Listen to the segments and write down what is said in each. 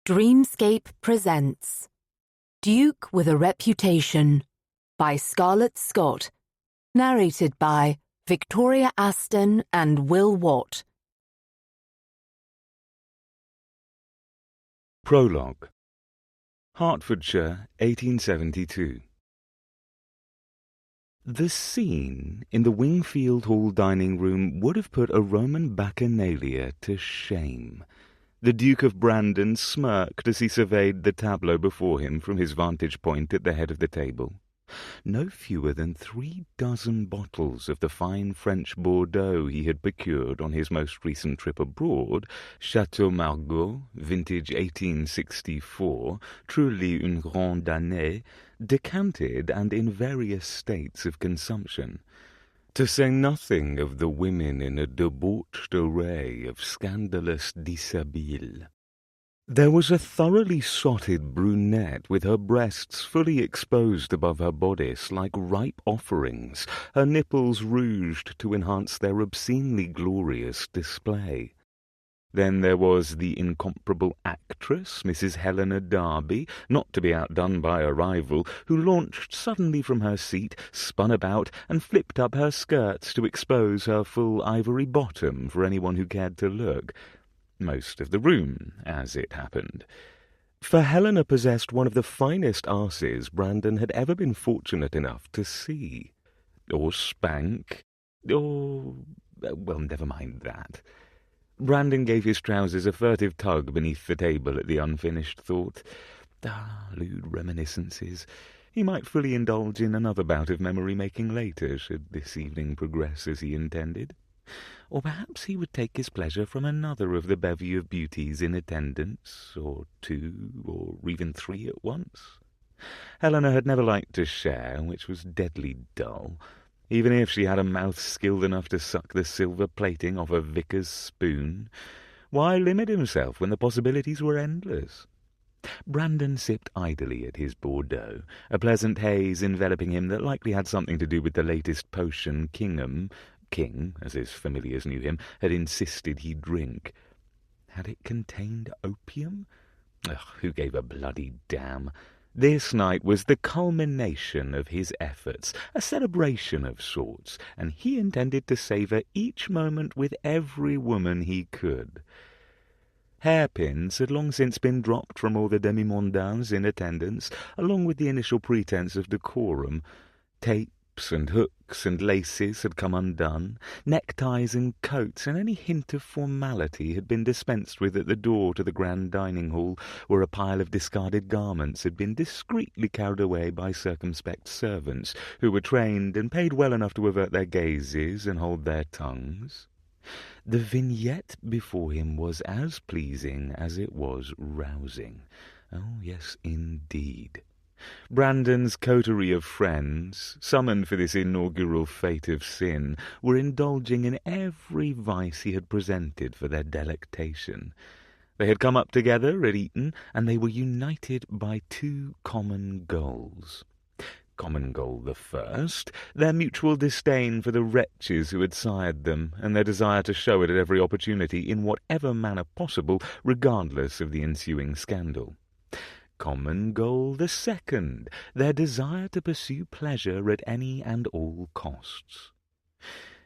Dreamscape presents Duke with a Reputation by Scarlett Scott, narrated by Victoria Aston and Will Watt. Prologue. Hertfordshire, 1872. The scene in the Wingfield Hall dining room would have put a Roman bacchanalia to shame. The Duke of Brandon smirked as he surveyed the tableau before him from his vantage point at the head of the table. No fewer than 36 bottles of the fine French Bordeaux he had procured on his most recent trip abroad, Chateau Margaux, vintage 1864, truly une grande année, decanted and in various states of consumption. To say nothing of the women in a debauched array of scandalous dishabille. There was a thoroughly sotted brunette with her breasts fully exposed above her bodice like ripe offerings, her nipples rouged to enhance their obscenely glorious display. Then there was the incomparable actress, Mrs. Helena Darby, not to be outdone by a rival, who launched suddenly from her seat, spun about, and flipped up her skirts to expose her full ivory bottom for anyone who cared to look. Most of the room, as it happened. For Helena possessed one of the finest arses Brandon had ever been fortunate enough to see. Or spank. Or... well, never mind that. Brandon gave his trousers a furtive tug beneath the table at the unfinished thought. Lewd reminiscences. He might fully indulge in another bout of memory-making later, should this evening progress as he intended. Or perhaps he would take his pleasure from another of the bevy of beauties in attendance, or two, or even three at once. Helena had never liked to share, which was deadly dull. Even if she had a mouth skilled enough to suck the silver plating off a vicar's spoon, why limit himself when the possibilities were endless? Brandon sipped idly at his Bordeaux, a pleasant haze enveloping him that likely had something to do with the latest potion King, as his familiars knew him, had insisted he drink. Had it contained opium? Who gave a bloody damn? This night was the culmination of his efforts, a celebration of sorts, and he intended to savour each moment with every woman he could. Hairpins had long since been dropped from all the demi-mondains in attendance, along with the initial pretence of decorum. Tapes and hooks and laces had come undone, neckties and coats and any hint of formality had been dispensed with at the door to the grand dining hall, where a pile of discarded garments had been discreetly carried away by circumspect servants, who were trained and paid well enough to avert their gazes and hold their tongues. The vignette before him was as pleasing as it was rousing. Oh, yes, indeed. Brandon's coterie of friends, summoned for this inaugural fete of sin, were indulging in every vice he had presented for their delectation. They had come up together at Eton, and they were united by two common goals. Common goal the first, their mutual disdain for the wretches who had sired them, and their desire to show it at every opportunity in whatever manner possible, regardless of the ensuing scandal. Common goal the second, their desire to pursue pleasure at any and all costs.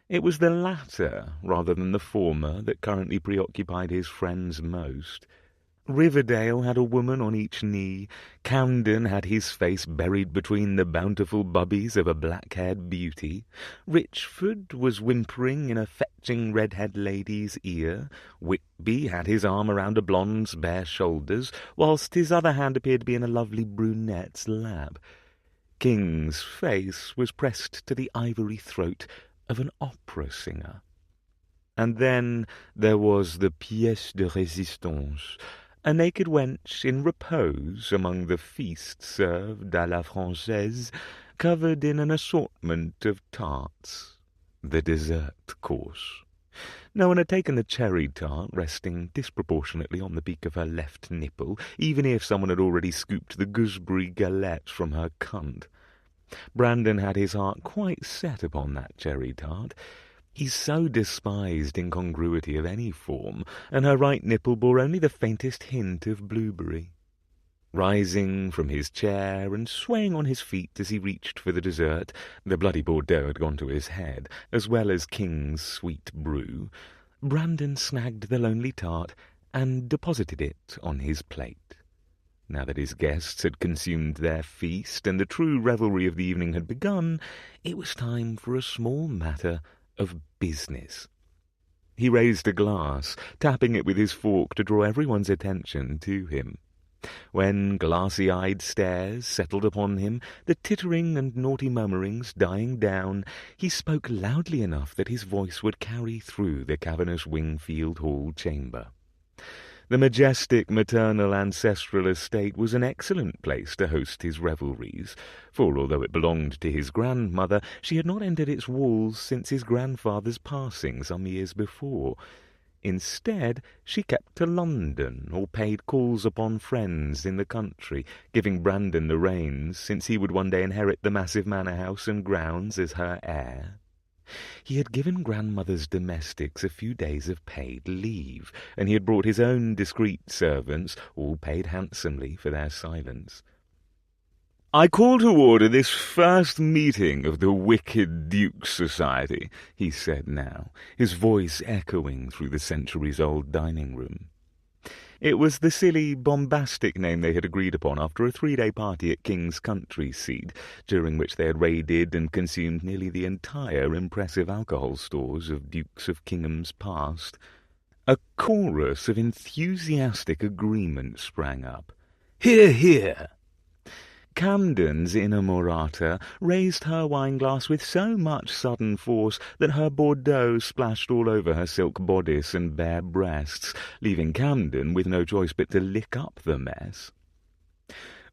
It was the latter, rather than the former, that currently preoccupied his friends most. Riverdale had a woman on each knee, Camden had his face buried between the bountiful bubbies of a black-haired beauty, Richford was whimpering in a fetching red-haired lady's ear, Whitby had his arm around a blonde's bare shoulders, whilst his other hand appeared to be in a lovely brunette's lap. King's face was pressed to the ivory throat of an opera singer. And then there was the pièce de résistance, a naked wench in repose among the feast served à la Française, covered in an assortment of tarts. The dessert course. No one had taken the cherry tart, resting disproportionately on the beak of her left nipple, even if someone had already scooped the gooseberry galette from her cunt. Brandon had his heart quite set upon that cherry tart. He so despised incongruity of any form, and her right nipple bore only the faintest hint of blueberry. Rising from his chair and swaying on his feet as he reached for the dessert, the bloody Bordeaux had gone to his head, as well as King's sweet brew, Brandon snagged the lonely tart and deposited it on his plate. Now that his guests had consumed their feast and the true revelry of the evening had begun, it was time for a small matter of business. He raised a glass, tapping it with his fork to draw everyone's attention to him. When glassy-eyed stares settled upon him, the tittering and naughty murmurings dying down, he spoke loudly enough that his voice would carry through the cavernous Wingfield Hall chamber. The majestic maternal ancestral estate was an excellent place to host his revelries, for although it belonged to his grandmother, she had not entered its walls since his grandfather's passing some years before. Instead, she kept to London, or paid calls upon friends in the country, giving Brandon the reins, since he would one day inherit the massive manor house and grounds as her heir. He had given grandmother's domestics a few days of paid leave, and he had brought his own discreet servants, all paid handsomely for their silence. "I call to order this first meeting of the Wicked Duke's Society," he said now, his voice echoing through the centuries-old dining-room. It was the silly, bombastic name they had agreed upon after a 3-day party at King's country seat, during which they had raided and consumed nearly the entire impressive alcohol stores of Dukes of Kingham's past. A chorus of enthusiastic agreement sprang up. "Hear, hear!" Camden's inamorata raised her wine-glass with so much sudden force that her Bordeaux splashed all over her silk bodice and bare breasts, leaving Camden with no choice but to lick up the mess.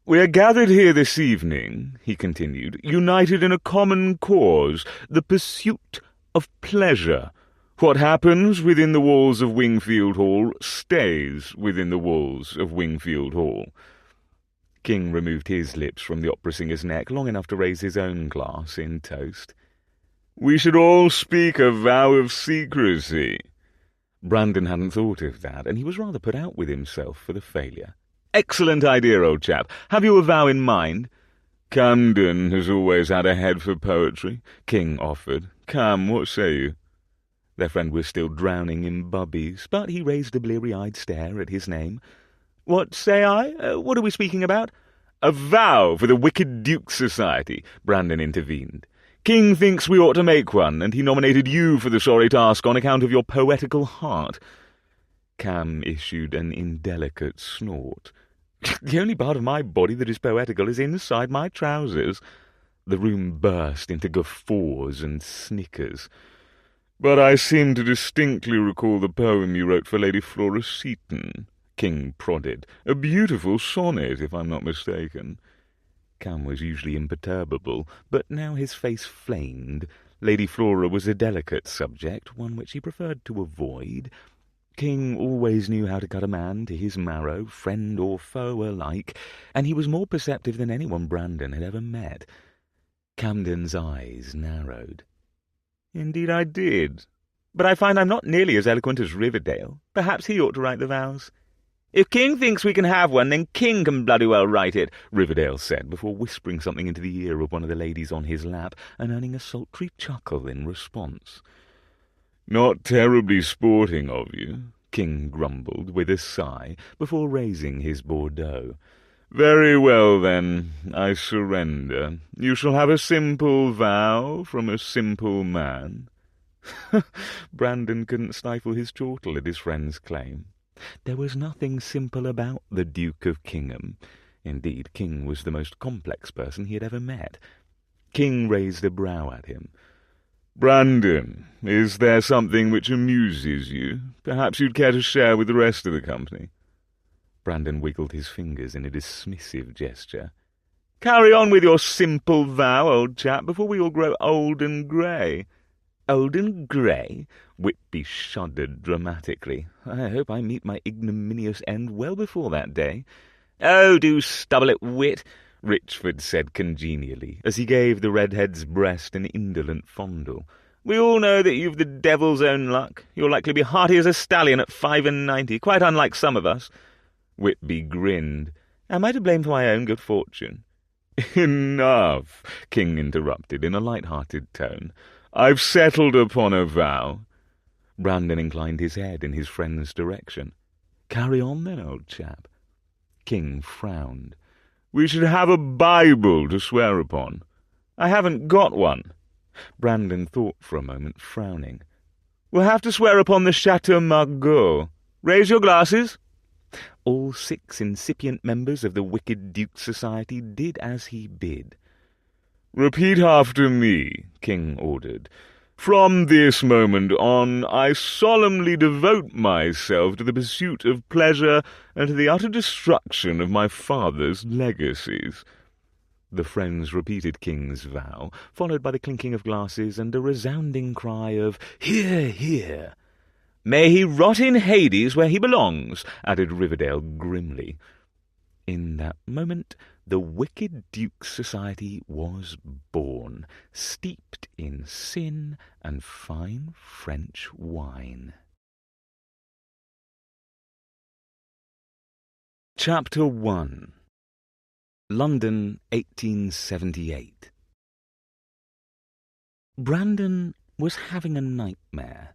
"We are gathered here this evening," he continued, "united in a common cause, the pursuit of pleasure. What happens within the walls of Wingfield Hall stays within the walls of Wingfield Hall." King removed his lips from the opera singer's neck long enough to raise his own glass in toast. "We should all speak a vow of secrecy." Brandon hadn't thought of that, and he was rather put out with himself for the failure. "Excellent idea, old chap. Have you a vow in mind?" "Camden has always had a head for poetry," King offered. "Come, what say you?" Their friend was still drowning in bubbies, but he raised a bleary-eyed stare at his name. "What say I? What are we speaking about?" "A vow for the Wicked Duke's Society," Brandon intervened. "King thinks we ought to make one, and he nominated you for the sorry task on account of your poetical heart." Cam issued an indelicate snort. "The only part of my body that is poetical is inside my trousers." The room burst into guffaws and snickers. "But I seem to distinctly recall the poem you wrote for Lady Flora Seton," King prodded. "A beautiful sonnet, if I'm not mistaken." Cam was usually imperturbable, but now his face flamed. Lady Flora was a delicate subject, one which he preferred to avoid. King always knew how to cut a man to his marrow, friend or foe alike, and he was more perceptive than anyone Brandon had ever met. Camden's eyes narrowed. "Indeed I did. But I find I'm not nearly as eloquent as Riverdale. Perhaps he ought to write the vows." "If King thinks we can have one, then King can bloody well write it," Riverdale said, before whispering something into the ear of one of the ladies on his lap and earning a sultry chuckle in response. "Not terribly sporting of you," King grumbled with a sigh, before raising his Bordeaux. "Very well, then, I surrender. You shall have a simple vow from a simple man." Brandon couldn't stifle his chortle at his friend's claim. There was nothing simple about the Duke of Kingham. Indeed, King was the most complex person he had ever met. King raised a brow at him. "Brandon, is there something which amuses you? Perhaps you'd care to share with the rest of the company?" Brandon wiggled his fingers in a dismissive gesture. "Carry on with your simple vow, old chap, before we all grow old and grey." "Old and grey?" Whitby shuddered dramatically. "I hope I meet my ignominious end well before that day." "Oh, do stubble it, wit," Richford said congenially, as he gave the redhead's breast an indolent fondle. We all know that you've the devil's own luck. You'll likely be hearty as a stallion at 95, quite unlike some of us." Whitby grinned. "Am I to blame for my own good fortune?" "Enough," King interrupted in a light-hearted tone. "I've settled upon a vow." Brandon inclined his head in his friend's direction. "Carry on then, old chap." King frowned. "We should have a Bible to swear upon." "I haven't got one." Brandon thought for a moment, frowning. "We'll have to swear upon the Chateau Margaux. Raise your glasses." All 6 incipient members of the Wicked Duke's Society did as he bid. "Repeat after me," King ordered. "From this moment on, I solemnly devote myself to the pursuit of pleasure and to the utter destruction of my father's legacies." The friends repeated King's vow, followed by the clinking of glasses and a resounding cry of "Hear, hear!" "May he rot in Hades where he belongs," added Riverdale grimly. In that moment the Wicked Duke's Society was born, steeped in sin and fine French wine. Chapter 1. London, 1878. Brandon was having a nightmare.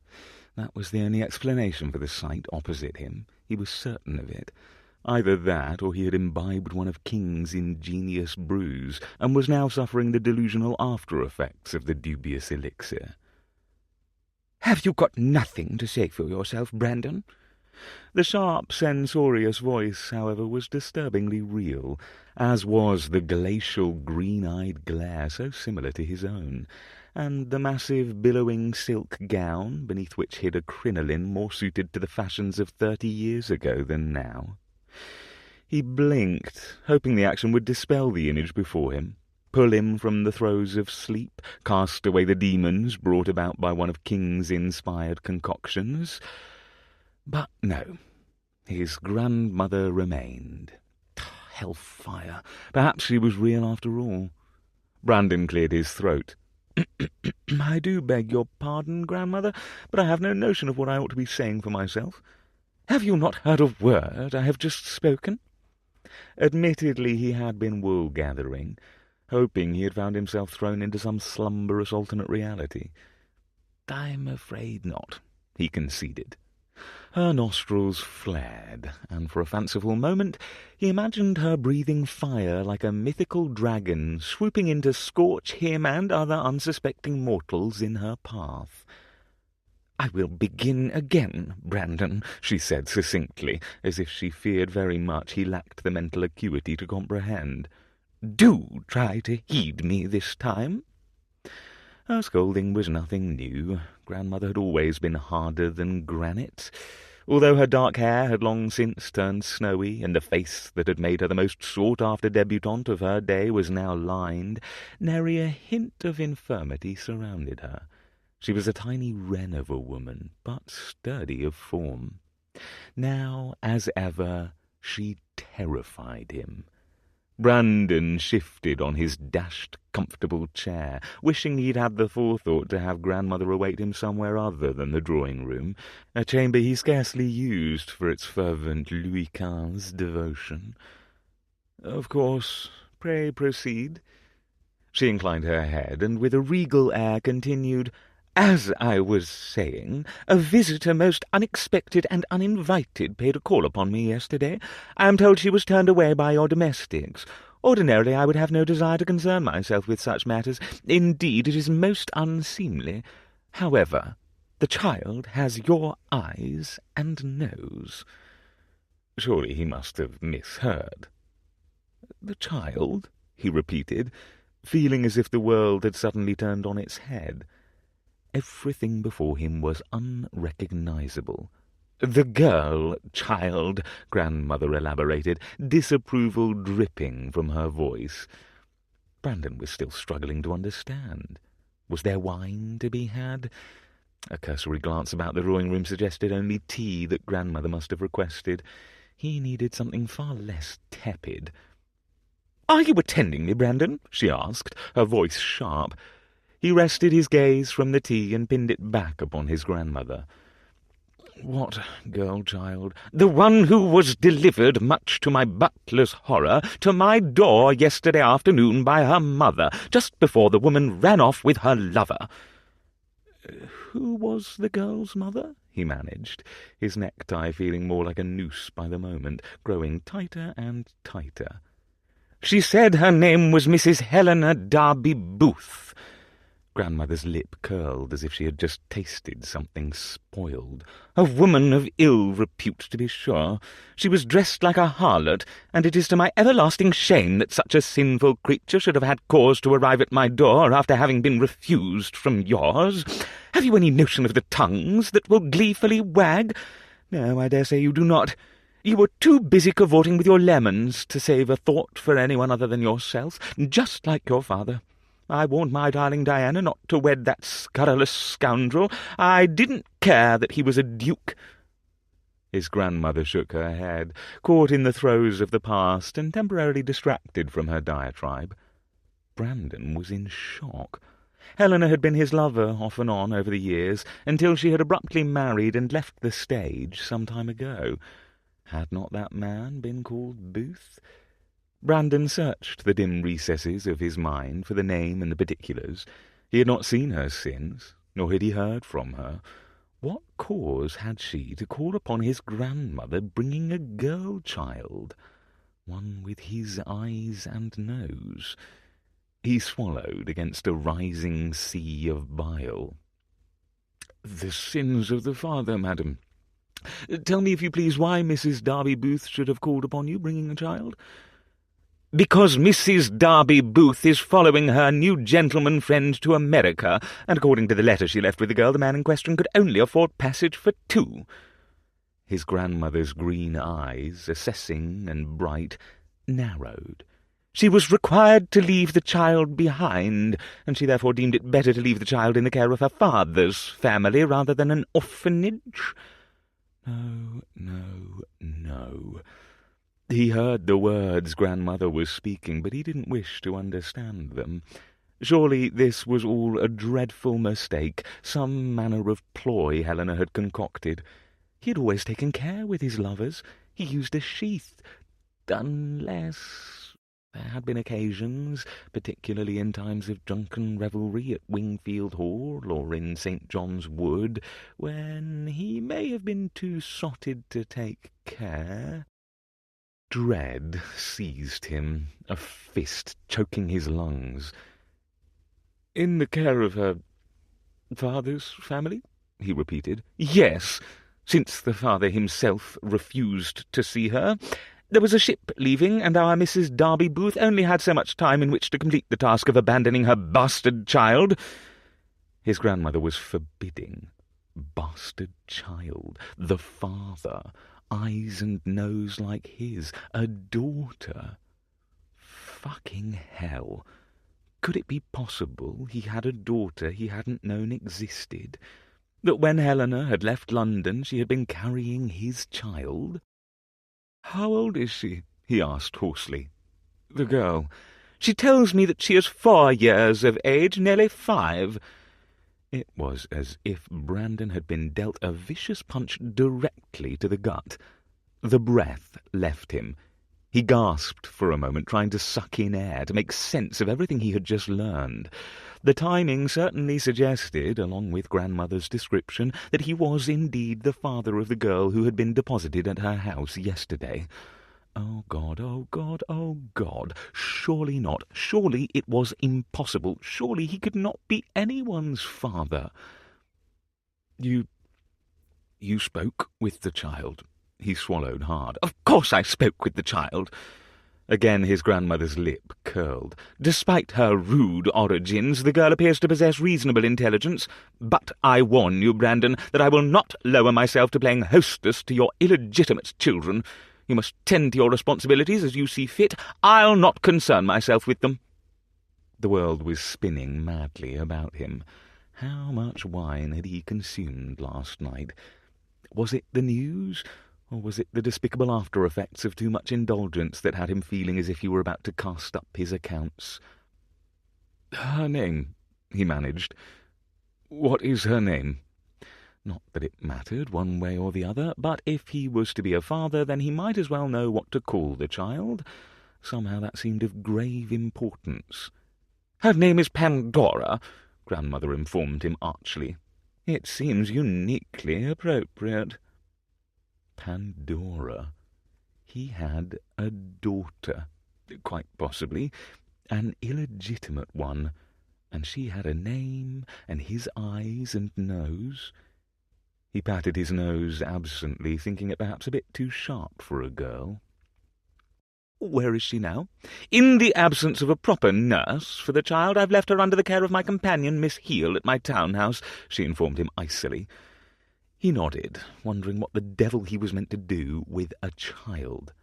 That was the only explanation for the sight opposite him. He was certain of it. Either that, or he had imbibed one of King's ingenious brews, and was now suffering the delusional after-effects of the dubious elixir. "Have you got nothing to say for yourself, Brandon?" The sharp, censorious voice, however, was disturbingly real, as was the glacial, green-eyed glare so similar to his own, and the massive, billowing silk gown, beneath which hid a crinoline more suited to the fashions of 30 years ago than now. He blinked, hoping the action would dispel the image before him, pull him from the throes of sleep, cast away the demons brought about by one of King's inspired concoctions. But no, his grandmother remained. Hellfire! Perhaps she was real after all. Brandon cleared his throat. "I do beg your pardon, grandmother, but I have no notion of what I ought to be saying for myself. Have you not heard a word I have just spoken?" Admittedly, he had been wool-gathering, hoping he had found himself thrown into some slumberous alternate reality. "I'm afraid not," he conceded. Her nostrils flared, and for a fanciful moment he imagined her breathing fire like a mythical dragon swooping in to scorch him and other unsuspecting mortals in her path. "I will begin again, Brandon," she said succinctly, as if she feared very much he lacked the mental acuity to comprehend. "Do try to heed me this time." Her scolding was nothing new. Grandmother had always been harder than granite. Although her dark hair had long since turned snowy, and the face that had made her the most sought-after debutante of her day was now lined, nary a hint of infirmity surrounded her. She was a tiny wren of a woman, but sturdy of form. Now, as ever, she terrified him. Brandon shifted on his dashed, comfortable chair, wishing he'd had the forethought to have grandmother await him somewhere other than the drawing-room, a chamber he scarcely used for its fervent Louis XV devotion. "Of course, pray proceed." She inclined her head, and with a regal air continued, "As I was saying, a visitor most unexpected and uninvited paid a call upon me yesterday. I am told she was turned away by your domestics. Ordinarily I would have no desire to concern myself with such matters. Indeed, it is most unseemly. However, the child has your eyes and nose." Surely he must have misheard. "The child?" he repeated, feeling as if the world had suddenly turned on its head. Everything before him was unrecognizable. "The girl, child," grandmother elaborated, disapproval dripping from her voice. Brandon was still struggling to understand. Was there wine to be had? A cursory glance about the drawing-room suggested only tea that grandmother must have requested. He needed something far less tepid. "Are you attending me, Brandon?" she asked, her voice sharp. He wrested his gaze from the tea and pinned it back upon his grandmother. "What girl child?" "The one who was delivered, much to my butler's horror, to my door yesterday afternoon by her mother, just before the woman ran off with her lover." "Who was the girl's mother?" he managed, his necktie feeling more like a noose by the moment, growing tighter and tighter. "She said her name was Mrs. Helena Darby Booth." Grandmother's lip curled as if she had just tasted something spoiled. "A woman of ill repute, to be sure. She was dressed like a harlot, and it is to my everlasting shame that such a sinful creature should have had cause to arrive at my door after having been refused from yours. Have you any notion of the tongues that will gleefully wag? No, I dare say you do not. You were too busy cavorting with your lemons to save a thought for anyone other than yourself, just like your father. I warned my darling Diana not to wed that scurrilous scoundrel. I didn't care that he was a duke." His grandmother shook her head, caught in the throes of the past and temporarily distracted from her diatribe. Brandon was in shock. Helena had been his lover off and on over the years, until she had abruptly married and left the stage some time ago. Had not that man been called Booth? Brandon searched the dim recesses of his mind for the name and the particulars. He had not seen her since, nor had he heard from her. What cause had she to call upon his grandmother bringing a girl-child, one with his eyes and nose? He swallowed against a rising sea of bile. "The sins of the father, madam. Tell me, if you please, why Mrs. Darby Booth should have called upon you bringing a child?" "Because Mrs. Darby Booth is following her new gentleman friend to America, and according to the letter she left with the girl, the man in question could only afford passage for two." His grandmother's green eyes, assessing and bright, narrowed. "She was required to leave the child behind, and she therefore deemed it better to leave the child in the care of her father's family rather than an orphanage." No, no, no. He heard the words grandmother was speaking, but he didn't wish to understand them. Surely this was all a dreadful mistake, some manner of ploy Helena had concocted. He had always taken care with his lovers. He used a sheath, unless there had been occasions, particularly in times of drunken revelry at Wingfield Hall or in St. John's Wood, when he may have been too sotted to take care. Dread seized him, a fist choking his lungs. "In the care of her father's family?" he repeated. "Yes, since the father himself refused to see her. There was a ship leaving, and our Mrs. Darby Booth only had so much time in which to complete the task of abandoning her bastard child." His grandmother was forbidding. Bastard child, the father, eyes and nose like his, a daughter. Fucking hell. Could it be possible he had a daughter he hadn't known existed? That when Helena had left London she had been carrying his child? "How old is she?" he asked hoarsely. "The girl. She tells me that she is 4 years of age, nearly 5. It was as if Brandon had been dealt a vicious punch directly to the gut. The breath left him. He gasped for a moment, trying to suck in air, to make sense of everything he had just learned. The timing certainly suggested, along with grandmother's description, that he was indeed the father of the girl who had been deposited at her house yesterday. Oh God, oh God, oh God! Surely not. Surely it was impossible. Surely he could not be anyone's father. You spoke with the child." He swallowed hard. "Of course I spoke with the child." Again his grandmother's lip curled. "Despite her rude origins, the girl appears to possess reasonable intelligence. But I warn you, Brandon, that I will not lower myself to playing hostess to your illegitimate children. You must tend to your responsibilities as you see fit. I'll not concern myself with them." The world was spinning madly about him. How much wine had he consumed last night? Was it the news? Or was it the despicable after-effects of too much indulgence that had him feeling as if he were about to cast up his accounts? "Her name," he managed. "What is her name?" Not that it mattered one way or the other, but if he was to be a father, then he might as well know what to call the child. Somehow that seemed of grave importance. "Her name is Pandora," Grandmother informed him archly. "It seems uniquely appropriate." Pandora. He had a daughter, quite possibly, an illegitimate one, and she had a name, and his eyes and nose. He patted his nose absently, thinking it perhaps a bit too sharp for a girl. "Where is she now?" "In the absence of a proper nurse for the child, I've left her under the care of my companion, Miss Heel, at my townhouse," she informed him icily. He nodded, wondering what the devil he was meant to do with a child.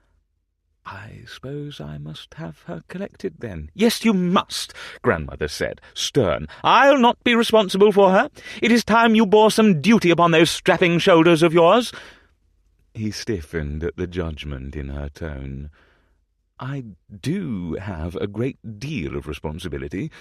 "I suppose I must have her collected, then." "Yes, you must," Grandmother said, stern. "I'll not be responsible for her. It is time you bore some duty upon those strapping shoulders of yours." He stiffened at the judgment in her tone. "I do have a great deal of responsibility,"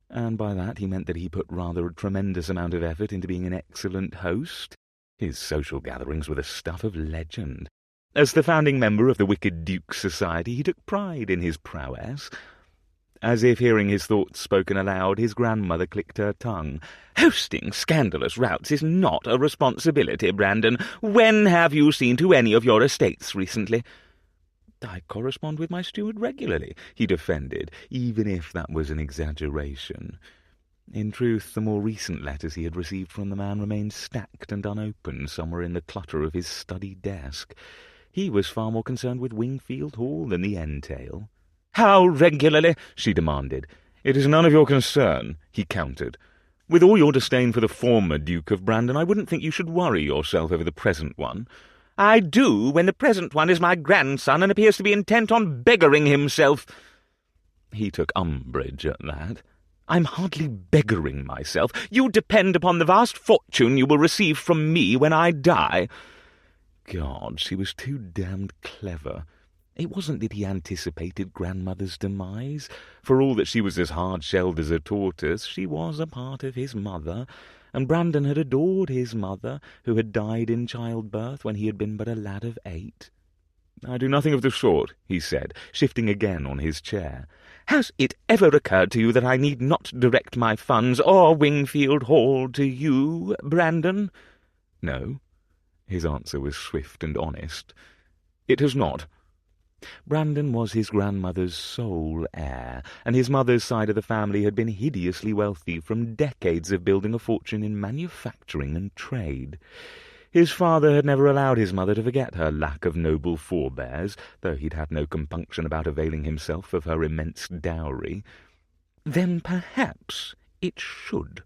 and by that he meant that he put rather a tremendous amount of effort into being an excellent host. His social gatherings were the stuff of legend. As the founding member of the Wicked Duke's Society, he took pride in his prowess. As if hearing his thoughts spoken aloud, his grandmother clicked her tongue. "Hosting scandalous routs is not a responsibility, Brandon. When have you seen to any of your estates recently?" "I correspond with my steward regularly," he defended, even if that was an exaggeration. In truth, the more recent letters he had received from the man remained stacked and unopened somewhere in the clutter of his study desk. He was far more concerned with Wingfield Hall than the entail. "How regularly?" she demanded. "It is none of your concern," he countered. "With all your disdain for the former Duke of Brandon, I wouldn't think you should worry yourself over the present one." "I do, when the present one is my grandson and appears to be intent on beggaring himself." He took umbrage at that. "I'm hardly beggaring myself. You depend upon the vast fortune you will receive from me when I die." God, she was too damned clever. It wasn't that he anticipated Grandmother's demise. For all that she was as hard-shelled as a tortoise, she was a part of his mother, and Brandon had adored his mother, who had died in childbirth when he had been but a lad of 8. "I do nothing of the sort," he said, shifting again on his chair. "Has it ever occurred to you that I need not direct my funds or Wingfield Hall to you, Brandon?" "No." His answer was swift and honest. "It has not." Brandon was his grandmother's sole heir, and his mother's side of the family had been hideously wealthy from decades of building a fortune in manufacturing and trade. His father had never allowed his mother to forget her lack of noble forebears, though he'd had no compunction about availing himself of her immense dowry. Then perhaps it should.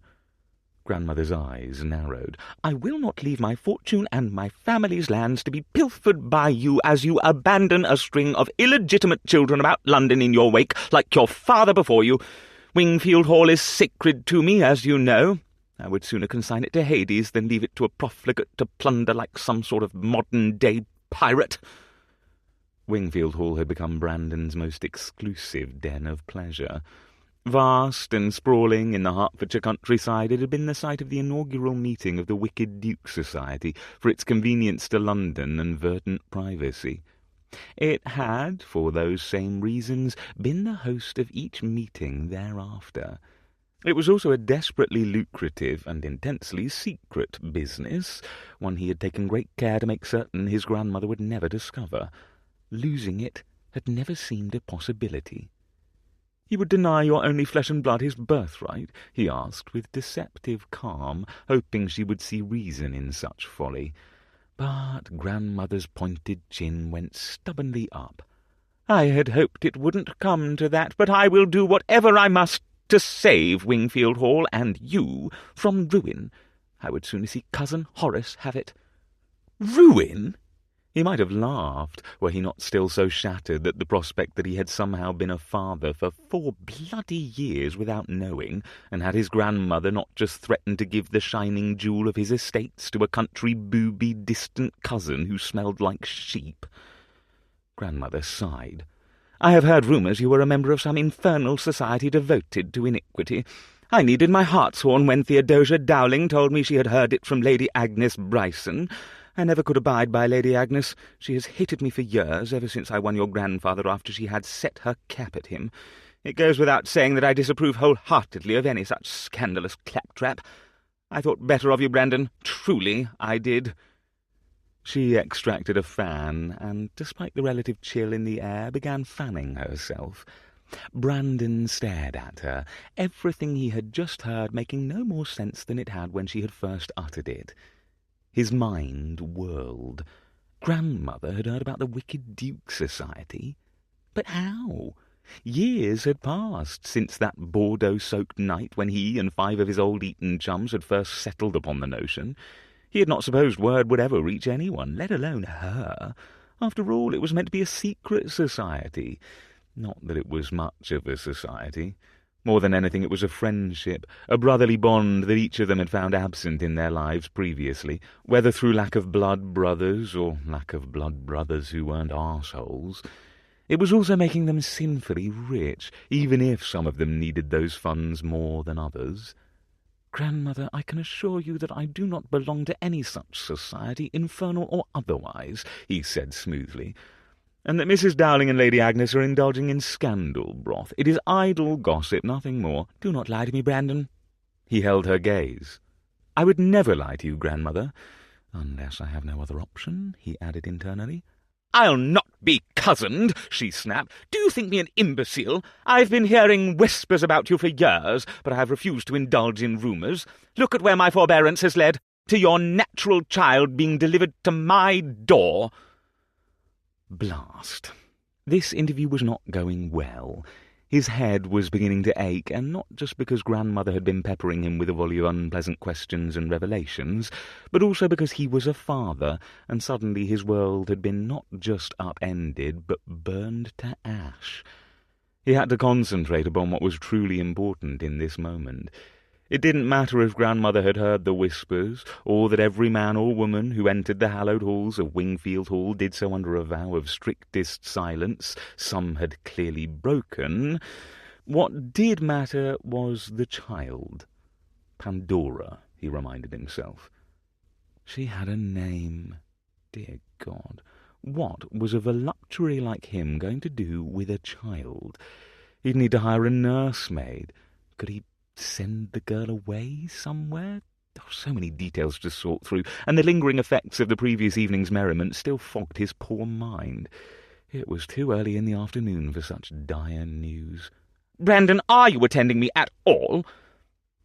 Grandmother's eyes narrowed. "I will not leave my fortune and my family's lands to be pilfered by you as you abandon a string of illegitimate children about London in your wake, like your father before you. Wingfield Hall is sacred to me, as you know. I would sooner consign it to Hades than leave it to a profligate to plunder like some sort of modern-day pirate." Wingfield Hall had become Brandon's most exclusive den of pleasure. Vast and sprawling in the Hertfordshire countryside, it had been the site of the inaugural meeting of the Wicked Duke's Society for its convenience to London and verdant privacy. It had, for those same reasons, been the host of each meeting thereafter. It was also a desperately lucrative and intensely secret business, one he had taken great care to make certain his grandmother would never discover. Losing it had never seemed a possibility. "You would deny your only flesh and blood his birthright?" he asked, with deceptive calm, hoping she would see reason in such folly. But Grandmother's pointed chin went stubbornly up. "I had hoped it wouldn't come to that, but I will do whatever I must to save Wingfield Hall and you from ruin. I would sooner see Cousin Horace have it." "Ruin?" He might have laughed, were he not still so shattered at the prospect that he had somehow been a father for 4 bloody years without knowing, and had his grandmother not just threatened to give the shining jewel of his estates to a country booby distant cousin who smelled like sheep. Grandmother sighed. "I have heard rumours you were a member of some infernal society devoted to iniquity. I needed my hartshorn when Theodosia Dowling told me she had heard it from Lady Agnes Bryson. I never could abide by Lady Agnes. She has hated me for years, ever since I won your grandfather after she had set her cap at him. It goes without saying that I disapprove wholeheartedly of any such scandalous claptrap. I thought better of you, Brandon. Truly, I did." She extracted a fan, and, despite the relative chill in the air, began fanning herself. Brandon stared at her, everything he had just heard making no more sense than it had when she had first uttered it. His mind whirled. Grandmother had heard about the Wicked Duke Society. But how? Years had passed since that Bordeaux-soaked night when he and 5 of his old Eton chums had first settled upon the notion. He had not supposed word would ever reach anyone, let alone her. After all, it was meant to be a secret society. Not that it was much of a society. More than anything, it was a friendship, a brotherly bond that each of them had found absent in their lives previously, whether through lack of blood brothers or lack of blood brothers who weren't arseholes. It was also making them sinfully rich, even if some of them needed those funds more than others. "Grandmother, I can assure you that I do not belong to any such society, infernal or otherwise," he said smoothly, "and that Mrs. Dowling and Lady Agnes are indulging in scandal broth. It is idle gossip, nothing more. Do not lie to me, Brandon." He held her gaze. "I would never lie to you, grandmother, unless I have no other option," he added internally. "I'll not be cozened," she snapped. "Do you think me an imbecile? I've been hearing whispers about you for years, but I have refused to indulge in rumours. Look at where my forbearance has led, to your natural child being delivered to my door." Blast. This interview was not going well. His head was beginning to ache, and not just because grandmother had been peppering him with a volley of unpleasant questions and revelations, but also because he was a father, and suddenly his world had been not just upended, but burned to ash. He had to concentrate upon what was truly important in this moment. It didn't matter if grandmother had heard the whispers, or that every man or woman who entered the hallowed halls of Wingfield Hall did so under a vow of strictest silence. Some had clearly broken. What did matter was the child. Pandora, he reminded himself. She had a name. Dear God, what was a voluptuary like him going to do with a child? He'd need to hire a nursemaid. Could he send the girl away somewhere? So many details to sort through, and the lingering effects of the previous evening's merriment still fogged his poor mind. It was too early in the afternoon for such dire news. "Brandon, are you attending me at all?"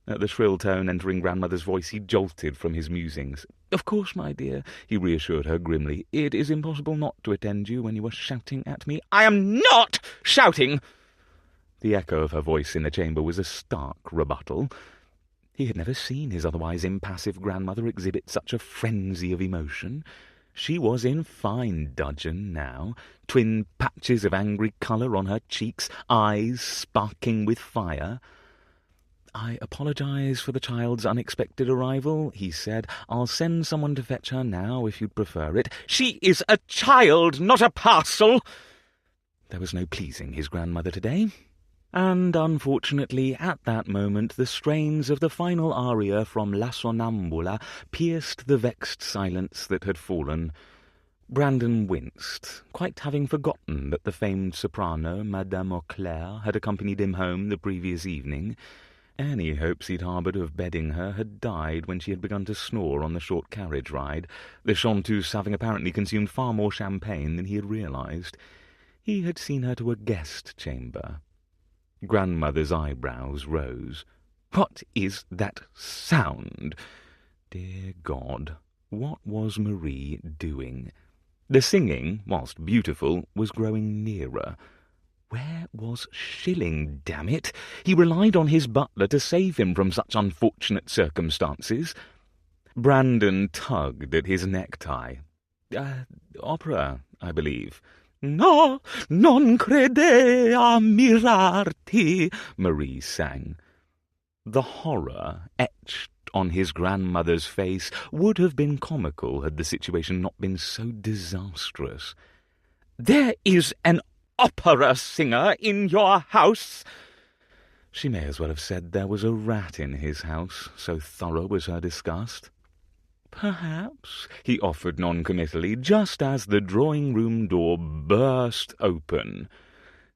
At the shrill tone entering grandmother's voice, he jolted from his musings. "Of course, my dear," he reassured her grimly. "It is impossible not to attend you when you are shouting at me." "I am not shouting!" The echo of her voice in the chamber was a stark rebuttal. He had never seen his otherwise impassive grandmother exhibit such a frenzy of emotion. She was in fine dudgeon now, twin patches of angry colour on her cheeks, eyes sparking with fire. "I apologise for the child's unexpected arrival," he said. "I'll send someone to fetch her now, if you'd prefer it." "She is a child, not a parcel!" There was no pleasing his grandmother today. And, unfortunately, at that moment the strains of the final aria from La Sonnambula pierced the vexed silence that had fallen. Brandon winced, quite having forgotten that the famed soprano, Madame Auclair, had accompanied him home the previous evening. Any hopes he'd harboured of bedding her had died when she had begun to snore on the short carriage ride, the chanteuse having apparently consumed far more champagne than he had realised. He had seen her to a guest chamber. Grandmother's eyebrows rose. "What is that sound?" Dear God, what was Marie doing? The singing, whilst beautiful, was growing nearer. Where was Shilling, damn it? He relied on his butler to save him from such unfortunate circumstances. Brandon tugged at his necktie. Opera, I believe." "No, non credea mirarti," Marie sang. The horror etched on his grandmother's face would have been comical had the situation not been so disastrous. "There is an opera singer in your house." She may as well have said there was a rat in his house, so thorough was her disgust. "Perhaps," he offered noncommittally, just as the drawing-room door burst open.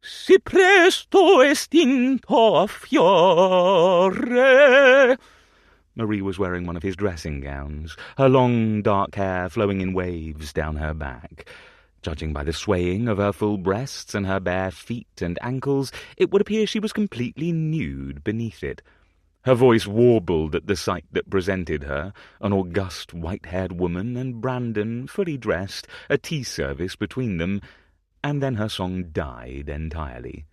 "Si presto estinto fiore." Marie was wearing one of his dressing gowns, her long dark hair flowing in waves down her back. Judging by the swaying of her full breasts and her bare feet and ankles, it would appear she was completely nude beneath it. Her voice warbled at the sight that presented her, an august white-haired woman and Brandon fully dressed, a tea service between them, and then her song died entirely.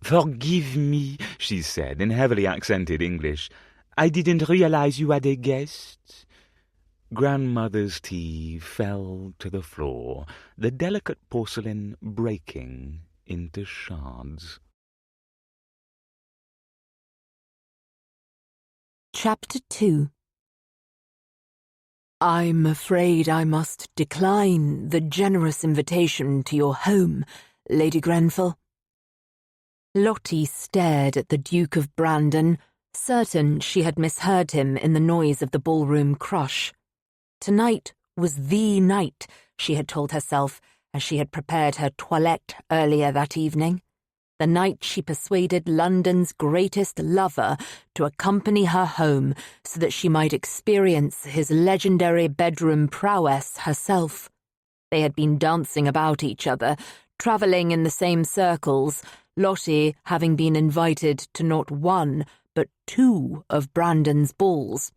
"Forgive me," she said in heavily accented English. "I didn't realize you had a guest." Grandmother's tea fell to the floor, the delicate porcelain breaking into shards. Chapter 2. "I'm afraid I must decline the generous invitation to your home, Lady Grenfell." Lottie stared at the Duke of Brandon, certain she had misheard him in the noise of the ballroom crush. Tonight was the night, she had told herself, as she had prepared her toilette earlier that evening. The night she persuaded London's greatest lover to accompany her home so that she might experience his legendary bedroom prowess herself. They had been dancing about each other, travelling in the same circles, Lottie having been invited to not one, but 2 of Brandon's balls.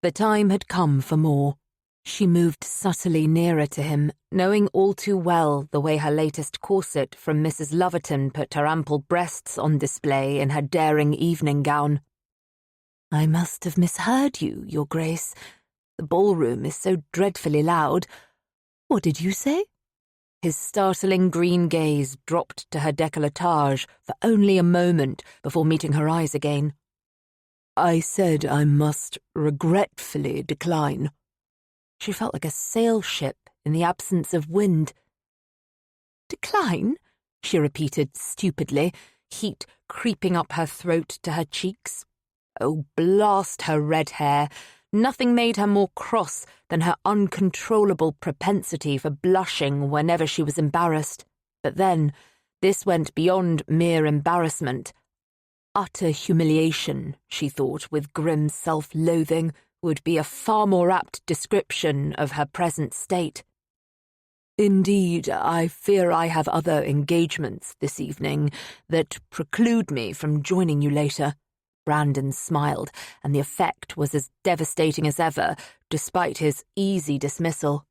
The time had come for more. She moved subtly nearer to him, knowing all too well the way her latest corset from Mrs. Loverton put her ample breasts on display in her daring evening gown. "I must have misheard you, Your Grace. The ballroom is so dreadfully loud. What did you say?" His startling green gaze dropped to her décolletage for only a moment before meeting her eyes again. "I said I must regretfully decline." She felt like a sail ship in the absence of wind. "Decline?" she repeated stupidly, heat creeping up her throat to her cheeks. Oh, blast her red hair! Nothing made her more cross than her uncontrollable propensity for blushing whenever she was embarrassed. But then, this went beyond mere embarrassment. Utter humiliation, she thought with grim self-loathing, would be a far more apt description of her present state. "Indeed, I fear I have other engagements this evening that preclude me from joining you later." Brandon smiled, and the effect was as devastating as ever, despite his easy dismissal.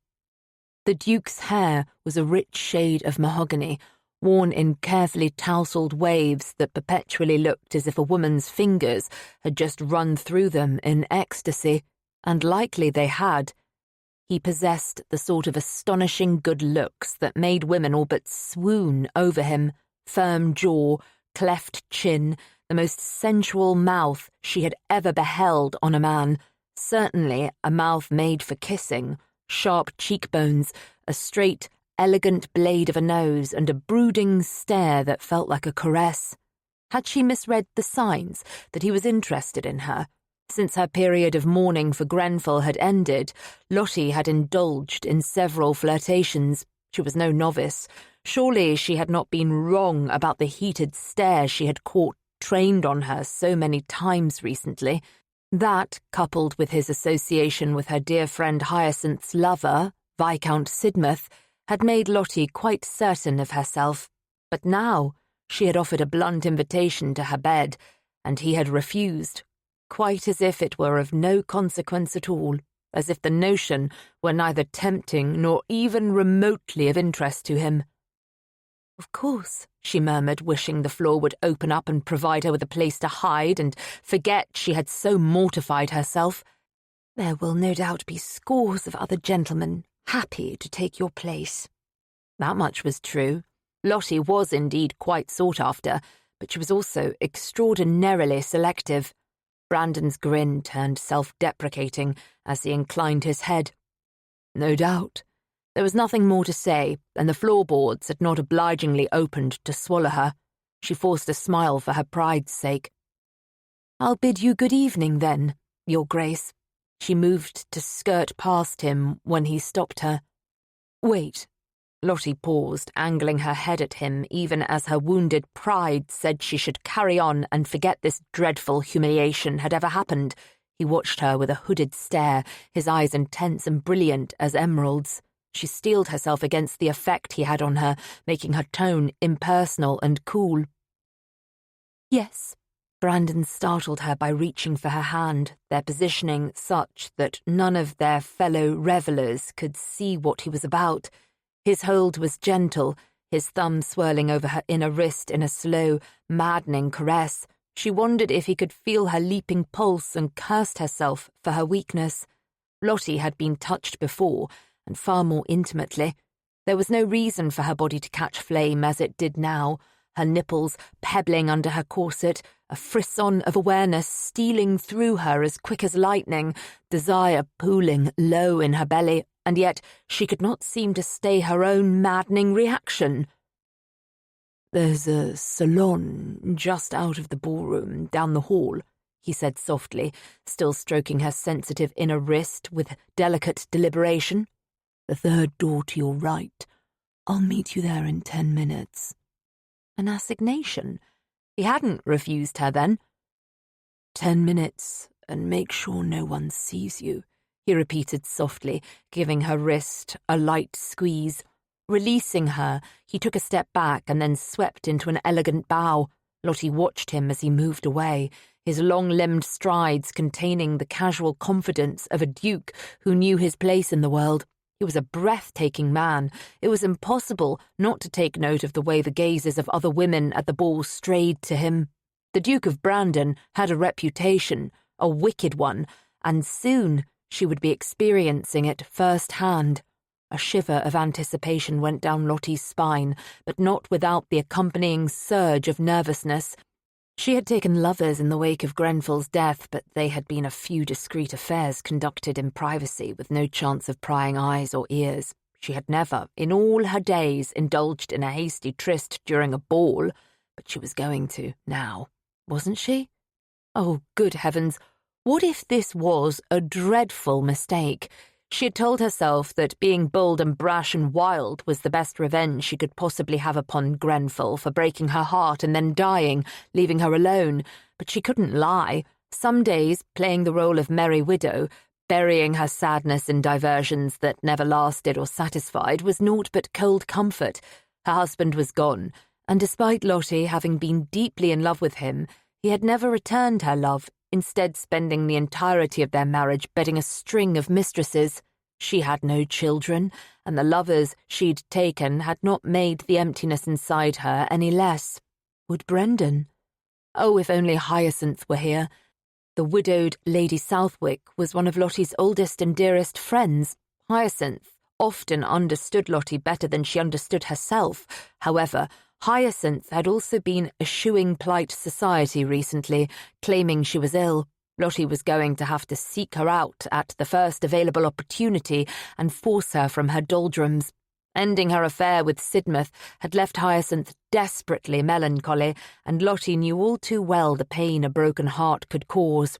The Duke's hair was a rich shade of mahogany, worn in carefully tousled waves that perpetually looked as if a woman's fingers had just run through them in ecstasy, and likely they had. He possessed the sort of astonishing good looks that made women all but swoon over him, firm jaw, cleft chin, the most sensual mouth she had ever beheld on a man, certainly a mouth made for kissing, sharp cheekbones, a straight, elegant blade of a nose, and a brooding stare that felt like a caress. Had she misread the signs that he was interested in her? Since her period of mourning for Grenfell had ended, Lottie had indulged in several flirtations. She was no novice. Surely she had not been wrong about the heated stare she had caught trained on her so many times recently. That, coupled with his association with her dear friend Hyacinth's lover, Viscount Sidmouth, had made Lottie quite certain of herself. But now she had offered a blunt invitation to her bed, and he had refused, quite as if it were of no consequence at all, as if the notion were neither tempting nor even remotely of interest to him. "Of course," she murmured, wishing the floor would open up and provide her with a place to hide and forget she had so mortified herself. "There will no doubt be scores of other gentlemen happy to take your place." That much was true. Lottie was indeed quite sought after, but she was also extraordinarily selective. Brandon's grin turned self-deprecating as he inclined his head. No doubt. There was nothing more to say, and the floorboards had not obligingly opened to swallow her. She forced a smile for her pride's sake. "I'll bid you good evening, then, Your Grace." She moved to skirt past him when he stopped her. "Wait." Lottie paused, angling her head at him even as her wounded pride said she should carry on and forget this dreadful humiliation had ever happened. He watched her with a hooded stare, his eyes intense and brilliant as emeralds. She steeled herself against the effect he had on her, making her tone impersonal and cool. "Yes." Brandon startled her by reaching for her hand, their positioning such that none of their fellow revellers could see what he was about. His hold was gentle, his thumb swirling over her inner wrist in a slow, maddening caress. She wondered if he could feel her leaping pulse and cursed herself for her weakness. Lottie had been touched before, and far more intimately. There was no reason for her body to catch flame as it did now, her nipples pebbling under her corset, a frisson of awareness stealing through her as quick as lightning, desire pooling low in her belly, and yet she could not seem to stay her own maddening reaction. "There's a salon just out of the ballroom, down the hall," he said softly, still stroking her sensitive inner wrist with delicate deliberation. "The third door to your right. I'll meet you there in 10 minutes. An assignation? He hadn't refused her then. 10 minutes, and make sure no one sees you," he repeated softly, giving her wrist a light squeeze. Releasing her, he took a step back and then swept into an elegant bow. Lottie watched him as he moved away, his long-limbed strides containing the casual confidence of a duke who knew his place in the world. He was a breathtaking man. It was impossible not to take note of the way the gazes of other women at the ball strayed to him. The Duke of Brandon had a reputation, a wicked one, and soon she would be experiencing it firsthand. A shiver of anticipation went down Lottie's spine, but not without the accompanying surge of nervousness. She had taken lovers in the wake of Grenfell's death, but they had been a few discreet affairs conducted in privacy with no chance of prying eyes or ears. She had never, in all her days, indulged in a hasty tryst during a ball, but she was going to now, wasn't she? Oh, good heavens, what if this was a dreadful mistake? She had told herself that being bold and brash and wild was the best revenge she could possibly have upon Grenfell for breaking her heart and then dying, leaving her alone. But she couldn't lie. Some days, playing the role of merry widow, burying her sadness in diversions that never lasted or satisfied, was naught but cold comfort. Her husband was gone, and despite Lottie having been deeply in love with him, he had never returned her love, instead spending the entirety of their marriage bedding a string of mistresses. She had no children, and the lovers she'd taken had not made the emptiness inside her any less. Would Brendan? Oh, if only Hyacinth were here. The widowed Lady Southwick was one of Lottie's oldest and dearest friends. Hyacinth often understood Lottie better than she understood herself. However, Hyacinth had also been eschewing polite society recently, claiming she was ill. Lottie was going to have to seek her out at the first available opportunity and force her from her doldrums. Ending her affair with Sidmouth had left Hyacinth desperately melancholy, and Lottie knew all too well the pain a broken heart could cause.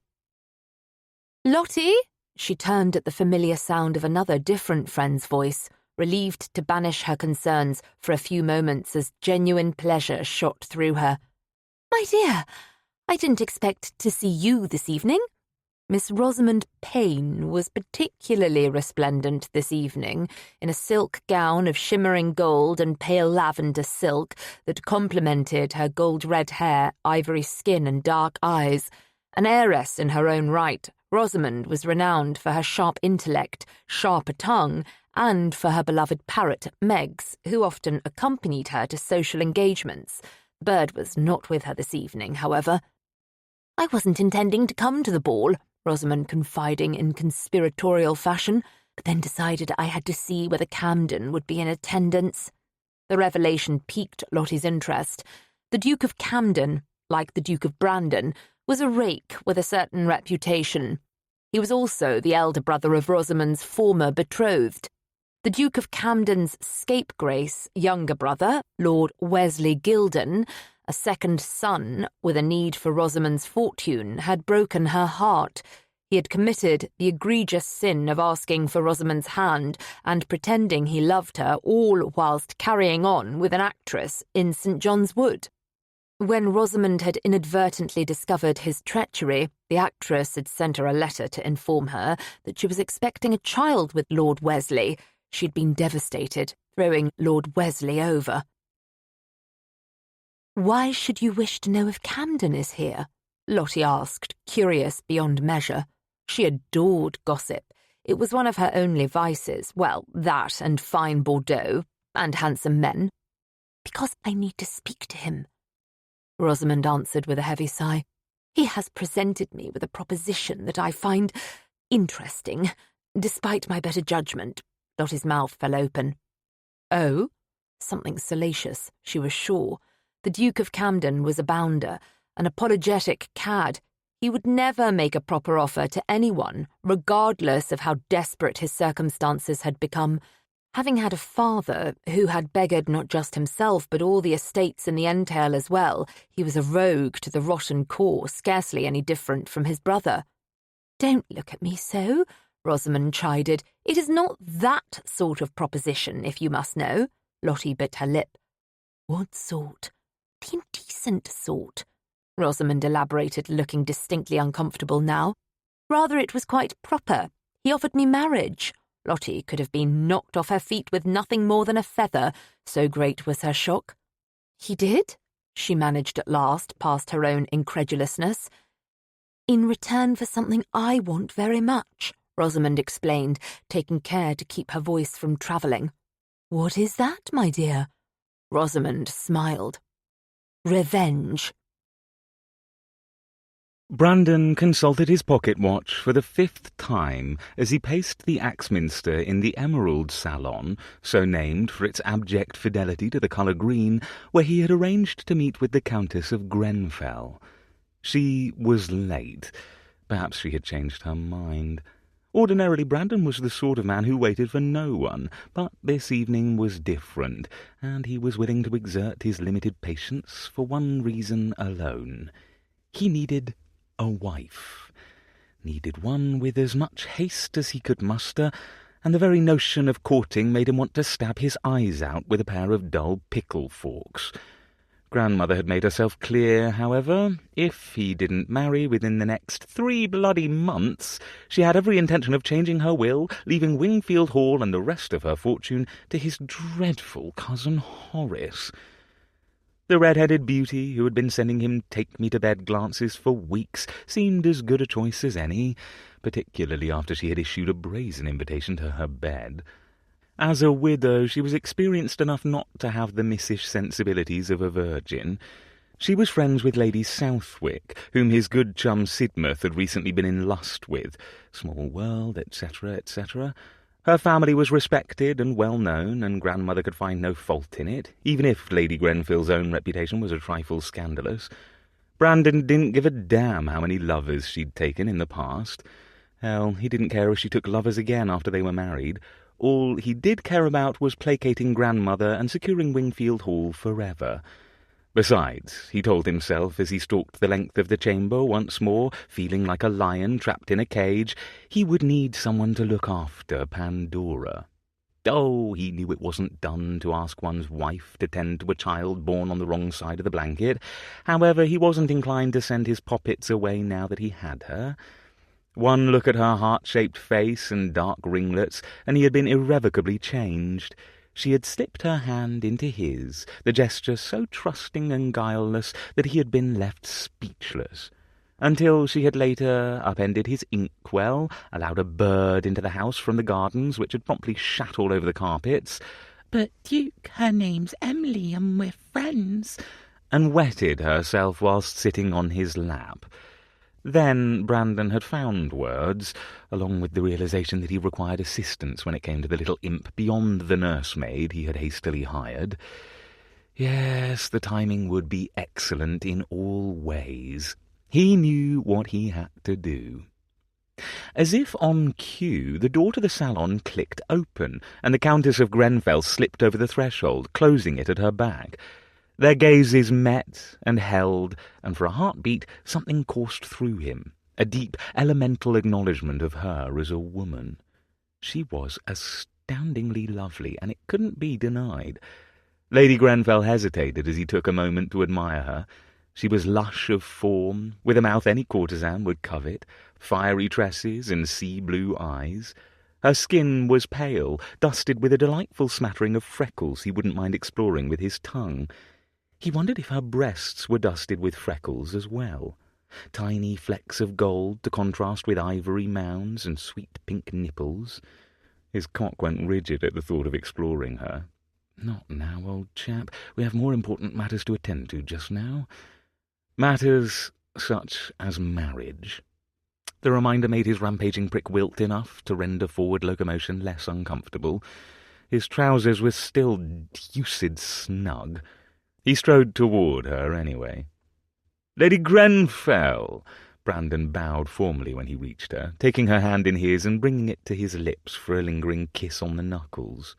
"Lottie?" She turned at the familiar sound of another different friend's voice, relieved to banish her concerns for a few moments as genuine pleasure shot through her. "My dear, I didn't expect to see you this evening." Miss Rosamond Payne was particularly resplendent this evening, in a silk gown of shimmering gold and pale lavender silk that complemented her gold-red hair, ivory skin and dark eyes. An heiress in her own right, Rosamond was renowned for her sharp intellect, sharper tongue, and for her beloved parrot, Meggs, who often accompanied her to social engagements. The bird was not with her this evening, however. "I wasn't intending to come to the ball," Rosamond confiding in conspiratorial fashion, but then decided I had to see whether Camden would be in attendance. The revelation piqued Lottie's interest. The Duke of Camden, like the Duke of Brandon, was a rake with a certain reputation. He was also the elder brother of Rosamond's former betrothed. The Duke of Camden's scapegrace younger brother, Lord Wesley Gilden, A second son, with a need for Rosamond's fortune, had broken her heart. He had committed the egregious sin of asking for Rosamond's hand and pretending he loved her, all whilst carrying on with an actress in St. John's Wood. When Rosamond had inadvertently discovered his treachery, the actress had sent her a letter to inform her that she was expecting a child with Lord Wesley. She'd been devastated, throwing Lord Wesley over. "Why should you wish to know if Camden is here?" Lottie asked, curious beyond measure. She adored gossip. It was one of her only vices. Well, that and fine Bordeaux, and handsome men. "Because I need to speak to him," Rosamond answered with a heavy sigh. "He has presented me with a proposition that I find interesting, despite my better judgment." Lottie's mouth fell open. "Oh?" Something salacious, she was sure. The Duke of Camden was a bounder, an apologetic cad. He would never make a proper offer to anyone, regardless of how desperate his circumstances had become. Having had a father who had beggared not just himself but all the estates in the entail as well, he was a rogue to the rotten core, scarcely any different from his brother. "Don't look at me so," Rosamond chided. "It is not that sort of proposition, if you must know." Lottie bit her lip. "What sort?" "The indecent sort," Rosamond elaborated, looking distinctly uncomfortable now. "Rather, it was quite proper. He offered me marriage." Lottie could have been knocked off her feet with nothing more than a feather, so great was her shock. "He did?" she managed at last, past her own incredulousness. "In return for something I want very much," Rosamond explained, taking care to keep her voice from travelling. "What is that, my dear?" Rosamond smiled. "Revenge." Brandon consulted his pocket watch for the 5th time as he paced the Axminster in the Emerald Salon, so named for its abject fidelity to the colour green, where he had arranged to meet with the Countess of Grenfell. She was late. Perhaps she had changed her mind. Ordinarily, Brandon was the sort of man who waited for no one, but this evening was different, and he was willing to exert his limited patience for one reason alone. He needed a wife. Needed one with as much haste as he could muster, and the very notion of courting made him want to stab his eyes out with a pair of dull pickle forks. Grandmother had made herself clear, however, if he didn't marry within the next 3 bloody months, she had every intention of changing her will, leaving Wingfield Hall and the rest of her fortune to his dreadful cousin Horace. The red-headed beauty, who had been sending him take-me-to-bed glances for weeks, seemed as good a choice as any, particularly after she had issued a brazen invitation to her bed. As a widow, she was experienced enough not to have the missish sensibilities of a virgin. She was friends with Lady Southwick, whom his good chum Sidmouth had recently been in lust with. Small world, etc., etc. Her family was respected and well-known, and grandmother could find no fault in it, even if Lady Grenfell's own reputation was a trifle scandalous. Brandon didn't give a damn how many lovers she'd taken in the past. Hell, he didn't care if she took lovers again after they were married. All he did care about was placating grandmother and securing Wingfield Hall forever. Besides, he told himself as he stalked the length of the chamber once more, feeling like a lion trapped in a cage, he would need someone to look after Pandora. Oh, he knew it wasn't done to ask one's wife to tend to a child born on the wrong side of the blanket. However, he wasn't inclined to send his poppets away now that he had her. One look at her heart-shaped face and dark ringlets, and he had been irrevocably changed. She had slipped her hand into his, the gesture so trusting and guileless that he had been left speechless, until she had later upended his inkwell, allowed a bird into the house from the gardens, which had promptly shat all over the carpets. "But, Duke, her name's Emily, and we're friends," and wetted herself whilst sitting on his lap. Then Brandon had found words, along with the realization that he required assistance when it came to the little imp beyond the nursemaid he had hastily hired. Yes, the timing would be excellent in all ways. He knew what he had to do. As if on cue, the door to the salon clicked open, and the Countess of Grenfell slipped over the threshold, closing it at her back. Their gazes met and held, and for a heartbeat something coursed through him, a deep, elemental acknowledgment of her as a woman. She was astoundingly lovely, and it couldn't be denied. Lady Grenfell hesitated as he took a moment to admire her. She was lush of form, with a mouth any courtesan would covet, fiery tresses and sea-blue eyes. Her skin was pale, dusted with a delightful smattering of freckles he wouldn't mind exploring with his tongue. He wondered if her breasts were dusted with freckles as well. Tiny flecks of gold to contrast with ivory mounds and sweet pink nipples. His cock went rigid at the thought of exploring her. Not now, old chap. We have more important matters to attend to just now. Matters such as marriage. The reminder made his rampaging prick wilt enough to render forward locomotion less uncomfortable. His trousers were still deuced snug. He strode toward her anyway. "Lady Grenfell!" Brandon bowed formally when he reached her, taking her hand in his and bringing it to his lips for a lingering kiss on the knuckles.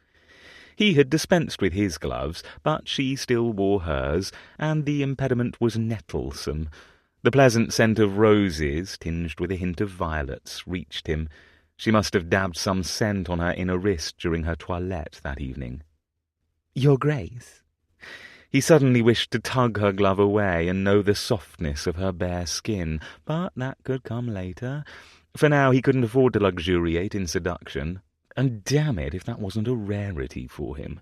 He had dispensed with his gloves, but she still wore hers, and the impediment was nettlesome. The pleasant scent of roses, tinged with a hint of violets, reached him. She must have dabbed some scent on her inner wrist during her toilette that evening. "Your Grace." He suddenly wished to tug her glove away and know the softness of her bare skin, but that could come later. For now he couldn't afford to luxuriate in seduction, and damn it if that wasn't a rarity for him.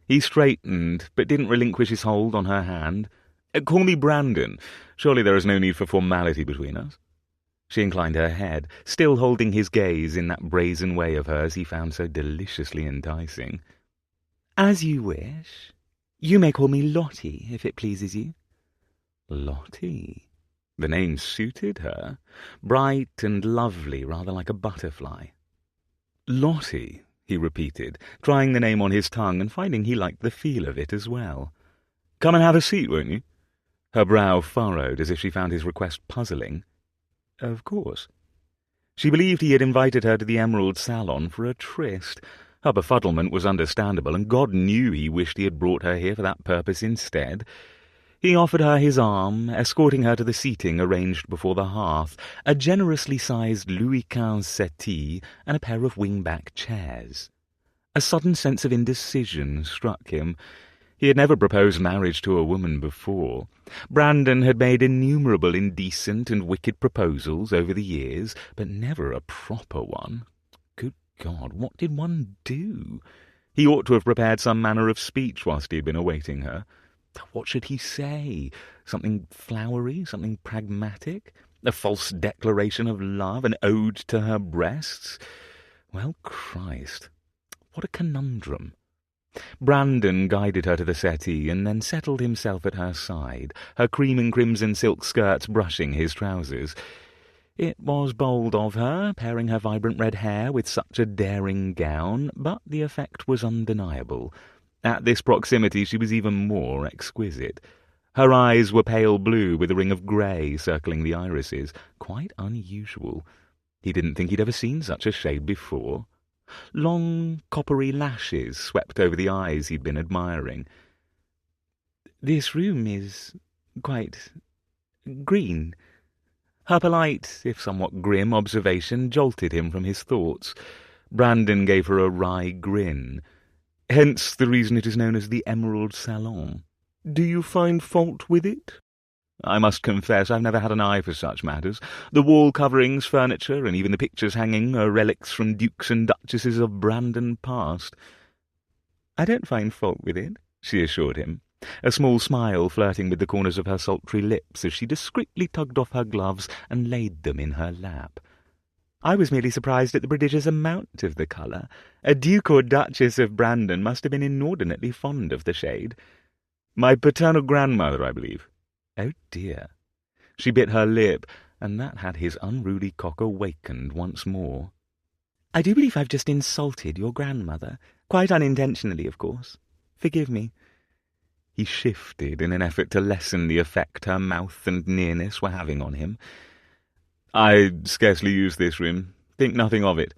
He straightened, but didn't relinquish his hold on her hand. "Call me Brandon. Surely there is no need for formality between us." She inclined her head, still holding his gaze in that brazen way of hers he found so deliciously enticing. "As you wish. You may call me Lottie, if it pleases you." Lottie. The name suited her. Bright and lovely, rather like a butterfly. "Lottie," he repeated, trying the name on his tongue and finding he liked the feel of it as well. "Come and have a seat, won't you?" Her brow furrowed as if she found his request puzzling. Of course. She believed he had invited her to the Emerald Salon for a tryst. Her befuddlement was understandable, and God knew he wished he had brought her here for that purpose instead. He offered her his arm, escorting her to the seating arranged before the hearth, a generously sized Louis XV settee and a pair of wing-back chairs. A sudden sense of indecision struck him. He had never proposed marriage to a woman before. Brandon had made innumerable indecent and wicked proposals over the years, but never a proper one. Good God, what did one do? He ought to have prepared some manner of speech whilst he had been awaiting her. What should he say? Something flowery, something pragmatic? A false declaration of love, an ode to her breasts? Well, Christ, what a conundrum. Brandon guided her to the settee and then settled himself at her side, her cream and crimson silk skirts brushing his trousers. It was bold of her, pairing her vibrant red hair with such a daring gown, but the effect was undeniable. At this proximity she was even more exquisite. Her eyes were pale blue with a ring of grey circling the irises, quite unusual. He didn't think he'd ever seen such a shade before. Long, coppery lashes swept over the eyes he'd been admiring. "This room is quite green." Her polite, if somewhat grim, observation jolted him from his thoughts. Brandon gave her a wry grin. "Hence the reason it is known as the Emerald Salon. Do you find fault with it?" "I must confess I've never had an eye for such matters. The wall coverings, furniture, and even the pictures hanging are relics from dukes and duchesses of Brandon past." "I don't find fault with it," she assured him, a small smile flirting with the corners of her sultry lips as she discreetly tugged off her gloves and laid them in her lap. "I was merely surprised at the prodigious amount of the colour. A Duke or Duchess of Brandon must have been inordinately fond of the shade." "My paternal grandmother, I believe." Oh dear. She bit her lip, and that had his unruly cock awakened once more. "I do believe I've just insulted your grandmother. Quite unintentionally, of course. Forgive me." He shifted in an effort to lessen the effect her mouth and nearness were having on him. "I scarcely use this room. Think nothing of it."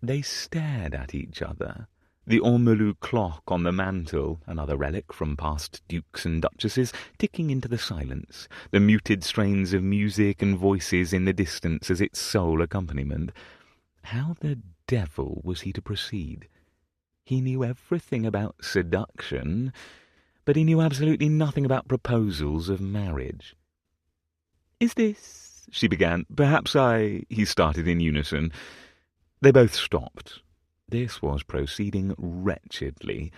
They stared at each other. The ormolu clock on the mantel, another relic from past dukes and duchesses, ticking into the silence, the muted strains of music and voices in the distance as its sole accompaniment. How the devil was he to proceed? He knew everything about seduction, but he knew absolutely nothing about proposals of marriage. "Is this—" she began. "Perhaps he started in unison. They both stopped. This was proceeding wretchedly.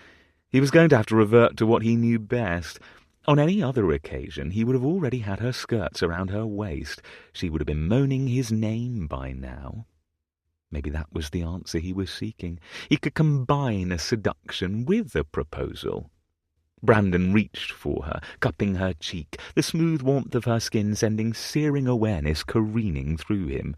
He was going to have to revert to what he knew best. On any other occasion he would have already had her skirts around her waist. She would have been moaning his name by now. Maybe that was the answer he was seeking. He could combine a seduction with a proposal. Brandon reached for her, cupping her cheek, the smooth warmth of her skin sending searing awareness careening through him.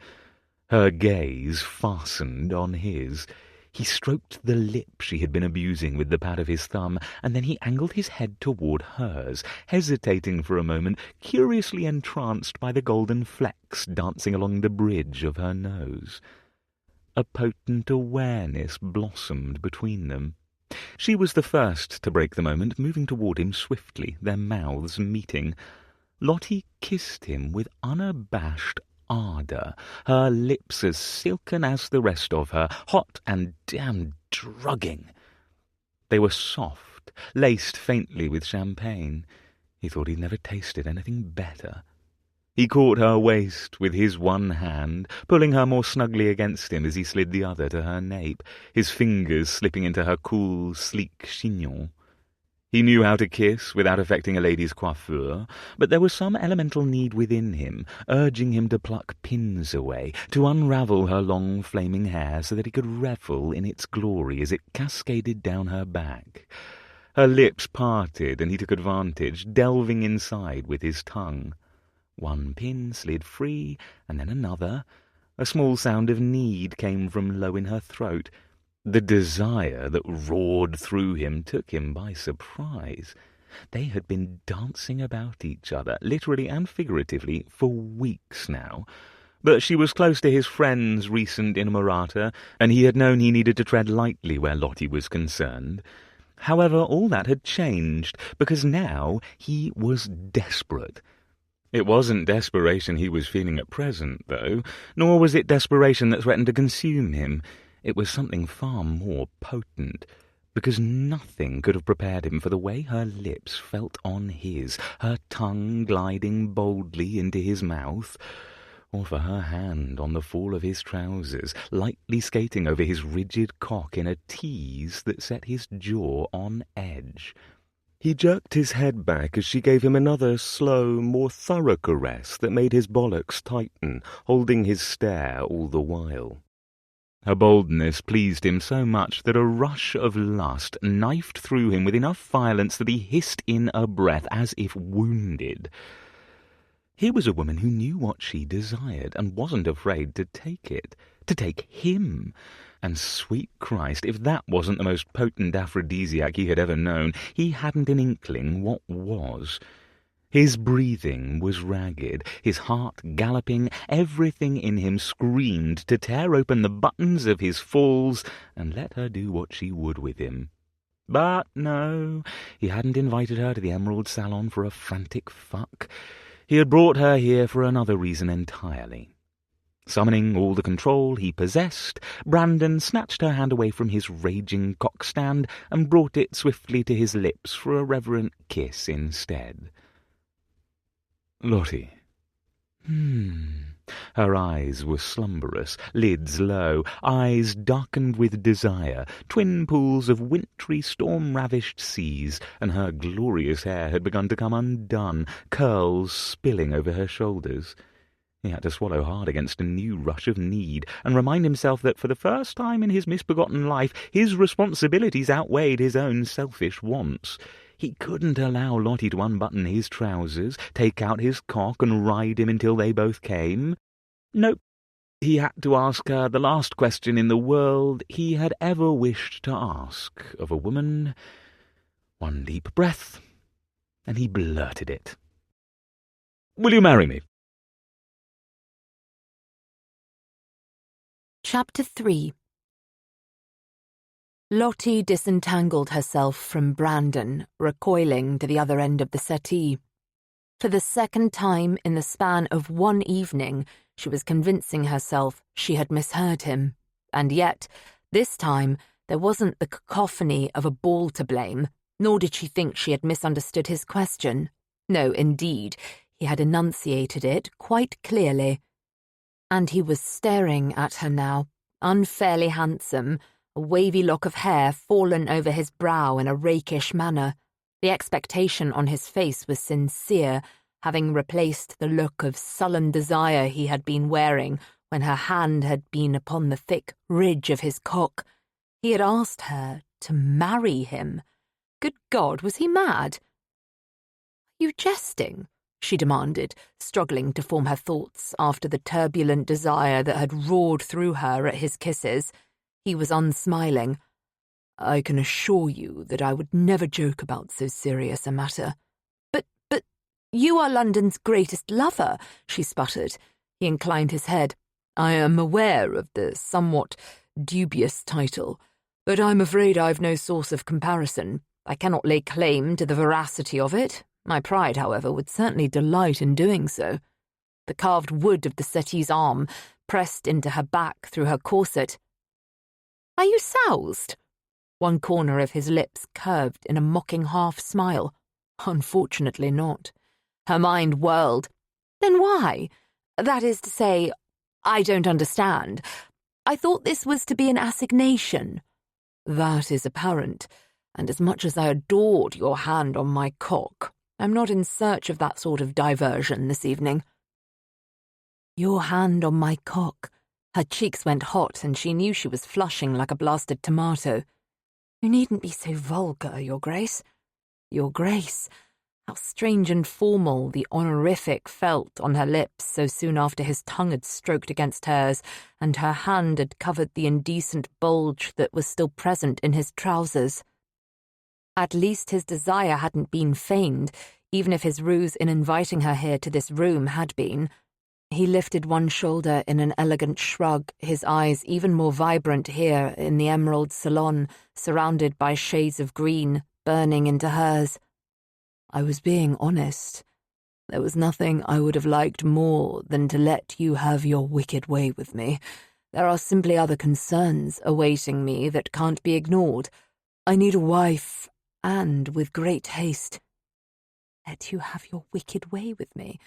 Her gaze fastened on his. He stroked the lip she had been abusing with the pad of his thumb, and then he angled his head toward hers, hesitating for a moment, curiously entranced by the golden flecks dancing along the bridge of her nose. A potent awareness blossomed between them. She was the first to break the moment, moving toward him swiftly, their mouths meeting. Lottie kissed him with unabashed ardour, her lips as silken as the rest of her, hot and damned drugging. They were soft, laced faintly with champagne. He thought he'd never tasted anything better. He caught her waist with his one hand, pulling her more snugly against him as he slid the other to her nape, his fingers slipping into her cool, sleek chignon. He knew how to kiss without affecting a lady's coiffure, but there was some elemental need within him, urging him to pluck pins away, to unravel her long flaming hair so that he could revel in its glory as it cascaded down her back. Her lips parted, and he took advantage, delving inside with his tongue. One pin slid free, and then another. A small sound of need came from low in her throat. The desire that roared through him took him by surprise. They had been dancing about each other, literally and figuratively, for weeks now. But she was close to his friend's recent inamorata, and he had known he needed to tread lightly where Lottie was concerned. However, all that had changed, because now he was desperate. It wasn't desperation he was feeling at present, though, nor was it desperation that threatened to consume him. It was something far more potent, because nothing could have prepared him for the way her lips felt on his, her tongue gliding boldly into his mouth, or for her hand on the fall of his trousers, lightly skating over his rigid cock in a tease that set his jaw on edge. He jerked his head back as she gave him another slow, more thorough caress that made his bollocks tighten, holding his stare all the while. Her boldness pleased him so much that a rush of lust knifed through him with enough violence that he hissed in a breath as if wounded. Here was a woman who knew what she desired and wasn't afraid to take it, to take him. And sweet Christ, if that wasn't the most potent aphrodisiac he had ever known, he hadn't an inkling what was. His breathing was ragged, his heart galloping, everything in him screamed to tear open the buttons of his falls and let her do what she would with him. But no, he hadn't invited her to the Emerald Salon for a frantic fuck. He had brought her here for another reason entirely. Summoning all the control he possessed, Brandon snatched her hand away from his raging cockstand and brought it swiftly to his lips for a reverent kiss instead. Lottie. Her eyes were slumberous, lids low, eyes darkened with desire, twin pools of wintry storm-ravished seas, and her glorious hair had begun to come undone, curls spilling over her shoulders. He had to swallow hard against a new rush of need, and remind himself that for the first time in his misbegotten life his responsibilities outweighed his own selfish wants. He couldn't allow Lottie to unbutton his trousers, take out his cock, and ride him until they both came. Nope. He had to ask her the last question in the world he had ever wished to ask of a woman. One deep breath, and he blurted it. "Will you marry me?" Chapter 3 Lottie disentangled herself from Brandon, recoiling to the other end of the settee. For the second time in the span of one evening, she was convincing herself she had misheard him. And yet, this time, there wasn't the cacophony of a ball to blame, nor did she think she had misunderstood his question. No, indeed, he had enunciated it quite clearly. And he was staring at her now, unfairly handsome, a wavy lock of hair fallen over his brow in a rakish manner. The expectation on his face was sincere, having replaced the look of sullen desire he had been wearing when her hand had been upon the thick ridge of his cock. He had asked her to marry him. Good God, was he mad? "Are you jesting?" she demanded, struggling to form her thoughts after the turbulent desire that had roared through her at his kisses. He was unsmiling. "I can assure you that I would never joke about so serious a matter." But, you are London's greatest lover," she sputtered. He inclined his head. "I am aware of the somewhat dubious title, but I'm afraid I've no source of comparison. I cannot lay claim to the veracity of it. My pride, however, would certainly delight in doing so." The carved wood of the settee's arm pressed into her back through her corset. "Are you soused?" One corner of his lips curved in a mocking half-smile. Unfortunately not. Her mind whirled. "Then why? That is to say, I don't understand. I thought this was to be an assignation." "That is apparent, and as much as I adored your hand on my cock, I'm not in search of that sort of diversion this evening." Your hand on my cock. Her cheeks went hot, and she knew she was flushing like a blasted tomato. "You needn't be so vulgar, Your Grace." Your Grace. How strange and formal the honorific felt on her lips so soon after his tongue had stroked against hers, and her hand had covered the indecent bulge that was still present in his trousers. At least his desire hadn't been feigned, even if his ruse in inviting her here to this room had been. He lifted one shoulder in an elegant shrug, his eyes even more vibrant here in the emerald salon, surrounded by shades of green, burning into hers. "I was being honest. There was nothing I would have liked more than to let you have your wicked way with me. There are simply other concerns awaiting me that can't be ignored. I need a wife, and with great haste." "Let you have your wicked way with me?"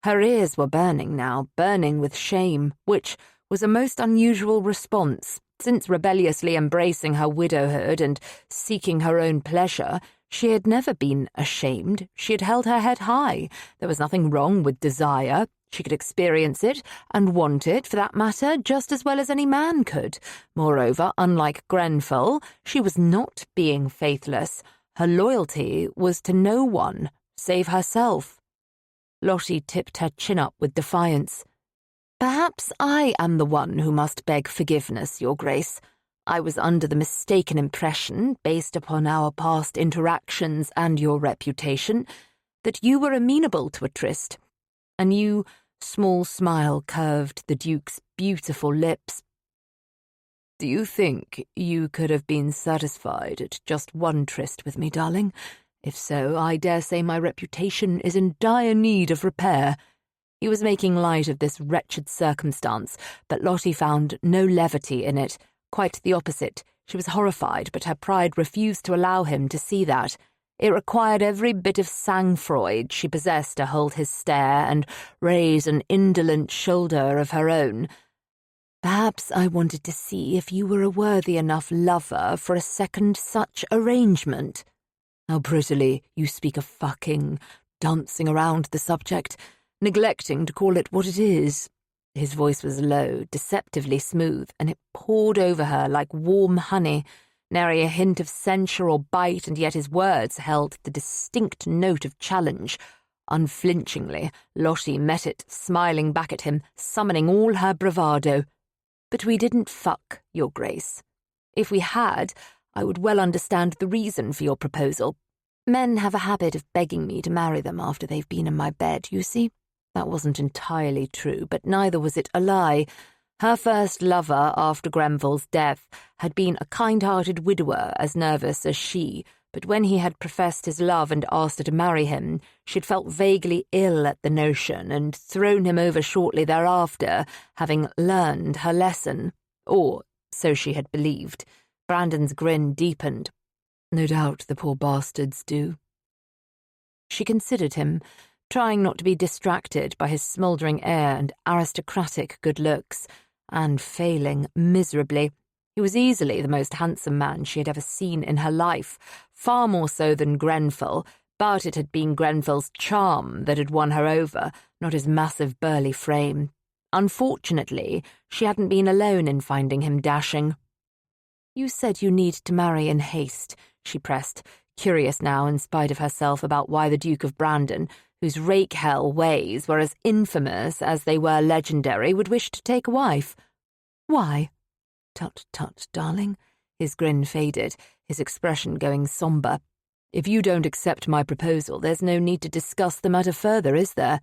Her ears were burning now, burning with shame, which was a most unusual response, since rebelliously embracing her widowhood and seeking her own pleasure, she had never been ashamed. She had held her head high. There was nothing wrong with desire. She could experience it, and want it, for that matter, just as well as any man could. Moreover, unlike Grenfell, she was not being faithless. Her loyalty was to no one, save herself. Lottie tipped her chin up with defiance. "Perhaps I am the one who must beg forgiveness, Your Grace. I was under the mistaken impression, based upon our past interactions and your reputation, that you were amenable to a tryst." A new, small smile curved the Duke's beautiful lips. "Do you think you could have been satisfied at just one tryst with me, darling? If so, I dare say my reputation is in dire need of repair." He was making light of this wretched circumstance, but Lottie found no levity in it. Quite the opposite. She was horrified, but her pride refused to allow him to see that. It required every bit of sang-froid she possessed to hold his stare and raise an indolent shoulder of her own. "Perhaps I wanted to see if you were a worthy enough lover for a second such arrangement." "How prettily you speak of fucking, dancing around the subject, neglecting to call it what it is." His voice was low, deceptively smooth, and it poured over her like warm honey, nary a hint of censure or bite, and yet his words held the distinct note of challenge. Unflinchingly, Lottie met it, smiling back at him, summoning all her bravado. "But we didn't fuck, Your Grace. If we had, I would well understand the reason for your proposal. Men have a habit of begging me to marry them after they've been in my bed, you see. That wasn't entirely true, but neither was it a lie. Her first lover after Grenfell's death had been a kind-hearted widower as nervous as she, but when he had professed his love and asked her to marry him, she'd felt vaguely ill at the notion and thrown him over shortly thereafter, having learned her lesson. Or so she had believed. Brandon's grin deepened. No doubt the poor bastards do. She considered him, trying not to be distracted by his smouldering air and aristocratic good looks, and failing miserably. He was easily the most handsome man she had ever seen in her life, far more so than Grenfell, but it had been Grenfell's charm that had won her over, not his massive burly frame. Unfortunately, she hadn't been alone in finding him dashing. "You said you need to marry in haste," she pressed, curious now in spite of herself about why the Duke of Brandon, whose rake-hell ways were as infamous as they were legendary, would wish to take a wife. "Why?" "Tut, tut, darling." His grin faded, his expression going sombre. "If you don't accept my proposal, there's no need to discuss the matter further, is there?"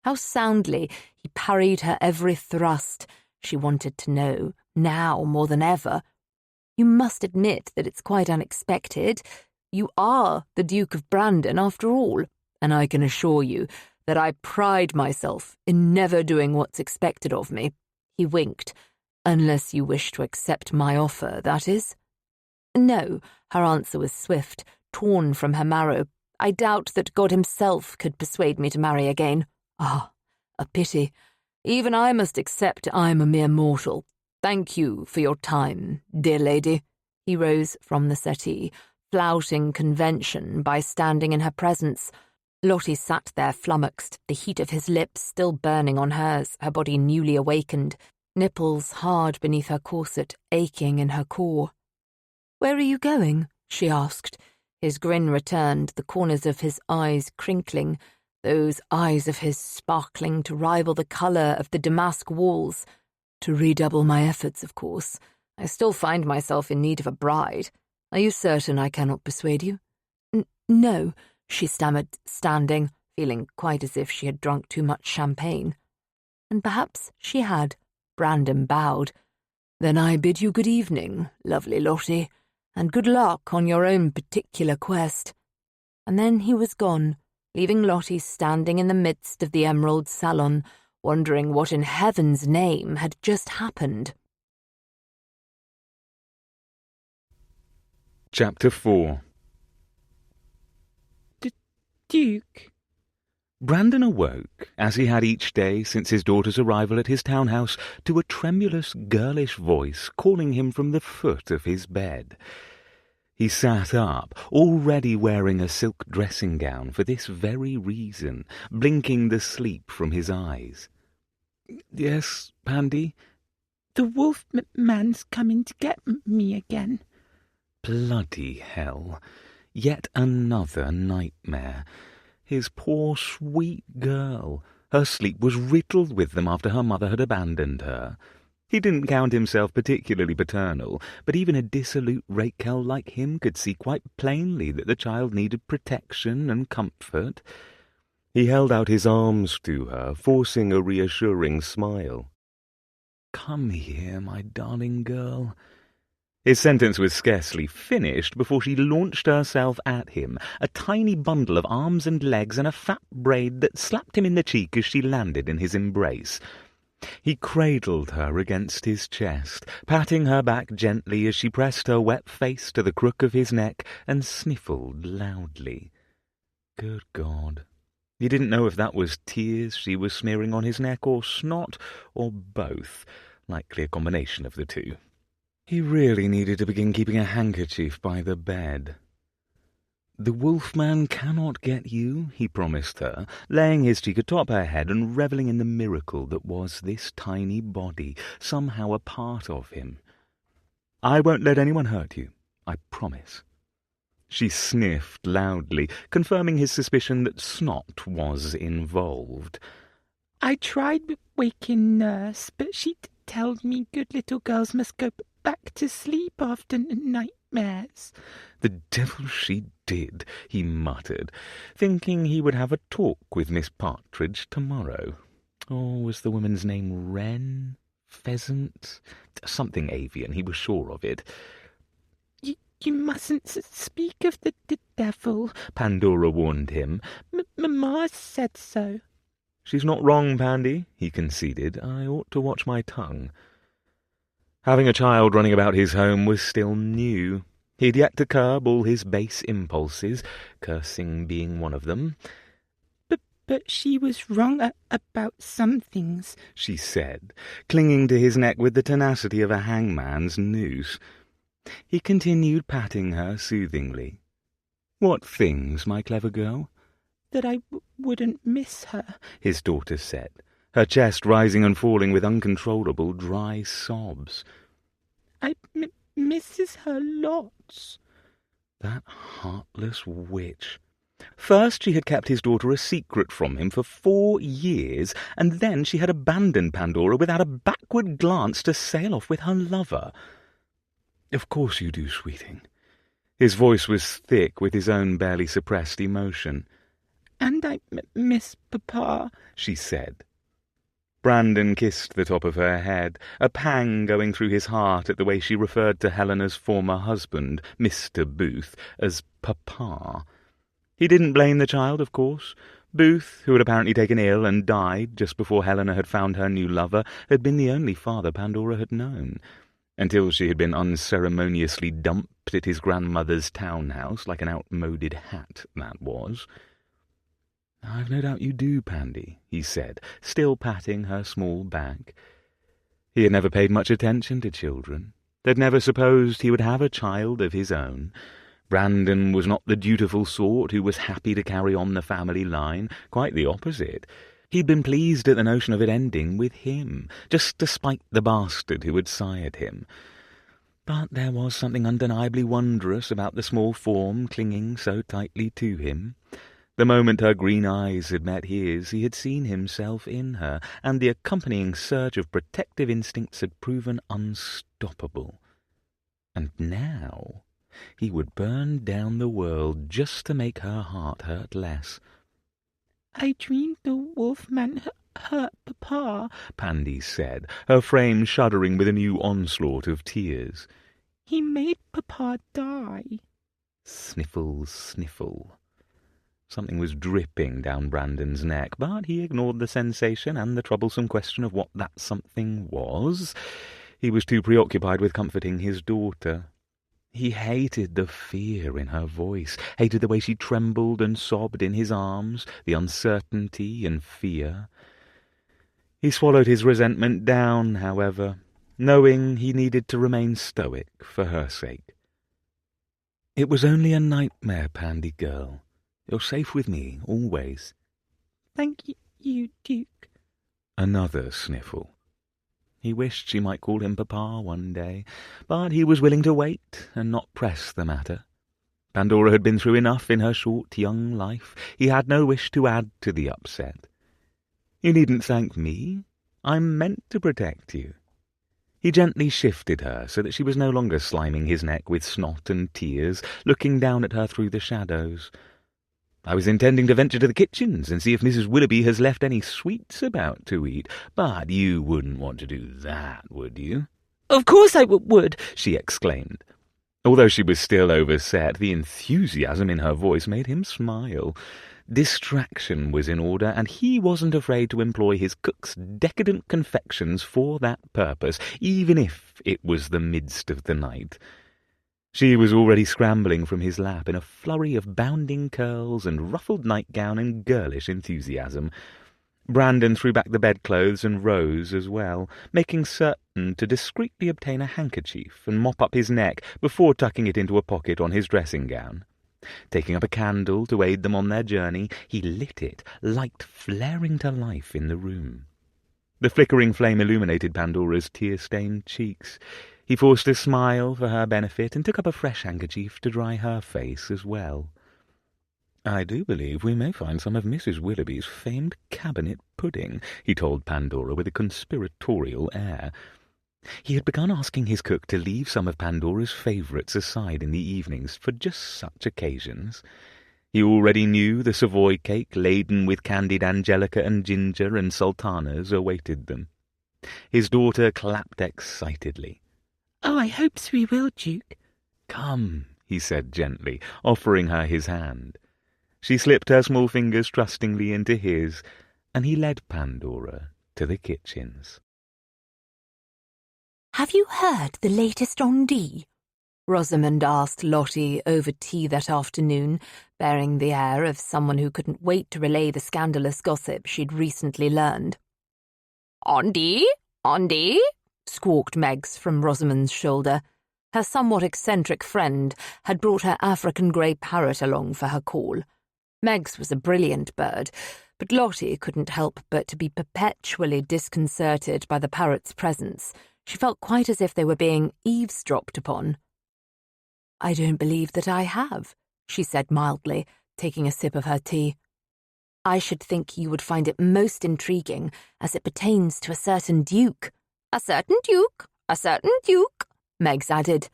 How soundly he parried her every thrust. She wanted to know, now more than ever. "You must admit that it's quite unexpected. You are the Duke of Brandon, after all, and I can assure you that I pride myself in never doing what's expected of me." He winked. "Unless you wish to accept my offer, that is." "No," her answer was swift, torn from her marrow. "I doubt that God himself could persuade me to marry again." "Ah, a pity. Even I must accept I'm a mere mortal. Thank you for your time, dear lady." He rose from the settee, flouting convention by standing in her presence. Lottie sat there flummoxed, the heat of his lips still burning on hers, her body newly awakened, nipples hard beneath her corset, aching in her core. "Where are you going?" she asked. His grin returned, the corners of his eyes crinkling, those eyes of his sparkling to rival the colour of the damask walls. "To redouble my efforts, of course. I still find myself in need of a bride. Are you certain I cannot persuade you?" No," she stammered, standing, feeling quite as if she had drunk too much champagne. And perhaps she had. Brandon bowed. "Then I bid you good evening, lovely Lottie, and good luck on your own particular quest." And then he was gone, leaving Lottie standing in the midst of the emerald salon, wondering what in heaven's name had just happened. Chapter 4. Duke. Brandon awoke, as he had each day since his daughter's arrival at his townhouse, to a tremulous, girlish voice calling him from the foot of his bed. He sat up, already wearing a silk dressing-gown for this very reason, blinking the sleep from his eyes. "Yes, Pandy?" "The wolf man's coming to get me again." Bloody hell. Yet another nightmare. His poor, sweet girl. Her sleep was riddled with them after her mother had abandoned her. He didn't count himself particularly paternal, but even a dissolute rake-hell like him could see quite plainly that the child needed protection and comfort. He held out his arms to her, forcing a reassuring smile. "Come here, my darling girl." His sentence was scarcely finished before she launched herself at him, a tiny bundle of arms and legs and a fat braid that slapped him in the cheek as she landed in his embrace. He cradled her against his chest, patting her back gently as she pressed her wet face to the crook of his neck and sniffled loudly. Good God. He didn't know if that was tears she was smearing on his neck or snot or both, likely a combination of the two. He really needed to begin keeping a handkerchief by the bed. "The wolfman cannot get you," he promised her, laying his cheek atop her head and revelling in the miracle that was this tiny body, somehow a part of him. "I won't let anyone hurt you, I promise." She sniffed loudly, confirming his suspicion that snot was involved. "I tried waking nurse, but she tells me good little girls must go back to sleep after nightmares." "The devil she did," he muttered, thinking he would have a talk with Miss Partridge tomorrow. Or was the woman's name Wren? pheasant, something avian, he was sure of it. You mustn't speak of the devil, Pandora warned him. Mamma said so. She's not wrong, Pandy, he conceded. I ought to watch my tongue. Having a child running about his home was still new. He had yet to curb all his base impulses, cursing being one of them. But she was wrong about some things, she said, clinging to his neck with the tenacity of a hangman's noose. He continued patting her soothingly. What things, my clever girl? That I wouldn't miss her, his daughter said, her chest rising and falling with uncontrollable dry sobs. I misses her lots. That heartless witch. First she had kept his daughter a secret from him for 4 years, and then she had abandoned Pandora without a backward glance to sail off with her lover. Of course you do, sweeting. His voice was thick with his own barely suppressed emotion. And I miss Papa, she said. Brandon kissed the top of her head, a pang going through his heart at the way she referred to Helena's former husband, Mr. Booth, as Papa. He didn't blame the child, of course. Booth, who had apparently taken ill and died just before Helena had found her new lover, had been the only father Pandora had known, until she had been unceremoniously dumped at his grandmother's townhouse like an outmoded hat, that was. I've no doubt you do, Pandy, he said, still patting her small back. He had never paid much attention to children, had never supposed he would have a child of his own. Brandon was not the dutiful sort who was happy to carry on the family line, quite the opposite. He'd been pleased at the notion of it ending with him, just to spite the bastard who had sired him. But there was something undeniably wondrous about the small form clinging so tightly to him. The moment her green eyes had met his, he had seen himself in her, and the accompanying surge of protective instincts had proven unstoppable. And now he would burn down the world just to make her heart hurt less. I dreamed the wolfman hurt Papa, Pandy said, her frame shuddering with a new onslaught of tears. He made Papa die. Sniffle, sniffle. Something was dripping down Brandon's neck, but he ignored the sensation and the troublesome question of what that something was. He was too preoccupied with comforting his daughter. He hated the fear in her voice, hated the way she trembled and sobbed in his arms, the uncertainty and fear. He swallowed his resentment down, however, knowing he needed to remain stoic for her sake. It was only a nightmare, Pandy girl. You're safe with me, always. Thank you, Duke. Another sniffle. He wished she might call him Papa one day, but he was willing to wait and not press the matter. Pandora had been through enough in her short young life. He had no wish to add to the upset. You needn't thank me. I'm meant to protect you. He gently shifted her so that she was no longer sliming his neck with snot and tears, looking down at her through the shadows. I was intending to venture to the kitchens and see if Mrs. Willoughby has left any sweets about to eat, but you wouldn't want to do that, would you? Of course I would, she exclaimed. Although she was still overset, the enthusiasm in her voice made him smile. Distraction was in order, and he wasn't afraid to employ his cook's decadent confections for that purpose, even if it was the midst of the night. She was already scrambling from his lap in a flurry of bounding curls and ruffled nightgown and girlish enthusiasm. Brandon threw back the bedclothes and rose as well, making certain to discreetly obtain a handkerchief and mop up his neck before tucking it into a pocket on his dressing-gown. Taking up a candle to aid them on their journey, he lit it, light flaring to life in the room. The flickering flame illuminated Pandora's tear-stained cheeks. He forced a smile for her benefit and took up a fresh handkerchief to dry her face as well. I do believe we may find some of Mrs. Willoughby's famed cabinet pudding, he told Pandora with a conspiratorial air. He had begun asking his cook to leave some of Pandora's favourites aside in the evenings for just such occasions. He already knew the Savoy cake laden with candied angelica and ginger and sultanas awaited them. His daughter clapped excitedly. "Oh, I hopes we will, Duke." "Come," he said gently, offering her his hand. She slipped her small fingers trustingly into his, and he led Pandora to the kitchens. "Have you heard the latest on D?" Rosamond asked Lottie over tea that afternoon, bearing the air of someone who couldn't wait to relay the scandalous gossip she'd recently learned. "On D? On D?" squawked Meggs from Rosamond's shoulder. Her somewhat eccentric friend had brought her African grey parrot along for her call. Meggs was a brilliant bird, but Lottie couldn't help but to be perpetually disconcerted by the parrot's presence. She felt quite as if they were being eavesdropped upon. "I don't believe that I have," she said mildly, taking a sip of her tea. "I should think you would find it most intriguing as it pertains to a certain duke." "A certain duke? A certain duke?" Meggs added.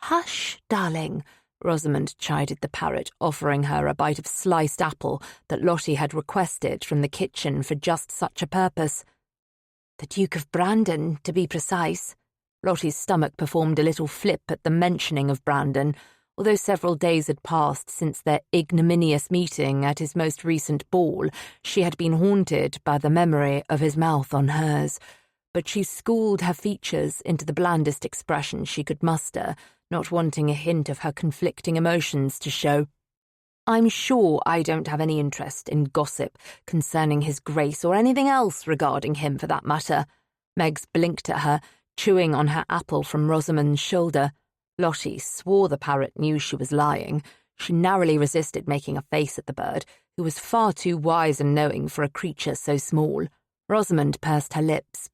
"Hush, darling," Rosamond chided the parrot, offering her a bite of sliced apple that Lottie had requested from the kitchen for just such a purpose. "The Duke of Brandon, to be precise." Lottie's stomach performed a little flip at the mentioning of Brandon, although several days had passed since their ignominious meeting at his most recent ball. She had been haunted by the memory of his mouth on hers, but she schooled her features into the blandest expression she could muster, not wanting a hint of her conflicting emotions to show. "I'm sure I don't have any interest in gossip concerning his grace or anything else regarding him for that matter." Meggs blinked at her, chewing on her apple from Rosamond's shoulder. Lottie swore the parrot knew she was lying. She narrowly resisted making a face at the bird, who was far too wise and knowing for a creature so small. Rosamond pursed her lips.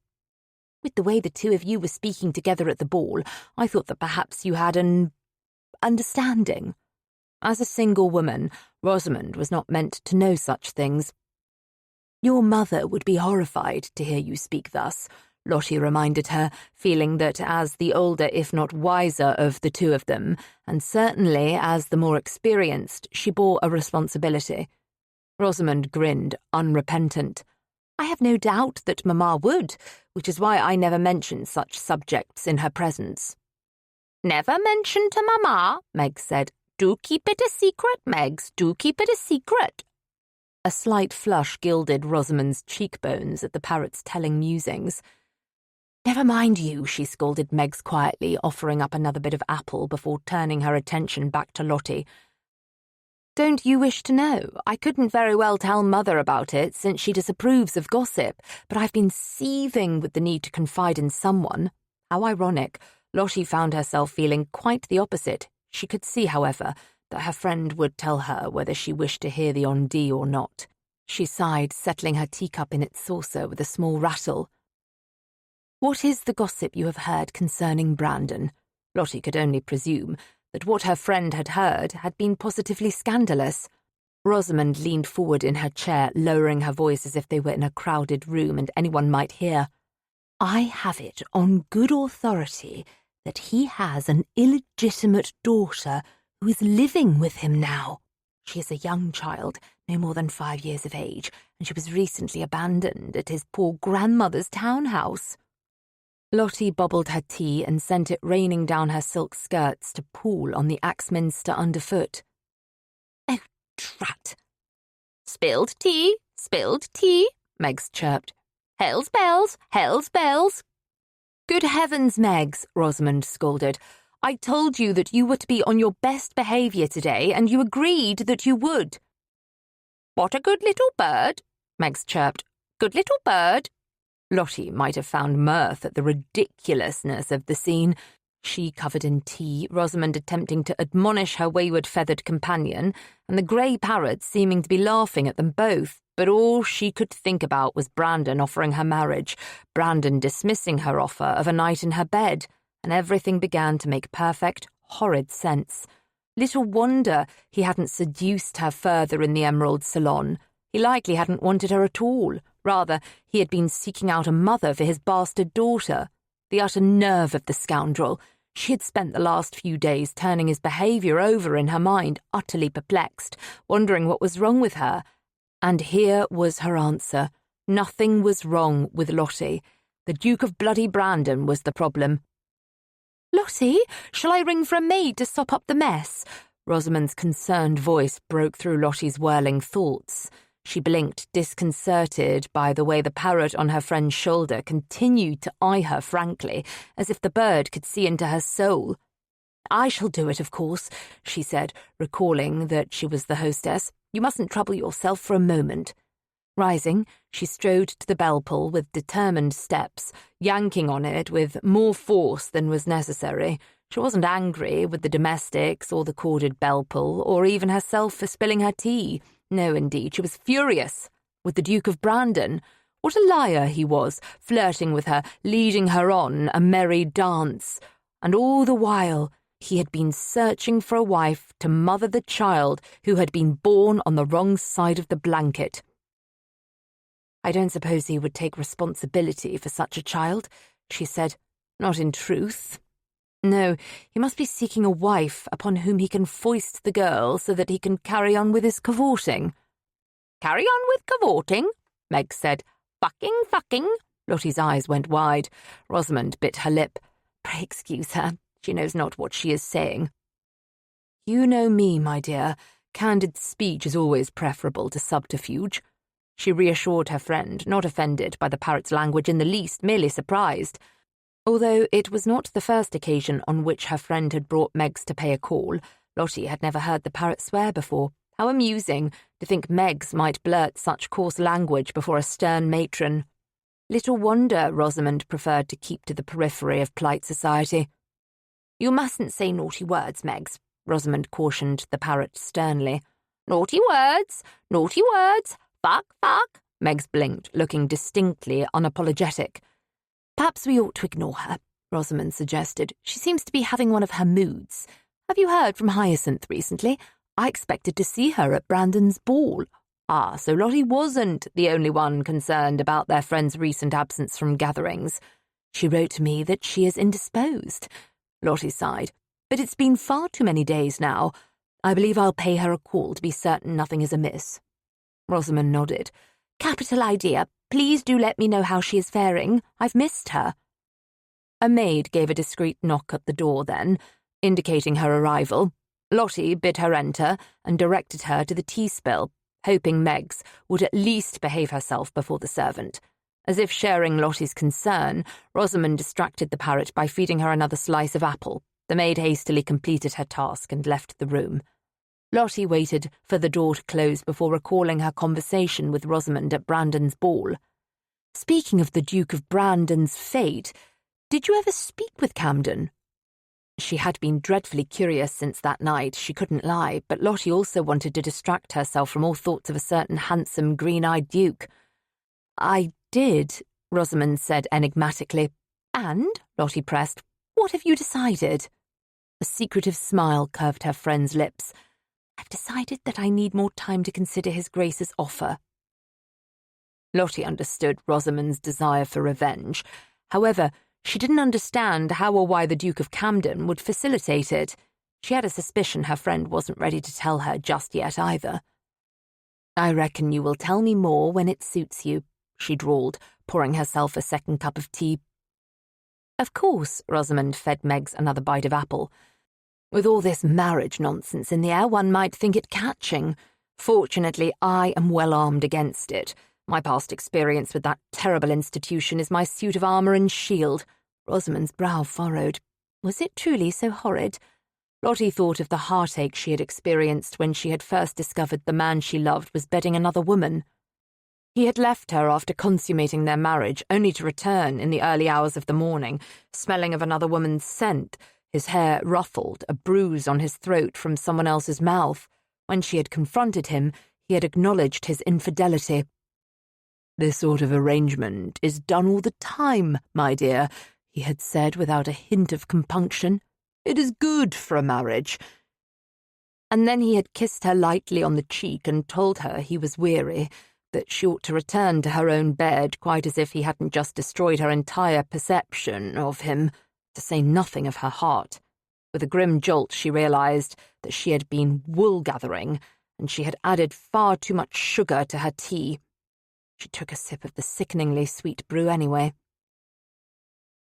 "With the way the two of you were speaking together at the ball, I thought that perhaps you had an understanding." As a single woman, Rosamond was not meant to know such things. "Your mother would be horrified to hear you speak thus," Lottie reminded her, feeling that as the older if not wiser of the two of them, and certainly as the more experienced, she bore a responsibility. Rosamond grinned, unrepentant. "I have no doubt that Mamma would, which is why I never mention such subjects in her presence." "Never mention to Mamma," Meg said. "Do keep it a secret, Meggs, do keep it a secret." A slight flush gilded Rosamond's cheekbones at the parrot's telling musings. "Never mind you," she scolded Meggs quietly, offering up another bit of apple before turning her attention back to Lottie. "Don't you wish to know? I couldn't very well tell Mother about it, since she disapproves of gossip, but I've been seething with the need to confide in someone." How ironic. Lottie found herself feeling quite the opposite. She could see, however, that her friend would tell her whether she wished to hear the on D or not. She sighed, settling her teacup in its saucer with a small rattle. "What is the gossip you have heard concerning Brandon?" Lottie could only presume that what her friend had heard had been positively scandalous. Rosamond leaned forward in her chair, lowering her voice as if they were in a crowded room and anyone might hear. "I have it on good authority that he has an illegitimate daughter who is living with him now. She is a young child, no more than 5 years of age, and she was recently abandoned at his poor grandmother's townhouse." Lottie bubbled her tea and sent it raining down her silk skirts to pool on the Axminster underfoot. "Oh, drat." "Spilled tea, Meggs chirped. "Hell's bells, hell's bells." "Good heavens, Meggs," Rosamond scolded. "I told you that you were to be on your best behaviour today, and you agreed that you would." "What a good little bird," Meggs chirped. "Good little bird." Lottie might have found mirth at the ridiculousness of the scene. She covered in tea, Rosamond attempting to admonish her wayward feathered companion, and the grey parrot seeming to be laughing at them both. But all she could think about was Brandon offering her marriage, Brandon dismissing her offer of a night in her bed, and everything began to make perfect, horrid sense. Little wonder he hadn't seduced her further in the Emerald Salon. He likely hadn't wanted her at all. Rather, he had been seeking out a mother for his bastard daughter. The utter nerve of the scoundrel. She had spent the last few days turning his behaviour over in her mind, utterly perplexed, wondering what was wrong with her. And here was her answer. Nothing was wrong with Lottie. The Duke of Bloody Brandon was the problem. "Lottie, shall I ring for a maid to sop up the mess?" Rosamond's concerned voice broke through Lottie's whirling thoughts. She blinked, disconcerted by the way the parrot on her friend's shoulder continued to eye her frankly, as if the bird could see into her soul. "I shall do it, of course," she said, recalling that she was the hostess. "You mustn't trouble yourself for a moment." Rising, she strode to the bell-pull with determined steps, yanking on it with more force than was necessary. She wasn't angry with the domestics or the corded bell-pull, or even herself for spilling her tea. No, indeed, she was furious with the Duke of Brandon. What a liar he was, flirting with her, leading her on a merry dance. And all the while, he had been searching for a wife to mother the child who had been born on the wrong side of the blanket. "I don't suppose he would take responsibility for such a child," she said. "Not in truth. No, he must be seeking a wife upon whom he can foist the girl so that he can carry on with his cavorting." "Carry on with cavorting?" Meg said. Fucking. Lottie's eyes went wide. Rosamond bit her lip. "Pray excuse her. She knows not what she is saying." "You know me, my dear. Candid speech is always preferable to subterfuge." She reassured her friend, not offended by the parrot's language in the least, merely surprised. Although it was not the first occasion on which her friend had brought Meggs to pay a call, Lottie had never heard the parrot swear before. How amusing to think Meggs might blurt such coarse language before a stern matron. Little wonder Rosamond preferred to keep to the periphery of polite society. "You mustn't say naughty words, Meggs," Rosamond cautioned the parrot sternly. Naughty words, fuck," Meggs blinked, looking distinctly unapologetic. "Perhaps we ought to ignore her," Rosamond suggested. "She seems to be having one of her moods. Have you heard from Hyacinth recently? I expected to see her at Brandon's ball." Ah, so Lottie wasn't the only one concerned about their friend's recent absence from gatherings. "She wrote to me that she is indisposed." Lottie sighed. "But it's been far too many days now. I believe I'll pay her a call to be certain nothing is amiss." Rosamond nodded. "Capital idea. Please do let me know how she is faring. I've missed her." A maid gave a discreet knock at the door then, indicating her arrival. Lottie bid her enter and directed her to the tea spill, hoping Meggs would at least behave herself before the servant. As if sharing Lottie's concern, Rosamond distracted the parrot by feeding her another slice of apple. The maid hastily completed her task and left the room. Lottie waited for the door to close before recalling her conversation with Rosamond at Brandon's ball. "Speaking of the Duke of Brandon's fate, did you ever speak with Camden?" She had been dreadfully curious since that night, she couldn't lie, but Lottie also wanted to distract herself from all thoughts of a certain handsome, green-eyed duke. "I did," Rosamond said enigmatically. "And," Lottie pressed, "what have you decided?" A secretive smile curved her friend's lips. "I've decided that I need more time to consider His Grace's offer." Lottie understood Rosamond's desire for revenge. However, she didn't understand how or why the Duke of Camden would facilitate it. She had a suspicion her friend wasn't ready to tell her just yet either. "I reckon you will tell me more when it suits you," she drawled, pouring herself a second cup of tea. "Of course," Rosamond fed Meggs another bite of apple. "With all this marriage nonsense in the air, one might think it catching. Fortunately, I am well armed against it. My past experience with that terrible institution is my suit of armour and shield." Rosamond's brow furrowed. Was it truly so horrid? Lottie thought of the heartache she had experienced when she had first discovered the man she loved was bedding another woman. He had left her after consummating their marriage, only to return in the early hours of the morning, smelling of another woman's scent, his hair ruffled, a bruise on his throat from someone else's mouth. When she had confronted him, he had acknowledged his infidelity. "This sort of arrangement is done all the time, my dear," he had said without a hint of compunction. "It is good for a marriage." And then he had kissed her lightly on the cheek and told her he was weary, that she ought to return to her own bed, quite as if he hadn't just destroyed her entire perception of him, to say nothing of her heart. With a grim jolt she realised that she had been wool-gathering, and she had added far too much sugar to her tea. She took a sip of the sickeningly sweet brew anyway.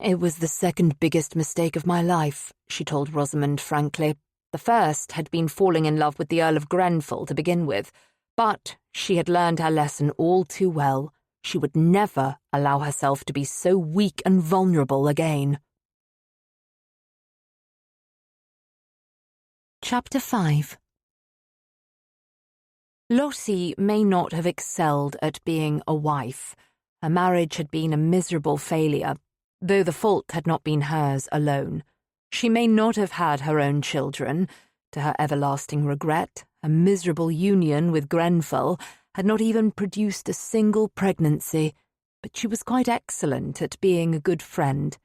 It was the second biggest mistake of my life, she told Rosamond frankly. The first had been falling in love with the Earl of Grenfell to begin with, but she had learned her lesson all too well. She would never allow herself to be so weak and vulnerable again. Chapter 5. Lottie may not have excelled at being a wife. Her marriage had been a miserable failure, though the fault had not been hers alone. She may not have had her own children. To her everlasting regret, a miserable union with Grenfell had not even produced a single pregnancy, but she was quite excellent at being a good friend.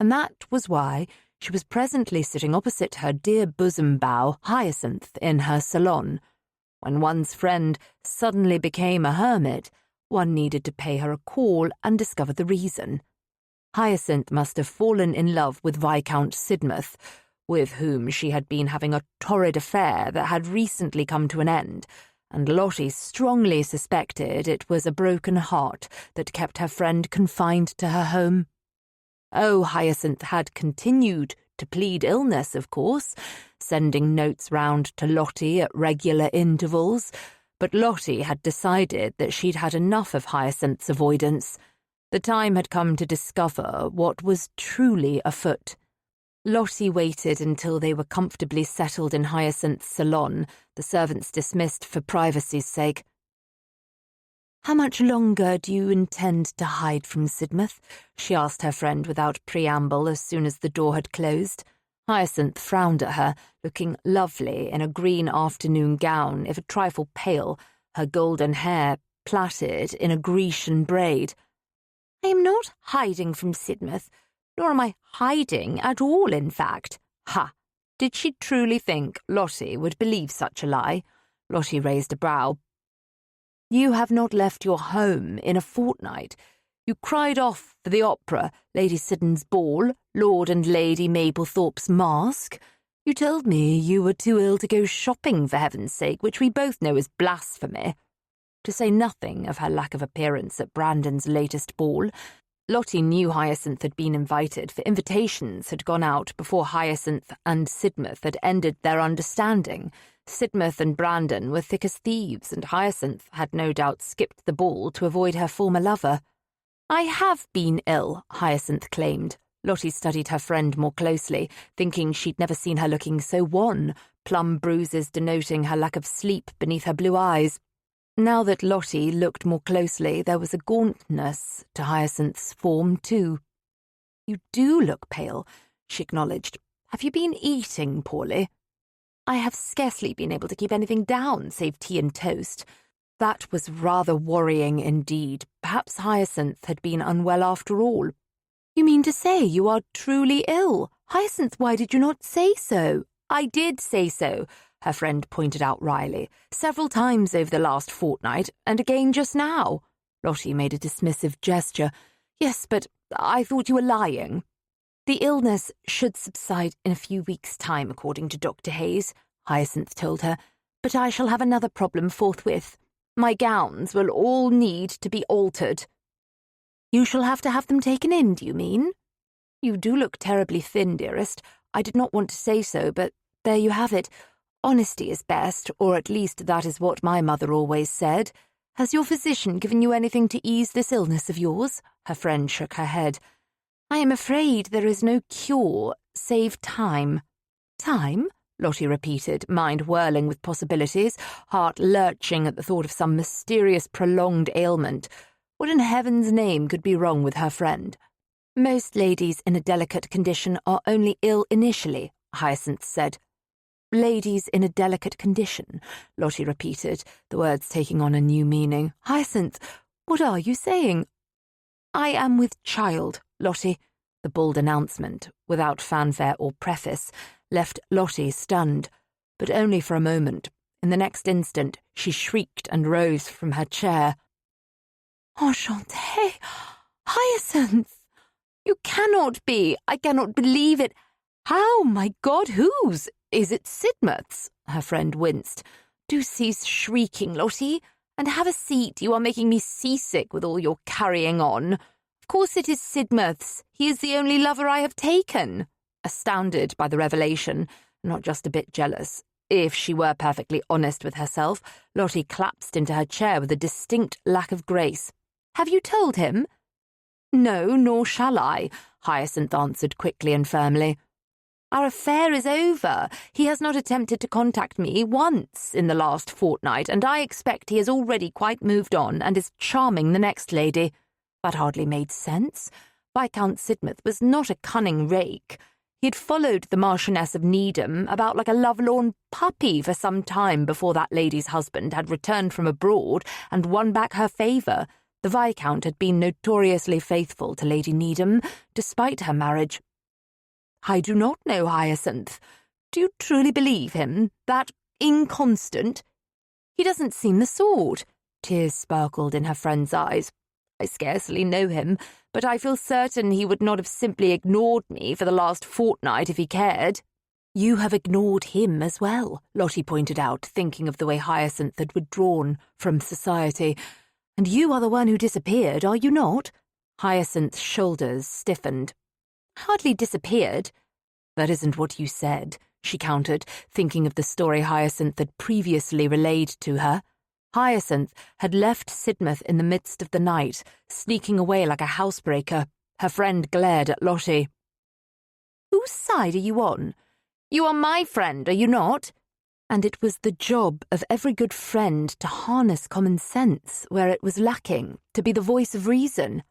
And that was why she was presently sitting opposite her dear bosom bow, Hyacinth, in her salon. When one's friend suddenly became a hermit, one needed to pay her a call and discover the reason. Hyacinth must have fallen in love with Viscount Sidmouth, with whom she had been having a torrid affair that had recently come to an end, and Lottie strongly suspected it was a broken heart that kept her friend confined to her home. Oh, Hyacinth had continued to plead illness, of course, sending notes round to Lottie at regular intervals, but Lottie had decided that she'd had enough of Hyacinth's avoidance. The time had come to discover what was truly afoot. Lottie waited until they were comfortably settled in Hyacinth's salon, the servants dismissed for privacy's sake. "How much longer do you intend to hide from Sidmouth?" she asked her friend without preamble as soon as the door had closed. Hyacinth frowned at her, looking lovely in a green afternoon gown, if a trifle pale, her golden hair plaited in a Grecian braid. "I am not hiding from Sidmouth, nor am I hiding at all, in fact." Ha! Did she truly think Lottie would believe such a lie? Lottie raised a brow. "You have not left your home in a fortnight. You cried off for the opera, Lady Siddon's ball, Lord and Lady Mablethorpe's masque. You told me you were too ill to go shopping, for heaven's sake, which we both know is blasphemy. To say nothing of her lack of appearance at Brandon's latest ball. Lottie knew Hyacinth had been invited, for invitations had gone out before Hyacinth and Sidmouth had ended their understanding. Sidmouth and Brandon were thick as thieves, and Hyacinth had no doubt skipped the ball to avoid her former lover. "I have been ill," Hyacinth claimed. Lottie studied her friend more closely, thinking she'd never seen her looking so wan, plum bruises denoting her lack of sleep beneath her blue eyes. Now that Lottie looked more closely, there was a gauntness to Hyacinth's form, too. "You do look pale," she acknowledged. "Have you been eating poorly?" "I have scarcely been able to keep anything down, save tea and toast." That was rather worrying indeed. Perhaps Hyacinth had been unwell after all. "You mean to say you are truly ill? Hyacinth, why did you not say so?" "I did say so," her friend pointed out wryly, "several times over the last fortnight, and again just now." Lottie made a dismissive gesture. "Yes, but I thought you were lying." "The illness should subside in a few weeks' time, according to Dr. Hayes," Hyacinth told her, "but I shall have another problem forthwith. My gowns will all need to be altered." "You shall have to have them taken in, do you mean?" "You do look terribly thin, dearest. I did not want to say so, but there you have it. Honesty is best, or at least that is what my mother always said. Has your physician given you anything to ease this illness of yours?" Her friend shook her head. "I am afraid there is no cure, save time." "Time?" Lottie repeated, mind whirling with possibilities, heart lurching at the thought of some mysterious prolonged ailment. What in heaven's name could be wrong with her friend? "Most ladies in a delicate condition are only ill initially," Hyacinth said. "Ladies in a delicate condition," Lottie repeated, the words taking on a new meaning. "Hyacinth, what are you saying?" "I am with child, Lottie." The bald announcement, without fanfare or preface, left Lottie stunned, but only for a moment. In the next instant, she shrieked and rose from her chair. "Enchantée! Hyacinth! You cannot be! I cannot believe it! How, my God, whose? Is it Sidmouth's?" Her friend winced. "Do cease shrieking, Lottie, and have a seat. You are making me seasick with all your carrying on. Of course it is Sidmouth's. He is the only lover I have taken. Astounded by the revelation, not just a bit jealous. If she were perfectly honest with herself, Lottie collapsed into her chair with a distinct lack of grace. Have you told him? No, nor shall I, Hyacinth answered quickly and firmly. Our affair is over. He has not attempted to contact me once in the last fortnight, and I expect he has already quite moved on and is charming the next lady. That hardly made sense. Viscount Sidmouth was not a cunning rake. He had followed the Marchioness of Needham about like a lovelorn puppy for some time before that lady's husband had returned from abroad and won back her favour. The Viscount had been notoriously faithful to Lady Needham, despite her marriage. I do not know Hyacinth. Do you truly believe him? That inconstant? He doesn't seem the sort. Tears sparkled in her friend's eyes. I scarcely know him, but I feel certain he would not have simply ignored me for the last fortnight if he cared. You have ignored him as well, Lottie pointed out, thinking of the way Hyacinth had withdrawn from society. And you are the one who disappeared, are you not? Hyacinth's shoulders stiffened. Hardly disappeared. That isn't what you said, she countered, thinking of the story Hyacinth had previously relayed to her. Hyacinth had left Sidmouth in the midst of the night, sneaking away like a housebreaker. Her friend glared at Lottie. Whose side are you on? You are my friend, are you not? And it was the job of every good friend to harness common sense where it was lacking, to be the voice of reason.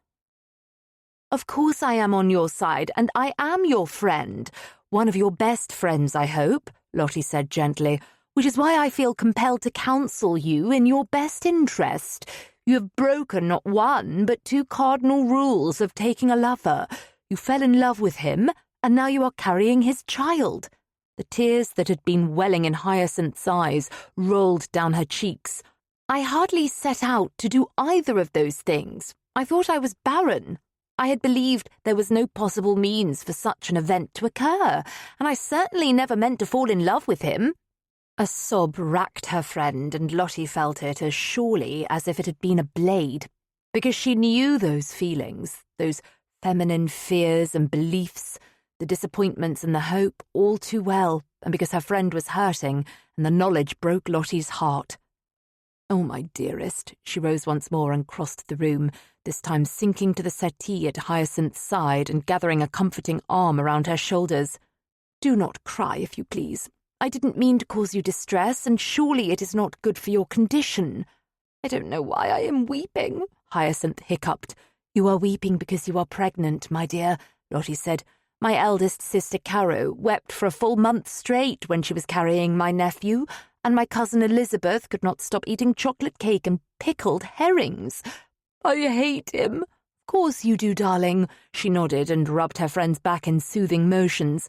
Of course I am on your side, and I am your friend. One of your best friends, I hope, Lottie said gently, which is why I feel compelled to counsel you in your best interest. You have broken not one, but two cardinal rules of taking a lover. You fell in love with him, and now you are carrying his child. The tears that had been welling in Hyacinth's eyes rolled down her cheeks. I hardly set out to do either of those things. I thought I was barren. I had believed there was no possible means for such an event to occur, and I certainly never meant to fall in love with him. A sob racked her friend, and Lottie felt it as surely as if it had been a blade, because she knew those feelings, those feminine fears and beliefs, the disappointments and the hope all too well, and because her friend was hurting, and the knowledge broke Lottie's heart. Oh, my dearest, she rose once more and crossed the room, this time sinking to the settee at Hyacinth's side and gathering a comforting arm around her shoulders. Do not cry, if you please. I didn't mean to cause you distress, and surely it is not good for your condition. I don't know why I am weeping, Hyacinth hiccuped. You are weeping because you are pregnant, my dear, Lottie said. My eldest sister Caro wept for a full month straight when she was carrying my nephew, and my cousin Elizabeth could not stop eating chocolate cake and pickled herrings. I hate him. Of course you do, darling, she nodded and rubbed her friend's back in soothing motions.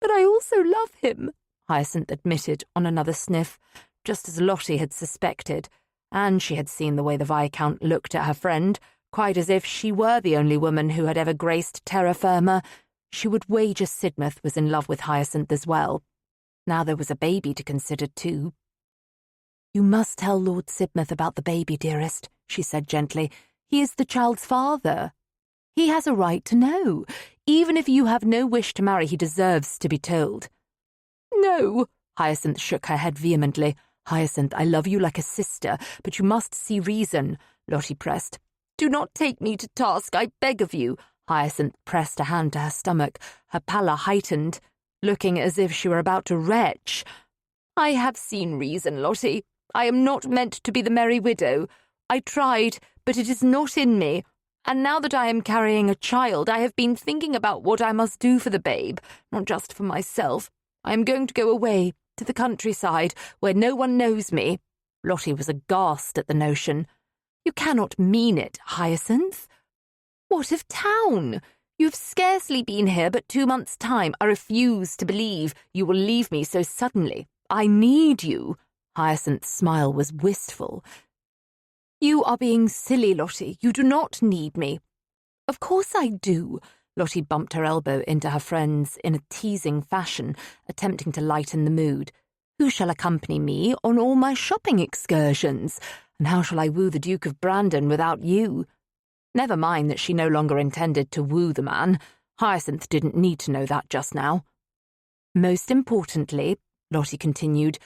But I also love him, Hyacinth admitted on another sniff, just as Lottie had suspected, and she had seen the way the Viscount looked at her friend, quite as if she were the only woman who had ever graced terra firma. She would wager Sidmouth was in love with Hyacinth as well. Now there was a baby to consider too. You must tell Lord Sidmouth about the baby, dearest, she said gently. He is the child's father. He has a right to know. Even if you have no wish to marry, he deserves to be told. No, Hyacinth shook her head vehemently. Hyacinth, I love you like a sister, but you must see reason, Lottie pressed. Do not take me to task, I beg of you. Hyacinth pressed a hand to her stomach, her pallor heightened, looking as if she were about to retch. I have seen reason, Lottie. I am not meant to be the merry widow. I tried, but it is not in me. And now that I am carrying a child, I have been thinking about what I must do for the babe, not just for myself. I am going to go away, to the countryside, where no one knows me. Lottie was aghast at the notion. You cannot mean it, Hyacinth. What of town? You have scarcely been here but 2 months' time. I refuse to believe you will leave me so suddenly. I need you. Hyacinth's smile was wistful. You are being silly, Lottie. You do not need me. Of course I do. Lottie bumped her elbow into her friend's in a teasing fashion, attempting to lighten the mood. Who shall accompany me on all my shopping excursions? And how shall I woo the Duke of Brandon without you? Never mind that she no longer intended to woo the man. Hyacinth didn't need to know that just now. Most importantly, Lottie continued,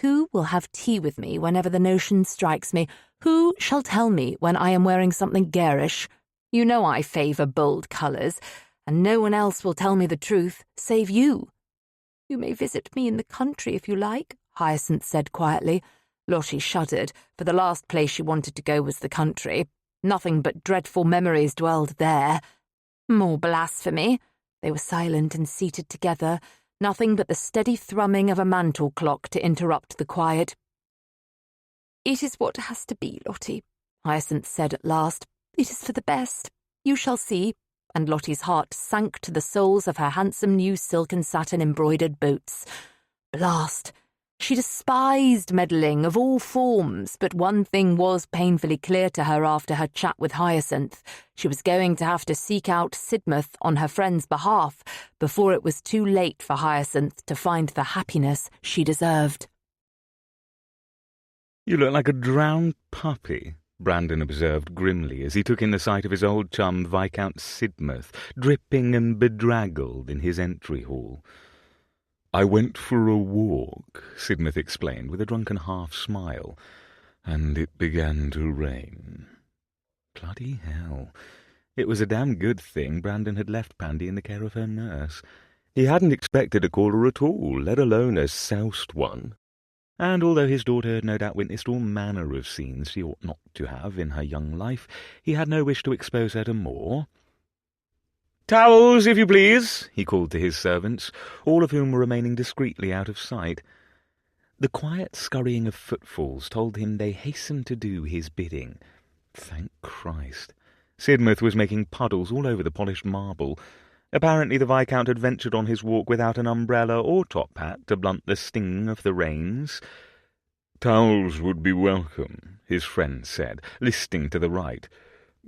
who will have tea with me whenever the notion strikes me? Who shall tell me when I am wearing something garish? You know I favour bold colours, and no one else will tell me the truth, save you. You may visit me in the country if you like, Hyacinth said quietly. Lottie shuddered, for the last place she wanted to go was the country. Nothing but dreadful memories dwelled there. More blasphemy. They were silent and seated together, nothing but the steady thrumming of a mantel clock to interrupt the quiet. It is what has to be, Lottie, Hyacinth said at last. It is for the best. You shall see. And Lottie's heart sank to the soles of her handsome new silk and satin embroidered boots. Blast! She despised meddling of all forms, but one thing was painfully clear to her after her chat with Hyacinth. She was going to have to seek out Sidmouth on her friend's behalf before it was too late for Hyacinth to find the happiness she deserved. "You look like a drowned puppy," Brandon observed grimly as he took in the sight of his old chum Viscount Sidmouth, dripping and bedraggled in his entry hall. "I went for a walk," Sidmouth explained with a drunken half-smile, "and it began to rain." Bloody hell. It was a damn good thing Brandon had left Pandy in the care of her nurse. He hadn't expected a caller at all, let alone a soused one. And although his daughter had no doubt witnessed all manner of scenes she ought not to have in her young life, he had no wish to expose her to more. "Towels, if you please," he called to his servants, all of whom were remaining discreetly out of sight. The quiet scurrying of footfalls told him they hastened to do his bidding. Thank Christ. Sidmouth was making puddles all over the polished marble. Apparently the Viscount had ventured on his walk without an umbrella or top hat to blunt the sting of the rains. "Towels would be welcome," his friend said, listing to the right,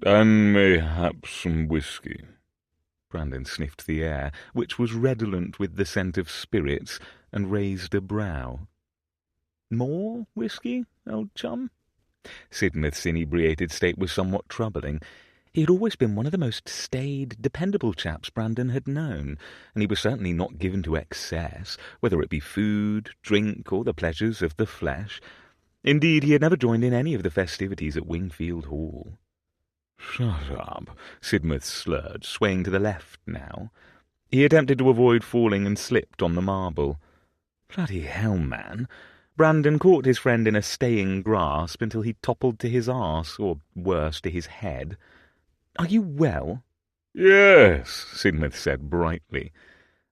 "and mayhap some whisky." Brandon sniffed the air, which was redolent with the scent of spirits, and raised a brow. "More whisky, old chum?" Sidmouth's inebriated state was somewhat troubling. He had always been one of the most staid, dependable chaps Brandon had known, and he was certainly not given to excess, whether it be food, drink, or the pleasures of the flesh. Indeed, he had never joined in any of the festivities at Wingfield Hall. "Shut up," Sidmouth slurred, swaying to the left now. He attempted to avoid falling and slipped on the marble. Bloody hell, man. Brandon caught his friend in a staying grasp until he toppled to his arse, or worse, to his head. "Are you well?" "Yes," Sidmouth said brightly.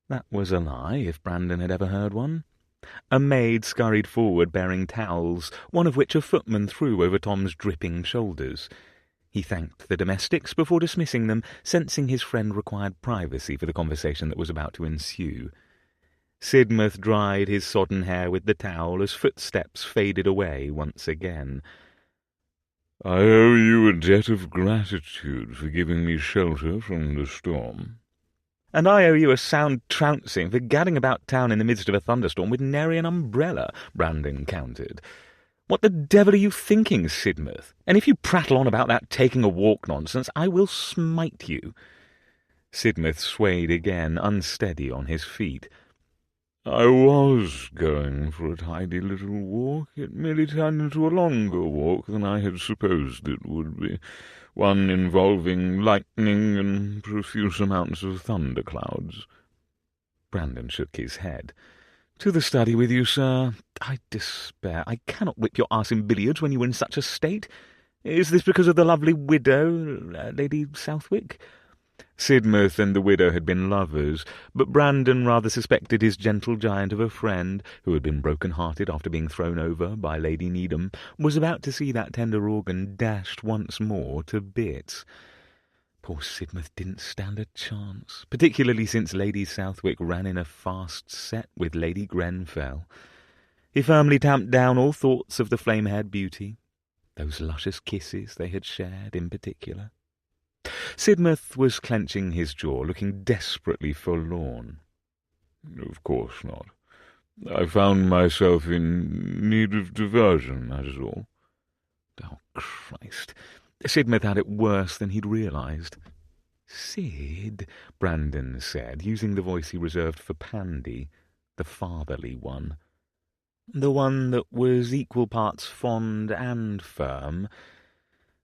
That was a lie, if Brandon had ever heard one. A maid scurried forward bearing towels, one of which a footman threw over Tom's dripping shoulders. He thanked the domestics before dismissing them, sensing his friend required privacy for the conversation that was about to ensue. Sidmouth dried his sodden hair with the towel as footsteps faded away once again. "I owe you a debt of gratitude for giving me shelter from the storm." "And I owe you a sound trouncing for gadding about town in the midst of a thunderstorm with nary an umbrella," Brandon countered. "What the devil are you thinking, Sidmouth? And if you prattle on about that taking a walk nonsense, I will smite you." Sidmouth swayed again, unsteady on his feet. "I was going for a tidy little walk. It merely turned into a longer walk than I had supposed it would be, one involving lightning and profuse amounts of thunderclouds." Brandon shook his head. "To the study with you, sir. I despair. I cannot whip your arse in billiards when you are in such a state. Is this because of the lovely widow, Lady Southwick?" Sidmouth and the widow had been lovers, but Brandon rather suspected his gentle giant of a friend, who had been broken-hearted after being thrown over by Lady Needham, was about to see that tender organ dashed once more to bits. Poor Sidmouth didn't stand a chance, particularly since Lady Southwick ran in a fast set with Lady Grenfell. He firmly tamped down all thoughts of the flame-haired beauty, those luscious kisses they had shared in particular. Sidmouth was clenching his jaw, looking desperately forlorn. "Of course not. I found myself in need of diversion, that is all." Oh, Christ. Sidmouth had it worse than he'd realised. "Sid," Brandon said, using the voice he reserved for Pandy, the fatherly one. The one that was equal parts fond and firm.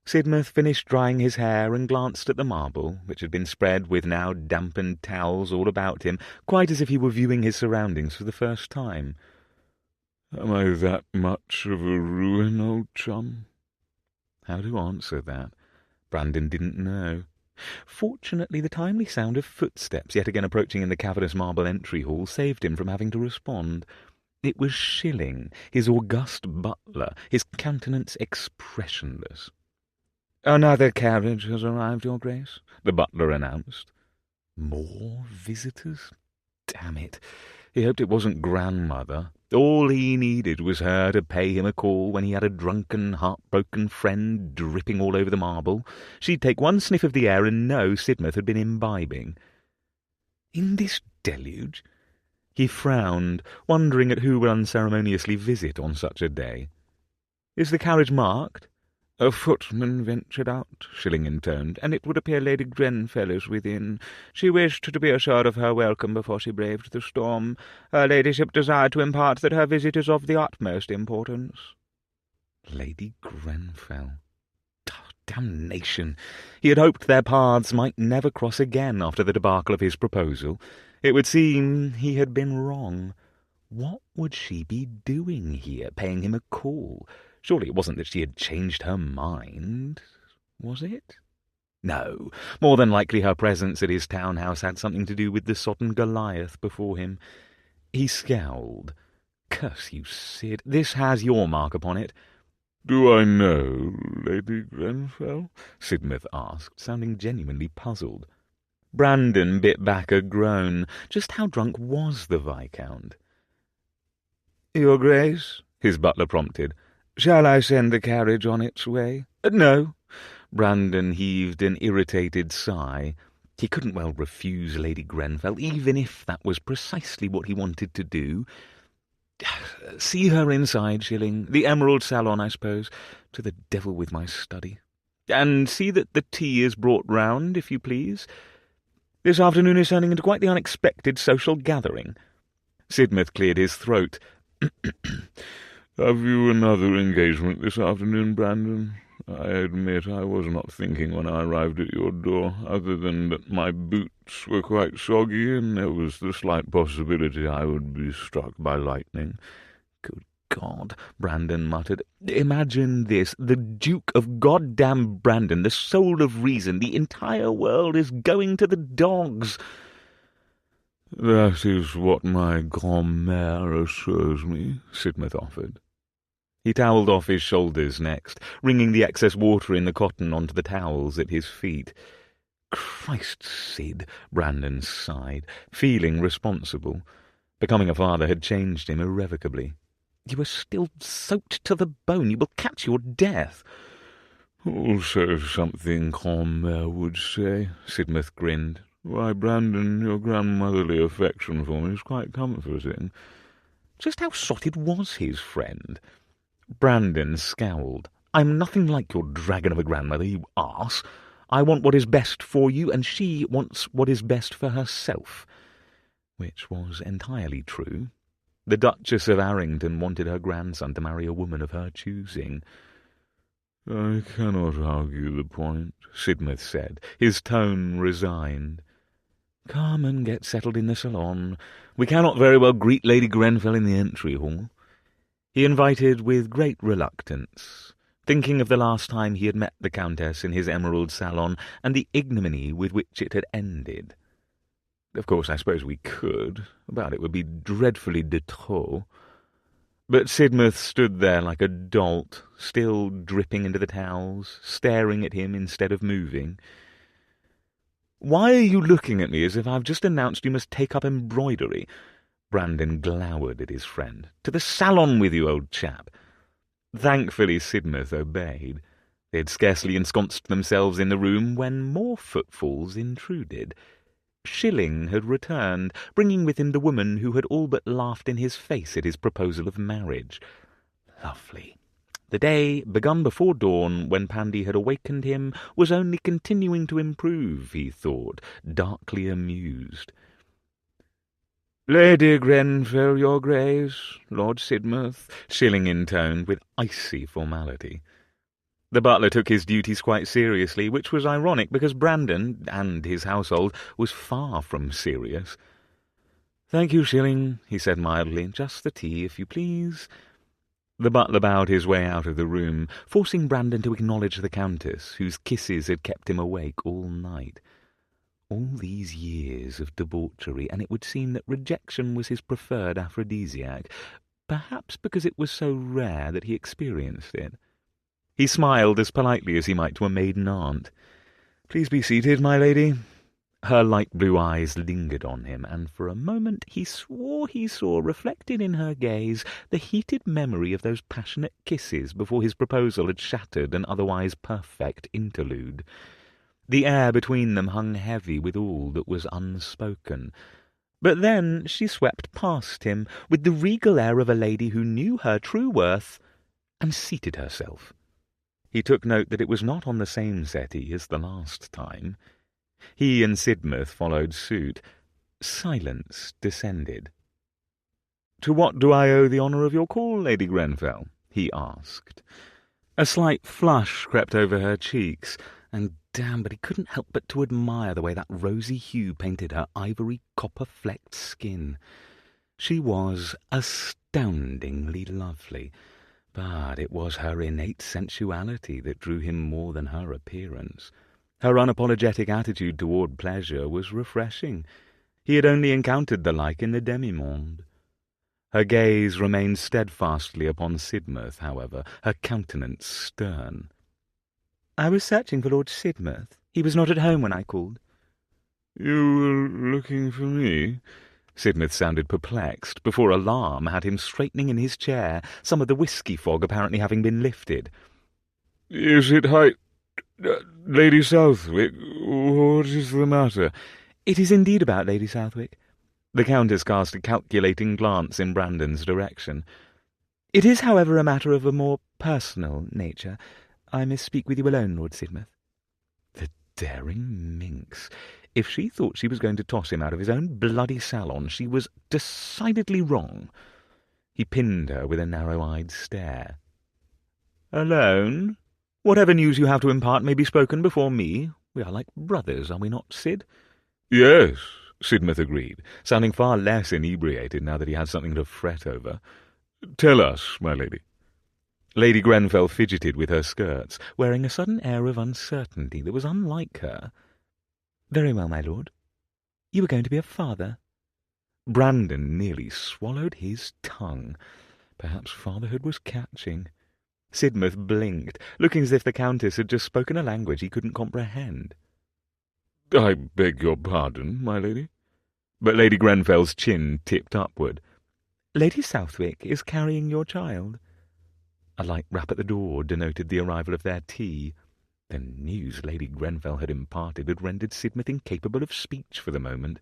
Sidmouth finished drying his hair and glanced at the marble, which had been spread with now dampened towels all about him, quite as if he were viewing his surroundings for the first time. "Am I that much of a ruin, old chum?" How to answer that? Brandon didn't know. Fortunately, the timely sound of footsteps yet again approaching in the cavernous marble entry hall saved him from having to respond. It was Schilling, his august butler, his countenance expressionless. "Another carriage has arrived, Your Grace," the butler announced. More visitors? Damn it. He hoped it wasn't grandmother. All he needed was her to pay him a call when he had a drunken, heartbroken friend dripping all over the marble. She'd take one sniff of the air and know Sidmouth had been imbibing. In this deluge? He frowned, wondering at who would unceremoniously visit on such a day. "Is the carriage marked?" "A footman ventured out," Schilling intoned, "and it would appear Lady Grenfell is within. She wished to be assured of her welcome before she braved the storm. Her ladyship desired to impart that her visit is of the utmost importance." Lady Grenfell. Damnation! He had hoped their paths might never cross again after the debacle of his proposal. It would seem he had been wrong. What would she be doing here, paying him a call? Surely it wasn't that she had changed her mind, was it? No, more than likely her presence at his townhouse had something to do with the sodden Goliath before him. He scowled. "Curse you, Sid, this has your mark upon it." "Do I know Lady Grenfell?" Sidmouth asked, sounding genuinely puzzled. Brandon bit back a groan. Just how drunk was the Viscount? "Your Grace," his butler prompted, "shall I send the carriage on its way?" "No." Brandon heaved an irritated sigh. He couldn't well refuse Lady Grenfell, even if that was precisely what he wanted to do. "See her inside, Schilling. The Emerald Salon, I suppose. To the devil with my study. And see that the tea is brought round, if you please. This afternoon is turning into quite the unexpected social gathering." Sidmouth cleared his throat. "Have you another engagement this afternoon, Brandon? I admit I was not thinking when I arrived at your door, other than that my boots were quite soggy and there was the slight possibility I would be struck by lightning." Good God, Brandon muttered. Imagine this. The Duke of Goddamn Brandon, the soul of reason. The entire world is going to the dogs. "That is what my grand-mère assures me," Sidmouth offered. He towelled off his shoulders next, wringing the excess water in the cotton onto the towels at his feet. "Christ, Sid," Brandon sighed, feeling responsible. Becoming a father had changed him irrevocably. "You are still soaked to the bone. You will catch your death." "Also something grand-mère would say," Sidmouth grinned. "Why, Brandon, your grandmotherly affection for me is quite comforting." Just how sotted was his friend? Brandon scowled. "I'm nothing like your dragon of a grandmother, you arse. I want what is best for you, and she wants what is best for herself." Which was entirely true. The Duchess of Arrington wanted her grandson to marry a woman of her choosing. "I cannot argue the point," Sidmouth said, his tone resigned. "Come and get settled in the salon. We cannot very well greet Lady Grenfell in the entry hall." He invited with great reluctance, thinking of the last time he had met the Countess in his emerald salon, and the ignominy with which it had ended. "Of course, I suppose we could, but it would be dreadfully de trop." But Sidmouth stood there like a dolt, still dripping into the towels, staring at him instead of moving. "Why are you looking at me as if I've just announced you must take up embroidery?" Brandon glowered at his friend. "To the salon with you, old chap." Thankfully Sidmouth obeyed. They had scarcely ensconced themselves in the room when more footfalls intruded. Schilling had returned, bringing with him the woman who had all but laughed in his face at his proposal of marriage. Lovely. The day, begun before dawn, when Pandy had awakened him, was only continuing to improve, he thought, darkly amused. "Lady Grenfell, your Grace," Lord Sidmouth, Shilling intoned with icy formality. The butler took his duties quite seriously, which was ironic because Brandon, and his household, was far from serious. "Thank you, Shilling," he said mildly. "Just the tea, if you please." The butler bowed his way out of the room, forcing Brandon to acknowledge the Countess, whose kisses had kept him awake all night. All these years of debauchery, and it would seem that rejection was his preferred aphrodisiac, perhaps because it was so rare that he experienced it. He smiled as politely as he might to a maiden aunt. "Please be seated, my lady." Her light blue eyes lingered on him, and for a moment he swore he saw reflected in her gaze the heated memory of those passionate kisses before his proposal had shattered an otherwise perfect interlude. The air between them hung heavy with all that was unspoken. But then she swept past him, with the regal air of a lady who knew her true worth, and seated herself. He took note that it was not on the same settee as the last time. He and Sidmouth followed suit. Silence descended. "To what do I owe the honour of your call, Lady Grenfell?" he asked. A slight flush crept over her cheeks, and damn, but he couldn't help but to admire the way that rosy hue painted her ivory copper-flecked skin. She was astoundingly lovely, but it was her innate sensuality that drew him more than her appearance. Her unapologetic attitude toward pleasure was refreshing. He had only encountered the like in the demi-monde. Her gaze remained steadfastly upon Sidmouth, however, her countenance stern. "I was searching for Lord Sidmouth. He was not at home when I called." "You were looking for me?" Sidmouth sounded perplexed, before alarm had him straightening in his chair, some of the whisky fog apparently having been lifted. "Is it Lady Southwick, what is the matter?" "It is indeed about Lady Southwick." The Countess cast a calculating glance in Brandon's direction. "It is, however, a matter of a more personal nature. I must speak with you alone, Lord Sidmouth." The daring minx! If she thought she was going to toss him out of his own bloody salon, she was decidedly wrong. He pinned her with a narrow-eyed stare. "Alone? Whatever news you have to impart may be spoken before me. We are like brothers, are we not, Sid?" "Yes," Sidmouth agreed, sounding far less inebriated now that he had something to fret over. "Tell us, my lady." Lady Grenfell fidgeted with her skirts, wearing a sudden air of uncertainty that was unlike her. "Very well, my lord. You were going to be a father." Brandon nearly swallowed his tongue. Perhaps fatherhood was catching. Sidmouth blinked, looking as if the Countess had just spoken a language he couldn't comprehend. "I beg your pardon, my lady?" But Lady Grenfell's chin tipped upward. "Lady Southwick is carrying your child." A light rap at the door denoted the arrival of their tea. The news Lady Grenfell had imparted had rendered Sidmouth incapable of speech for the moment.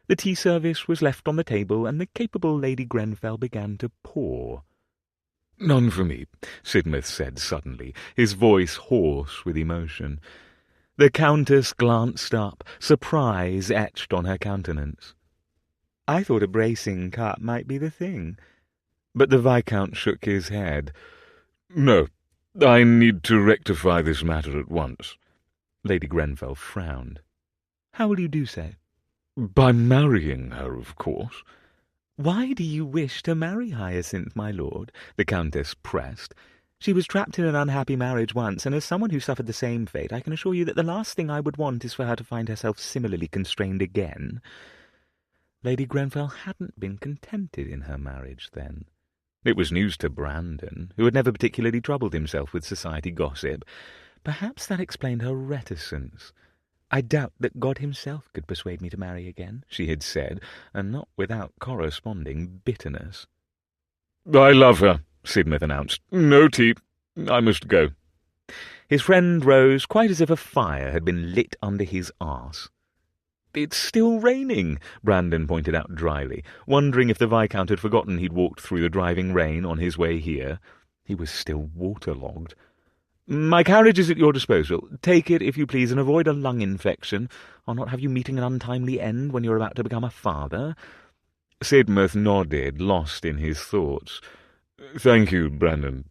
The tea service was left on the table, and the capable Lady Grenfell began to pour. "None for me," Sidmouth said suddenly, his voice hoarse with emotion. The Countess glanced up, surprise etched on her countenance. "I thought a bracing cup might be the thing." But the Viscount shook his head. "No, I need to rectify this matter at once." Lady Grenfell frowned. "How will you do so?" "By marrying her, of course." "Why do you wish to marry Hyacinth, my lord?" the Countess pressed. "She was trapped in an unhappy marriage once, and as someone who suffered the same fate, I can assure you that the last thing I would want is for her to find herself similarly constrained again." Lady Grenfell hadn't been contented in her marriage, then. It was news to Brandon, who had never particularly troubled himself with society gossip. Perhaps that explained her reticence. "I doubt that God himself could persuade me to marry again," she had said, and not without corresponding bitterness. "I love her," Sidmouth announced. "No tea. I must go." His friend rose quite as if a fire had been lit under his arse. "It's still raining," Brandon pointed out dryly, wondering if the Viscount had forgotten he'd walked through the driving rain on his way here. He was still waterlogged. "My carriage is at your disposal. Take it, if you please, and avoid a lung infection. I'll not have you meeting an untimely end when you're about to become a father." Sidmouth nodded, lost in his thoughts. "Thank you, Brandon.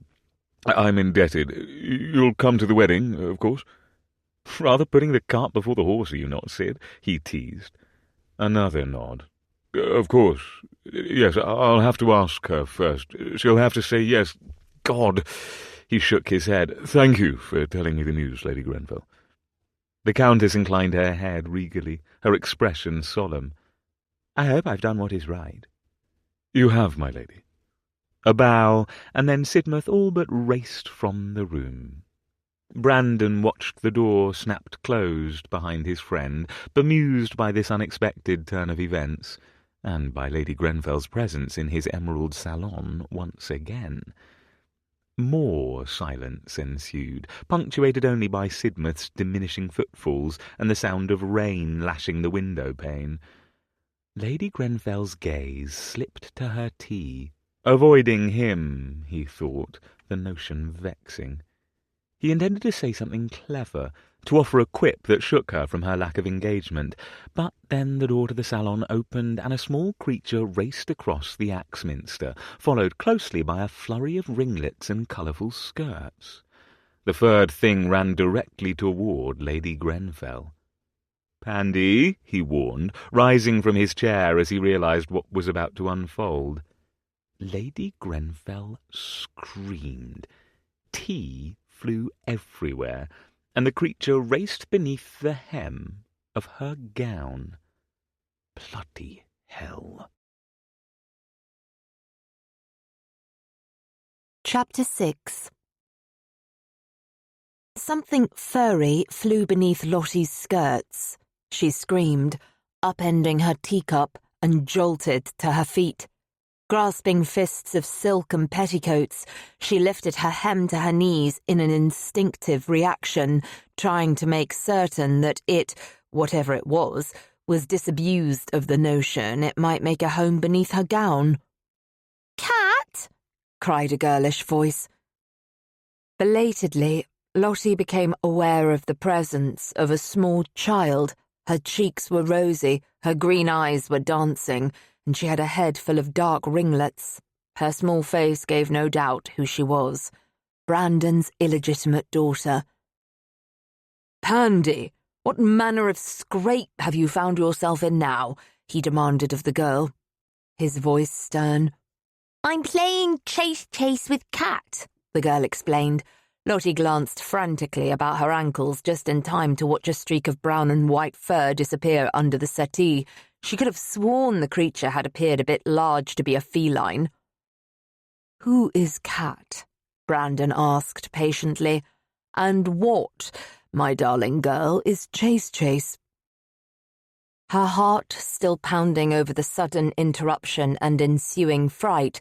I'm indebted. You'll come to the wedding, of course?" "Rather putting the cart before the horse, are you not, Sid?" he teased. Another nod. "Of course. Yes, I'll have to ask her first. She'll have to say yes. God!" He shook his head. "Thank you for telling me the news, Lady Grenfell." The Countess inclined her head regally, her expression solemn. "I hope I've done what is right." "You have, my lady." A bow, and then Sidmouth all but raced from the room. Brandon watched the door snapped closed behind his friend, bemused by this unexpected turn of events, and by Lady Grenfell's presence in his emerald salon once again. More silence ensued, punctuated only by Sidmouth's diminishing footfalls and the sound of rain lashing the window-pane. Lady Grenfell's gaze slipped to her tea. Avoiding him, he thought, the notion vexing. He intended to say something clever, to offer a quip that shook her from her lack of engagement, but then the door to the salon opened and a small creature raced across the Axminster, followed closely by a flurry of ringlets and colourful skirts. The furred thing ran directly toward Lady Grenfell. "Pandy," he warned, rising from his chair as he realized what was about to unfold. Lady Grenfell screamed. Tea flew everywhere, and the creature raced beneath the hem of her gown. Bloody hell. Chapter 6. Something furry flew beneath Lottie's skirts. She screamed, upending her teacup, and jolted to her feet. Grasping fists of silk and petticoats, she lifted her hem to her knees in an instinctive reaction, trying to make certain that it, whatever it was disabused of the notion it might make a home beneath her gown. "Cat!" cried a girlish voice. Belatedly, Lottie became aware of the presence of a small child. Her cheeks were rosy, her green eyes were dancing, and she had a head full of dark ringlets. Her small face gave no doubt who she was. Brandon's illegitimate daughter. "Pandy, what manner of scrape have you found yourself in now?" he demanded of the girl, his voice stern. "I'm playing chase with Cat," the girl explained. Lottie glanced frantically about her ankles just in time to watch a streak of brown and white fur disappear under the settee. She could have sworn the creature had appeared a bit large to be a feline. "Who is Cat?" Brandon asked patiently. "And what, my darling girl, is Chase?" Her heart still pounding over the sudden interruption and ensuing fright,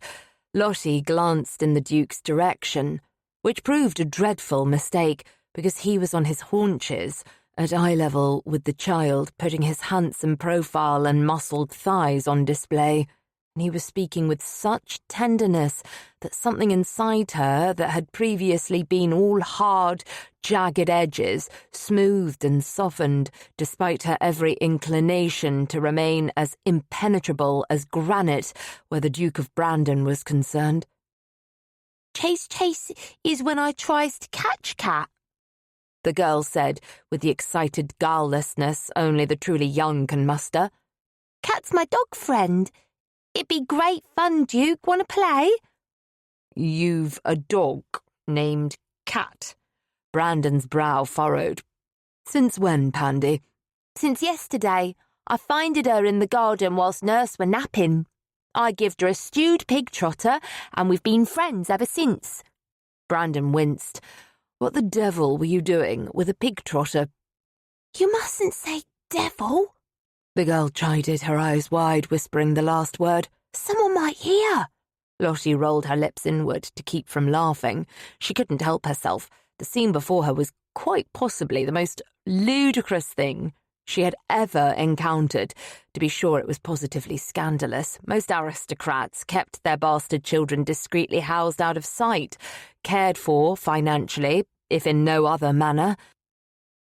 Lottie glanced in the Duke's direction, which proved a dreadful mistake because he was on his haunches, at eye level with the child, putting his handsome profile and muscled thighs on display, and he was speaking with such tenderness that something inside her that had previously been all hard, jagged edges, smoothed and softened, despite her every inclination to remain as impenetrable as granite where the Duke of Brandon was concerned. Chase is when I tries to catch Cat," the girl said with the excited guilelessness only the truly young can muster. "Cat's my dog friend. It'd be great fun, Duke. Want to play?" "You've a dog named Cat?" Brandon's brow furrowed. "Since when, Pandy?" "Since yesterday. I finded her in the garden whilst nurse were napping. I gived her a stewed pig trotter, and we've been friends ever since." Brandon winced. What the devil were you doing with a pig trotter? "You mustn't say devil," the girl chided, her eyes wide, whispering the last word. "Someone might hear." Lottie rolled her lips inward to keep from laughing. She couldn't help herself. The scene before her was quite possibly the most ludicrous thing she had ever encountered. To be sure, it was positively scandalous. Most aristocrats kept their bastard children discreetly housed out of sight, cared for financially, if in no other manner.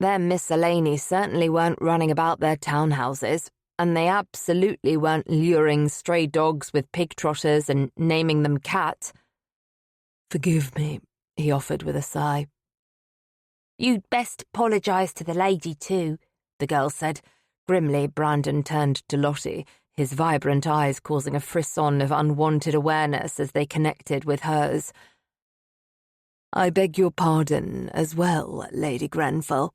Their miscellany certainly weren't running about their townhouses, and they absolutely weren't luring stray dogs with pig trotters and naming them Cat. "Forgive me," he offered with a sigh. "You'd best apologise to the lady too," the girl said. Grimly, Brandon turned to Lottie, his vibrant eyes causing a frisson of unwanted awareness as they connected with hers. "I beg your pardon as well, Lady Grenfell."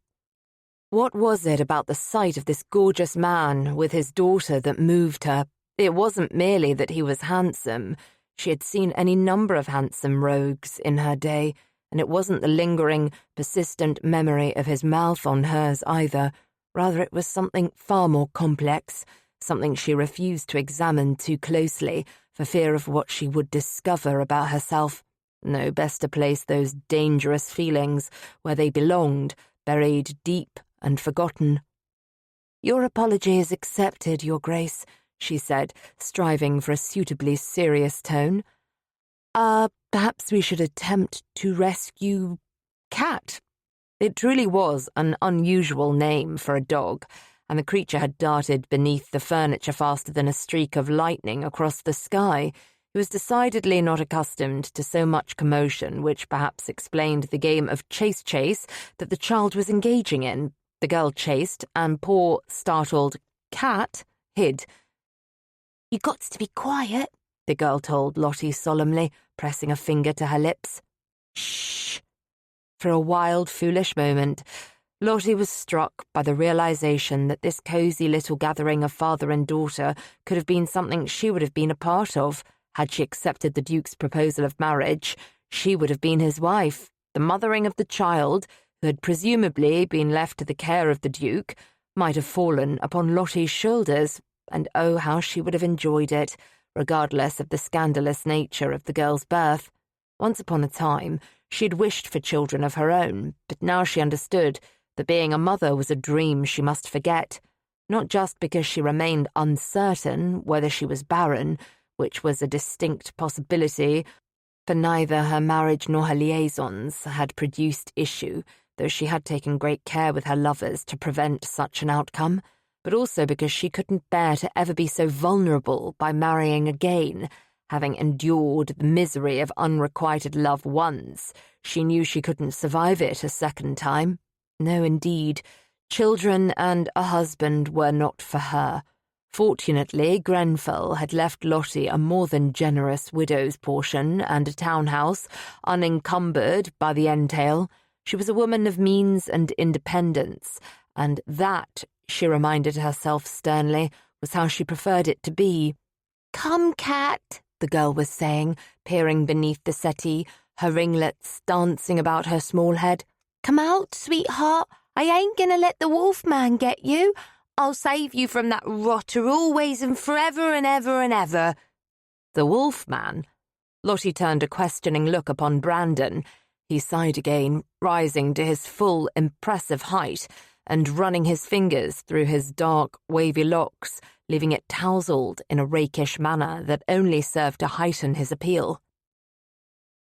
What was it about the sight of this gorgeous man with his daughter that moved her? It wasn't merely that he was handsome. She had seen any number of handsome rogues in her day, and it wasn't the lingering, persistent memory of his mouth on hers either. Rather, it was something far more complex, something she refused to examine too closely for fear of what she would discover about herself. No, best to place those dangerous feelings where they belonged, buried deep and forgotten. "Your apology is accepted, Your Grace," she said, striving for a suitably serious tone. Perhaps we should attempt to rescue Cat." It truly was an unusual name for a dog, and the creature had darted beneath the furniture faster than a streak of lightning across the sky. He was decidedly not accustomed to so much commotion, which perhaps explained the game of chase that the child was engaging in. The girl chased, and poor, startled Cat hid. "You got to be quiet," the girl told Lottie solemnly, pressing a finger to her lips. "Shh." For a wild, foolish moment, Lottie was struck by the realization that this cosy little gathering of father and daughter could have been something she would have been a part of. Had she accepted the Duke's proposal of marriage, she would have been his wife. The mothering of the child, who had presumably been left to the care of the Duke, might have fallen upon Lottie's shoulders, and oh, how she would have enjoyed it, regardless of the scandalous nature of the girl's birth. Once upon a time, she had wished for children of her own, but now she understood that being a mother was a dream she must forget, not just because she remained uncertain whether she was barren, which was a distinct possibility, for neither her marriage nor her liaisons had produced issue, though she had taken great care with her lovers to prevent such an outcome, but also because she couldn't bear to ever be so vulnerable by marrying again. Having endured the misery of unrequited love once, she knew she couldn't survive it a second time. No, indeed, children and a husband were not for her. Fortunately, Grenfell had left Lottie a more than generous widow's portion and a townhouse, unencumbered by the entail. She was a woman of means and independence, and that, she reminded herself sternly, was how she preferred it to be. "Come, Cat," the girl was saying, peering beneath the settee, her ringlets dancing about her small head. "Come out, sweetheart. I ain't gonna let the Wolfman get you. I'll save you from that rotter always and forever and ever and ever." The Wolfman? Lottie turned a questioning look upon Brandon. He sighed again, rising to his full, impressive height, and running his fingers through his dark, wavy locks, leaving it tousled in a rakish manner that only served to heighten his appeal.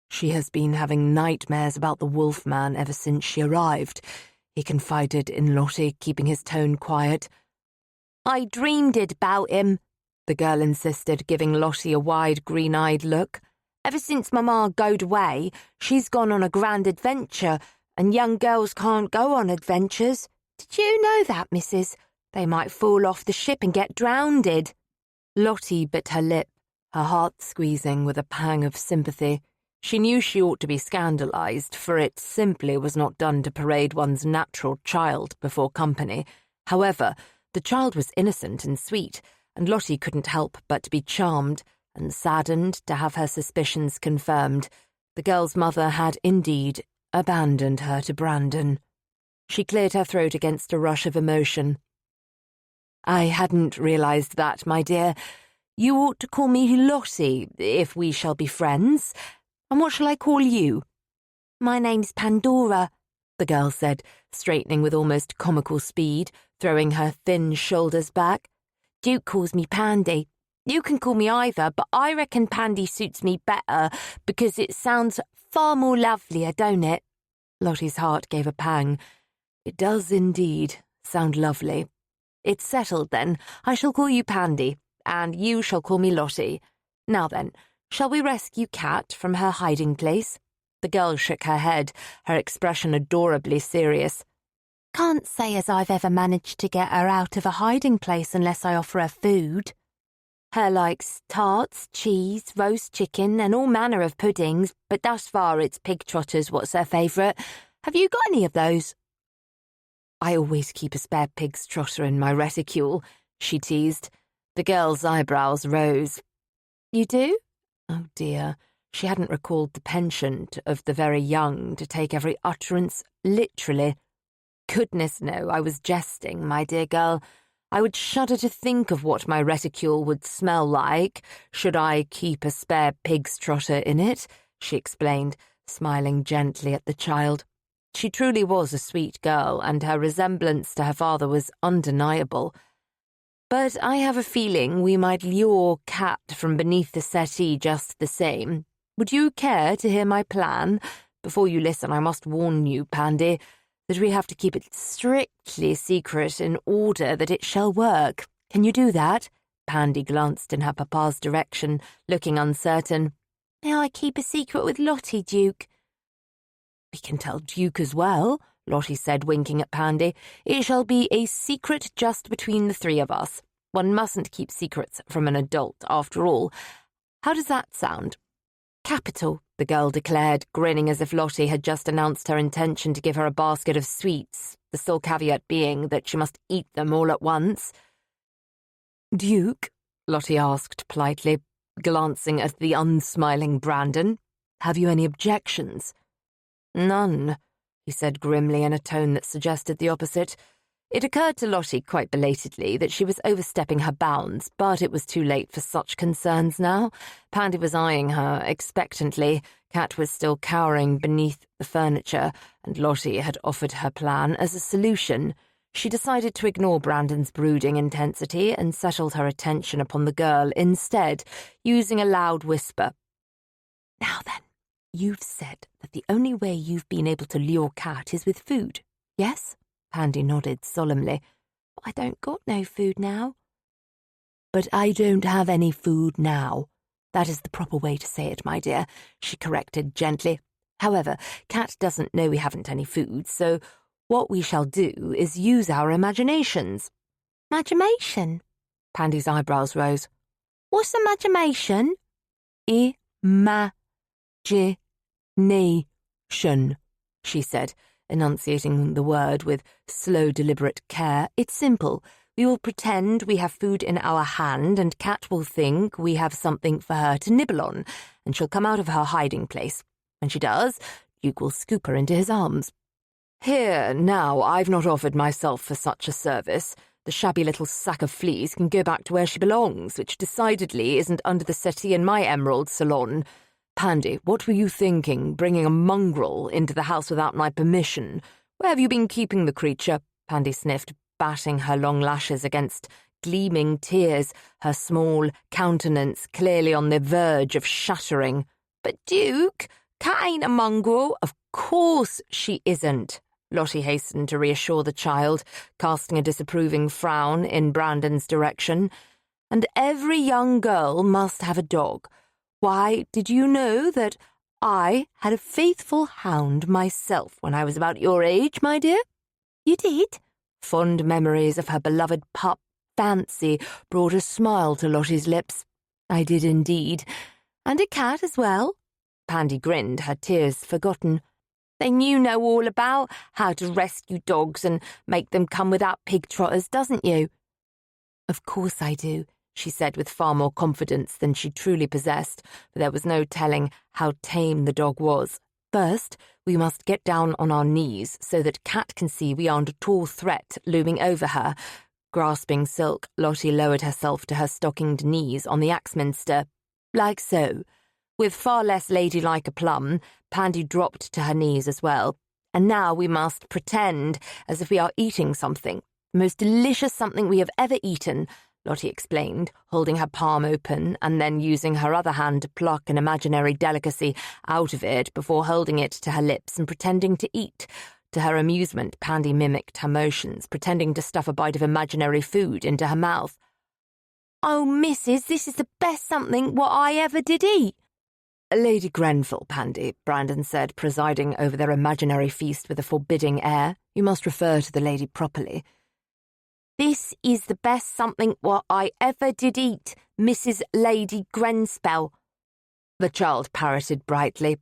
"She has been having nightmares about the Wolfman ever since she arrived," he confided in Lottie, keeping his tone quiet. "I dreamed it about him," the girl insisted, giving Lottie a wide, green-eyed look. "Ever since Mama goed away, she's gone on a grand adventure, and young girls can't go on adventures. Did you know that, missus? They might fall off the ship and get drowned." Lottie bit her lip, her heart squeezing with a pang of sympathy. She knew she ought to be scandalized, for it simply was not done to parade one's natural child before company. However, the child was innocent and sweet, and Lottie couldn't help but to be charmed and saddened to have her suspicions confirmed. The girl's mother had indeed abandoned her to Brandon. She cleared her throat against a rush of emotion. "I hadn't realized that, my dear. You ought to call me Lottie, if we shall be friends. And what shall I call you?" "My name's Pandora," the girl said, straightening with almost comical speed, throwing her thin shoulders back. Duke calls me Pandy. You can call me either, but I reckon Pandy suits me better because it sounds far more lovelier, don't it? Lottie's heart gave a pang. It does indeed sound lovely. It's settled then. I shall call you Pandy, and you shall call me Lottie. Now then, shall we rescue Cat from her hiding place? The girl shook her head, her expression adorably serious. Can't say as I've ever managed to get her out of a hiding place unless I offer her food. Her likes tarts, cheese, roast chicken, and all manner of puddings, but thus far it's pig trotters what's her favourite. Have you got any of those? I always keep a spare pig's trotter in my reticule, she teased. The girl's eyebrows rose. You do? Oh dear, she hadn't recalled the penchant of the very young to take every utterance literally. Goodness no, I was jesting, my dear girl. I would shudder to think of what my reticule would smell like should I keep a spare pig's trotter in it, she explained, smiling gently at the child. She truly was a sweet girl, and her resemblance to her father was undeniable. But I have a feeling we might lure Cat from beneath the settee just the same. Would you care to hear my plan? Before you listen, I must warn you, Pandy, that we have to keep it strictly secret in order that it shall work. Can you do that? Pandy glanced in her papa's direction, looking uncertain. May I keep a secret with Lottie, Duke? We can tell Duke as well, Lottie said, winking at Pandy. It shall be a secret just between the three of us. One mustn't keep secrets from an adult, after all. How does that sound? Capital, the girl declared, grinning as if Lottie had just announced her intention to give her a basket of sweets, the sole caveat being that she must eat them all at once. Duke, Lottie asked politely, glancing at the unsmiling Brandon, have you any objections? None, he said grimly in a tone that suggested the opposite. It occurred to Lottie quite belatedly that she was overstepping her bounds, but it was too late for such concerns now. Pandy was eyeing her expectantly. Cat was still cowering beneath the furniture, and Lottie had offered her plan as a solution. She decided to ignore Brandon's brooding intensity and settled her attention upon the girl instead, using a loud whisper. Now then. You've said that the only way you've been able to lure Cat is with food, yes? Pandy nodded solemnly. I don't got no food now. But I don't have any food now. That is the proper way to say it, my dear, she corrected gently. However, Cat doesn't know we haven't any food, so what we shall do is use our imaginations. Imagination? Pandy's eyebrows rose. What's imagination? Imagination, she said, enunciating the word with slow, deliberate care. It's simple. We will pretend we have food in our hand, and Cat will think we have something for her to nibble on, and she'll come out of her hiding place. When she does, Duke will scoop her into his arms. Here, now, I've not offered myself for such a service. The shabby little sack of fleas can go back to where she belongs, which decidedly isn't under the settee in my emerald salon. Pandy, what were you thinking, bringing a mongrel into the house without my permission? Where have you been keeping the creature? Pandy sniffed, batting her long lashes against gleaming tears, her small countenance clearly on the verge of shattering. But Duke, Cat ain't a mongrel. Of course she isn't, Lottie hastened to reassure the child, casting a disapproving frown in Brandon's direction. And every young girl must have a dog. Why, did you know that I had a faithful hound myself when I was about your age, my dear? You did? Fond memories of her beloved pup, Fancy, brought a smile to Lottie's lips. I did indeed. And a cat as well. Pandy grinned, her tears forgotten. Then you know all about how to rescue dogs and make them come without pig trotters, doesn't you? Of course I do, she said with far more confidence than she truly possessed, for there was no telling how tame the dog was. First, we must get down on our knees so that Cat can see we aren't at all threat looming over her. Grasping Silk, Lottie lowered herself to her stockinged knees on the Axminster, like so. With far less ladylike aplomb, Pandy dropped to her knees as well. And now we must pretend as if we are eating something. The most delicious something we have ever eaten, Lottie explained, holding her palm open and then using her other hand to pluck an imaginary delicacy out of it before holding it to her lips and pretending to eat. To her amusement, Pandy mimicked her motions, pretending to stuff a bite of imaginary food into her mouth. "Oh, missus, this is the best something what I ever did eat." "Lady Grenfell, Pandy," Brandon said, presiding over their imaginary feast with a forbidding air. "You must refer to the lady properly." "This is the best something what I ever did eat, Mrs. Lady Grenspell," the child parroted brightly.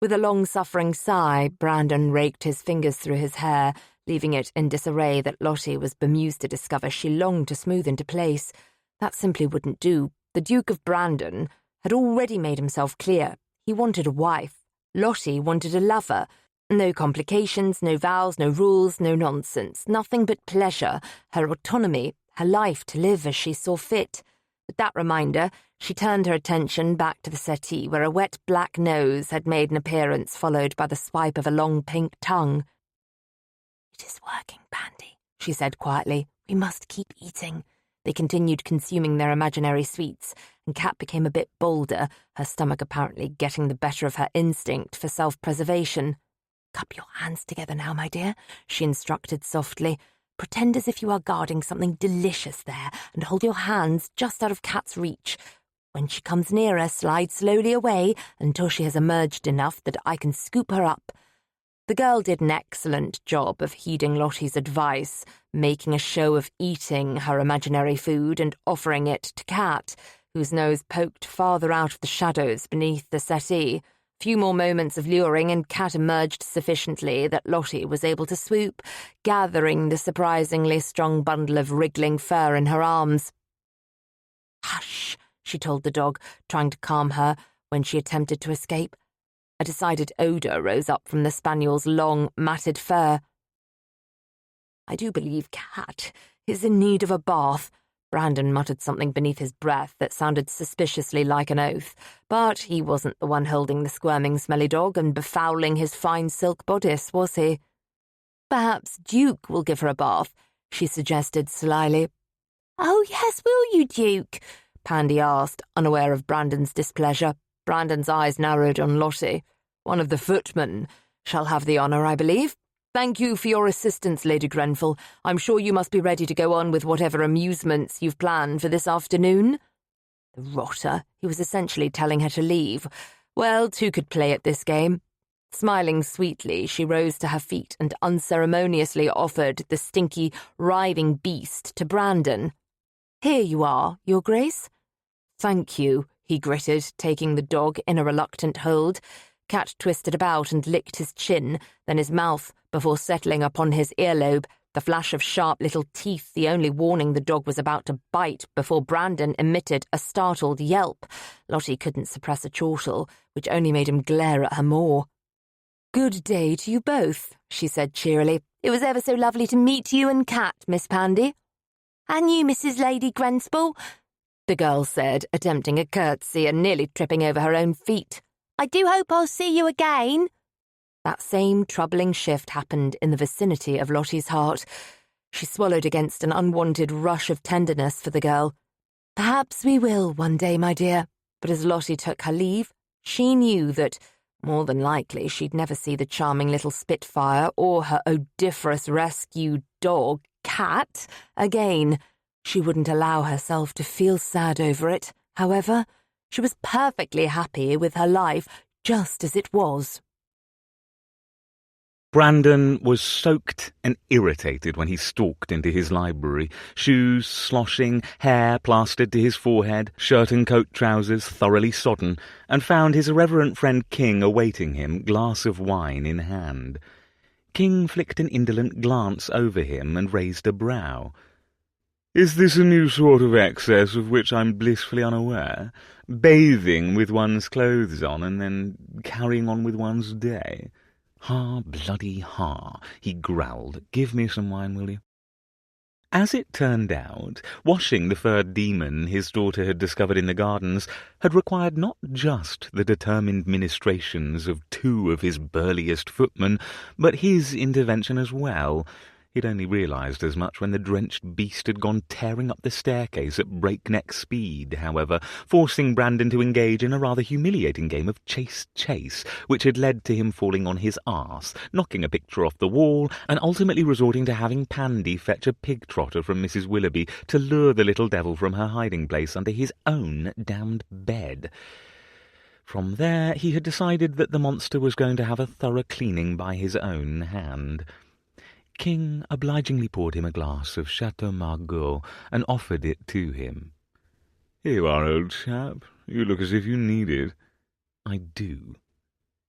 With a long-suffering sigh, Brandon raked his fingers through his hair, leaving it in disarray that Lottie was bemused to discover she longed to smooth into place. That simply wouldn't do. The Duke of Brandon had already made himself clear. He wanted a wife. Lottie wanted a lover. No complications, no vows, no rules, no nonsense. Nothing but pleasure, her autonomy, her life to live as she saw fit. With that reminder, she turned her attention back to the settee where a wet black nose had made an appearance, followed by the swipe of a long pink tongue. "It is working, Pandy," she said quietly. "We must keep eating." They continued consuming their imaginary sweets, and Kat became a bit bolder, her stomach apparently getting the better of her instinct for self-preservation. "Cup your hands together now, my dear," she instructed softly. "Pretend as if you are guarding something delicious there, and hold your hands just out of Kat's reach. When she comes nearer, slide slowly away until she has emerged enough that I can scoop her up." The girl did an excellent job of heeding Lottie's advice, making a show of eating her imaginary food and offering it to Kat, whose nose poked farther out of the shadows beneath the settee. Few more moments of luring and Kat emerged sufficiently that Lottie was able to swoop, gathering the surprisingly strong bundle of wriggling fur in her arms. "Hush," she told the dog, trying to calm her when she attempted to escape. A decided odour rose up from the spaniel's long, matted fur. "I do believe Kat is in need of a bath." Brandon muttered something beneath his breath that sounded suspiciously like an oath, but he wasn't the one holding the squirming, smelly dog and befouling his fine silk bodice, was he? "Perhaps Duke will give her a bath," she suggested slyly. "Oh, yes, will you, Duke?" Pandy asked, unaware of Brandon's displeasure. Brandon's eyes narrowed on Lottie. "One of the footmen shall have the honour, I believe. Thank you for your assistance, Lady Grenfell. I'm sure you must be ready to go on with whatever amusements you've planned for this afternoon." The rotter, he was essentially telling her to leave. Well, two could play at this game. Smiling sweetly, she rose to her feet and unceremoniously offered the stinky, writhing beast to Brandon. "Here you are, Your Grace." "Thank you," he gritted, taking the dog in a reluctant hold. Cat twisted about and licked his chin, then his mouth, before settling upon his earlobe, the flash of sharp little teeth the only warning the dog was about to bite before Brandon emitted a startled yelp. Lottie couldn't suppress a chortle, which only made him glare at her more. "Good day to you both," she said cheerily. "It was ever so lovely to meet you and Cat, Miss Pandy." "And you, Mrs. Lady Grenspel," the girl said, attempting a curtsy and nearly tripping over her own feet. "I do hope I'll see you again." That same troubling shift happened in the vicinity of Lottie's heart. She swallowed against an unwanted rush of tenderness for the girl. "Perhaps we will one day, my dear." But as Lottie took her leave, she knew that, more than likely, she'd never see the charming little Spitfire or her odoriferous rescue dog, Cat, again. She wouldn't allow herself to feel sad over it, however. She was perfectly happy with her life just as it was. Brandon was soaked and irritated when he stalked into his library, shoes sloshing, hair plastered to his forehead, shirt and coat trousers thoroughly sodden, and found his irreverent friend King awaiting him, glass of wine in hand. King flicked an indolent glance over him and raised a brow. "Is this a new sort of excess of which I'm blissfully unaware? Bathing with one's clothes on and then carrying on with one's day? Ha, bloody ha," he growled. "Give me some wine, will you?" As it turned out, washing the furred demon his daughter had discovered in the gardens had required not just the determined ministrations of two of his burliest footmen, but his intervention as well. He'd only realised as much when the drenched beast had gone tearing up the staircase at breakneck speed, however, forcing Brandon to engage in a rather humiliating game of chase, which had led to him falling on his arse, knocking a picture off the wall, and ultimately resorting to having Pandy fetch a pig trotter from Mrs. Willoughby to lure the little devil from her hiding place under his own damned bed. From there, he had decided that the monster was going to have a thorough cleaning by his own hand. King obligingly poured him a glass of Chateau Margaux and offered it to him. "Here you are, old chap. You look as if you need it." "I do."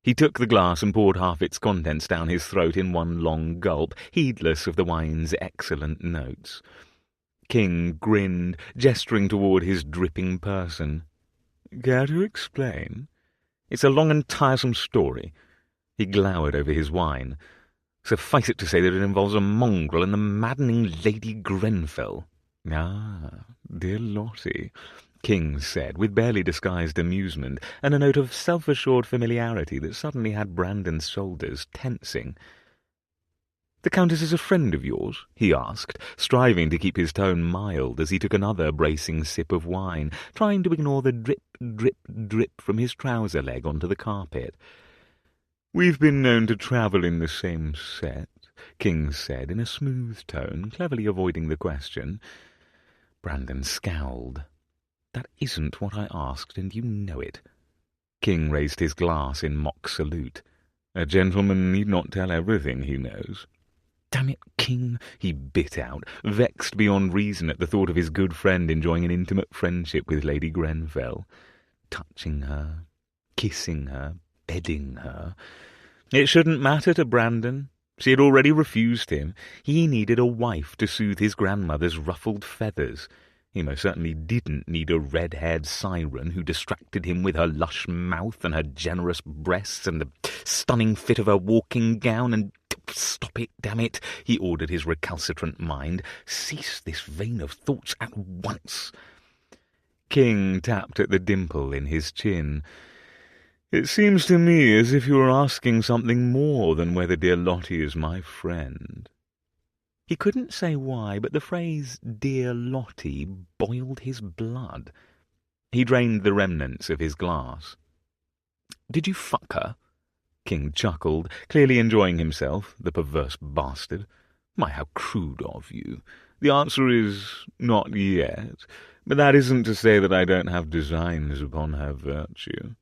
He took the glass and poured half its contents down his throat in one long gulp, heedless of the wine's excellent notes. King grinned, gesturing toward his dripping person. "Care to explain?" "It's a long and tiresome story." He glowered over his wine. "Suffice it to say that it involves a mongrel and the maddening Lady Grenfell." "Ah, dear Lottie," King said, with barely disguised amusement and a note of self-assured familiarity that suddenly had Brandon's shoulders tensing. "The Countess is a friend of yours?" he asked, striving to keep his tone mild as he took another bracing sip of wine, trying to ignore the drip, drip, drip from his trouser leg onto the carpet. "We've been known to travel in the same set," King said in a smooth tone, cleverly avoiding the question. Brandon scowled. "That isn't what I asked, and you know it." King raised his glass in mock salute. "A gentleman need not tell everything he knows." "Damn it, King," he bit out, vexed beyond reason at the thought of his good friend enjoying an intimate friendship with Lady Grenfell. Touching her, kissing her, bedding her. It shouldn't matter to Brandon. She had already refused him. He needed a wife to soothe his grandmother's ruffled feathers. He most certainly didn't need a red-haired siren who distracted him with her lush mouth and her generous breasts and the stunning fit of her walking gown and... "Stop it, damn it," he ordered his recalcitrant mind. "Cease this vein of thoughts at once." King tapped at the dimple in his chin. "It seems to me as if you were asking something more than whether dear Lottie is my friend." He couldn't say why, but the phrase "dear Lottie" boiled his blood. He drained the remnants of his glass. "Did you fuck her?" King chuckled, clearly enjoying himself, the perverse bastard. "My, how crude of you. The answer is not yet, but that isn't to say that I don't have designs upon her virtue."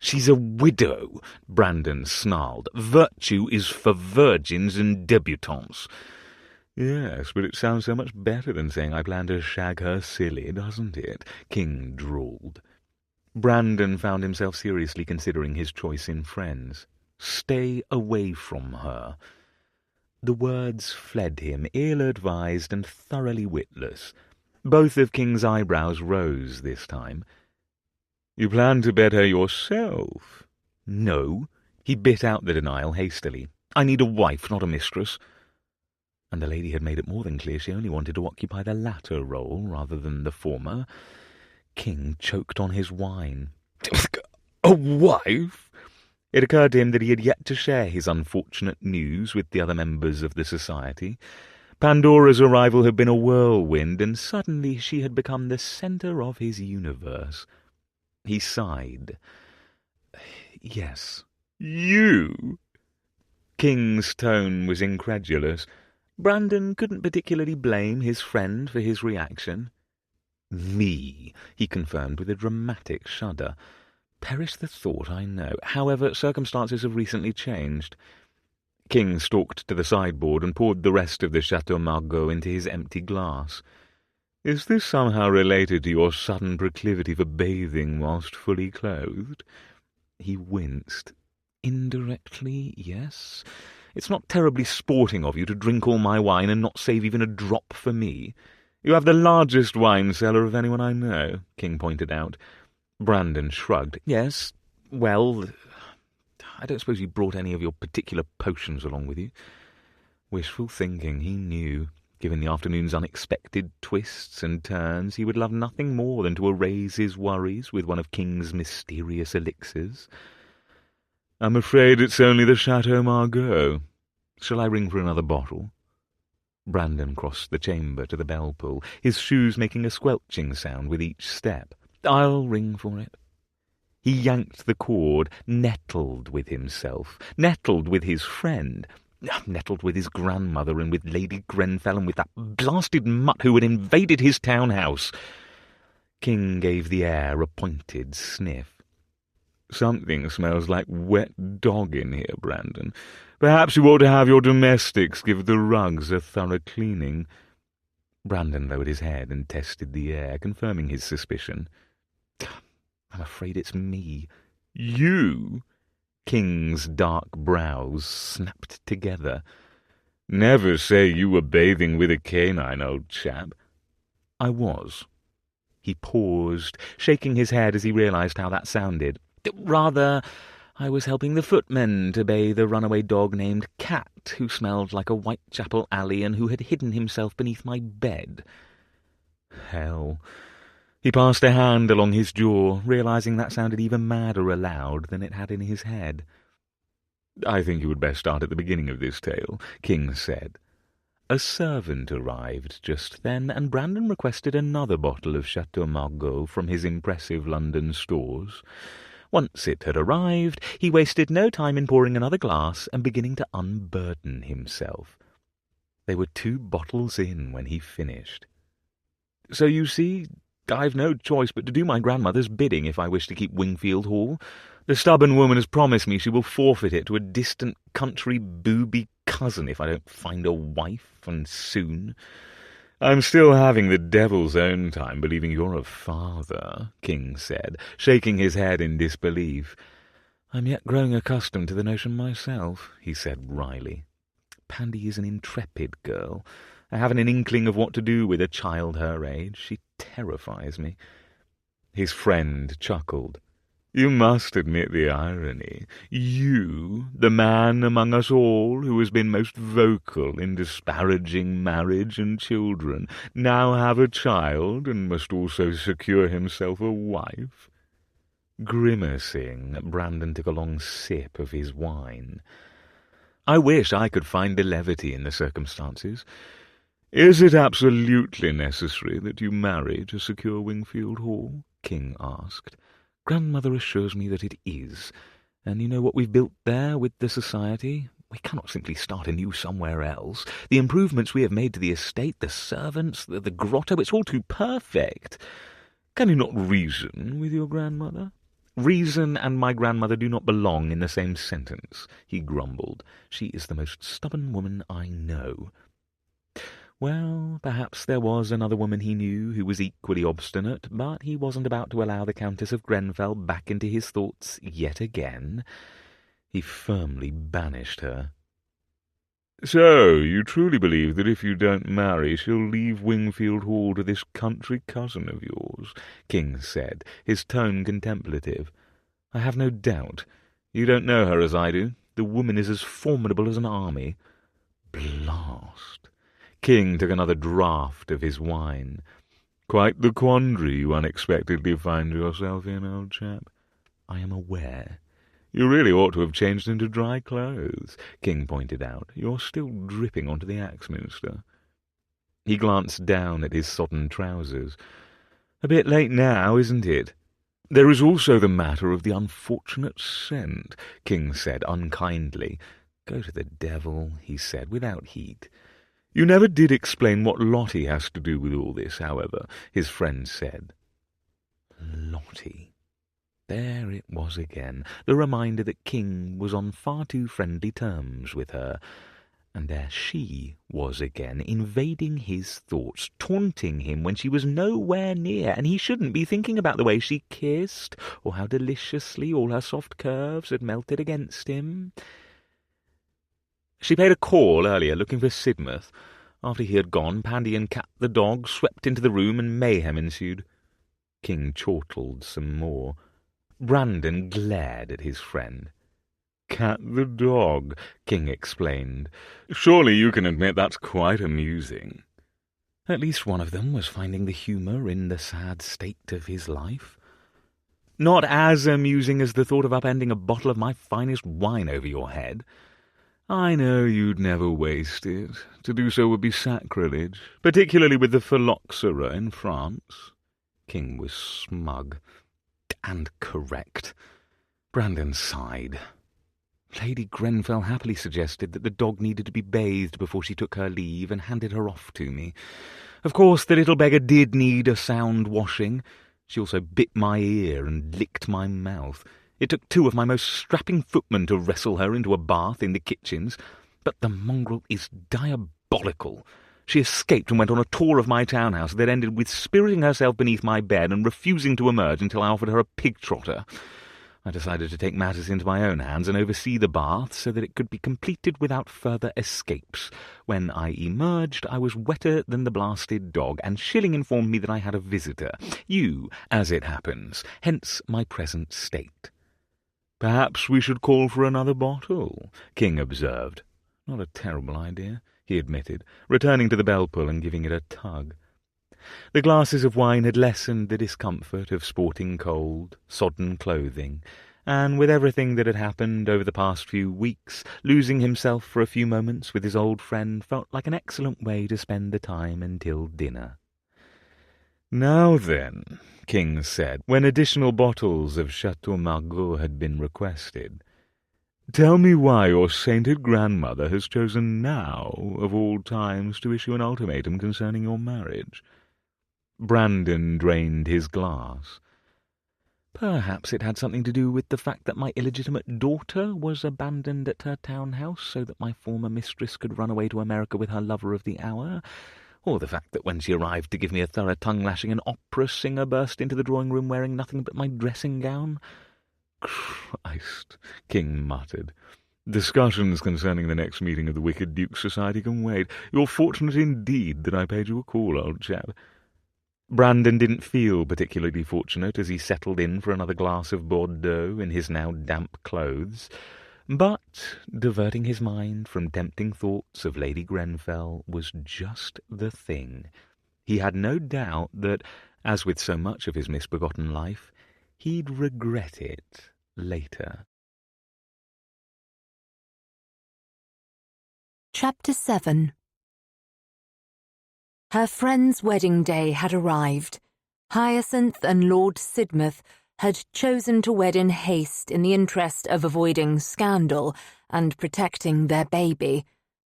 "She's a widow," Brandon snarled. "Virtue is for virgins and debutantes." "Yes, but it sounds so much better than saying I plan to shag her silly, doesn't it?" King drawled. Brandon found himself seriously considering his choice in friends. Stay away from her. The words fled him, ill-advised and thoroughly witless. Both of King's eyebrows rose this time. "You plan to bed her yourself?" "No." He bit out the denial hastily. "I need a wife, not a mistress." And the lady had made it more than clear she only wanted to occupy the latter role rather than the former. King choked on his wine. "A wife?" It occurred to him that he had yet to share his unfortunate news with the other members of the society. Pandora's arrival had been a whirlwind, and suddenly she had become the centre of his universe. He sighed. "Yes." "You?" King's tone was incredulous. Brandon couldn't particularly blame his friend for his reaction. "Me," he confirmed with a dramatic shudder. "Perish the thought, I know. However, circumstances have recently changed." King stalked to the sideboard and poured the rest of the Chateau Margaux into his empty glass. "Is this somehow related to your sudden proclivity for bathing whilst fully clothed?" He winced. "Indirectly, yes. It's not terribly sporting of you to drink all my wine and not save even a drop for me. You have the largest wine cellar of anyone I know," King pointed out. Brandon shrugged. "Yes, well, I don't suppose you brought any of your particular potions along with you." Wishful thinking, he knew. Given the afternoon's unexpected twists and turns, he would love nothing more than to erase his worries with one of King's mysterious elixirs. "I'm afraid it's only the Chateau Margaux. Shall I ring for another bottle?" Brandon crossed the chamber to the bell pull, his shoes making a squelching sound with each step. "I'll ring for it." He yanked the cord, nettled with himself, nettled with his friend, nettled with his grandmother and with Lady Grenfell and with that blasted mutt who had invaded his townhouse. King gave the air a pointed sniff. "Something smells like wet dog in here, Brandon. Perhaps you ought to have your domestics give the rugs a thorough cleaning." Brandon lowered his head and tested the air, confirming his suspicion. "I'm afraid it's me." "You?" King's dark brows snapped together. "Never say you were bathing with a canine, old chap." "I was." He paused, shaking his head as he realized how that sounded. "Rather, I was helping the footmen to bathe a runaway dog named Cat, who smelled like a Whitechapel alley and who had hidden himself beneath my bed." Hell. He passed a hand along his jaw, realizing that sounded even madder aloud than it had in his head. "I think you would best start at the beginning of this tale," King said. A servant arrived just then, and Brandon requested another bottle of Chateau Margaux from his impressive London stores. Once it had arrived, he wasted no time in pouring another glass and beginning to unburden himself. They were 2 bottles in when he finished. "So you see, I've no choice but to do my grandmother's bidding if I wish to keep Wingfield Hall. The stubborn woman has promised me she will forfeit it to a distant country booby cousin if I don't find a wife, and soon. I'm still having the devil's own time believing you're a father," King said, shaking his head in disbelief. "I'm yet growing accustomed to the notion myself," he said wryly. "Pandy is an intrepid girl. I haven't an inkling of what to do with a child her age. She terrifies me." His friend chuckled. "You must admit the irony. You, the man among us all who has been most vocal in disparaging marriage and children, now have a child and must also secure himself a wife." Grimacing, Brandon took a long sip of his wine. "I wish I could find the levity in the circumstances. Is it absolutely necessary that you marry to secure Wingfield Hall?" King asked. "Grandmother assures me that it is. And you know what we've built there with the society? We cannot simply start anew somewhere else. The improvements we have made to the estate, the servants, the grotto, it's all too perfect. Can you not reason with your grandmother?" "Reason and my grandmother do not belong in the same sentence," he grumbled. "She is the most stubborn woman I know." Well, perhaps there was another woman he knew who was equally obstinate, but he wasn't about to allow the Countess of Grenfell back into his thoughts yet again. He firmly banished her. "So, you truly believe that if you don't marry she'll leave Wingfield Hall to this country cousin of yours?" King said, his tone contemplative. "I have no doubt. You don't know her as I do. The woman is as formidable as an army." Blast! King took another draught of his wine. "Quite the quandary you unexpectedly find yourself in, old chap." "I am aware." "You really ought to have changed into dry clothes," King pointed out. "You're still dripping onto the Axminster." He glanced down at his sodden trousers. "A bit late now, isn't it?" "There is also the matter of the unfortunate scent," King said unkindly. "Go to the devil," he said without heat. "You never did explain what Lottie has to do with all this, however," his friend said. Lottie. There it was again, the reminder that King was on far too friendly terms with her. And there she was again, invading his thoughts, taunting him when she was nowhere near, and he shouldn't be thinking about the way she kissed, or how deliciously all her soft curves had melted against him. She paid a call earlier looking for Sidmouth. After he had gone, Pandy and Cat the dog swept into the room and mayhem ensued. King chortled some more. Brandon glared at his friend. "Cat the dog," King explained. "Surely you can admit that's quite amusing." At least one of them was finding the humour in the sad state of his life. "Not as amusing as the thought of upending a bottle of my finest wine over your head. I know you'd never waste it. To do so would be sacrilege, particularly with the phylloxera in France. King was smug. And correct. Brandon sighed. Lady Grenfell happily suggested that the dog needed to be bathed before she took her leave and handed her off to me. Of course, the little beggar did need a sound washing. She also bit my ear and licked my mouth. It took 2 of my most strapping footmen to wrestle her into a bath in the kitchens. But the mongrel is diabolical. She escaped and went on a tour of my townhouse that ended with spiriting herself beneath my bed and refusing to emerge until I offered her a pig trotter. I decided to take matters into my own hands and oversee the bath so that it could be completed without further escapes. When I emerged, I was wetter than the blasted dog, and Shilling informed me that I had a visitor. You, as it happens, hence my present state. "Perhaps we should call for another bottle," King observed. "Not a terrible idea," he admitted, returning to the bell-pull and giving it a tug. The glasses of wine had lessened the discomfort of sporting cold, sodden clothing, and with everything that had happened over the past few weeks, losing himself for a few moments with his old friend felt like an excellent way to spend the time until dinner. "Now then," King said, when additional bottles of Chateau Margaux had been requested, "tell me why your sainted grandmother has chosen now, of all times, to issue an ultimatum concerning your marriage." Brandon drained his glass. "Perhaps it had something to do with the fact that my illegitimate daughter was abandoned at her townhouse so that my former mistress could run away to America with her lover of the hour, or the fact that when she arrived to give me a thorough tongue-lashing, an opera singer burst into the drawing-room wearing nothing but my dressing-gown." "Christ," King muttered. "Discussions concerning the next meeting of the Wicked Duke Society can wait. You're fortunate indeed that I paid you a call, old chap." Brandon didn't feel particularly fortunate as he settled in for another glass of Bordeaux in his now damp clothes, but diverting his mind from tempting thoughts of Lady Grenfell was just the thing. He had no doubt that, as with so much of his misbegotten life, he'd regret it later. Chapter 7. Her friend's wedding day had arrived. Hyacinth and Lord Sidmouth had chosen to wed in haste in the interest of avoiding scandal and protecting their baby,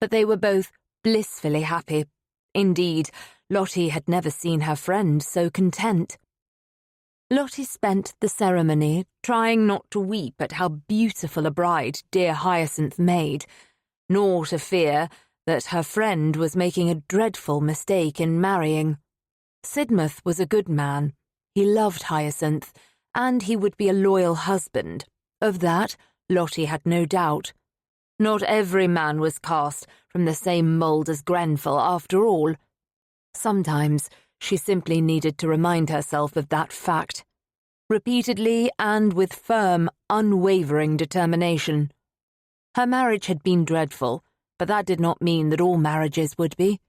but they were both blissfully happy. Indeed, Lottie had never seen her friend so content. Lottie spent the ceremony trying not to weep at how beautiful a bride dear Hyacinth made, nor to fear that her friend was making a dreadful mistake in marrying. Sidmouth was a good man. He loved Hyacinth, and he would be a loyal husband. Of that, Lottie had no doubt. Not every man was cast from the same mould as Grenfell, after all. Sometimes she simply needed to remind herself of that fact, repeatedly and with firm, unwavering determination. Her marriage had been dreadful, but that did not mean that all marriages would be.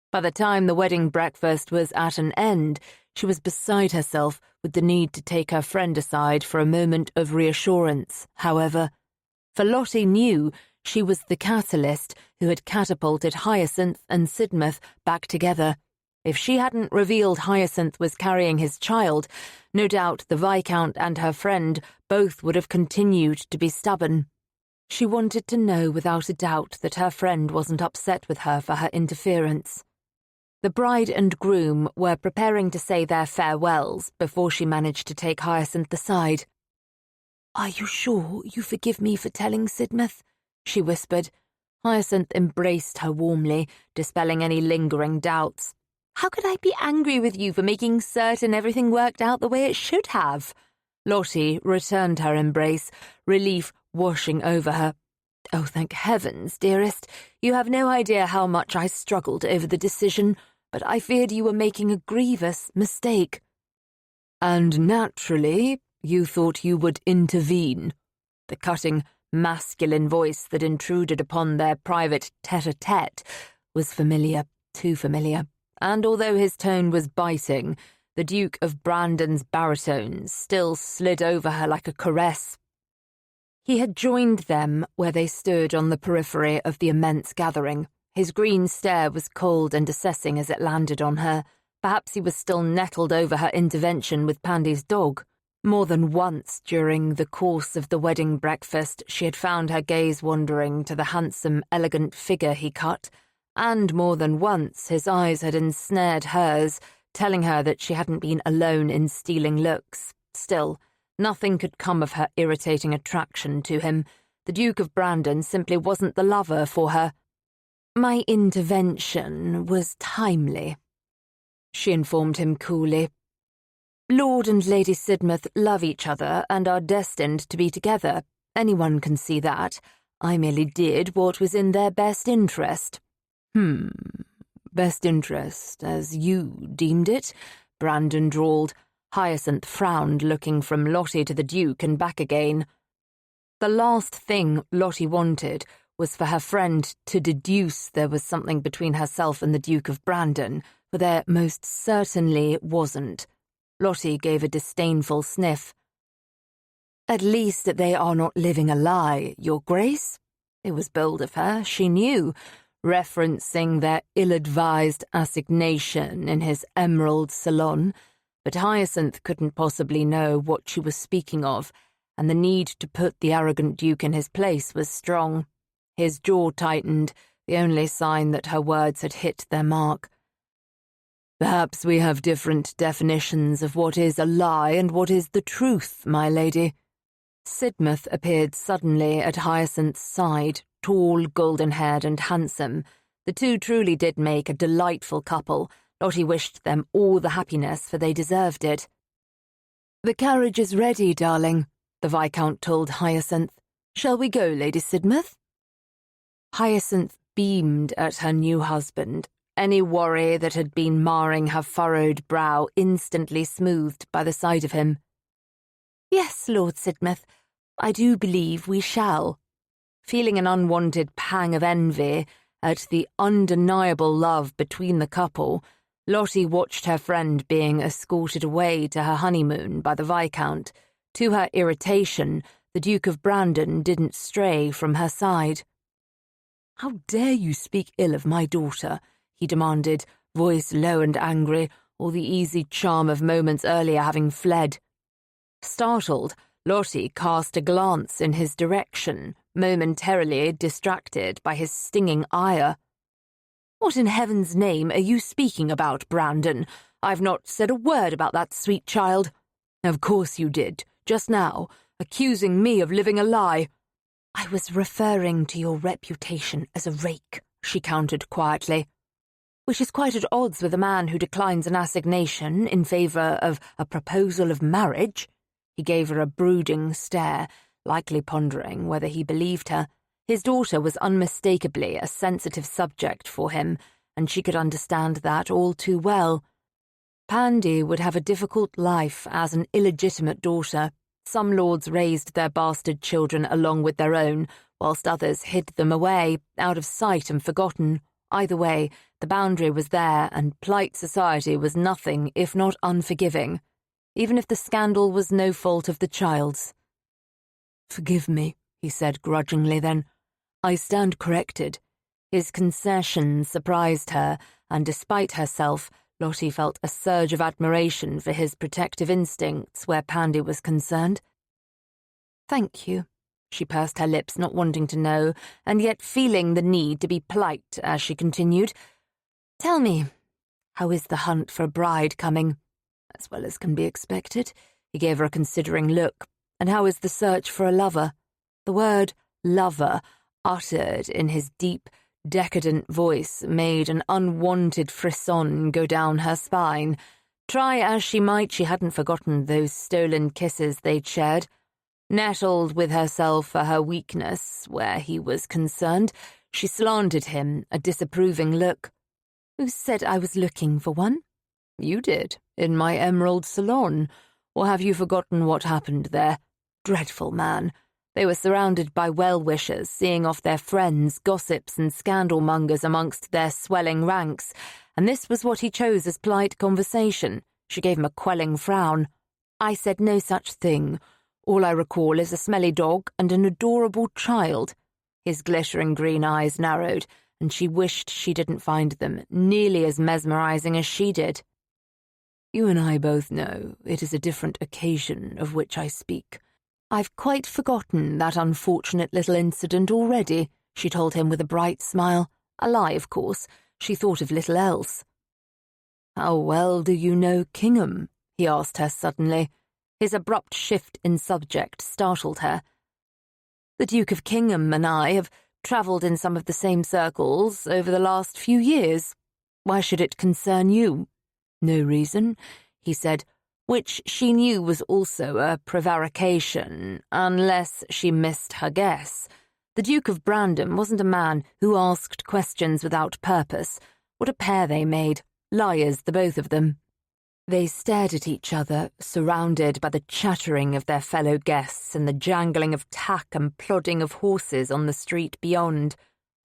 By the time the wedding breakfast was at an end, she was beside herself with the need to take her friend aside for a moment of reassurance, however. For Lottie knew she was the catalyst who had catapulted Hyacinth and Sidmouth back together. If she hadn't revealed Hyacinth was carrying his child, no doubt the Viscount and her friend both would have continued to be stubborn. She wanted to know without a doubt that her friend wasn't upset with her for her interference. The bride and groom were preparing to say their farewells before she managed to take Hyacinth aside. "Are you sure you forgive me for telling Sidmouth?" she whispered. Hyacinth embraced her warmly, dispelling any lingering doubts. "How could I be angry with you for making certain everything worked out the way it should have?" Lottie returned her embrace, relief washing over her. "Oh, thank heavens, dearest. You have no idea how much I struggled over the decision, but I feared you were making a grievous mistake." "And naturally, you thought you would intervene." The cutting, masculine voice that intruded upon their private tete-a-tete was familiar, too familiar, and although his tone was biting, the Duke of Brandon's baritone still slid over her like a caress. He had joined them where they stood on the periphery of the immense gathering. His green stare was cold and assessing as it landed on her. Perhaps he was still nettled over her intervention with Pandy's dog. More than once during the course of the wedding breakfast, she had found her gaze wandering to the handsome, elegant figure he cut, and more than once his eyes had ensnared hers, telling her that she hadn't been alone in stealing looks. Still, nothing could come of her irritating attraction to him. The Duke of Brandon simply wasn't the lover for her. "My intervention was timely," she informed him coolly. "Lord and Lady Sidmouth love each other and are destined to be together. Anyone can see that. I merely did what was in their best interest." Best interest, as you deemed it?" Brandon drawled. Hyacinth frowned, looking from Lottie to the Duke and back again. The last thing Lottie wanted was for her friend to deduce there was something between herself and the Duke of Brandon, for there most certainly wasn't. Lottie gave a disdainful sniff. "At least that they are not living a lie, Your Grace." It was bold of her, she knew, referencing their ill-advised assignation in his emerald salon, but Hyacinth couldn't possibly know what she was speaking of, and the need to put the arrogant Duke in his place was strong. His jaw tightened, the only sign that her words had hit their mark. "Perhaps we have different definitions of what is a lie and what is the truth, my lady." Sidmouth appeared suddenly at Hyacinth's side, tall, golden-haired and handsome. The two truly did make a delightful couple. Lottie wished them all the happiness, for they deserved it. "The carriage is ready, darling," the Viscount told Hyacinth. "Shall we go, Lady Sidmouth?" Hyacinth beamed at her new husband, any worry that had been marring her furrowed brow instantly smoothed by the sight of him. "Yes, Lord Sidmouth, I do believe we shall." Feeling an unwanted pang of envy at the undeniable love between the couple, Lottie watched her friend being escorted away to her honeymoon by the Viscount. To her irritation, the Duke of Brandon didn't stray from her side. "How dare you speak ill of my daughter?" he demanded, voice low and angry, all the easy charm of moments earlier having fled. Startled, Lottie cast a glance in his direction, momentarily distracted by his stinging ire. "What in heaven's name are you speaking about, Brandon? I've not said a word about that sweet child." "Of course you did, just now, accusing me of living a lie." "I was referring to your reputation as a rake," she countered quietly. "Which is quite at odds with a man who declines an assignation in favour of a proposal of marriage." He gave her a brooding stare, likely pondering whether he believed her. His daughter was unmistakably a sensitive subject for him, and she could understand that all too well. Pandy would have a difficult life as an illegitimate daughter. Some lords raised their bastard children along with their own, whilst others hid them away, out of sight and forgotten. Either way, the boundary was there, and polite society was nothing if not unforgiving, even if the scandal was no fault of the child's. "Forgive me," he said grudgingly then. "I stand corrected." His concession surprised her, and despite herself, Lottie felt a surge of admiration for his protective instincts where Pandy was concerned. "Thank you," she pursed her lips, not wanting to know, and yet feeling the need to be polite as she continued. "Tell me, how is the hunt for a bride coming?" "As well as can be expected." He gave her a considering look. "And how is the search for a lover?" The word lover, uttered in his deep, decadent voice, made an unwanted frisson go down her spine. Try as she might, she hadn't forgotten those stolen kisses they'd shared. Nettled with herself for her weakness where he was concerned, she slanted him a disapproving look. "Who said I was looking for one?" "You did, in my emerald salon. Or have you forgotten what happened there? Dreadful man. They were surrounded by well-wishers, seeing off their friends, gossips and scandal-mongers amongst their swelling ranks, and this was what he chose as polite conversation." She gave him a quelling frown. "I said no such thing. All I recall is a smelly dog and an adorable child." His glittering green eyes narrowed, and she wished she didn't find them nearly as mesmerizing as she did. "You and I both know it is a different occasion of which I speak. I've quite forgotten that unfortunate little incident already," she told him with a bright smile. A lie, of course. She thought of little else. "How well do you know Kingham?" he asked her suddenly. His abrupt shift in subject startled her. "The Duke of Kingham and I have travelled in some of the same circles over the last few years. Why should it concern you?" "No reason," he said, which she knew was also a prevarication, unless she missed her guess. The Duke of Brandon wasn't a man who asked questions without purpose. What a pair they made, liars the both of them. They stared at each other, surrounded by the chattering of their fellow guests and the jangling of tack and plodding of horses on the street beyond.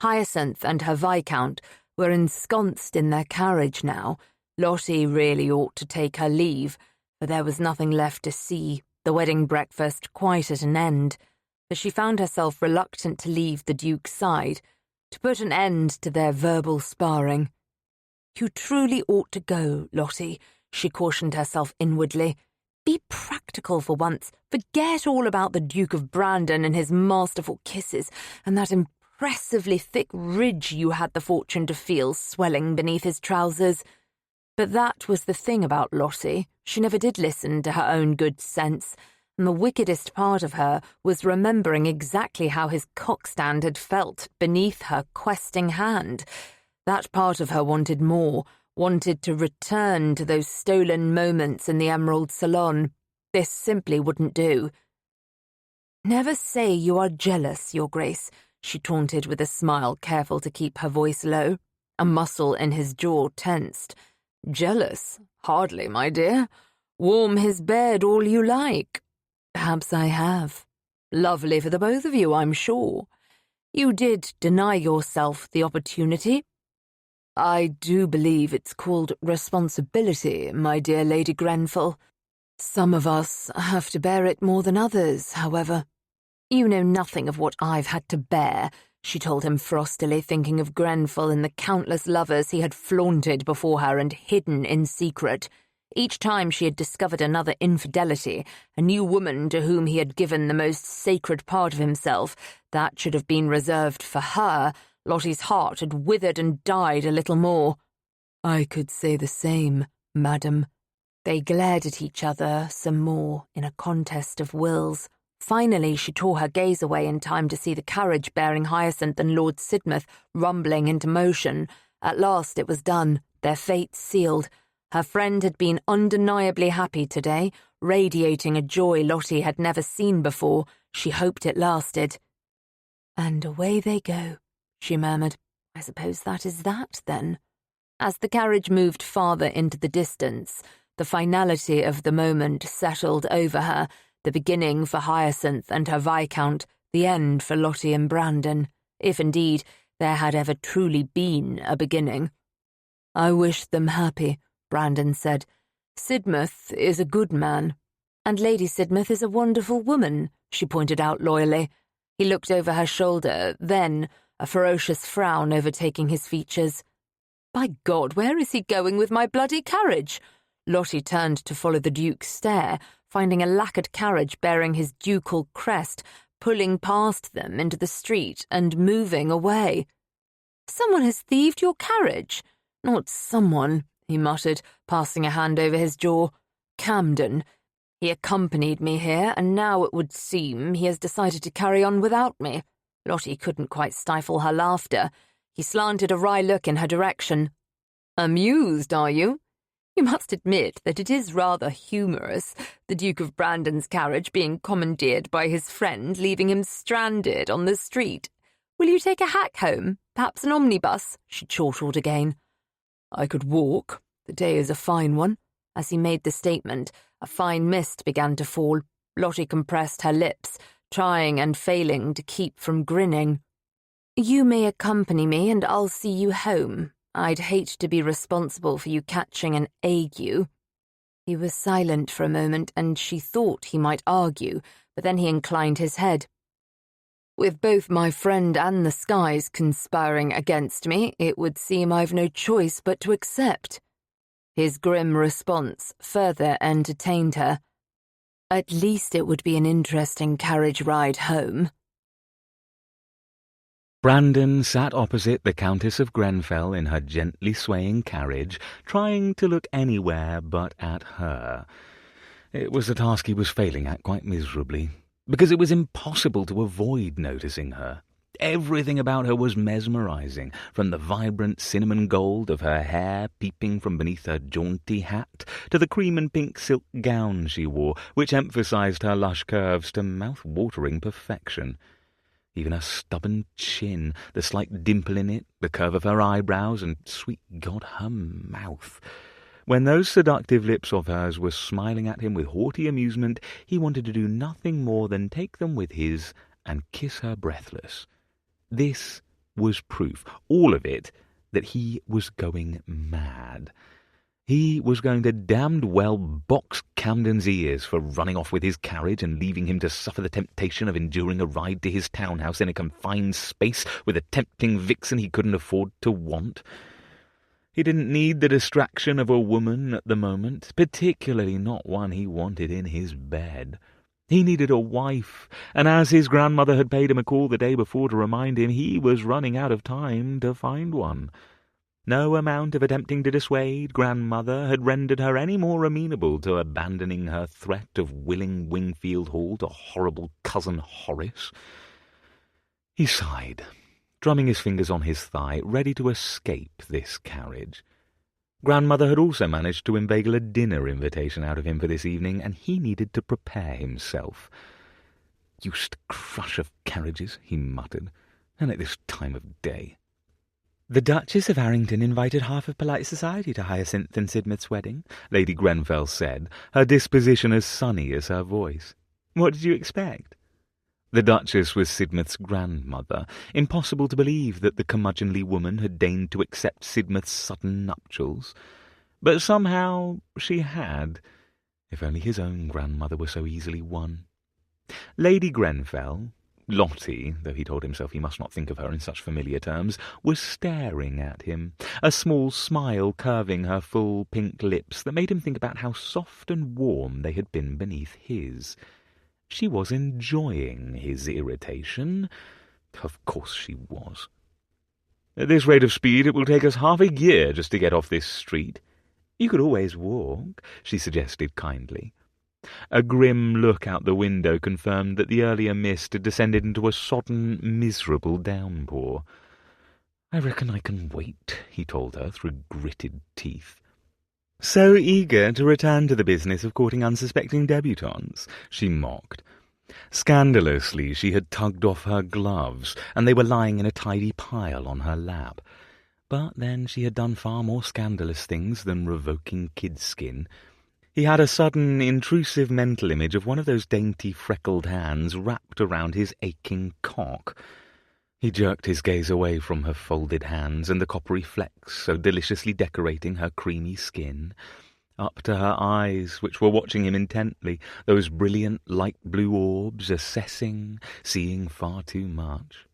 Hyacinth and her Viscount were ensconced in their carriage now. Lottie really ought to take her leave, for there was nothing left to see, the wedding breakfast quite at an end. But she found herself reluctant to leave the Duke's side, to put an end to their verbal sparring. "You truly ought to go, Lottie," she cautioned herself inwardly. "Be practical for once. Forget all about the Duke of Brandon and his masterful kisses, and that impressively thick ridge you had the fortune to feel swelling beneath his trousers." But that was the thing about Lottie. She never did listen to her own good sense, and the wickedest part of her was remembering exactly how his cockstand had felt beneath her questing hand. That part of her wanted more, wanted to return to those stolen moments in the Emerald Salon. This simply wouldn't do. "Never say you are jealous, Your Grace," she taunted with a smile, careful to keep her voice low. A muscle in his jaw tensed. "Jealous? Hardly, my dear. Warm his bed all you like." "Perhaps I have. Lovely for the both of you, I'm sure. You did deny yourself the opportunity." "I do believe it's called responsibility, my dear Lady Grenfell. Some of us have to bear it more than others, however." "You know nothing of what I've had to bear," she told him frostily, thinking of Grenfell and the countless lovers he had flaunted before her and hidden in secret. Each time she had discovered another infidelity, a new woman to whom he had given the most sacred part of himself, that should have been reserved for her, Lottie's heart had withered and died a little more. "I could say the same, madam." They glared at each other some more in a contest of wills. Finally she tore her gaze away in time to see the carriage bearing Hyacinth and Lord Sidmouth rumbling into motion. At last it was done, their fates sealed. Her friend had been undeniably happy today, radiating a joy Lottie had never seen before. She hoped it lasted. "And away they go," she murmured. "I suppose that is that, then." As the carriage moved farther into the distance, the finality of the moment settled over her, the beginning for Hyacinth and her Viscount, the end for Lottie and Brandon, if indeed there had ever truly been a beginning. "I wish them happy," Brandon said. "Sidmouth is a good man." "And Lady Sidmouth is a wonderful woman," she pointed out loyally. He looked over her shoulder, then, a ferocious frown overtaking his features. "By God, where is he going with my bloody carriage?" Lottie turned to follow the Duke's stare, finding a lacquered carriage bearing his ducal crest, pulling past them into the street and moving away. "Someone has thieved your carriage." "Not someone," he muttered, passing a hand over his jaw. "Camden. He accompanied me here, and now it would seem he has decided to carry on without me." Lottie couldn't quite stifle her laughter. He slanted a wry look in her direction. "Amused, are you? You must admit that it is rather humorous, the Duke of Brandon's carriage being commandeered by his friend, leaving him stranded on the street. Will you take a hack home? Perhaps an omnibus?" she chortled again. "I could walk. The day is a fine one." As he made the statement, a fine mist began to fall. Lottie compressed her lips, trying and failing to keep from grinning. "You may accompany me and I'll see you home. I'd hate to be responsible for you catching an ague." He was silent for a moment, and she thought he might argue, but then he inclined his head. With both my friend and the skies conspiring against me, it would seem I've no choice but to accept. His grim response further entertained her. At least it would be an interesting carriage ride home. Brandon sat opposite the Countess of Grenfell in her gently swaying carriage, trying to look anywhere but at her. It was a task he was failing at quite miserably, because it was impossible to avoid noticing her. Everything about her was mesmerizing, from the vibrant cinnamon gold of her hair peeping from beneath her jaunty hat, to the cream and pink silk gown she wore, which emphasized her lush curves to mouth-watering perfection. Even her stubborn chin, the slight dimple in it, the curve of her eyebrows, and, sweet God, her mouth. When those seductive lips of hers were smiling at him with haughty amusement, he wanted to do nothing more than take them with his and kiss her breathless. This was proof, all of it, that he was going mad. He was going to damned well box Camden's ears for running off with his carriage and leaving him to suffer the temptation of enduring a ride to his townhouse in a confined space with a tempting vixen he couldn't afford to want. He didn't need the distraction of a woman at the moment, particularly not one he wanted in his bed. He needed a wife, and as his grandmother had paid him a call the day before to remind him, he was running out of time to find one. No amount of attempting to dissuade grandmother had rendered her any more amenable to abandoning her threat of willing Wingfield Hall to horrible cousin Horace. He sighed, drumming his fingers on his thigh, ready to escape this carriage. Grandmother had also managed to inveigle a dinner invitation out of him for this evening, and he needed to prepare himself. "Used crush of carriages," he muttered, "and at this time of day." "The Duchess of Arrington invited half of polite society to Hyacinth and Sidmouth's wedding," Lady Grenfell said, her disposition as sunny as her voice. "What did you expect?" The Duchess was Sidmouth's grandmother. Impossible to believe that the curmudgeonly woman had deigned to accept Sidmouth's sudden nuptials. But somehow she had. If only his own grandmother were so easily won. Lady Grenfell, Lottie, though he told himself he must not think of her in such familiar terms, was staring at him, a small smile curving her full pink lips that made him think about how soft and warm they had been beneath his. She was enjoying his irritation. Of course she was. "At this rate of speed it will take us half a year just to get off this street." "You could always walk," she suggested kindly. A grim look out the window confirmed that the earlier mist had descended into a sodden, miserable downpour. "I reckon I can wait," he told her through gritted teeth. "So eager to return to the business of courting unsuspecting debutantes," she mocked. Scandalously, she had tugged off her gloves, and they were lying in a tidy pile on her lap. But then she had done far more scandalous things than revoking kidskin. He had a sudden, intrusive mental image of one of those dainty, freckled hands wrapped around his aching cock. He jerked his gaze away from her folded hands and the coppery flecks so deliciously decorating her creamy skin, up to her eyes, which were watching him intently, those brilliant light blue orbs assessing, seeing far too much.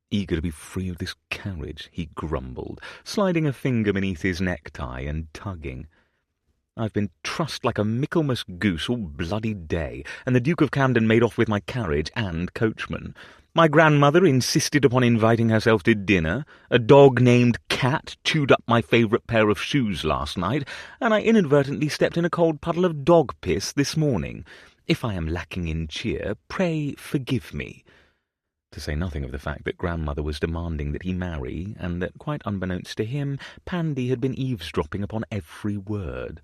Eager to be free of this carriage, he grumbled, sliding a finger beneath his necktie and tugging. "I've been trussed like a Michaelmas goose all bloody day, and the Duke of Camden made off with my carriage and coachman. My grandmother insisted upon inviting herself to dinner, a dog named Cat chewed up my favourite pair of shoes last night, and I inadvertently stepped in a cold puddle of dog piss this morning. If I am lacking in cheer, pray forgive me." To say nothing of the fact that grandmother was demanding that he marry, and that, quite unbeknownst to him, Pandy had been eavesdropping upon every word.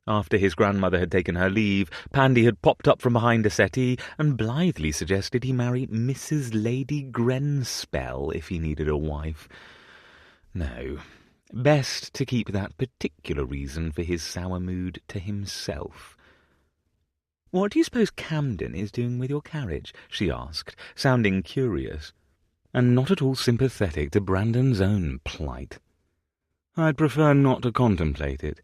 After his grandmother had taken her leave, Pandy had popped up from behind a settee and blithely suggested he marry Mrs. Lady Grenspell if he needed a wife. No, best to keep that particular reason for his sour mood to himself. "What do you suppose Camden is doing with your carriage?" she asked, sounding curious, and not at all sympathetic to Brandon's own plight. "I'd prefer not to contemplate it."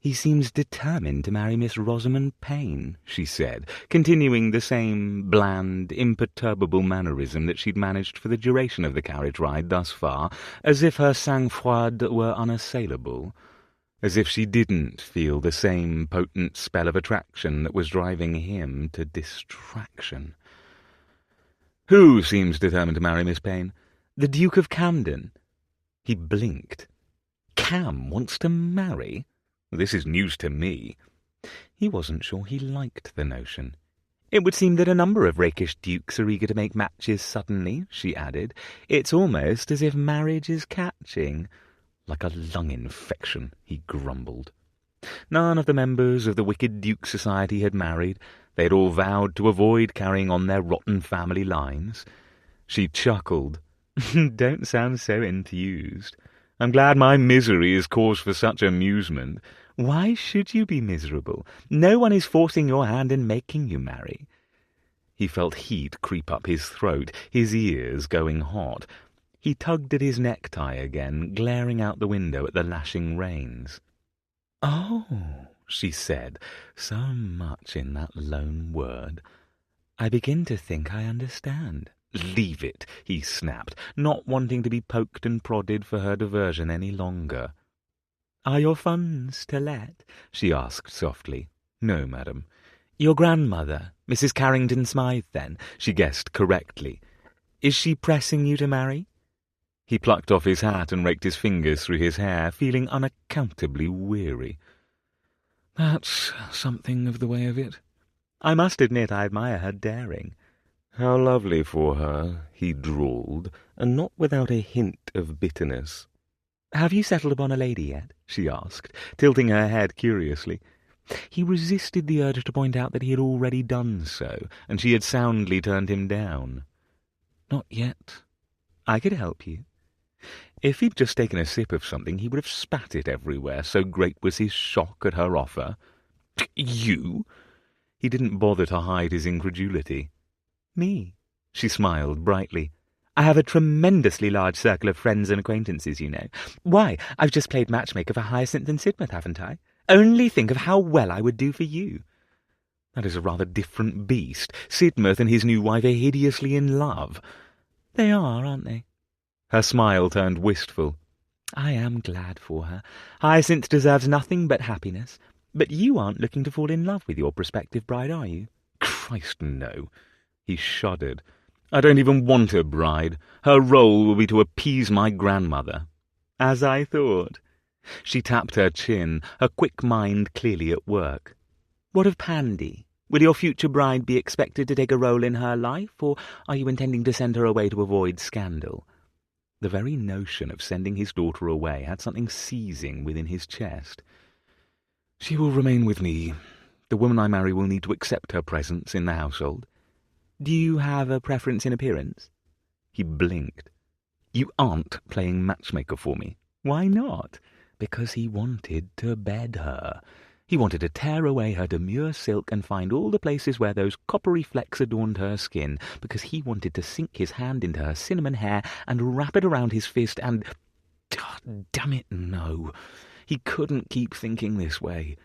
"He seems determined to marry Miss Rosamond Payne," she said, continuing the same bland, imperturbable mannerism that she'd managed for the duration of the carriage ride thus far, as if her sang-froid were unassailable, as if she didn't feel the same potent spell of attraction that was driving him to distraction. "Who seems determined to marry Miss Payne?" "The Duke of Camden." He blinked. Cam wants to marry? This is news to me. He wasn't sure he liked the notion. "It would seem that a number of rakish dukes are eager to make matches suddenly," she added. "It's almost as if marriage is catching." "Like a lung infection," he grumbled. None of the members of the Wicked Duke Society had married. They had all vowed to avoid carrying on their rotten family lines. She chuckled. "Don't sound so enthused. I'm glad my misery is cause for such amusement. Why should you be miserable? No one is forcing your hand and making you marry." He felt heat creep up his throat, his ears going hot. He tugged at his necktie again, glaring out the window at the lashing rains. "Oh," she said, so much in that lone word. "I begin to think I understand." "Leave it," he snapped, not wanting to be poked and prodded for her diversion any longer. "Are your funds to let?" she asked softly. "No, madam." "Your grandmother, Mrs. Carrington Smythe, then?" She guessed correctly. "Is she pressing you to marry?" He plucked off his hat and raked his fingers through his hair, feeling unaccountably weary. "That's something of the way of it." "I must admit I admire her daring." "How lovely for her," he drawled, and not without a hint of bitterness. "Have you settled upon a lady yet?" she asked, tilting her head curiously. He resisted the urge to point out that he had already done so, and she had soundly turned him down. "Not yet. I could help you." If he'd just taken a sip of something, he would have spat it everywhere, so great was his shock at her offer. "You?" He didn't bother to hide his incredulity. "Me?" She smiled brightly. "I have a tremendously large circle of friends and acquaintances, you know. Why, I've just played matchmaker for Hyacinth and Sidmouth, haven't I? Only think of how well I would do for you." "That is a rather different beast. Sidmouth and his new wife are hideously in love." "They are, aren't they?" Her smile turned wistful. "I am glad for her. Hyacinth deserves nothing but happiness. But you aren't looking to fall in love with your prospective bride, are you?" "Christ, no." He shuddered. "I don't even want a bride. Her role will be to appease my grandmother." "As I thought." She tapped her chin, her quick mind clearly at work. "What of Pandy? Will your future bride be expected to take a role in her life, or are you intending to send her away to avoid scandal?" The very notion of sending his daughter away had something seizing within his chest. "She will remain with me. The woman I marry will need to accept her presence in the household." "Do you have a preference in appearance?" He blinked. "You aren't playing matchmaker for me." "Why not?" Because he wanted to bed her. He wanted to tear away her demure silk and find all the places where those coppery flecks adorned her skin, because he wanted to sink his hand into her cinnamon hair and wrap it around his fist and... Damn it, no. He couldn't keep thinking this way.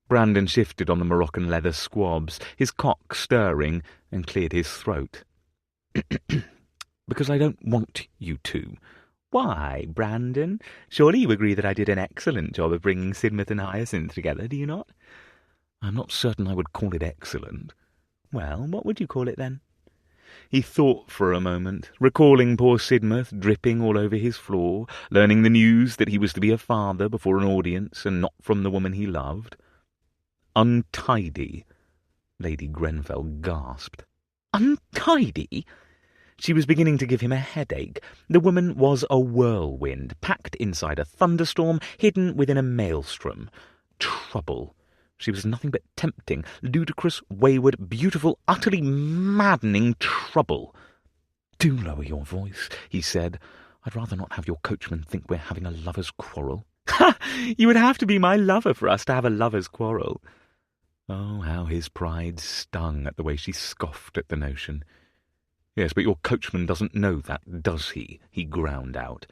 Brandon shifted on the Moroccan leather squabs, his cock stirring, and cleared his throat. "Because I don't want you to." "Why, Brandon? Surely you agree that I did an excellent job of bringing Sidmouth and Hyacinth together, do you not?" "I'm not certain I would call it excellent." "Well, what would you call it, then?" He thought for a moment, recalling poor Sidmouth dripping all over his floor, learning the news that he was to be a father before an audience and not from the woman he loved. "Untidy," Lady Grenfell gasped. "Untidy?" She was beginning to give him a headache. The woman was a whirlwind, packed inside a thunderstorm, hidden within a maelstrom. Trouble. She was nothing but tempting, ludicrous, wayward, beautiful, utterly maddening trouble. "Do lower your voice," he said. "I'd rather not have your coachman think we're having a lover's quarrel." "Ha! You would have to be my lover for us to have a lover's quarrel." Oh, how his pride stung at the way she scoffed at the notion. "Yes, but your coachman doesn't know that, does he?" he ground out.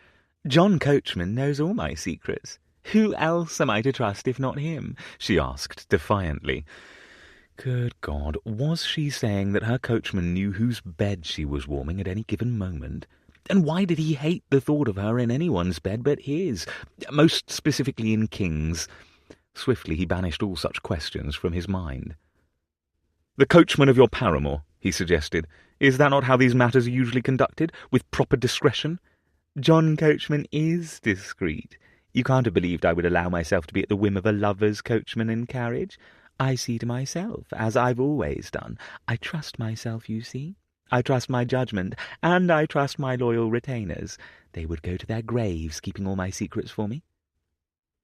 "John Coachman knows all my secrets. Who else am I to trust if not him? She asked defiantly. Good God, was she saying that her coachman knew whose bed she was warming at any given moment? And why did he hate the thought of her in anyone's bed but his, most specifically in King's? Swiftly he banished all such questions from his mind. The coachman of your paramour, he suggested. Is that not how these matters are usually conducted, with proper discretion? John Coachman is discreet. You can't have believed I would allow myself to be at the whim of a lover's coachman and carriage. I see to myself, as I've always done. I trust myself, you see. I trust my judgment, and I trust my loyal retainers. They would go to their graves keeping all my secrets for me.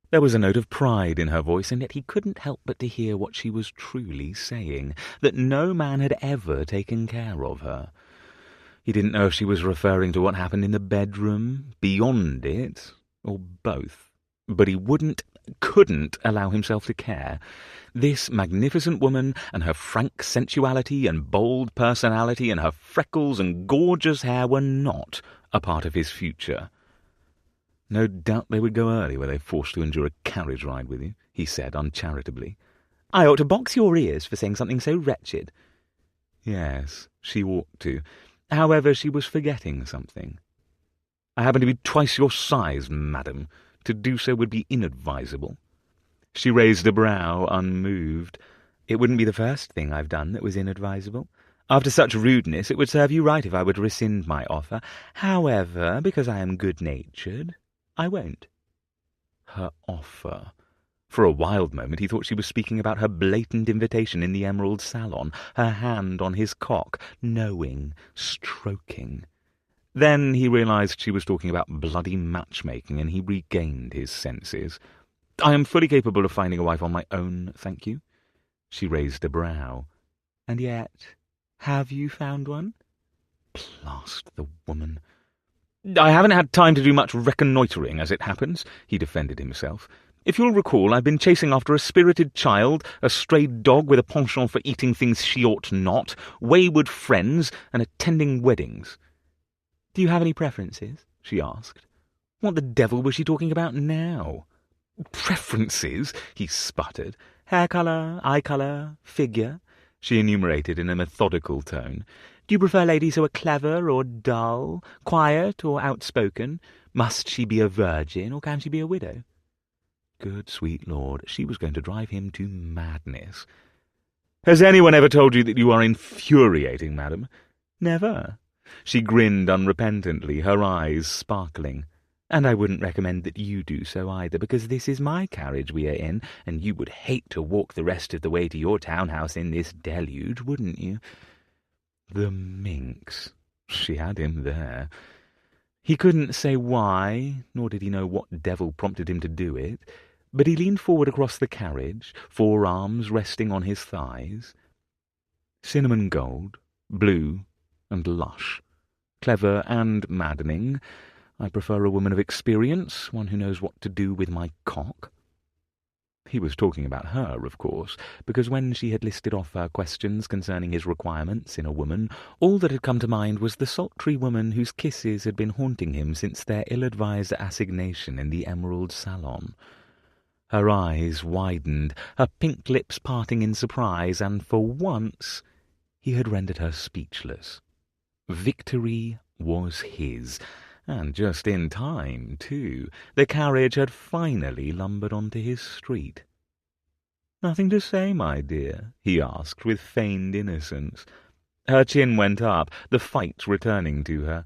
There was a note of pride in her voice, and yet he couldn't help but to hear what she was truly saying, that no man had ever taken care of her. He didn't know if she was referring to what happened in the bedroom, beyond it, or both. But he couldn't allow himself to care. This magnificent woman, and her frank sensuality and bold personality, and her freckles and gorgeous hair were not a part of his future. No doubt they would go early were they forced to endure a carriage ride with you, he said uncharitably. I ought to box your ears for saying something so wretched. Yes, she ought to. However, she was forgetting something. I happen to be twice your size, madam. To do so would be inadvisable. She raised a brow, unmoved. It wouldn't be the first thing I've done that was inadvisable. After such rudeness, it would serve you right if I were to rescind my offer. However, because I am good-natured, I won't. Her offer. For a wild moment he thought she was speaking about her blatant invitation in the Emerald Salon, her hand on his cock, knowing, stroking. Then he realized she was talking about bloody matchmaking, and he regained his senses. I am fully capable of finding a wife on my own, thank you. She raised a brow. And yet, have you found one? Blast the woman. I haven't had time to do much reconnoitring, as it happens, he defended himself. If you'll recall, I've been chasing after a spirited child, a stray dog with a penchant for eating things she ought not, wayward friends, and attending weddings. Do you have any preferences? She asked. What the devil was she talking about now? Preferences? He sputtered. Hair colour, eye colour, figure, she enumerated in a methodical tone. Do you prefer ladies who are clever or dull, quiet or outspoken? Must she be a virgin, or can she be a widow? Good sweet Lord, she was going to drive him to madness. Has anyone ever told you that you are infuriating, madam? Never. She grinned unrepentantly, her eyes sparkling. And I wouldn't recommend that you do so either, because this is my carriage we are in, and you would hate to walk the rest of the way to your townhouse in this deluge, wouldn't you? The minx. She had him there. He couldn't say why, nor did he know what devil prompted him to do it, but he leaned forward across the carriage, forearms resting on his thighs. Cinnamon gold, blue and lush, clever and maddening. I prefer a woman of experience, one who knows what to do with my cock. He was talking about her, of course, because when she had listed off her questions concerning his requirements in a woman, all that had come to mind was the sultry woman whose kisses had been haunting him since their ill-advised assignation in the Emerald Salon. Her eyes widened, her pink lips parting in surprise, and for once he had rendered her speechless. Victory was his, and just in time, too. The carriage had finally lumbered onto his street. "Nothing to say, my dear?" he asked with feigned innocence. Her chin went up, the fight returning to her.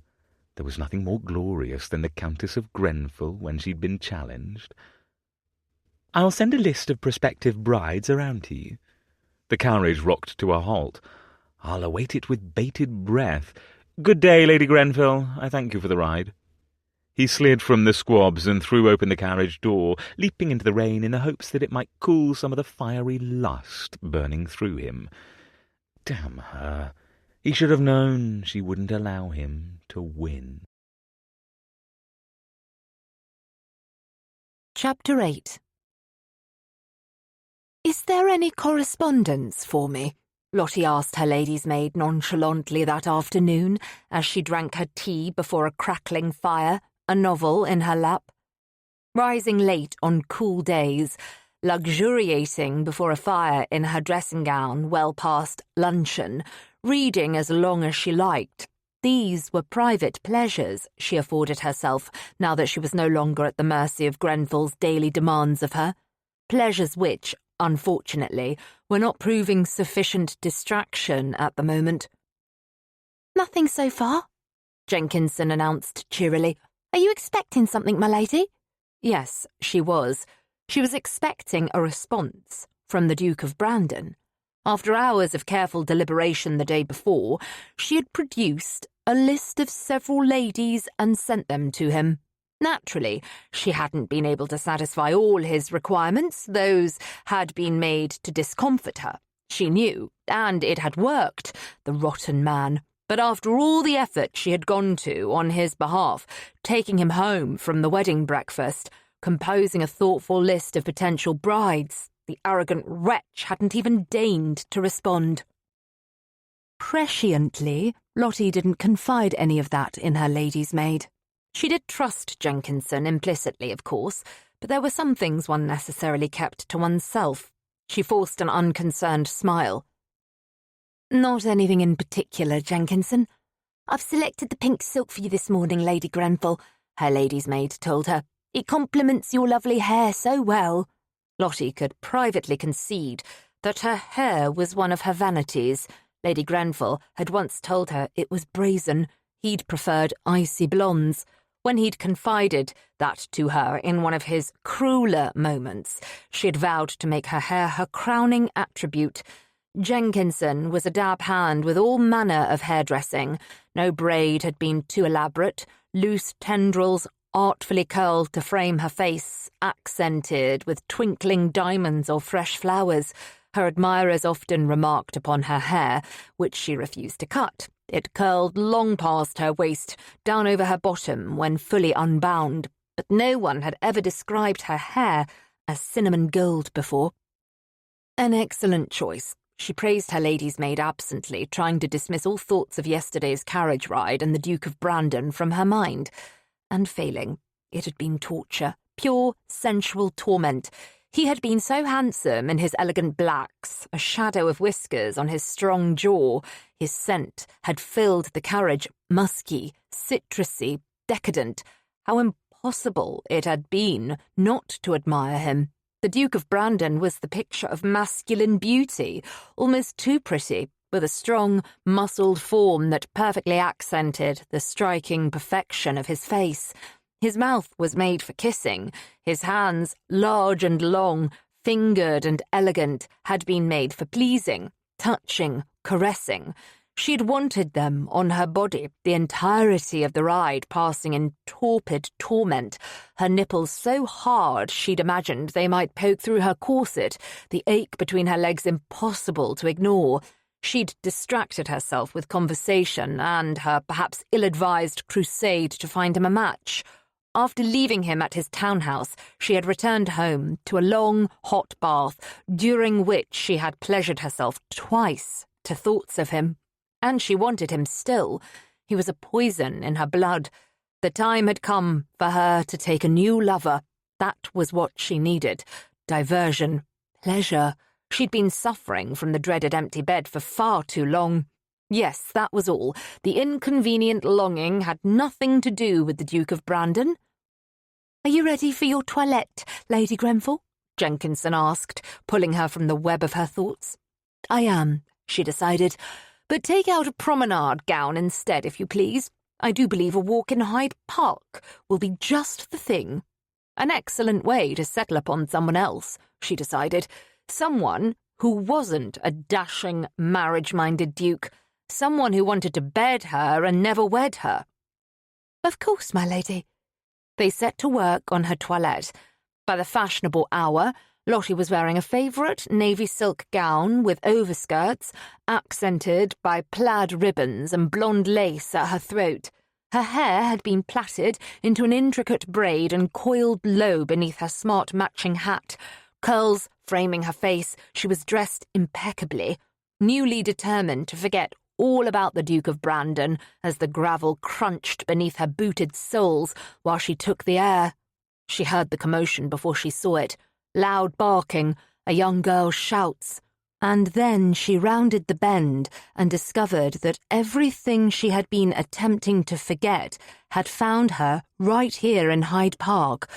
There was nothing more glorious than the Countess of Grenfell when she'd been challenged. "I'll send a list of prospective brides around to you." The carriage rocked to a halt. "I'll await it with bated breath. Good day, Lady Grenfell. I thank you for the ride." He slid from the squabs and threw open the carriage door, leaping into the rain in the hopes that it might cool some of the fiery lust burning through him. Damn her. He should have known she wouldn't allow him to win. Chapter 8. Is there any correspondence for me? Lottie asked her lady's maid nonchalantly that afternoon as she drank her tea before a crackling fire, a novel in her lap. rising late on cool days, luxuriating before a fire in her dressing gown well past luncheon, reading as long as she liked. These were private pleasures she afforded herself now that she was no longer at the mercy of Grenfell's daily demands of her, pleasures which, unfortunately, were not proving sufficient distraction at the moment. "Nothing so far," Jenkinson announced cheerily. "Are you expecting something, my lady?" Yes, she was. She was expecting a response from the Duke of Brandon. After hours of careful deliberation the day before, she had produced a list of several ladies and sent them to him. Naturally, she hadn't been able to satisfy all his requirements. Those had been made to discomfort her, she knew, and it had worked, the rotten man. But after all the effort she had gone to on his behalf, taking him home from the wedding breakfast, composing a thoughtful list of potential brides, the arrogant wretch hadn't even deigned to respond. Presciently, Lottie didn't confide any of that in her lady's maid. She did trust Jenkinson implicitly, of course, but there were some things one necessarily kept to oneself. She forced an unconcerned smile. "Not anything in particular, Jenkinson. I've selected the pink silk for you this morning, Lady Grenfell," her lady's maid told her. "It complements your lovely hair so well." Lottie could privately concede that her hair was one of her vanities. Lady Grenfell had once told her it was brazen. He'd preferred icy blondes. When he'd confided that to her in one of his crueler moments, she had vowed to make her hair her crowning attribute. Jenkinson was a dab hand with all manner of hairdressing. No braid had been too elaborate, loose tendrils artfully curled to frame her face, accented with twinkling diamonds or fresh flowers. Her admirers often remarked upon her hair, which she refused to cut. It curled long past her waist, down over her bottom when fully unbound, but no one had ever described her hair as cinnamon gold before. An excellent choice. She praised her lady's maid absently, trying to dismiss all thoughts of yesterday's carriage ride and the Duke of Brandon from her mind. And failing, it had been torture, pure sensual torment. He had been so handsome in his elegant blacks, a shadow of whiskers on his strong jaw. His scent had filled the carriage, musky, citrusy, decadent. How impossible it had been not to admire him. The Duke of Brandon was the picture of masculine beauty, almost too pretty, with a strong, muscled form that perfectly accented the striking perfection of his face. His mouth was made for kissing. His hands, large and long, fingered and elegant, had been made for pleasing, touching, caressing. She had wanted them on her body, the entirety of the ride passing in torpid torment, her nipples so hard she'd imagined they might poke through her corset, the ache between her legs impossible to ignore. She'd distracted herself with conversation and her perhaps ill-advised crusade to find him a match. After leaving him at his townhouse, she had returned home to a long, hot bath, during which she had pleasured herself twice to thoughts of him. And she wanted him still. He was a poison in her blood. The time had come for her to take a new lover. That was what she needed. Diversion. Pleasure. She'd been suffering from the dreaded empty bed for far too long. Yes, that was all. The inconvenient longing had nothing to do with the Duke of Brandon. "Are you ready for your toilette, Lady Grenfell?" Jenkinson asked, pulling her from the web of her thoughts. "I am," she decided. "But take out a promenade gown instead, if you please. I do believe a walk in Hyde Park will be just the thing." An excellent way to settle upon someone else, she decided. Someone who wasn't a dashing, marriage-minded duke. Someone who wanted to bed her and never wed her. "Of course, my lady." They set to work on her toilette. By the fashionable hour, Lottie was wearing a favourite navy silk gown with overskirts, accented by plaid ribbons and blonde lace at her throat. Her hair had been plaited into an intricate braid and coiled low beneath her smart matching hat. Curls framing her face, she was dressed impeccably, newly determined to forget all about the Duke of Brandon as the gravel crunched beneath her booted soles while she took the air. She heard the commotion before she saw it. Loud barking, a young girl's shouts. And then she rounded the bend and discovered that everything she had been attempting to forget had found her right here in Hyde Park.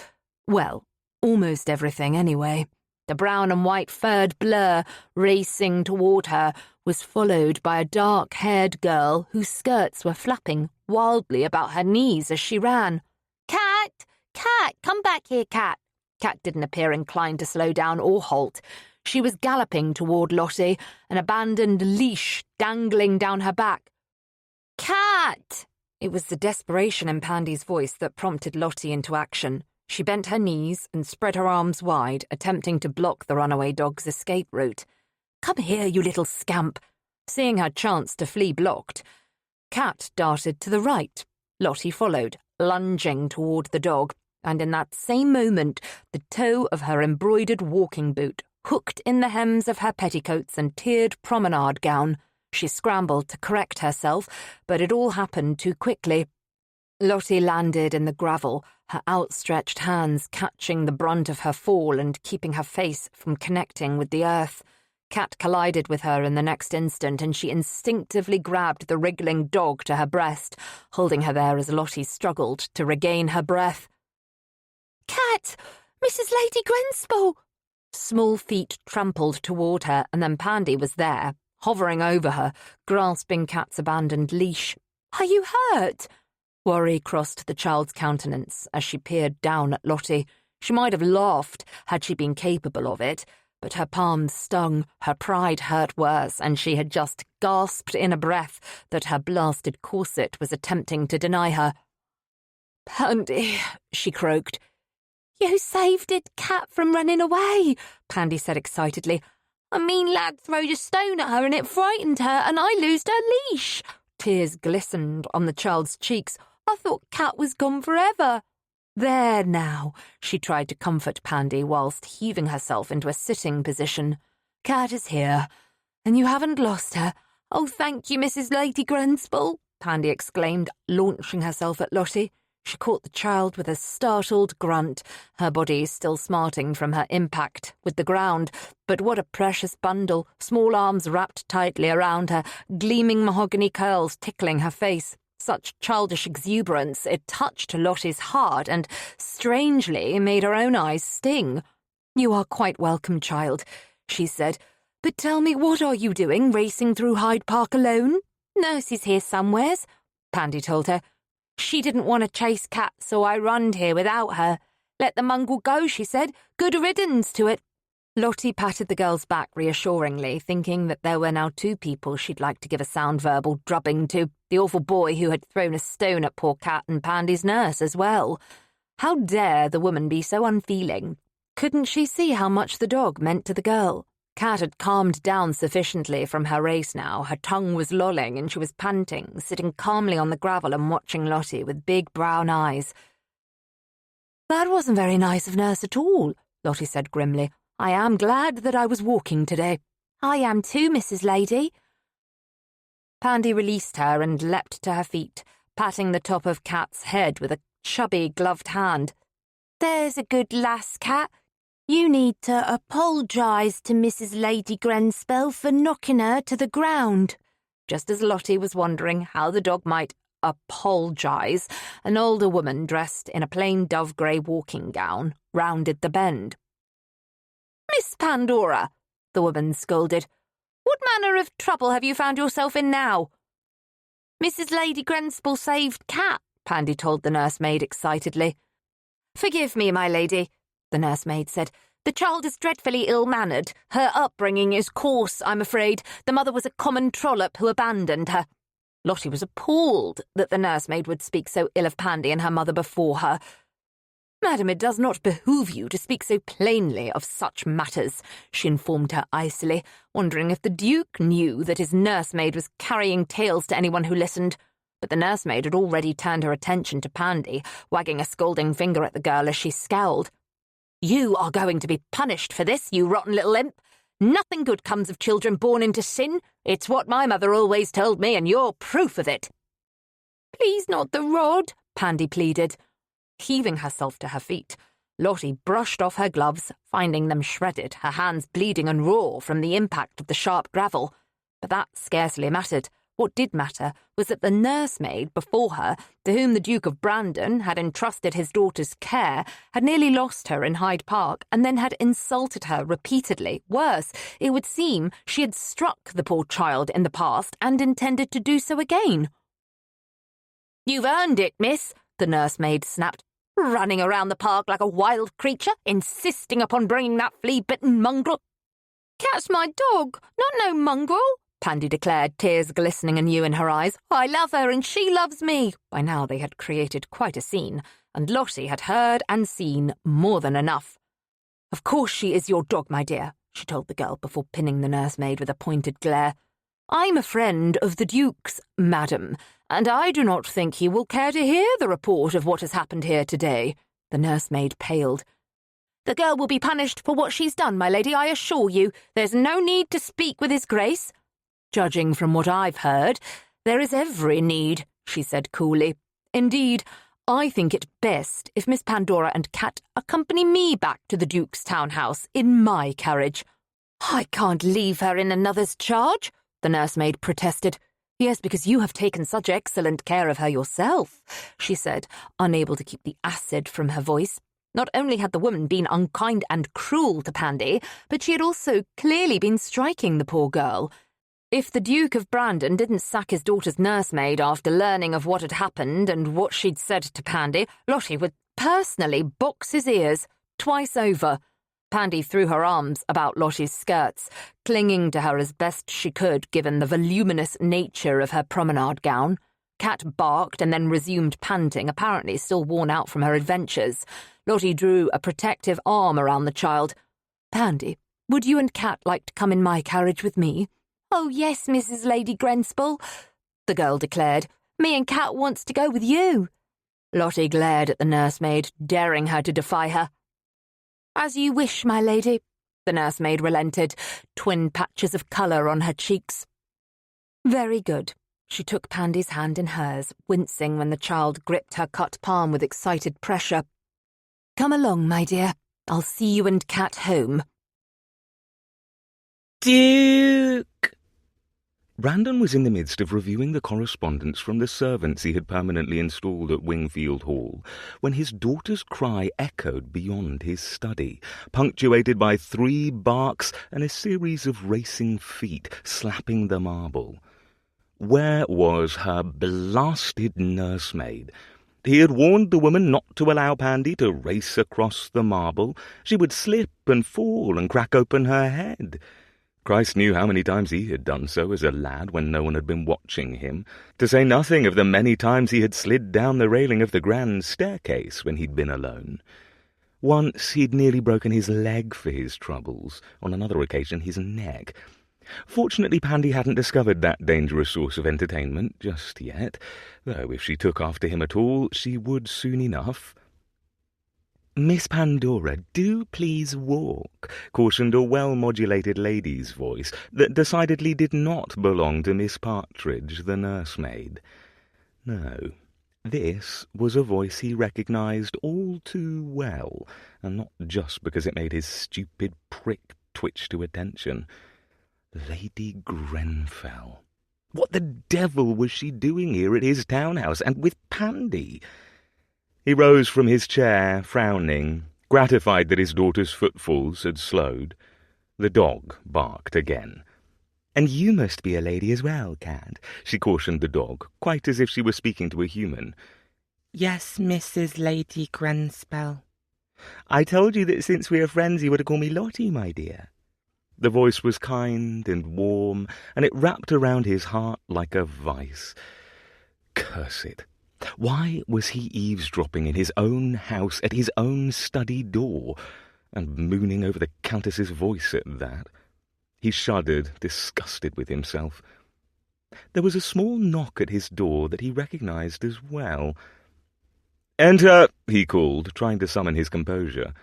Well, almost everything anyway. The brown and white furred blur racing toward her was followed by a dark-haired girl whose skirts were flapping wildly about her knees as she ran. Cat! Cat! Come back here, Cat! Cat didn't appear inclined to slow down or halt. She was galloping toward Lottie, an abandoned leash dangling down her back. Cat! It was the desperation in Pandy's voice that prompted Lottie into action. She bent her knees and spread her arms wide, attempting to block the runaway dog's escape route. "Come here, you little scamp." Seeing her chance to flee blocked, Cat darted to the right. Lottie followed, lunging toward the dog, and in that same moment the toe of her embroidered walking boot hooked in the hems of her petticoats and tiered promenade gown. She scrambled to correct herself, but it all happened too quickly. Lottie landed in the gravel, her outstretched hands catching the brunt of her fall and keeping her face from connecting with the earth. Cat collided with her in the next instant, and she instinctively grabbed the wriggling dog to her breast, holding her there as Lottie struggled to regain her breath. Cat! Mrs. Lady Grenspel! Small feet trampled toward her, and then Pandy was there, hovering over her, grasping Cat's abandoned leash. "Are you hurt?" Worry crossed the child's countenance as she peered down at Lottie. She might have laughed had she been capable of it, but her palms stung, her pride hurt worse, and she had just gasped in a breath that her blasted corset was attempting to deny her. "Pandy," she croaked. "You saved it, Cat, from running away," Pandy said excitedly. "A mean lad throwed a stone at her and it frightened her, and I loosed her leash." Tears glistened on the child's cheeks. "I thought Cat was gone forever." "There now," she tried to comfort Pandy whilst heaving herself into a sitting position. "Cat is here, and you haven't lost her." "Oh, thank you, Mrs. Lady Grenspel," Pandy exclaimed, launching herself at Lottie. She caught the child with a startled grunt, her body still smarting from her impact with the ground. But what a precious bundle, small arms wrapped tightly around her, gleaming mahogany curls tickling her face. Such childish exuberance, it touched Lottie's heart and, strangely, made her own eyes sting. "You are quite welcome, child," she said. "But tell me, what are you doing, racing through Hyde Park alone?" "Nurse is here somewheres," Pandy told her. "She didn't want to chase Cat, so I runned here without her. Let the mongrel go," she said. "Good riddance to it." Lottie patted the girl's back reassuringly, thinking that there were now two people she'd like to give a sound verbal drubbing to, the awful boy who had thrown a stone at poor Cat and Pandy's nurse as well. How dare the woman be so unfeeling? Couldn't she see how much the dog meant to the girl? Cat had calmed down sufficiently from her race now. Her tongue was lolling and she was panting, sitting calmly on the gravel and watching Lottie with big brown eyes. "That wasn't very nice of Nurse at all," Lottie said grimly. "I am glad that I was walking today." "I am too, Mrs. Lady." Pandy released her and leapt to her feet, patting the top of Cat's head with a chubby gloved hand. "There's a good lass, Cat. You need to apologise to Mrs. Lady Grenspel for knocking her to the ground." Just as Lottie was wondering how the dog might apologise, an older woman dressed in a plain dove-grey walking gown rounded the bend. "Miss Pandora," the woman scolded, "what manner of trouble have you found yourself in now?" "Mrs. Lady Grenspel saved Cat," Pandy told the nursemaid excitedly. "Forgive me, my lady," the nursemaid said. "The child is dreadfully ill-mannered. Her upbringing is coarse, I'm afraid. The mother was a common trollop who abandoned her." Lottie was appalled that the nursemaid would speak so ill of Pandy and her mother before her. "Madam, it does not behoove you to speak so plainly of such matters," she informed her icily, wondering if the Duke knew that his nursemaid was carrying tales to anyone who listened. But the nursemaid had already turned her attention to Pandy, wagging a scolding finger at the girl as she scowled. "You are going to be punished for this, you rotten little imp. Nothing good comes of children born into sin. It's what my mother always told me, and you're proof of it." "Please not the rod," Pandy pleaded. Heaving herself to her feet, Lottie brushed off her gloves, finding them shredded, her hands bleeding and raw from the impact of the sharp gravel. But that scarcely mattered. What did matter was that the nursemaid before her, to whom the Duke of Brandon had entrusted his daughter's care, had nearly lost her in Hyde Park and then had insulted her repeatedly. Worse, it would seem she had struck the poor child in the past and intended to do so again. "You've earned it, miss," the nursemaid snapped, "running around the park like a wild creature, insisting upon bringing that flea-bitten mongrel." "Cat's my dog, not no mongrel," Pandy declared, tears glistening anew in her eyes. "I love her and she loves me." By now they had created quite a scene, and Lottie had heard and seen more than enough. "Of course she is your dog, my dear," she told the girl before pinning the nursemaid with a pointed glare. "I'm a friend of the Duke's, madam, and I do not think he will care to hear the report of what has happened here today." The nursemaid paled. "The girl will be punished for what she's done, my lady, I assure you. There's no need to speak with his grace." "Judging from what I've heard, there is every need," she said coolly. "Indeed, I think it best if Miss Pandora and Cat accompany me back to the Duke's townhouse in my carriage." "I can't leave her in another's charge," the nursemaid protested. "Yes, because you have taken such excellent care of her yourself," she said, unable to keep the acid from her voice. Not only had the woman been unkind and cruel to Pandy, but she had also clearly been striking the poor girl. If the Duke of Brandon didn't sack his daughter's nursemaid after learning of what had happened and what she'd said to Pandy, Lottie would personally box his ears twice over. Pandy threw her arms about Lottie's skirts, clinging to her as best she could given the voluminous nature of her promenade gown. Cat barked and then resumed panting, apparently still worn out from her adventures. Lottie drew a protective arm around the child. "Pandy, would you and Cat like to come in my carriage with me?" "Oh, yes, Mrs. Lady Grenspel," the girl declared. "Me and Cat wants to go with you." Lottie glared at the nursemaid, daring her to defy her. "As you wish, my lady," the nursemaid relented, twin patches of colour on her cheeks. "Very good." She took Pandy's hand in hers, wincing when the child gripped her cut palm with excited pressure. "Come along, my dear. I'll see you and Cat home." Duke! Brandon was in the midst of reviewing the correspondence from the servants he had permanently installed at Wingfield Hall, when his daughter's cry echoed beyond his study, punctuated by 3 barks and a series of racing feet slapping the marble. Where was her blasted nursemaid? He had warned the woman not to allow Pandy to race across the marble. She would slip and fall and crack open her head. Christ knew how many times he had done so as a lad when no one had been watching him, to say nothing of the many times he had slid down the railing of the grand staircase when he'd been alone. Once he'd nearly broken his leg for his troubles, on another occasion his neck. Fortunately, Pandy hadn't discovered that dangerous source of entertainment just yet, though if she took after him at all, she would soon enough. "Miss Pandora, do please walk," cautioned a well-modulated lady's voice that decidedly did not belong to Miss Partridge, the nursemaid. No, this was a voice he recognised all too well, and not just because it made his stupid prick twitch to attention. Lady Grenfell. What the devil was she doing here at his townhouse, and with Pandy? He rose from his chair, frowning, gratified that his daughter's footfalls had slowed. The dog barked again. "And you must be a lady as well, Cat," she cautioned the dog, quite as if she were speaking to a human. "Yes, Mrs. Lady Grenspel." "I told you that since we are friends you were to call me Lottie, my dear." The voice was kind and warm, and it wrapped around his heart like a vice. Curse it! Why was he eavesdropping in his own house at his own study door, and mooning over the Countess's voice at that? He shuddered, disgusted with himself. There was a small knock at his door that he recognised as well. "Enter!" he called, trying to summon his composure.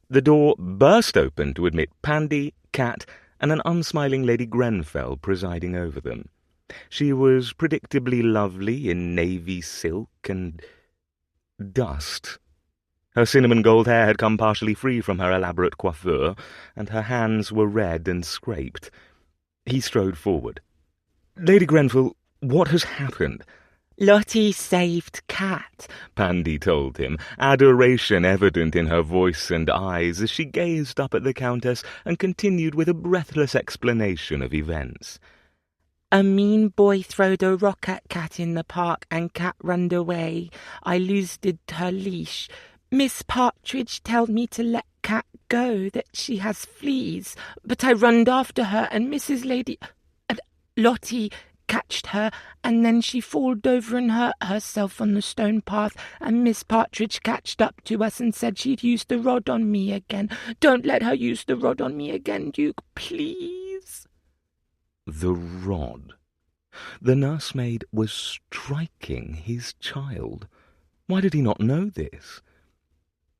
The door burst open to admit Pandy, Cat, and an unsmiling Lady Grenfell presiding over them. She was predictably lovely in navy silk and dust. Her cinnamon gold hair had come partially free from her elaborate coiffure, and her hands were red and scraped. He strode forward. "Lady Grenfell, what has happened?" Lottie saved Cat, Pandy told him, adoration evident in her voice and eyes as she gazed up at the Countess and continued with a breathless explanation of events. A mean boy throwed a rock at Cat in the park and Cat runned away. I loosed her leash. Miss Partridge told me to let Cat go, that she has fleas, but I runned after her and Mrs. Lady and Lottie catched her, and then she falled over and hurt herself on the stone path, and Miss Partridge catched up to us and said she'd use the rod on me again. Don't let her use the rod on me again, Duke, please. The rod. The nursemaid was striking his child. Why did he not know this?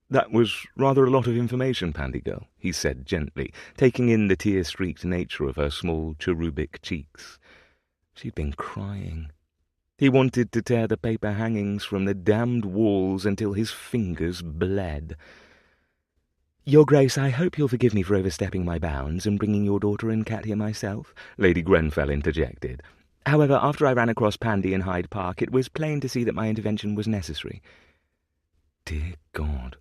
"That was rather a lot of information, Pandy girl," he said gently, taking in the tear-streaked nature of her small cherubic cheeks. She'd been crying. He wanted to tear the paper hangings from the damned walls until his fingers bled. "Your Grace, I hope you'll forgive me for overstepping my bounds and bringing your daughter and Cat here myself," Lady Grenfell interjected. "However, after I ran across Pandy in Hyde Park, it was plain to see that my intervention was necessary." Dear God!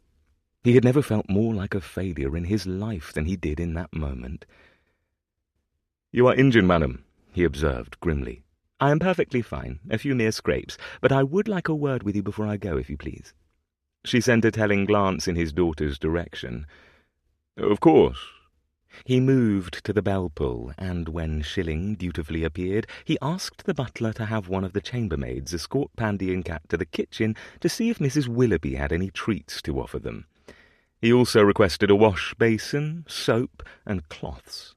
He had never felt more like a failure in his life than he did in that moment. "You are injured, madam," he observed grimly. "I am perfectly fine, a few mere scrapes, but I would like a word with you before I go, if you please." She sent a telling glance in his daughter's direction. "Of course." He moved to the bell-pull, and when Shilling dutifully appeared, he asked the butler to have one of the chambermaids escort Pandy and Cat to the kitchen to see if Mrs. Willoughby had any treats to offer them. He also requested a wash-basin, soap, and cloths.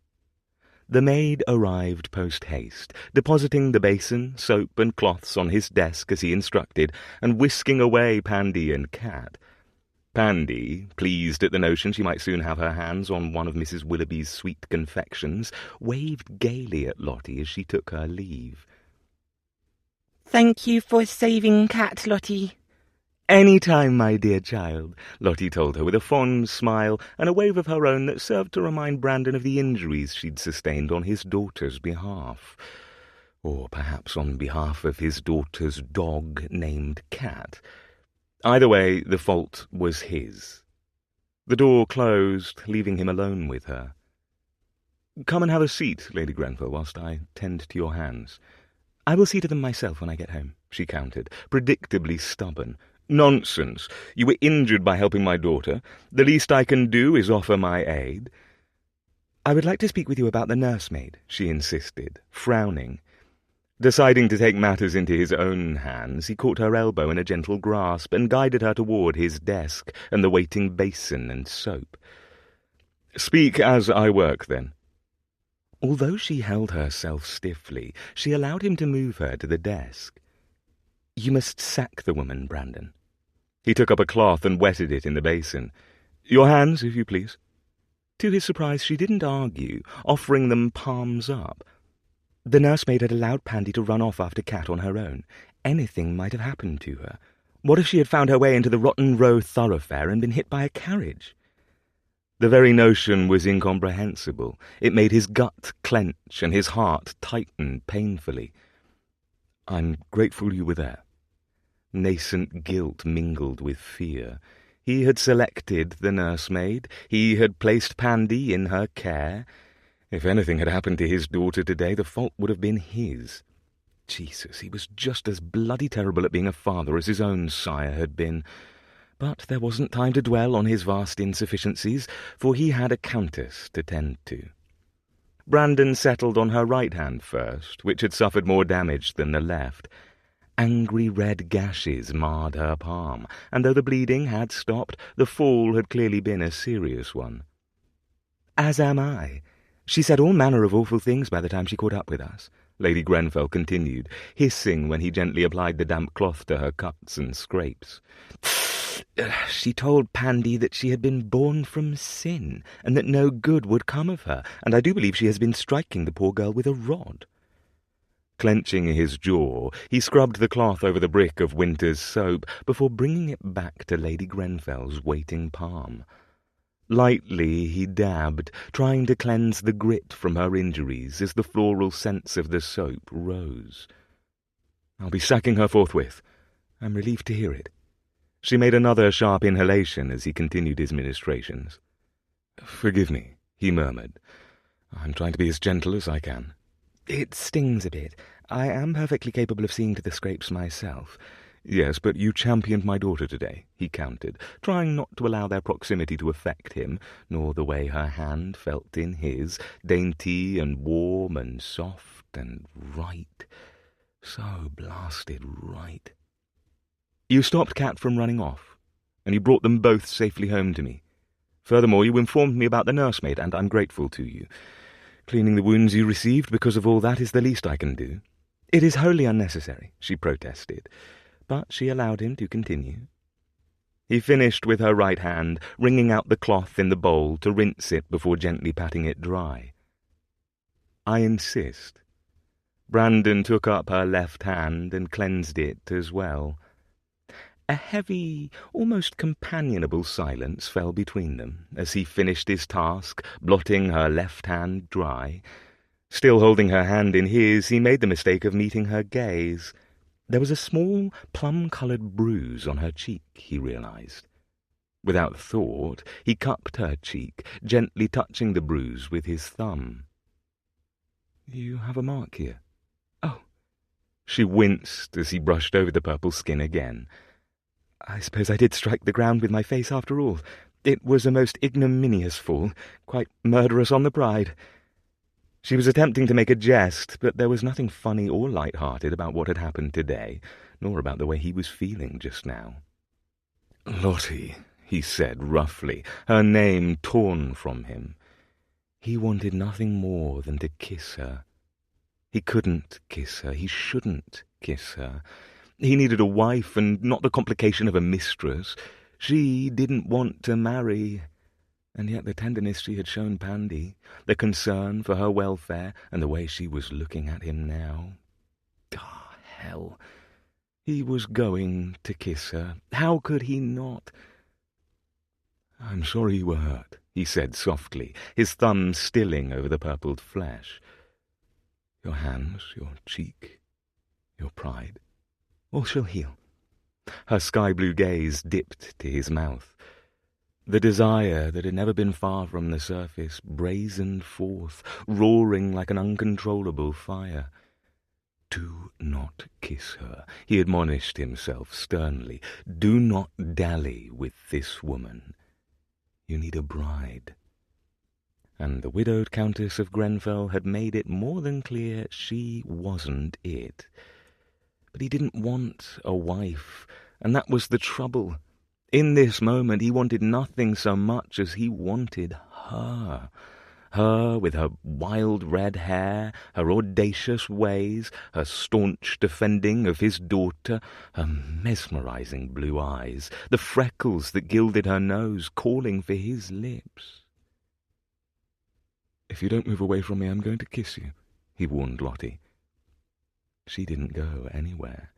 The maid arrived post-haste, depositing the basin, soap, and cloths on his desk as he instructed, and whisking away Pandy and Cat. Pandy, pleased at the notion she might soon have her hands on one of Mrs. Willoughby's sweet confections, waved gaily at Lottie as she took her leave. "Thank you for saving Cat, Lottie." "Any time, my dear child," Lottie told her with a fond smile and a wave of her own that served to remind Brandon of the injuries she'd sustained on his daughter's behalf. Or perhaps on behalf of his daughter's dog named Cat. Either way, the fault was his. The door closed, leaving him alone with her. "Come and have a seat, Lady Grenfell, whilst I tend to your hands." "I will see to them myself when I get home," she countered, predictably stubborn. "Nonsense. You were injured by helping my daughter. The least I can do is offer my aid." "I would like to speak with you about the nursemaid," she insisted, frowning. Deciding to take matters into his own hands, he caught her elbow in a gentle grasp and guided her toward his desk and the waiting basin and soap. "Speak as I work, then." Although she held herself stiffly, she allowed him to move her to the desk. "You must sack the woman, Brandon." He took up a cloth and wetted it in the basin. "Your hands, if you please." To his surprise, she didn't argue, offering them palms up. The nursemaid had allowed Pandy to run off after Cat on her own. Anything might have happened to her. What if she had found her way into the Rotten Row thoroughfare and been hit by a carriage? The very notion was incomprehensible. It made his gut clench and his heart tighten painfully. "I'm grateful you were there." Nascent guilt mingled with fear. He had selected the nursemaid. He had placed Pandy in her care. If anything had happened to his daughter today, the fault would have been his. Jesus, he was just as bloody terrible at being a father as his own sire had been. But there wasn't time to dwell on his vast insufficiencies, for he had a countess to tend to. Brandon settled on her right hand first, which had suffered more damage than the left. Angry red gashes marred her palm, and though the bleeding had stopped, the fall had clearly been a serious one. "As am I. She said all manner of awful things by the time she caught up with us," Lady Grenfell continued, hissing when he gently applied the damp cloth to her cuts and scrapes. "She told Pandy that she had been born from sin, and that no good would come of her, and I do believe she has been striking the poor girl with a rod." Clenching his jaw, he scrubbed the cloth over the brick of winter's soap before bringing it back to Lady Grenfell's waiting palm. Lightly he dabbed, trying to cleanse the grit from her injuries as the floral scents of the soap rose. "I'll be sacking her forthwith. I'm relieved to hear it." She made another sharp inhalation as he continued his ministrations. "Forgive me," he murmured. "I'm trying to be as gentle as I can." "It stings a bit. I am perfectly capable of seeing to the scrapes myself." "Yes, but you championed my daughter today," he countered, trying not to allow their proximity to affect him, nor the way her hand felt in his, dainty and warm and soft and right. So blasted right. "You stopped Cat from running off, and you brought them both safely home to me. Furthermore, you informed me about the nursemaid, and I'm grateful to you. Cleaning the wounds you received because of all that is the least I can do." "It is wholly unnecessary," she protested, but she allowed him to continue. He finished with her right hand, wringing out the cloth in the bowl to rinse it before gently patting it dry. "I insist." Brandon took up her left hand and cleansed it as well. A heavy, almost companionable silence fell between them as he finished his task, blotting her left hand dry. Still holding her hand in his, he made the mistake of meeting her gaze. There was a small, plum-coloured bruise on her cheek, he realized. Without thought, he cupped her cheek, gently touching the bruise with his thumb. "You have a mark here." "Oh." She winced as he brushed over the purple skin again. "I suppose I did strike the ground with my face after all. It was a most ignominious fall, quite murderous on the pride." She was attempting to make a jest, but there was nothing funny or light-hearted about what had happened today, nor about the way he was feeling just now. "Lottie," he said roughly, her name torn from him. He wanted nothing more than to kiss her. He couldn't kiss her. He shouldn't kiss her. He needed a wife and not the complication of a mistress. She didn't want to marry. And yet the tenderness she had shown Pandy, the concern for her welfare, and the way she was looking at him now. Ah, hell. He was going to kiss her. How could he not? "I'm sorry you were hurt," he said softly, his thumb stilling over the purpled flesh. "Your hands, your cheek, your pride, all shall heal." Her sky-blue gaze dipped to his mouth. The desire that had never been far from the surface brazened forth, roaring like an uncontrollable fire. "Do not kiss her," he admonished himself sternly. "Do not dally with this woman. You need a bride." And the widowed Countess of Grenfell had made it more than clear she wasn't it. But he didn't want a wife, and that was the trouble. In this moment he wanted nothing so much as he wanted her. Her with her wild red hair, her audacious ways, her staunch defending of his daughter, her mesmerizing blue eyes, the freckles that gilded her nose, calling for his lips. "If you don't move away from me, I'm going to kiss you," he warned Lottie. She didn't go anywhere,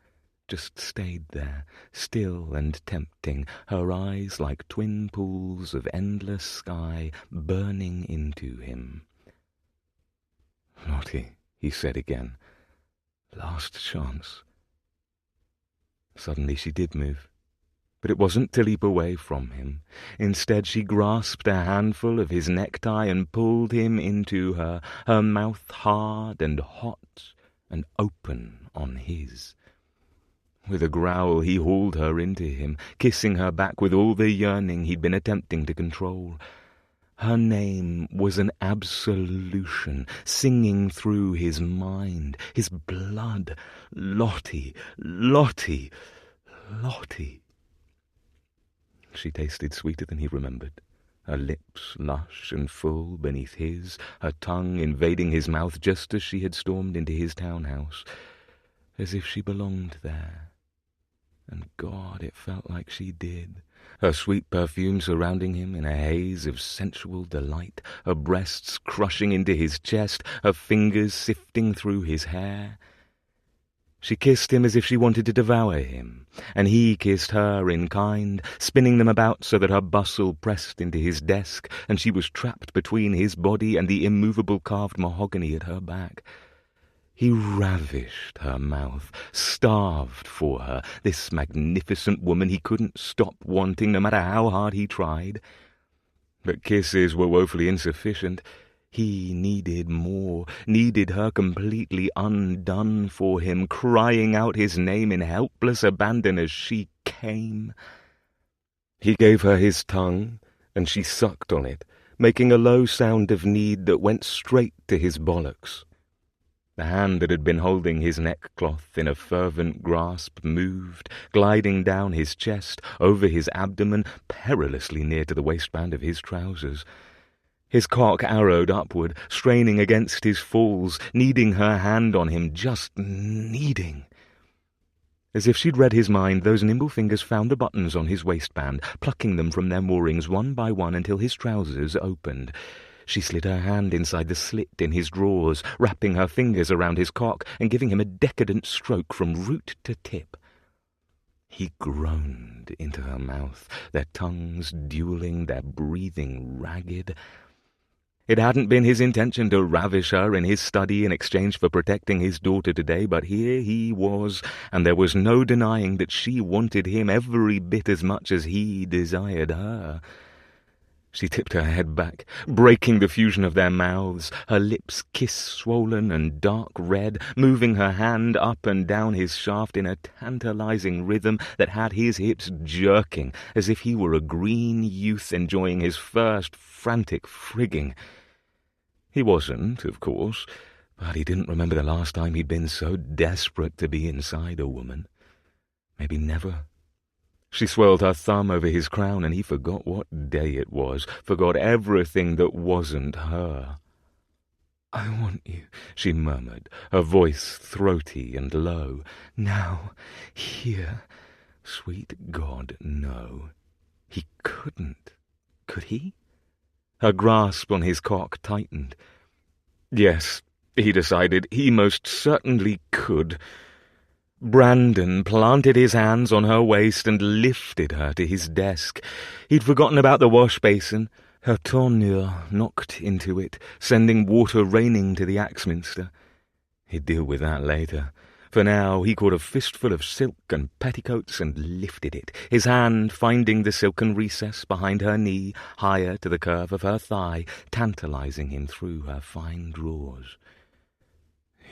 just stayed there, still and tempting, her eyes like twin pools of endless sky burning into him. "Lottie," he said again, "last chance." Suddenly she did move. But it wasn't to leap away from him. Instead she grasped a handful of his necktie and pulled him into her, her mouth hard and hot and open on his. With a growl he hauled her into him, kissing her back with all the yearning he'd been attempting to control. Her name was an absolution, singing through his mind, his blood. Lottie, Lottie, Lottie. She tasted sweeter than he remembered, her lips lush and full beneath his, her tongue invading his mouth just as she had stormed into his townhouse, as if she belonged there. And God, it felt like she did. Her sweet perfume surrounding him in a haze of sensual delight, her breasts crushing into his chest, her fingers sifting through his hair. She kissed him as if she wanted to devour him, and he kissed her in kind, spinning them about so that her bustle pressed into his desk, and she was trapped between his body and the immovable carved mahogany at her back. He ravished her mouth, starved for her, this magnificent woman he couldn't stop wanting no matter how hard he tried. But kisses were woefully insufficient. He needed more, needed her completely undone for him, crying out his name in helpless abandon as she came. He gave her his tongue, and she sucked on it, making a low sound of need that went straight to his bollocks. The hand that had been holding his neckcloth in a fervent grasp moved, gliding down his chest, over his abdomen, perilously near to the waistband of his trousers. His cock arrowed upward, straining against his falls, needing her hand on him, just needing. As if she'd read his mind, those nimble fingers found the buttons on his waistband, plucking them from their moorings one by one until his trousers opened. She slid her hand inside the slit in his drawers, wrapping her fingers around his cock and giving him a decadent stroke from root to tip. He groaned into her mouth, their tongues dueling, their breathing ragged. It hadn't been his intention to ravish her in his study in exchange for protecting his daughter today, but here he was, and there was no denying that she wanted him every bit as much as he desired her. She tipped her head back, breaking the fusion of their mouths, her lips kiss-swollen and dark red, moving her hand up and down his shaft in a tantalizing rhythm that had his hips jerking, as if he were a green youth enjoying his first frantic frigging. He wasn't, of course, but he didn't remember the last time he'd been so desperate to be inside a woman. Maybe never. She swirled her thumb over his crown, and he forgot what day it was, forgot everything that wasn't her. "I want you," she murmured, her voice throaty and low. "Now, here." Sweet God, no. He couldn't. Could he? Her grasp on his cock tightened. Yes, he decided, he most certainly could. Brandon planted his hands on her waist and lifted her to his desk. He'd forgotten about the wash basin. Her tournure knocked into it, sending water raining to the Axminster. He'd deal with that later. For now, he caught a fistful of silk and petticoats and lifted it, his hand finding the silken recess behind her knee, higher to the curve of her thigh, tantalizing him through her fine drawers.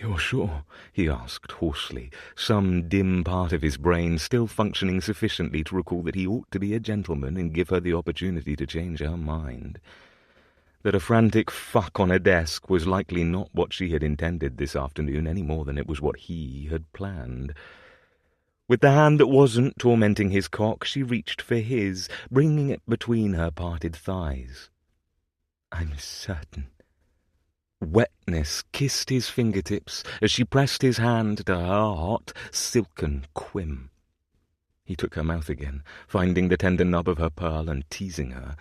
"You're sure?" he asked hoarsely, some dim part of his brain still functioning sufficiently to recall that he ought to be a gentleman and give her the opportunity to change her mind. That a frantic fuck on a desk was likely not what she had intended this afternoon any more than it was what he had planned. With the hand that wasn't tormenting his cock, she reached for his, bringing it between her parted thighs. "I'm certain." Wetness kissed his fingertips as she pressed his hand to her hot, silken quim. He took her mouth again, finding the tender nub of her pearl and teasing her.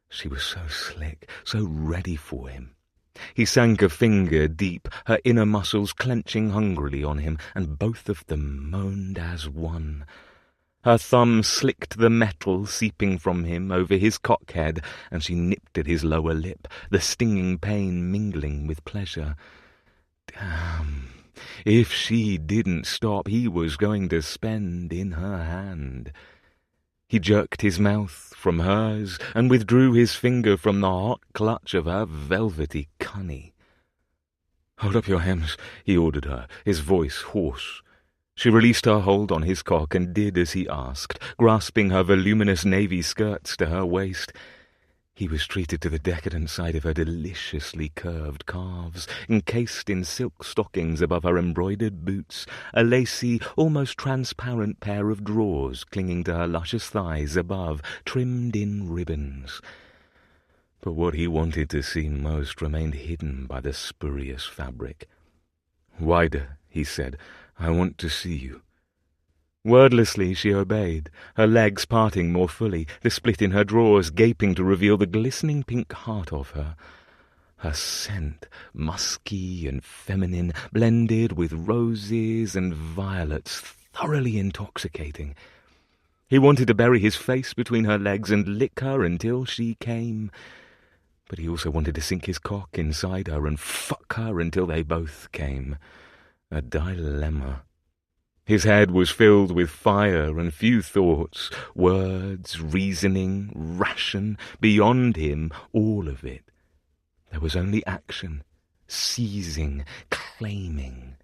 She was so slick, so ready for him. He sank a finger deep, her inner muscles clenching hungrily on him, and both of them moaned as one. Her thumb slicked the metal seeping from him over his cockhead, and she nipped at his lower lip, the stinging pain mingling with pleasure. Damn! If she didn't stop, he was going to spend in her hand. He jerked his mouth from hers and withdrew his finger from the hot clutch of her velvety cunny. "Hold up your hems," he ordered her, his voice hoarse. She released her hold on his cock and did as he asked, grasping her voluminous navy skirts to her waist. He was treated to the decadent side of her deliciously curved calves, encased in silk stockings above her embroidered boots, a lacy, almost transparent pair of drawers clinging to her luscious thighs above, trimmed in ribbons. But what he wanted to see most remained hidden by the spurious fabric. "Wider," he said. "I want to see you." Wordlessly she obeyed, her legs parting more fully, the split in her drawers gaping to reveal the glistening pink heart of her. Her scent, musky and feminine, blended with roses and violets, thoroughly intoxicating. He wanted to bury his face between her legs and lick her until she came. But he also wanted to sink his cock inside her and fuck her until they both came. A dilemma. His head was filled with fire and few thoughts, words, reasoning, ration, beyond him, all of it. There was only action, seizing, claiming.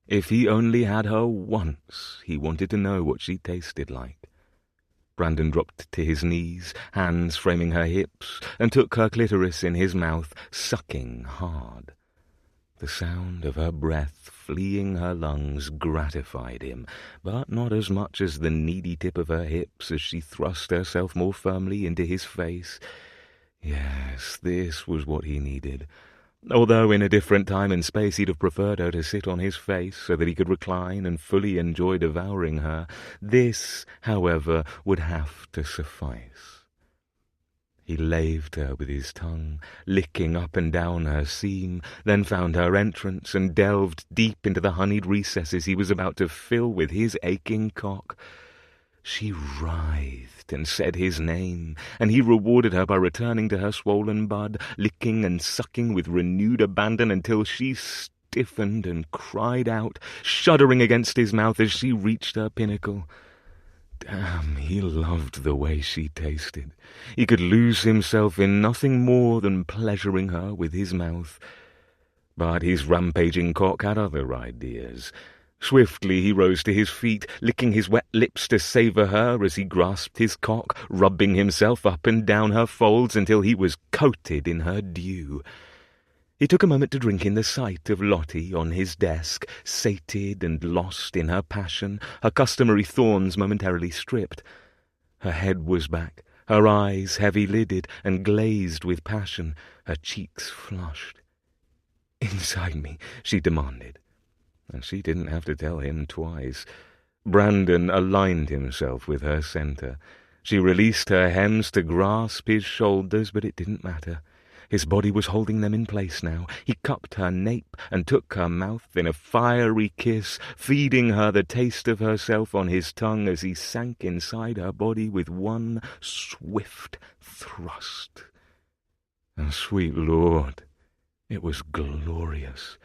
If he only had her once, he wanted to know what she tasted like. Brandon dropped to his knees, hands framing her hips, and took her clitoris in his mouth, sucking hard. The sound of her breath fleeing her lungs gratified him, but not as much as the needy tip of her hips as she thrust herself more firmly into his face. Yes, this was what he needed. Although in a different time and space he'd have preferred her to sit on his face so that he could recline and fully enjoy devouring her, this, however, would have to suffice. He laved her with his tongue, licking up and down her seam, then found her entrance and delved deep into the honeyed recesses he was about to fill with his aching cock. She writhed and said his name, and he rewarded her by returning to her swollen bud, licking and sucking with renewed abandon until she stiffened and cried out, shuddering against his mouth as she reached her pinnacle. Damn, he loved the way she tasted. He could lose himself in nothing more than pleasuring her with his mouth. But his rampaging cock had other ideas. Swiftly he rose to his feet, licking his wet lips to savour her as he grasped his cock, rubbing himself up and down her folds until he was coated in her dew. He took a moment to drink in the sight of Lottie on his desk, sated and lost in her passion, her customary thorns momentarily stripped. Her head was back, her eyes heavy-lidded and glazed with passion, her cheeks flushed. "Inside me," she demanded. And she didn't have to tell him twice. Brandon aligned himself with her centre. She released her hems to grasp his shoulders, but it didn't matter. His body was holding them in place now. He cupped her nape and took her mouth in a fiery kiss, feeding her the taste of herself on his tongue as he sank inside her body with one swift thrust. And sweet Lord, it was glorious.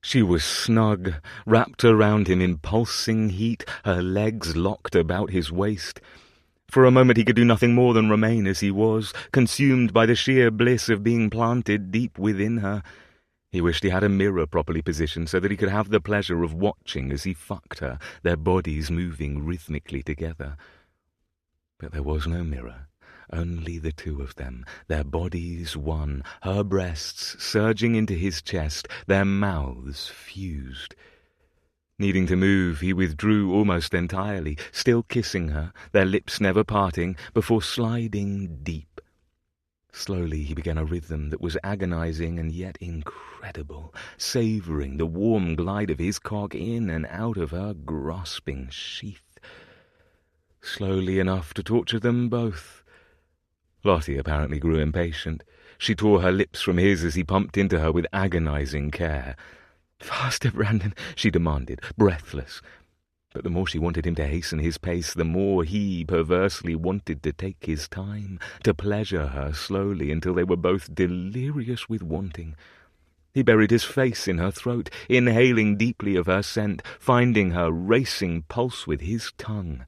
She was snug, wrapped around him in pulsing heat, her legs locked about his waist. For a moment he could do nothing more than remain as he was, consumed by the sheer bliss of being planted deep within her. He wished he had a mirror properly positioned so that he could have the pleasure of watching as he fucked her, their bodies moving rhythmically together. But there was no mirror. Only the two of them, their bodies one, her breasts surging into his chest, their mouths fused. Needing to move, he withdrew almost entirely, still kissing her, their lips never parting, before sliding deep. Slowly he began a rhythm that was agonizing and yet incredible, savouring the warm glide of his cock in and out of her grasping sheath. Slowly enough to torture them both. Lottie apparently grew impatient. She tore her lips from his as he pumped into her with agonizing care. "Faster, Brandon," she demanded, breathless. But the more she wanted him to hasten his pace, the more he perversely wanted to take his time, to pleasure her slowly until they were both delirious with wanting. He buried his face in her throat, inhaling deeply of her scent, finding her racing pulse with his tongue.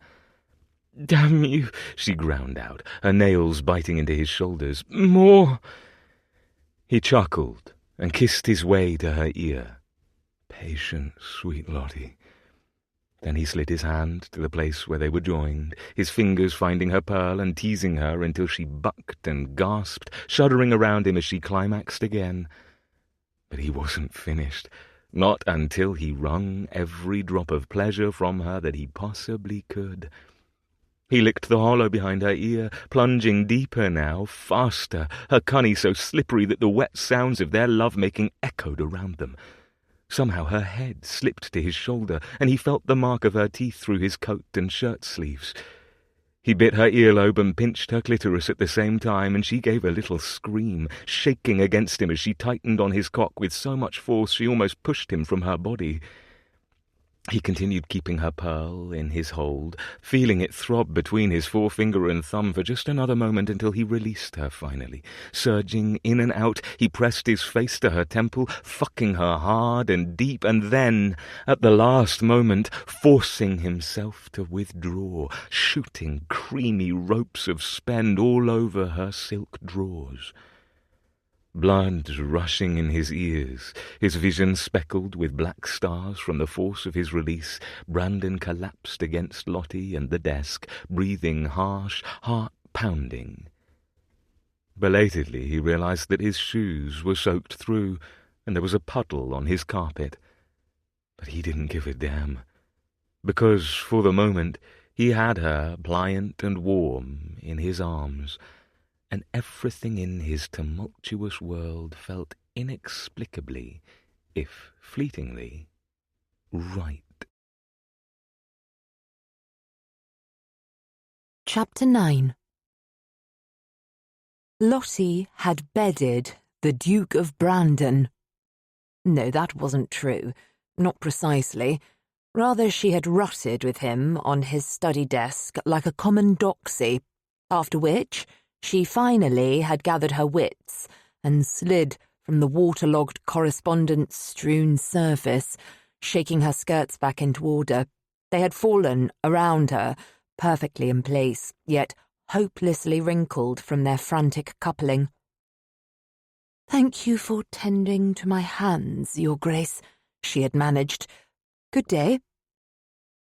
"Damn you," she ground out, her nails biting into his shoulders. "More!" He chuckled and kissed his way to her ear. "Patient, sweet Lottie." Then he slid his hand to the place where they were joined, his fingers finding her pearl and teasing her until she bucked and gasped, shuddering around him as she climaxed again. But he wasn't finished. Not until he wrung every drop of pleasure from her that he possibly could. He licked the hollow behind her ear, plunging deeper now, faster, her cunny so slippery that the wet sounds of their love-making echoed around them. Somehow her head slipped to his shoulder, and he felt the mark of her teeth through his coat and shirt sleeves. He bit her earlobe and pinched her clitoris at the same time, and she gave a little scream, shaking against him as she tightened on his cock with so much force she almost pushed him from her body. He continued keeping her pearl in his hold, feeling it throb between his forefinger and thumb for just another moment until he released her finally. Surging in and out, he pressed his face to her temple, fucking her hard and deep, and then, at the last moment, forcing himself to withdraw, shooting creamy ropes of spend all over her silk drawers. Blood rushing in his ears, his vision speckled with black stars from the force of his release, Brandon collapsed against Lottie and the desk, breathing harsh, heart-pounding. Belatedly, he realized that his shoes were soaked through, and there was a puddle on his carpet. But he didn't give a damn, because, for the moment, he had her pliant and warm in his arms, and everything in his tumultuous world felt inexplicably, if fleetingly, right. Chapter 9. Lottie had bedded the Duke of Brandon. No, that wasn't true. Not precisely. Rather, she had rutted with him on his study desk like a common doxy, after which she finally had gathered her wits and slid from the waterlogged correspondence-strewn surface, shaking her skirts back into order. They had fallen around her, perfectly in place, yet hopelessly wrinkled from their frantic coupling. "Thank you for tending to my hands, Your Grace," she had managed. "Good day."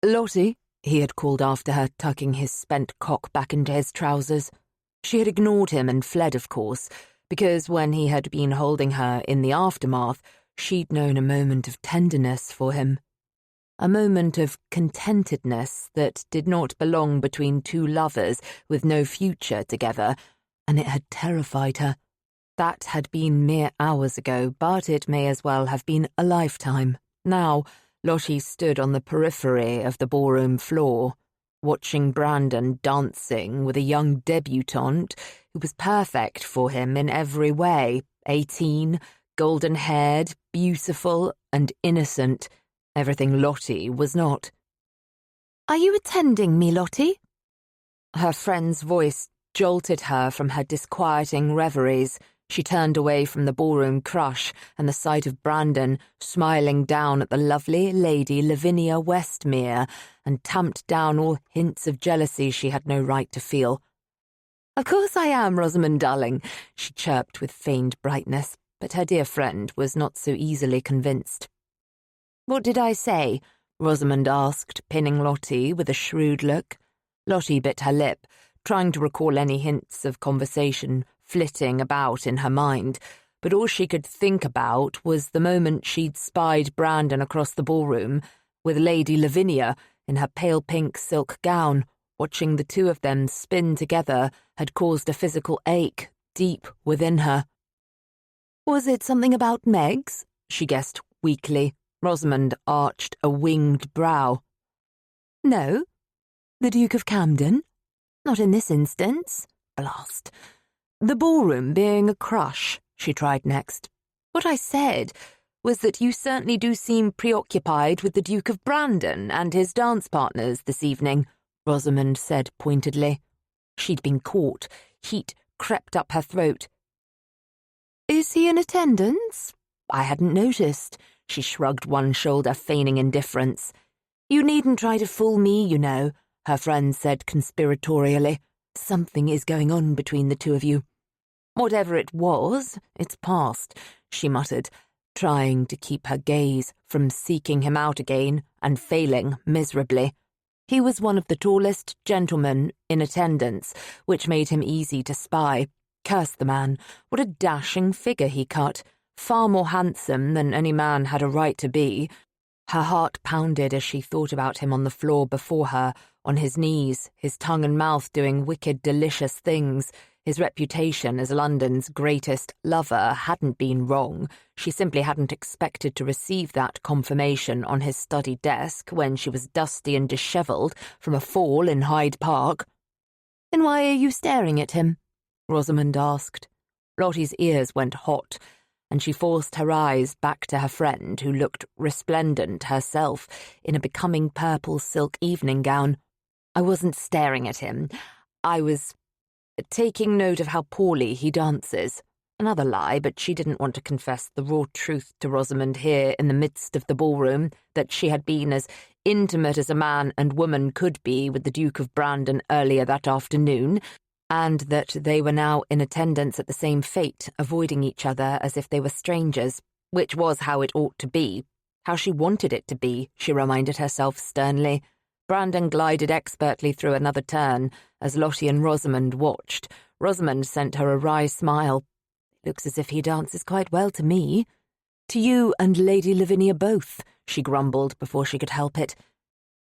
"Lottie," he had called after her, tucking his spent cock back into his trousers. She had ignored him and fled, of course, because when he had been holding her in the aftermath, she'd known a moment of tenderness for him. A moment of contentedness that did not belong between two lovers with no future together, and it had terrified her. That had been mere hours ago, but it may as well have been a lifetime. Now, Lottie stood on the periphery of the ballroom floor, watching Brandon dancing with a young debutante who was perfect for him in every way, 18, golden-haired, beautiful, and innocent, everything Lottie was not. "Are you attending me, Lottie?" Her friend's voice jolted her from her disquieting reveries. She turned away from the ballroom crush and the sight of Brandon smiling down at the lovely Lady Lavinia Westmere and tamped down all hints of jealousy she had no right to feel. "Of course I am, Rosamond darling," she chirped with feigned brightness, but her dear friend was not so easily convinced. "What did I say?" Rosamond asked, pinning Lottie with a shrewd look. Lottie bit her lip, trying to recall any hints of conversation flitting about in her mind, but all she could think about was the moment she'd spied Brandon across the ballroom, with Lady Lavinia in her pale pink silk gown. Watching the two of them spin together had caused a physical ache deep within her. "Was it something about Meg's?" she guessed weakly. Rosamond arched a winged brow. "No. The Duke of Camden? Not in this instance. Blast. The ballroom being a crush," she tried next. "What I said was that you certainly do seem preoccupied with the Duke of Brandon and his dance partners this evening," Rosamond said pointedly. She'd been caught. Heat crept up her throat. "Is he in attendance? I hadn't noticed." She shrugged one shoulder, feigning indifference. "You needn't try to fool me, you know," her friend said conspiratorially. "Something is going on between the two of you." "Whatever it was, it's past," she muttered, trying to keep her gaze from seeking him out again and failing miserably. He was one of the tallest gentlemen in attendance, which made him easy to spy. Curse the man, what a dashing figure he cut, far more handsome than any man had a right to be. Her heart pounded as she thought about him on the floor before her, on his knees, his tongue and mouth doing wicked, delicious things. His reputation as London's greatest lover hadn't been wrong. She simply hadn't expected to receive that confirmation on his study desk when she was dusty and dishevelled from a fall in Hyde Park. Then why are you staring at him? Rosamond asked. Lottie's ears went hot, and she forced her eyes back to her friend, who looked resplendent herself in a becoming purple silk evening gown. I wasn't staring at him. I was taking note of how poorly he dances. Another lie, but she didn't want to confess the raw truth to Rosamond here in the midst of the ballroom, that she had been as intimate as a man and woman could be with the Duke of Brandon earlier that afternoon, and that they were now in attendance at the same fete, avoiding each other as if they were strangers, which was how it ought to be, how she wanted it to be, she reminded herself sternly. Brandon glided expertly through another turn as Lottie and Rosamond watched. Rosamond sent her a wry smile. Looks as if he dances quite well to me. To you and Lady Lavinia both, she grumbled before she could help it.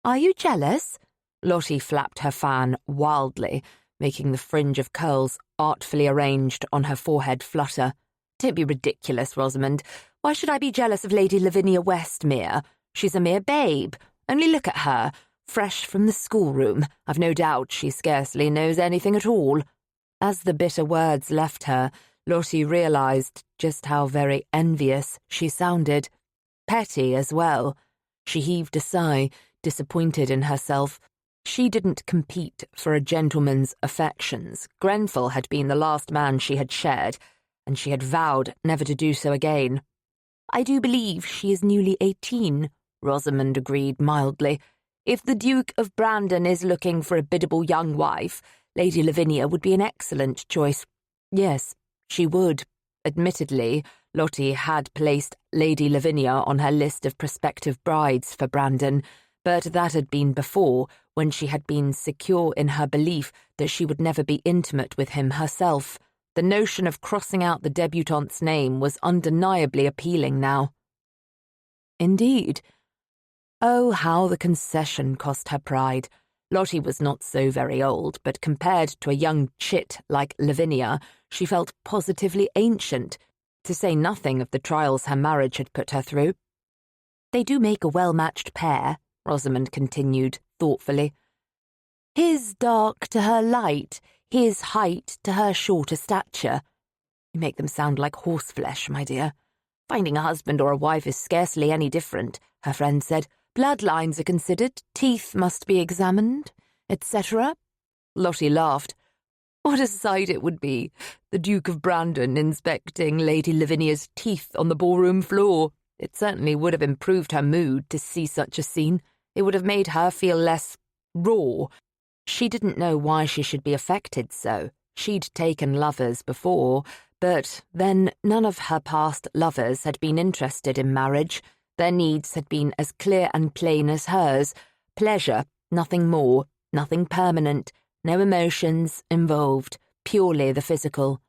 Are you jealous? Lottie flapped her fan wildly, making the fringe of curls artfully arranged on her forehead flutter. Don't be ridiculous, Rosamond. Why should I be jealous of Lady Lavinia Westmere? She's a mere babe. Only look at her, fresh from the schoolroom. I've no doubt she scarcely knows anything at all. As the bitter words left her, Lottie realised just how very envious she sounded. Petty as well. She heaved a sigh, disappointed in herself. She didn't compete for a gentleman's affections. Grenfell had been the last man she had shared, and she had vowed never to do so again. I do believe she is newly 18, Rosamond agreed mildly. If the Duke of Brandon is looking for a biddable young wife, Lady Lavinia would be an excellent choice. Yes, she would. Admittedly, Lottie had placed Lady Lavinia on her list of prospective brides for Brandon, but that had been before, when she had been secure in her belief that she would never be intimate with him herself. The notion of crossing out the debutante's name was undeniably appealing now. Indeed. Oh, how the concession cost her pride. Lottie was not so very old, but compared to a young chit like Lavinia, she felt positively ancient, to say nothing of the trials her marriage had put her through. They do make a well-matched pair, Rosamond continued thoughtfully. His dark to her light, his height to her shorter stature. You make them sound like horseflesh, my dear. Finding a husband or a wife is scarcely any different, her friend said. Bloodlines are considered, teeth must be examined, etc. Lottie laughed. What a sight it would be, the Duke of Brandon inspecting Lady Lavinia's teeth on the ballroom floor. It certainly would have improved her mood to see such a scene. It would have made her feel less raw. She didn't know why she should be affected so. She'd taken lovers before, but then none of her past lovers had been interested in marriage. Their needs had been as clear and plain as hers. Pleasure, nothing more, nothing permanent, no emotions involved, purely the physical.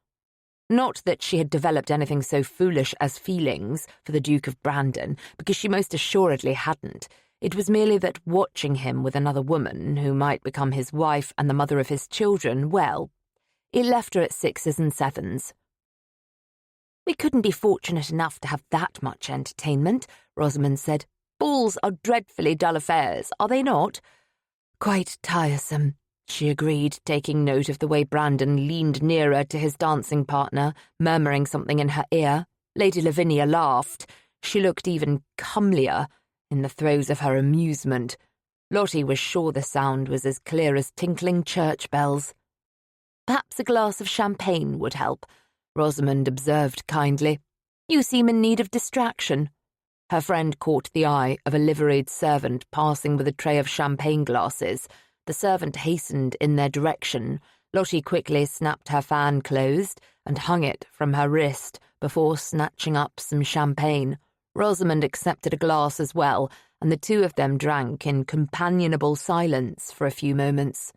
Not that she had developed anything so foolish as feelings for the Duke of Brandon, because she most assuredly hadn't. It was merely that watching him with another woman, who might become his wife and the mother of his children, well, it left her at 6s and 7s. We couldn't be fortunate enough to have that much entertainment, Rosamond said. Balls are dreadfully dull affairs, are they not? Quite tiresome, she agreed, taking note of the way Brandon leaned nearer to his dancing partner, murmuring something in her ear. Lady Lavinia laughed. She looked even comelier in the throes of her amusement. Lottie was sure the sound was as clear as tinkling church bells. Perhaps a glass of champagne would help, Rosamond observed kindly. You seem in need of distraction. Her friend caught the eye of a liveried servant passing with a tray of champagne glasses. The servant hastened in their direction. Lottie quickly snapped her fan closed and hung it from her wrist before snatching up some champagne. Rosamond accepted a glass as well, and the two of them drank in companionable silence for a few moments.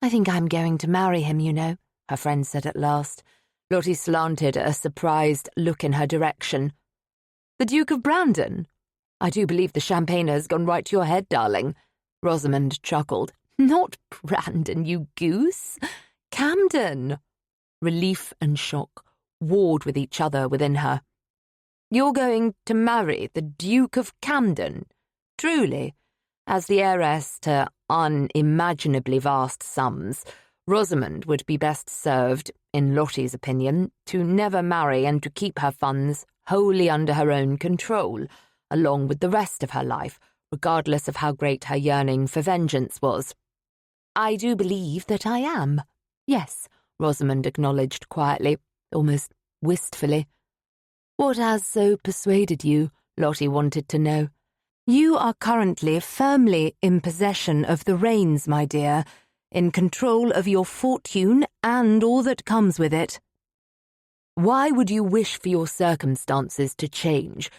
I think I'm going to marry him, you know, her friend said at last. Lottie slanted a surprised look in her direction. The Duke of Brandon? I do believe the champagne has gone right to your head, darling. Rosamond chuckled. Not Brandon, you goose. Camden. Relief and shock warred with each other within her. You're going to marry the Duke of Camden? Truly? As the heiress to unimaginably vast sums, Rosamond would be best served, in Lottie's opinion, to never marry and to keep her funds wholly under her own control, along with the rest of her life, regardless of how great her yearning for vengeance was. "I do believe that I am. Yes," Rosamond acknowledged quietly, almost wistfully. "What has so persuaded you?" Lottie wanted to know. "You are currently firmly in possession of the reins, my dear, in control of your fortune and all that comes with it. Why would you wish for your circumstances to change?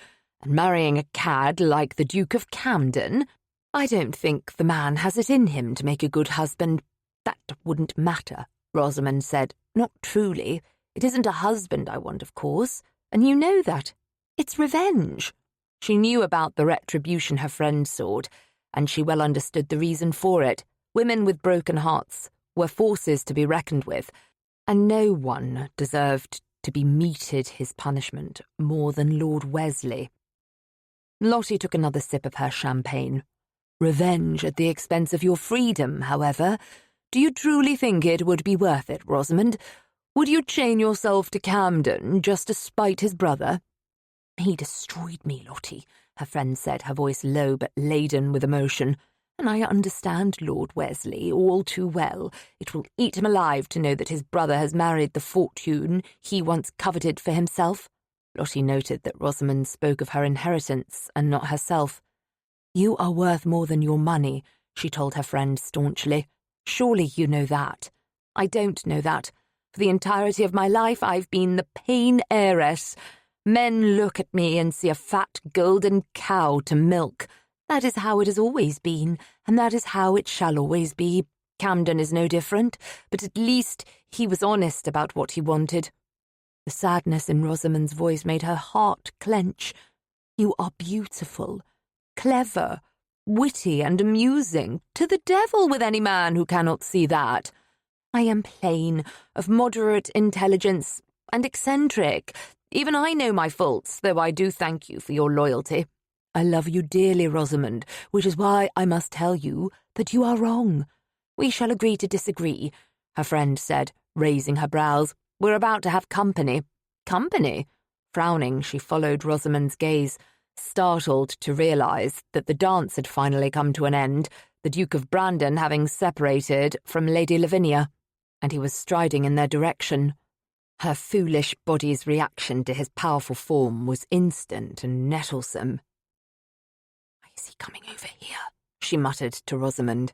And marrying a cad like the Duke of Camden? I don't think the man has it in him to make a good husband." "That wouldn't matter," Rosamond said. "Not truly. It isn't a husband I want, of course, and you know that. It's revenge." She knew about the retribution her friend sought, and she well understood the reason for it. Women with broken hearts were forces to be reckoned with, and no one deserved to be meted his punishment more than Lord Wesley. Lottie took another sip of her champagne. "Revenge at the expense of your freedom, however. Do you truly think it would be worth it, Rosamond? Would you chain yourself to Camden just to spite his brother?" "He destroyed me, Lottie," her friend said, her voice low but laden with emotion. "And I understand Lord Wesley all too well. It will eat him alive to know that his brother has married the fortune he once coveted for himself." Lottie noted that Rosamond spoke of her inheritance and not herself. "You are worth more than your money," she told her friend staunchly. "Surely you know that." "I don't know that. For the entirety of my life I've been the pain heiress. Men look at me and see a fat golden cow to milk. That is how it has always been, and that is how it shall always be. Camden is no different, but at least he was honest about what he wanted." The sadness in Rosamond's voice made her heart clench. "You are beautiful, clever, witty and amusing. To the devil with any man who cannot see that. I am plain, of moderate intelligence, and eccentric. Even I know my faults, though I do thank you for your loyalty. I love you dearly, Rosamond, which is why I must tell you that you are wrong. We shall agree to disagree," her friend said, raising her brows. "We're about to have company." "Company?" Frowning, she followed Rosamond's gaze, startled to realise that the dance had finally come to an end, the Duke of Brandon having separated from Lady Lavinia, and he was striding in their direction. Her foolish body's reaction to his powerful form was instant and nettlesome. "Why is he coming over here?" she muttered to Rosamond.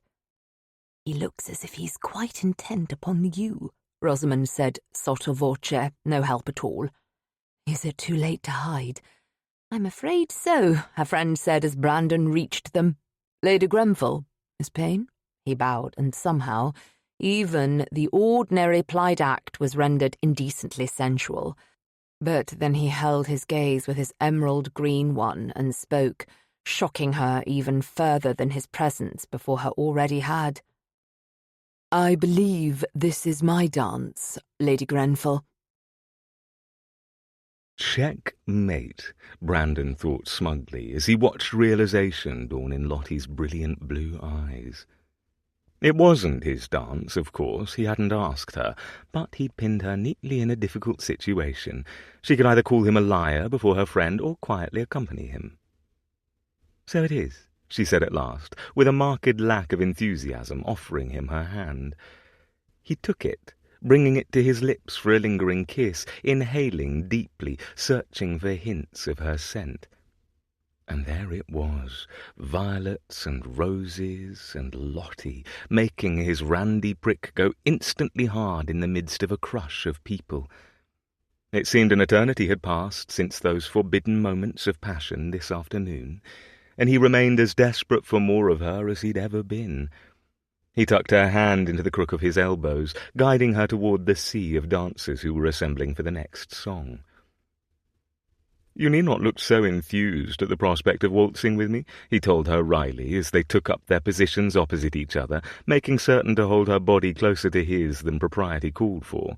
"He looks as if he's quite intent upon you," Rosamond said sotto voce, no help at all. "Is it too late to hide?" "I'm afraid so," her friend said as Brandon reached them. "Lady Grenfell, Miss Payne?" He bowed, and somehow even the ordinary polite act was rendered indecently sensual. But then he held his gaze with his emerald green one and spoke, shocking her even further than his presence before her already had. "I believe this is my dance, Lady Grenfell." Checkmate, Brandon thought smugly as he watched realization dawn in Lottie's brilliant blue eyes. It wasn't his dance, of course, he hadn't asked her, but he'd pinned her neatly in a difficult situation. She could either call him a liar before her friend or quietly accompany him. "So it is," she said at last, with a marked lack of enthusiasm, offering him her hand. He took it, bringing it to his lips for a lingering kiss, inhaling deeply, searching for hints of her scent. And there it was, violets and roses and Lottie, making his randy prick go instantly hard in the midst of a crush of people. It seemed an eternity had passed since those forbidden moments of passion this afternoon, and he remained as desperate for more of her as he'd ever been. He tucked her hand into the crook of his elbows, guiding her toward the sea of dancers who were assembling for the next song. "You need not look so enthused at the prospect of waltzing with me," he told her wryly as they took up their positions opposite each other, making certain to hold her body closer to his than propriety called for.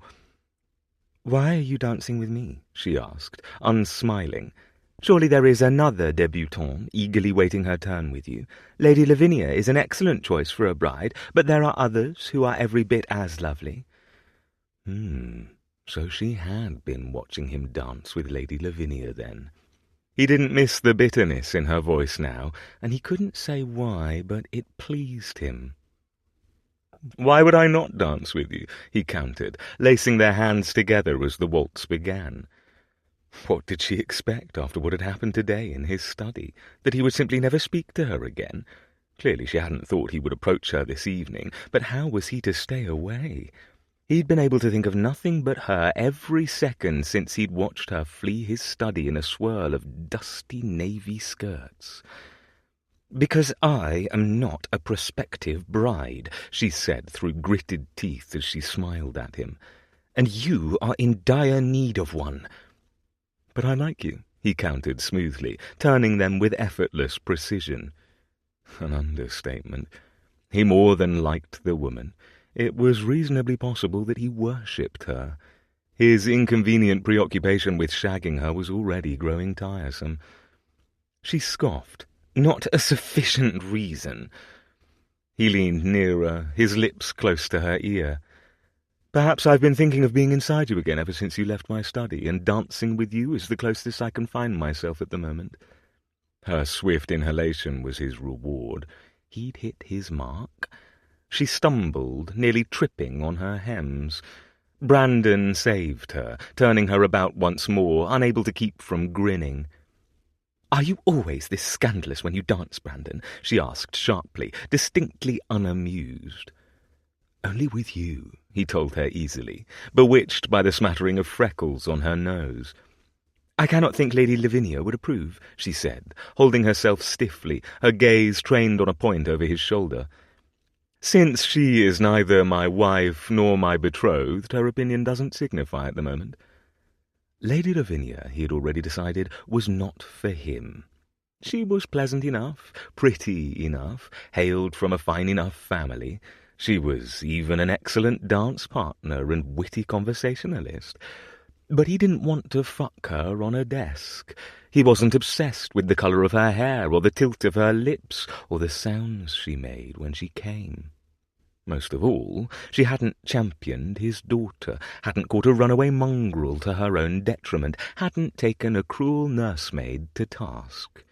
"Why are you dancing with me?" she asked, unsmiling. Surely there is another debutante eagerly waiting her turn with you. Lady Lavinia is an excellent choice for a bride, but there are others who are every bit as lovely. So she had been watching him dance with Lady Lavinia then. He didn't miss the bitterness in her voice now, and he couldn't say why, but it pleased him. "Why would I not dance with you?" he countered, lacing their hands together as the waltz began. What did she expect after what had happened today in his study? That he would simply never speak to her again? Clearly she hadn't thought he would approach her this evening, but how was he to stay away? He'd been able to think of nothing but her every second since he'd watched her flee his study in a swirl of dusty navy skirts. "Because I am not a prospective bride," she said through gritted teeth as she smiled at him, "and you are in dire need of one." "But I like you," he countered smoothly, turning them with effortless precision. An understatement. He more than liked the woman. It was reasonably possible that he worshipped her. His inconvenient preoccupation with shagging her was already growing tiresome. She scoffed. "Not a sufficient reason." He leaned nearer, his lips close to her ear. "Perhaps I've been thinking of being inside you again ever since you left my study, and dancing with you is the closest I can find myself at the moment." Her swift inhalation was his reward. He'd hit his mark. She stumbled, nearly tripping on her hems. Brandon saved her, turning her about once more, unable to keep from grinning. "Are you always this scandalous when you dance, Brandon?" she asked sharply, distinctly unamused. "Only with you," he told her easily, bewitched by the smattering of freckles on her nose. "I cannot think Lady Lavinia would approve," she said, holding herself stiffly, her gaze trained on a point over his shoulder. "Since she is neither my wife nor my betrothed, her opinion doesn't signify at the moment." Lady Lavinia, he had already decided, was not for him. She was pleasant enough, pretty enough, hailed from a fine enough family. She was even an excellent dance partner and witty conversationalist. But he didn't want to fuck her on a desk. He wasn't obsessed with the colour of her hair or the tilt of her lips or the sounds she made when she came. Most of all, she hadn't championed his daughter, hadn't caught a runaway mongrel to her own detriment, hadn't taken a cruel nursemaid to task.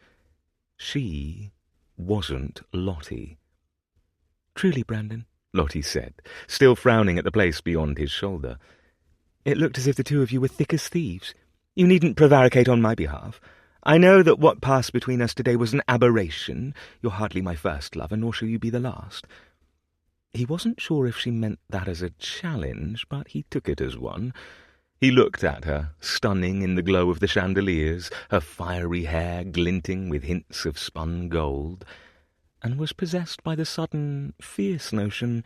She wasn't Lottie. "Truly, Brandon," Lottie said, still frowning at the place beyond his shoulder. "It looked as if the two of you were thick as thieves. You needn't prevaricate on my behalf. I know that what passed between us today was an aberration. You're hardly my first lover, nor shall you be the last." He wasn't sure if she meant that as a challenge, but he took it as one. He looked at her, stunning in the glow of the chandeliers, her fiery hair glinting with hints of spun gold, and was possessed by the sudden, fierce notion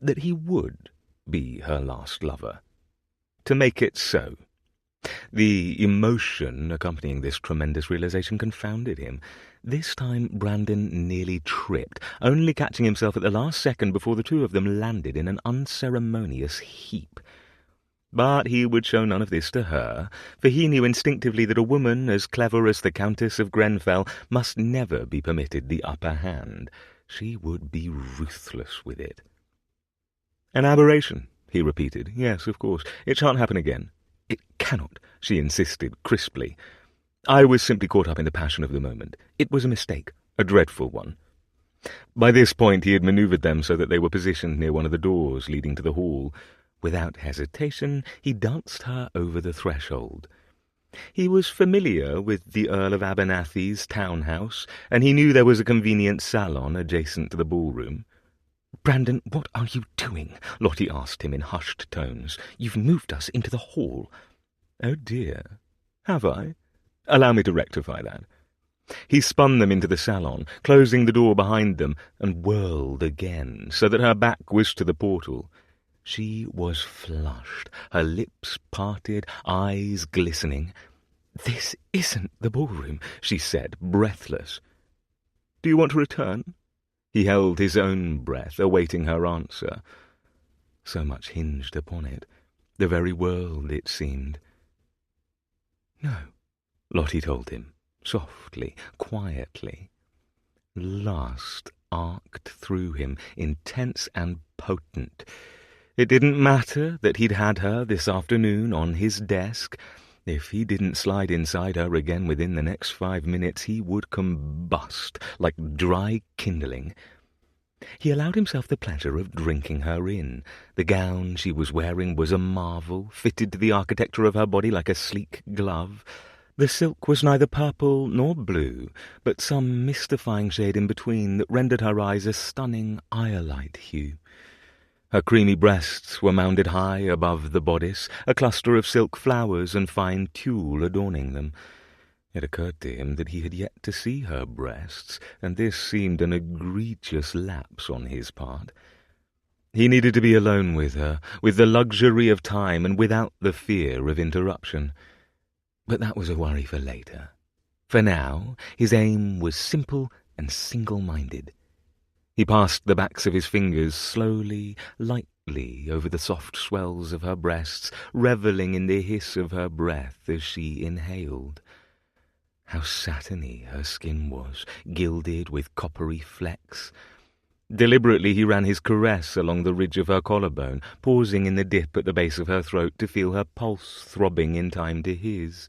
that he would be her last lover. To make it so. The emotion accompanying this tremendous realization confounded him. This time Brandon nearly tripped, only catching himself at the last second before the two of them landed in an unceremonious heap. But he would show none of this to her, for he knew instinctively that a woman as clever as the Countess of Grenfell must never be permitted the upper hand. She would be ruthless with it. "An aberration," he repeated. "Yes, of course. It shan't happen again." "It cannot," she insisted crisply. "I was simply caught up in the passion of the moment. It was a mistake, a dreadful one." By this point he had manoeuvred them so that they were positioned near one of the doors leading to the hall. Without hesitation he danced her over the threshold. He was familiar with the Earl of Abernathy's townhouse, and he knew there was a convenient salon adjacent to the ballroom. "Brandon, what are you doing?" Lottie asked him in hushed tones. "You've moved us into the hall." "Oh dear, have I? Allow me to rectify that." He spun them into the salon, closing the door behind them, and whirled again, so that her back was to the portal. She was flushed, her lips parted, eyes glistening. "This isn't the ballroom," she said, breathless. "Do you want to return?" He held his own breath, awaiting her answer. So much hinged upon it. The very world, it seemed. "No," Lottie told him, softly, quietly. Lust arced through him, intense and potent. It didn't matter that he'd had her this afternoon on his desk. If he didn't slide inside her again within the next 5 minutes, he would combust like dry kindling. He allowed himself the pleasure of drinking her in. The gown she was wearing was a marvel, fitted to the architecture of her body like a sleek glove. The silk was neither purple nor blue, but some mystifying shade in between that rendered her eyes a stunning iolite hue. Her creamy breasts were mounded high above the bodice, a cluster of silk flowers and fine tulle adorning them. It occurred to him that he had yet to see her breasts, and this seemed an egregious lapse on his part. He needed to be alone with her, with the luxury of time and without the fear of interruption. But that was a worry for later. For now, his aim was simple and single-minded. He passed the backs of his fingers slowly, lightly over the soft swells of her breasts, revelling in the hiss of her breath as she inhaled. How satiny her skin was, gilded with coppery flecks. Deliberately he ran his caress along the ridge of her collarbone, pausing in the dip at the base of her throat to feel her pulse throbbing in time to his.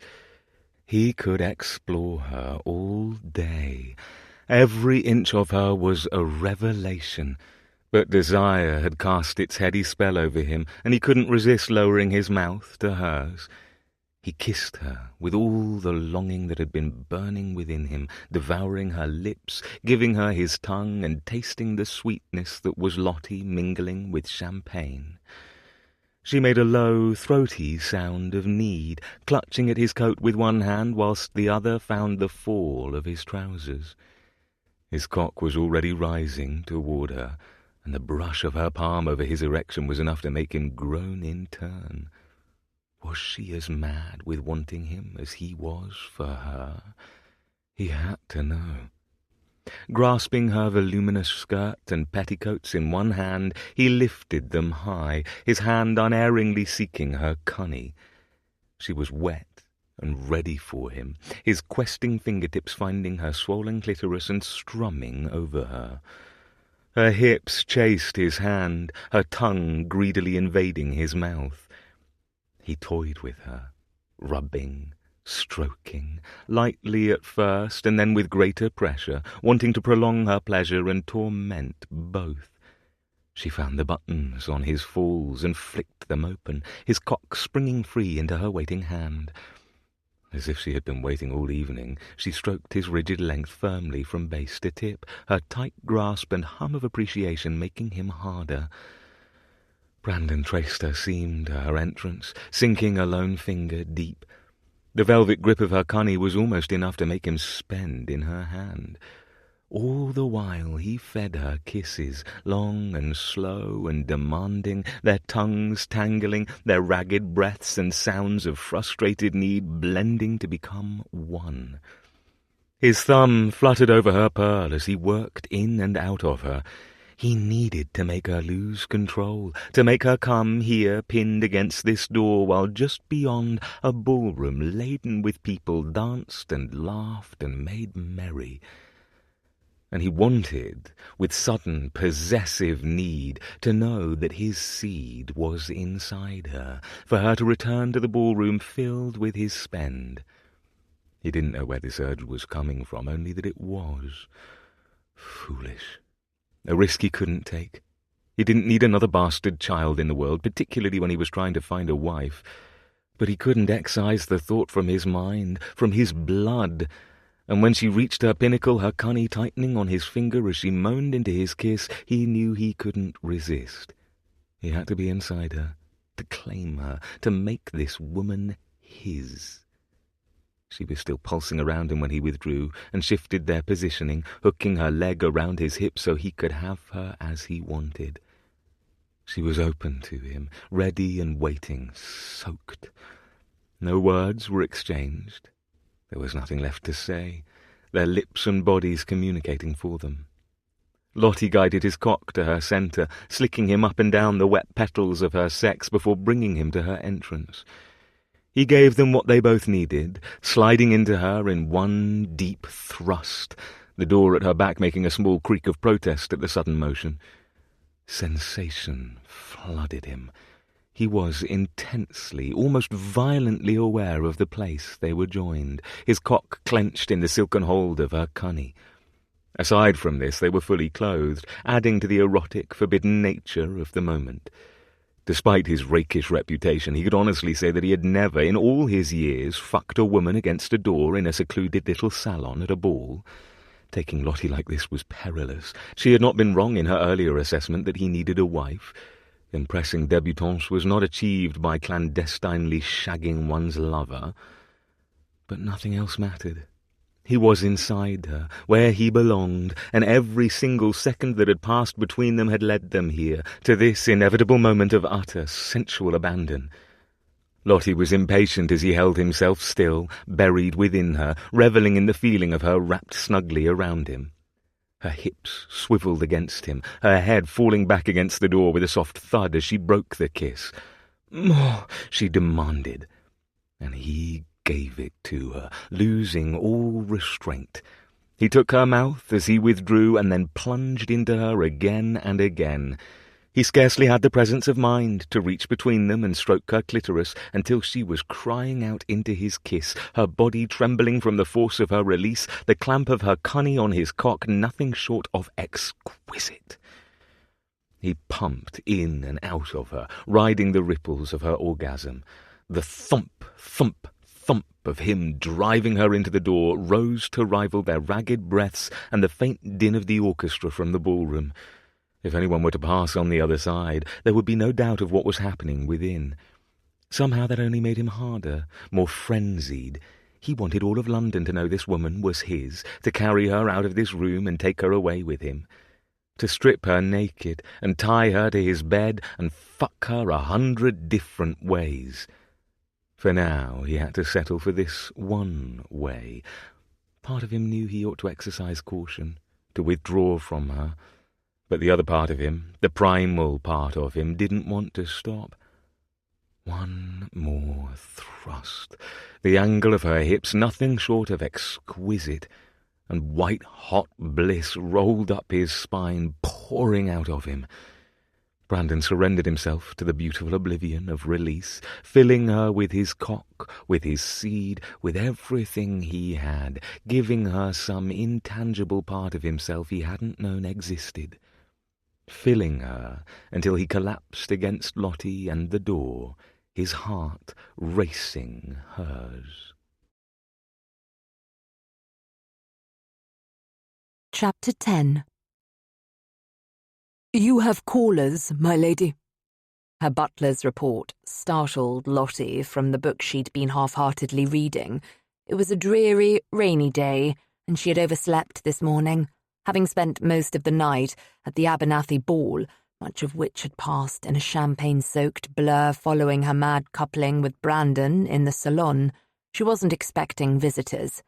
He could explore her all day. Every inch of her was a revelation, but desire had cast its heady spell over him, and he couldn't resist lowering his mouth to hers. He kissed her with all the longing that had been burning within him, devouring her lips, giving her his tongue, and tasting the sweetness that was Lottie mingling with champagne. She made a low, throaty sound of need, clutching at his coat with one hand whilst the other found the fall of his trousers. His cock was already rising toward her, and the brush of her palm over his erection was enough to make him groan in turn. Was she as mad with wanting him as he was for her? He had to know. Grasping her voluminous skirt and petticoats in one hand, he lifted them high, his hand unerringly seeking her cunny. She was wet and ready for him, his questing fingertips finding her swollen clitoris and strumming over her. Her hips chased his hand, her tongue greedily invading his mouth. He toyed with her, rubbing, stroking, lightly at first and then with greater pressure, wanting to prolong her pleasure and torment both. She found the buttons on his falls and flicked them open, his cock springing free into her waiting hand. As if she had been waiting all evening, she stroked his rigid length firmly from base to tip, her tight grasp and hum of appreciation making him harder. Brandon traced her seam to her entrance, sinking a lone finger deep. The velvet grip of her cunny was almost enough to make him spend in her hand. All the while he fed her kisses, long and slow and demanding, their tongues tangling, their ragged breaths and sounds of frustrated need blending to become one. His thumb fluttered over her pearl as he worked in and out of her. He needed to make her lose control, to make her come here pinned against this door, while just beyond a ballroom laden with people danced and laughed and made merry. And he wanted, with sudden possessive need, to know that his seed was inside her, for her to return to the ballroom filled with his spend. He didn't know where this urge was coming from, only that it was. Foolish. A risk he couldn't take. He didn't need another bastard child in the world, particularly when he was trying to find a wife. But he couldn't excise the thought from his mind, from his blood. And when she reached her pinnacle, her cunny tightening on his finger as she moaned into his kiss, he knew he couldn't resist. He had to be inside her, to claim her, to make this woman his. She was still pulsing around him when he withdrew, and shifted their positioning, hooking her leg around his hip so he could have her as he wanted. She was open to him, ready and waiting, soaked. No words were exchanged. There was nothing left to say, their lips and bodies communicating for them. Lottie guided his cock to her centre, slicking him up and down the wet petals of her sex before bringing him to her entrance. He gave them what they both needed, sliding into her in one deep thrust, the door at her back making a small creak of protest at the sudden motion. Sensation flooded him. He was intensely, almost violently aware of the place they were joined, his cock clenched in the silken hold of her cunny. Aside from this, they were fully clothed, adding to the erotic, forbidden nature of the moment. Despite his rakish reputation, he could honestly say that he had never, in all his years, fucked a woman against a door in a secluded little salon at a ball. Taking Lottie like this was perilous. She had not been wrong in her earlier assessment that he needed a wife. Impressing débutantes was not achieved by clandestinely shagging one's lover. But nothing else mattered. He was inside her, where he belonged, and every single second that had passed between them had led them here, to this inevitable moment of utter sensual abandon. Lottie was impatient as he held himself still, buried within her, revelling in the feeling of her wrapped snugly around him. Her hips swivelled against him, her head falling back against the door with a soft thud as she broke the kiss. "More," she demanded, and he gave it to her, losing all restraint. He took her mouth as he withdrew and then plunged into her again and again. He scarcely had the presence of mind to reach between them and stroke her clitoris until she was crying out into his kiss, her body trembling from the force of her release, the clamp of her cunny on his cock nothing short of exquisite. He pumped in and out of her, riding the ripples of her orgasm. The thump, thump, thump of him driving her into the door rose to rival their ragged breaths and the faint din of the orchestra from the ballroom. If anyone were to pass on the other side, there would be no doubt of what was happening within. Somehow that only made him harder, more frenzied. He wanted all of London to know this woman was his, to carry her out of this room and take her away with him, to strip her naked and tie her to his bed and fuck her 100 different ways. For now he had to settle for this one way. Part of him knew he ought to exercise caution, to withdraw from her. But the other part of him, the primal part of him, didn't want to stop. One more thrust. The angle of her hips, nothing short of exquisite, and white-hot bliss rolled up his spine, pouring out of him. Brandon surrendered himself to the beautiful oblivion of release, filling her with his cock, with his seed, with everything he had, giving her some intangible part of himself he hadn't known existed, filling her until he collapsed against Lottie and the door, his heart racing hers. Chapter 10. "You have callers, my lady." Her butler's report startled Lottie from the book she'd been half-heartedly reading. It was a dreary, rainy day, and she had overslept this morning, having spent most of the night at the Abernathy ball, much of which had passed in a champagne-soaked blur following her mad coupling with Brandon in the salon. She wasn't expecting visitors.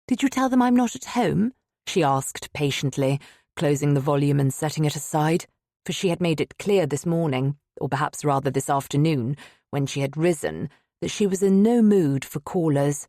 "Did you tell them I'm not at home?" she asked patiently, closing the volume and setting it aside, for she had made it clear this morning, or perhaps rather this afternoon, when she had risen, that she was in no mood for callers.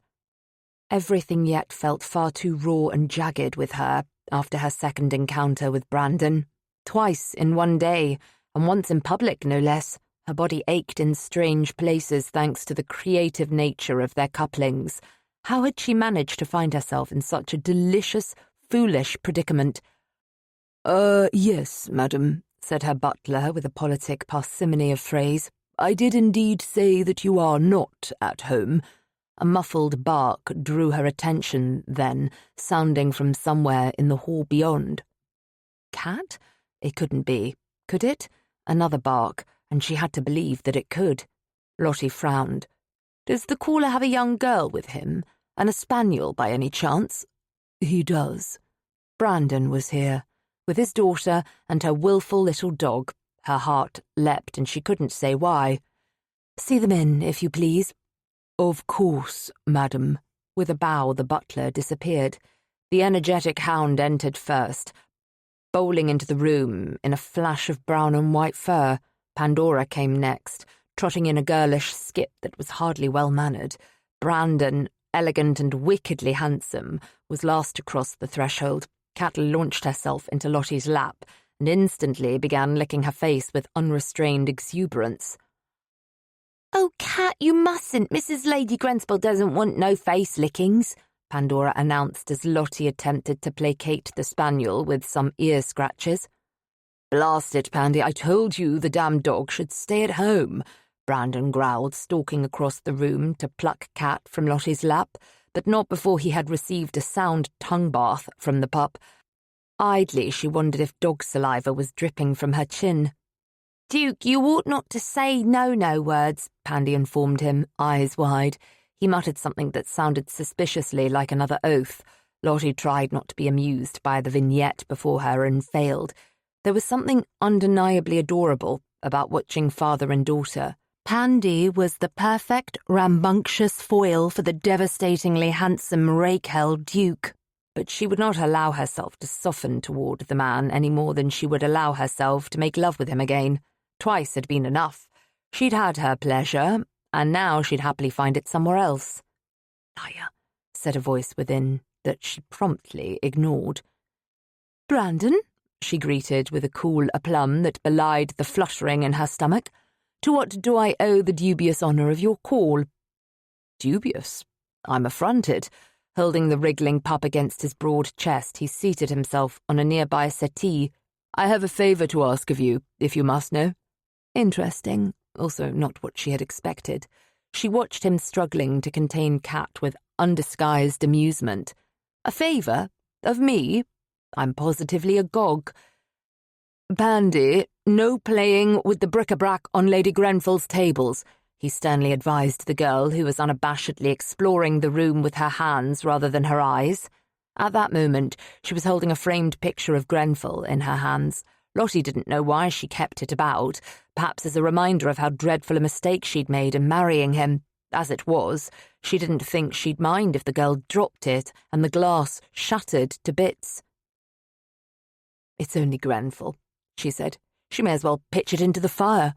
Everything yet felt far too raw and jagged with her after her second encounter with Brandon. Twice in one day, and once in public no less, her body ached in strange places thanks to the creative nature of their couplings. How had she managed to find herself in such a delicious, foolish predicament? Yes, madam," said her butler with a politic parsimony of phrase. "I did indeed say that you are not at home." A muffled bark drew her attention then, sounding from somewhere in the hall beyond. Cat? It couldn't be, could it? Another bark, and she had to believe that it could. Lottie frowned. "Does the caller have a young girl with him, and a spaniel by any chance?" "He does." Brandon was here, with his daughter and her wilful little dog. Her heart leapt, and she couldn't say why. "See them in, if you please." "Of course, madam." With a bow, the butler disappeared. The energetic hound entered first, bowling into the room in a flash of brown and white fur. Pandora came next, trotting in a girlish skip that was hardly well-mannered. Brandon, elegant and wickedly handsome, was last to cross the threshold. Cat launched herself into Lottie's lap and instantly began licking her face with unrestrained exuberance. "Oh, Cat, you mustn't. Mrs. Lady Grenspel doesn't want no face lickings," Pandora announced as Lottie attempted to placate the spaniel with some ear scratches. "Blast it, Pandy, I told you the damn dog should stay at home," Brandon growled, stalking across the room to pluck Cat from Lottie's lap, but not before he had received a sound tongue bath from the pup. Idly, she wondered if dog saliva was dripping from her chin. "Duke, you ought not to say no words," Pandy informed him, eyes wide. He muttered something that sounded suspiciously like another oath. Lottie tried not to be amused by the vignette before her and failed. There was something undeniably adorable about watching father and daughter. Pandy was the perfect, rambunctious foil for the devastatingly handsome Raquel Duke, but she would not allow herself to soften toward the man any more than she would allow herself to make love with him again. Twice had been enough. She'd had her pleasure, and now she'd happily find it somewhere else. "Liar," said a voice within that she promptly ignored. "Brandon," she greeted with a cool aplomb that belied the fluttering in her stomach. "To what do I owe the dubious honour of your call?" "Dubious? I'm affronted." Holding the wriggling pup against his broad chest, he seated himself on a nearby settee. "I have a favour to ask of you, if you must know." Interesting, also not what she had expected. She watched him struggling to contain Cat with undisguised amusement. "A favour? Of me? I'm positively agog." "Pandy, no playing with the bric-a-brac on Lady Grenfell's tables," he sternly advised the girl, who was unabashedly exploring the room with her hands rather than her eyes. At that moment, she was holding a framed picture of Grenfell in her hands. Lottie didn't know why she kept it about, perhaps as a reminder of how dreadful a mistake she'd made in marrying him. As it was, she didn't think she'd mind if the girl dropped it and the glass shattered to bits. "It's only Grenfell," she said. "She may as well pitch it into the fire."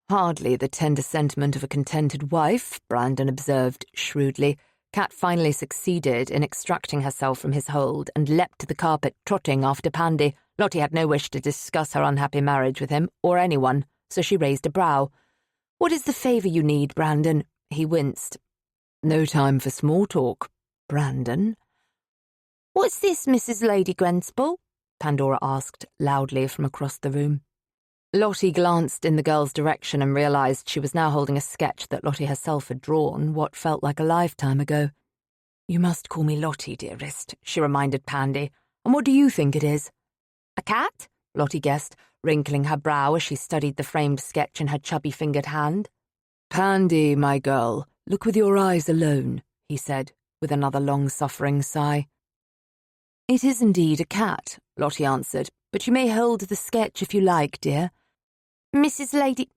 "Hardly the tender sentiment of a contented wife," Brandon observed shrewdly. Cat finally succeeded in extracting herself from his hold and leapt to the carpet, trotting after Pandy. Lottie had no wish to discuss her unhappy marriage with him, or anyone, so she raised a brow. "What is the favour you need, Brandon?" He winced. "No time for small talk, Brandon." "What's this, Mrs. Lady Grenspel?" Pandora asked loudly from across the room. Lottie glanced in the girl's direction and realised she was now holding a sketch that Lottie herself had drawn what felt like a lifetime ago. "You must call me Lottie, dearest," she reminded Pandy. "And what do you think it is?" "A cat?" Lottie guessed, wrinkling her brow as she studied the framed sketch in her chubby-fingered hand. "Pandy, my girl, look with your eyes alone," he said, with another long-suffering sigh. "It is indeed a cat," Lottie answered, "but you may hold the sketch if you like, dear." "Mrs. Lady...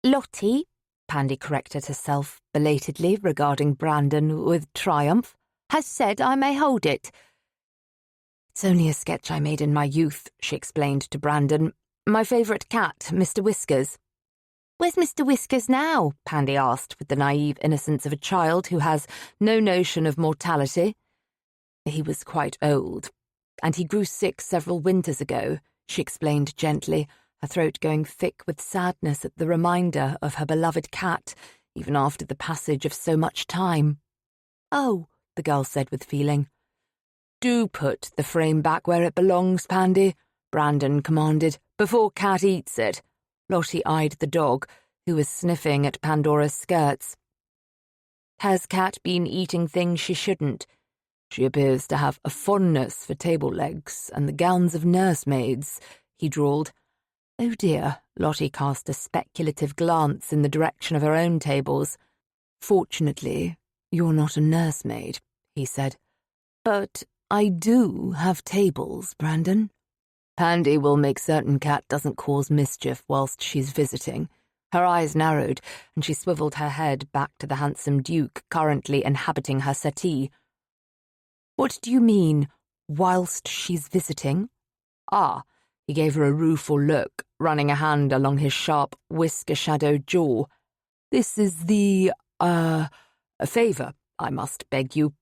Lottie," Pandy corrected herself belatedly, regarding Brandon with triumph, "has said I may hold it." "It's only a sketch I made in my youth," she explained to Brandon. "My favourite cat, Mr. Whiskers." "Where's Mr. Whiskers now?" Pandy asked with the naive innocence of a child who has no notion of mortality. "He was quite old, and he grew sick several winters ago," she explained gently, her throat going thick with sadness at the reminder of her beloved cat, even after the passage of so much time. "Oh," the girl said with feeling. "Do put the frame back where it belongs, Pandy," Brandon commanded, "before Cat eats it." Lottie eyed the dog, who was sniffing at Pandora's skirts. "Has Cat been eating things she shouldn't? She appears to have a fondness for table legs and the gowns of nursemaids," he drawled. "Oh dear," Lottie cast a speculative glance in the direction of her own tables. "Fortunately, you're not a nursemaid," he said. "But I do have tables, Brandon. Pandy will make certain Cat doesn't cause mischief whilst she's visiting." Her eyes narrowed, and she swivelled her head back to the handsome Duke currently inhabiting her settee. "What do you mean, whilst she's visiting?" "Ah," he gave her a rueful look, running a hand along his sharp, whisker-shadowed jaw. This is a favour, I must beg you.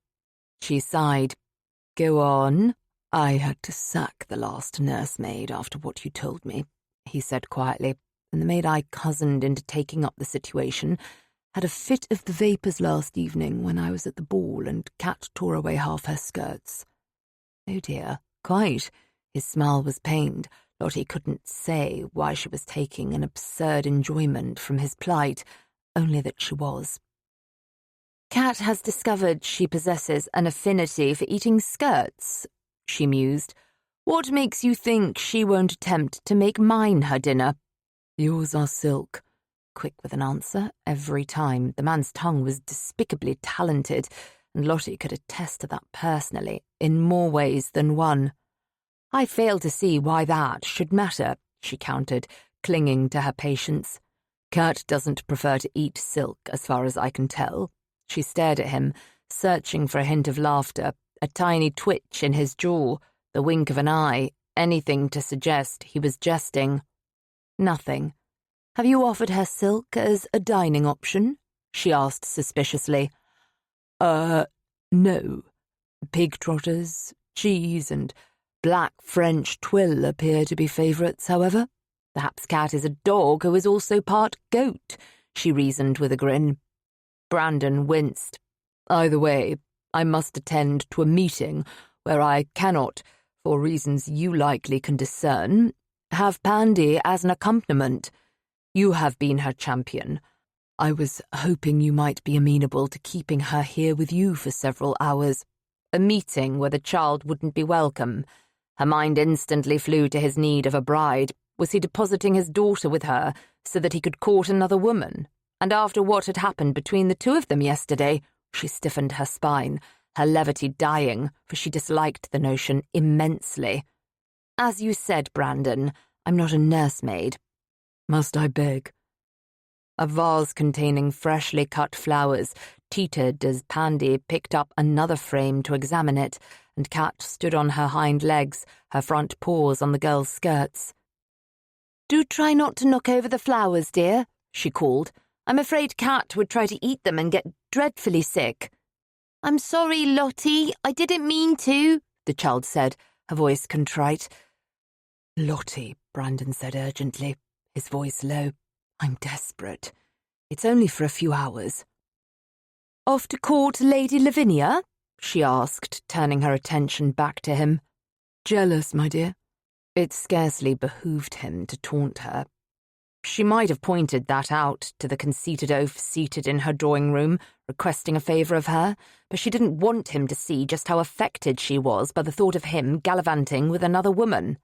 She sighed. Go on. I had to sack the last nursemaid after what you told me, he said quietly, and the maid I cozened into taking up the situation had a fit of the vapours last evening when I was at the ball and Cat tore away half her skirts. Oh dear, quite. His smile was pained. Lottie couldn't say why she was taking an absurd enjoyment from his plight, only that she was. Cat has discovered she possesses an affinity for eating skirts, she mused. What makes you think she won't attempt to make mine her dinner? Yours are silk. Quick with an answer every time. The man's tongue was despicably talented, and Lottie could attest to that personally, in more ways than one. I fail to see why that should matter, she countered, clinging to her patience. Cat doesn't prefer to eat silk, as far as I can tell. She stared at him, searching for a hint of laughter, a tiny twitch in his jaw, the wink of an eye, anything to suggest he was jesting. Nothing. Have you offered her silk as a dining option? She asked suspiciously. No. Pig trotters, cheese, and black French twill appear to be favourites, however. Perhaps Cat is a dog who is also part goat, she reasoned with a grin. Brandon winced. Either way, I must attend to a meeting where I cannot, for reasons you likely can discern, have Pandy as an accompaniment. You have been her champion. I was hoping you might be amenable to keeping her here with you for several hours. A meeting where the child wouldn't be welcome. Her mind instantly flew to his need of a bride. Was he depositing his daughter with her so that he could court another woman? And after what had happened between the two of them yesterday, she stiffened her spine, her levity dying, for she disliked the notion immensely. As you said, Brandon, I'm not a nursemaid. Must I beg? A vase containing freshly cut flowers teetered as Pandy picked up another frame to examine it, and Cat stood on her hind legs, her front paws on the girl's skirts. Do try not to knock over the flowers, dear, she called. I'm afraid Cat would try to eat them and get dreadfully sick. I'm sorry, Lottie, I didn't mean to, the child said, her voice contrite. Lottie, Brandon said urgently, his voice low. I'm desperate. It's only for a few hours. Off to court Lady Lavinia? She asked, turning her attention back to him. Jealous, my dear. It scarcely behooved him to taunt her. She might have pointed that out to the conceited oaf seated in her drawing-room, requesting a favour of her, but she didn't want him to see just how affected she was by the thought of him gallivanting with another woman.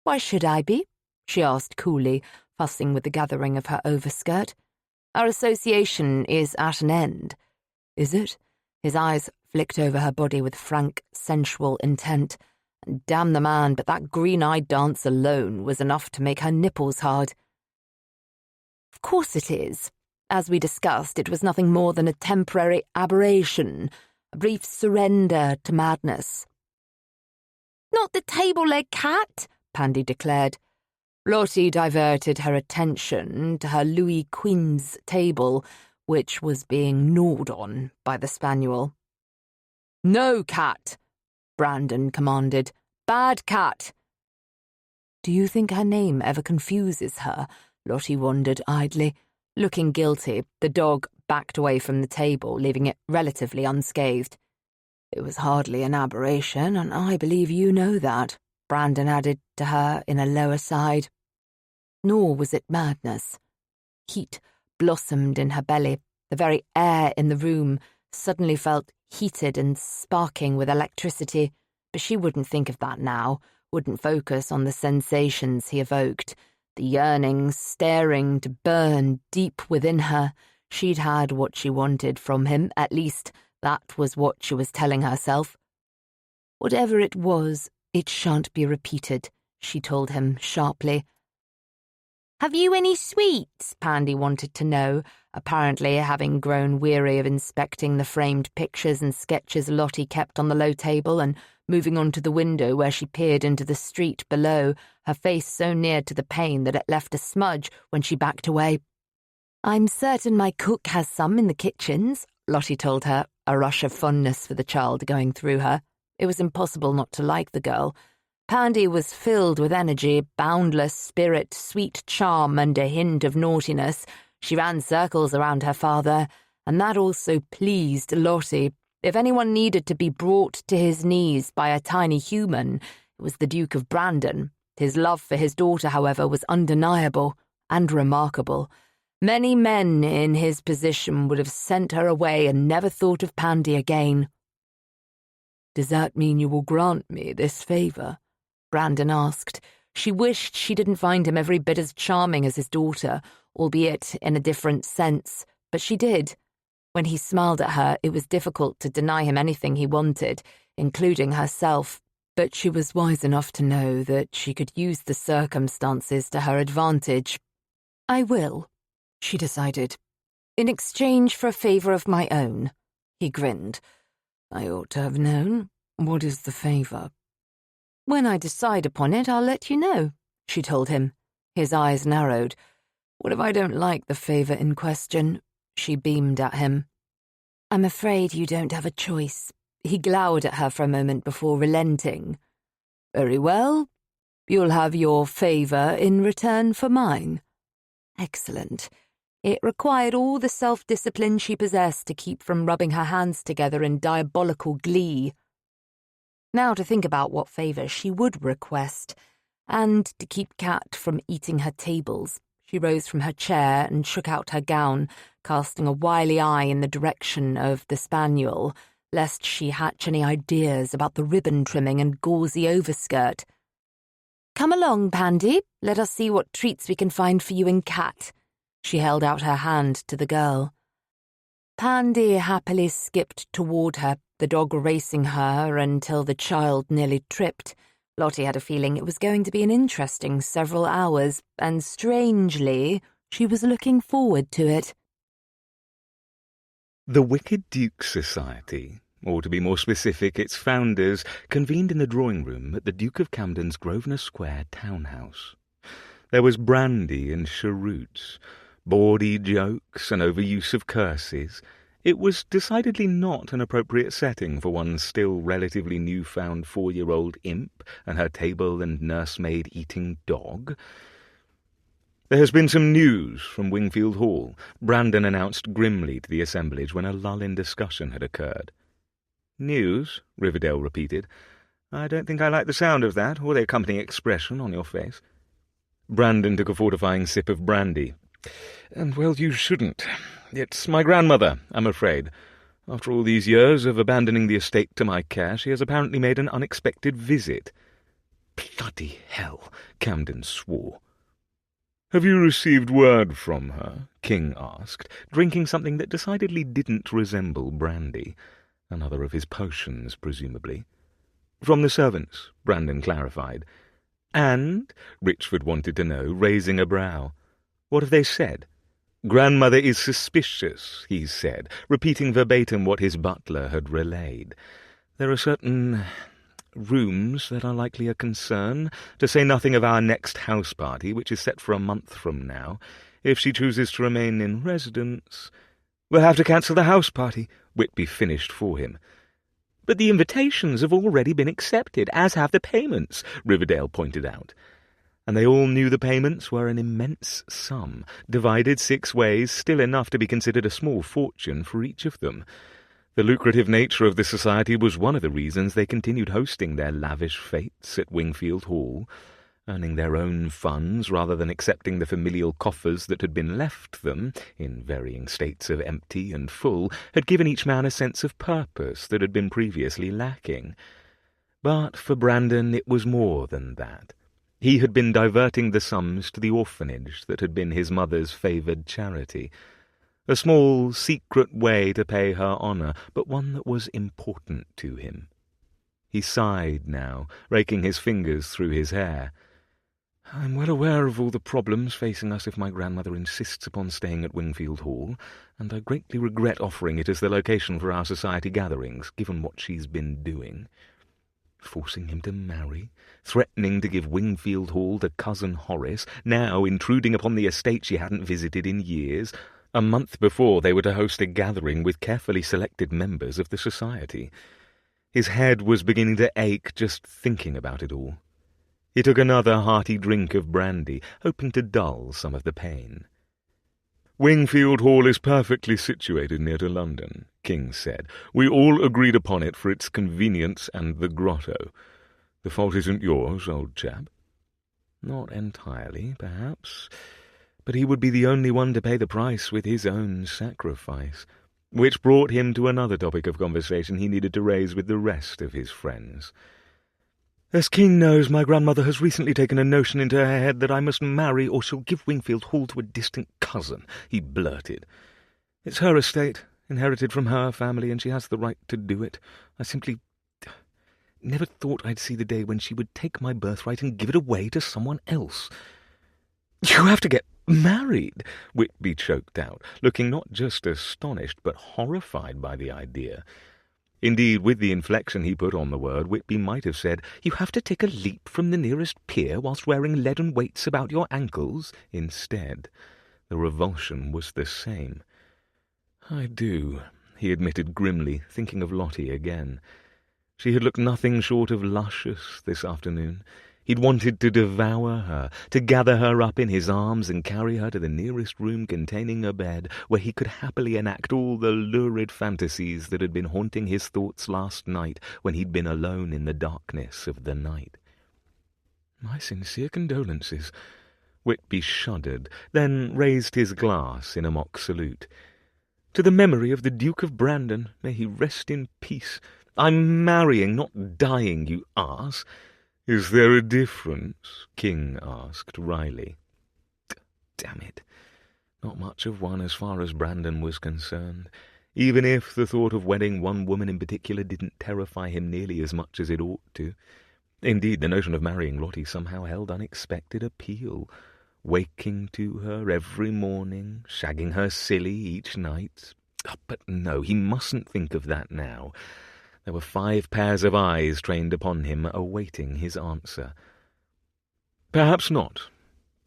Why should I be? She asked coolly, fussing with the gathering of her overskirt. Our association is at an end. Is it? His eyes flicked over her body with frank, sensual intent. And damn the man, but that green-eyed dance alone was enough to make her nipples hard. Of course it is. As we discussed, it was nothing more than a temporary aberration, a brief surrender to madness. Not the table-leg cat, Pandy declared. Lottie diverted her attention to her Louis Quinze table, which was being gnawed on by the spaniel. No, Cat, Brandon commanded. Bad cat. Do you think her name ever confuses her? Lottie wondered idly. Looking guilty, the dog backed away from the table, leaving it relatively unscathed. It was hardly an aberration, and I believe you know that, Brandon added to her in a low aside. Nor was it madness. Heat blossomed in her belly. The very air in the room suddenly felt heated and sparking with electricity, but she wouldn't think of that now, wouldn't focus on the sensations he evoked, the yearning staring to burn deep within her. She'd had what she wanted from him, at least that was what she was telling herself. Whatever it was, it shan't be repeated, she told him sharply. Have you any sweets? Pandy wanted to know, apparently having grown weary of inspecting the framed pictures and sketches Lottie kept on the low table and moving on to the window where she peered into the street below, her face so near to the pane that it left a smudge when she backed away. I'm certain my cook has some in the kitchens, Lottie told her, a rush of fondness for the child going through her. It was impossible not to like the girl. Pandy was filled with energy, boundless spirit, sweet charm, and a hint of naughtiness. She ran circles around her father, and that also pleased Lottie. If anyone needed to be brought to his knees by a tiny human, it was the Duke of Brandon. His love for his daughter, however, was undeniable and remarkable. Many men in his position would have sent her away and never thought of Pandy again. "Does that mean you will grant me this favour?" Brandon asked. She wished she didn't find him every bit as charming as his daughter, albeit in a different sense, but she did. When he smiled at her, it was difficult to deny him anything he wanted, including herself, but she was wise enough to know that she could use the circumstances to her advantage. "I will," she decided, "in exchange for a favour of my own." He grinned. "I ought to have known. What is the favour?" "When I decide upon it, I'll let you know," she told him. His eyes narrowed. "What if I don't like the favour in question?" She beamed at him. "I'm afraid you don't have a choice." He glowered at her for a moment before relenting. "Very well. You'll have your favour in return for mine." Excellent. It required all the self-discipline she possessed to keep from rubbing her hands together in diabolical glee. Now to think about what favour she would request, and to keep Kat from eating her tables. She rose from her chair and shook out her gown, casting a wily eye in the direction of the spaniel, lest she hatch any ideas about the ribbon trimming and gauzy overskirt. "Come along, Pandy. Let us see what treats we can find for you and Kat." She held out her hand to the girl. Pandy happily skipped toward her, the dog racing her until the child nearly tripped. Lottie had a feeling it was going to be an interesting several hours, and strangely, she was looking forward to it. The Wicked Duke Society, or to be more specific, its founders, convened in the drawing room at the Duke of Camden's Grosvenor Square townhouse. There was brandy and cheroots, bawdy jokes and overuse of curses. It was decidedly not an appropriate setting for one still relatively newfound 4-year-old imp and her table and nursemaid-eating dog. "There has been some news from Wingfield Hall," Brandon announced grimly to the assemblage when a lull in discussion had occurred. "News?" Riverdale repeated. "I don't think I like the sound of that, or the accompanying expression on your face." Brandon took a fortifying sip of brandy. "Well, you shouldn't. It's my grandmother, I'm afraid. After all these years of abandoning the estate to my care, she has apparently made an unexpected visit." "Bloody hell," Camden swore. "Have you received word from her?" King asked, drinking something that decidedly didn't resemble brandy. Another of his potions, presumably. "From the servants," Brandon clarified. "And?" Richford wanted to know, raising a brow. "What have they said?" "Grandmother is suspicious," he said, repeating verbatim what his butler had relayed. "There are certain rooms that are likely a concern, to say nothing of our next house party, which is set for a month from now. If she chooses to remain in residence—" "We'll have to cancel the house party," Whitby finished for him. "But the invitations have already been accepted, as have the payments," Riverdale pointed out. And they all knew the payments were an immense sum, divided 6 ways, still enough to be considered a small fortune for each of them. The lucrative nature of the society was one of the reasons they continued hosting their lavish fêtes at Wingfield Hall. Earning their own funds rather than accepting the familial coffers that had been left them, in varying states of empty and full, had given each man a sense of purpose that had been previously lacking. But for Brandon it was more than that. He had been diverting the sums to the orphanage that had been his mother's favoured charity. A small, secret way to pay her honour, but one that was important to him. He sighed now, raking his fingers through his hair. "I'm well aware of all the problems facing us if my grandmother insists upon staying at Wingfield Hall, and I greatly regret offering it as the location for our society gatherings, given what she's been doing. Forcing him to marry, threatening to give Wingfield Hall to Cousin Horace, now intruding upon the estate she hadn't visited in years. A month before, they were to host a gathering with carefully selected members of the society. His head was beginning to ache just thinking about it all. He took another hearty drink of brandy, hoping to dull some of the pain. "Wingfield Hall is perfectly situated near to London," King said. "We all agreed upon it for its convenience and the grotto. The fault isn't yours, old chap." Not entirely, perhaps, but he would be the only one to pay the price with his own sacrifice, which brought him to another topic of conversation he needed to raise with the rest of his friends. "As King knows, my grandmother has recently taken a notion into her head that I must marry or she'll give Wingfield Hall to a distant cousin," he blurted. "It's her estate, inherited from her family, and she has the right to do it. I simply never thought I'd see the day when she would take my birthright and give it away to someone else." "You have to get married," Whitby choked out, looking not just astonished but horrified by the idea. Indeed, with the inflection he put on the word, Whitby might have said, "You have to take a leap from the nearest pier whilst wearing leaden weights about your ankles," instead. The revulsion was the same. "I do," he admitted grimly, thinking of Lottie again. She had looked nothing short of luscious this afternoon. He'd wanted to devour her, to gather her up in his arms and carry her to the nearest room containing a bed, where he could happily enact all the lurid fantasies that had been haunting his thoughts last night when he'd been alone in the darkness of the night. "My sincere condolences." Whitby shuddered, then raised his glass in a mock salute. "To the memory of the Duke of Brandon, may he rest in peace. I'm marrying, not dying, you arse." "Is there a difference?" King asked wryly. Damn it. Not much of one as far as Brandon was concerned, even if the thought of wedding one woman in particular didn't terrify him nearly as much as it ought to. Indeed, the notion of marrying Lottie somehow held unexpected appeal. Waking to her every morning, shagging her silly each night. But no, he mustn't think of that now. There were 5 pairs of eyes trained upon him, awaiting his answer. "Perhaps not.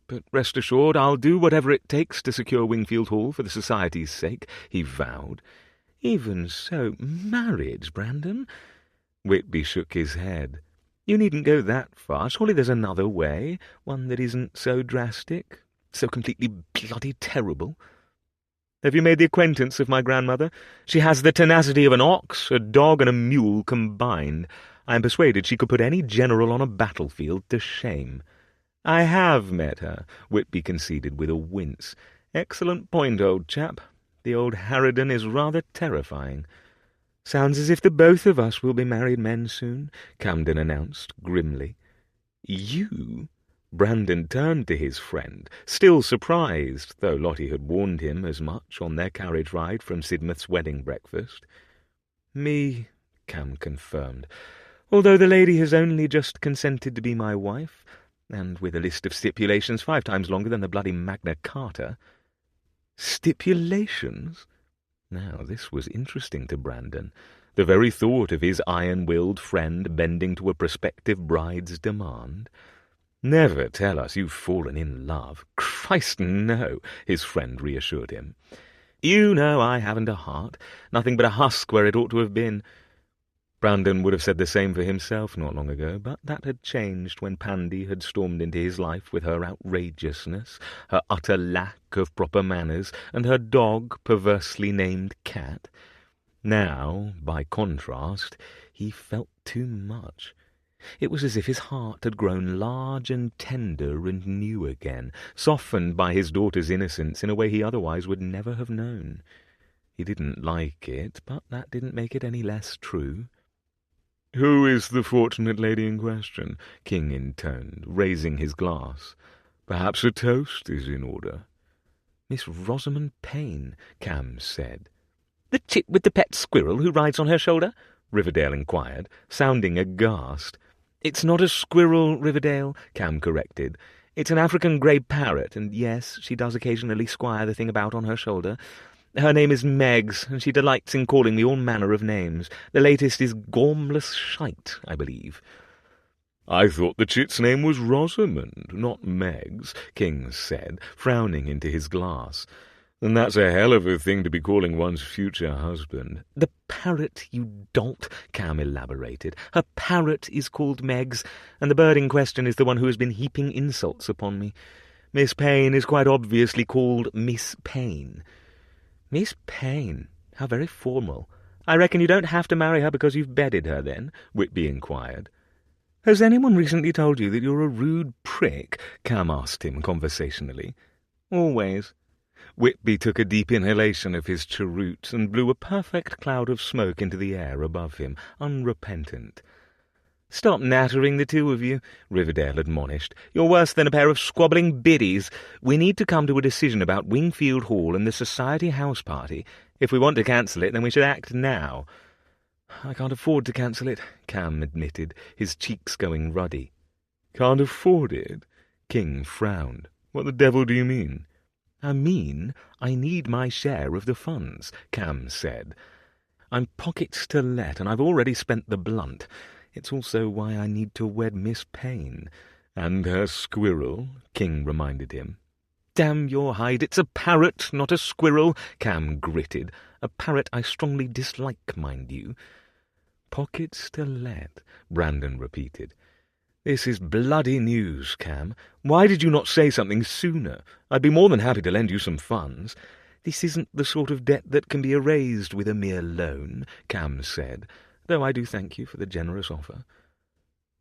But rest assured, I'll do whatever it takes to secure Wingfield Hall for the society's sake," he vowed. "Even so, marriage, Brandon?" Whitby shook his head. "You needn't go that far. Surely there's another way, one that isn't so drastic, so completely bloody terrible. Have you made the acquaintance of my grandmother? She has the tenacity of an ox, a dog, and a mule combined. I am persuaded she could put any general on a battlefield to shame." "I have met her," Whitby conceded with a wince. "Excellent point, old chap. The old harridan is rather terrifying." "Sounds as if the both of us will be married men soon," Camden announced grimly. "You?" Brandon turned to his friend, still surprised, though Lottie had warned him as much on their carriage ride from Sidmouth's wedding breakfast. "Me," Cam confirmed, "although the lady has only just consented to be my wife, and with a list of stipulations 5 times longer than the bloody Magna Carta." Stipulations? Now this was interesting to Brandon. The very thought of his iron-willed friend bending to a prospective bride's demand. "Never tell us you've fallen in love." "Christ, no," his friend reassured him. "You know I haven't a heart. Nothing but a husk where it ought to have been." Brandon would have said the same for himself not long ago, but that had changed when Pandy had stormed into his life with her outrageousness, her utter lack of proper manners, and her dog perversely named Cat. Now, by contrast, he felt too much. It was as if his heart had grown large and tender and new again, softened by his daughter's innocence in a way he otherwise would never have known. He didn't like it, but that didn't make it any less true. "Who is the fortunate lady in question?" King intoned, raising his glass. "Perhaps a toast is in order." "Miss Rosamond Payne," Cam said. "The chit with the pet squirrel who rides on her shoulder?" Riverdale inquired, sounding aghast. "It's not a squirrel, Riverdale," Cam corrected. "It's an African grey parrot, and yes, she does occasionally squire the thing about on her shoulder. Her name is Meggs, and she delights in calling me all manner of names. The latest is Gormless Shite, I believe." "I thought the chit's name was Rosamond, not Meggs," King said, frowning into his glass. And that's a hell of a thing to be calling one's future husband. The parrot, you dolt, Cam elaborated. Her parrot is called Meggs, and the bird in question is the one who has been heaping insults upon me. Miss Payne is quite obviously called Miss Payne. Miss Payne? How very formal. I reckon you don't have to marry her because you've bedded her, then? Whitby inquired. Has anyone recently told you that you're a rude prick? Cam asked him conversationally. Always. Whitby took a deep inhalation of his cheroot and blew a perfect cloud of smoke into the air above him, unrepentant. Stop nattering, the two of you, Riverdale admonished. You're worse than a pair of squabbling biddies. We need to come to a decision about Wingfield Hall and the society house party. If we want to cancel it, then we should act now. I can't afford to cancel it, Cam admitted, his cheeks going ruddy. Can't afford it? King frowned. What the devil do you mean? I mean, I need my share of the funds, Cam said. I'm pockets to let, and I've already spent the blunt. It's also why I need to wed Miss Payne. And her squirrel, King reminded him. Damn your hide, it's a parrot, not a squirrel, Cam gritted. A parrot I strongly dislike, mind you. Pockets to let, Brandon repeated. This is bloody news, Cam. Why did you not say something sooner? I'd be more than happy to lend you some funds. This isn't the sort of debt that can be erased with a mere loan, Cam said, though I do thank you for the generous offer.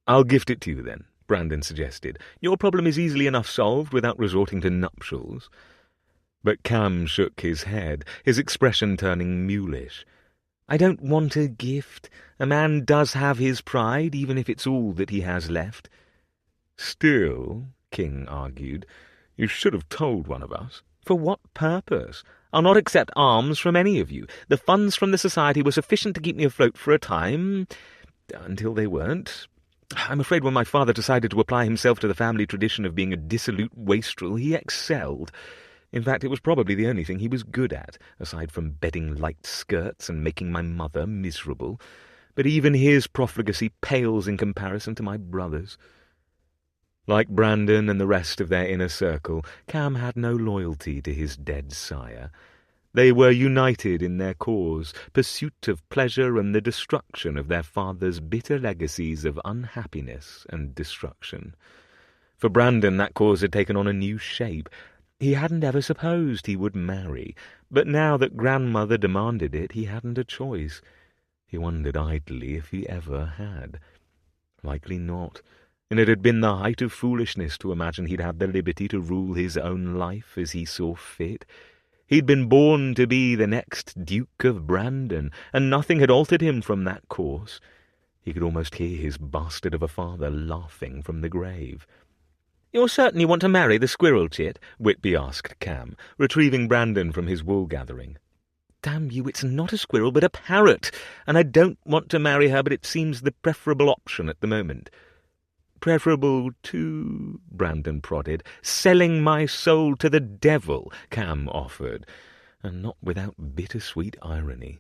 I'll gift it to you, then, Brandon suggested. Your problem is easily enough solved without resorting to nuptials. But Cam shook his head, his expression turning mulish. I don't want a gift. A man does have his pride, even if it's all that he has left. Still, King argued, you should have told one of us. For what purpose? I'll not accept alms from any of you. The funds from the society were sufficient to keep me afloat for a time, until they weren't. I'm afraid when my father decided to apply himself to the family tradition of being a dissolute wastrel, he excelled. In fact, it was probably the only thing he was good at, aside from bedding light skirts and making my mother miserable. But even his profligacy pales in comparison to my brother's. Like Brandon and the rest of their inner circle, Cam had no loyalty to his dead sire. They were united in their cause, pursuit of pleasure and the destruction of their father's bitter legacies of unhappiness and destruction. For Brandon, that cause had taken on a new shape. He hadn't ever supposed he would marry, but now that grandmother demanded it, he hadn't a choice. He wondered idly if he ever had. Likely not, and it had been the height of foolishness to imagine he'd have the liberty to rule his own life as he saw fit. He'd been born to be the next Duke of Brandon, and nothing had altered him from that course. He could almost hear his bastard of a father laughing from the grave. "You'll certainly want to marry the squirrel chit?" Whitby asked Cam, retrieving Brandon from his wool-gathering. "Damn you, it's not a squirrel, but a parrot, and I don't want to marry her, but it seems the preferable option at the moment." "Preferable to," Brandon prodded. "Selling my soul to the devil," Cam offered, and not without bittersweet irony.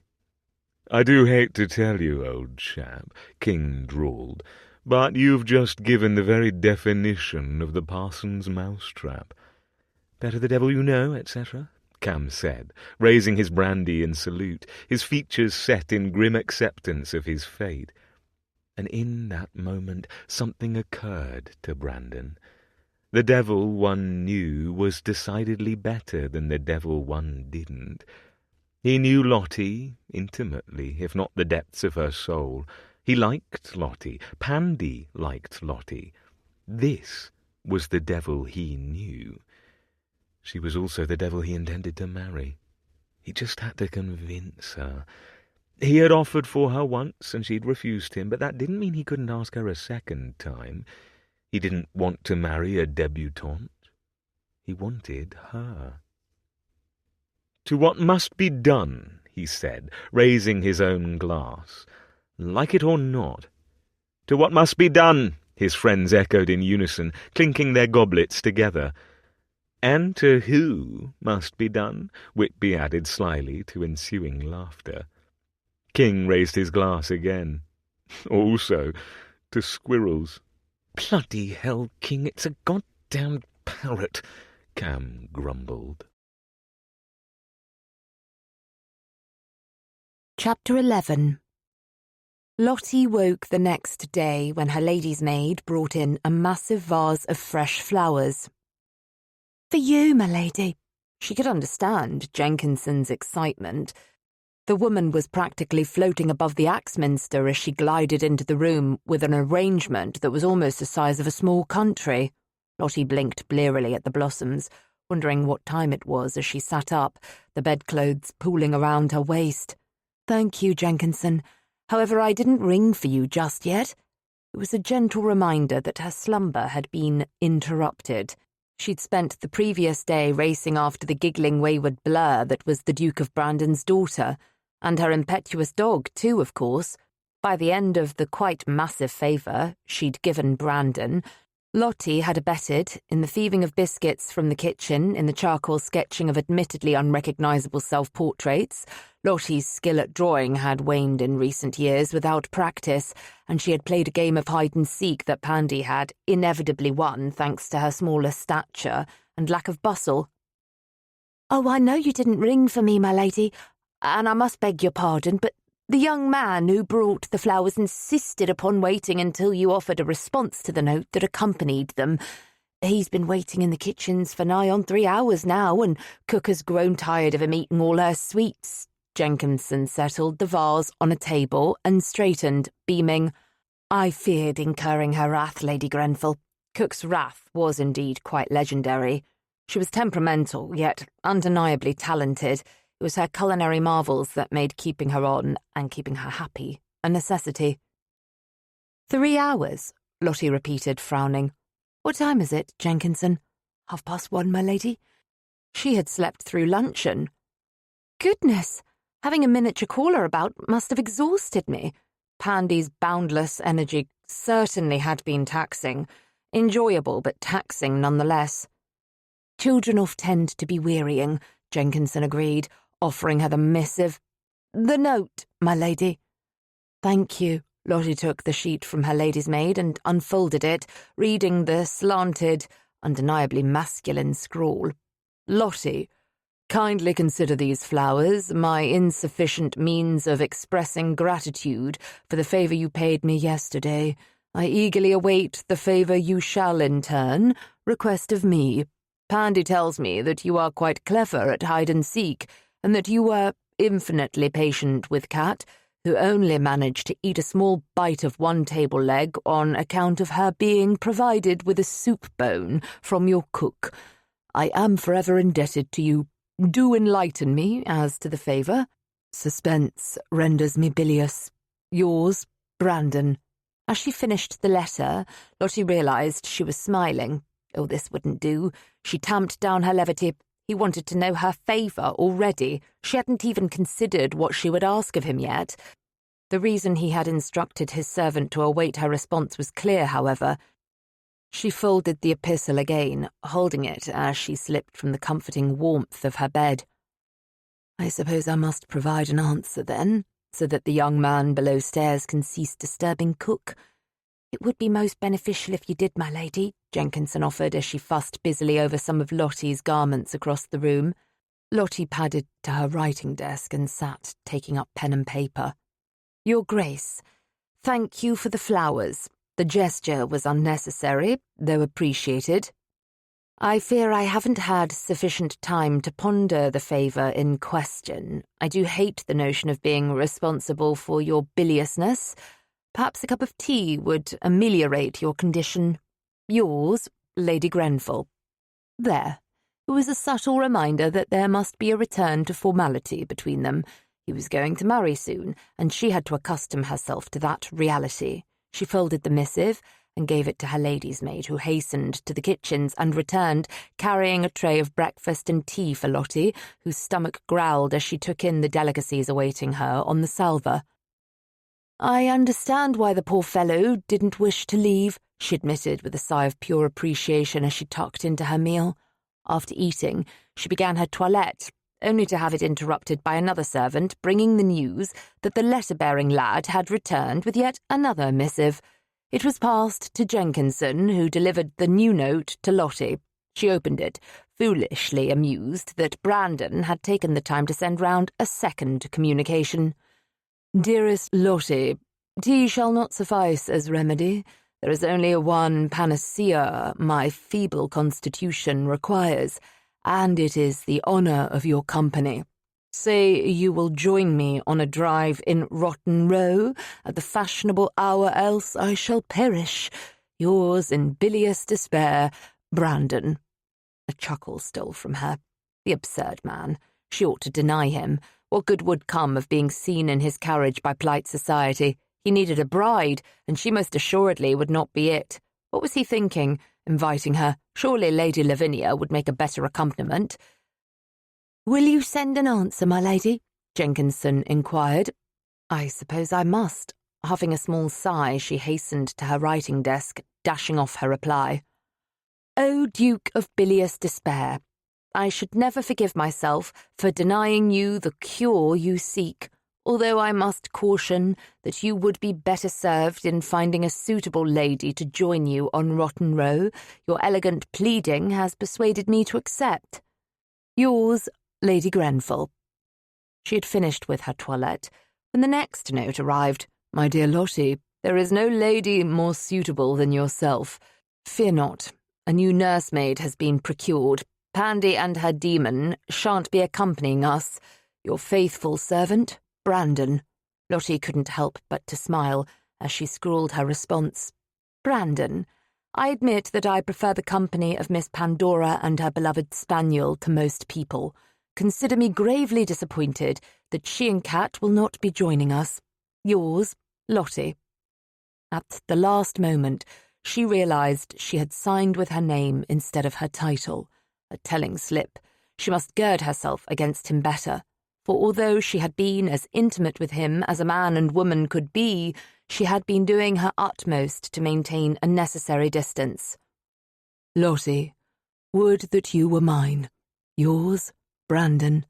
"I do hate to tell you, old chap," King drawled, "but you've just given the very definition of the parson's mousetrap." "Better the devil you know, etc.," Cam said, raising his brandy in salute, his features set in grim acceptance of his fate. And in that moment something occurred to Brandon. The devil one knew was decidedly better than the devil one didn't. He knew Lottie intimately, if not the depths of her soul. He liked Lottie. Pandy liked Lottie. This was the devil he knew. She was also the devil he intended to marry. He just had to convince her. He had offered for her once, and she'd refused him, but that didn't mean he couldn't ask her a second time. He didn't want to marry a debutante. He wanted her. "To what must be done," he said, raising his own glass. "Like it or not." "To what must be done," his friends echoed in unison, clinking their goblets together. "And to who must be done?" Whitby added slyly to ensuing laughter. King raised his glass again. "Also, to squirrels." "Bloody hell, King, it's a goddamned parrot," Cam grumbled. Chapter 11. Lottie woke the next day when her lady's maid brought in a massive vase of fresh flowers. "For you, my lady." She could understand Jenkinson's excitement. The woman was practically floating above the Axminster as she glided into the room with an arrangement that was almost the size of a small country. Lottie blinked blearily at the blossoms, wondering what time it was as she sat up, the bedclothes pooling around her waist. "Thank you, Jenkinson. However, I didn't ring for you just yet." It was a gentle reminder that her slumber had been interrupted. She'd spent the previous day racing after the giggling wayward blur that was the Duke of Brandon's daughter, and her impetuous dog, too, of course. By the end of the quite massive favour she'd given Brandon, Lottie had abetted in the thieving of biscuits from the kitchen, in the charcoal sketching of admittedly unrecognisable self-portraits. Lottie's skill at drawing had waned in recent years without practice, and she had played a game of hide-and-seek that Pandy had inevitably won thanks to her smaller stature and lack of bustle. "Oh, I know you didn't ring for me, my lady, and I must beg your pardon, but the young man who brought the flowers insisted upon waiting until you offered a response to the note that accompanied them. He's been waiting in the kitchens for nigh on 3 hours now, and cook has grown tired of him eating all her sweets." Jenkinson settled the vase on a table and straightened, beaming. "I feared incurring her wrath, Lady Grenfell." Cook's wrath was indeed quite legendary. She was temperamental, yet undeniably talented. It was her culinary marvels that made keeping her on and keeping her happy a necessity. 3 hours, Lottie repeated, frowning. "What time is it, Jenkinson?" 1:30, my lady." She had slept through luncheon. "Goodness! Having a miniature caller about must have exhausted me." Pandy's boundless energy certainly had been taxing. Enjoyable, but taxing nonetheless. "Children oft tend to be wearying," Jenkinson agreed, offering her the missive. "The note, my lady." "Thank you." Lottie took the sheet from her lady's maid and unfolded it, reading the slanted, undeniably masculine scrawl. "Lottie, kindly consider these flowers my insufficient means of expressing gratitude for the favour you paid me yesterday. I eagerly await the favour you shall in turn request of me. Pandy tells me that you are quite clever at hide-and-seek, and that you were infinitely patient with Cat, who only managed to eat a small bite of one table leg on account of her being provided with a soup bone from your cook. I am forever indebted to you. Do enlighten me as to the favour. Suspense renders me bilious. Yours, Brandon." As she finished the letter, Lottie realised she was smiling. Oh, this wouldn't do. She tamped down her levity. He wanted to know her favour already. She hadn't even considered what she would ask of him yet. The reason he had instructed his servant to await her response was clear, however. She folded the epistle again, holding it as she slipped from the comforting warmth of her bed. "I suppose I must provide an answer, then, so that the young man below stairs can cease disturbing cook." "It would be most beneficial if you did, my lady," Jenkinson offered as she fussed busily over some of Lottie's garments across the room. Lottie padded to her writing desk and sat, taking up pen and paper. "Your Grace, thank you for the flowers. The gesture was unnecessary, though appreciated. I fear I haven't had sufficient time to ponder the favour in question. I do hate the notion of being responsible for your biliousness. Perhaps a cup of tea would ameliorate your condition. Yours, Lady Grenfell." There. It was a subtle reminder that there must be a return to formality between them. He was going to marry soon, and she had to accustom herself to that reality. She folded the missive and gave it to her lady's maid, who hastened to the kitchens and returned, carrying a tray of breakfast and tea for Lottie, whose stomach growled as she took in the delicacies awaiting her on the salver. "I understand why the poor fellow didn't wish to leave," she admitted with a sigh of pure appreciation as she tucked into her meal. After eating, she began her toilette, only to have it interrupted by another servant bringing the news that the letter-bearing lad had returned with yet another missive. It was passed to Jenkinson, who delivered the new note to Lottie. She opened it, foolishly amused that Brandon had taken the time to send round a second communication. Dearest Lottie, tea shall not suffice as remedy. There is only one panacea my feeble constitution requires, and it is the honour of your company. Say you will join me on a drive in Rotten Row at the fashionable hour, else I shall perish. Yours in bilious despair, Brandon. A chuckle stole from her. The absurd man. She ought to deny him. What good would come of being seen in his carriage by polite society? He needed a bride, and she most assuredly would not be it. What was he thinking, inviting her? Surely Lady Lavinia would make a better accompaniment. "Will you send an answer, my lady?" Jenkinson inquired. "I suppose I must." Huffing a small sigh, she hastened to her writing desk, dashing off her reply. "O Duke of Bilious Despair, I should never forgive myself for denying you the cure you seek, although I must caution that you would be better served in finding a suitable lady to join you on Rotten Row. Your elegant pleading has persuaded me to accept. Yours, Lady Grenfell." She had finished with her toilette when the next note arrived. "My dear Lottie, there is no lady more suitable than yourself. Fear not, a new nursemaid has been procured. Pandy and her demon shan't be accompanying us. Your faithful servant, Brandon." Lottie couldn't help but to smile as she scrawled her response. "Brandon, I admit that I prefer the company of Miss Pandora and her beloved spaniel to most people. Consider me gravely disappointed that she and Cat will not be joining us. Yours, Lottie." At the last moment, she realised she had signed with her name instead of her title. A telling slip. She must gird herself against him better, for although she had been as intimate with him as a man and woman could be, she had been doing her utmost to maintain a necessary distance. "Lottie, would that you were mine. Yours, Brandon."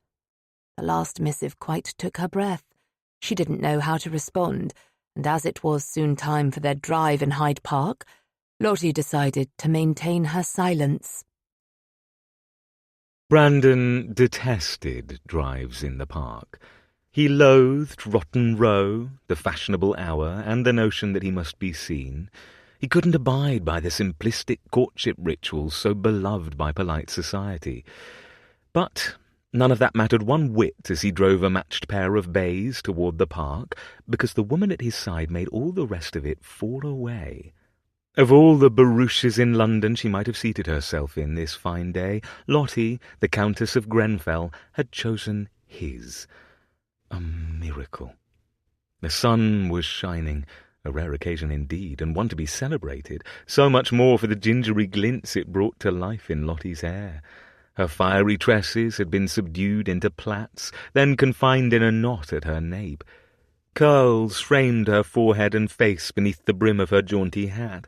The last missive quite took her breath. She didn't know how to respond, and as it was soon time for their drive in Hyde Park, Lottie decided to maintain her silence. Brandon detested drives in the park. He loathed Rotten Row, the fashionable hour, and the notion that he must be seen. He couldn't abide by the simplistic courtship rituals so beloved by polite society. But none of that mattered one whit as he drove a matched pair of bays toward the park, because the woman at his side made all the rest of it fall away. Of all the barouches in London she might have seated herself in this fine day, Lottie, the Countess of Grenfell, had chosen his. A miracle. The sun was shining, a rare occasion indeed, and one to be celebrated, so much more for the gingery glints it brought to life in Lottie's hair. Her fiery tresses had been subdued into plaits, then confined in a knot at her nape. Curls framed her forehead and face beneath the brim of her jaunty hat.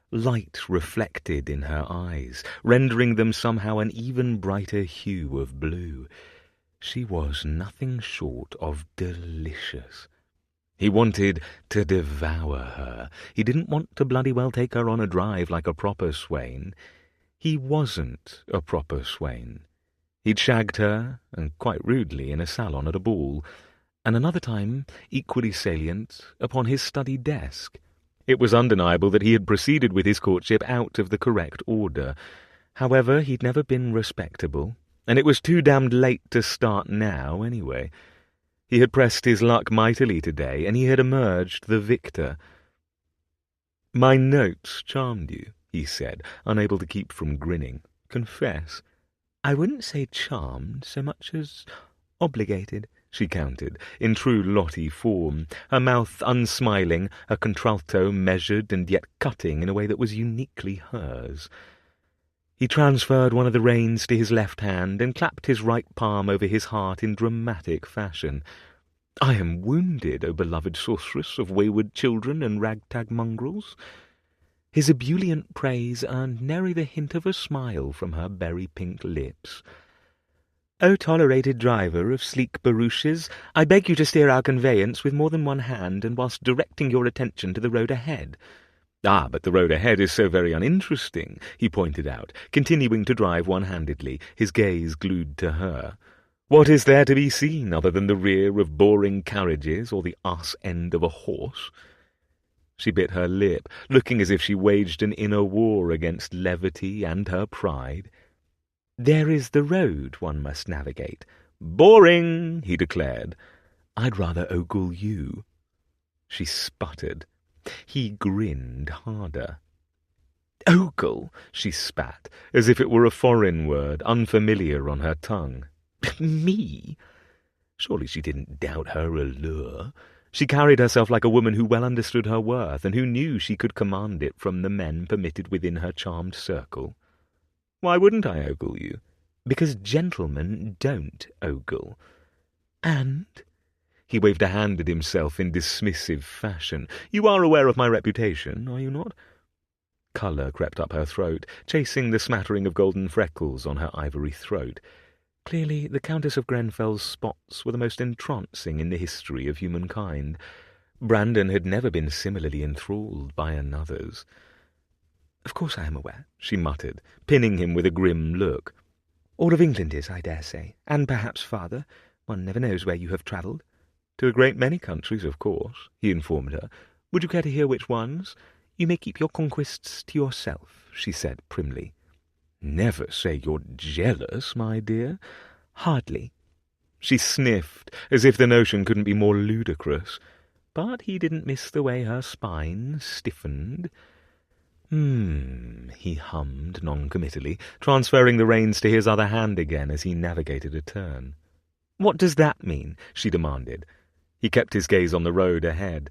Light reflected in her eyes, rendering them somehow an even brighter hue of blue. She was nothing short of delicious. He wanted to devour her. He didn't want to bloody well take her on a drive like a proper swain. He wasn't a proper swain. He'd shagged her, and quite rudely, in a salon at a ball, and another time, equally salient, upon his study desk. It was undeniable that he had proceeded with his courtship out of the correct order. However, he'd never been respectable, and it was too damned late to start now, anyway. He had pressed his luck mightily today, and he had emerged the victor. "My notes charmed you," he said, unable to keep from grinning. "Confess." "I wouldn't say charmed so much as obligated," she countered, in true Lottie form, her mouth unsmiling, her contralto measured and yet cutting in a way that was uniquely hers. He transferred one of the reins to his left hand and clapped his right palm over his heart in dramatic fashion. "I am wounded, O beloved sorceress of wayward children and ragtag mongrels." His ebullient praise earned nary the hint of a smile from her berry-pink lips. "O tolerated driver of sleek barouches, I beg you to steer our conveyance with more than one hand, and whilst directing your attention to the road ahead." "Ah, but the road ahead is so very uninteresting," he pointed out, continuing to drive one-handedly, his gaze glued to her. What is there to be seen other than the rear of boring carriages or the arse end of a horse? She bit her lip, looking as if she waged an inner war against levity and her pride. There is the road one must navigate. Boring, he declared. I'd rather ogle you. She sputtered. He grinned harder. Ogle, she spat, as if it were a foreign word, unfamiliar on her tongue. Me? Surely she didn't doubt her allure. She carried herself like a woman who well understood her worth, and who knew she could command it from the men permitted within her charmed circle. Why wouldn't I ogle you? Because gentlemen don't ogle. And... He waved a hand at himself in dismissive fashion. You are aware of my reputation, are you not? Colour crept up her throat, chasing the smattering of golden freckles on her ivory throat. Clearly, the Countess of Grenfell's spots were the most entrancing in the history of humankind. Brandon had never been similarly enthralled by another's. Of course I am aware, she muttered, pinning him with a grim look. All of England is, I dare say, and perhaps farther. One never knows where you have travelled. To a great many countries, of course, he informed her. Would you care to hear which ones? You may keep your conquests to yourself, she said primly. Never say you're jealous, my dear. Hardly. She sniffed, as if the notion couldn't be more ludicrous. But he didn't miss the way her spine stiffened. He hummed noncommittally, transferring the reins to his other hand again as he navigated a turn. What does that mean? She demanded. He kept his gaze on the road ahead.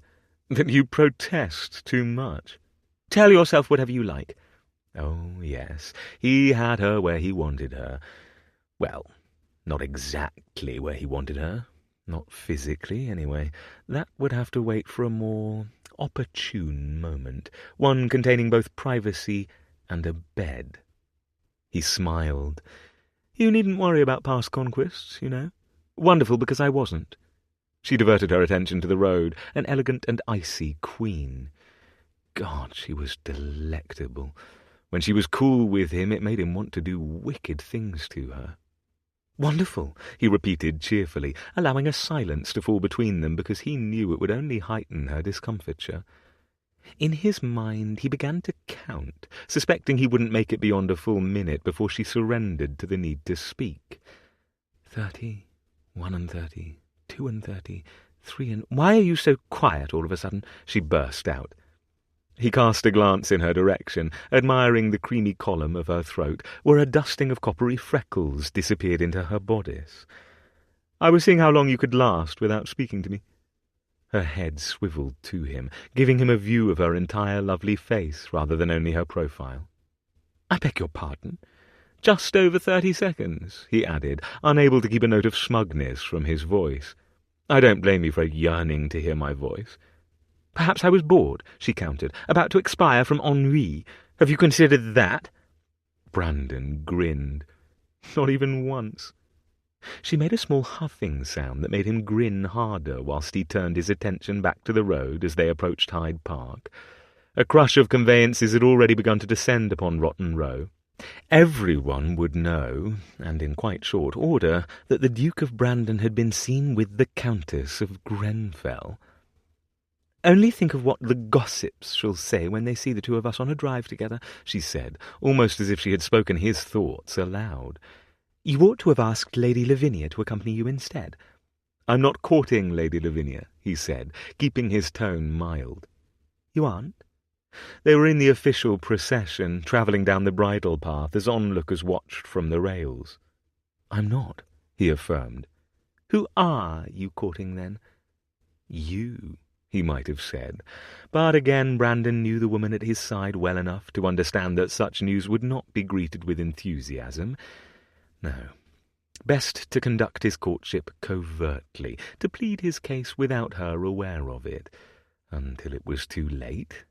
That you protest too much. Tell yourself whatever you like. Oh, yes, he had her where he wanted her. Well, not exactly where he wanted her. Not physically, anyway. That would have to wait for a more opportune moment, one containing both privacy and a bed. He smiled. You needn't worry about past conquests, you know. Wonderful, because I wasn't. She diverted her attention to the road, an elegant and icy queen. God, she was delectable. When she was cool with him, it made him want to do wicked things to her. Wonderful, he repeated cheerfully, allowing a silence to fall between them because he knew it would only heighten her discomfiture. In his mind he began to count, suspecting he wouldn't make it beyond a full minute before she surrendered to the need to speak. 30, 31, 32, 3 Why are you so quiet all of a sudden? She burst out. He cast a glance in her direction, admiring the creamy column of her throat, where a dusting of coppery freckles disappeared into her bodice. I was seeing how long you could last without speaking to me. Her head swivelled to him, giving him a view of her entire lovely face rather than only her profile. I beg your pardon. Just over 30 seconds, he added, unable to keep a note of smugness from his voice. I don't blame you for yearning to hear my voice. Perhaps I was bored, she countered, about to expire from ennui. Have you considered that? Brandon grinned. Not even once. She made a small huffing sound that made him grin harder whilst he turned his attention back to the road as they approached Hyde Park. A crush of conveyances had already begun to descend upon Rotten Row. Everyone would know, and in quite short order, that the Duke of Brandon had been seen with the Countess of Grenfell. Only think of what the gossips shall say when they see the two of us on a drive together, she said, almost as if she had spoken his thoughts aloud. You ought to have asked Lady Lavinia to accompany you instead. I'm not courting Lady Lavinia, he said, keeping his tone mild. You aren't? They were in the official procession, travelling down the bridle path as onlookers watched from the rails. I'm not, he affirmed. Who are you courting, then? You, he might have said. But again Brandon knew the woman at his side well enough to understand that such news would not be greeted with enthusiasm. No. Best to conduct his courtship covertly, to plead his case without her aware of it, until it was too late.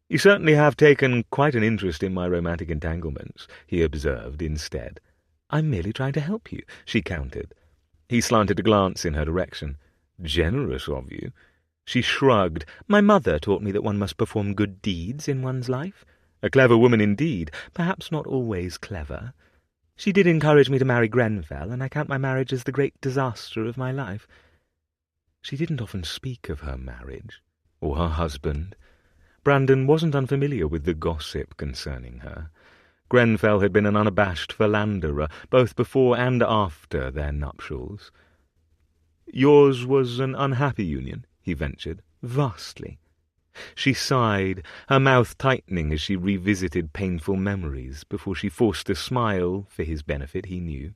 You certainly have taken quite an interest in my romantic entanglements, he observed instead. I'm merely trying to help you, she countered. He slanted a glance in her direction. Generous of you. She shrugged. My mother taught me that one must perform good deeds in one's life. A clever woman indeed, perhaps not always clever. She did encourage me to marry Grenfell, and I count my marriage as the great disaster of my life. She didn't often speak of her marriage, or her husband. Brandon wasn't unfamiliar with the gossip concerning her. Grenfell had been an unabashed philanderer, both before and after their nuptials. "Yours was an unhappy union," he ventured, "vastly." She sighed, her mouth tightening as she revisited painful memories before she forced a smile, for his benefit, he knew.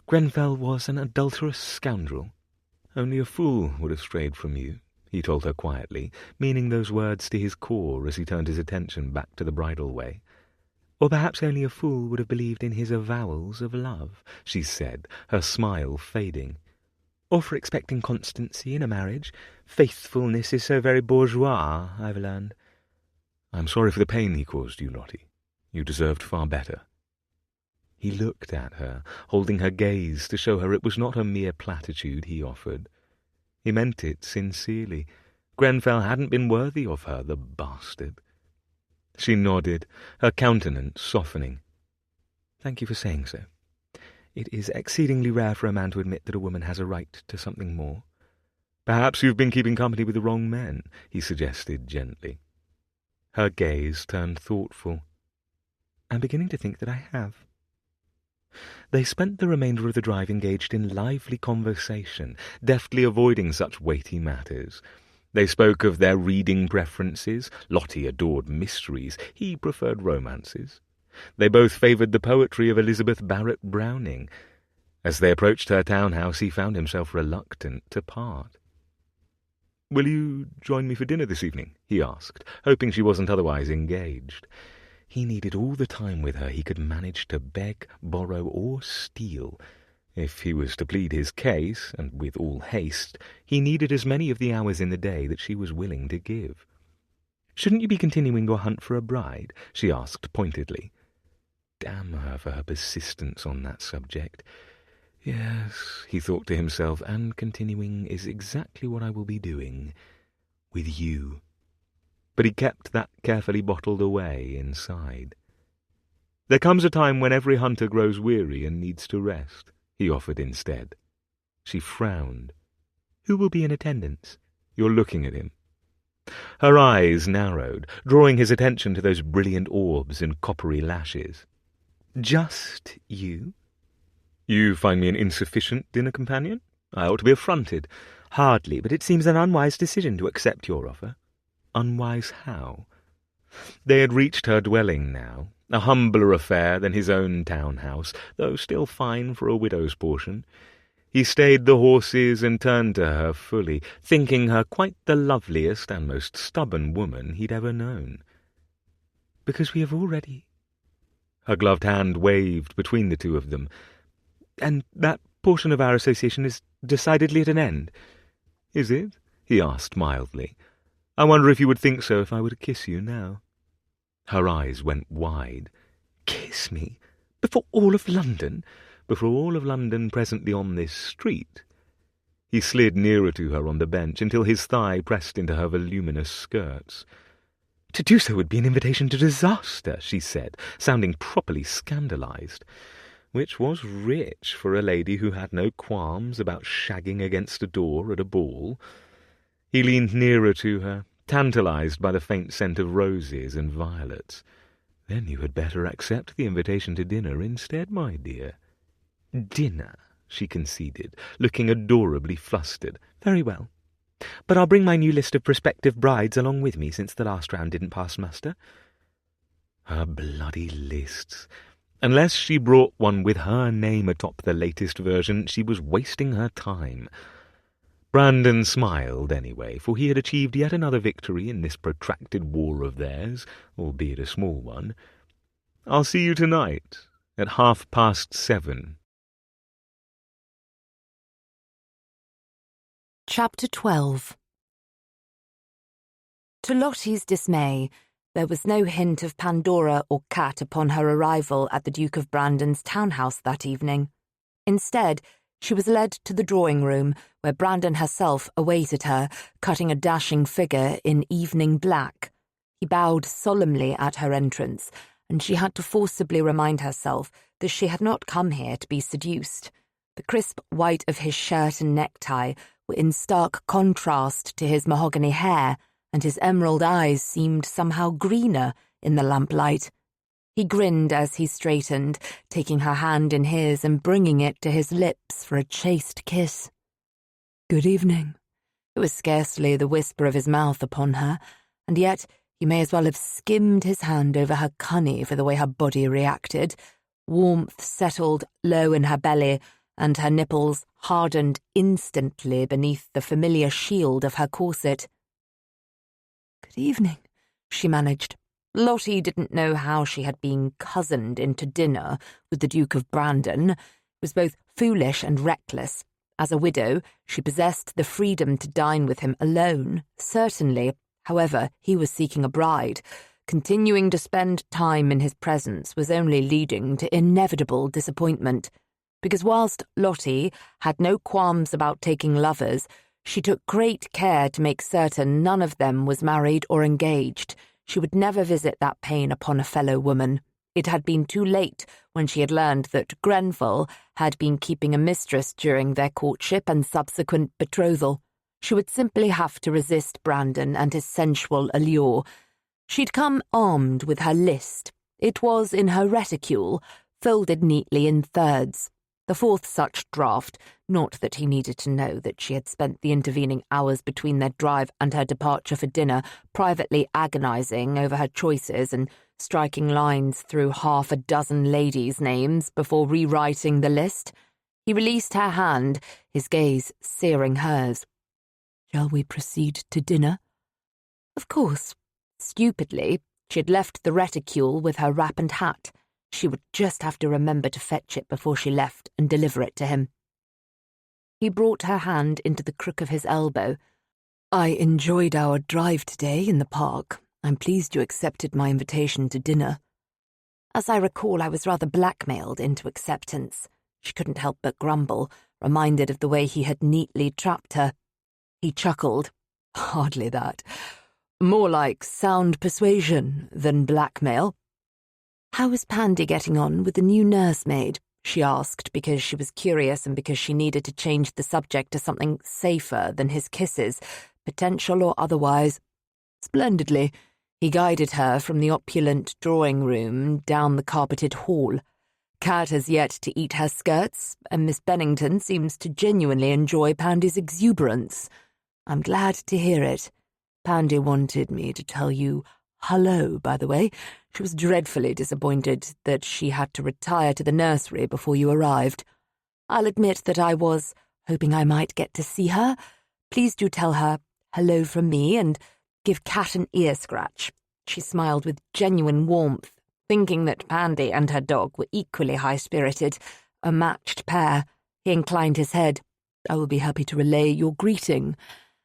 "Grenfell was an adulterous scoundrel." "Only a fool would have strayed from you," he told her quietly, meaning those words to his core as he turned his attention back to the bridal way. "Or perhaps only a fool would have believed in his avowals of love," she said, her smile fading. "Or for expecting constancy in a marriage. Faithfulness is so very bourgeois, I've learned." "I'm sorry for the pain he caused you, Lottie. You deserved far better." He looked at her, holding her gaze to show her it was not a mere platitude he offered. He meant it sincerely. Grenfell hadn't been worthy of her, the bastard. She nodded, her countenance softening. "Thank you for saying so. It is exceedingly rare for a man to admit that a woman has a right to something more." "Perhaps you've been keeping company with the wrong men," he suggested gently. Her gaze turned thoughtful. "I'm beginning to think that I have." They spent the remainder of the drive engaged in lively conversation, deftly avoiding such weighty matters. They spoke of their reading preferences. Lottie adored mysteries, he preferred romances. They both favoured the poetry of Elizabeth Barrett Browning. As they approached her townhouse, he found himself reluctant to part. "Will you join me for dinner this evening?" he asked, hoping she wasn't otherwise engaged. He needed all the time with her he could manage to beg, borrow, or steal. If he was to plead his case, and with all haste, he needed as many of the hours in the day that she was willing to give. "Shouldn't you be continuing your hunt for a bride?" she asked pointedly. Damn her for her persistence on that subject. Yes, he thought to himself, and continuing is exactly what I will be doing. With you. But he kept that carefully bottled away inside. "There comes a time when every hunter grows weary and needs to rest," he offered instead. She frowned. "Who will be in attendance?" "You're looking at him." Her eyes narrowed, drawing his attention to those brilliant orbs and coppery lashes. "Just you?" "You find me an insufficient dinner companion? I ought to be affronted." "Hardly, but it seems an unwise decision to accept your offer." "Unwise how?" They had reached her dwelling now, a humbler affair than his own townhouse, though still fine for a widow's portion. He stayed the horses and turned to her fully, thinking her quite the loveliest and most stubborn woman he'd ever known. "Because we have already—" Her gloved hand waved between the two of them. "And that portion of our association is decidedly at an end." "Is it?" he asked mildly. "I wonder if you would think so if I were to kiss you now." Her eyes went wide. "Kiss me? Before all of London?" "Before all of London presently on this street." He slid nearer to her on the bench until his thigh pressed into her voluminous skirts. "To do so would be an invitation to disaster," she said, sounding properly scandalized. Which was rich for a lady who had no qualms about shagging against a door at a ball. He leaned nearer to her, tantalized by the faint scent of roses and violets. "Then you had better accept the invitation to dinner instead, my dear." "Dinner," she conceded, looking adorably flustered. "Very well. But I'll bring my new list of prospective brides along with me, since the last round didn't pass muster." Her bloody lists. Unless she brought one with her name atop the latest version, she was wasting her time. Brandon smiled anyway, for he had achieved yet another victory in this protracted war of theirs, albeit a small one. "I'll see you tonight, at 7:30." Chapter 12. To Lottie's dismay, there was no hint of Pandora or cat upon her arrival at the Duke of Brandon's townhouse that evening. Instead, she was led to the drawing-room, where Brandon herself awaited her, cutting a dashing figure in evening black. He bowed solemnly at her entrance, and she had to forcibly remind herself that she had not come here to be seduced. The crisp white of his shirt and necktie were in stark contrast to his mahogany hair, and his emerald eyes seemed somehow greener in the lamplight. He grinned as he straightened, taking her hand in his and bringing it to his lips for a chaste kiss. "Good evening." It was scarcely the whisper of his mouth upon her, and yet he may as well have skimmed his hand over her cunny for the way her body reacted. Warmth settled low in her belly, and her nipples hardened instantly beneath the familiar shield of her corset. "Good evening," she managed. Lottie didn't know how she had been cozened into dinner with the Duke of Brandon. It was both foolish and reckless. As a widow, she possessed the freedom to dine with him alone. Certainly, however, he was seeking a bride. Continuing to spend time in his presence was only leading to inevitable disappointment. Because whilst Lottie had no qualms about taking lovers, she took great care to make certain none of them was married or engaged. She would never visit that pain upon a fellow woman. It had been too late when she had learned that Grenfell had been keeping a mistress during their courtship and subsequent betrothal. She would simply have to resist Brandon and his sensual allure. She'd come armed with her list. It was in her reticule, folded neatly in thirds. The fourth such draft, not that he needed to know that she had spent the intervening hours between their drive and her departure for dinner privately agonizing over her choices and striking lines through half a dozen ladies' names before rewriting the list. He released her hand, his gaze searing hers. "Shall we proceed to dinner?" Of course. Stupidly, she had left the reticule with her wrap and hat. She would just have to remember to fetch it before she left and deliver it to him. He brought her hand into the crook of his elbow. "I enjoyed our drive today in the park. I'm pleased you accepted my invitation to dinner." As I recall, I was rather blackmailed into acceptance. She couldn't help but grumble, reminded of the way he had neatly trapped her. He chuckled. "Hardly that. More like sound persuasion than blackmail." "How is Pandy getting on with the new nursemaid?" she asked, because she was curious and because she needed to change the subject to something safer than his kisses, potential or otherwise. "Splendidly." He guided her from the opulent drawing-room down the carpeted hall. "Kat has yet to eat her skirts, and Miss Bennington seems to genuinely enjoy Pandy's exuberance. I'm glad to hear it. Pandy wanted me to tell you hello, by the way. She was dreadfully disappointed that she had to retire to the nursery before you arrived. I'll admit that I was hoping I might get to see her. Please do tell her hello from me and give Kat an ear scratch." She smiled with genuine warmth, thinking that Pandy and her dog were equally high-spirited, a matched pair. He inclined his head. "I will be happy to relay your greeting.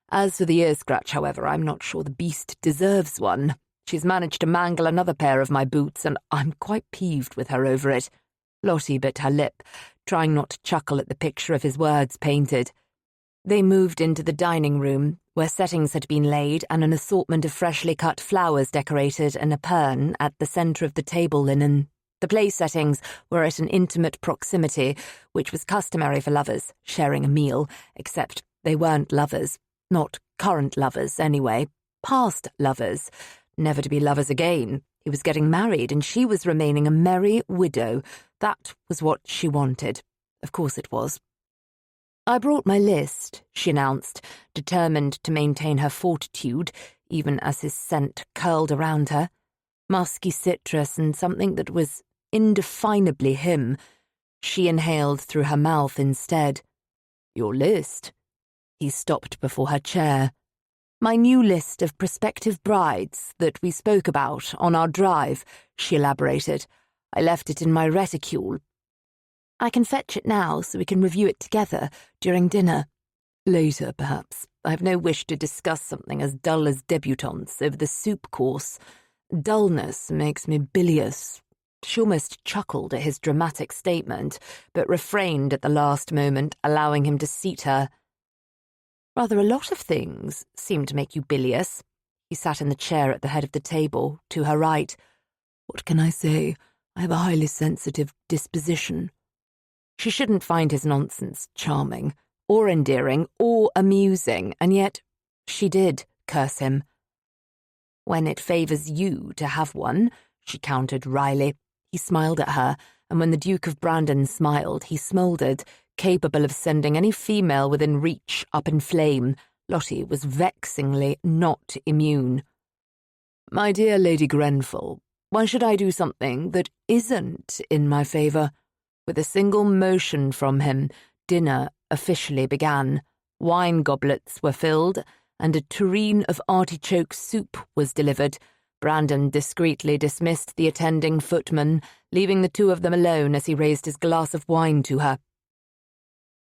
As for the ear scratch, however, I'm not sure the beast deserves one. She's managed to mangle another pair of my boots, and I'm quite peeved with her over it." Lottie bit her lip, trying not to chuckle at the picture of his words painted. They moved into the dining room, where settings had been laid and an assortment of freshly cut flowers decorated an epergne at the centre of the table linen. The place settings were at an intimate proximity, which was customary for lovers, sharing a meal, except they weren't lovers. Not current lovers, anyway. Past lovers. Never to be lovers again. He was getting married, and she was remaining a merry widow. That was what she wanted. Of course it was. "I brought my list," she announced, determined to maintain her fortitude, even as his scent curled around her. Musky citrus and something that was indefinably him. She inhaled through her mouth instead. "Your list?" He stopped before her chair. "My new list of prospective brides that we spoke about on our drive," she elaborated. "I left it in my reticule. I can fetch it now so we can review it together during dinner. Later, perhaps. I have no wish to discuss something as dull as debutantes over the soup course. Dullness makes me bilious." She almost chuckled at his dramatic statement, but refrained at the last moment, allowing him to seat her. "Rather a lot of things seem to make you bilious." He sat in the chair at the head of the table, to her right. What can I say? I have a highly sensitive disposition. She shouldn't find his nonsense charming, or endearing, or amusing, and yet she did curse him. When it favours you to have one, she countered wryly. He smiled at her, and when the Duke of Brandon smiled, he smouldered, capable of sending any female within reach up in flame. Lottie was vexingly not immune. My dear Lady Grenfell, why should I do something that isn't in my favour? With a single motion from him, dinner officially began. Wine goblets were filled, and a tureen of artichoke soup was delivered. Brandon discreetly dismissed the attending footman, leaving the two of them alone as he raised his glass of wine to her.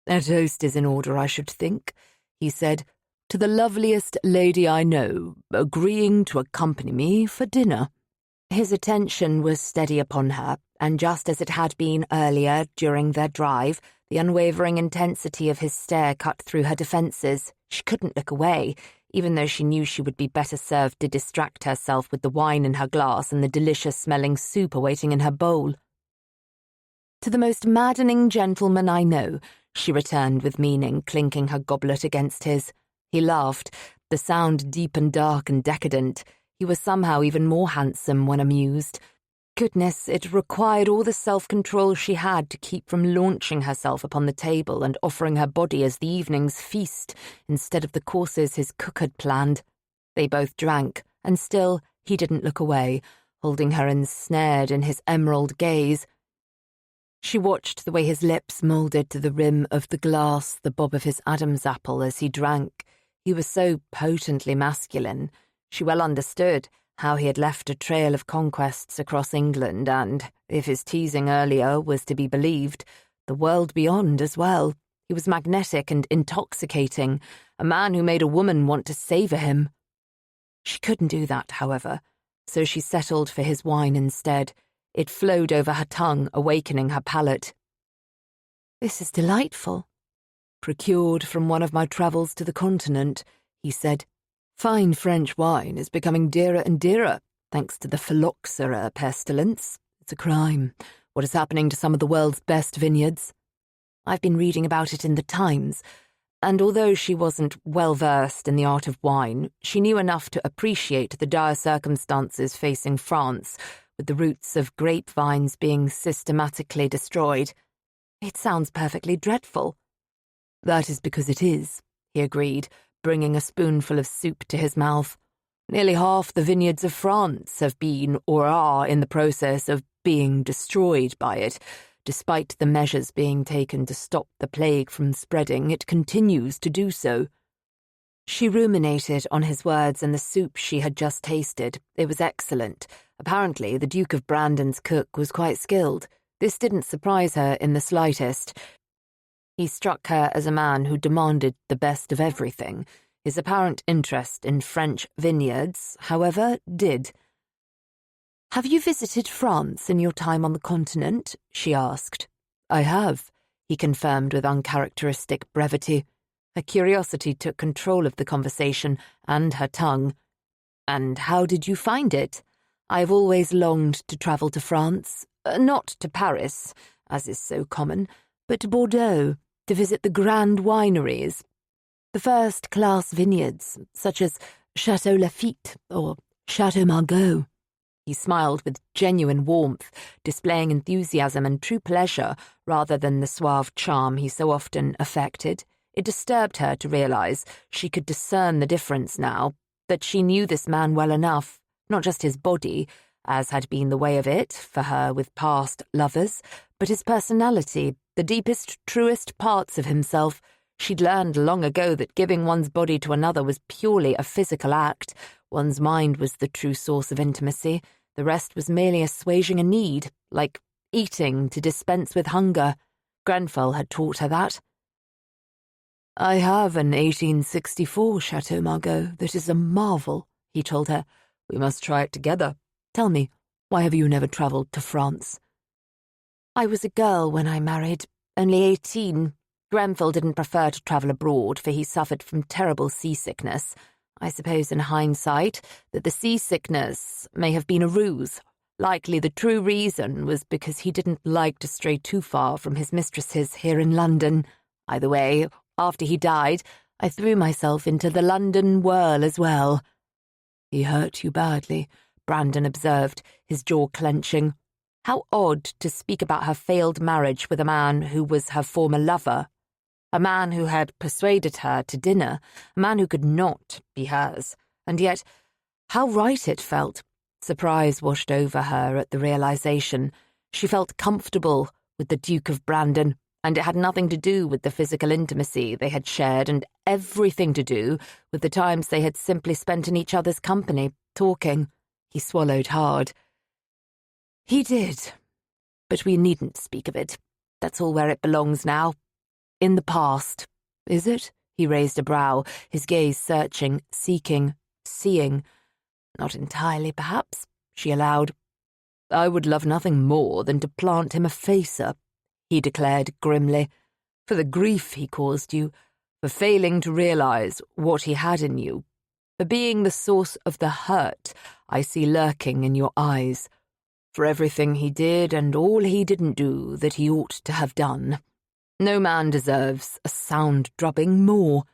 A toast is in order, I should think, he said, to the loveliest lady I know, agreeing to accompany me for dinner. His attention was steady upon her, and just as it had been earlier during their drive, the unwavering intensity of his stare cut through her defences. She couldn't look away, even though she knew she would be better served to distract herself with the wine in her glass and the delicious-smelling soup awaiting in her bowl. To the most maddening gentleman I know, she returned with meaning, clinking her goblet against his. He laughed, the sound deep and dark and decadent. He was somehow even more handsome when amused. Goodness, it required all the self-control she had to keep from launching herself upon the table and offering her body as the evening's feast instead of the courses his cook had planned. They both drank, and still he didn't look away, holding her ensnared in his emerald gaze. She watched the way his lips moulded to the rim of the glass, the bob of his Adam's apple as he drank. He was so potently masculine. She well understood how he had left a trail of conquests across England and, if his teasing earlier was to be believed, the world beyond as well. He was magnetic and intoxicating, a man who made a woman want to savour him. She couldn't do that, however, so she settled for his wine instead. It flowed over her tongue, awakening her palate. This is delightful. Procured from one of my travels to the continent, he said. Fine French wine is becoming dearer and dearer, thanks to the phylloxera pestilence. It's a crime. What is happening to some of the world's best vineyards? I've been reading about it in the Times, and although she wasn't well-versed in the art of wine, she knew enough to appreciate the dire circumstances facing France, with the roots of grapevines being systematically destroyed. It sounds perfectly dreadful. That is because it is, he agreed, bringing a spoonful of soup to his mouth. Nearly half the vineyards of France have been or are in the process of being destroyed by it. Despite the measures being taken to stop the plague from spreading, it continues to do so. She ruminated on his words and the soup she had just tasted. It was excellent. Apparently, the Duke of Brandon's cook was quite skilled. This didn't surprise her in the slightest. He struck her as a man who demanded the best of everything. His apparent interest in French vineyards, however, did. Have you visited France in your time on the continent? She asked. I have, he confirmed with uncharacteristic brevity. Her curiosity took control of the conversation and her tongue. And how did you find it? I've always longed to travel to France, not to Paris, as is so common, but to Bordeaux, to visit the grand wineries, the first-class vineyards, such as Château Lafite or Château Margaux. He smiled with genuine warmth, displaying enthusiasm and true pleasure rather than the suave charm he so often affected. It disturbed her to realize she could discern the difference now, that she knew this man well enough, not just his body, as had been the way of it for her with past lovers, but his personality, the deepest, truest parts of himself. She'd learned long ago that giving one's body to another was purely a physical act. One's mind was the true source of intimacy. The rest was merely assuaging a need, like eating to dispense with hunger. Grenfell had taught her that. I have an 1864 Chateau Margaux that is a marvel, he told her. We must try it together. Tell me, why have you never travelled to France? I was a girl when I married, only 18. Grenfell didn't prefer to travel abroad, for he suffered from terrible seasickness. I suppose in hindsight that the seasickness may have been a ruse. Likely the true reason was because he didn't like to stray too far from his mistresses here in London. Either way, after he died, I threw myself into the London whirl as well." "He hurt you badly," Brandon observed, his jaw clenching. How odd to speak about her failed marriage with a man who was her former lover. A man who had persuaded her to dinner, a man who could not be hers. And yet, how right it felt. Surprise washed over her at the realization. She felt comfortable with the Duke of Brandon, and it had nothing to do with the physical intimacy they had shared and everything to do with the times they had simply spent in each other's company, talking. He swallowed hard. "He did. But we needn't speak of it. That's all where it belongs now. In the past." "Is it?" He raised a brow, his gaze searching, seeking, seeing. "Not entirely, perhaps," she allowed. "I would love nothing more than to plant him a facer," he declared grimly, "for the grief he caused you, for failing to realize what he had in you, for being the source of the hurt I see lurking in your eyes, for everything he did and all he didn't do that he ought to have done. No man deserves a sound drubbing more."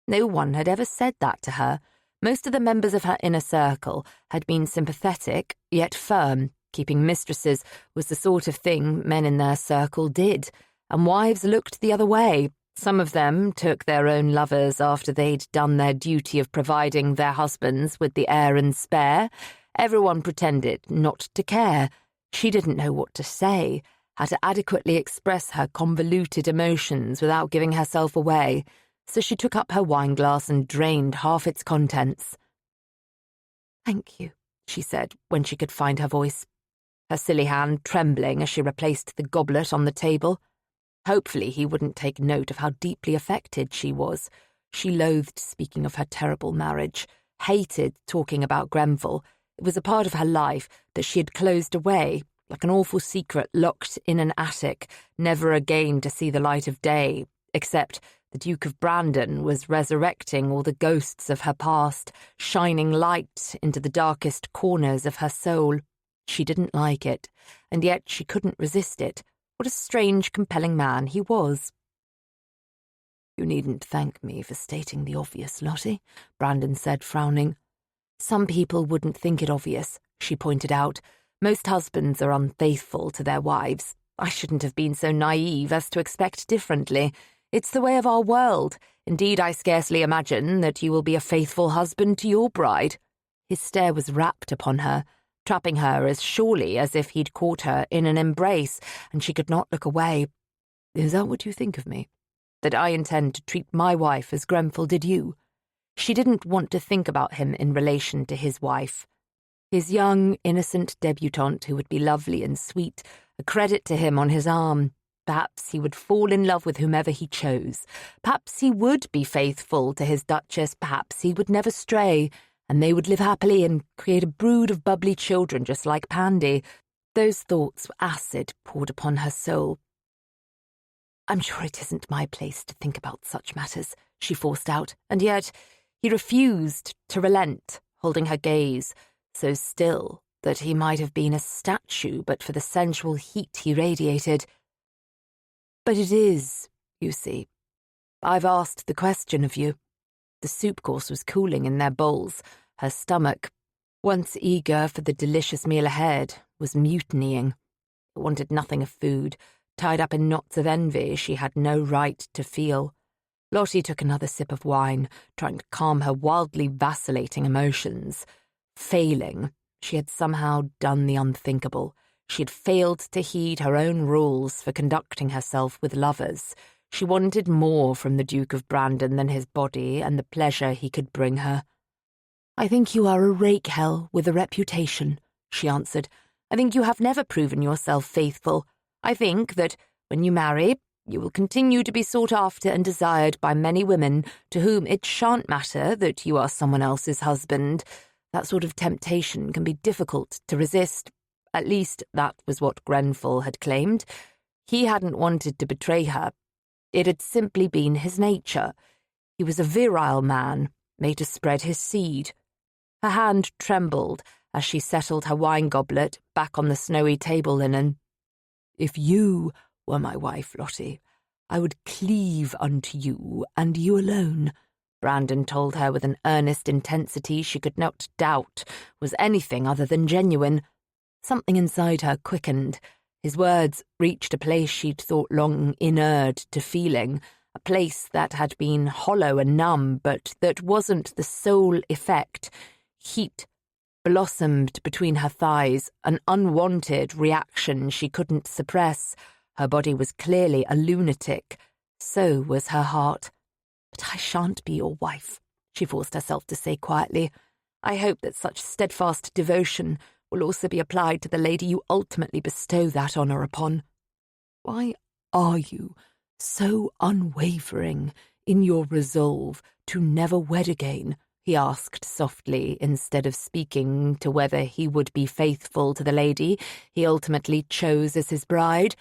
No one had ever said that to her. Most of the members of her inner circle had been sympathetic, yet firm. Keeping mistresses was the sort of thing men in their circle did, and wives looked the other way. Some of them took their own lovers after they'd done their duty of providing their husbands with the heir and spare. Everyone pretended not to care. She didn't know what to say, how to adequately express her convoluted emotions without giving herself away, so she took up her wineglass and drained half its contents. "Thank you," she said when she could find her voice, her silly hand trembling as she replaced the goblet on the table. Hopefully he wouldn't take note of how deeply affected she was. She loathed speaking of her terrible marriage, hated talking about Grenville. It was a part of her life that she had closed away, like an awful secret locked in an attic, never again to see the light of day, except the Duke of Brandon was resurrecting all the ghosts of her past, shining light into the darkest corners of her soul. She didn't like it, and yet she couldn't resist it. What a strange, compelling man he was. "You needn't thank me for stating the obvious, Lottie," Brandon said, frowning. "Some people wouldn't think it obvious," she pointed out. "Most husbands are unfaithful to their wives. I shouldn't have been so naive as to expect differently. It's the way of our world. Indeed, I scarcely imagine that you will be a faithful husband to your bride." His stare was rapt upon her, trapping her as surely as if he'd caught her in an embrace, and she could not look away. "Is that what you think of me? That I intend to treat my wife as Grenville did you?" She didn't want to think about him in relation to his wife. His young, innocent debutante who would be lovely and sweet, a credit to him on his arm. Perhaps he would fall in love with whomever he chose. Perhaps he would be faithful to his Duchess. Perhaps he would never stray, and they would live happily and create a brood of bubbly children just like Pandy. Those thoughts were acid poured upon her soul. "I'm sure it isn't my place to think about such matters," she forced out, and yet he refused to relent, holding her gaze, so still that he might have been a statue but for the sensual heat he radiated. "But it is, you see. I've asked the question of you." The soup course was cooling in their bowls. Her stomach, once eager for the delicious meal ahead, was mutinying. It wanted nothing of food. Tied up in knots of envy she had no right to feel. Lottie took another sip of wine, trying to calm her wildly vacillating emotions. Failing, she had somehow done the unthinkable. She had failed to heed her own rules for conducting herself with lovers. She wanted more from the Duke of Brandon than his body and the pleasure he could bring her. "I think you are a rake-hell with a reputation," she answered. "I think you have never proven yourself faithful. I think that, when you marry, you will continue to be sought after and desired by many women to whom it shan't matter that you are someone else's husband. That sort of temptation can be difficult to resist. At least that was what Grenville had claimed. He hadn't wanted to betray her. It had simply been his nature. He was a virile man, made to spread his seed." Her hand trembled as she settled her wine goblet back on the snowy table linen. "If you were my wife, Lottie, I would cleave unto you and you alone," Brandon told her with an earnest intensity she could not doubt was anything other than genuine. Something inside her quickened. His words reached a place she'd thought long inured to feeling, a place that had been hollow and numb, but that wasn't the sole effect. Heat blossomed between her thighs, an unwanted reaction she couldn't suppress. Her body was clearly a lunatic. So was her heart. "But I shan't be your wife," she forced herself to say quietly. "I hope that such steadfast devotion will also be applied to the lady you ultimately bestow that honour upon." "Why are you so unwavering in your resolve to never wed again?" he asked softly, instead of speaking to whether he would be faithful to the lady he ultimately chose as his bride.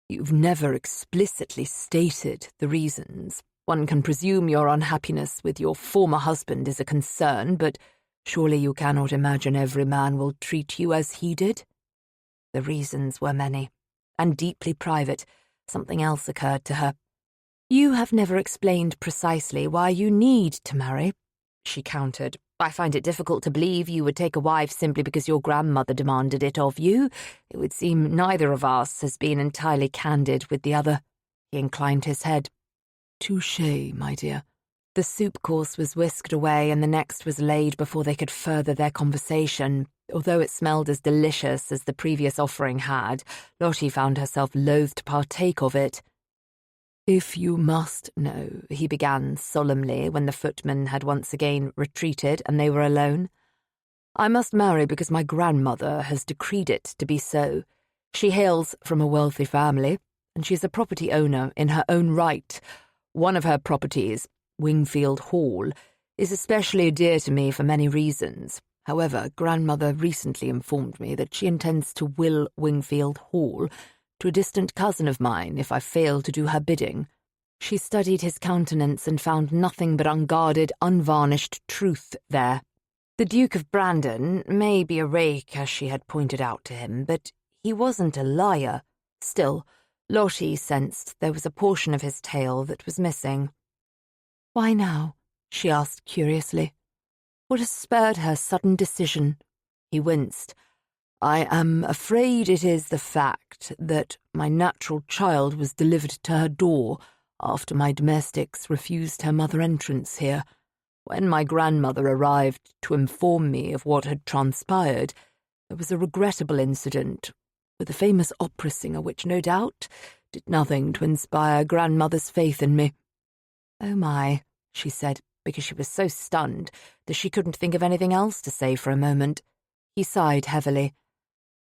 "You've never explicitly stated the reasons. One can presume your unhappiness with your former husband is a concern, but surely you cannot imagine every man will treat you as he did?" The reasons were many, and deeply private. Something else occurred to her. "You have never explained precisely why you need to marry," she countered. "I find it difficult to believe you would take a wife simply because your grandmother demanded it of you. It would seem neither of us has been entirely candid with the other." He inclined his head. "Touché, my dear." The soup course was whisked away and the next was laid before they could further their conversation. Although it smelled as delicious as the previous offering had, Lottie found herself loath to partake of it. "If you must know," he began solemnly when the footman had once again retreated and they were alone, "I must marry because my grandmother has decreed it to be so. She hails from a wealthy family, and she is a property owner in her own right. One of her properties, Wingfield Hall, is especially dear to me for many reasons. However, grandmother recently informed me that she intends to will Wingfield Hall to a distant cousin of mine if I fail to do her bidding." She studied his countenance and found nothing but unguarded, unvarnished truth there. The Duke of Brandon may be a rake, as she had pointed out to him, but he wasn't a liar. Still, Lottie sensed there was a portion of his tale that was missing. "Why now?" she asked curiously. What has spurred her sudden decision? He winced. "I am afraid it is the fact that my natural child was delivered to her door after my domestics refused her mother entrance here. When my grandmother arrived to inform me of what had transpired, there was a regrettable incident with a famous opera singer which, no doubt, did nothing to inspire grandmother's faith in me." "Oh my," she said, because she was so stunned that she couldn't think of anything else to say for a moment. He sighed heavily.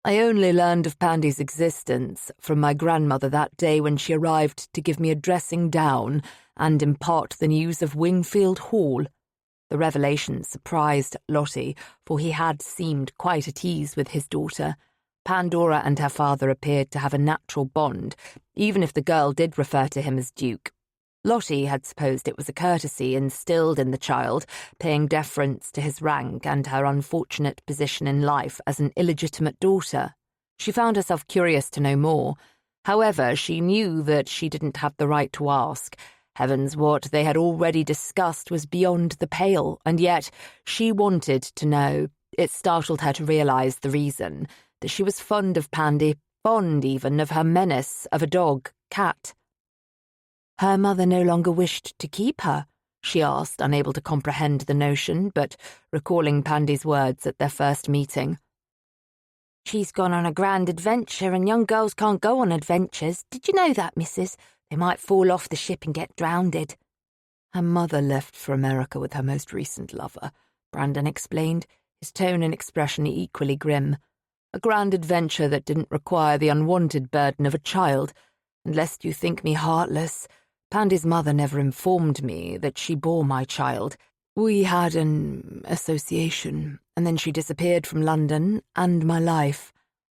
"I only learned of Pandy's existence from my grandmother that day when she arrived to give me a dressing down and impart the news of Wingfield Hall." The revelation surprised Lottie, for he had seemed quite at ease with his daughter. Pandora and her father appeared to have a natural bond, even if the girl did refer to him as Duke. Lottie had supposed it was a courtesy instilled in the child, paying deference to his rank and her unfortunate position in life as an illegitimate daughter. She found herself curious to know more. However, she knew that she didn't have the right to ask. Heavens, what they had already discussed was beyond the pale, and yet she wanted to know. It startled her to realize the reason, that she was fond of Pandy, fond even of her menace of a dog, Cat. Her mother no longer wished to keep her, she asked, unable to comprehend the notion, but recalling Pandy's words at their first meeting. "She's gone on a grand adventure, and young girls can't go on adventures. Did you know that, missus? They might fall off the ship and get drowned." "Her mother left for America with her most recent lover," Brandon explained, his tone and expression equally grim. "A grand adventure that didn't require the unwanted burden of a child. And lest you think me heartless, Pandy's mother never informed me that she bore my child. We had an association, and then she disappeared from London and my life.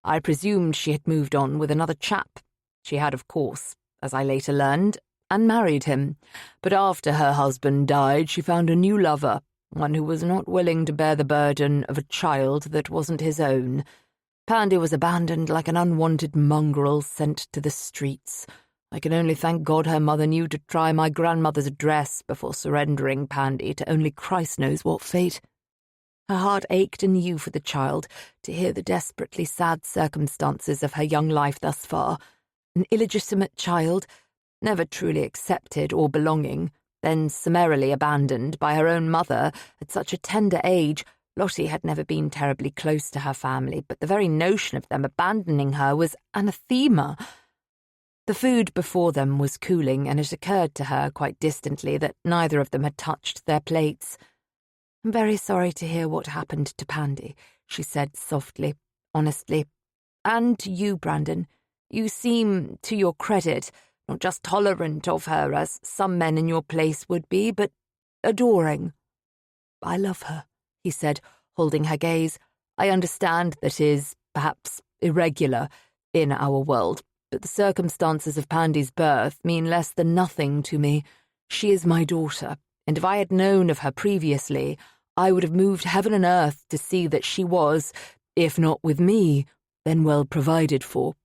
I presumed she had moved on with another chap. She had, of course, as I later learned, and married him. But after her husband died, she found a new lover, one who was not willing to bear the burden of a child that wasn't his own. Pandy was abandoned like an unwanted mongrel sent to the streets. I can only thank God her mother knew to try my grandmother's address before surrendering Pandy to only Christ knows what fate. Her heart ached anew for the child, to hear the desperately sad circumstances of her young life thus far. An illegitimate child, never truly accepted or belonging, then summarily abandoned by her own mother at such a tender age. Lottie had never been terribly close to her family, but the very notion of them abandoning her was anathema. The food before them was cooling, and it occurred to her quite distantly that neither of them had touched their plates. "I'm very sorry to hear what happened to Pandy," she said softly, honestly. "And to you, Brandon. You seem, to your credit, not just tolerant of her as some men in your place would be, but adoring." "I love her," he said, holding her gaze. "I understand that is, perhaps, irregular in our world, but the circumstances of Pandy's birth mean less than nothing to me. She is my daughter, and if I had known of her previously, I would have moved heaven and earth to see that she was, if not with me, then well provided for.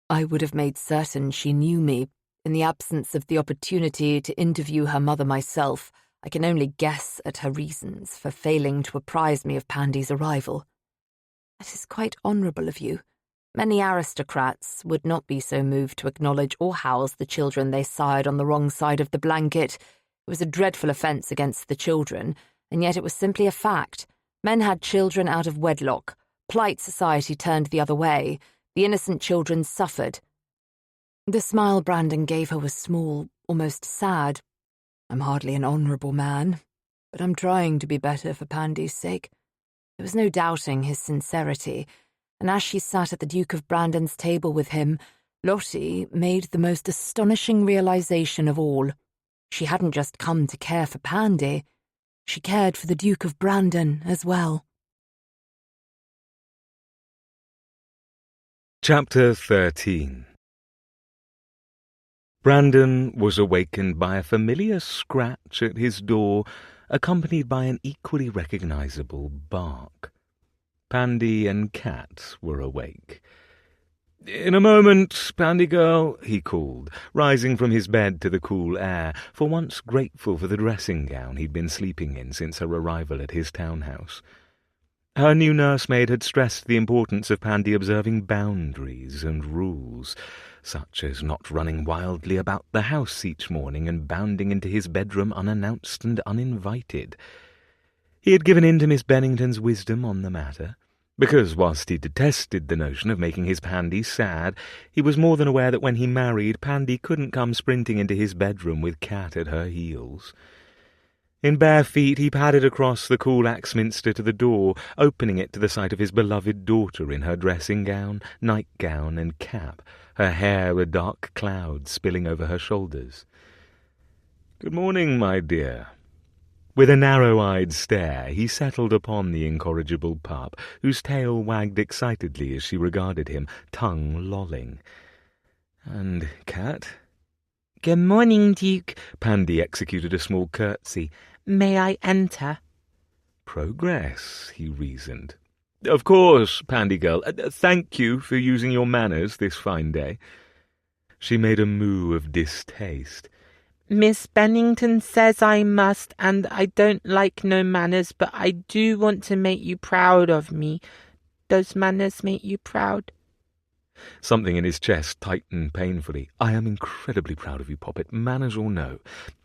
I would have made certain she knew me. In the absence of the opportunity to interview her mother myself, I can only guess at her reasons for failing to apprise me of Pandy's arrival." "That is quite honourable of you. Many aristocrats would not be so moved to acknowledge or house the children they sired on the wrong side of the blanket. It was a dreadful offence against the children, and yet it was simply a fact. Men had children out of wedlock. Polite society turned the other way. The innocent children suffered." The smile Brandon gave her was small, almost sad. "I'm hardly an honourable man, but I'm trying to be better for Pandy's sake." There was no doubting his sincerity, and as she sat at the Duke of Brandon's table with him, Lottie made the most astonishing realization of all. She hadn't just come to care for Pandy, she cared for the Duke of Brandon as well. Chapter 13. Brandon was awakened by a familiar scratch at his door, accompanied by an equally recognizable bark. Pandy and Cat were awake. "In a moment, Pandy girl," he called, rising from his bed to the cool air, for once grateful for the dressing-gown he'd been sleeping in since her arrival at his townhouse. Her new nursemaid had stressed the importance of Pandy observing boundaries and rules, such as not running wildly about the house each morning and bounding into his bedroom unannounced and uninvited. He had given in to Miss Bennington's wisdom on the matter, because whilst he detested the notion of making his Pandy sad, he was more than aware that when he married, Pandy couldn't come sprinting into his bedroom with Cat at her heels. In bare feet he padded across the cool Axminster to the door, opening it to the sight of his beloved daughter in her dressing-gown, nightgown, and cap, her hair a dark cloud spilling over her shoulders. "Good morning, my dear." With a narrow-eyed stare, he settled upon the incorrigible pup, whose tail wagged excitedly as she regarded him, tongue lolling. "And Cat?" "Good morning, Duke." Pandy executed a small curtsy. "May I enter?" "Progress," he reasoned. "Of course, Pandy girl. Thank you for using your manners this fine day." She made a moo of distaste. "Miss Bennington says I must, and I don't like no manners, but I do want to make you proud of me. Does manners make you proud?" Something in his chest tightened painfully. "I am incredibly proud of you, Poppet, manners or no.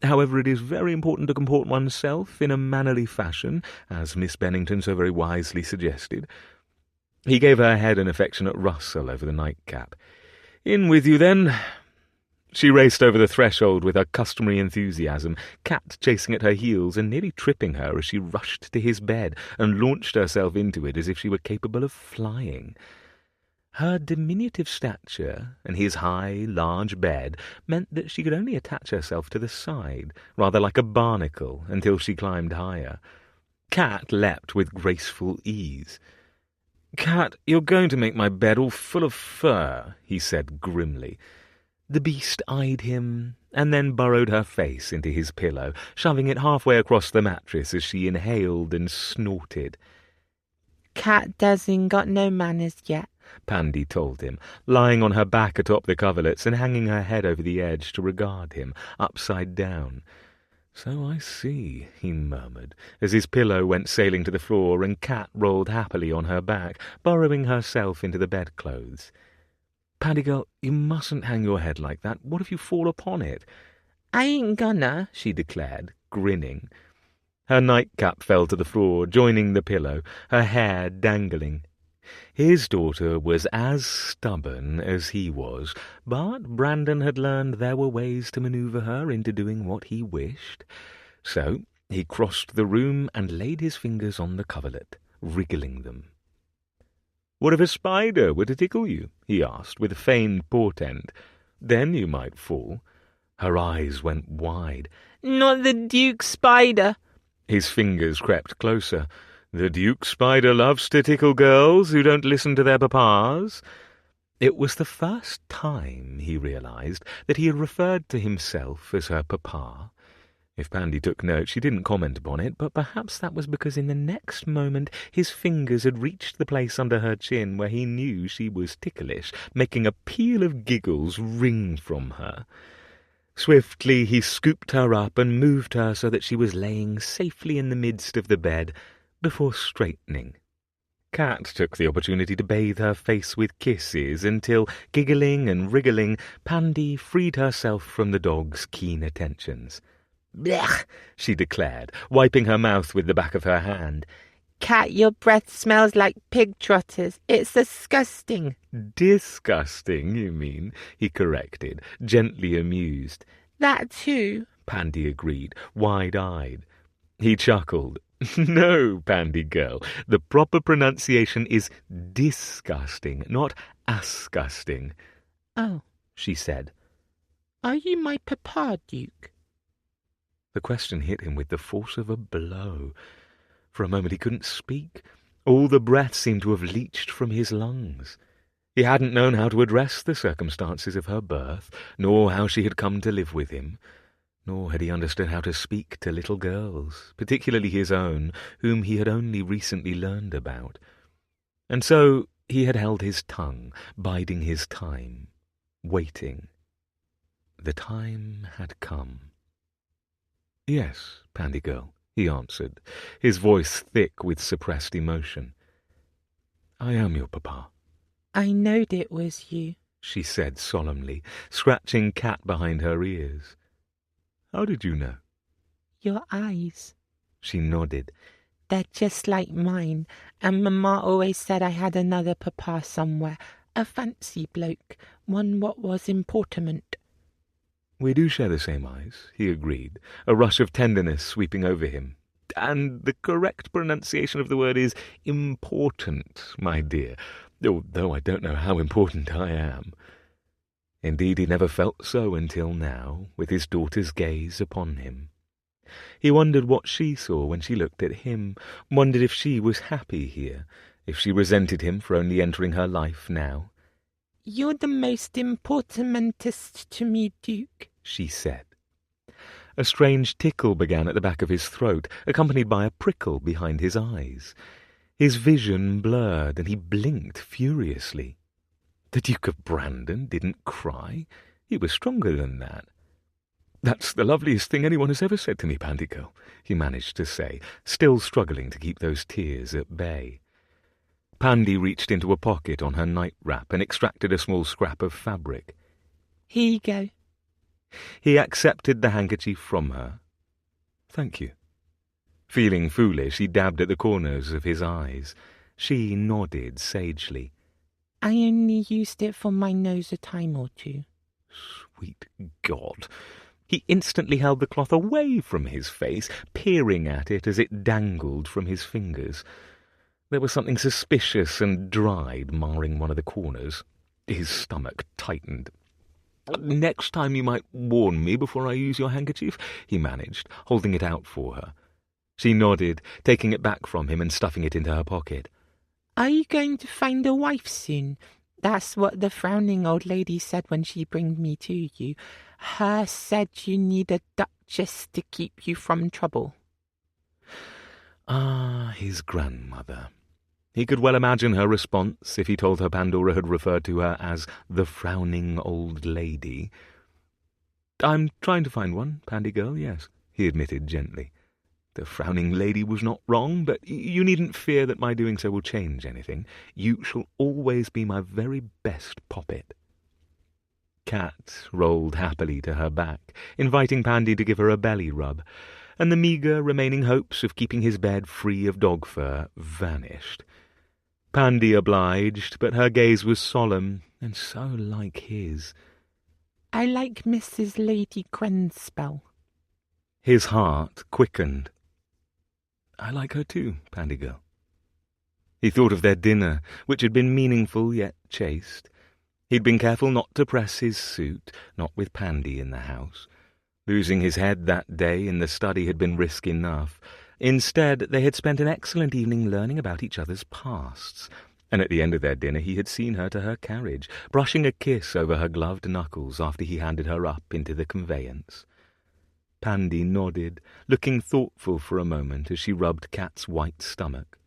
However, it is very important to comport oneself in a mannerly fashion, as Miss Bennington so very wisely suggested." He gave her head an affectionate rustle over the nightcap. "In with you, then." She raced over the threshold with her customary enthusiasm, Cat chasing at her heels and nearly tripping her as she rushed to his bed and launched herself into it as if she were capable of flying. Her diminutive stature and his high, large bed meant that she could only attach herself to the side, rather like a barnacle, until she climbed higher. Cat leapt with graceful ease. "Cat, you're going to make my bed all full of fur," he said grimly. The beast eyed him, and then burrowed her face into his pillow, shoving it halfway across the mattress as she inhaled and snorted. "Cat doesn't got no manners yet," Pandy told him, lying on her back atop the coverlets and hanging her head over the edge to regard him, upside down. "So I see," he murmured, as his pillow went sailing to the floor and Cat rolled happily on her back, burrowing herself into the bedclothes. "Pandy girl, you mustn't hang your head like that. What if you fall upon it?" "I ain't gonna," she declared, grinning. Her nightcap fell to the floor, joining the pillow, her hair dangling. His daughter was as stubborn as he was, but Brandon had learned there were ways to maneuver her into doing what he wished. So he crossed the room and laid his fingers on the coverlet, wriggling them. "What if a spider were to tickle you?" he asked, with feigned portent. "Then you might fall." Her eyes went wide. "Not the Duke's spider." His fingers crept closer. "The Duke's spider loves to tickle girls who don't listen to their papas." It was the first time, he realized, that he had referred to himself as her papa. If Pandy took note, she didn't comment upon it, but perhaps that was because in the next moment his fingers had reached the place under her chin where he knew she was ticklish, making a peal of giggles ring from her. Swiftly he scooped her up and moved her so that she was laying safely in the midst of the bed, before straightening. Cat took the opportunity to bathe her face with kisses until, giggling and wriggling, Pandy freed herself from the dog's keen attentions. "Blech!" she declared, wiping her mouth with the back of her hand. "Cat, your breath smells like pig trotters. It's disgusting." "Disgusting, you mean," he corrected, gently amused. "That too," Pandy agreed, wide-eyed. He chuckled. "No, Pandy girl, the proper pronunciation is disgusting, not asgusting." "Oh," she said. "Are you my papa, Duke?" The question hit him with the force of a blow. For a moment he couldn't speak. All the breath seemed to have leached from his lungs. He hadn't known how to address the circumstances of her birth, nor how she had come to live with him. Nor had he understood how to speak to little girls, particularly his own, whom he had only recently learned about. And so he had held his tongue, biding his time, waiting. The time had come. "Yes, Pandy girl," he answered, his voice thick with suppressed emotion. "I am your papa." "I knowed it was you," she said solemnly, scratching Cat behind her ears. "How did you know?" "Your eyes. She nodded. They're just like mine, and Mamma always said I had another papa somewhere, a fancy bloke, one what was important." "We do share the same eyes," he agreed, a rush of tenderness sweeping over him. "And the correct pronunciation of the word is important, my dear, although I don't know how important I am." Indeed, he never felt so until now, with his daughter's gaze upon him. He wondered what she saw when she looked at him, wondered if she was happy here, if she resented him for only entering her life now. "You're the most importantest to me, Duke," she said. A strange tickle began at the back of his throat, accompanied by a prickle behind his eyes. His vision blurred, and he blinked furiously. The Duke of Brandon didn't cry. He was stronger than that. "That's the loveliest thing anyone has ever said to me, Pandy girl," he managed to say, still struggling to keep those tears at bay. Pandy reached into a pocket on her night wrap and extracted a small scrap of fabric. "Here you go." He accepted the handkerchief from her. "Thank you." Feeling foolish, he dabbed at the corners of his eyes. She nodded sagely. "I only used it for my nose a time or two." Sweet God! He instantly held the cloth away from his face, peering at it as it dangled from his fingers. There was something suspicious and dried marring one of the corners. His stomach tightened. "Next time you might warn me before I use your handkerchief," he managed, holding it out for her. She nodded, taking it back from him and stuffing it into her pocket. "Are you going to find a wife soon? That's what the frowning old lady said when she bring me to you. Her said you need a duchess to keep you from trouble. Ah, his grandmother. He could well imagine her response if he told her Pandora had referred to her as the frowning old lady. "I'm trying to find one, Pandy girl, yes," he admitted gently. "The frowning lady was not wrong, but you needn't fear that my doing so will change anything. You shall always be my very best poppet." Cat rolled happily to her back, inviting Pandy to give her a belly rub, and the meagre remaining hopes of keeping his bed free of dog fur vanished. Pandy obliged, but her gaze was solemn, and so like his. I like Mrs. Lady Grenspell. His heart quickened. I like her too, Pandy girl. He thought of their dinner, which had been meaningful yet chaste. He'd been careful not to press his suit, not with Pandy in the house. Losing his head that day in the study had been risk enough. Instead, they had spent an excellent evening learning about each other's pasts, and at the end of their dinner he had seen her to her carriage, brushing a kiss over her gloved knuckles after he handed her up into the conveyance. Pandy nodded, looking thoughtful for a moment as she rubbed Cat's white stomach.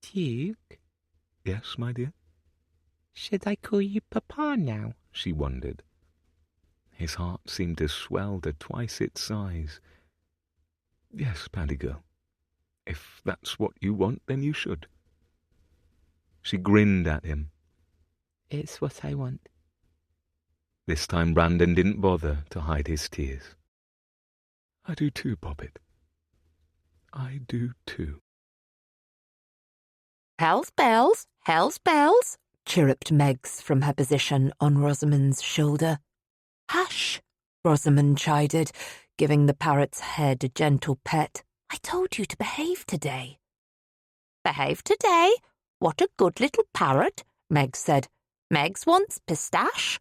Duke? Yes, my dear? Should I call you Papa now? She wondered. His heart seemed to swell to twice its size. Yes, Pandy girl. If that's what you want, then you should. She grinned at him. It's what I want. This time Brandon didn't bother to hide his tears. I do too, Poppet. I do too. Hell's bells, hell's bells, chirruped Meggs from her position on Rosamond's shoulder. Hush, Rosamond chided, giving the parrot's head a gentle pet. I told you to behave today. Behave today? What a good little parrot, Meggs said. Meggs wants pistache.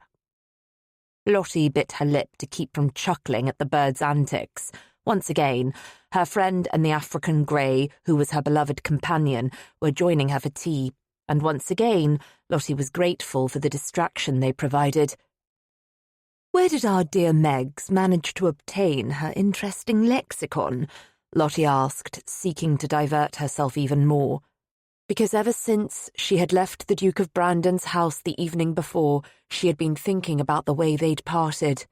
Lottie bit her lip to keep from chuckling at the bird's antics. Once again, her friend and the African grey, who was her beloved companion, were joining her for tea, and once again Lottie was grateful for the distraction they provided. Where did our dear Meggs manage to obtain her interesting lexicon? Lottie asked, seeking to divert herself even more. Because ever since she had left the Duke of Brandon's house the evening before, she had been thinking about the way they'd parted.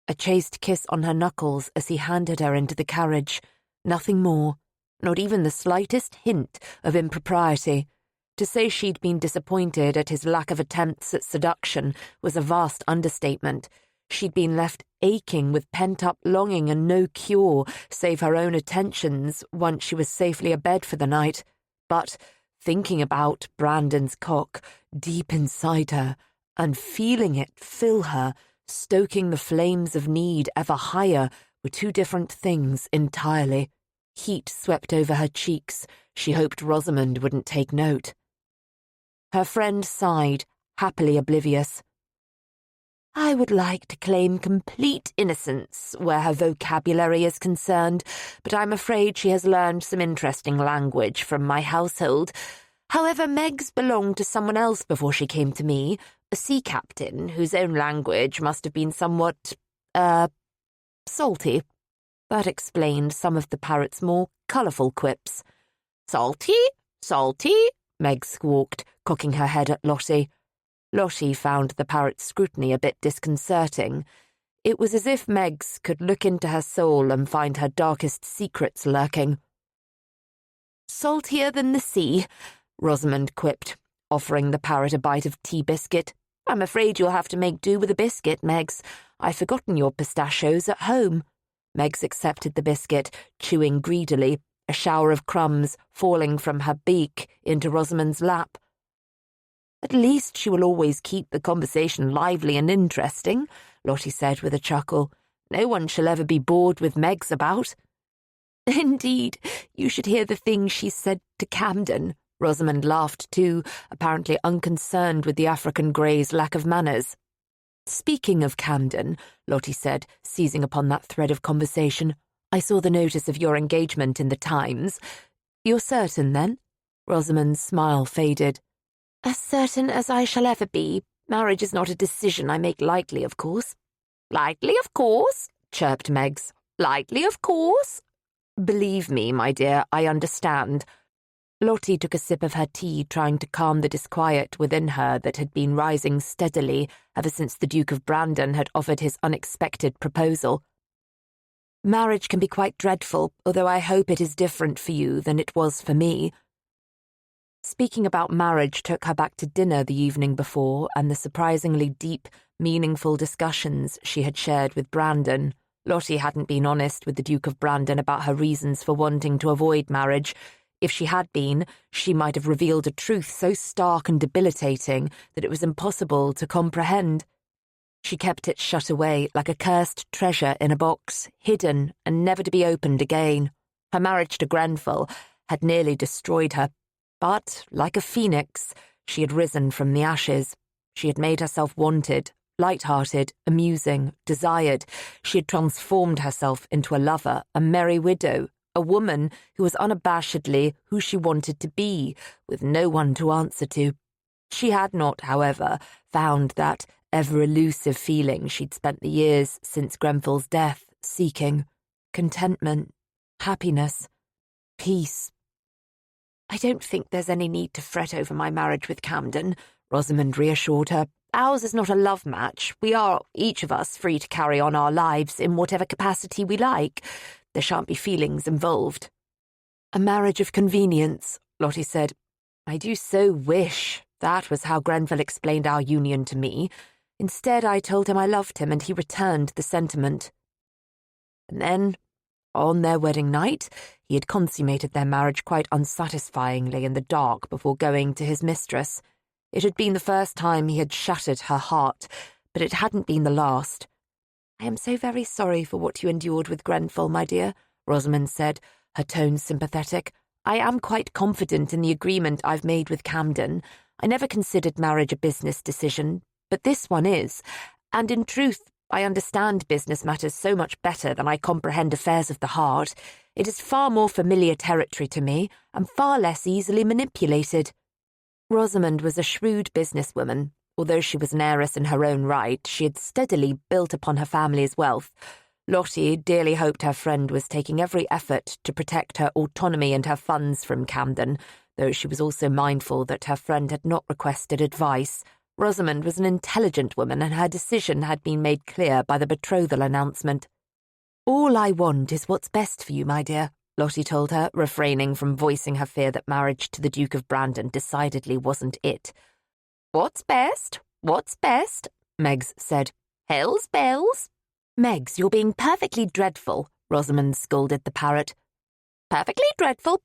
A chaste kiss on her knuckles as he handed her into the carriage. Nothing more. Not even the slightest hint of impropriety. To say she'd been disappointed at his lack of attempts at seduction was a vast understatement. She'd been left aching with pent-up longing and no cure, save her own attentions, once she was safely abed for the night. But thinking about Brandon's cock deep inside her, and feeling it fill her, stoking the flames of need ever higher, were two different things entirely. Heat swept over her cheeks. She hoped Rosamond wouldn't take note. Her friend sighed, happily oblivious. I would like to claim complete innocence where her vocabulary is concerned, but I'm afraid she has learned some interesting language from my household. However, Meggs belonged to someone else before she came to me, a sea captain whose own language must have been somewhat, salty. That explained some of the parrot's more colourful quips. Salty? Salty? Meggs squawked, cocking her head at Lottie. Lottie found the parrot's scrutiny a bit disconcerting. It was as if Meggs could look into her soul and find her darkest secrets lurking. Saltier than the sea, Rosamond quipped, offering the parrot a bite of tea biscuit. I'm afraid you'll have to make do with a biscuit, Meggs. I've forgotten your pistachios at home. Meggs accepted the biscuit, chewing greedily, a shower of crumbs falling from her beak into Rosamond's lap. At least she will always keep the conversation lively and interesting, Lottie said with a chuckle. No one shall ever be bored with Meggs about. Indeed, you should hear the things she said to Camden. Rosamond laughed too, apparently unconcerned with the African grey's lack of manners. Speaking of Camden, Lottie said, seizing upon that thread of conversation, I saw the notice of your engagement in the Times. You're certain, then? Rosamond's smile faded. As certain as I shall ever be, marriage is not a decision I make lightly, of course. Lightly, of course, chirped Meggs. Lightly, of course. Believe me, my dear, I understand. Lottie took a sip of her tea, trying to calm the disquiet within her that had been rising steadily ever since the Duke of Brandon had offered his unexpected proposal. Marriage can be quite dreadful, although I hope it is different for you than it was for me. Speaking about marriage took her back to dinner the evening before and the surprisingly deep, meaningful discussions she had shared with Brandon. Lottie hadn't been honest with the Duke of Brandon about her reasons for wanting to avoid marriage. If she had been, she might have revealed a truth so stark and debilitating that it was impossible to comprehend. She kept it shut away like a cursed treasure in a box, hidden and never to be opened again. Her marriage to Grenfell had nearly destroyed her, but, like a phoenix, she had risen from the ashes. She had made herself wanted, light-hearted, amusing, desired. She had transformed herself into a lover, a merry widow, a woman who was unabashedly who she wanted to be, with no one to answer to. She had not, however, found that ever-elusive feeling she'd spent the years since Grenfell's death seeking: contentment, happiness, peace. I don't think there's any need to fret over my marriage with Camden, Rosamond reassured her. Ours is not a love match. We are, each of us, free to carry on our lives in whatever capacity we like. There shan't be feelings involved. A marriage of convenience, Lottie said. I do so wish. That was how Grenfell explained our union to me. Instead, I told him I loved him, and he returned the sentiment. And then, on their wedding night, he had consummated their marriage quite unsatisfyingly in the dark before going to his mistress. It had been the first time he had shattered her heart, but it hadn't been the last. I am so very sorry for what you endured with Grenfell, my dear, Rosamond said, her tone sympathetic. I am quite confident in the agreement I've made with Camden. I never considered marriage a business decision, but this one is, and in truth, I understand business matters so much better than I comprehend affairs of the heart. It is far more familiar territory to me, and far less easily manipulated. Rosamond was a shrewd businesswoman. Although she was an heiress in her own right, she had steadily built upon her family's wealth. Lottie dearly hoped her friend was taking every effort to protect her autonomy and her funds from Camden, though she was also mindful that her friend had not requested advice. Rosamond was an intelligent woman, and her decision had been made clear by the betrothal announcement. All I want is what's best for you, my dear, Lottie told her, refraining from voicing her fear that marriage to the Duke of Brandon decidedly wasn't it. What's best? What's best? Meggs said. Hell's bells. Meggs, you're being perfectly dreadful, Rosamond scolded the parrot. Perfectly dreadful,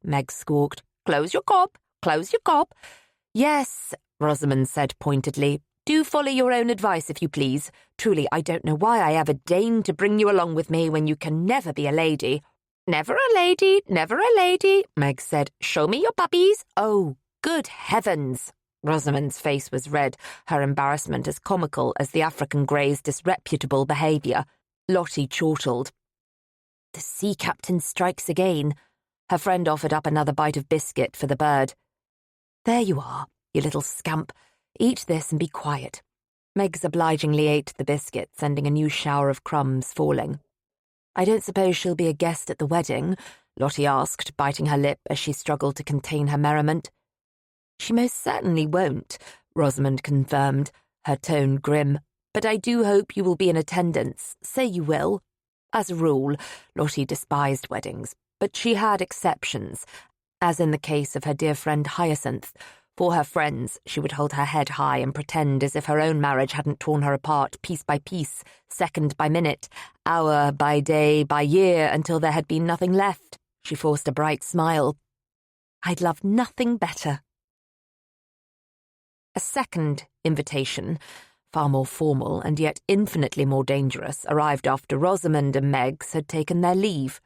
Meggs squawked. Close your gob, close your gob. Yes, Rosamond said pointedly. Do follow your own advice, if you please. Truly, I don't know why I ever deigned to bring you along with me when you can never be a lady. Never a lady, Meggs said. Show me your puppies. Oh, good heavens. Rosamond's face was red, her embarrassment as comical as the African grey's disreputable behaviour. Lottie chortled. The sea captain strikes again. Her friend offered up another bite of biscuit for the bird. There you are, you little scamp. Eat this and be quiet. Meggs obligingly ate the biscuit, sending a new shower of crumbs falling. I don't suppose she'll be a guest at the wedding, Lottie asked, biting her lip as she struggled to contain her merriment. She most certainly won't, Rosamond confirmed, her tone grim. But I do hope you will be in attendance. Say you will. As a rule, Lottie despised weddings, but she had exceptions, as in the case of her dear friend Hyacinth. For her friends, she would hold her head high and pretend as if her own marriage hadn't torn her apart piece by piece, second by minute, hour by day by year, until there had been nothing left. She forced a bright smile. I'd love nothing better. A second invitation, far more formal and yet infinitely more dangerous, arrived after Rosamond and Meggs had taken their leave.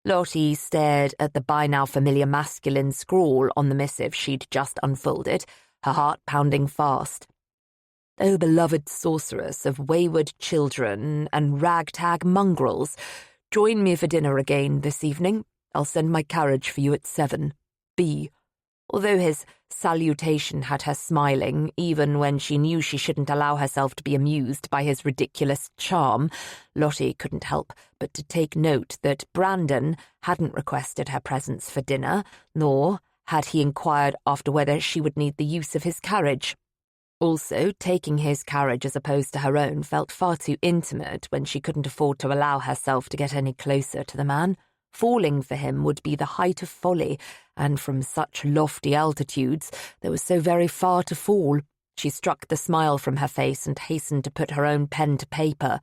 Lottie stared at the by-now familiar masculine scrawl on the missive she'd just unfolded, her heart pounding fast. Oh, beloved sorceress of wayward children and ragtag mongrels, join me for dinner again this evening. I'll send my carriage for you at 7. B. Although his salutation had her smiling, even when she knew she shouldn't allow herself to be amused by his ridiculous charm. Lottie couldn't help but to take note that Brandon hadn't requested her presence for dinner, nor had he inquired after whether she would need the use of his carriage. Also, taking his carriage as opposed to her own felt far too intimate when she couldn't afford to allow herself to get any closer to the man. Falling for him would be the height of folly, and from such lofty altitudes there was so very far to fall. She struck the smile from her face and hastened to put her own pen to paper.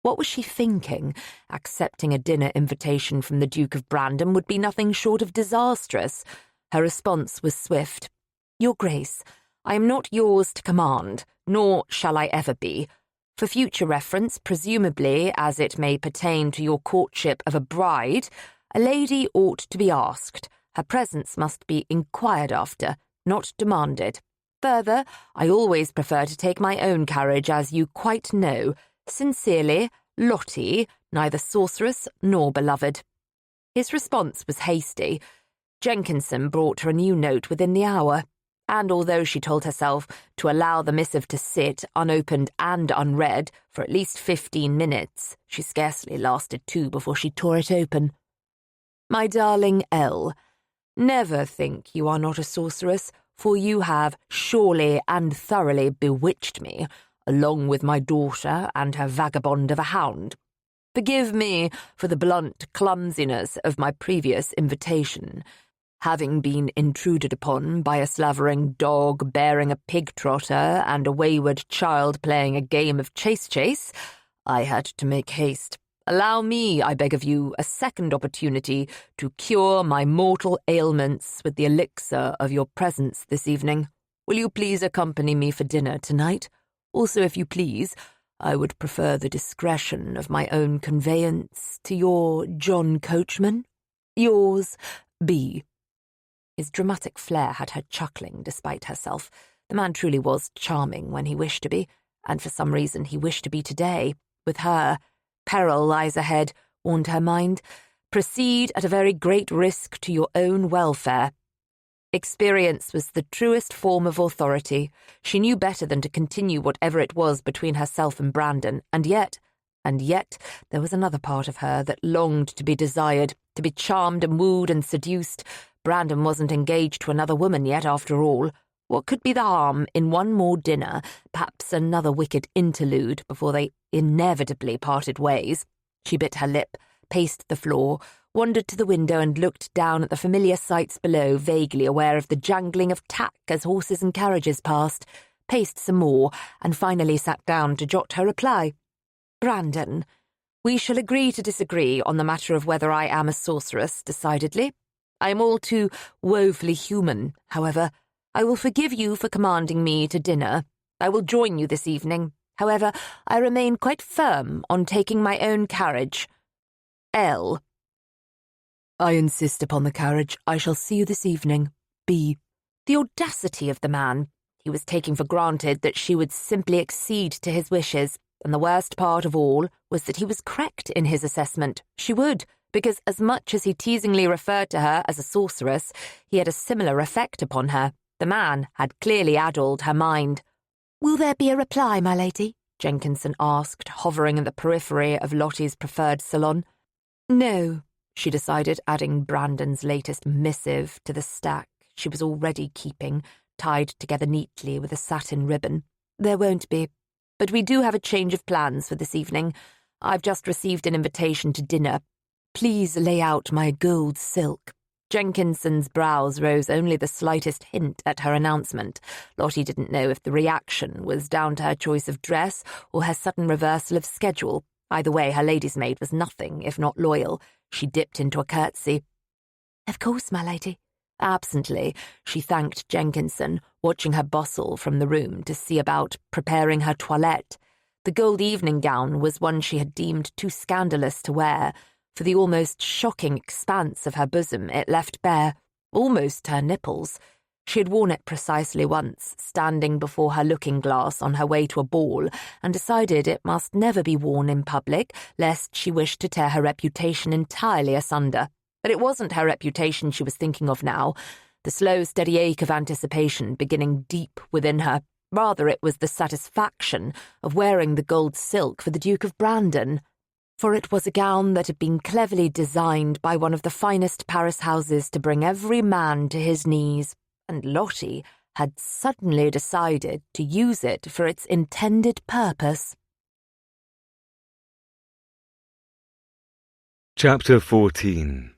What was she thinking? Accepting a dinner invitation from the Duke of Brandon would be nothing short of disastrous. Her response was swift. "Your Grace, I am not yours to command, nor shall I ever be. For future reference, presumably as it may pertain to your courtship of a bride, a lady ought to be asked. Her presence must be inquired after, not demanded. Further, I always prefer to take my own carriage, as you quite know. Sincerely, Lottie, neither sorceress nor beloved." His response was hasty. Jenkinson brought her a new note within the hour, and although she told herself to allow the missive to sit, unopened and unread, for at least 15 minutes, she scarcely lasted 2 before she tore it open. "My darling L, never think you are not a sorceress, for you have surely and thoroughly bewitched me, along with my daughter and her vagabond of a hound. Forgive me for the blunt clumsiness of my previous invitation. Having been intruded upon by a slavering dog bearing a pig-trotter and a wayward child playing a game of chase-chase, I had to make haste. Allow me, I beg of you, a second opportunity to cure my mortal ailments with the elixir of your presence this evening. Will you please accompany me for dinner tonight? Also, if you please, I would prefer the discretion of my own conveyance to your John Coachman. Yours, B." His dramatic flair had her chuckling despite herself. The man truly was charming when he wished to be, and for some reason he wished to be today, with her. Peril lies ahead, warned her mind. Proceed at a very great risk to your own welfare. Experience was the truest form of authority. She knew better than to continue whatever it was between herself and Brandon, and yet, there was another part of her that longed to be desired, to be charmed and wooed and seduced. Brandon wasn't engaged to another woman yet, after all. What could be the harm in one more dinner, perhaps another wicked interlude before they inevitably parted ways? She bit her lip, paced the floor, wandered to the window and looked down at the familiar sights below, vaguely aware of the jangling of tack as horses and carriages passed, paced some more, and finally sat down to jot her reply. "Brandon, we shall agree to disagree on the matter of whether I am a sorceress, decidedly. I am all too woefully human, however. I will forgive you for commanding me to dinner. I will join you this evening. However, I remain quite firm on taking my own carriage. L." "I insist upon the carriage. I shall see you this evening. B." The audacity of the man. He was taking for granted that she would simply accede to his wishes, and the worst part of all was that he was correct in his assessment. She would, because as much as he teasingly referred to her as a sorceress, he had a similar effect upon her. The man had clearly addled her mind. "Will there be a reply, my lady?" Jenkinson asked, hovering in the periphery of Lottie's preferred salon. "No," she decided, adding Brandon's latest missive to the stack she was already keeping, tied together neatly with a satin ribbon. "There won't be. But we do have a change of plans for this evening. I've just received an invitation to dinner. Please lay out my gold silk." Jenkinson's brows rose only the slightest hint at her announcement. Lottie didn't know if the reaction was down to her choice of dress or her sudden reversal of schedule. Either way, her lady's maid was nothing if not loyal. She dipped into a curtsy. "Of course, my lady." Absently, she thanked Jenkinson, watching her bustle from the room to see about preparing her toilette. The gold evening gown was one she had deemed too scandalous to wear. For the almost shocking expanse of her bosom it left bare, almost her nipples. She had worn it precisely once, standing before her looking-glass on her way to a ball, and decided it must never be worn in public, lest she wished to tear her reputation entirely asunder. But it wasn't her reputation she was thinking of now. the slow, steady ache of anticipation beginning deep within her. Rather, it was the satisfaction of wearing the gold silk for the Duke of Brandon, for it was a gown that had been cleverly designed by one of the finest Paris houses to bring every man to his knees, and Lottie had suddenly decided to use it for its intended purpose. Chapter 14.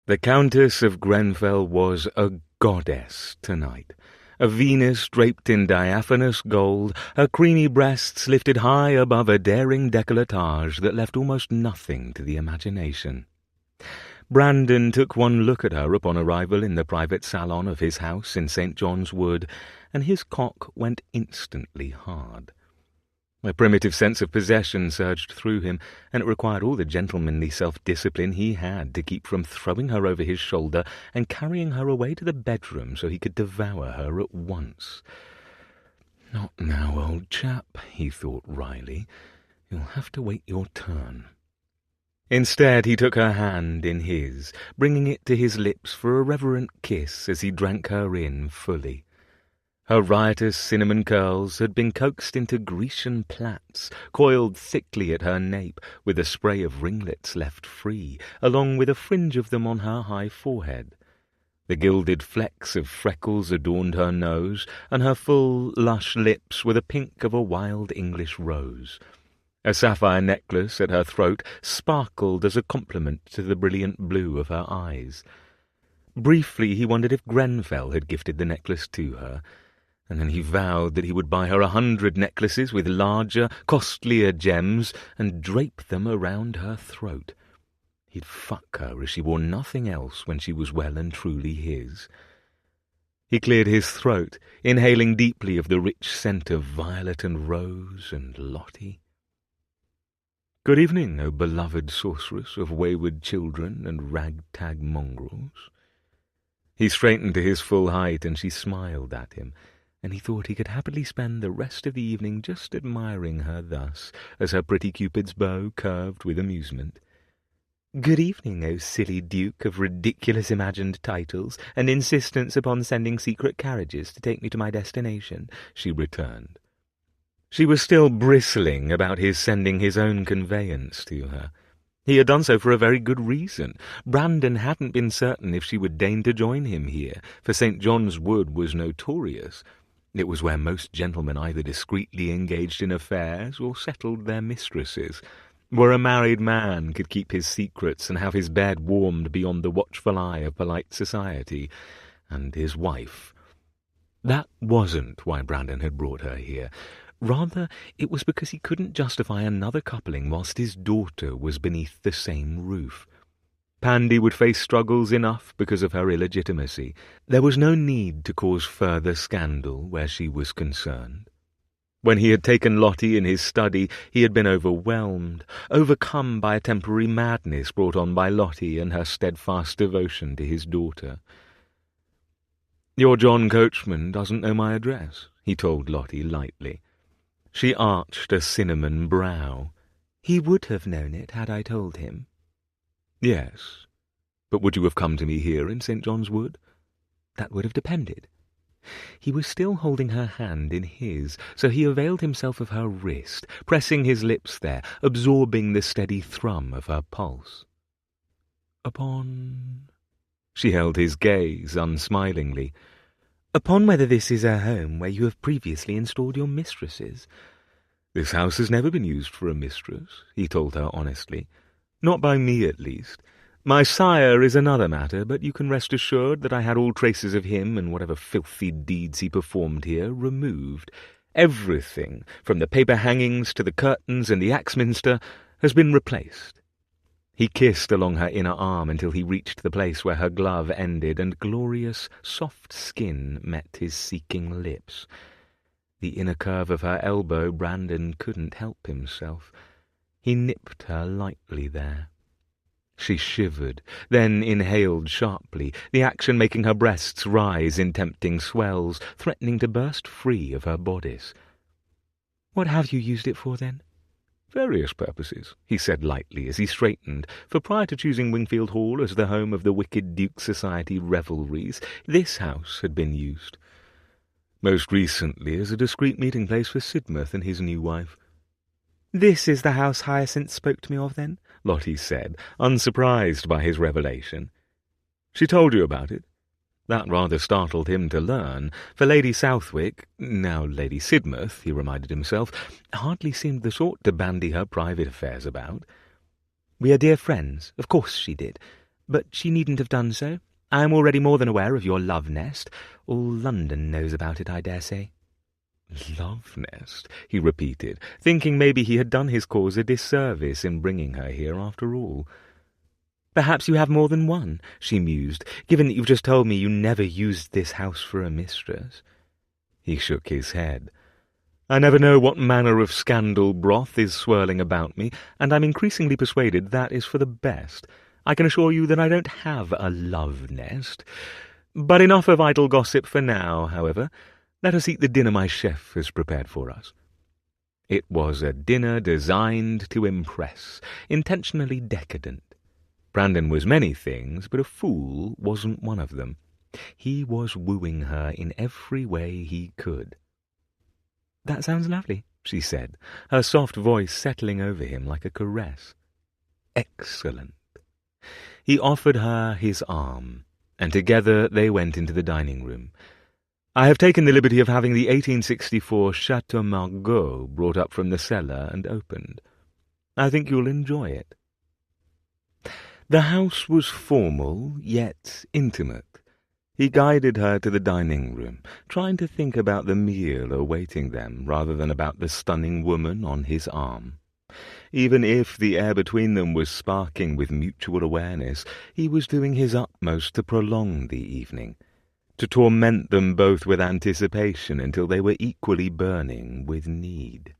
The Countess of Grenfell was a goddess tonight. A Venus draped in diaphanous gold, her creamy breasts lifted high above a daring décolletage that left almost nothing to the imagination. Brandon took one look at her upon arrival in the private salon of his house in St. John's Wood, and his cock went instantly hard. A primitive sense of possession surged through him, and it required all the gentlemanly self-discipline he had to keep from throwing her over his shoulder and carrying her away to the bedroom so he could devour her at once. "Not now, old chap," he thought wryly. "You'll have to wait your turn." Instead, he took her hand in his, bringing it to his lips for a reverent kiss as he drank her in fully. Her riotous cinnamon curls had been coaxed into Grecian plaits, coiled thickly at her nape, with a spray of ringlets left free, along with a fringe of them on her high forehead. The gilded flecks of freckles adorned her nose, and her full, lush lips were the pink of a wild English rose. A sapphire necklace at her throat sparkled as a complement to the brilliant blue of her eyes. Briefly he wondered if Grenfell had gifted the necklace to her, and then he vowed that he would buy her 100 necklaces with larger, costlier gems and drape them around her throat. He'd fuck her as she wore nothing else when she was well and truly his. He cleared his throat, inhaling deeply of the rich scent of violet and rose and Lottie. "Good evening, O beloved sorceress of wayward children and ragtag mongrels." He straightened to his full height, and she smiled at him, and he thought he could happily spend the rest of the evening just admiring her thus, as her pretty Cupid's bow curved with amusement. "Good evening, O silly Duke of ridiculous imagined titles and insistence upon sending secret carriages to take me to my destination," she returned. She was still bristling about his sending his own conveyance to her. He had done so for a very good reason. Brandon hadn't been certain if she would deign to join him here, for St. John's Wood was notorious. It was where most gentlemen either discreetly engaged in affairs or settled their mistresses, where a married man could keep his secrets and have his bed warmed beyond the watchful eye of polite society, and his wife. That wasn't why Brandon had brought her here. Rather, it was because he couldn't justify another coupling whilst his daughter was beneath the same roof. Pandy would face struggles enough because of her illegitimacy. There was no need to cause further scandal where she was concerned. When he had taken Lottie in his study, he had been overwhelmed, overcome by a temporary madness brought on by Lottie and her steadfast devotion to his daughter. "Your John Coachman doesn't know my address," he told Lottie lightly. She arched a cinnamon brow. "He would have known it had I told him." "Yes, but would you have come to me here in St. John's Wood?" "That would have depended." He was still holding her hand in his, so he availed himself of her wrist, pressing his lips there, absorbing the steady thrum of her pulse. "Upon—" She held his gaze unsmilingly. "Upon whether this is a home where you have previously installed your mistresses." "This house has never been used for a mistress," he told her honestly. "Not by me, at least. My sire is another matter, but you can rest assured that I had all traces of him and whatever filthy deeds he performed here removed. Everything, from the paper hangings to the curtains and the Axminster, has been replaced." He kissed along her inner arm until he reached the place where her glove ended and glorious, soft skin met his seeking lips. The inner curve of her elbow, Brandon couldn't help himself. He nipped her lightly there. She shivered, then inhaled sharply, the action making her breasts rise in tempting swells, threatening to burst free of her bodice. "What have you used it for, then?" "Various purposes," he said lightly as he straightened, for prior to choosing Wingfield Hall as the home of the Wicked Duke Society revelries, this house had been used. Most recently as a discreet meeting place for Sidmouth and his new wife. "This is the house Hyacinth spoke to me of, then?" Lottie said, unsurprised by his revelation. "She told you about it?" That rather startled him to learn, for Lady Southwick, now Lady Sidmouth, he reminded himself, hardly seemed the sort to bandy her private affairs about. "We are dear friends. Of course she did. But she needn't have done so. I am already more than aware of your love nest. All London knows about it, I dare say." "Love nest," he repeated, thinking maybe he had done his cause a disservice in bringing her here after all. "Perhaps you have more than one," she mused, "given that you've just told me you never used this house for a mistress." He shook his head. "I never know what manner of scandal broth is swirling about me, and I'm increasingly persuaded that is for the best. I can assure you that I don't have a love nest. But enough of idle gossip for now, however. Let us eat the dinner my chef has prepared for us." It was a dinner designed to impress, intentionally decadent. Brandon was many things, but a fool wasn't one of them. He was wooing her in every way he could. "That sounds lovely," she said, her soft voice settling over him like a caress. "Excellent." He offered her his arm, and together they went into the dining-room. "I have taken the liberty of having the 1864 Chateau Margaux brought up from the cellar and opened. I think you'll enjoy it." The house was formal, yet intimate. He guided her to the dining-room, trying to think about the meal awaiting them rather than about the stunning woman on his arm. Even if the air between them was sparking with mutual awareness, he was doing his utmost to prolong the evening, to torment them both with anticipation until they were equally burning with need.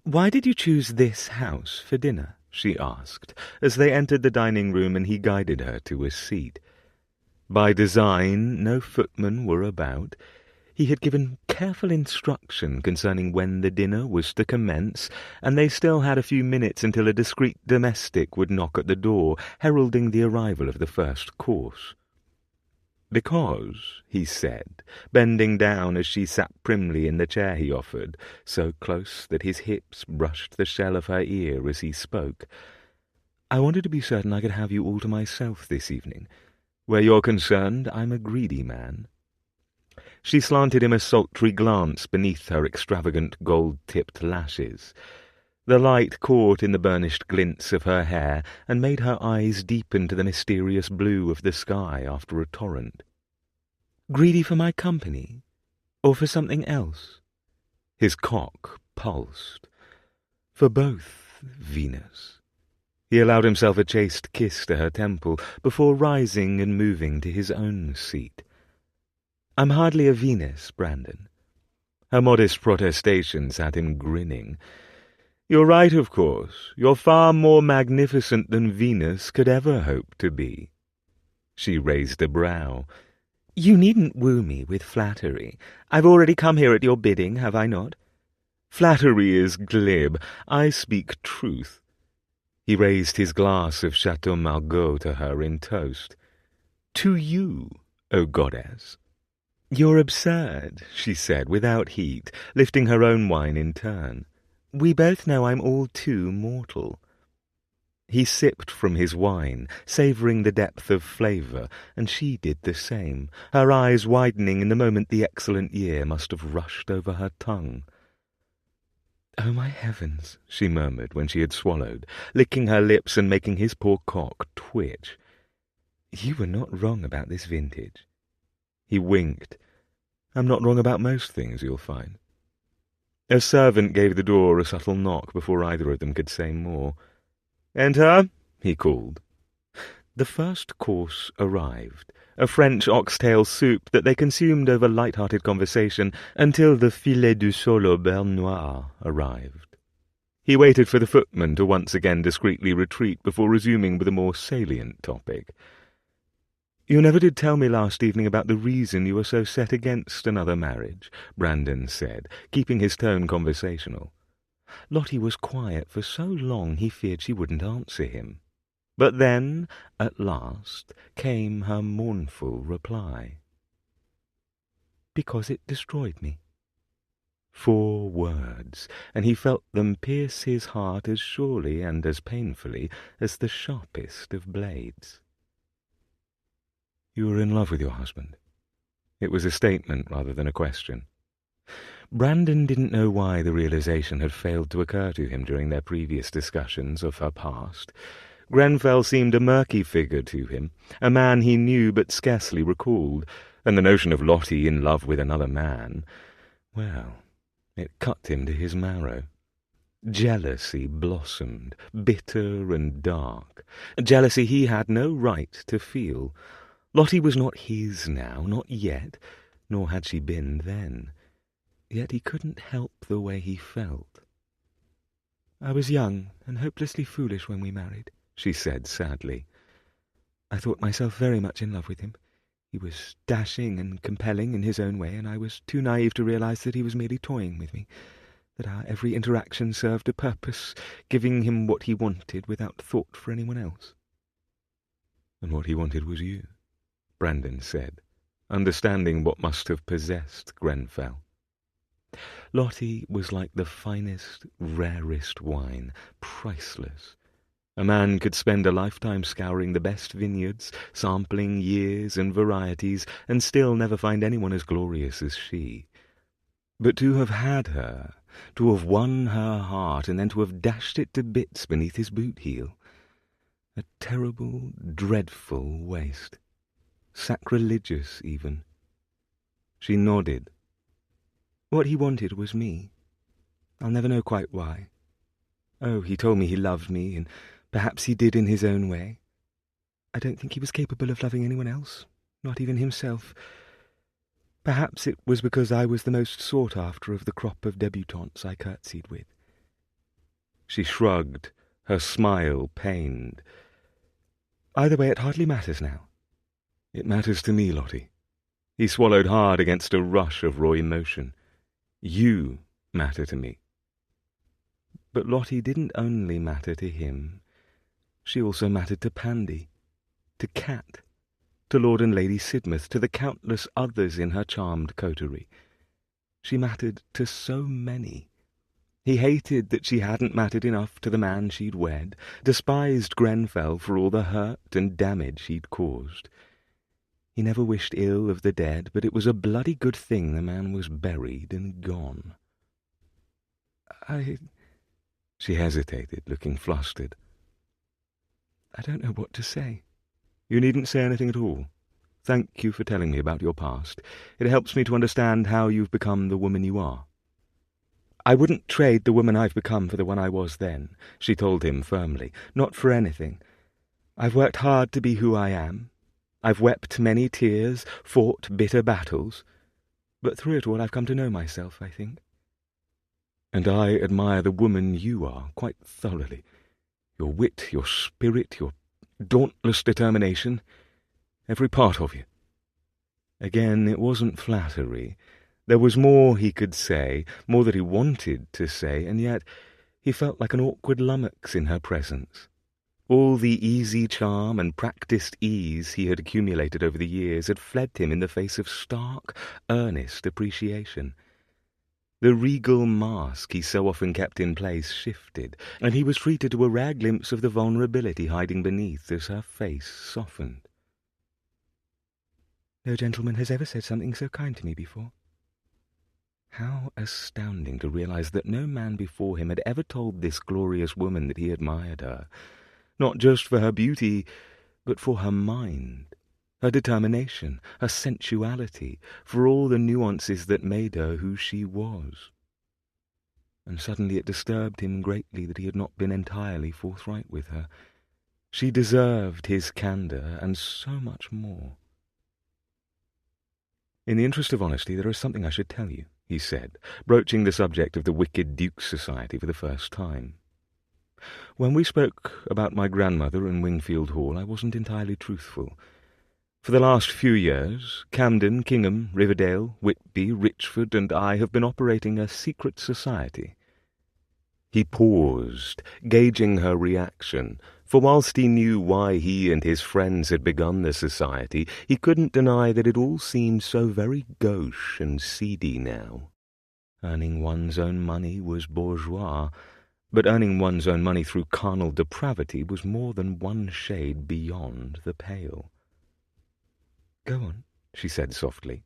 "Why did you choose this house for dinner?" she asked, as they entered the dining-room and he guided her to a seat. By design, no footmen were about. He had given careful instruction concerning when the dinner was to commence, and they still had a few minutes until a discreet domestic would knock at the door, heralding the arrival of the first course. "Because," he said, bending down as she sat primly in the chair he offered, so close that his hips brushed the shell of her ear as he spoke, "I wanted to be certain I could have you all to myself this evening. Where you're concerned, I'm a greedy man." She slanted him a sultry glance beneath her extravagant gold-tipped lashes. The light caught in the burnished glints of her hair and made her eyes deepen to the mysterious blue of the sky after a torrent. "Greedy for my company? Or for something else?" His cock pulsed. "For both, Venus." He allowed himself a chaste kiss to her temple before rising and moving to his own seat. "I'm hardly a Venus, Brandon." Her modest protestations had him grinning. "You're right, of course. You're far more magnificent than Venus could ever hope to be." She raised a brow. "You needn't woo me with flattery. I've already come here at your bidding, have I not?" "Flattery is glib. I speak truth." He raised his glass of Chateau Margaux to her in toast. "To you, O goddess." "You're absurd," she said without heat, lifting her own wine in turn. "We both know I'm all too mortal." He sipped from his wine, savouring the depth of flavour, and she did the same, her eyes widening in the moment the excellent year must have rushed over her tongue. "Oh, my heavens," she murmured when she had swallowed, licking her lips and making his poor cock twitch. "You were not wrong about this vintage." He winked. "I'm not wrong about most things, you'll find." A servant gave the door a subtle knock before either of them could say more. "Enter," he called. The first course arrived, a French oxtail soup that they consumed over light-hearted conversation until the filet du sole au beurre noir arrived. He waited for the footman to once again discreetly retreat before resuming with a more salient topic. "You never did tell me last evening about the reason you were so set against another marriage," Brandon said, keeping his tone conversational. Lottie was quiet for so long he feared she wouldn't answer him. But then, at last, came her mournful reply. "Because it destroyed me." 4 words, and he felt them pierce his heart as surely and as painfully as the sharpest of blades. "You were in love with your husband?" It was a statement rather than a question. Brandon didn't know why the realization had failed to occur to him during their previous discussions of her past. Grenfell seemed a murky figure to him, a man he knew but scarcely recalled, and the notion of Lottie in love with another man, well, it cut him to his marrow. Jealousy blossomed, bitter and dark. Jealousy he had no right to feel. Lottie was not his now, not yet, nor had she been then. Yet he couldn't help the way he felt. "I was young and hopelessly foolish when we married," she said sadly. "I thought myself very much in love with him. He was dashing and compelling in his own way, and I was too naive to realize that he was merely toying with me, that our every interaction served a purpose, giving him what he wanted without thought for anyone else." "And what he wanted was you," Brandon said, understanding what must have possessed Grenfell. Lottie was like the finest, rarest wine, priceless. A man could spend a lifetime scouring the best vineyards, sampling years and varieties, and still never find anyone as glorious as she. But to have had her, to have won her heart, and then to have dashed it to bits beneath his boot heel, a terrible, dreadful waste. Sacrilegious, even. She nodded. "What he wanted was me. I'll never know quite why. Oh, he told me he loved me, and perhaps he did in his own way. I don't think he was capable of loving anyone else, not even himself. Perhaps it was because I was the most sought after of the crop of debutantes I curtsied with." She shrugged, her smile pained. "Either way, it hardly matters now." "It matters to me, Lottie." He swallowed hard against a rush of raw emotion. "You matter to me." But Lottie didn't only matter to him. She also mattered to Pandy, to Cat, to Lord and Lady Sidmouth, to the countless others in her charmed coterie. She mattered to so many. He hated that she hadn't mattered enough to the man she'd wed, despised Grenfell for all the hurt and damage he'd caused. He never wished ill of the dead, but it was a bloody good thing the man was buried and gone. She hesitated, looking flustered. "I don't know what to say." "You needn't say anything at all. Thank you for telling me about your past. It helps me to understand how you've become the woman you are." "I wouldn't trade the woman I've become for the one I was then," she told him firmly. "Not for anything. I've worked hard to be who I am. I've wept many tears, fought bitter battles. But through it all I've come to know myself, I think. And I admire the woman you are quite thoroughly. Your wit, your spirit, your dauntless determination, every part of you." Again, it wasn't flattery. There was more he could say, more that he wanted to say, and yet he felt like an awkward lummox in her presence. All the easy charm and practised ease he had accumulated over the years had fled him in the face of stark, earnest appreciation. The regal mask he so often kept in place shifted, and he was treated to a rare glimpse of the vulnerability hiding beneath as her face softened. "No gentleman has ever said something so kind to me before." How astounding to realize that no man before him had ever told this glorious woman that he admired her, not just for her beauty, but for her mind, her determination, her sensuality, for all the nuances that made her who she was. And suddenly it disturbed him greatly that he had not been entirely forthright with her. She deserved his candour, and so much more. "In the interest of honesty, there is something I should tell you," he said, broaching the subject of the Wicked Duke's Society for the first time. "When we spoke about my grandmother and Wingfield Hall, I wasn't entirely truthful. For the last few years, Camden, Kingham, Riverdale, Whitby, Richford, and I have been operating a secret society. He paused, gauging her reaction, for whilst he knew why he and his friends had begun the society, he couldn't deny that it all seemed so very gauche and seedy now. Earning one's own money was bourgeois, but earning one's own money through carnal depravity was more than one shade beyond the pale. "Go on," she said softly.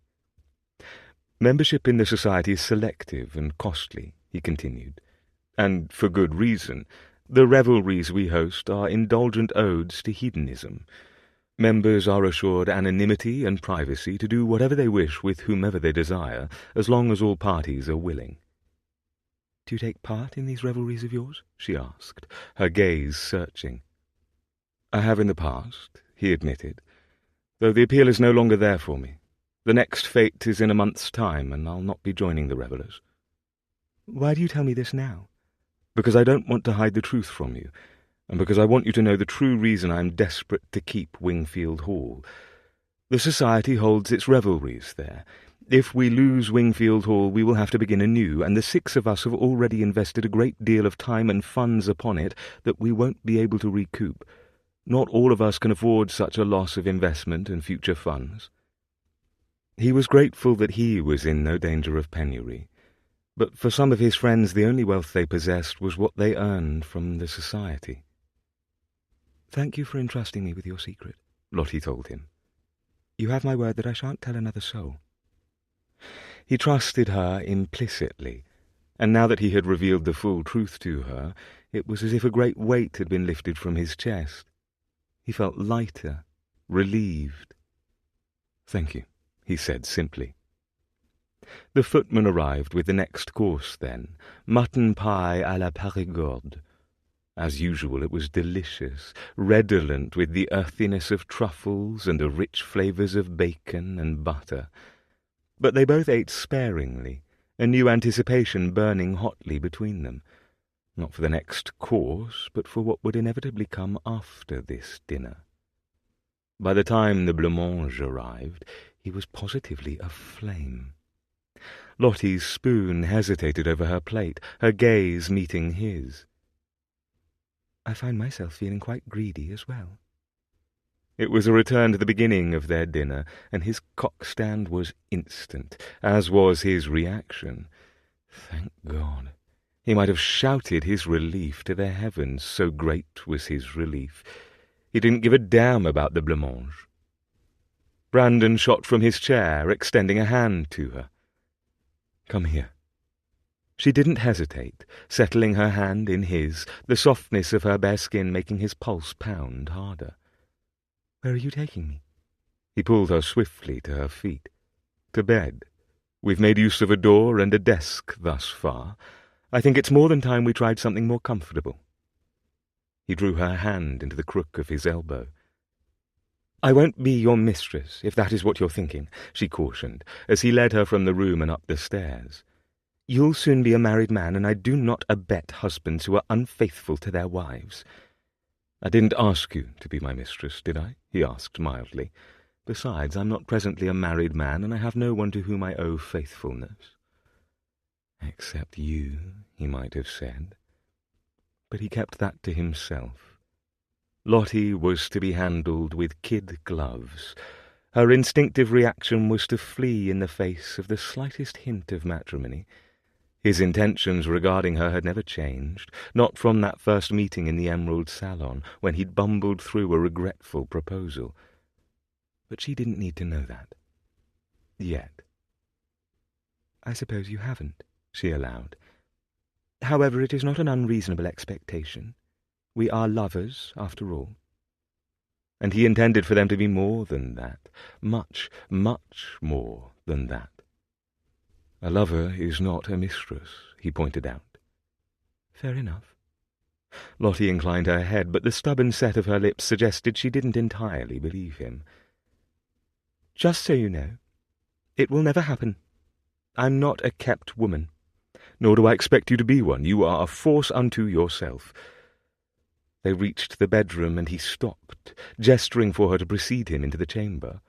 "Membership in the society is selective and costly," he continued, "and for good reason. The revelries we host are indulgent odes to hedonism. Members are assured anonymity and privacy to do whatever they wish with whomever they desire, as long as all parties are willing." "Do you take part in these revelries of yours?" she asked, her gaze searching. "I have in the past," he admitted, "though the appeal is no longer there for me. The next fete is in a month's time, and I'll not be joining the revellers." "Why do you tell me this now?" "Because I don't want to hide the truth from you, and because I want you to know the true reason I am desperate to keep Wingfield Hall. The society holds its revelries there. If we lose Wingfield Hall, we will have to begin anew, and the 6 of us have already invested a great deal of time and funds upon it that we won't be able to recoup. Not all of us can afford such a loss of investment and future funds." He was grateful that he was in no danger of penury, but for some of his friends the only wealth they possessed was what they earned from the society. "Thank you for entrusting me with your secret," Lottie told him. "You have my word that I shan't tell another soul." He trusted her implicitly, and now that he had revealed the full truth to her, it was as if a great weight had been lifted from his chest. He felt lighter, relieved. "Thank you," he said simply. The footman arrived with the next course then, mutton pie à la Périgord. As usual, it was delicious, redolent with the earthiness of truffles and the rich flavours of bacon and butter. But they both ate sparingly, a new anticipation burning hotly between them, not for the next course, but for what would inevitably come after this dinner. By the time the blancmange arrived, he was positively aflame. Lottie's spoon hesitated over her plate, her gaze meeting his. "I find myself feeling quite greedy as well." It was a return to the beginning of their dinner, and his cockstand was instant, as was his reaction. Thank God. He might have shouted his relief to the heavens, so great was his relief. He didn't give a damn about the blancmange. Brandon shot from his chair, extending a hand to her. "Come here." She didn't hesitate, settling her hand in his, the softness of her bare skin making his pulse pound harder. "Where are you taking me?" He pulled her swiftly to her feet. "To bed. We've made use of a door and a desk thus far. I think it's more than time we tried something more comfortable." He drew her hand into the crook of his elbow. "I won't be your mistress, if that is what you're thinking," she cautioned, as he led her from the room and up the stairs. "You'll soon be a married man, and I do not abet husbands who are unfaithful to their wives." "I didn't ask you to be my mistress, did I?" he asked mildly. "Besides, I'm not presently a married man, and I have no one to whom I owe faithfulness." "Except you," he might have said. But he kept that to himself. Lottie was to be handled with kid gloves. Her instinctive reaction was to flee in the face of the slightest hint of matrimony. His intentions regarding her had never changed, not from that first meeting in the Emerald Salon, when he'd bumbled through a regretful proposal. But she didn't need to know that. Yet. "I suppose you haven't," she allowed. "However, it is not an unreasonable expectation. We are lovers, after all." And he intended for them to be more than that, much, much more than that. "A lover is not a mistress," he pointed out. "Fair enough." Lottie inclined her head, but the stubborn set of her lips suggested she didn't entirely believe him. "Just so you know, it will never happen. I'm not a kept woman." "Nor do I expect you to be one. You are a force unto yourself." They reached the bedroom, and he stopped, gesturing for her to precede him into the chamber.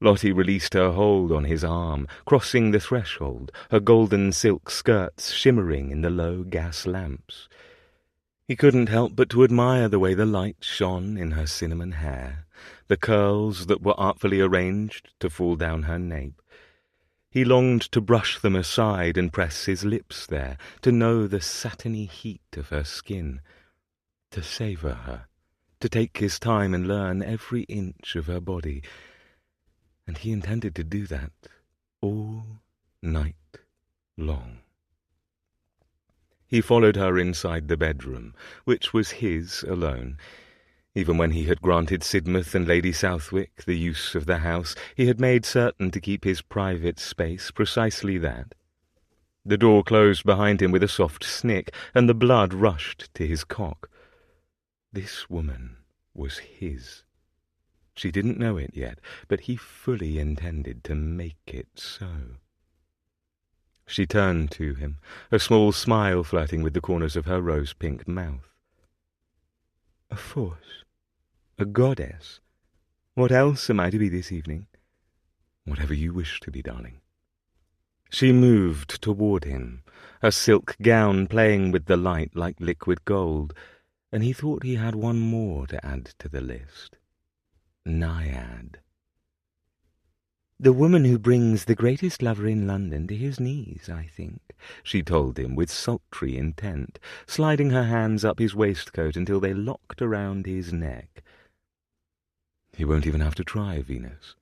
Lottie released her hold on his arm, crossing the threshold, her golden silk skirts shimmering in the low gas lamps. He couldn't help but to admire the way the light shone in her cinnamon hair, the curls that were artfully arranged to fall down her nape. He longed to brush them aside and press his lips there, to know the satiny heat of her skin, to savour her, to take his time and learn every inch of her body. And he intended to do that all night long. He followed her inside the bedroom, which was his alone. Even when he had granted Sidmouth and Lady Southwick the use of the house, he had made certain to keep his private space precisely that. The door closed behind him with a soft snick, and the blood rushed to his cock. This woman was his. She didn't know it yet, but he fully intended to make it so. She turned to him, a small smile flirting with the corners of her rose-pink mouth. A force, a goddess. What else am I to be this evening? Whatever you wish to be, darling. She moved toward him, her silk gown playing with the light like liquid gold, and he thought he had one more to add to the list. Naiad. The woman who brings the greatest lover in London to his knees, I think, she told him with sultry intent, sliding her hands up his waistcoat until they locked around his neck. He won't even have to try, Venus.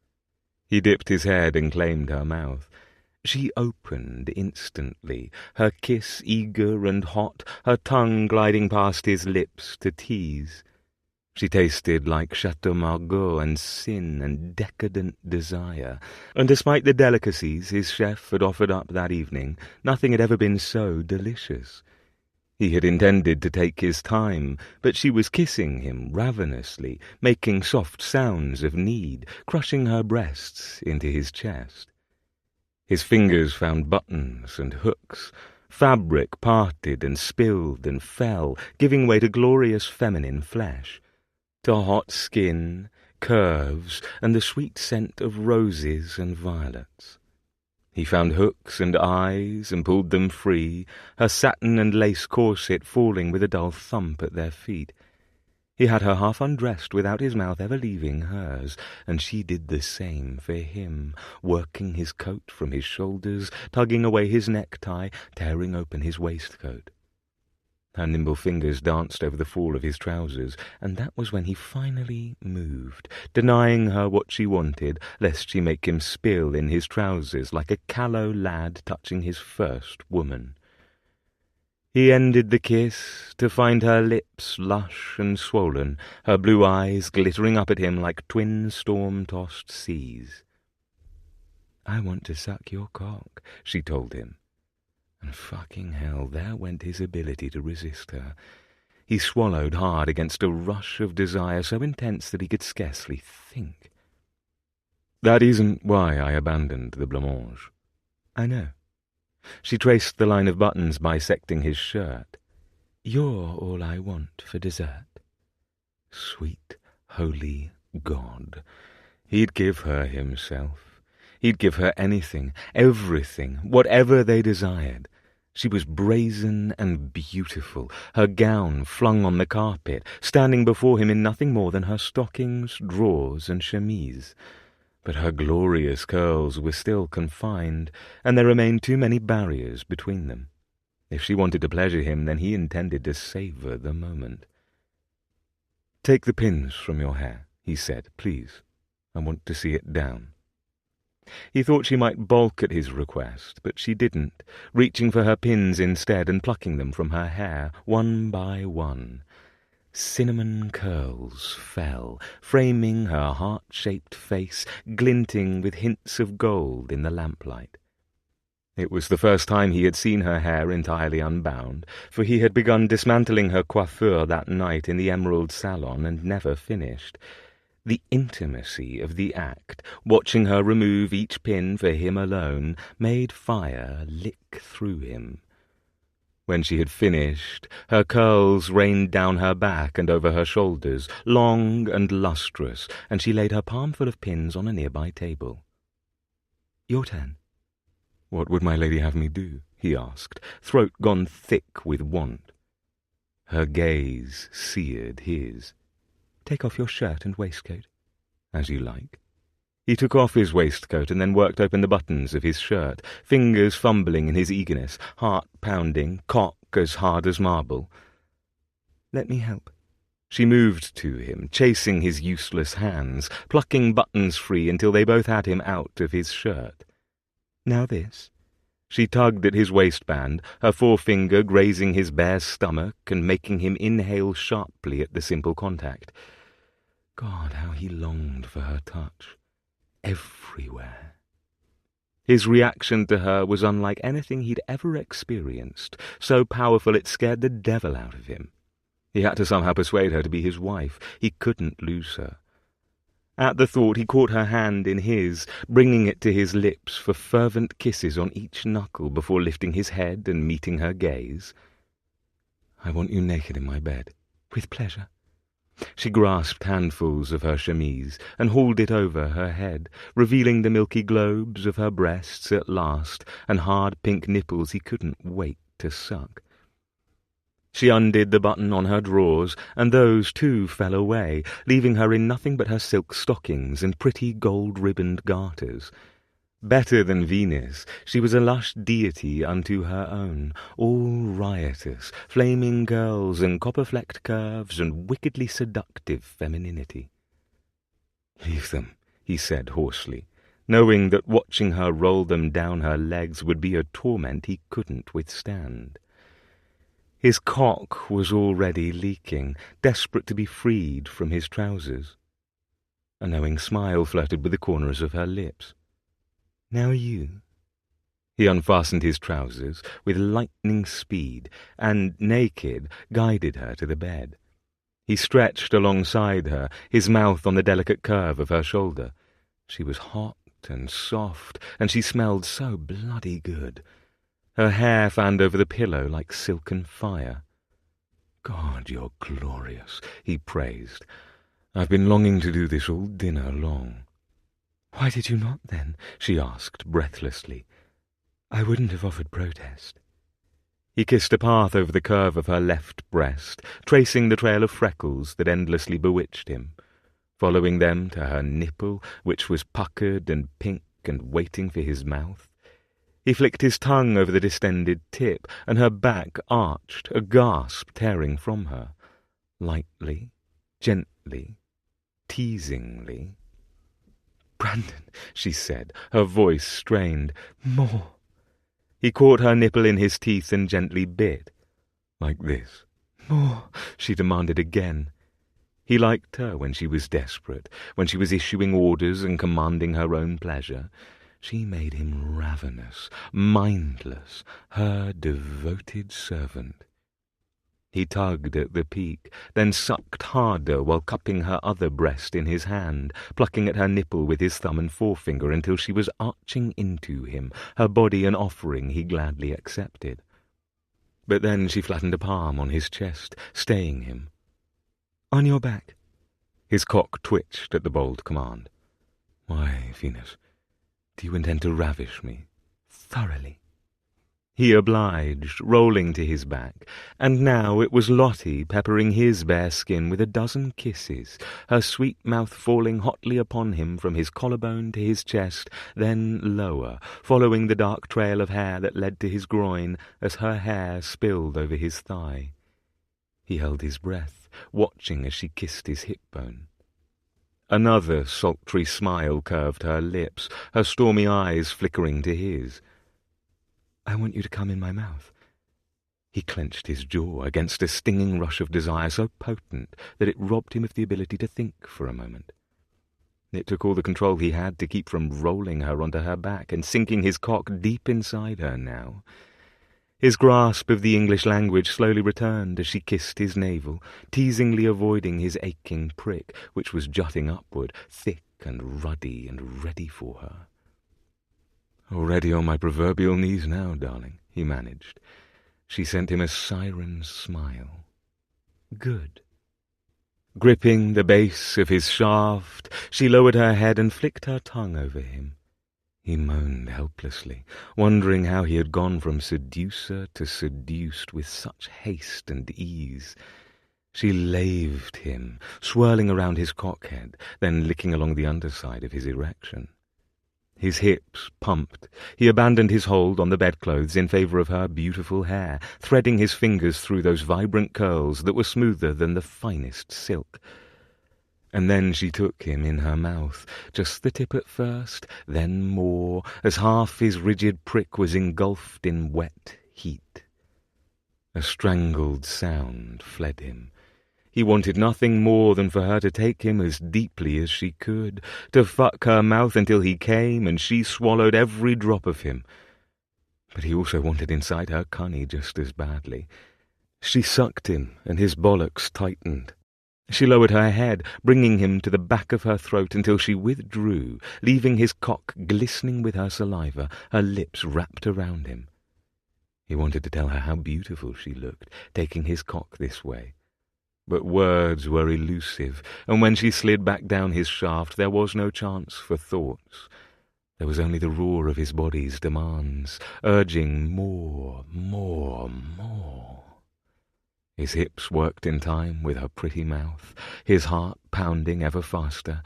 He dipped his head and claimed her mouth. She opened instantly, her kiss eager and hot, her tongue gliding past his lips to tease. She tasted like Chateau Margaux and sin and decadent desire, and despite the delicacies his chef had offered up that evening, nothing had ever been so delicious. He had intended to take his time, but she was kissing him ravenously, making soft sounds of need, crushing her breasts into his chest. His fingers found buttons and hooks. Fabric parted and spilled and fell, giving way to glorious feminine flesh, to hot skin, curves, and the sweet scent of roses and violets. He found hooks and eyes and pulled them free, her satin and lace corset falling with a dull thump at their feet. He had her half undressed without his mouth ever leaving hers, and she did the same for him, working his coat from his shoulders, tugging away his necktie, tearing open his waistcoat. Her nimble fingers danced over the fall of his trousers, and that was when he finally moved, denying her what she wanted, lest she make him spill in his trousers like a callow lad touching his first woman. He ended the kiss to find her lips lush and swollen, her blue eyes glittering up at him like twin storm-tossed seas. "I want to suck your cock," she told him. And fucking hell, there went his ability to resist her. He swallowed hard against a rush of desire so intense that he could scarcely think. "That isn't why I abandoned the blancmange." "I know." She traced the line of buttons bisecting his shirt. "You're all I want for dessert." Sweet, holy God. He'd give her himself. He'd give her anything, everything, whatever they desired. She was brazen and beautiful, her gown flung on the carpet, standing before him in nothing more than her stockings, drawers, and chemise. But her glorious curls were still confined, and there remained too many barriers between them. If she wanted to pleasure him, then he intended to savour the moment. "Take the pins from your hair," he said, "please. I want to see it down." He thought she might balk at his request, but she didn't, reaching for her pins instead and plucking them from her hair, one by one. Cinnamon curls fell, framing her heart-shaped face, glinting with hints of gold in the lamplight. It was the first time he had seen her hair entirely unbound, for he had begun dismantling her coiffure that night in the Emerald Salon and never finished. The intimacy of the act, watching her remove each pin for him alone, made fire lick through him. When she had finished, her curls rained down her back and over her shoulders, long and lustrous, and she laid her palmful of pins on a nearby table. "Your turn." "What would my lady have me do?" he asked, throat gone thick with want. Her gaze seared his. "Take off your shirt and waistcoat." "As you like." He took off his waistcoat and then worked open the buttons of his shirt, fingers fumbling in his eagerness, heart pounding, cock as hard as marble. "Let me help." She moved to him, chasing his useless hands, plucking buttons free until they both had him out of his shirt. "Now this." She tugged at his waistband, her forefinger grazing his bare stomach and making him inhale sharply at the simple contact. God, how he longed for her touch. Everywhere. His reaction to her was unlike anything he'd ever experienced, so powerful it scared the devil out of him. He had to somehow persuade her to be his wife. He couldn't lose her. At the thought he caught her hand in his, bringing it to his lips for fervent kisses on each knuckle before lifting his head and meeting her gaze. "I want you naked in my bed." "With pleasure." She grasped handfuls of her chemise and hauled it over her head, revealing the milky globes of her breasts at last and hard pink nipples he couldn't wait to suck. She undid the button on her drawers, and those too fell away, leaving her in nothing but her silk stockings and pretty gold-ribboned garters. Better than Venus, she was a lush deity unto her own, all riotous, flaming curls and copper-flecked curves and wickedly seductive femininity. "Leave them," he said hoarsely, knowing that watching her roll them down her legs would be a torment he couldn't withstand. His cock was already leaking, desperate to be freed from his trousers. A knowing smile flirted with the corners of her lips. "Now you." He unfastened his trousers with lightning speed, and, naked, guided her to the bed. He stretched alongside her, his mouth on the delicate curve of her shoulder. She was hot and soft, and she smelled so bloody good. Her hair fanned over the pillow like silken fire. "God, you're glorious," he praised. "I've been longing to do this all dinner long." "Why did you not, then?" she asked breathlessly. "I wouldn't have offered protest." He kissed a path over the curve of her left breast, tracing the trail of freckles that endlessly bewitched him, following them to her nipple, which was puckered and pink and waiting for his mouth. He flicked his tongue over the distended tip, and her back arched, a gasp tearing from her. Lightly, gently, teasingly. "Brandon," she said, her voice strained. "More." He caught her nipple in his teeth and gently bit. "Like this." "More," she demanded again. He liked her when she was desperate, when she was issuing orders and commanding her own pleasure. She made him ravenous, mindless, her devoted servant. He tugged at the peak, then sucked harder while cupping her other breast in his hand, plucking at her nipple with his thumb and forefinger until she was arching into him, her body an offering he gladly accepted. But then she flattened a palm on his chest, staying him. "On your back." His cock twitched at the bold command. "Why, Venus, do you intend to ravish me?" "Thoroughly." He obliged, rolling to his back, and now it was Lottie peppering his bare skin with a dozen kisses, her sweet mouth falling hotly upon him from his collarbone to his chest, then lower, following the dark trail of hair that led to his groin as her hair spilled over his thigh. He held his breath, watching as she kissed his hip bone. Another sultry smile curved her lips, her stormy eyes flickering to his. "I want you to come in my mouth." He clenched his jaw against a stinging rush of desire so potent that it robbed him of the ability to think for a moment. It took all the control he had to keep from rolling her onto her back and sinking his cock deep inside her now. His grasp of the English language slowly returned as she kissed his navel, teasingly avoiding his aching prick, which was jutting upward, thick and ruddy and ready for her. "Already on my proverbial knees now, darling," he managed. She sent him a siren's smile. Good. Gripping the base of his shaft, she lowered her head and flicked her tongue over him. He moaned helplessly, wondering how he had gone from seducer to seduced with such haste and ease. She laved him, swirling around his cockhead, then licking along the underside of his erection. His hips pumped. He abandoned his hold on the bedclothes in favour of her beautiful hair, threading his fingers through those vibrant curls that were smoother than the finest silk. And then she took him in her mouth, just the tip at first, then more, as half his rigid prick was engulfed in wet heat. A strangled sound fled him. He wanted nothing more than for her to take him as deeply as she could, to fuck her mouth until he came and she swallowed every drop of him. But he also wanted inside her cunny just as badly. She sucked him, and his bollocks tightened. She lowered her head, bringing him to the back of her throat until she withdrew, leaving his cock glistening with her saliva, her lips wrapped around him. He wanted to tell her how beautiful she looked, taking his cock this way. But words were elusive, and when she slid back down his shaft there was no chance for thoughts. There was only the roar of his body's demands, urging more, more, more. His hips worked in time with her pretty mouth, his heart pounding ever faster.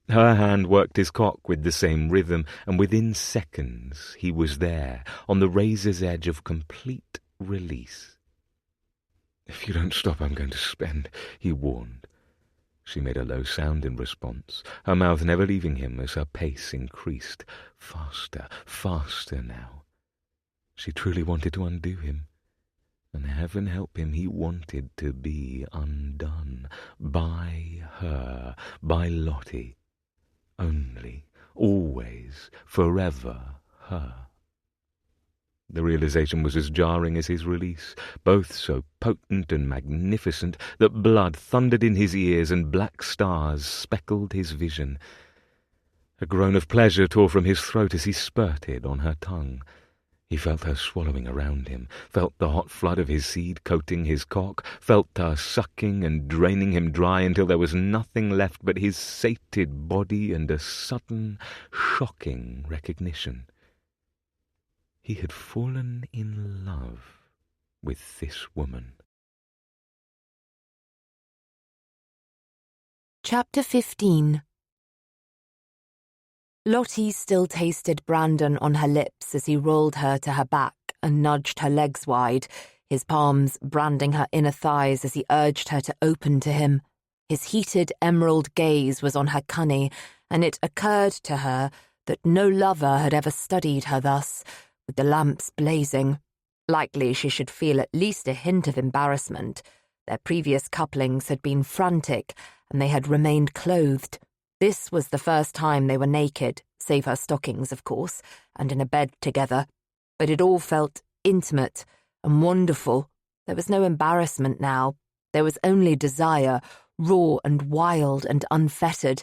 Her hand worked his cock with the same rhythm, and within seconds he was there, on the razor's edge of complete release. "If you don't stop, I'm going to spend," he warned. She made a low sound in response, her mouth never leaving him as her pace increased. Faster, faster now. She truly wanted to undo him. And heaven help him, he wanted to be undone. By her, by Lottie. Only, always, forever her. The realization was as jarring as his release, both so potent and magnificent that blood thundered in his ears and black stars speckled his vision. A groan of pleasure tore from his throat as he spurted on her tongue. He felt her swallowing around him, felt the hot flood of his seed coating his cock, felt her sucking and draining him dry until there was nothing left but his sated body and a sudden, shocking recognition. He had fallen in love with this woman. Chapter 15. Lottie still tasted Brandon on her lips as he rolled her to her back and nudged her legs wide, his palms branding her inner thighs as he urged her to open to him. His heated emerald gaze was on her cunny, and it occurred to her that no lover had ever studied her thus, with the lamps blazing. Likely she should feel at least a hint of embarrassment. Their previous couplings had been frantic, and they had remained clothed. This was the first time they were naked, save her stockings, of course, and in a bed together. But it all felt intimate and wonderful. There was no embarrassment now. There was only desire, raw and wild and unfettered.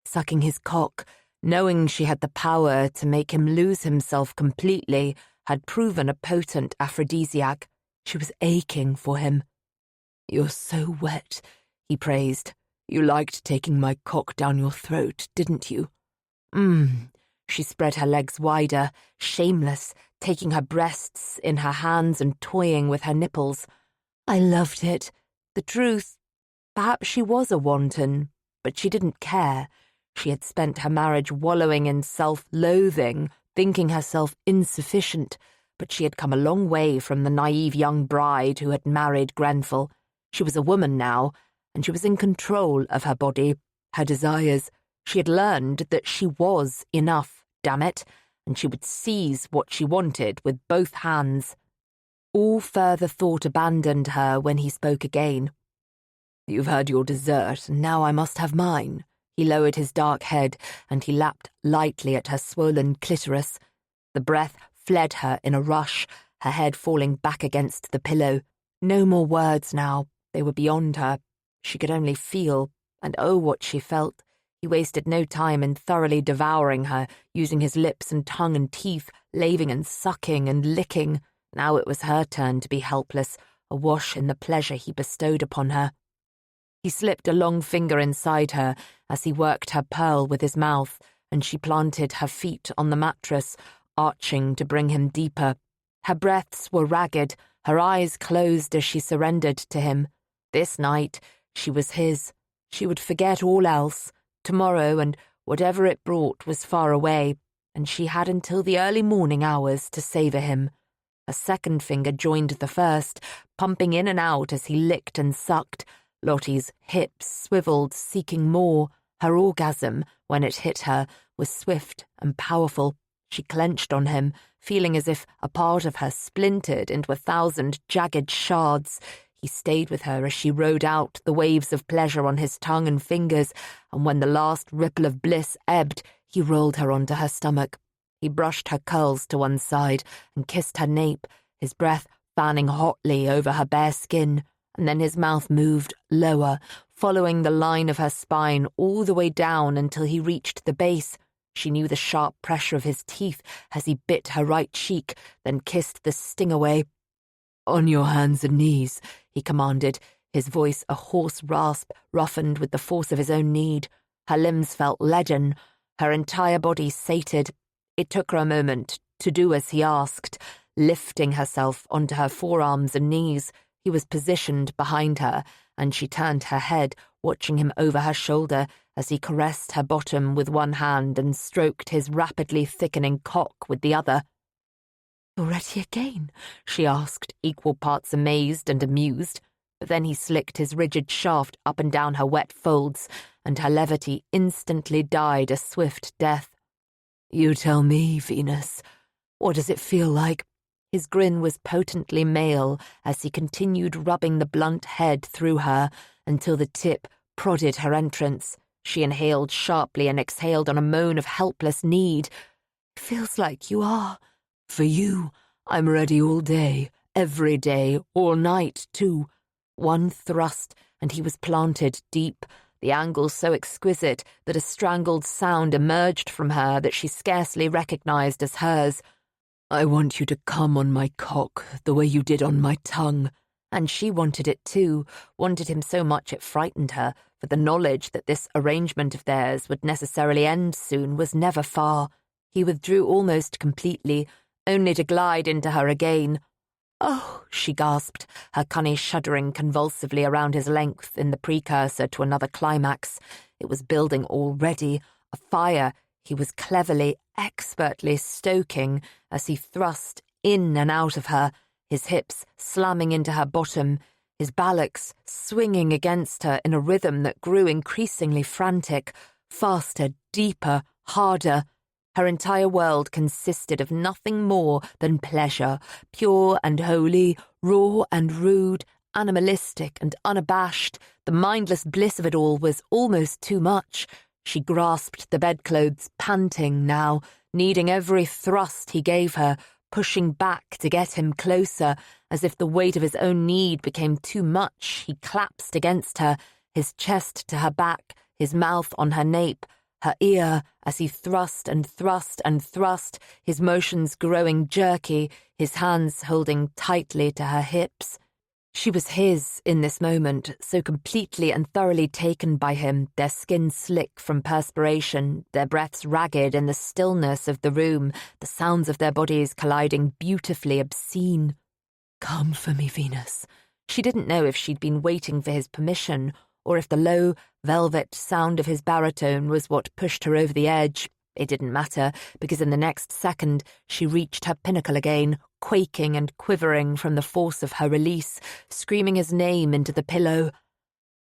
Sucking his cock, knowing she had the power to make him lose himself completely, had proven a potent aphrodisiac. She was aching for him. "You're so wet," he praised. "You liked taking my cock down your throat, didn't you?" She spread her legs wider, shameless, taking her breasts in her hands and toying with her nipples. "I loved it. The truth. Perhaps she was a wanton, but she didn't care. She had spent her marriage wallowing in self-loathing, thinking herself insufficient, but she had come a long way from the naive young bride who had married Grenfell. She was a woman now, and she was in control of her body, her desires. She had learned that she was enough, damn it, and she would seize what she wanted with both hands. All further thought abandoned her when he spoke again. "You've had your dessert, and now I must have mine." He lowered his dark head, and he lapped lightly at her swollen clitoris. The breath fled her in a rush, her head falling back against the pillow. No more words now. They were beyond her. She could only feel, and oh, what she felt. He wasted no time in thoroughly devouring her, using his lips and tongue and teeth, laving and sucking and licking. Now it was her turn to be helpless, awash in the pleasure he bestowed upon her. He slipped a long finger inside her as he worked her pearl with his mouth, and she planted her feet on the mattress, arching to bring him deeper. Her breaths were ragged, her eyes closed as she surrendered to him. This night, she was his. She would forget all else. Tomorrow and whatever it brought was far away, and she had until the early morning hours to savour him. A second finger joined the first, pumping in and out as he licked and sucked. Lottie's hips swiveled, seeking more. Her orgasm, when it hit her, was swift and powerful. She clenched on him, feeling as if a part of her splintered into 1,000 jagged shards. He stayed with her as she rode out the waves of pleasure on his tongue and fingers, and when the last ripple of bliss ebbed, he rolled her onto her stomach. He brushed her curls to one side and kissed her nape, his breath fanning hotly over her bare skin, and then his mouth moved lower, following the line of her spine all the way down until he reached the base. She knew the sharp pressure of his teeth as he bit her right cheek, then kissed the sting away. "On your hands and knees," he commanded, his voice a hoarse rasp roughened with the force of his own need. Her limbs felt leaden, her entire body sated. It took her a moment to do as he asked, lifting herself onto her forearms and knees. He was positioned behind her, and she turned her head, watching him over her shoulder as he caressed her bottom with one hand and stroked his rapidly thickening cock with the other. "You're ready again?" she asked, equal parts amazed and amused. But then he slicked his rigid shaft up and down her wet folds, and her levity instantly died a swift death. "You tell me, Venus. What does it feel like?" His grin was potently male as he continued rubbing the blunt head through her until the tip prodded her entrance. She inhaled sharply and exhaled on a moan of helpless need. "Feels like you are. For you, I'm ready all day, every day, all night, too." One thrust, and he was planted deep, the angle so exquisite that a strangled sound emerged from her that she scarcely recognized as hers. "I want you to come on my cock the way you did on my tongue." And she wanted it too, wanted him so much it frightened her, for the knowledge that this arrangement of theirs would necessarily end soon was never far. He withdrew almost completely, only to glide into her again. "Oh," she gasped, her cunny shuddering convulsively around his length in the precursor to another climax. It was building already, a fire he was cleverly, expertly stoking as he thrust in and out of her, his hips slamming into her bottom, his buttocks swinging against her in a rhythm that grew increasingly frantic, faster, deeper, harder. Her entire world consisted of nothing more than pleasure, pure and holy, raw and rude, animalistic and unabashed. The mindless bliss of it all was almost too much. She grasped the bedclothes, panting now, needing every thrust he gave her, pushing back to get him closer. As if the weight of his own need became too much, he collapsed against her, his chest to her back, his mouth on her nape, her ear as he thrust and thrust and thrust, his motions growing jerky, his hands holding tightly to her hips. She was his in this moment, so completely and thoroughly taken by him, their skin slick from perspiration, their breaths ragged in the stillness of the room, the sounds of their bodies colliding beautifully obscene. "Come for me, Venus." She didn't know if she'd been waiting for his permission, or if the low, velvet sound of his baritone was what pushed her over the edge. It didn't matter, because in the next second she reached her pinnacle again, quaking and quivering from the force of her release, screaming his name into the pillow.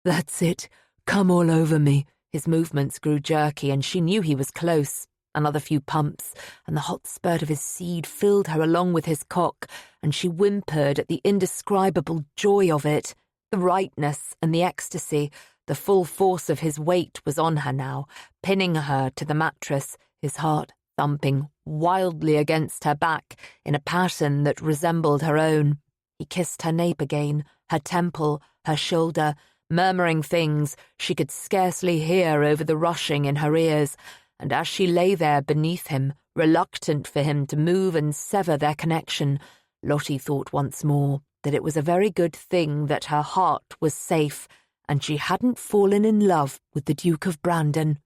"That's it. Come all over me." His movements grew jerky, and she knew he was close. Another few pumps, and the hot spurt of his seed filled her along with his cock, and she whimpered at the indescribable joy of it. The rightness and the ecstasy, the full force of his weight was on her now, pinning her to the mattress, his heart thumping wildly against her back in a pattern that resembled her own. He kissed her nape again, her temple, her shoulder, murmuring things she could scarcely hear over the rushing in her ears, and as she lay there beneath him, reluctant for him to move and sever their connection, Lottie thought once more that it was a very good thing that her heart was safe and she hadn't fallen in love with the Duke of Brandon.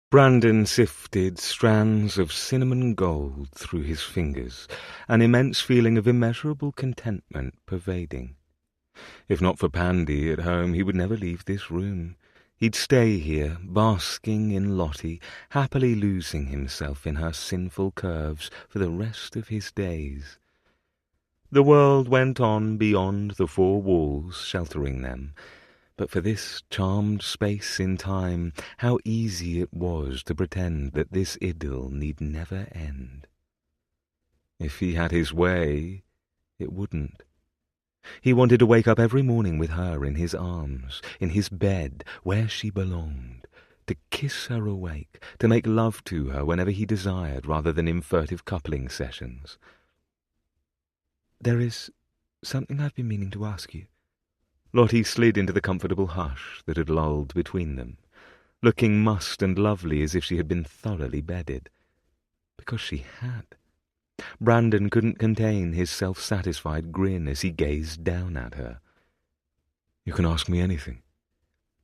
Brandon sifted strands of cinnamon gold through his fingers, an immense feeling of immeasurable contentment pervading. If not for Pandy at home, he would never leave this room. He'd stay here, basking in Lottie, happily losing himself in her sinful curves for the rest of his days. The world went on beyond the four walls sheltering them, but for this charmed space in time, how easy it was to pretend that this idyll need never end. If he had his way, it wouldn't. He wanted to wake up every morning with her in his arms, in his bed, where she belonged, to kiss her awake, to make love to her whenever he desired, rather than in furtive coupling sessions. "There is something I've been meaning to ask you." Lottie slid into the comfortable hush that had lulled between them, looking mussed and lovely as if she had been thoroughly bedded. Because she had. Brandon couldn't contain his self-satisfied grin as he gazed down at her. "You can ask me anything."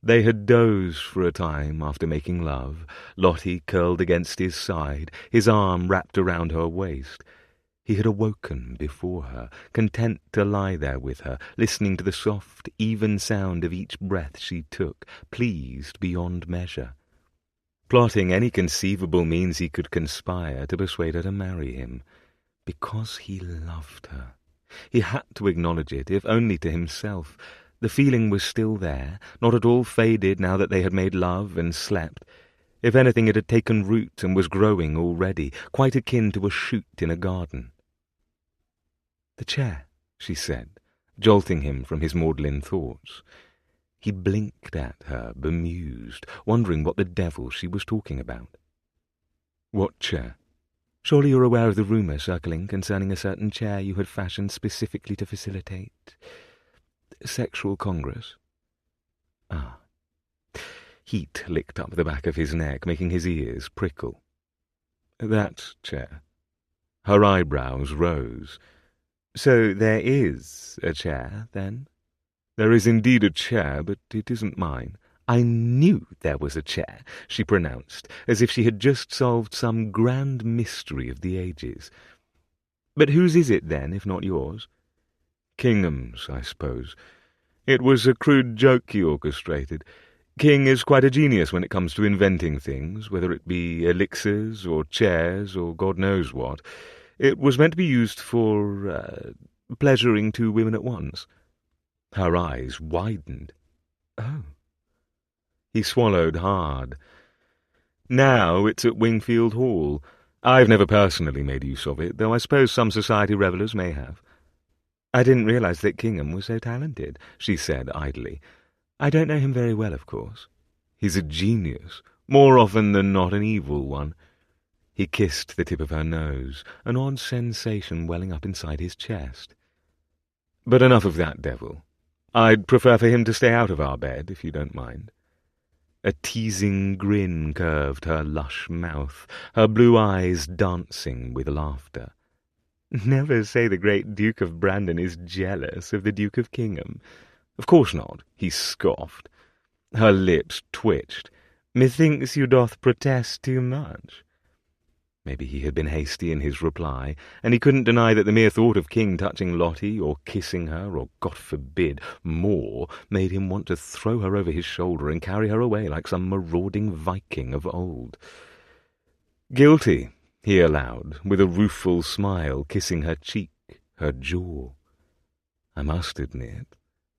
They had dozed for a time after making love, Lottie curled against his side, his arm wrapped around her waist. He had awoken before her, content to lie there with her, listening to the soft, even sound of each breath she took, pleased beyond measure, plotting any conceivable means he could conspire to persuade her to marry him. Because he loved her. He had to acknowledge it, if only to himself. The feeling was still there, not at all faded now that they had made love and slept. If anything, it had taken root and was growing already, quite akin to a shoot in a garden. "The chair," she said, jolting him from his maudlin thoughts. He blinked at her, bemused, wondering what the devil she was talking about. "What chair?" "Surely you're aware of the rumour circling concerning a certain chair you had fashioned specifically to facilitate sexual congress?" "Ah." Heat licked up the back of his neck, making his ears prickle. "That chair." Her eyebrows rose. "So there is a chair, then?" "There is indeed a chair, but it isn't mine." "I knew there was a chair," she pronounced, as if she had just solved some grand mystery of the ages. "But whose is it, then, if not yours?" "Kingham's, I suppose. It was a crude joke he orchestrated. King is quite a genius when it comes to inventing things, whether it be elixirs or chairs or God knows what. It was meant to be used for pleasuring two women at once." Her eyes widened. "Oh." He swallowed hard. "Now it's at Wingfield Hall. I've never personally made use of it, though I suppose some society revellers may have." "I didn't realise that Kingham was so talented," she said idly. "I don't know him very well, of course." "He's a genius, more often than not an evil one." He kissed the tip of her nose, an odd sensation welling up inside his chest. "But enough of that devil. I'd prefer for him to stay out of our bed, if you don't mind." A teasing grin curved her lush mouth, her blue eyes dancing with laughter. "Never say the great Duke of Brandon is jealous of the Duke of Kingham." "Of course not," he scoffed. Her lips twitched. "Methinks you doth protest too much." Maybe he had been hasty in his reply, and he couldn't deny that the mere thought of King touching Lottie, or kissing her, or, God forbid, more, made him want to throw her over his shoulder and carry her away like some marauding Viking of old. "Guilty," he allowed, with a rueful smile, kissing her cheek, her jaw. "I must admit,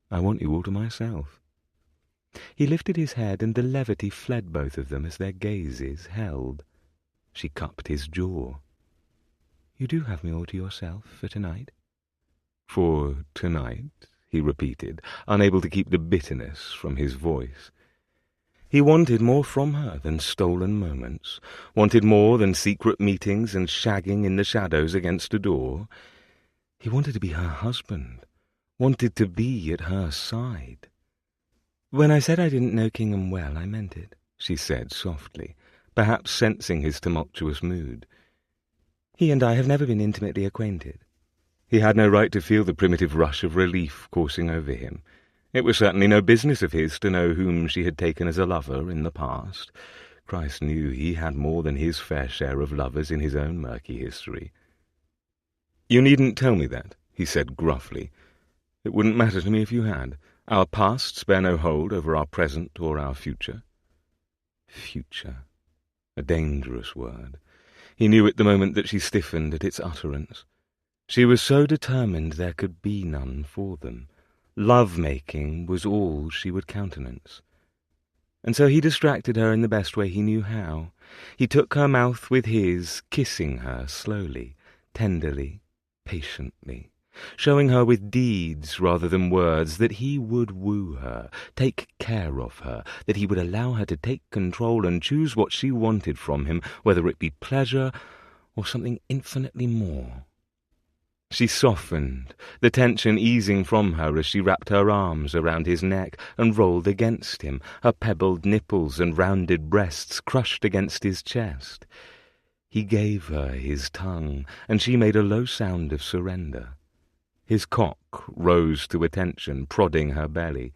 I want you all to myself." He lifted his head, and the levity fled both of them as their gazes held. She cupped his jaw. "You do have me all to yourself for tonight?" "For tonight," he repeated, unable to keep the bitterness from his voice. He wanted more from her than stolen moments, wanted more than secret meetings and shagging in the shadows against a door. He wanted to be her husband, wanted to be at her side. "When I said I didn't know Kingham well, I meant it," she said softly, perhaps sensing his tumultuous mood. He and I have never been intimately acquainted." He had no right to feel the primitive rush of relief coursing over him. It was certainly no business of his to know whom she had taken as a lover in the past. Christ knew he had more than his fair share of lovers in his own murky history. "You needn't tell me that," he said gruffly. "It wouldn't matter to me if you had. Our pasts bear no hold over our present or our future." Future. A dangerous word. He knew at the moment that she stiffened at its utterance. She was so determined there could be none for them. Love-making was all she would countenance. And so he distracted her in the best way he knew how. He took her mouth with his, kissing her slowly, tenderly, patiently, showing her with deeds rather than words that he would woo her, take care of her, that he would allow her to take control and choose what she wanted from him, whether it be pleasure or something infinitely more. She softened, the tension easing from her as she wrapped her arms around his neck and rolled against him, her pebbled nipples and rounded breasts crushed against his chest. He gave her his tongue, and she made a low sound of surrender. His cock rose to attention, prodding her belly.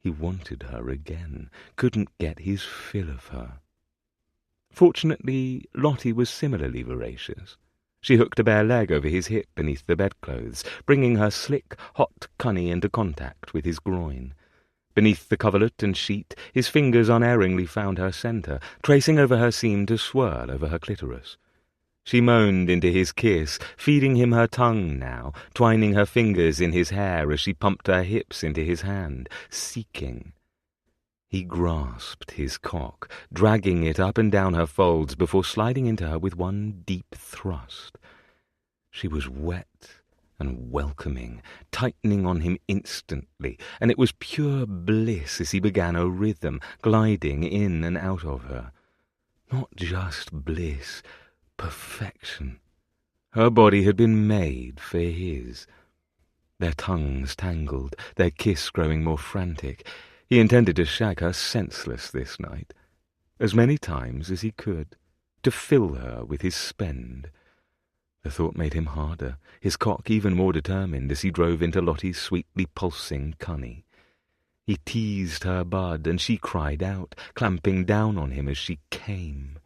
He wanted her again, couldn't get his fill of her. Fortunately, Lottie was similarly voracious. She hooked a bare leg over his hip beneath the bedclothes, bringing her slick, hot cunny into contact with his groin. Beneath the coverlet and sheet, his fingers unerringly found her centre, tracing over her seam to swirl over her clitoris. She moaned into his kiss, feeding him her tongue now, twining her fingers in his hair as she pumped her hips into his hand, seeking. He grasped his cock, dragging it up and down her folds before sliding into her with one deep thrust. She was wet and welcoming, tightening on him instantly, and it was pure bliss as he began a rhythm, gliding in and out of her. Not just bliss, perfection. Her body had been made for his. Their tongues tangled, their kiss growing more frantic. He intended to shag her senseless this night, as many times as he could, to fill her with his spend. The thought made him harder, his cock even more determined as he drove into Lottie's sweetly pulsing cunny. He teased her bud, and she cried out, clamping down on him as she came.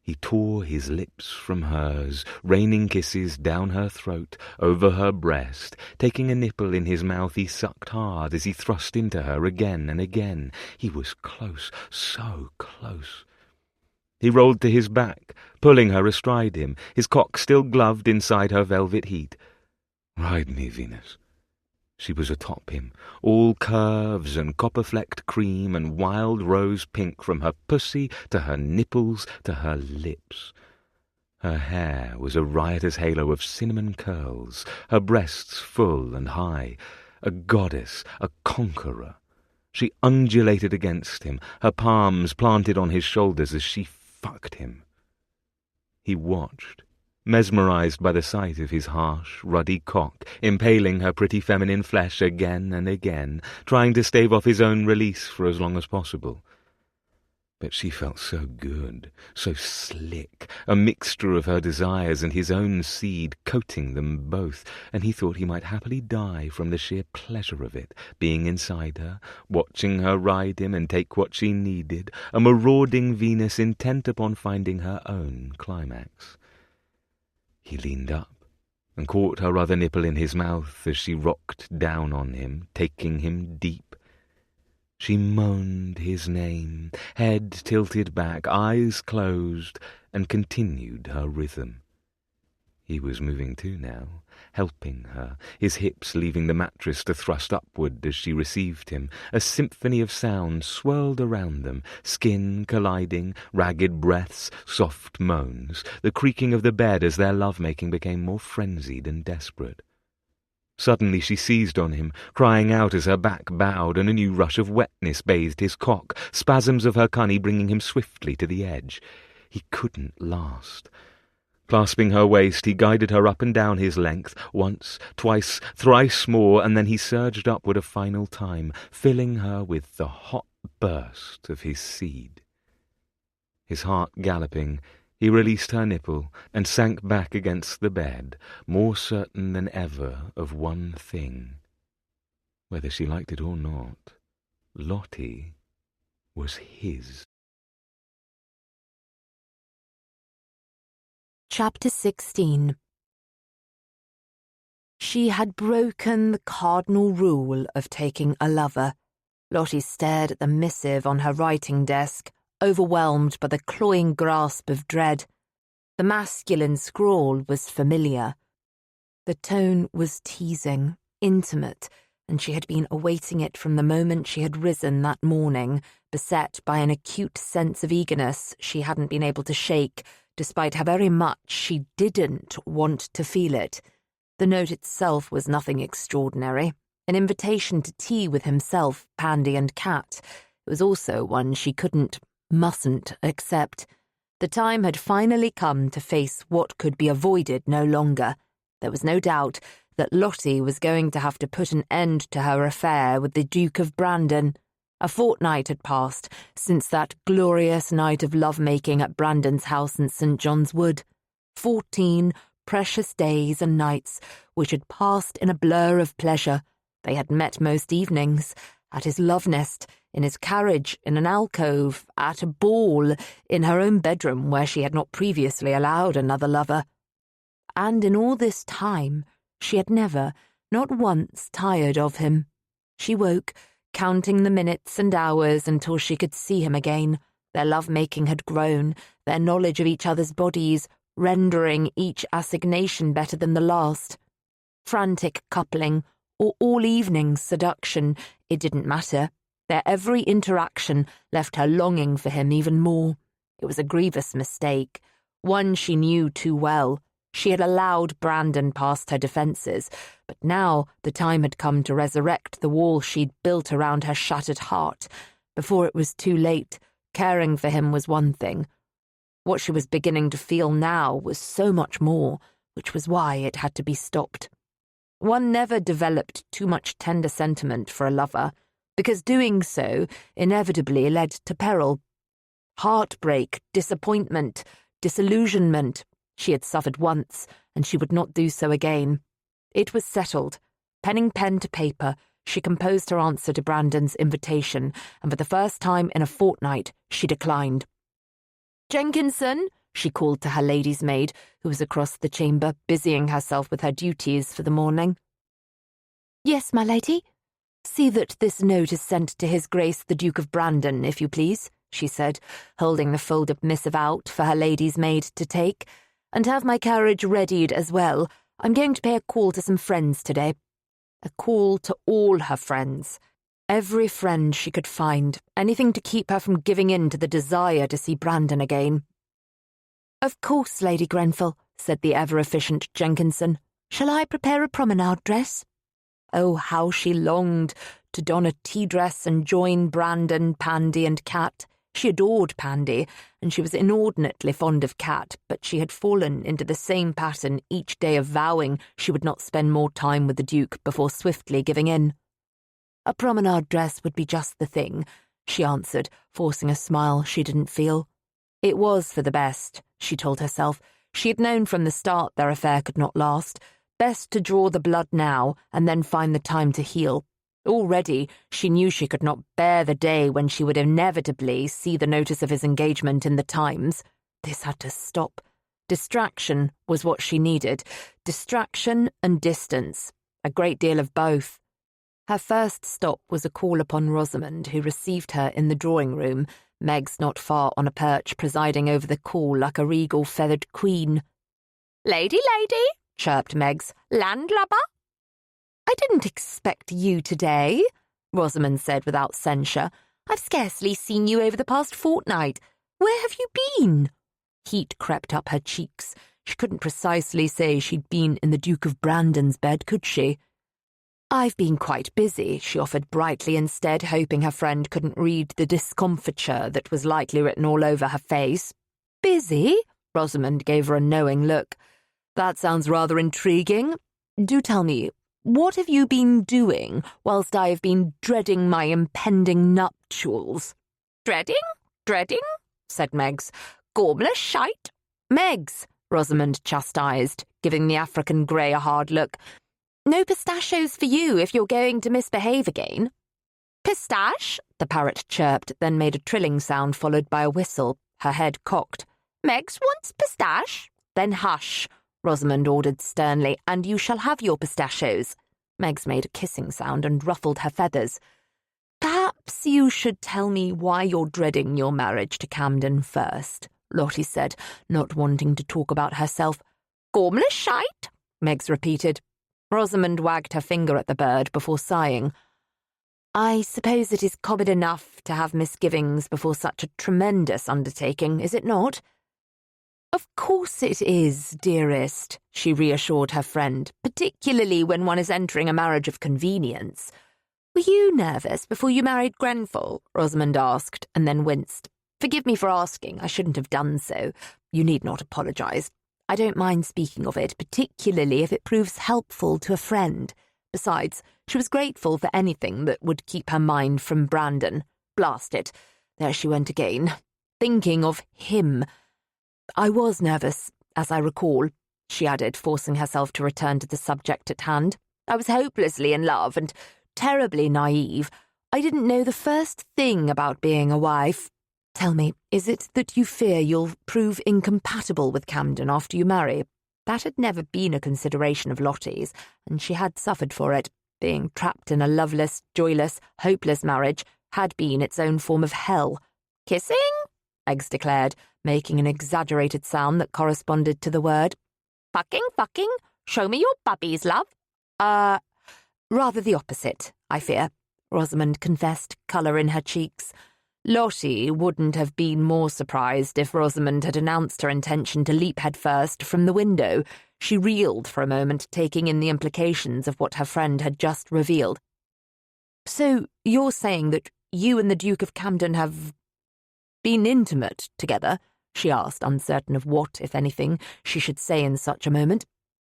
He tore his lips from hers, raining kisses down her throat, over her breast. Taking a nipple in his mouth, he sucked hard as he thrust into her again and again. He was close, so close. He rolled to his back, pulling her astride him, his cock still gloved inside her velvet heat. "Ride me, Venus." She was atop him, all curves and copper-flecked cream and wild rose pink from her pussy to her nipples to her lips. Her hair was a riotous halo of cinnamon curls, her breasts full and high, a goddess, a conqueror. She undulated against him, her palms planted on his shoulders as she fucked him. He watched, mesmerized by the sight of his harsh, ruddy cock, impaling her pretty feminine flesh again and again, trying to stave off his own release for as long as possible. But she felt so good, so slick, a mixture of her desires and his own seed coating them both, and he thought he might happily die from the sheer pleasure of it, being inside her, watching her ride him and take what she needed, a marauding Venus intent upon finding her own climax. He leaned up and caught her other nipple in his mouth as she rocked down on him, taking him deep. She moaned his name, head tilted back, eyes closed, and continued her rhythm. He was moving too now, helping her, his hips leaving the mattress to thrust upward as she received him. A symphony of sound swirled around them, skin colliding, ragged breaths, soft moans, the creaking of the bed as their love-making became more frenzied and desperate. Suddenly she seized on him, crying out as her back bowed, and a new rush of wetness bathed his cock, spasms of her cunny bringing him swiftly to the edge. He couldn't last. Clasping her waist, he guided her up and down his length, once, twice, thrice more, and then he surged upward a final time, filling her with the hot burst of his seed. His heart galloping, He released her nipple and sank back against the bed, more certain than ever of one thing. Whether she liked it or not, Lottie was his. Chapter 16. She had broken the cardinal rule of taking a lover. Lottie stared at the missive on her writing desk, overwhelmed by the cloying grasp of dread. The masculine scrawl was familiar. The tone was teasing, intimate, and she had been awaiting it from the moment she had risen that morning, beset by an acute sense of eagerness she hadn't been able to shake, despite how very much she didn't want to feel it. The note itself was nothing extraordinary. An invitation to tea with himself, Pandy and Cat. It was also one she mustn't accept. The time had finally come to face what could be avoided no longer. There was no doubt that Lottie was going to have to put an end to her affair with the Duke of Brandon. A fortnight had passed since that glorious night of love-making at Brandon's house in St. John's Wood. 14 precious days and nights which had passed in a blur of pleasure. They had met most evenings, at his love nest, in his carriage, in an alcove, at a ball, in her own bedroom where she had not previously allowed another lover. And in all this time, she had never, not once, tired of him. She woke, counting the minutes and hours until she could see him again. Their love-making had grown, their knowledge of each other's bodies, rendering each assignation better than the last. Frantic coupling, or all-evening seduction, it didn't matter. Their every interaction left her longing for him even more. It was a grievous mistake, one she knew too well. She had allowed Brandon past her defences, but now the time had come to resurrect the wall she'd built around her shattered heart. Before it was too late, caring for him was one thing. What she was beginning to feel now was so much more, which was why it had to be stopped. One never developed too much tender sentiment for a lover, because doing so inevitably led to peril. Heartbreak, disappointment, disillusionment. She had suffered once, and she would not do so again. It was settled. Penning pen to paper, she composed her answer to Brandon's invitation, and for the first time in a fortnight, she declined. "Jenkinson," she called to her lady's maid, who was across the chamber, busying herself with her duties for the morning. "Yes, my lady." "See that this note is sent to His Grace the Duke of Brandon, if you please," she said, holding the folded missive out for her lady's maid to take. "And have my carriage readied as well. I'm going to pay a call to some friends today." A call to all her friends. Every friend she could find, anything to keep her from giving in to the desire to see Brandon again. "Of course, Lady Grenfell," said the ever-efficient Jenkinson. "Shall I prepare a promenade dress?" Oh, how she longed to don a tea dress and join Brandon, Pandy and Cat. She adored Pandy, and she was inordinately fond of Cat, but she had fallen into the same pattern each day of vowing she would not spend more time with the Duke before swiftly giving in. "A promenade dress would be just the thing," she answered, forcing a smile she didn't feel. It was for the best, she told herself. She had known from the start their affair could not last. Best to draw the blood now, and then find the time to heal. Already, she knew she could not bear the day when she would inevitably see the notice of his engagement in the Times. This had to stop. Distraction was what she needed. Distraction and distance. A great deal of both. Her first stop was a call upon Rosamond, who received her in the drawing-room, Meg's not far on a perch presiding over the call like a regal feathered queen. "Lady, lady," chirped Meg's. "Landlubber?" "I didn't expect you today," Rosamond said without censure. "I've scarcely seen you over the past fortnight. Where have you been?" Heat crept up her cheeks. She couldn't precisely say she'd been in the Duke of Brandon's bed, could she? "I've been quite busy," she offered brightly instead, hoping her friend couldn't read the discomfiture that was likely written all over her face. "Busy?" Rosamond gave her a knowing look. "That sounds rather intriguing. Do tell me, what have you been doing whilst I have been dreading my impending nuptials?" "Dreading? Dreading?" said Meggs. "Gormless shite." Megs, Rosamond chastised, giving the African grey a hard look. No pistachios for you if you're going to misbehave again. Pistache? The parrot chirped, then made a trilling sound followed by a whistle, her head cocked. Megs wants pistache? Then hush, Rosamond ordered sternly, and you shall have your pistachios. Megs made a kissing sound and ruffled her feathers. Perhaps you should tell me why you're dreading your marriage to Camden first, Lottie said, not wanting to talk about herself. Gormless shite, Megs repeated. Rosamond wagged her finger at the bird before sighing. I suppose it is common enough to have misgivings before such a tremendous undertaking, is it not? Of course it is, dearest, she reassured her friend, particularly when one is entering a marriage of convenience. Were you nervous before you married Grenfell? Rosamond asked, and then winced. Forgive me for asking, I shouldn't have done so. You need not apologise. I don't mind speaking of it, particularly if it proves helpful to a friend. Besides, she was grateful for anything that would keep her mind from Brandon. Blast it. There she went again. Thinking of him. I was nervous, as I recall, she added, forcing herself to return to the subject at hand. I was hopelessly in love and terribly naive. I didn't know the first thing about being a wife. Tell me, is it that you fear you'll prove incompatible with Camden after you marry? That had never been a consideration of Lottie's, and she had suffered for it. Being trapped in a loveless, joyless, hopeless marriage had been its own form of hell. Kissing? Eggs declared, making an exaggerated sound that corresponded to the word. Fucking? Show me your bubbies, love. Rather the opposite, I fear, Rosamond confessed, colour in her cheeks. Lottie wouldn't have been more surprised if Rosamond had announced her intention to leap headfirst from the window. She reeled for a moment, taking in the implications of what her friend had just revealed. So you're saying that you and the Duke of Camden have been intimate together? She asked, uncertain of what, if anything, she should say in such a moment.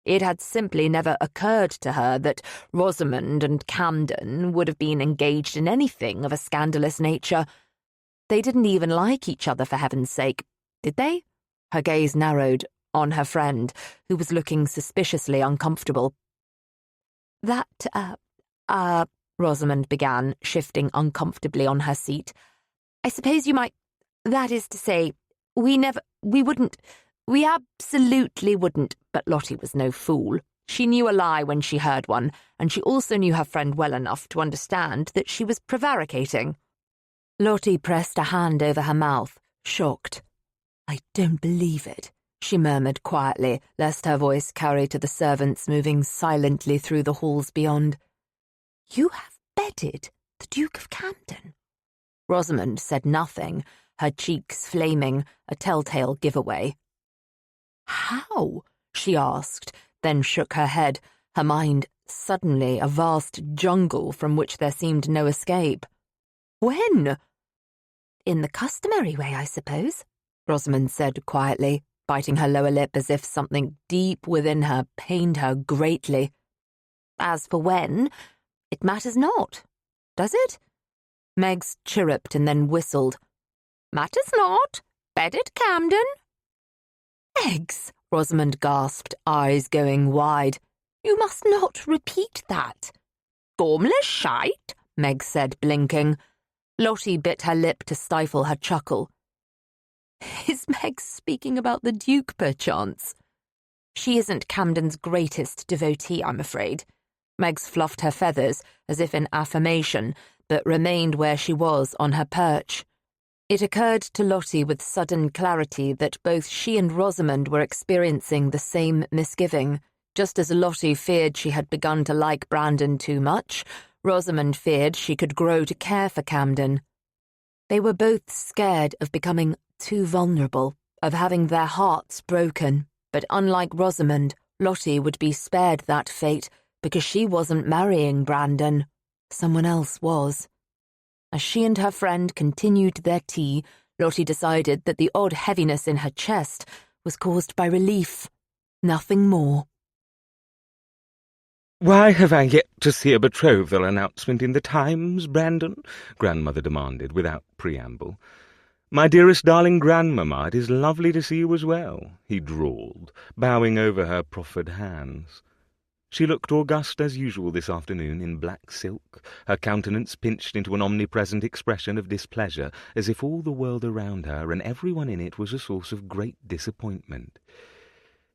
It had simply never occurred to her that Rosamond and Camden would have been engaged in anything of a scandalous nature. They didn't even like each other, for heaven's sake, did they? Her gaze narrowed on her friend, who was looking suspiciously uncomfortable. Rosamond began, shifting uncomfortably on her seat. I suppose you might... That is to say, we absolutely wouldn't, but Lottie was no fool. She knew a lie when she heard one, and she also knew her friend well enough to understand that she was prevaricating. Lottie pressed a hand over her mouth, shocked. I don't believe it, she murmured quietly, lest her voice carry to the servants moving silently through the halls beyond. You have bedded the Duke of Camden? Rosamond said nothing, her cheeks flaming, a telltale giveaway. How? She asked, then shook her head, her mind suddenly a vast jungle from which there seemed no escape. When? In the customary way, I suppose, Rosamond said quietly, biting her lower lip as if something deep within her pained her greatly. As for when, it matters not, does it? Megs chirruped and then whistled. Matters not. Bedded Camden. Eggs, Rosamond gasped, eyes going wide. You must not repeat that. Gormless shite, Meg said, blinking. Lottie bit her lip to stifle her chuckle. Is Meg speaking about the Duke, perchance? She isn't Camden's greatest devotee, I'm afraid. Megs fluffed her feathers, as if in affirmation, but remained where she was on her perch. It occurred to Lottie with sudden clarity that both she and Rosamond were experiencing the same misgiving. Just as Lottie feared she had begun to like Brandon too much, Rosamond feared she could grow to care for Camden. They were both scared of becoming too vulnerable, of having their hearts broken, but unlike Rosamond, Lottie would be spared that fate because she wasn't marrying Brandon. Someone else was. As she and her friend continued their tea, Lottie decided that the odd heaviness in her chest was caused by relief. Nothing more. Why have I yet to see a betrothal announcement in the Times, Brandon? Grandmother demanded, without preamble. "My dearest darling grandmamma, it is lovely to see you as well," he drawled, bowing over her proffered hands. She looked august as usual this afternoon in black silk, her countenance pinched into an omnipresent expression of displeasure, as if all the world around her and everyone in it was a source of great disappointment.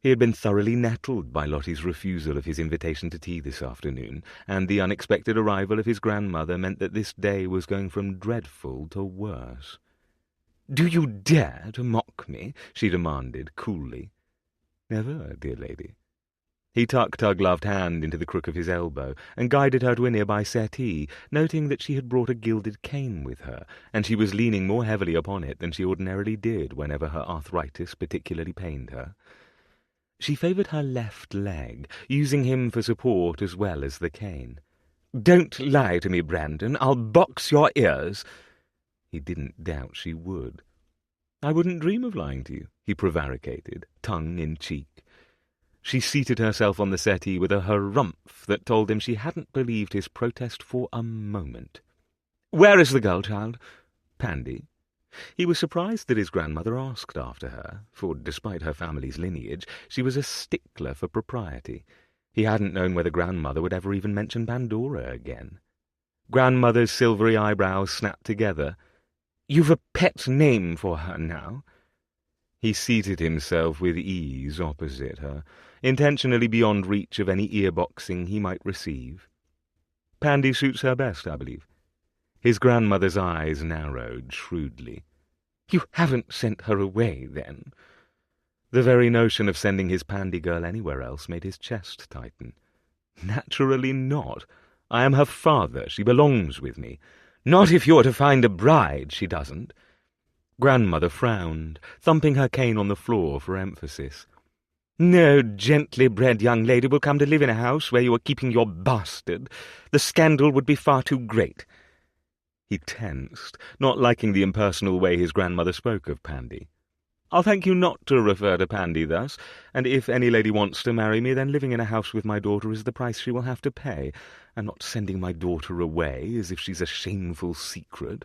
He had been thoroughly nettled by Lottie's refusal of his invitation to tea this afternoon, and the unexpected arrival of his grandmother meant that this day was going from dreadful to worse. "Do you dare to mock me?" she demanded coolly. "Never, dear lady." He tucked her gloved hand into the crook of his elbow and guided her to a nearby settee, noting that she had brought a gilded cane with her, and she was leaning more heavily upon it than she ordinarily did whenever her arthritis particularly pained her. She favoured her left leg, using him for support as well as the cane. "Don't lie to me, Brandon. I'll box your ears." He didn't doubt she would. "I wouldn't dream of lying to you," he prevaricated, tongue in cheek. She seated herself on the settee with a harumph that told him she hadn't believed his protest for a moment. "Where is the girl child?" "Pandy." He was surprised that his grandmother asked after her, for despite her family's lineage, she was a stickler for propriety. He hadn't known whether grandmother would ever even mention Pandora again. Grandmother's silvery eyebrows snapped together. "You've a pet name for her now?" He seated himself with ease opposite her, intentionally beyond reach of any ear-boxing he might receive. "Pandy suits her best, I believe." His grandmother's eyes narrowed shrewdly. "You haven't sent her away, then?" The very notion of sending his Pandy girl anywhere else made his chest tighten. "Naturally not. I am her father. She belongs with me. Not if you're to find a bride, she doesn't." Grandmother frowned, thumping her cane on the floor for emphasis. "No gently bred young lady will come to live in a house where you are keeping your bastard. The scandal would be far too great." He tensed, not liking the impersonal way his grandmother spoke of Pandy. "I'll thank you not to refer to Pandy thus, and if any lady wants to marry me, then living in a house with my daughter is the price she will have to pay. I'm not sending my daughter away as if she's a shameful secret."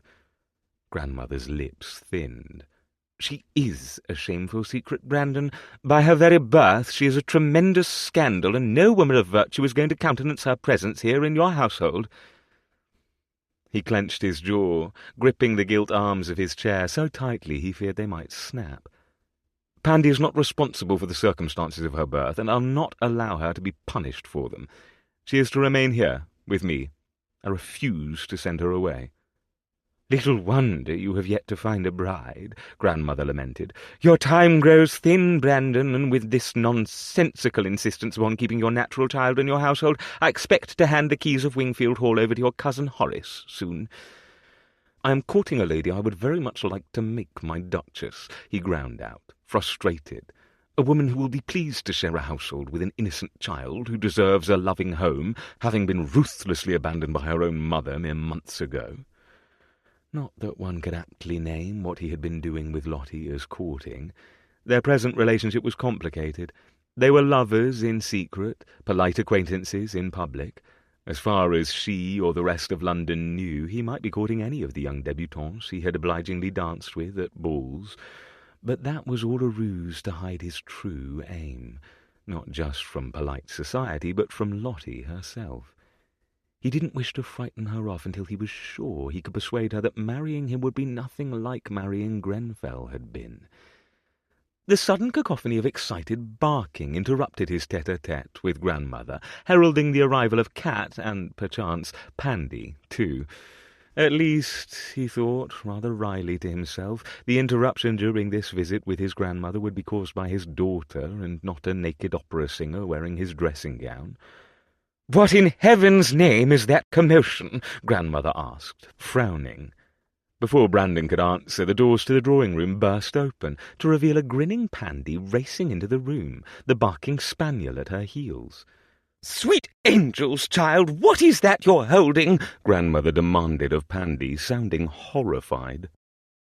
Grandmother's lips thinned. "She is a shameful secret, Brandon. By her very birth she is a tremendous scandal, and no woman of virtue is going to countenance her presence here in your household." He clenched his jaw, gripping the gilt arms of his chair so tightly he feared they might snap. "Pandy is not responsible for the circumstances of her birth, and I'll not allow her to be punished for them. She is to remain here, with me. I refuse to send her away." "Little wonder you have yet to find a bride," Grandmother lamented. "Your time grows thin, Brandon, and with this nonsensical insistence upon keeping your natural child in your household, I expect to hand the keys of Wingfield Hall over to your cousin Horace soon." "I am courting a lady I would very much like to make my duchess," he ground out, frustrated. "A woman who will be pleased to share a household with an innocent child who deserves a loving home, having been ruthlessly abandoned by her own mother mere months ago." Not that one could aptly name what he had been doing with Lottie as courting. Their present relationship was complicated. They were lovers in secret, polite acquaintances in public. As far as she or the rest of London knew, he might be courting any of the young débutantes he had obligingly danced with at balls. But that was all a ruse to hide his true aim, not just from polite society, but from Lottie herself. He didn't wish to frighten her off until he was sure he could persuade her that marrying him would be nothing like marrying Grenfell had been. The sudden cacophony of excited barking interrupted his tête-à-tête with Grandmother, heralding the arrival of Cat and, perchance, Pandy, too. At least, he thought, rather wryly to himself, the interruption during this visit with his grandmother would be caused by his daughter and not a naked opera singer wearing his dressing-gown. "What in heaven's name is that commotion?" Grandmother asked, frowning. Before Brandon could answer, the doors to the drawing-room burst open, to reveal a grinning Pandy racing into the room, the barking spaniel at her heels. "Sweet angels, child, what is that you're holding?" Grandmother demanded of Pandy, sounding horrified.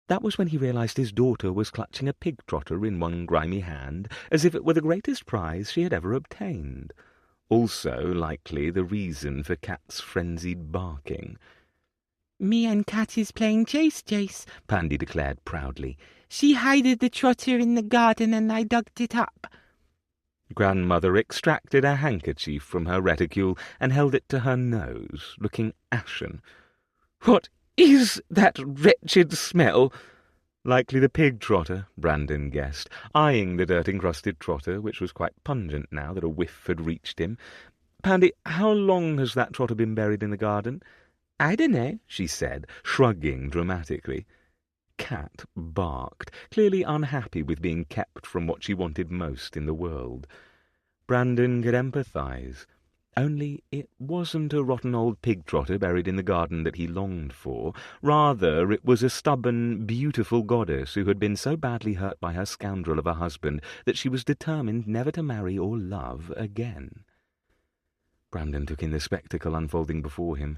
That was when he realized his daughter was clutching a pig-trotter in one grimy hand, as if it were the greatest prize she had ever obtained. Also, likely, the reason for Cat's frenzied barking. Me and Cat is playing chase, Pandy declared proudly. She hided the trotter in the garden and I dug it up. Grandmother extracted a handkerchief from her reticule and held it to her nose, looking ashen. "What is that wretched smell?" "Likely the pig trotter," Brandon guessed, eyeing the dirt-encrusted trotter, which was quite pungent now that a whiff had reached him. "Pandy, how long has that trotter been buried in the garden?" "I dunno," she said, shrugging dramatically. Cat barked, clearly unhappy with being kept from what she wanted most in the world. Brandon could empathise. Only it wasn't a rotten old pig trotter buried in the garden that he longed for. Rather, it was a stubborn, beautiful goddess who had been so badly hurt by her scoundrel of a husband that she was determined never to marry or love again. Brandon took in the spectacle unfolding before him.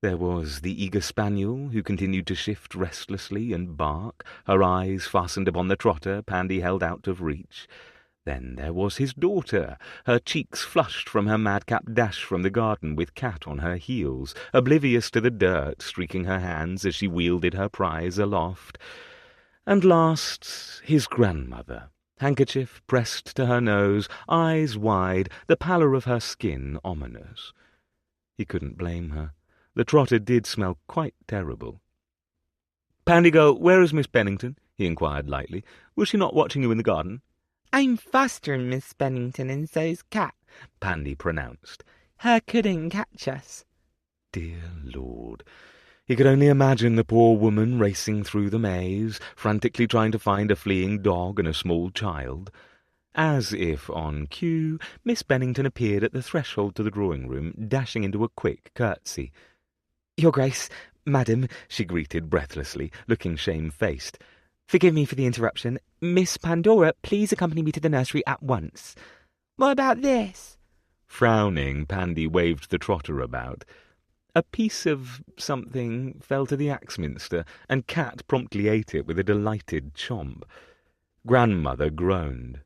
There was the eager spaniel, who continued to shift restlessly and bark, her eyes fastened upon the trotter Pandy held out of reach. Then there was his daughter, her cheeks flushed from her madcap dash from the garden with Cat on her heels, oblivious to the dirt streaking her hands as she wielded her prize aloft. And last, his grandmother, handkerchief pressed to her nose, eyes wide, the pallor of her skin ominous. He couldn't blame her. The trotter did smell quite terrible. "Pandy girl, where is Miss Bennington?" he inquired lightly. "Was she not watching you in the garden?" "I'm fostering Miss Bennington and so's Cat," Pandy pronounced. "Her couldn't catch us." Dear Lord. He could only imagine the poor woman racing through the maze, frantically trying to find a fleeing dog and a small child. As if on cue, Miss Bennington appeared at the threshold to the drawing-room, dashing into a quick curtsy. "Your Grace, Madam," she greeted breathlessly, looking shamefaced. "Forgive me for the interruption. Miss Pandora, please accompany me to the nursery at once." "What about this?" Frowning, Pandy waved the trotter about. A piece of something fell to the Axminster, and Cat promptly ate it with a delighted chomp. Grandmother groaned.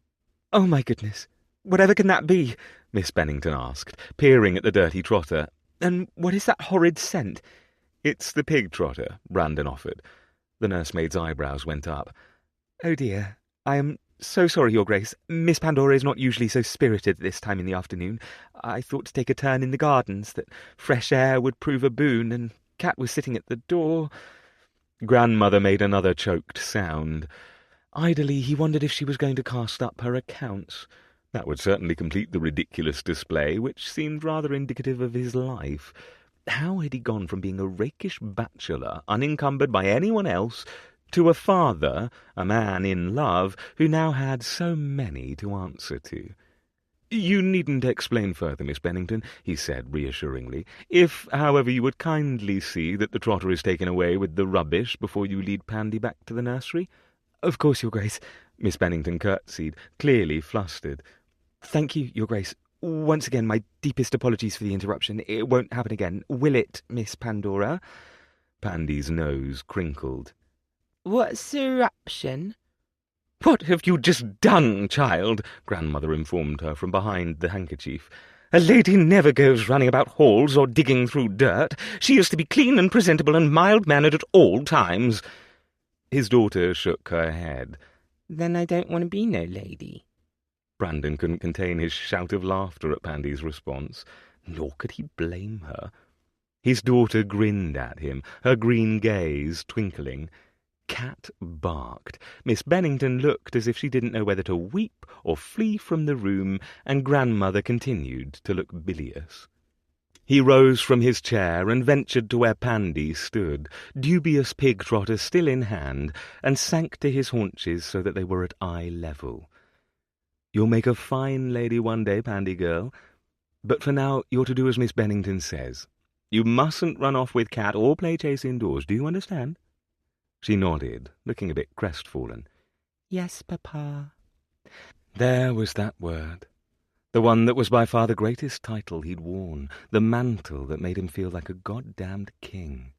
"Oh, my goodness! Whatever can that be?" Miss Bennington asked, peering at the dirty trotter. "And what is that horrid scent?" "It's the pig trotter," Brandon offered. The nursemaid's eyebrows went up. "Oh, dear. I am so sorry, Your Grace. Miss Pandora is not usually so spirited this time in the afternoon. I thought to take a turn in the gardens, that fresh air would prove a boon, and Cat was sitting at the door." Grandmother made another choked sound. Idly he wondered if she was going to cast up her accounts. That would certainly complete the ridiculous display, which seemed rather indicative of his life. How had he gone from being a rakish bachelor, unencumbered by anyone else, to a father, a man in love, who now had so many to answer to? "You needn't explain further, Miss Bennington," he said reassuringly. "If, however, you would kindly see that the trotter is taken away with the rubbish before you lead Pandy back to the nursery." "Of course, Your Grace." Miss Bennington curtsied, clearly flustered. "Thank you, Your Grace. Once again, my deepest apologies for the interruption. It won't happen again, will it, Miss Pandora?" Pandy's nose crinkled. "What's eruption?" "What have you just done, child?" Grandmother informed her from behind the handkerchief. "A lady never goes running about halls or digging through dirt. She is to be clean and presentable and mild-mannered at all times." His daughter shook her head. "Then I don't want to be no lady." Brandon couldn't contain his shout of laughter at Pandy's response, nor could he blame her. His daughter grinned at him, her green gaze twinkling. Cat barked. Miss Bennington looked as if she didn't know whether to weep or flee from the room, and Grandmother continued to look bilious. He rose from his chair and ventured to where Pandy stood, dubious pig trotter still in hand, and sank to his haunches so that they were at eye level. "You'll make a fine lady one day, Pandy girl. But for now you're to do as Miss Bennington says. You mustn't run off with Cat or play chase indoors, do you understand?" She nodded, looking a bit crestfallen. "Yes, Papa." There was that word. The one that was by far the greatest title he'd worn, the mantle that made him feel like a goddamned king.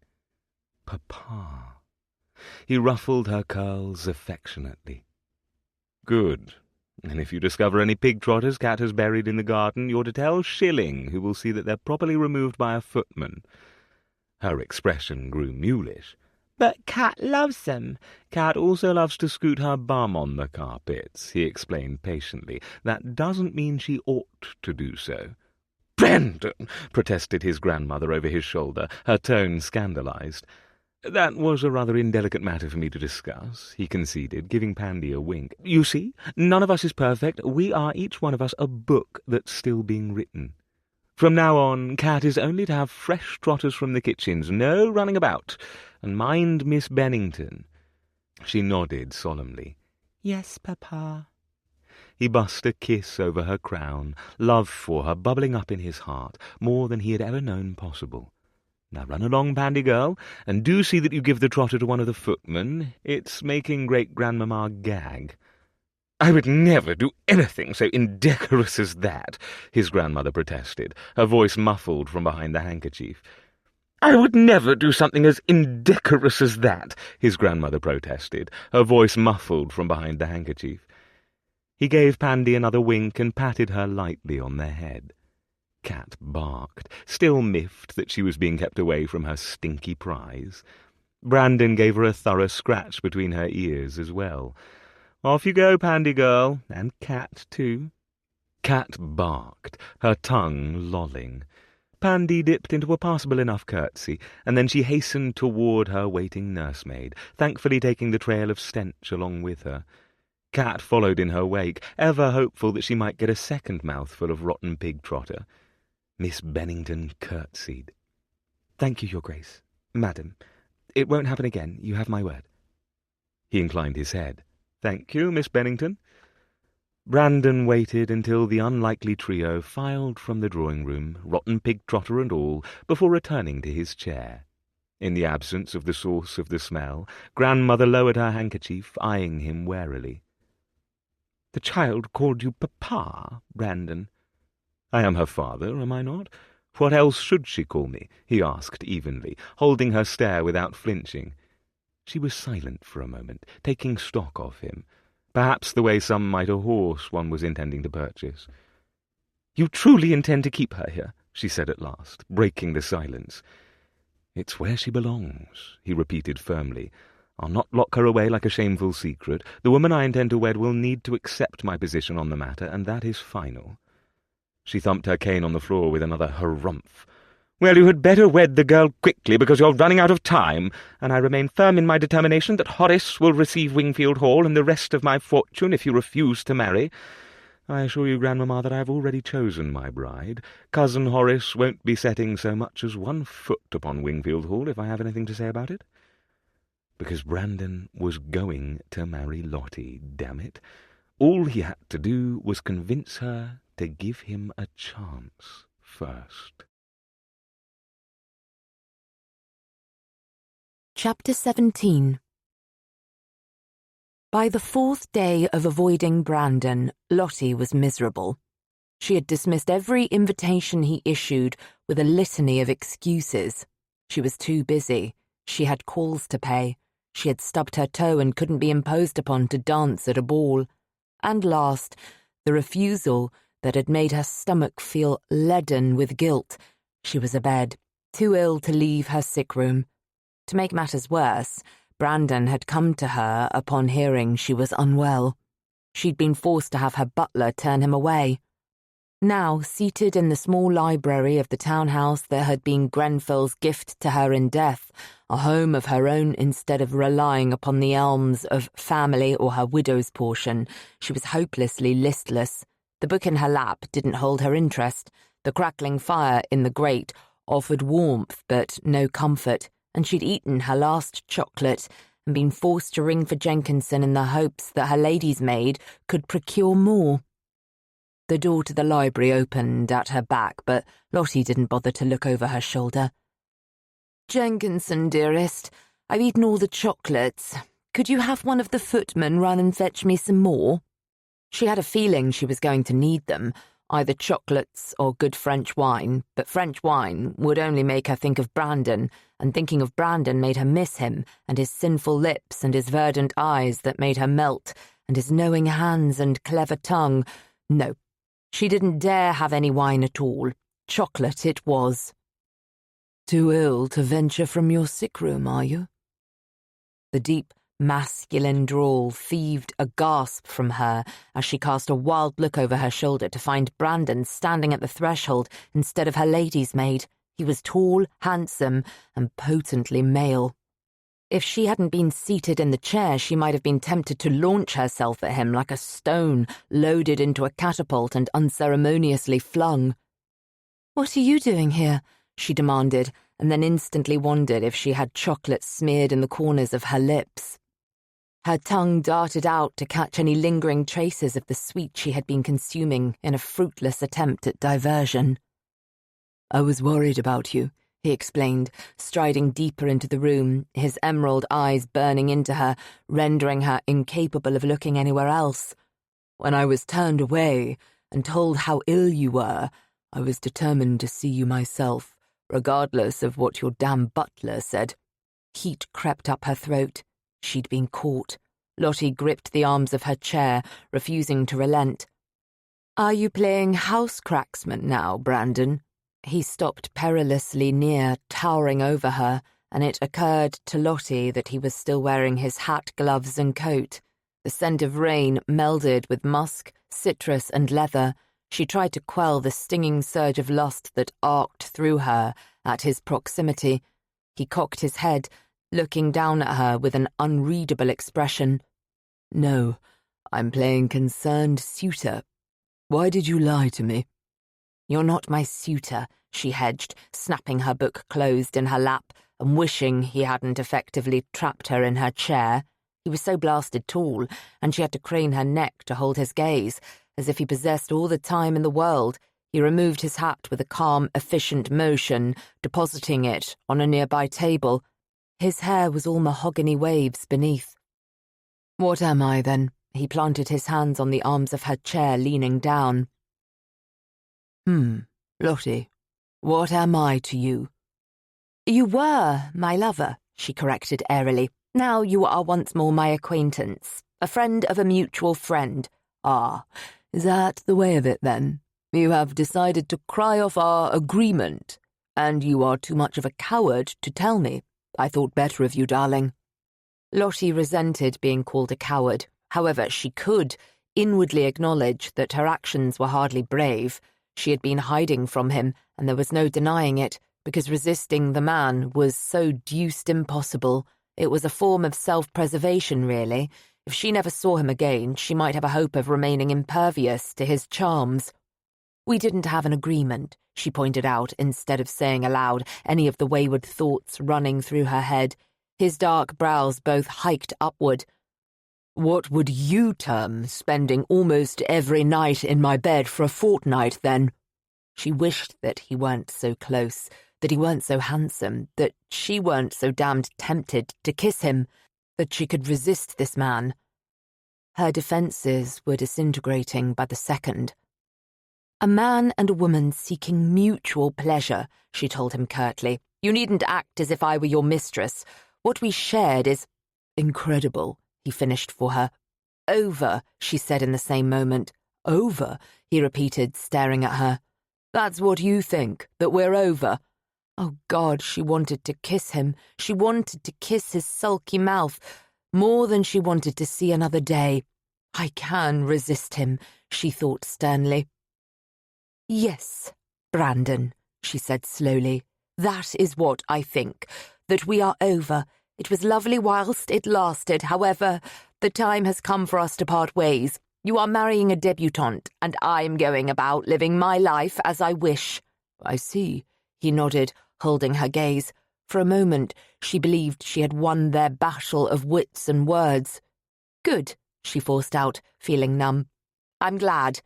Papa. He ruffled her curls affectionately. "Good. And if you discover any pig trotters Cat has buried in the garden, you're to tell Shilling, who will see that they're properly removed by a footman. Her expression grew mulish. "But Cat loves them. Cat also loves to scoot her bum on the carpets," he explained patiently. "That doesn't mean she ought to do so." "Brandon!" protested his grandmother over his shoulder, her tone scandalized. "That was a rather indelicate matter for me to discuss," he conceded, giving Pandy a wink. "You see, none of us is perfect. We are each one of us a book that's still being written. From now on, Cat is only to have fresh trotters from the kitchens, no running about. And mind Miss Bennington." She nodded solemnly. "Yes, Papa." He bussed a kiss over her crown, love for her bubbling up in his heart, more than he had ever known possible. "Now run along, Pandy girl, and do see that you give the trotter to one of the footmen. It's making great-grandmamma gag." "I would never do anything so indecorous as that," his grandmother protested, her voice muffled from behind the handkerchief. "I would never do something as indecorous as that," his grandmother protested, her voice muffled from behind the handkerchief. He gave Pandy another wink and patted her lightly on the head. Cat barked, still miffed that she was being kept away from her stinky prize. Brandon gave her a thorough scratch between her ears as well. "Off you go, Pandy girl, and Cat too." Cat barked, her tongue lolling. Pandy dipped into a passable enough curtsy, and then she hastened toward her waiting nursemaid, thankfully taking the trail of stench along with her. Cat followed in her wake, ever hopeful that she might get a second mouthful of rotten pig trotter. Miss Bennington curtsied. "Thank you, Your Grace. Madam. It won't happen again, you have my word." He inclined his head. "Thank you, Miss Bennington." Brandon waited until the unlikely trio filed from the drawing-room, rotten pig trotter and all, before returning to his chair. In the absence of the source of the smell, Grandmother lowered her handkerchief, eyeing him warily. "The child called you Papa, Brandon." "I am her father, am I not? What else should she call me?" he asked evenly, holding her stare without flinching. She was silent for a moment, taking stock of him, perhaps the way some might a horse one was intending to purchase. "You truly intend to keep her here?" she said at last, breaking the silence. "It's where she belongs," he repeated firmly. "I'll not lock her away like a shameful secret. The woman I intend to wed will need to accept my position on the matter, and that is final." She thumped her cane on the floor with another harumph. "Well, you had better wed the girl quickly, because you're running out of time, and I remain firm in my determination that Horace will receive Wingfield Hall and the rest of my fortune if you refuse to marry. I assure you, Grandmamma, that I have already chosen my bride. Cousin Horace won't be setting so much as one foot upon Wingfield Hall if I have anything to say about it." Because Brandon was going to marry Lottie, damn it. All he had to do was convince her to give him a chance first. Chapter 17. By the fourth day of avoiding Brandon, Lottie was miserable. She had dismissed every invitation he issued with a litany of excuses. She was too busy. She had calls to pay. She had stubbed her toe and couldn't be imposed upon to dance at a ball. And last, the refusal that had made her stomach feel leaden with guilt. She was abed, too ill to leave her sick room. To make matters worse, Brandon had come to her upon hearing she was unwell. She'd been forced to have her butler turn him away. Now, seated in the small library of the townhouse that had been Grenfell's gift to her in death, a home of her own instead of relying upon the alms of family or her widow's portion, she was hopelessly listless. The book in her lap didn't hold her interest. The crackling fire in the grate offered warmth but no comfort, and she'd eaten her last chocolate and been forced to ring for Jenkinson in the hopes that her lady's maid could procure more. The door to the library opened at her back, but Lottie didn't bother to look over her shoulder. "Jenkinson, dearest, I've eaten all the chocolates. Could you have one of the footmen run and fetch me some more?" She had a feeling she was going to need them, either chocolates or good French wine, but French wine would only make her think of Brandon, and thinking of Brandon made her miss him, and his sinful lips and his verdant eyes that made her melt, and his knowing hands and clever tongue. No, she didn't dare have any wine at all. Chocolate it was. Too ill to venture from your sick room, are you? The deep, masculine drawl thieved a gasp from her as she cast a wild look over her shoulder to find Brandon standing at the threshold instead of her lady's maid. He was tall, handsome, and potently male. If she hadn't been seated in the chair, she might have been tempted to launch herself at him like a stone loaded into a catapult and unceremoniously flung. "What are you doing here?" she demanded, and then instantly wondered if she had chocolate smeared in the corners of her lips. Her tongue darted out to catch any lingering traces of the sweet she had been consuming in a fruitless attempt at diversion. "I was worried about you," he explained, striding deeper into the room, his emerald eyes burning into her, rendering her incapable of looking anywhere else. "When I was turned away and told how ill you were, I was determined to see you myself, regardless of what your damn butler said." Heat crept up her throat. She'd been caught. Lottie gripped the arms of her chair, refusing to relent. "Are you playing house cracksman now, Brandon?" He stopped perilously near, towering over her, and it occurred to Lottie that he was still wearing his hat, gloves, and coat. The scent of rain melded with musk, citrus, and leather. She tried to quell the stinging surge of lust that arced through her at his proximity. He cocked his head, looking down at her with an unreadable expression. "No, I'm playing concerned suitor. Why did you lie to me?" "You're not my suitor," she hedged, snapping her book closed in her lap and wishing he hadn't effectively trapped her in her chair. He was so blasted tall, and she had to crane her neck to hold his gaze, as if he possessed all the time in the world. He removed his hat with a calm, efficient motion, depositing it on a nearby table. His hair was all mahogany waves beneath. "What am I, then?" He planted his hands on the arms of her chair, leaning down. Lottie, what am I to you?" "You were my lover," she corrected airily. "Now you are once more my acquaintance, a friend of a mutual friend." "Ah, is that the way of it, then? You have decided to cry off our agreement, and you are too much of a coward to tell me. I thought better of you, darling." Lottie resented being called a coward. However, she could inwardly acknowledge that her actions were hardly brave. She had been hiding from him, and there was no denying it, because resisting the man was so deuced impossible. It was a form of self-preservation, really. If she never saw him again, she might have a hope of remaining impervious to his charms. "We didn't have an agreement," she pointed out, instead of saying aloud any of the wayward thoughts running through her head. His dark brows both hiked upward. "What would you term spending almost every night in my bed for a fortnight, then?" She wished that he weren't so close, that he weren't so handsome, that she weren't so damned tempted to kiss him, that she could resist this man. Her defences were disintegrating by the second. "A man and a woman seeking mutual pleasure," she told him curtly. "You needn't act as if I were your mistress. What we shared is—" "Incredible," he finished for her. "Over," she said in the same moment. "Over," he repeated, staring at her. "That's what you think, that we're over?" Oh, God, she wanted to kiss him. She wanted to kiss his sulky mouth, more than she wanted to see another day. "I can resist him," she thought sternly. "Yes, Brandon," she said slowly. "That is what I think, that we are over. It was lovely whilst it lasted. However, the time has come for us to part ways. You are marrying a debutante, and I'm going about living my life as I wish." "I see," he nodded, holding her gaze. For a moment, she believed she had won their battle of wits and words. "Good," she forced out, feeling numb. "I'm glad."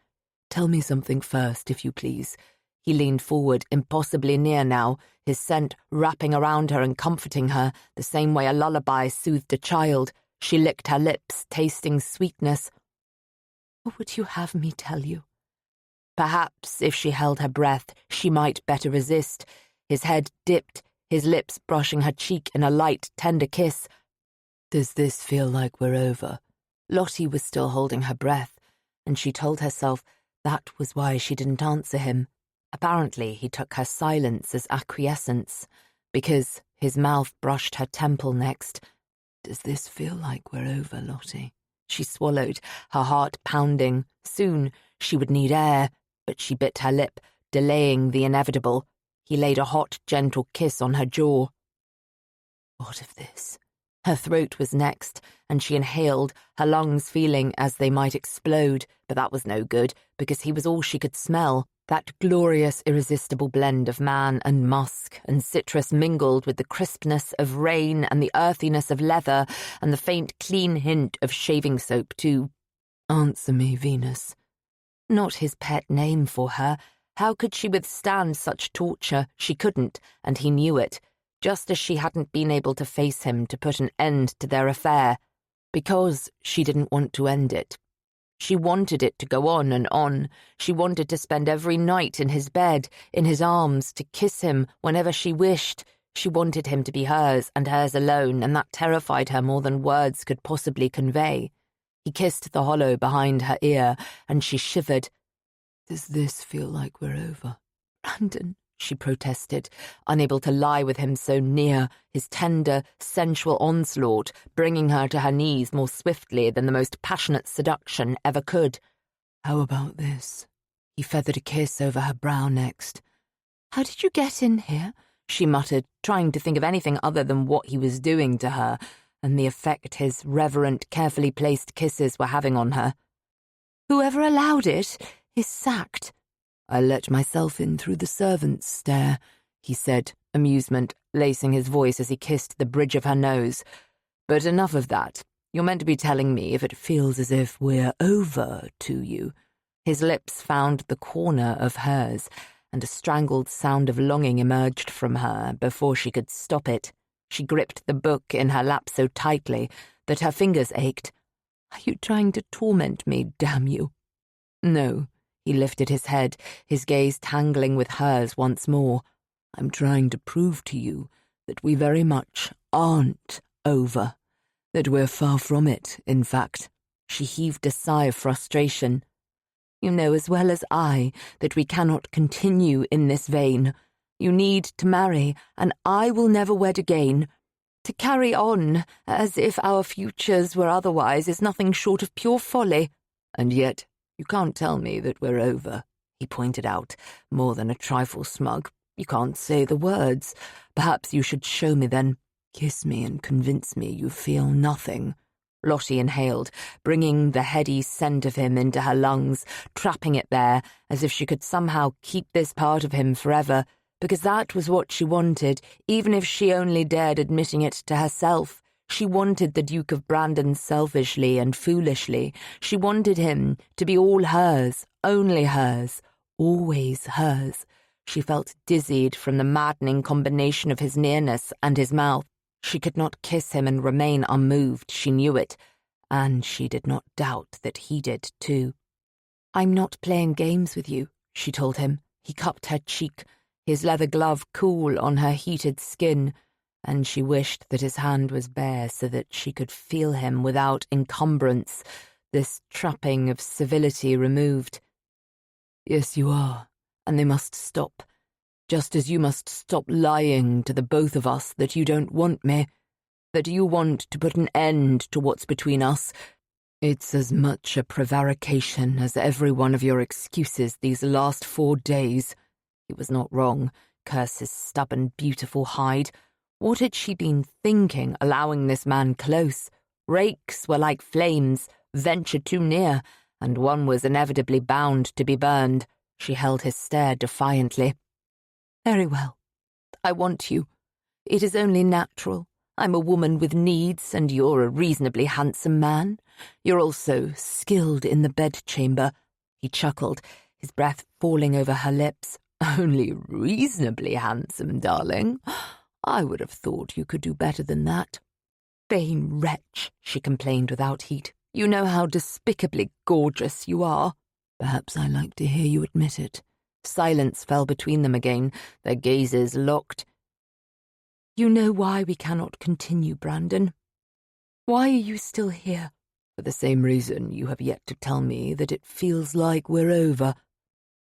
"Tell me something first, if you please." He leaned forward, impossibly near now, his scent wrapping around her and comforting her, the same way a lullaby soothed a child. She licked her lips, tasting sweetness. "What would you have me tell you?" Perhaps if she held her breath, she might better resist. His head dipped, his lips brushing her cheek in a light, tender kiss. "Does this feel like we're over?" Lottie was still holding her breath, and she told herself that was why she didn't answer him. Apparently, he took her silence as acquiescence. because his mouth brushed her temple next. "Does this feel like we're over, Lottie?" She swallowed, her heart pounding. Soon she would need air, but she bit her lip, delaying the inevitable. He laid a hot, gentle kiss on her jaw. What of this? Her throat was next, and she inhaled, her lungs feeling as they might explode, but that was no good, because he was all she could smell. That glorious, irresistible blend of man and musk and citrus mingled with the crispness of rain and the earthiness of leather and the faint, clean hint of shaving soap, too. Answer me, Venus. Not his pet name for her. How could she withstand such torture? She couldn't, and he knew it, just as she hadn't been able to face him to put an end to their affair, because she didn't want to end it. She wanted it to go on and on. She wanted to spend every night in his bed, in his arms, to kiss him whenever she wished. She wanted him to be hers and hers alone, and that terrified her more than words could possibly convey. He kissed the hollow behind her ear, and she shivered. Does this feel like we're over? Brandon, she protested, unable to lie with him so near, his tender, sensual onslaught bringing her to her knees more swiftly than the most passionate seduction ever could. How about this? He feathered a kiss over her brow next. How did you get in here? She muttered, trying to think of anything other than what he was doing to her, and the effect his reverent, carefully placed kisses were having on her. Whoever allowed it is sacked. I let myself in through the servants' stair, he said, amusement lacing his voice as he kissed the bridge of her nose. But enough of that. You're meant to be telling me if it feels as if we're over to you. His lips found the corner of hers, and a strangled sound of longing emerged from her before she could stop it. She gripped the book in her lap so tightly that her fingers ached. Are you trying to torment me, damn you? No. He lifted his head, his gaze tangling with hers once more. I'm trying to prove to you that we very much aren't over, that we're far from it, in fact. She heaved a sigh of frustration. You know as well as I that we cannot continue in this vein. You need to marry, and I will never wed again. To carry on as if our futures were otherwise is nothing short of pure folly. And yet you can't tell me that we're over, he pointed out, more than a trifle smug. You can't say the words. Perhaps you should show me then. Kiss me and convince me you feel nothing. Lottie inhaled, bringing the heady scent of him into her lungs, trapping it there, as if she could somehow keep this part of him forever, because that was what she wanted, even if she only dared admitting it to herself. She wanted the Duke of Brandon selfishly and foolishly. She wanted him to be all hers, only hers, always hers. She felt dizzied from the maddening combination of his nearness and his mouth. She could not kiss him and remain unmoved, she knew it, and she did not doubt that he did too. I'm not playing games with you, she told him. He cupped her cheek, his leather glove cool on her heated skin, and she wished that his hand was bare so that she could feel him without encumbrance, this trapping of civility removed. Yes, you are, and they must stop, just as you must stop lying to the both of us that you don't want me, that you want to put an end to what's between us. It's as much a prevarication as every one of your excuses these last 4 days. He was not wrong, curse his stubborn, beautiful hide. What had she been thinking, allowing this man close? Rakes were like flames, venture too near, and one was inevitably bound to be burned. She held his stare defiantly. Very well. I want you. It is only natural. I'm a woman with needs, and you're a reasonably handsome man. You're also skilled in the bedchamber. He chuckled, his breath falling over her lips. Only reasonably handsome, darling. I would have thought you could do better than that. Vain wretch, she complained without heat. You know how despicably gorgeous you are. Perhaps I like to hear you admit it. Silence fell between them again, their gazes locked. You know why we cannot continue, Brandon. Why are you still here? For the same reason you have yet to tell me that it feels like we're over.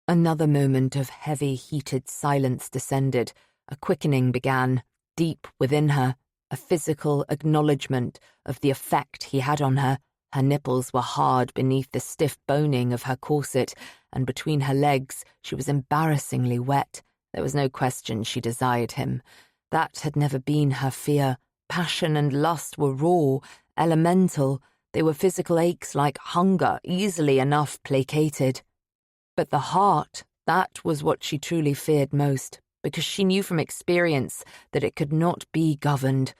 Another moment of heavy, heated silence descended. A quickening began, deep within her, a physical acknowledgement of the effect he had on her. Her nipples were hard beneath the stiff boning of her corset, and between her legs she was embarrassingly wet. There was no question she desired him. That had never been her fear. Passion and lust were raw, elemental. They were physical aches like hunger, easily enough placated. But the heart, that was what she truly feared most, because she knew from experience that it could not be governed.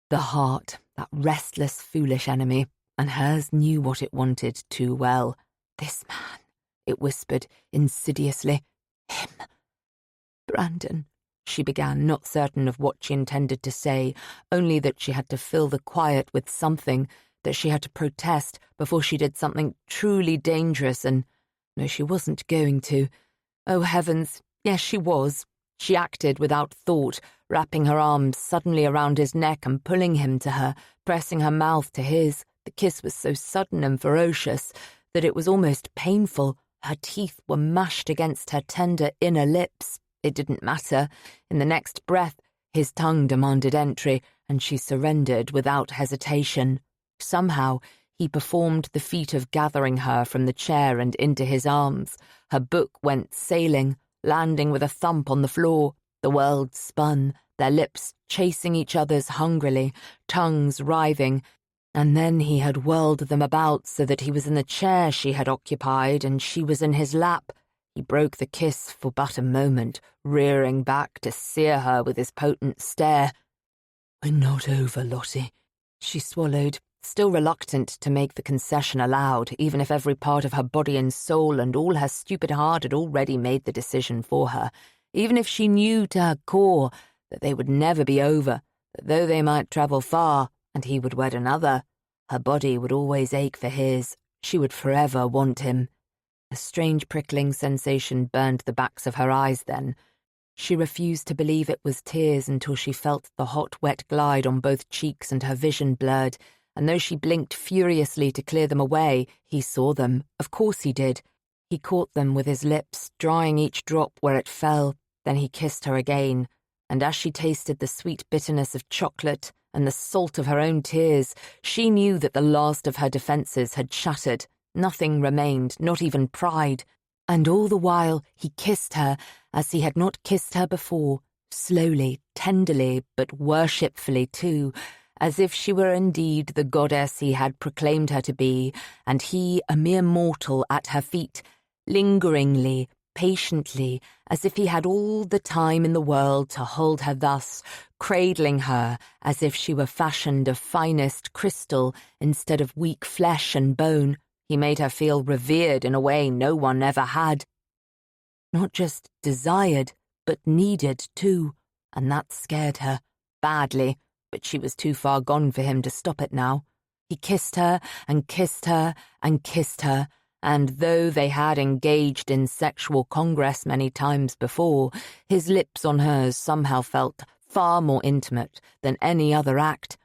The heart, that restless, foolish enemy, and hers knew what it wanted too well. This man, it whispered insidiously. Him. Brandon, she began, not certain of what she intended to say, only that she had to fill the quiet with something, that she had to protest before she did something truly dangerous, and no, she wasn't going to. Oh, heavens, yes, she was. She acted without thought, wrapping her arms suddenly around his neck and pulling him to her, pressing her mouth to his. The kiss was so sudden and ferocious that it was almost painful. Her teeth were mashed against her tender inner lips. It didn't matter. In the next breath, his tongue demanded entry, and she surrendered without hesitation. Somehow, he performed the feat of gathering her from the chair and into his arms. Her book went sailing, landing with a thump on the floor. The world spun, their lips chasing each other's hungrily, tongues writhing, and then he had whirled them about so that he was in the chair she had occupied and she was in his lap. He broke the kiss for but a moment, rearing back to sear her with his potent stare. "We're not over, Lottie," she swallowed, still reluctant to make the concession aloud, even if every part of her body and soul and all her stupid heart had already made the decision for her, even if she knew to her core that they would never be over, that though they might travel far, and he would wed another, her body would always ache for his. She would forever want him. A strange prickling sensation burned the backs of her eyes then. She refused to believe it was tears until she felt the hot, wet glide on both cheeks and her vision blurred, and though she blinked furiously to clear them away, he saw them. Of course he did. He caught them with his lips, drying each drop where it fell. Then he kissed her again, and as she tasted the sweet bitterness of chocolate and the salt of her own tears, she knew that the last of her defences had shattered. Nothing remained, not even pride. And all the while he kissed her as he had not kissed her before, slowly, tenderly, but worshipfully too, as if she were indeed the goddess he had proclaimed her to be, and he a mere mortal at her feet, lingeringly, patiently, as if he had all the time in the world to hold her thus, cradling her as if she were fashioned of finest crystal instead of weak flesh and bone. He made her feel revered in a way no one ever had. Not just desired, but needed too, and that scared her, badly, but she was too far gone for him to stop it now. He kissed her and kissed her and kissed her, and though they had engaged in sexual congress many times before, his lips on hers somehow felt far more intimate than any other act.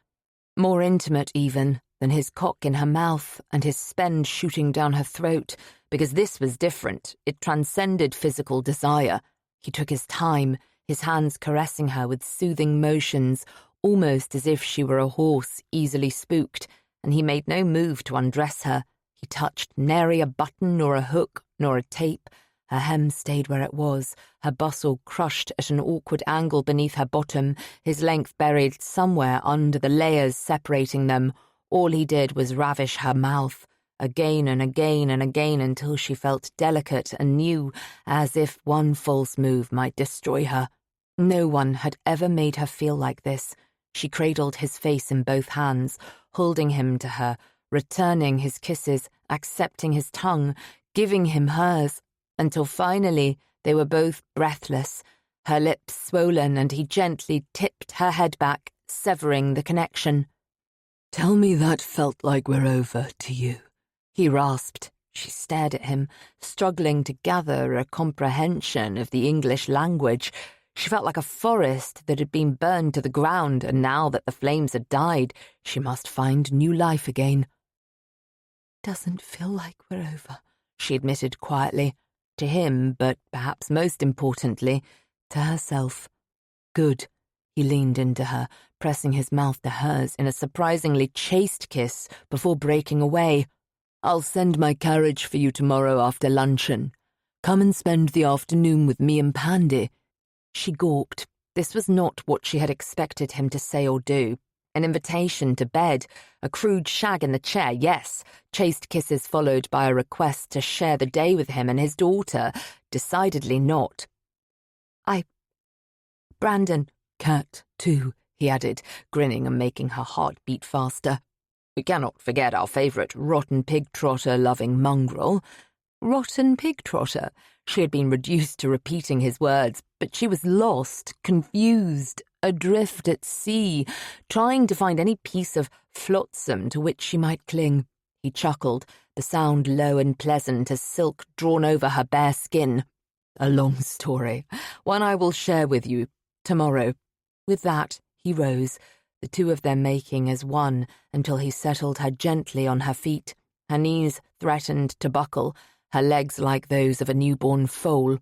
More intimate, even, than his cock in her mouth and his spend shooting down her throat, because this was different. It transcended physical desire. He took his time, his hands caressing her with soothing motions, almost as if she were a horse easily spooked, and he made no move to undress her. He touched nary a button nor a hook nor a tape. Her hem stayed where it was, her bustle crushed at an awkward angle beneath her bottom, his length buried somewhere under the layers separating them. All he did was ravish her mouth, again and again and again until she felt delicate and new, as if one false move might destroy her. No one had ever made her feel like this. She cradled his face in both hands, holding him to her, returning his kisses, accepting his tongue, giving him hers, until finally they were both breathless, her lips swollen, and he gently tipped her head back, severing the connection. "Tell me that felt like we're over to you," he rasped. She stared at him, struggling to gather a comprehension of the English language. She felt like a forest that had been burned to the ground, and now that the flames had died, she must find new life again. "Doesn't feel like we're over," she admitted quietly, to him, but perhaps most importantly, to herself. Good. He leaned into her, pressing his mouth to hers in a surprisingly chaste kiss before breaking away. "I'll send my carriage for you tomorrow after luncheon. Come and spend the afternoon with me and Pandy." She gawped. This was not what she had expected him to say or do. An invitation to bed, a crude shag in the chair, yes. Chaste kisses followed by a request to share the day with him and his daughter. Decidedly not. Brandon. Cat, too, he added, grinning and making her heart beat faster. We cannot forget our favourite rotten pig-trotter-loving mongrel. Rotten pig-trotter. She had been reduced to repeating his words, but she was lost, confused, adrift at sea, trying to find any piece of flotsam to which she might cling. He chuckled, the sound low and pleasant as silk drawn over her bare skin. A long story, one I will share with you tomorrow. With that, he rose, the two of them making as one until he settled her gently on her feet. Her knees threatened to buckle, her legs like those of a newborn foal.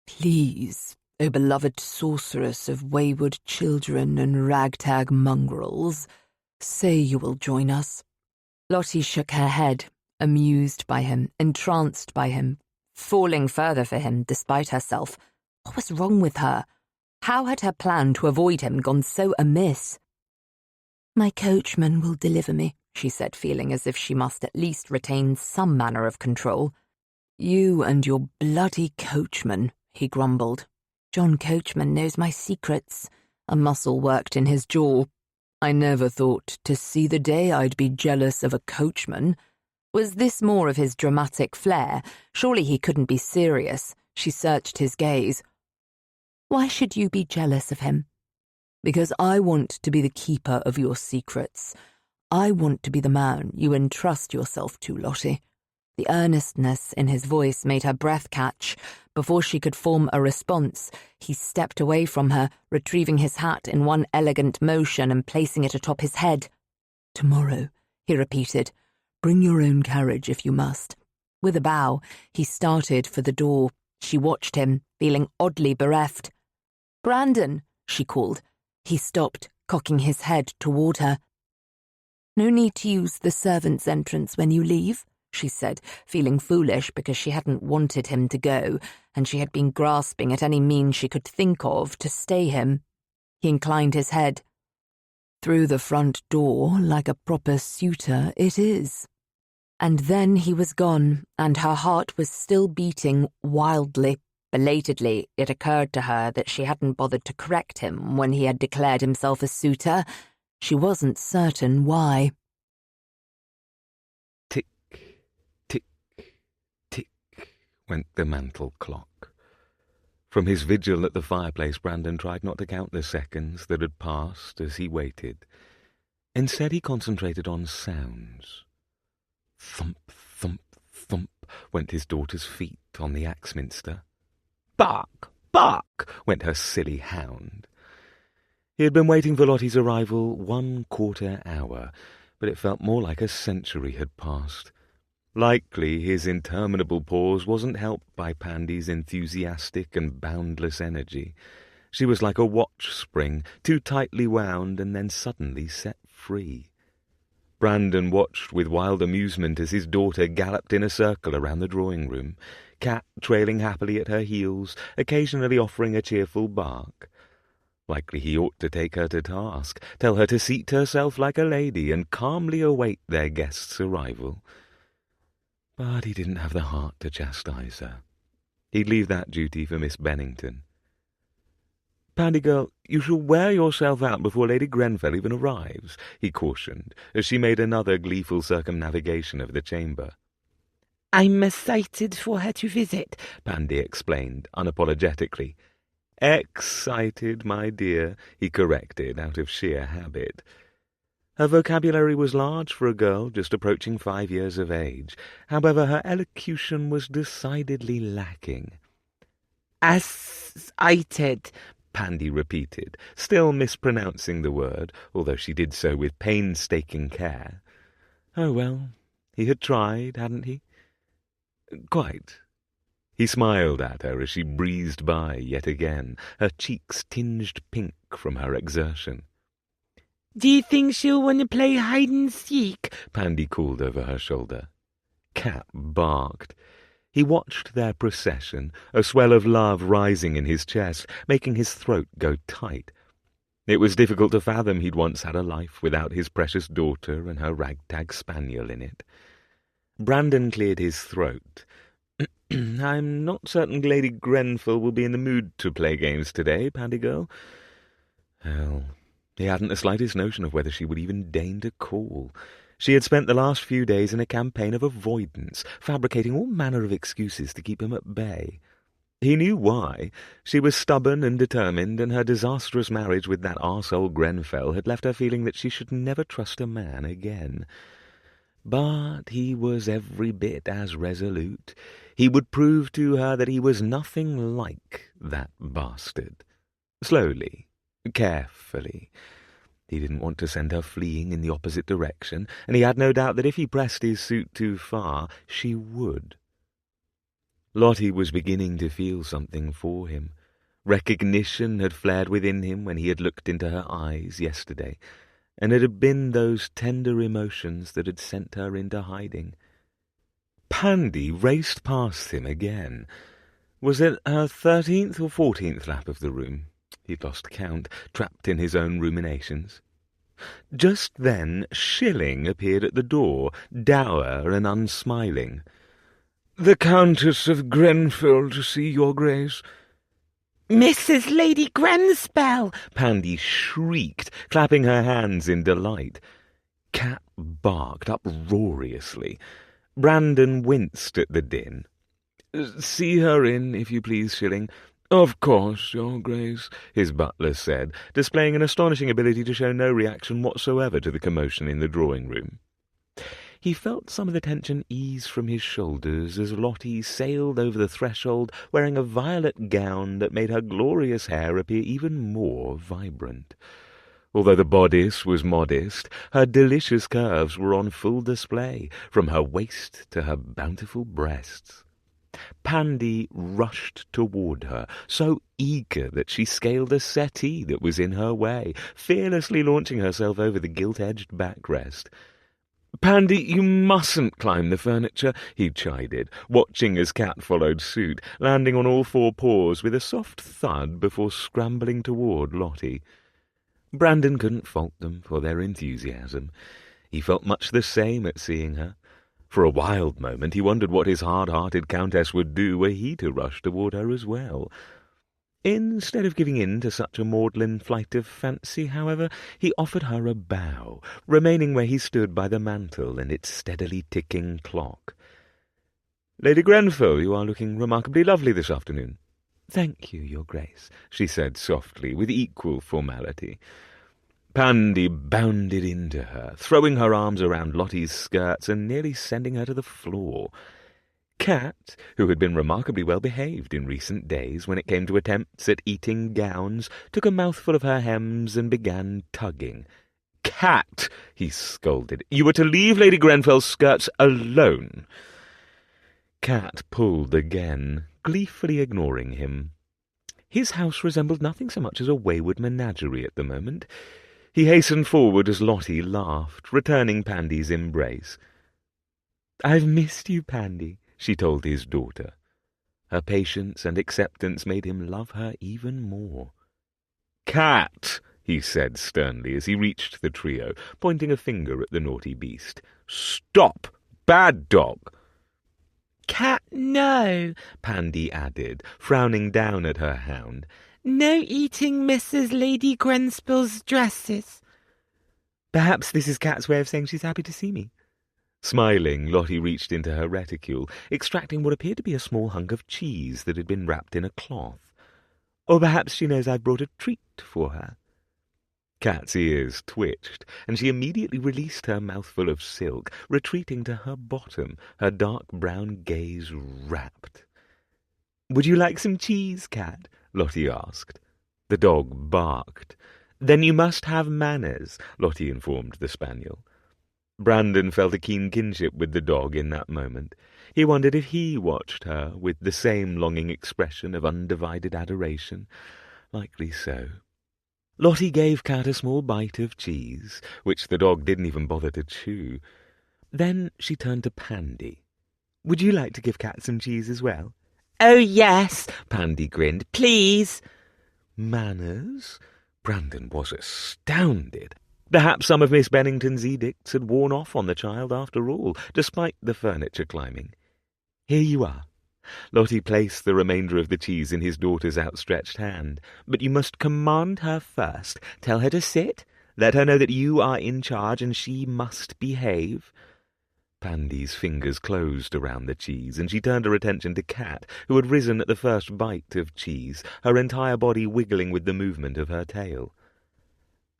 Please, O beloved sorceress of wayward children and ragtag mongrels, say you will join us. Lottie shook her head, amused by him, entranced by him, falling further for him despite herself. What was wrong with her? How had her plan to avoid him gone so amiss? My coachman will deliver me, she said, feeling as if she must at least retain some manner of control. You and your bloody coachman, he grumbled. John Coachman knows my secrets. A muscle worked in his jaw. I never thought to see the day I'd be jealous of a coachman. Was this more of his dramatic flair? Surely he couldn't be serious. She searched his gaze. Why should you be jealous of him? Because I want to be the keeper of your secrets. I want to be the man you entrust yourself to, Lottie. The earnestness in his voice made her breath catch. Before she could form a response, he stepped away from her, retrieving his hat in one elegant motion and placing it atop his head. Tomorrow, he repeated. Bring your own carriage if you must. With a bow, he started for the door. She watched him, feeling oddly bereft. Brandon, she called. He stopped, cocking his head toward her. No need to use the servants' entrance when you leave, she said, feeling foolish because she hadn't wanted him to go, and she had been grasping at any means she could think of to stay him. He inclined his head. Through the front door, like a proper suitor, it is. And then he was gone, and her heart was still beating wildly. Belatedly, it occurred to her that she hadn't bothered to correct him when he had declared himself a suitor. She wasn't certain why. Tick, tick, tick, went the mantel clock. From his vigil at the fireplace, Brandon tried not to count the seconds that had passed as he waited. Instead, he concentrated on sounds. Thump, thump, thump went his daughter's feet on the Axminster. Bark, bark went her silly hound. He had been waiting for Lottie's arrival 1/4 hour, but it felt more like a century had passed. Likely his interminable pause wasn't helped by Pandy's enthusiastic and boundless energy. She was like a watch spring, too tightly wound and then suddenly set free. Brandon watched with wild amusement as his daughter galloped in a circle around the drawing-room, Cat trailing happily at her heels, occasionally offering a cheerful bark. Likely he ought to take her to task, tell her to seat herself like a lady and calmly await their guest's arrival. But he didn't have the heart to chastise her. He'd leave that duty for Miss Bennington. "Pandy girl, you shall wear yourself out before Lady Grenfell even arrives," he cautioned, as she made another gleeful circumnavigation of the chamber. I'm excited for her to visit, Pandy explained unapologetically. Excited, my dear, he corrected out of sheer habit. Her vocabulary was large for a girl just approaching 5 years of age. However, her elocution was decidedly lacking. Excited, Pandy repeated, still mispronouncing the word, although she did so with painstaking care. Oh, well, he had tried, hadn't he? Quite. He smiled at her as she breezed by yet again, her cheeks tinged pink from her exertion. "Do you think she'll want to play hide-and-seek?" Pandy called over her shoulder. Cat barked. He watched their procession, a swell of love rising in his chest, making his throat go tight. It was difficult to fathom he'd once had a life without his precious daughter and her ragtag spaniel in it. Brandon cleared his throat. "I'm not certain Lady Grenfell will be in the mood to play games today, Pandy girl." Hell, he hadn't the slightest notion of whether she would even deign to call. She had spent the last few days in a campaign of avoidance, fabricating all manner of excuses to keep him at bay. He knew why. She was stubborn and determined, and her disastrous marriage with that arsehole Grenfell had left her feeling that she should never trust a man again. But he was every bit as resolute. He would prove to her that he was nothing like that bastard. Slowly, carefully. He didn't want to send her fleeing in the opposite direction, and he had no doubt that if he pressed his suit too far, she would. Lottie was beginning to feel something for him. Recognition had flared within him when he had looked into her eyes yesterday, and it had been those tender emotions that had sent her into hiding. Pandy raced past him again. Was it her 13th or 14th lap of the room? He'd lost count, trapped in his own ruminations. Just then Shilling appeared at the door, dour and unsmiling. "The Countess of Grenfell to see your Grace." "Mrs. Lady Grenspell!" Pandy shrieked, clapping her hands in delight. Cat barked uproariously. Brandon winced at the din. "See her in, if you please, Shilling." "Of course, your Grace," his butler said, displaying an astonishing ability to show no reaction whatsoever to the commotion in the drawing-room. He felt some of the tension ease from his shoulders as Lottie sailed over the threshold wearing a violet gown that made her glorious hair appear even more vibrant. Although the bodice was modest, her delicious curves were on full display, from her waist to her bountiful breasts. Pandy rushed toward her, so eager that she scaled a settee that was in her way, fearlessly launching herself over the gilt-edged backrest. "Pandy, you mustn't climb the furniture," he chided, watching as Cat followed suit, landing on all four paws with a soft thud before scrambling toward Lottie. Brandon couldn't fault them for their enthusiasm. He felt much the same at seeing her. For a wild moment he wondered what his hard-hearted Countess would do were he to rush toward her as well. Instead of giving in to such a maudlin flight of fancy, however, he offered her a bow, remaining where he stood by the mantel and its steadily ticking clock. "Lady Grenfell, you are looking remarkably lovely this afternoon." "Thank you, your Grace," she said softly, with equal formality. Pandy bounded into her, throwing her arms around Lottie's skirts and nearly sending her to the floor. Cat, who had been remarkably well behaved in recent days when it came to attempts at eating gowns, took a mouthful of her hems and began tugging. "Cat," he scolded, "you were to leave Lady Grenfell's skirts alone." Cat pulled again, gleefully ignoring him. His house resembled nothing so much as a wayward menagerie at the moment. He hastened forward as Lottie laughed, returning Pandy's embrace. "I've missed you, Pandy," she told his daughter. Her patience and acceptance made him love her even more. "Cat," he said sternly as he reached the trio, pointing a finger at the naughty beast. "Stop! Bad dog!" "Cat, no," Pandy added, frowning down at her hound. "No eating Mrs. Lady Grenspell's dresses." "Perhaps this is Cat's way of saying she's happy to see me." Smiling, Lottie reached into her reticule, extracting what appeared to be a small hunk of cheese that had been wrapped in a cloth. "Or perhaps she knows I've brought a treat for her." Cat's ears twitched, and she immediately released her mouthful of silk, retreating to her bottom, her dark brown gaze rapt. "Would you like some cheese, Cat?" Lottie asked. The dog barked. "Then you must have manners," Lottie informed the spaniel. Brandon felt a keen kinship with the dog in that moment. He wondered if he watched her with the same longing expression of undivided adoration. Likely so. Lottie gave Cat a small bite of cheese, which the dog didn't even bother to chew. Then she turned to Pandy. "Would you like to give Cat some cheese as well?" "Oh, yes," Pandy grinned. "Please." Manners? Brandon was astounded. Perhaps some of Miss Bennington's edicts had worn off on the child after all, despite the furniture climbing. "Here you are." Lottie placed the remainder of the cheese in his daughter's outstretched hand. "But you must command her first. Tell her to sit. Let her know that you are in charge and she must behave." Pandy's fingers closed around the cheese, and she turned her attention to Cat, who had risen at the first bite of cheese, her entire body wiggling with the movement of her tail.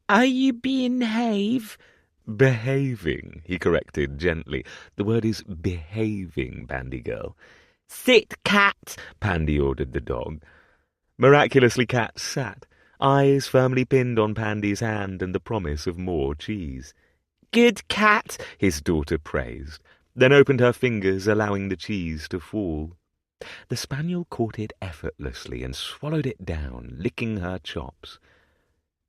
"Are you behave?" "Behaving," he corrected gently. "The word is behaving, Pandy girl." "Sit, Cat," Pandy ordered the dog. Miraculously, Cat sat, eyes firmly pinned on Pandy's hand and the promise of more cheese. "Good Cat," his daughter praised, then opened her fingers, allowing the cheese to fall. The spaniel caught it effortlessly and swallowed it down, licking her chops.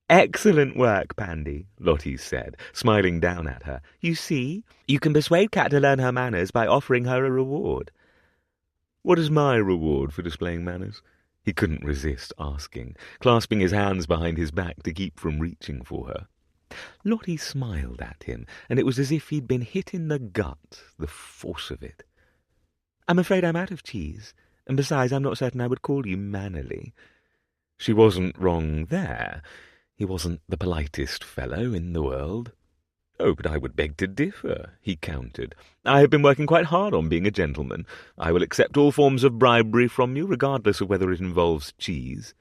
"Excellent work, Pandy," Lottie said, smiling down at her. "You see, you can persuade Cat to learn her manners by offering her a reward." "What is my reward for displaying manners?" He couldn't resist asking, clasping his hands behind his back to keep from reaching for her. Lottie smiled at him, and it was as if he'd been hit in the gut, the force of it. "I'm afraid I'm out of cheese, and besides, I'm not certain I would call you mannerly." She wasn't wrong there. He wasn't the politest fellow in the world. "Oh, but I would beg to differ," he countered. "I have been working quite hard on being a gentleman. I will accept all forms of bribery from you, regardless of whether it involves cheese."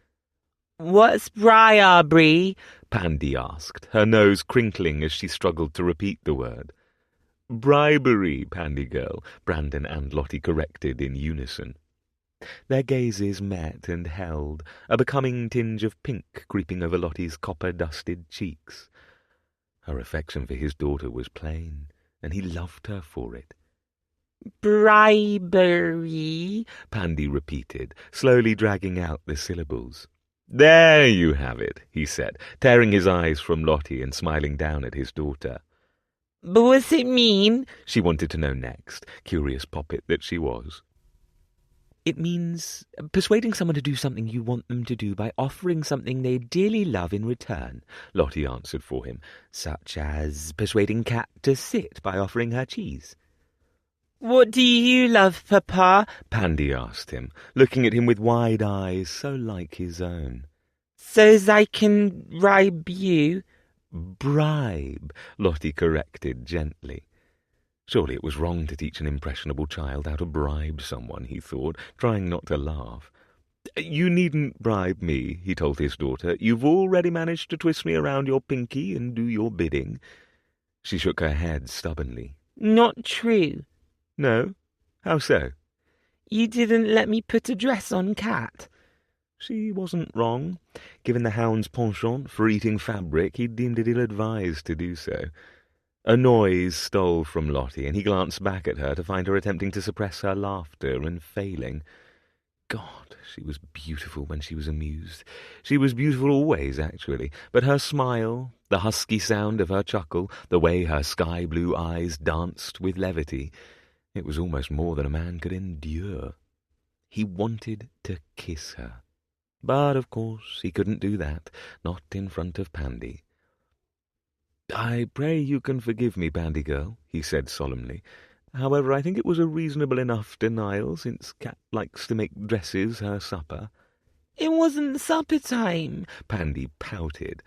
"What's bribery?" Pandy asked, her nose crinkling as she struggled to repeat the word. "Bribery, Pandy girl," Brandon and Lottie corrected in unison. Their gazes met and held, a becoming tinge of pink creeping over Lottie's copper-dusted cheeks. Her affection for his daughter was plain, and he loved her for it. "Bribery," Pandy repeated, slowly dragging out the syllables. "There you have it," he said, tearing his eyes from Lottie and smiling down at his daughter. "But what's it mean?" she wanted to know next, curious poppet that she was. "It means persuading someone to do something you want them to do by offering something they dearly love in return," Lottie answered for him, "such as persuading Cat to sit by offering her cheese." "What do you love, Papa?" Pandy asked him, looking at him with wide eyes so like his own. "So's I can bribe you." "Bribe," Lottie corrected gently. Surely it was wrong to teach an impressionable child how to bribe someone, he thought, trying not to laugh. "You needn't bribe me," he told his daughter. "You've already managed to twist me around your pinky and do your bidding." She shook her head stubbornly. "Not true." "No? How so?" "You didn't let me put a dress on Cat." She wasn't wrong. Given the hound's penchant for eating fabric, he deemed it ill-advised to do so. A noise stole from Lottie, and he glanced back at her to find her attempting to suppress her laughter and failing. God, she was beautiful when she was amused. She was beautiful always, actually, but her smile, the husky sound of her chuckle, the way her sky-blue eyes danced with levity, it was almost more than a man could endure. He wanted to kiss her. But, of course, he couldn't do that, not in front of Pandy. "I pray you can forgive me, Pandy girl," he said solemnly. "However, I think it was a reasonable enough denial, since Cat likes to make dresses her supper." "It wasn't supper time," Pandy pouted.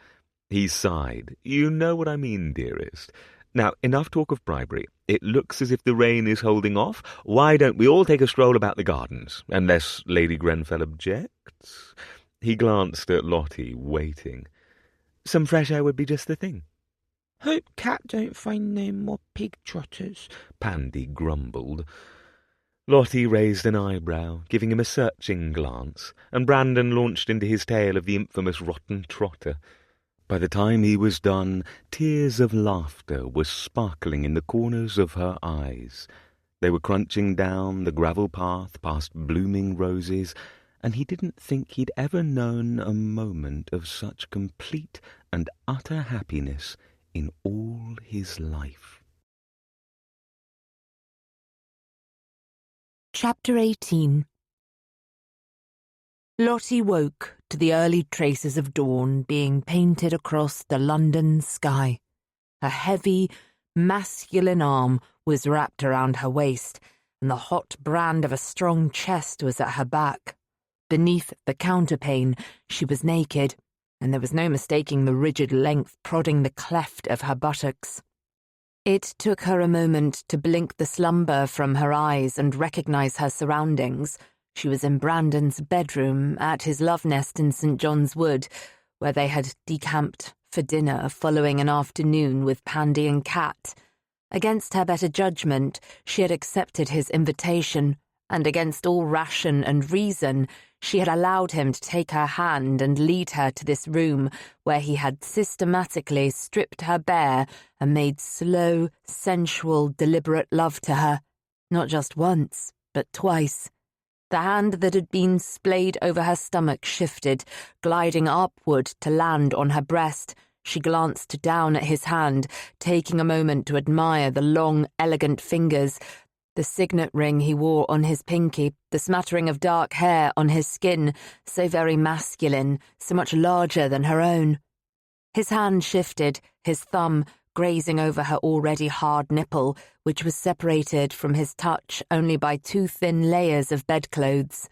He sighed. "You know what I mean, dearest. Now, enough talk of bribery. It looks as if the rain is holding off. Why don't we all take a stroll about the gardens, unless Lady Grenfell objects?" He glanced at Lottie, waiting. "Some fresh air would be just the thing." "Hope Cat don't find no more pig trotters," Pandy grumbled. Lottie raised an eyebrow, giving him a searching glance, and Brandon launched into his tale of the infamous rotten trotter. By the time he was done, tears of laughter were sparkling in the corners of her eyes. They were crunching down the gravel path past blooming roses, and he didn't think he'd ever known a moment of such complete and utter happiness in all his life. Chapter 18. Lottie woke to the early traces of dawn being painted across the London sky. A heavy, masculine arm was wrapped around her waist, and the hot brand of a strong chest was at her back. Beneath the counterpane, she was naked, and there was no mistaking the rigid length prodding the cleft of her buttocks. It took her a moment to blink the slumber from her eyes and recognize her surroundings. She was in Brandon's bedroom at his love nest in St. John's Wood, where they had decamped for dinner following an afternoon with Pandy and Kat. Against her better judgment, she had accepted his invitation, and against all ration and reason, she had allowed him to take her hand and lead her to this room where he had systematically stripped her bare and made slow, sensual, deliberate love to her, not just once, but twice. The hand that had been splayed over her stomach shifted, gliding upward to land on her breast. She glanced down at his hand, taking a moment to admire the long, elegant fingers, the signet ring he wore on his pinky, the smattering of dark hair on his skin, so very masculine, so much larger than her own. His hand shifted, his thumb grazing over her already hard nipple, which was separated from his touch only by 2 thin layers of bedclothes.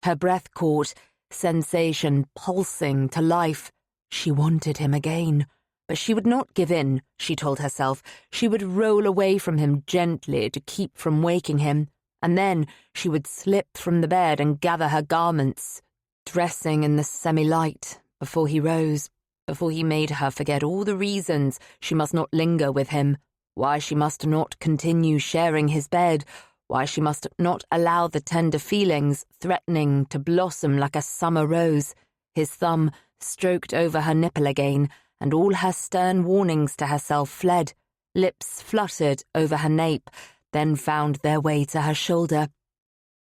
Her breath caught, sensation pulsing to life. She wanted him again, but she would not give in, she told herself. She would roll away from him gently to keep from waking him, and then she would slip from the bed and gather her garments, dressing in the semi-light, before he rose, before he made her forget all the reasons she must not linger with him, why she must not continue sharing his bed, why she must not allow the tender feelings threatening to blossom like a summer rose. His thumb stroked over her nipple again, and all her stern warnings to herself fled. Lips fluttered over her nape, then found their way to her shoulder.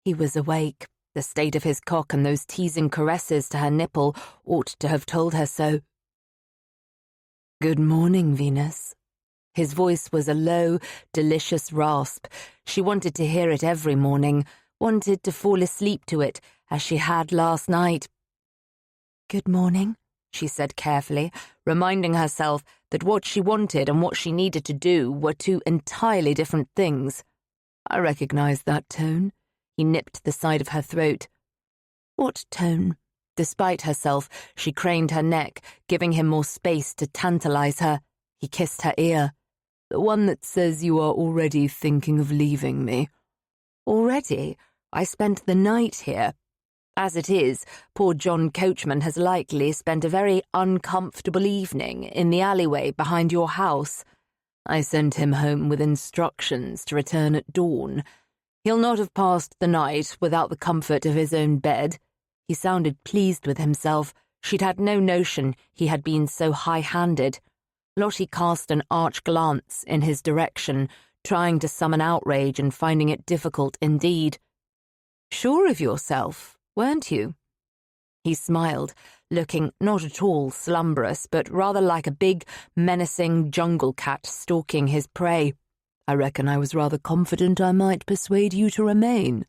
He was awake. The state of his cock and those teasing caresses to her nipple ought to have told her so. "Good morning, Venus." His voice was a low, delicious rasp. She wanted to hear it every morning, wanted to fall asleep to it, as she had last night. "Good morning," she said carefully, reminding herself that what she wanted and what she needed to do were 2 entirely different things. I recognized that tone. He nipped the side of her throat. "What tone?" Despite herself, she craned her neck, giving him more space to tantalize her. He kissed her ear. "The one that says you are already thinking of leaving me." "Already? I spent the night here. As it is, poor John Coachman has likely spent a very uncomfortable evening in the alleyway behind your house. I sent him home with instructions to return at dawn. He'll not have passed the night without the comfort of his own bed." He sounded pleased with himself. She'd had no notion he had been so high-handed. Lottie cast an arch glance in his direction, trying to summon outrage and finding it difficult indeed. "Sure of yourself, weren't you?" He smiled, looking not at all slumberous, but rather like a big, menacing jungle cat stalking his prey. "I reckon I was rather confident I might persuade you to remain."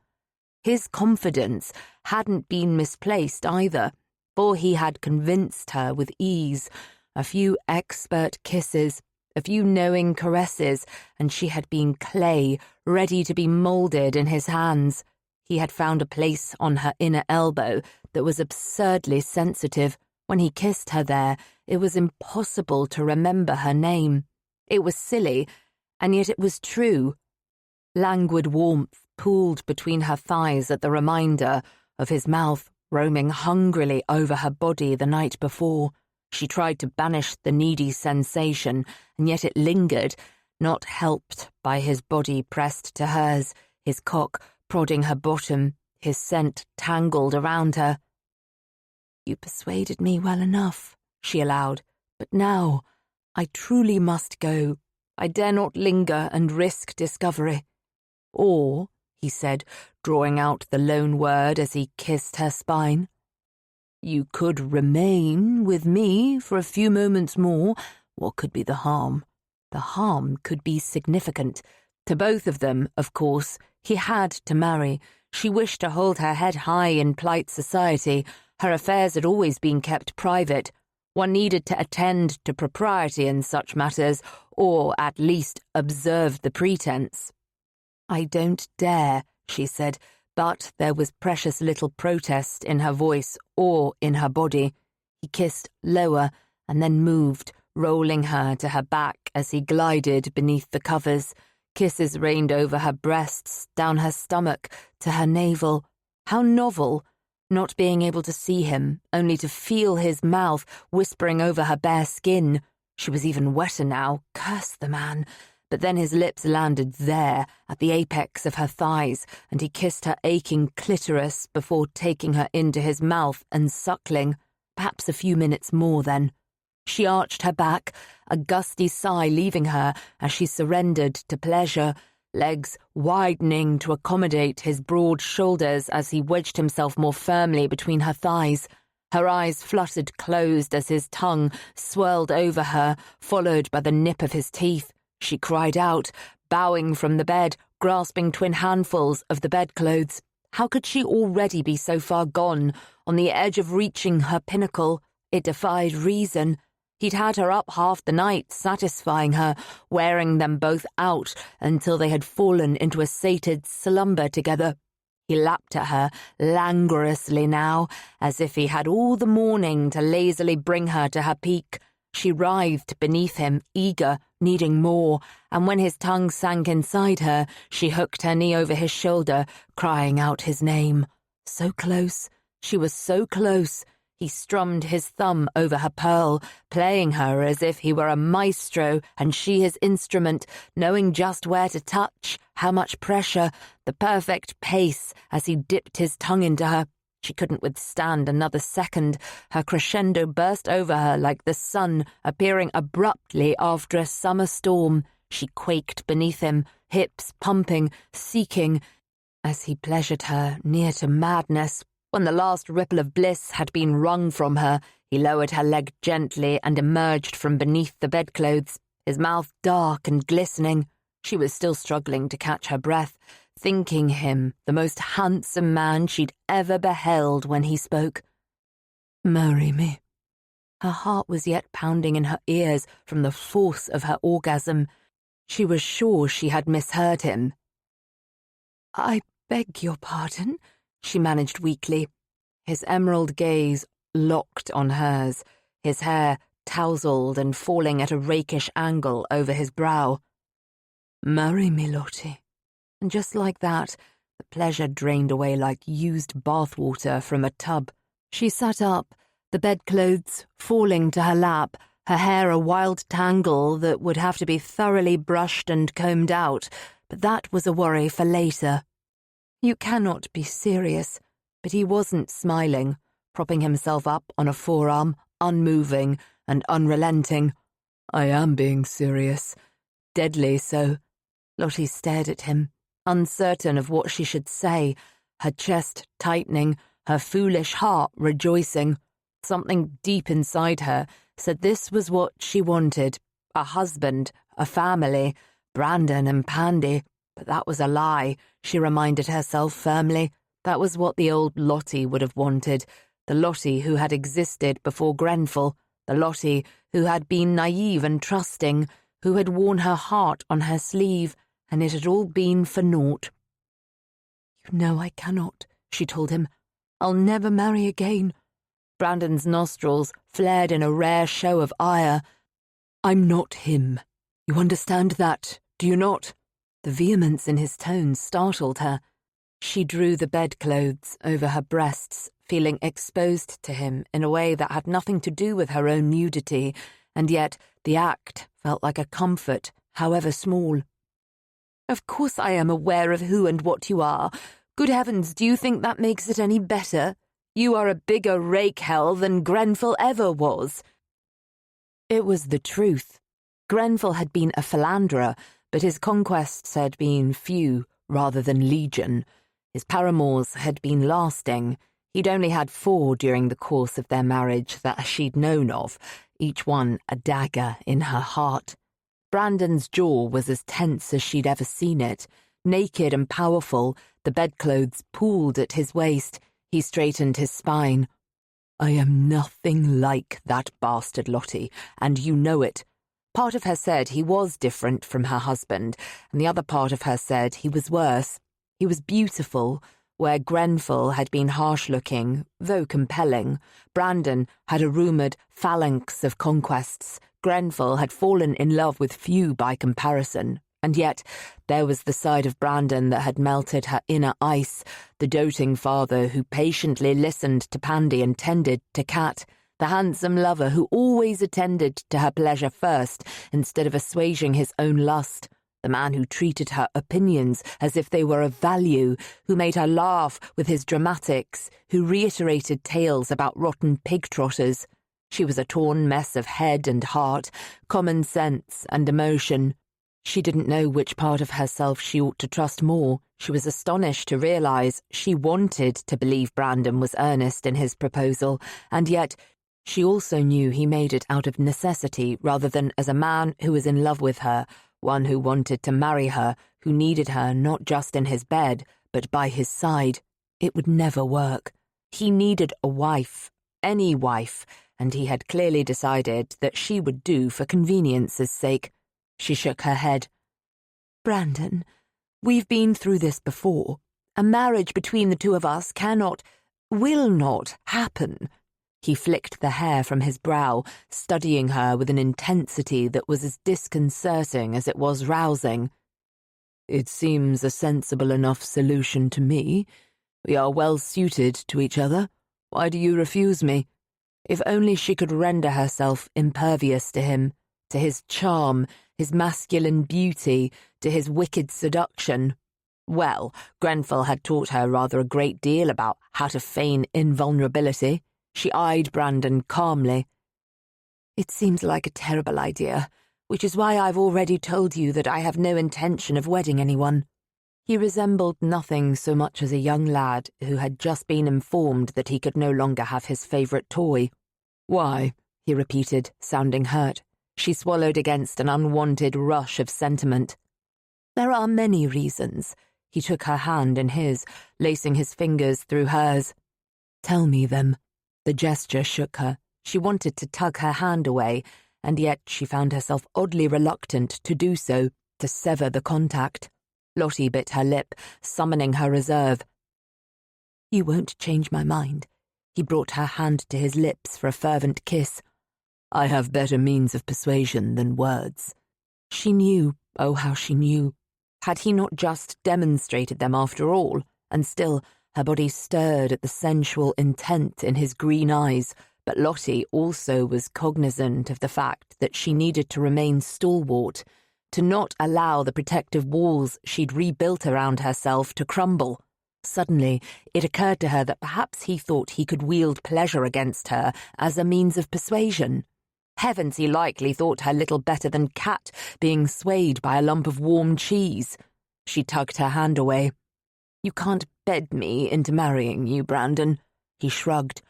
His confidence hadn't been misplaced either, for he had convinced her with ease. A few expert kisses, a few knowing caresses, and she had been clay, ready to be moulded in his hands. He had found a place on her inner elbow that was absurdly sensitive. When he kissed her there, it was impossible to remember her name. It was silly, and yet it was true. Languid warmth pooled between her thighs at the reminder of his mouth roaming hungrily over her body the night before. She tried to banish the needy sensation, and yet it lingered, not helped by his body pressed to hers, his cock prodding her bottom, his scent tangled around her. "You persuaded me well enough," she allowed, "but now I truly must go. I dare not linger and risk discovery." Or he said, drawing out the lone word as he kissed her spine. You could remain with me for a few moments more. What could be the harm? The harm could be significant. To both of them, of course. He had to marry. She wished to hold her head high in polite society. Her affairs had always been kept private. One needed to attend to propriety in such matters, or at least observe the pretense. I don't dare, she said, but there was precious little protest in her voice or in her body. He kissed lower and then moved, rolling her to her back as he glided beneath the covers. Kisses rained over her breasts, down her stomach, to her navel. How novel, not being able to see him, only to feel his mouth whispering over her bare skin. She was even wetter now, curse the man. But then his lips landed there, at the apex of her thighs, and he kissed her aching clitoris before taking her into his mouth and suckling. Perhaps a few minutes more then. She arched her back, a gusty sigh leaving her as she surrendered to pleasure, legs widening to accommodate his broad shoulders as he wedged himself more firmly between her thighs. Her eyes fluttered closed as his tongue swirled over her, followed by the nip of his teeth. She cried out, bowing from the bed, grasping twin handfuls of the bedclothes. How could she already be so far gone, on the edge of reaching her pinnacle? It defied reason. He'd had her up half the night, satisfying her, wearing them both out until they had fallen into a sated slumber together. He lapped at her, languorously now, as if he had all the morning to lazily bring her to her peak. She writhed beneath him, eager, needing more, and when his tongue sank inside her, she hooked her knee over his shoulder, crying out his name. So close. She was so close. He strummed his thumb over her pearl, playing her as if he were a maestro and she his instrument, knowing just where to touch, how much pressure, the perfect pace as he dipped his tongue into her. She couldn't withstand another second. Her crescendo burst over her like the sun appearing abruptly after a summer storm. She quaked beneath him, hips pumping, seeking, as he pleasured her near to madness. When the last ripple of bliss had been wrung from her, he lowered her leg gently and emerged from beneath the bedclothes, his mouth dark and glistening. She was still struggling to catch her breath, thinking him the most handsome man she'd ever beheld when he spoke. Marry me. Her heart was yet pounding in her ears from the force of her orgasm. She was sure she had misheard him. I beg your pardon, she managed weakly. His emerald gaze locked on hers, his hair tousled and falling at a rakish angle over his brow. Marry me, Lottie. And just like that, the pleasure drained away like used bathwater from a tub. She sat up, the bedclothes falling to her lap, her hair a wild tangle that would have to be thoroughly brushed and combed out, but that was a worry for later. You cannot be serious. But he wasn't smiling, propping himself up on a forearm, unmoving and unrelenting. I am being serious. Deadly so. Lottie stared at him, uncertain of what she should say, her chest tightening, her foolish heart rejoicing. Something deep inside her said this was what she wanted, a husband, a family, Brandon and Pandy. But that was a lie, she reminded herself firmly. That was what the old Lottie would have wanted, the Lottie who had existed before Grenfell, the Lottie who had been naive and trusting, who had worn her heart on her sleeve, and it had all been for naught. You know I cannot, she told him. I'll never marry again. Brandon's nostrils flared in a rare show of ire. I'm not him. You understand that, do you not? The vehemence in his tone startled her. She drew the bedclothes over her breasts, feeling exposed to him in a way that had nothing to do with her own nudity, and yet the act felt like a comfort, however small. Of course I am aware of who and what you are. Good heavens, do you think that makes it any better? You are a bigger rake-hell than Grenfell ever was. It was the truth. Grenfell had been a philanderer, but his conquests had been few, rather than legion. His paramours had been lasting. He'd only had 4 during the course of their marriage that she'd known of, each one a dagger in her heart. Brandon's jaw was as tense as she'd ever seen it. Naked and powerful, the bedclothes pooled at his waist. He straightened his spine. "I am nothing like that bastard Lottie, and you know it." Part of her said he was different from her husband, and the other part of her said he was worse. He was beautiful, where Grenfell had been harsh-looking, though compelling. Brandon had a rumoured phalanx of conquests. Grenfell had fallen in love with few by comparison. And yet, there was the side of Brandon that had melted her inner ice, the doting father who patiently listened to Pandy and tended to Cat, the handsome lover who always attended to her pleasure first instead of assuaging his own lust, the man who treated her opinions as if they were of value, who made her laugh with his dramatics, who reiterated tales about rotten pig-trotters. She was a torn mess of head and heart, common sense and emotion. She didn't know which part of herself she ought to trust more. She was astonished to realise she wanted to believe Brandon was earnest in his proposal, and yet she also knew he made it out of necessity rather than as a man who was in love with her, one who wanted to marry her, who needed her not just in his bed, but by his side. It would never work. He needed a wife, any wife, and he had clearly decided that she would do for convenience's sake. She shook her head. "Brandon, we've been through this before. A marriage between the two of us will not happen." He flicked the hair from his brow, studying her with an intensity that was as disconcerting as it was rousing. "It seems a sensible enough solution to me. We are well suited to each other. Why do you refuse me?" If only she could render herself impervious to him, to his charm, his masculine beauty, to his wicked seduction. Well, Grenfell had taught her rather a great deal about how to feign invulnerability. She eyed Brandon calmly. "It seems like a terrible idea, which is why I've already told you that I have no intention of wedding anyone." He resembled nothing so much as a young lad who had just been informed that he could no longer have his favourite toy. "Why?" he repeated, sounding hurt. She swallowed against an unwanted rush of sentiment. "There are many reasons." He took her hand in his, lacing his fingers through hers. "Tell me them." The gesture shook her. She wanted to tug her hand away, and yet she found herself oddly reluctant to do so, to sever the contact. Lottie bit her lip, summoning her reserve. "You won't change my mind." He brought her hand to his lips for a fervent kiss. "I have better means of persuasion than words." She knew, oh how she knew. Had he not just demonstrated them after all? And still, her body stirred at the sensual intent in his green eyes, but Lottie also was cognizant of the fact that she needed to remain stalwart, to not allow the protective walls she'd rebuilt around herself to crumble. Suddenly, it occurred to her that perhaps he thought he could wield pleasure against her as a means of persuasion. Heavens, he likely thought her little better than Cat being swayed by a lump of warm cheese. She tugged her hand away. "You can't bed me into marrying you, Brandon." He shrugged.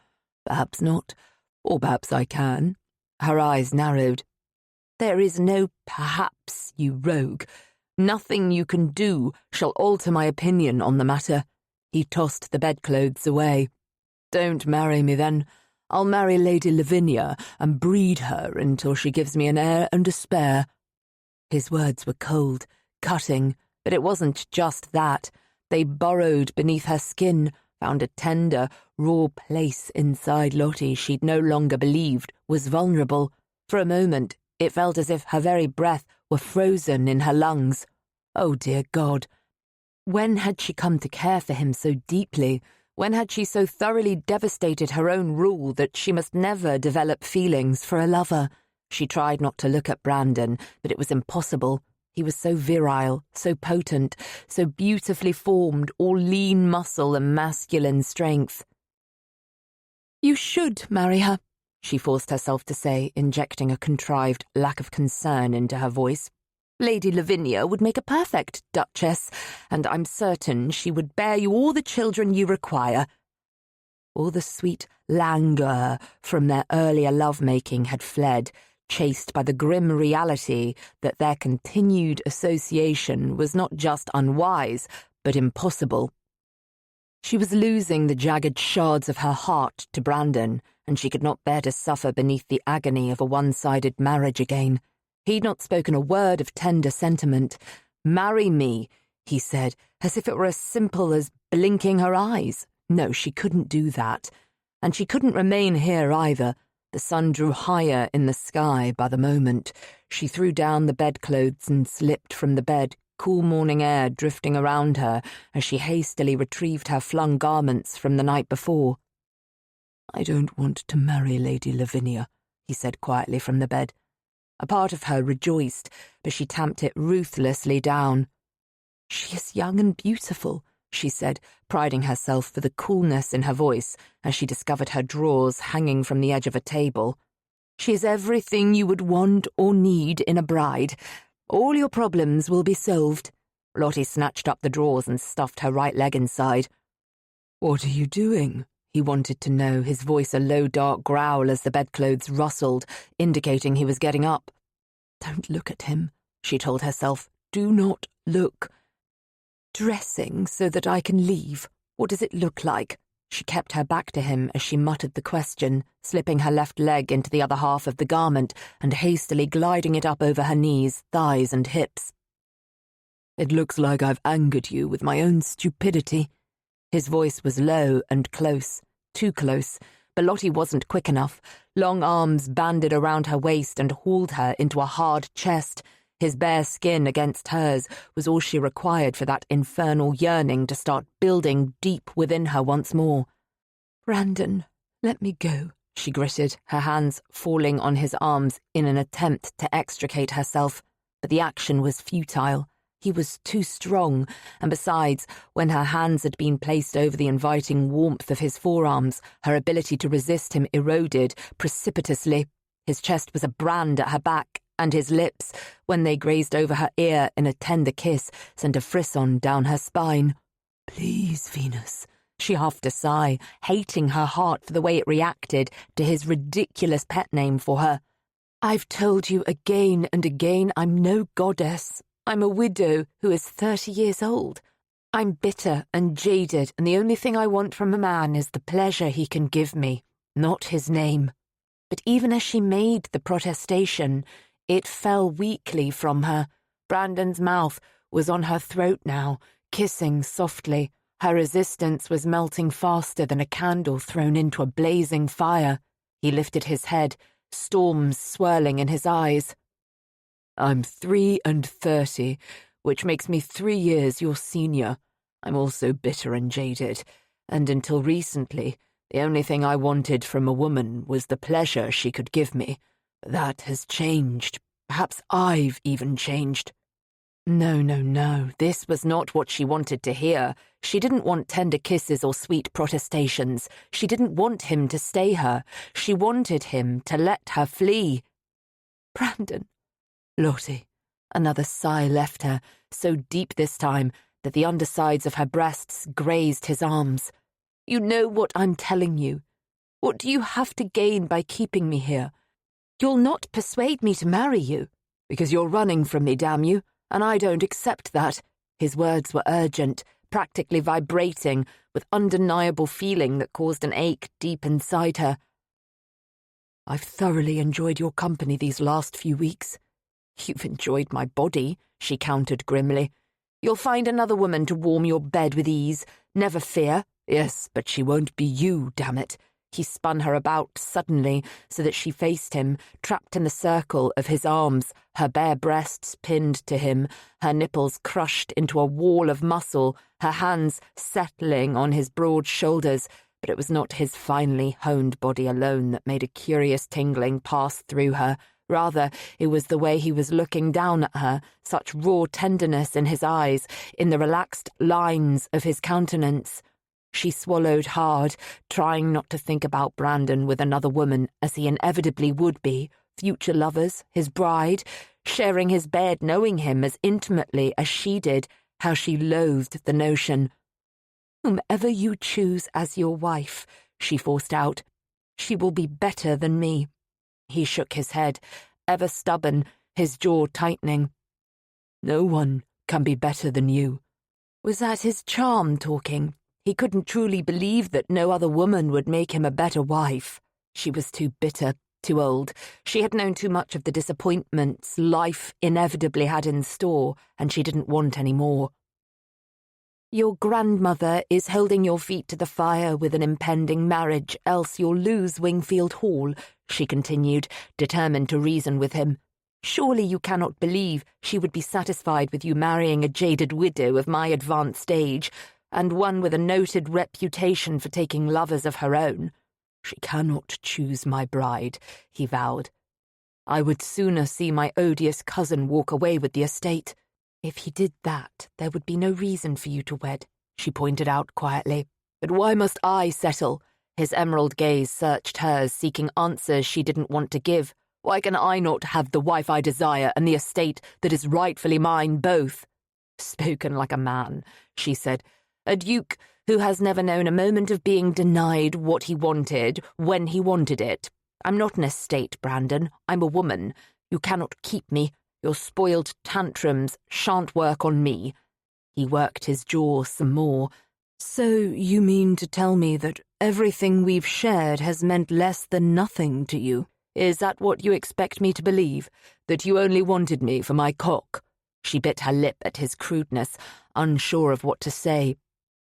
"Perhaps not, or perhaps I can." Her eyes narrowed. "There is no perhaps, you rogue. Nothing you can do shall alter my opinion on the matter." He tossed the bedclothes away. "Don't marry me, then. I'll marry Lady Lavinia and breed her until she gives me an heir and a spare." His words were cold, cutting, but it wasn't just that. They burrowed beneath her skin, found a tender, raw place inside Lottie she'd no longer believed was vulnerable. For a moment, it felt as if her very breath were frozen in her lungs. Oh, dear God! When had she come to care for him so deeply? When had she so thoroughly devastated her own rule that she must never develop feelings for a lover? She tried not to look at Brandon, but it was impossible. He was so virile, so potent, so beautifully formed, all lean muscle and masculine strength. "You should marry her," she forced herself to say, injecting a contrived lack of concern into her voice. Lady Lavinia would make a perfect duchess, and I'm certain she would bear you all the children you require." All the sweet languor from their earlier love-making had fled, chased by the grim reality that their continued association was not just unwise, but impossible. She was losing the jagged shards of her heart to Brandon, and she could not bear to suffer beneath the agony of a one-sided marriage again. He'd not spoken a word of tender sentiment. "Marry me," he said, as if it were as simple as blinking her eyes. No, she couldn't do that. And she couldn't remain here either. The sun drew higher in the sky by the moment. She threw down the bedclothes and slipped from the bed, cool morning air drifting around her as she hastily retrieved her flung garments from the night before. "I don't want to marry Lady Lavinia," he said quietly from the bed. A part of her rejoiced, but she tamped it ruthlessly down. "She is young and beautiful," she said, priding herself for the coolness in her voice as she discovered her drawers hanging from the edge of a table. "She is everything you would want or need in a bride. All your problems will be solved." Lottie snatched up the drawers and stuffed her right leg inside. "What are you doing?" he wanted to know, his voice a low dark growl as the bedclothes rustled, indicating he was getting up. "Don't look at him," she told herself. "Do not look." "Dressing so that I can leave. What does it look like?" She kept her back to him as she muttered the question, slipping her left leg into the other half of the garment and hastily gliding it up over her knees, thighs and hips. "It looks like I've angered you with my own stupidity." His voice was low and close, too close, but Lottie wasn't quick enough. Long arms banded around her waist and hauled her into a hard chest. His bare skin against hers was all she required for that infernal yearning to start building deep within her once more. "Brandon, let me go," she gritted, her hands falling on his arms in an attempt to extricate herself. But the action was futile. He was too strong, and besides, when her hands had been placed over the inviting warmth of his forearms, her ability to resist him eroded precipitously. His chest was a brand at her back, and his lips, when they grazed over her ear in a tender kiss, sent a frisson down her spine. "Please, Venus," she huffed a sigh, hating her heart for the way it reacted to his ridiculous pet name for her. "I've told you again and again I'm no goddess. I'm a widow who is 30 years old. I'm bitter and jaded, and the only thing I want from a man is the pleasure he can give me, not his name." But even as she made the protestation, it fell weakly from her. Brandon's mouth was on her throat now, kissing softly. Her resistance was melting faster than a candle thrown into a blazing fire. He lifted his head, storms swirling in his eyes. "I'm 33, which makes me 3 years your senior. I'm also bitter and jaded, and until recently, the only thing I wanted from a woman was the pleasure she could give me. But that has changed. Perhaps I've even changed." No, this was not what she wanted to hear. She didn't want tender kisses or sweet protestations. She didn't want him to stay her. She wanted him to let her flee. "Brandon." "Lottie." Another sigh left her, so deep this time that the undersides of her breasts grazed his arms. "You know what I'm telling you. What do you have to gain by keeping me here? You'll not persuade me to marry you, because you're running from me, damn you, and I don't accept that." His words were urgent, practically vibrating, with undeniable feeling that caused an ache deep inside her. "I've thoroughly enjoyed your company these last few weeks." "You've enjoyed my body," she countered grimly. "You'll find another woman to warm your bed with ease, never fear." "Yes, but she won't be you, damn it." He spun her about suddenly so that she faced him, trapped in the circle of his arms, her bare breasts pinned to him, her nipples crushed into a wall of muscle, her hands settling on his broad shoulders. But it was not his finely honed body alone that made a curious tingling pass through her. Rather, it was the way he was looking down at her, such raw tenderness in his eyes, in the relaxed lines of his countenance. She swallowed hard, trying not to think about Brandon with another woman, as he inevitably would be, future lovers, his bride. sharing his bed, knowing him as intimately as she did, how she loathed the notion. "Whomever you choose as your wife," she forced out, "she will be better than me." He shook his head, ever stubborn, his jaw tightening. "No one can be better than you." Was that his charm talking? He couldn't truly believe that no other woman would make him a better wife. She was too bitter, too old. She had known too much of the disappointments life inevitably had in store, and she didn't want any more. "Your grandmother is holding your feet to the fire with an impending marriage, else you'll lose Wingfield Hall," she continued, determined to reason with him. "Surely you cannot believe she would be satisfied with you marrying a jaded widow of my advanced age, and one with a noted reputation for taking lovers of her own." "She cannot choose my bride," he vowed. "I would sooner see my odious cousin walk away with the estate." "If he did that, there would be no reason for you to wed," she pointed out quietly. "But why must I settle?" His emerald gaze searched hers, seeking answers she didn't want to give. "Why can I not have the wife I desire and the estate that is rightfully mine both?" "Spoken like a man," she said. "A duke who has never known a moment of being denied what he wanted when he wanted it. I'm not an estate, Brandon. I'm a woman. You cannot keep me. Your spoiled tantrums shan't work on me." He worked his jaw some more. "So you mean to tell me that everything we've shared has meant less than nothing to you? Is that what you expect me to believe? That you only wanted me for my cock?" She bit her lip at his crudeness, unsure of what to say.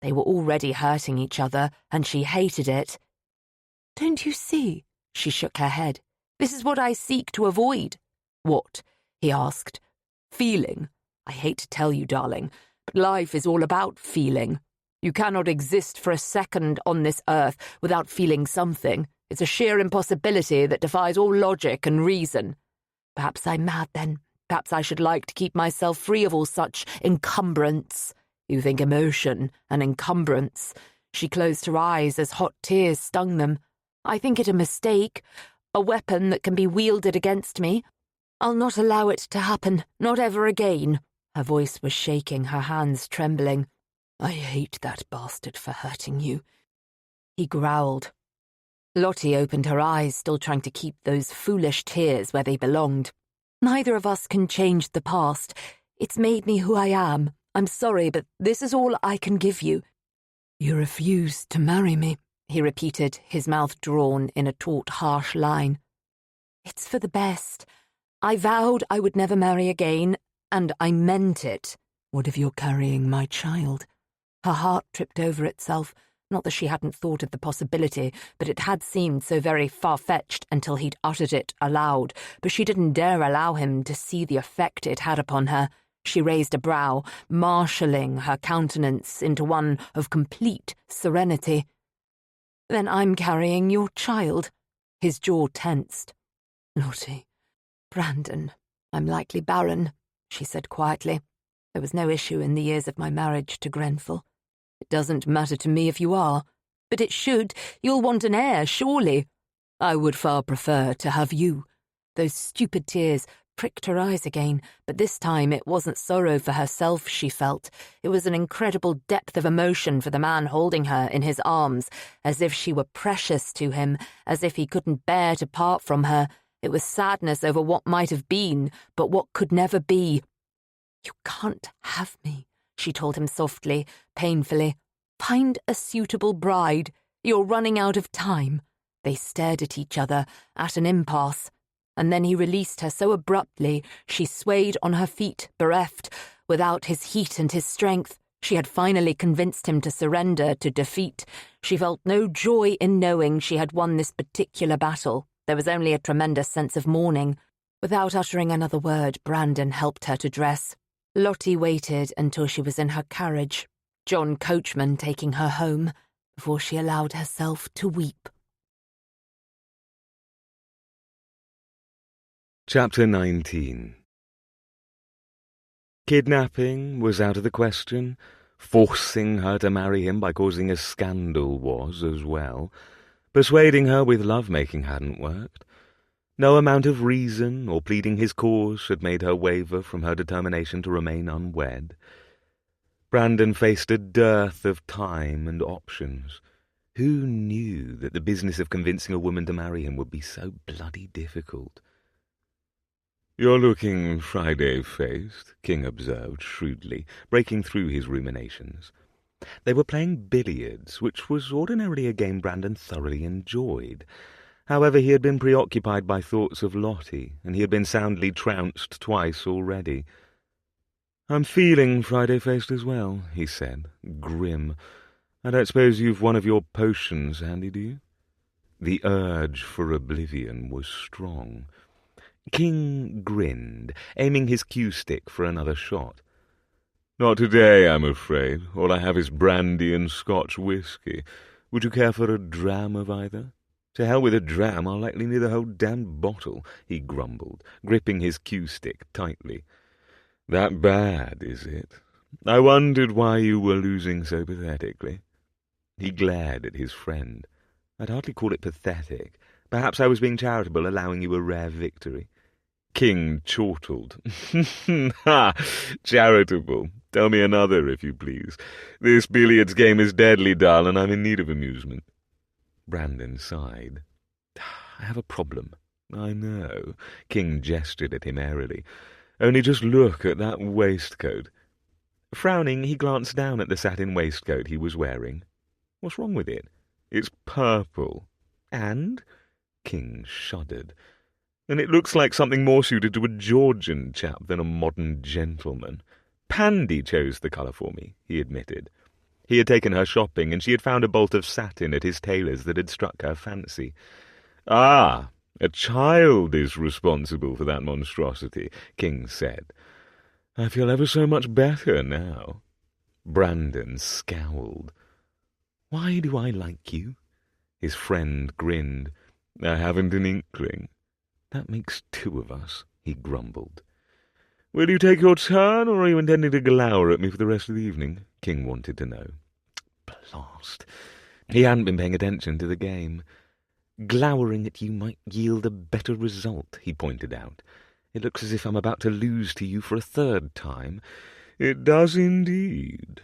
They were already hurting each other, and she hated it. "Don't you see?" She shook her head. "This is what I seek to avoid." "What?" he asked. "Feeling. I hate to tell you, darling, but life is all about feeling. You cannot exist for a second on this earth without feeling something. It's a sheer impossibility that defies all logic and reason. Perhaps I'm mad then. Perhaps I should like to keep myself free of all such encumbrance." "You think emotion an encumbrance?" She closed her eyes as hot tears stung them. "I think it a mistake, a weapon that can be wielded against me. I'll not allow it to happen, not ever again." Her voice was shaking, her hands trembling. "I hate that bastard for hurting you," he growled. Lottie opened her eyes, still trying to keep those foolish tears where they belonged. "Neither of us can change the past. It's made me who I am. I'm sorry, but this is all I can give you." "You refuse to marry me," he repeated, his mouth drawn in a taut, harsh line. "It's for the best. I vowed I would never marry again, and I meant it." "What if you're carrying my child?" Her heart tripped over itself. Not that she hadn't thought of the possibility, but it had seemed so very far-fetched until he'd uttered it aloud, but she didn't dare allow him to see the effect it had upon her. She raised a brow, marshalling her countenance into one of complete serenity. "Then I'm carrying your child." His jaw tensed. "Lottie, Brandon, I'm likely barren," she said quietly. "There was no issue in the years of my marriage to Grenfell. It doesn't matter to me if you are. But it should. You'll want an heir, surely." "I would far prefer to have you." Those stupid tears pricked her eyes again, but this time it wasn't sorrow for herself she felt. It was an incredible depth of emotion for the man holding her in his arms, as if she were precious to him, as if he couldn't bear to part from her. It was sadness over what might have been, but what could never be. "You can't have me," she told him softly, painfully. "Find a suitable bride. You're running out of time." They stared at each other, at an impasse. And then he released her so abruptly, she swayed on her feet, bereft, without his heat and his strength. She had finally convinced him to surrender to defeat. She felt no joy in knowing she had won this particular battle. There was only a tremendous sense of mourning. Without uttering another word, Brandon helped her to dress. Lottie waited until she was in her carriage, John Coachman taking her home, before she allowed herself to weep. Chapter 19. Kidnapping was out of the question. Forcing her to marry him by causing a scandal was as well. Persuading her with love-making hadn't worked. No amount of reason or pleading his cause had made her waver from her determination to remain unwed. Brandon faced a dearth of time and options. Who knew that the business of convincing a woman to marry him would be so bloody difficult? "You're looking Friday-faced," King observed shrewdly, breaking through his ruminations. They were playing billiards, which was ordinarily a game Brandon thoroughly enjoyed. However, he had been preoccupied by thoughts of Lottie, and he had been soundly trounced twice already. "I'm feeling Friday-faced as well," he said, grim. "I don't suppose you've one of your potions handy, do you?" The urge for oblivion was strong. King grinned, aiming his cue stick for another shot. "Not today, I'm afraid. All I have is brandy and Scotch whisky. Would you care for a dram of either?" "To hell with a dram, I'll likely need the whole damned bottle," he grumbled, gripping his cue stick tightly. "That bad, is it? I wondered why you were losing so pathetically." He glared at his friend. "I'd hardly call it pathetic. Perhaps I was being charitable, allowing you a rare victory." King chortled. "Ha! Charitable. Tell me another, if you please. This billiards game is deadly dull, and I'm in need of amusement." Brandon sighed. "I have a problem." "I know." King gestured at him airily. "Only just look at that waistcoat." Frowning, he glanced down at the satin waistcoat he was wearing. "What's wrong with it?" "It's purple." "And?" King shuddered. "And it looks like something more suited to a Georgian chap than a modern gentleman." "Pandy chose the colour for me," he admitted. He had taken her shopping, and she had found a bolt of satin at his tailor's that had struck her fancy. "Ah, a child is responsible for that monstrosity," King said. "I feel ever so much better now." Brandon scowled. "Why do I like you?" His friend grinned. "I haven't an inkling." "That makes two of us," he grumbled. "Will you take your turn, or are you intending to glower at me for the rest of the evening?" King wanted to know. Blast. He hadn't been paying attention to the game. "Glowering at you might yield a better result," he pointed out. "It looks as if I'm about to lose to you for a third time." "It does indeed."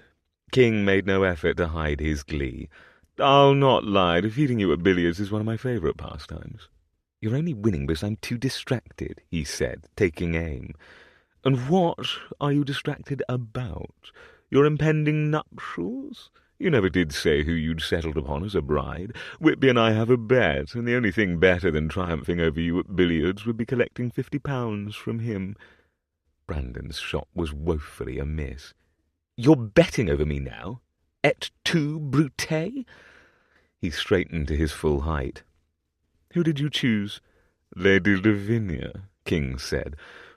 King made no effort to hide his glee. "I'll not lie, defeating you at billiards is one of my favourite pastimes." "You're only winning because I'm too distracted," he said, taking aim. "And what are you distracted about? Your impending nuptials? You never did say who you'd settled upon as a bride. Whitby and I have a bet, and the only thing better than triumphing over you at billiards would be collecting £50 from him." Brandon's shot was woefully amiss. "You're betting over me now? Et tu, Brute?" He straightened to his full height. "Who did you choose?" "Lady Lavinia," King said.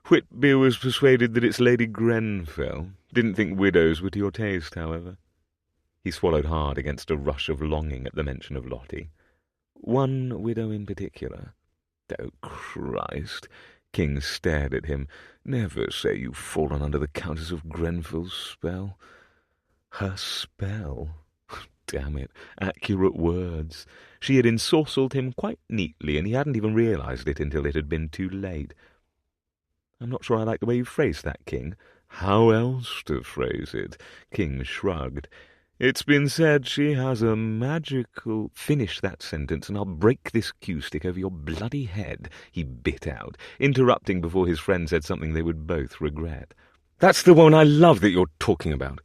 "Whitby was persuaded that it's Lady Grenfell. Didn't think widows were to your taste, however." He swallowed hard against a rush of longing at the mention of Lottie. "One widow in particular?" "Oh, Christ!" King stared at him. "Never say you've fallen under the Countess of Grenfell's spell." Her spell? Damn it, accurate words. She had ensorcelled him quite neatly, and he hadn't even realised it until it had been too late. "I'm not sure I like the way you phrased that, King." "How else to phrase it?" King shrugged. "It's been said she has a magical—" "Finish that sentence, and I'll break this cue stick over your bloody head," he bit out, interrupting before his friend said something they would both regret. "That's the one I love that you're talking about."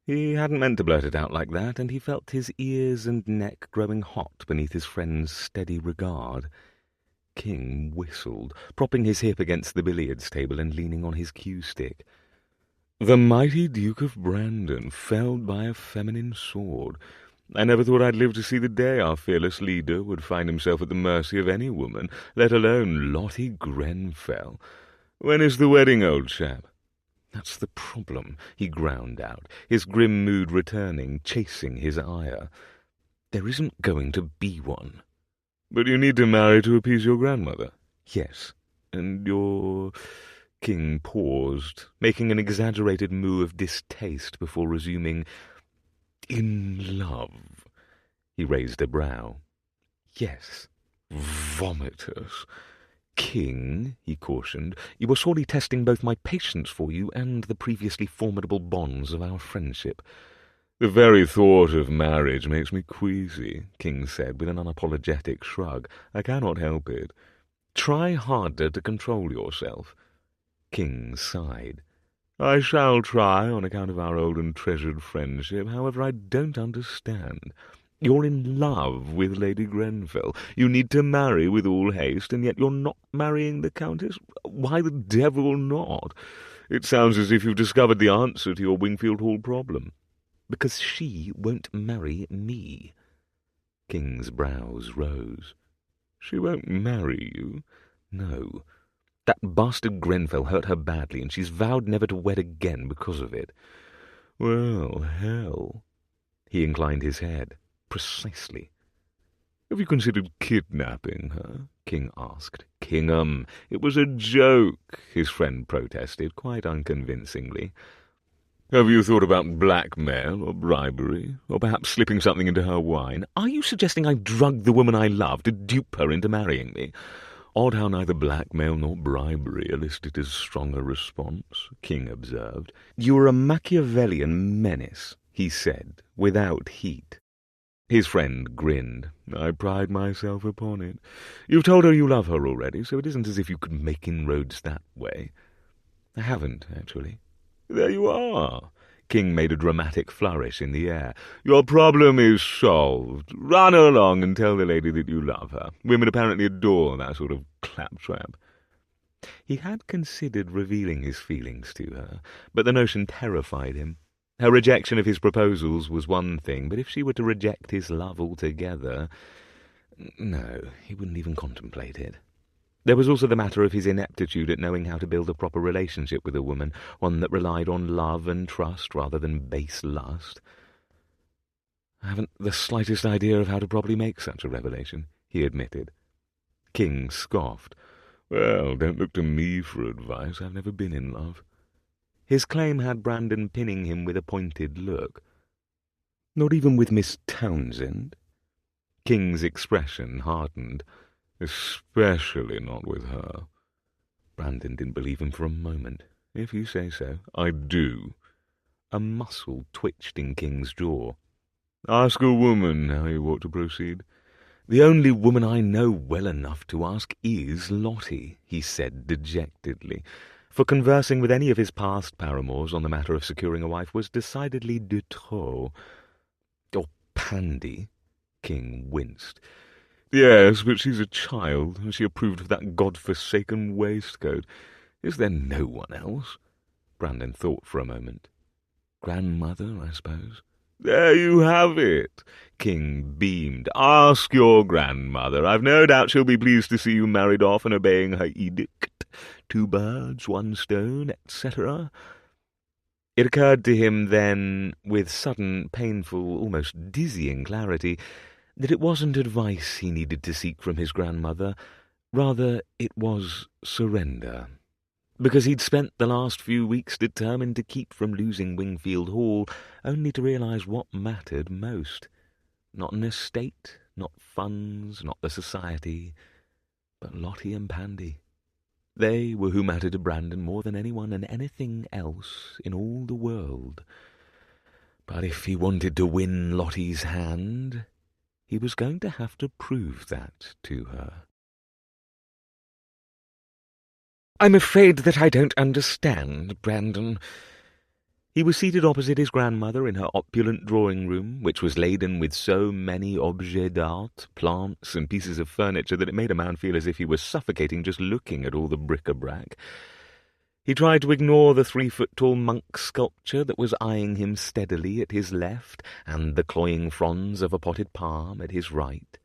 He hadn't meant to blurt it out like that, and he felt his ears and neck growing hot beneath his friend's steady regard. King whistled, propping his hip against the billiards table and leaning on his cue stick. "The mighty Duke of Brandon, felled by a feminine sword. I never thought I'd live to see the day our fearless leader would find himself at the mercy of any woman, let alone Lottie Grenfell. When is the wedding, old chap?" "That's the problem," he ground out, his grim mood returning, chasing his ire. "There isn't going to be one." "But you need to marry to appease your grandmother." "Yes, and your—" King paused, making an exaggerated moue of distaste before resuming. "In love." He raised a brow. "Yes." vomitous. King, he cautioned, you are sorely testing both my patience for you and the previously formidable bonds of our friendship. The very thought of marriage makes me queasy, King said with an unapologetic shrug. I cannot help it. Try harder to control yourself. King sighed. I shall try on account of our old and treasured friendship. However, I don't understand. You're in love with Lady Grenfell. You need to marry with all haste, and yet you're not marrying the Countess. Why the devil not? It sounds as if you've discovered the answer to your Wingfield Hall problem. Because she won't marry me. King's brows rose. She won't marry you? No. That bastard Grenfell hurt her badly, and she's vowed never to wed again because of it. Well, hell. He inclined his head. Precisely. Have you considered kidnapping her? King asked. Kingham, it was a joke, his friend protested, quite unconvincingly. Have you thought about blackmail or bribery, or perhaps slipping something into her wine? Are you suggesting I drugged the woman I love to dupe her into marrying me? Odd how neither blackmail nor bribery elicited as strong a response, King observed. You are a Machiavellian menace, he said, without heat. His friend grinned. I pride myself upon it. You've told her you love her already, so it isn't as if you could make inroads that way. I haven't, actually. There you are. King made a dramatic flourish in the air. Your problem is solved. Run along and tell the lady that you love her. Women apparently adore that sort of claptrap. He had considered revealing his feelings to her, but the notion terrified him. Her rejection of his proposals was one thing, but if she were to reject his love altogether... No, he wouldn't even contemplate it. There was also the matter of his ineptitude at knowing how to build a proper relationship with a woman, one that relied on love and trust rather than base lust. I haven't the slightest idea of how to properly make such a revelation, he admitted. King scoffed. Well, don't look to me for advice. I've never been in love. His claim had Brandon pinning him with a pointed look. Not even with Miss Townsend? King's expression hardened. Especially not with her. Brandon didn't believe him for a moment. If you say so, I do. A muscle twitched in King's jaw. Ask a woman how you ought to proceed. The only woman I know well enough to ask is Lottie, he said dejectedly, for conversing with any of his past paramours on the matter of securing a wife was decidedly de trop. Or Pandy. King winced. Yes, but she's a child, and she approved of that God-forsaken waistcoat. Is there no one else? Brandon thought for a moment. Grandmother, I suppose. There you have it. King beamed. Ask your grandmother. I've no doubt she'll be pleased to see you married off and obeying her edict. 2 birds, 1 stone, etc. It occurred to him then, with sudden, painful, almost dizzying clarity, that it wasn't advice he needed to seek from his grandmother. Rather, it was surrender. Because he'd spent the last few weeks determined to keep from losing Wingfield Hall, only to realise what mattered most. Not an estate, not funds, not the society, but Lottie and Pandy. They were who mattered to Brandon more than anyone and anything else in all the world. But if he wanted to win Lottie's hand, he was going to have to prove that to her. I'm afraid that I don't understand, Brandon. He was seated opposite his grandmother in her opulent drawing-room, which was laden with so many objets d'art, plants, and pieces of furniture that it made a man feel as if he was suffocating just looking at all the bric-a-brac. He tried to ignore the 3-foot-tall monk sculpture that was eyeing him steadily at his left, and the cloying fronds of a potted palm at his right.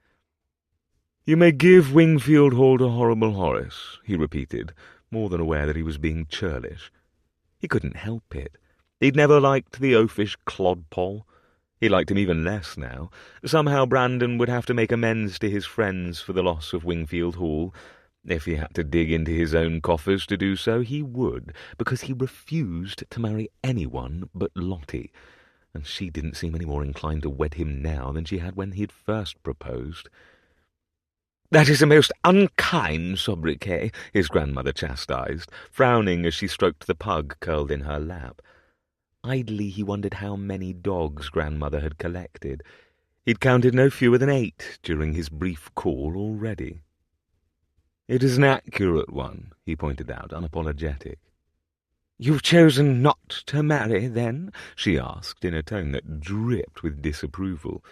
You may give Wingfield Hall to horrible Horace, he repeated, more than aware that he was being churlish. He couldn't help it. He'd never liked the oafish clodpole. He liked him even less now. Somehow Brandon would have to make amends to his friends for the loss of Wingfield Hall. If he had to dig into his own coffers to do so, he would, because he refused to marry anyone but Lottie, and she didn't seem any more inclined to wed him now than she had when he'd first proposed. "That is a most unkind sobriquet," his grandmother chastised, frowning as she stroked the pug curled in her lap. Idly he wondered how many dogs grandmother had collected. He'd counted no fewer than 8 during his brief call already. "It is an accurate one," he pointed out, unapologetic. "You've chosen not to marry, then?" she asked, in a tone that dripped with disapproval.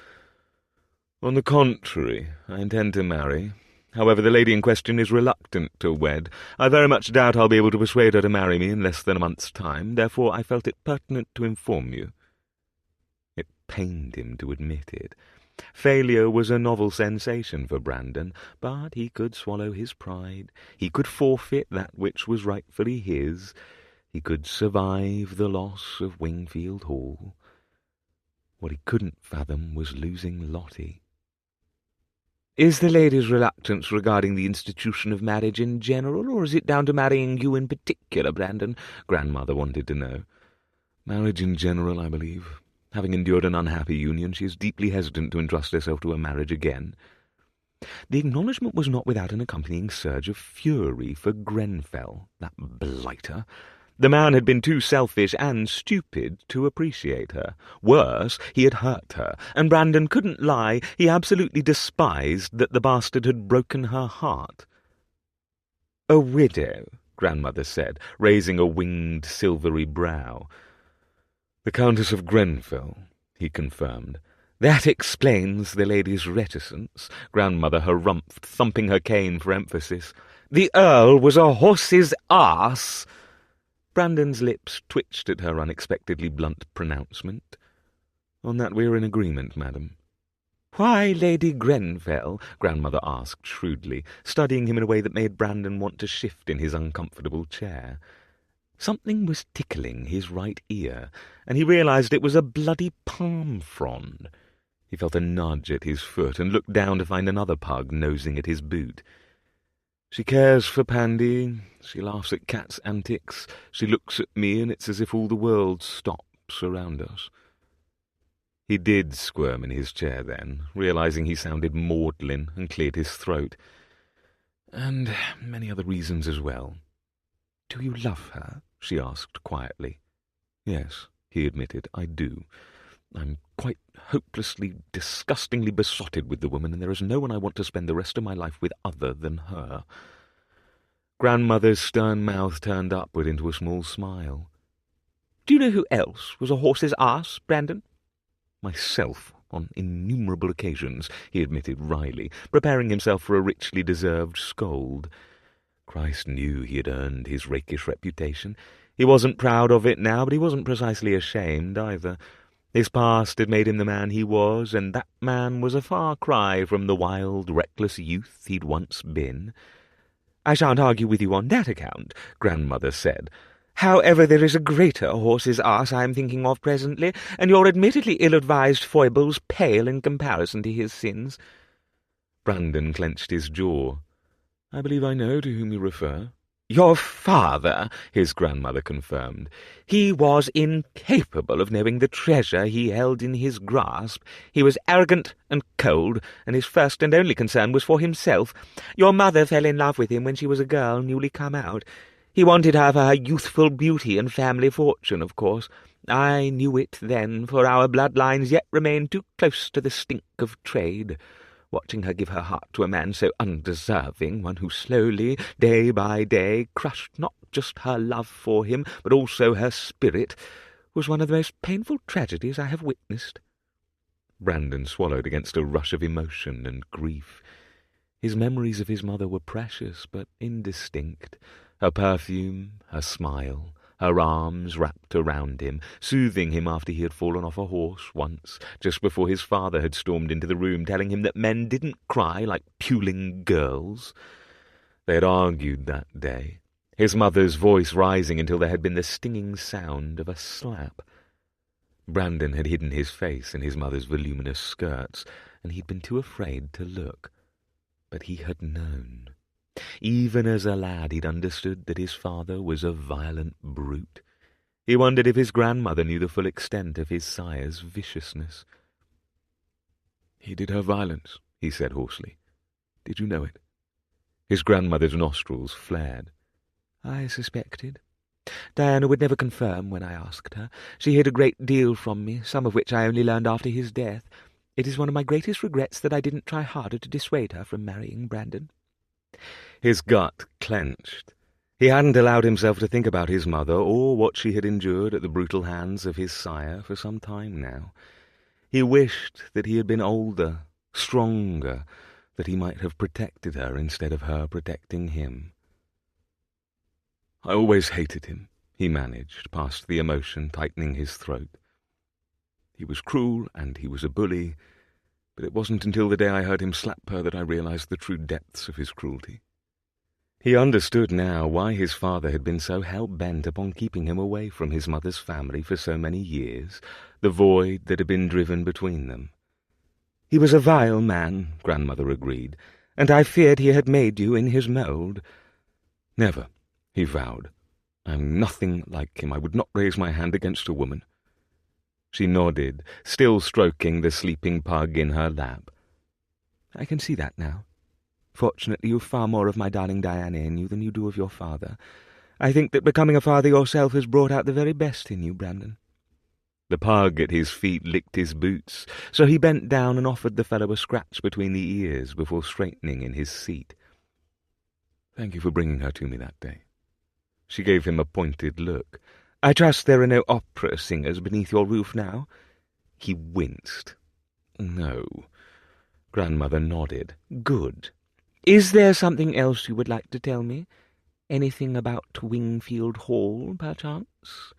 "On the contrary, I intend to marry. However, the lady in question is reluctant to wed. I very much doubt I'll be able to persuade her to marry me in less than a month's time. Therefore I felt it pertinent to inform you." It pained him to admit it. Failure was a novel sensation for Brandon, but he could swallow his pride. He could forfeit that which was rightfully his. He could survive the loss of Wingfield Hall. What he couldn't fathom was losing Lottie. "Is the lady's reluctance regarding the institution of marriage in general, or is it down to marrying you in particular, Brandon?" grandmother wanted to know. "Marriage in general, I believe. Having endured an unhappy union, she is deeply hesitant to entrust herself to a marriage again." The acknowledgment was not without an accompanying surge of fury for Grenfell, that blighter. The man had been too selfish and stupid to appreciate her. Worse, he had hurt her, and Brandon couldn't lie, he absolutely despised that the bastard had broken her heart. "A widow," grandmother said, raising a winged silvery brow. "The Countess of Grenfell," he confirmed. "That explains the lady's reticence," grandmother harumphed, thumping her cane for emphasis. "The Earl was a horse's ass." Brandon's lips twitched at her unexpectedly blunt pronouncement. "On that we are in agreement, madam." "Why Lady Grenfell?" grandmother asked shrewdly, studying him in a way that made Brandon want to shift in his uncomfortable chair. Something was tickling his right ear, and he realized it was a bloody palm frond. He felt a nudge at his foot and looked down to find another pug nosing at his boot. "She cares for Pandy, she laughs at Cat's antics, she looks at me, and it's as if all the world stops around us." He did squirm in his chair then, realizing he sounded maudlin, and cleared his throat. "And many other reasons as well." "Do you love her?" she asked quietly. "Yes," he admitted, "I do. I'm quite hopelessly, disgustingly besotted with the woman, and there is no one I want to spend the rest of my life with other than her." Grandmother's stern mouth turned upward into a small smile. "Do you know who else was a horse's ass, Brandon?" "Myself, on innumerable occasions," he admitted wryly, preparing himself for a richly deserved scold. Christ knew he had earned his rakish reputation. He wasn't proud of it now, but he wasn't precisely ashamed either. His past had made him the man he was, and that man was a far cry from the wild, reckless youth he'd once been. "I shan't argue with you on that account," grandmother said. "However, there is a greater horse's ass I am thinking of presently, and your admittedly ill-advised foibles pale in comparison to his sins." Brandon clenched his jaw. "I believe I know to whom you refer." "Your father," his grandmother confirmed. "He was incapable of knowing the treasure he held in his grasp. He was arrogant and cold, and his first and only concern was for himself. Your mother fell in love with him when she was a girl newly come out. He wanted her for her youthful beauty and family fortune, of course. I knew it then, for our bloodlines yet remained too close to the stink of trade. Watching her give her heart to a man so undeserving, one who slowly, day by day, crushed not just her love for him, but also her spirit, was one of the most painful tragedies I have witnessed." Brandon swallowed against a rush of emotion and grief. His memories of his mother were precious, but indistinct. Her perfume, her smile, her arms wrapped around him, soothing him after he had fallen off a horse once, just before his father had stormed into the room, telling him that men didn't cry like puling girls. They had argued that day, his mother's voice rising until there had been the stinging sound of a slap. Brandon had hidden his face in his mother's voluminous skirts, and he'd been too afraid to look. But he had known. Even as a lad he'd understood that his father was a violent brute. He wondered if his grandmother knew the full extent of his sire's viciousness. "He did her violence," he said hoarsely. Did you know it?" His grandmother's nostrils flared. "I suspected. Diana would never confirm when I asked her. She hid a great deal from me, some of which I only learned after his death. It is one of my greatest regrets that I didn't try harder to dissuade her from marrying Brandon." His gut clenched. He hadn't allowed himself to think about his mother or what she had endured at the brutal hands of his sire for some time now. He wished that he had been older, stronger, that he might have protected her instead of her protecting him. "I always hated him," he managed, past the emotion tightening his throat. "He was cruel and he was a bully, but it wasn't until the day I heard him slap her that I realized the true depths of his cruelty." He understood now why his father had been so hell-bent upon keeping him away from his mother's family for so many years, the void that had been driven between them. "He was a vile man," Grandmother agreed, "and I feared he had made you in his mould." "Never," he vowed. "I am nothing like him. I would not raise my hand against a woman." She nodded, still stroking the sleeping pug in her lap. "I can see that now. Fortunately, you've far more of my darling Diana in you than you do of your father. I think that becoming a father yourself has brought out the very best in you, Brandon." The pug at his feet licked his boots, so he bent down and offered the fellow a scratch between the ears before straightening in his seat. "Thank you for bringing her to me that day." She gave him a pointed look. "I trust there are no opera singers beneath your roof now?" He winced. "No." Grandmother nodded. "Good. Is there something else you would like to tell me? Anything about Wingfield Hall, perchance?"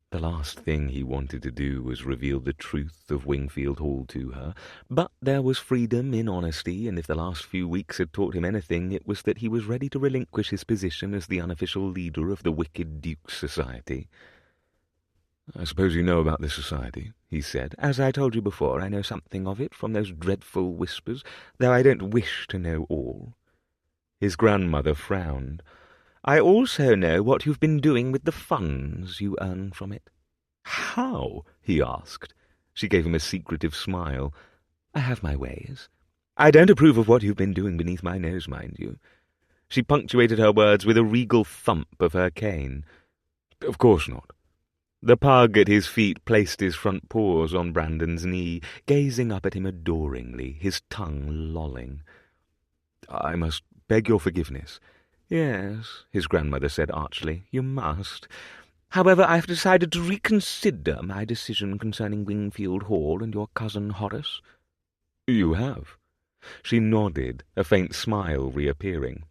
The last thing he wanted to do was reveal the truth of Wingfield Hall to her, but there was freedom in honesty, and if the last few weeks had taught him anything, it was that he was ready to relinquish his position as the unofficial leader of the Wicked Duke's Society. "I suppose you know about this society," he said. "As I told you before, I know something of it from those dreadful whispers, though I don't wish to know all." His grandmother frowned. "I also know what you've been doing with the funds you earn from it." "How?" he asked. She gave him a secretive smile. "I have my ways. I don't approve of what you've been doing beneath my nose, mind you." She punctuated her words with a regal thump of her cane. "Of course not." The pug at his feet placed his front paws on Brandon's knee, gazing up at him adoringly, his tongue lolling. "I must beg your forgiveness." "Yes," his grandmother said archly, "you must. However, I have decided to reconsider my decision concerning Wingfield Hall and your cousin Horace." "You have?" She nodded, a faint smile reappearing.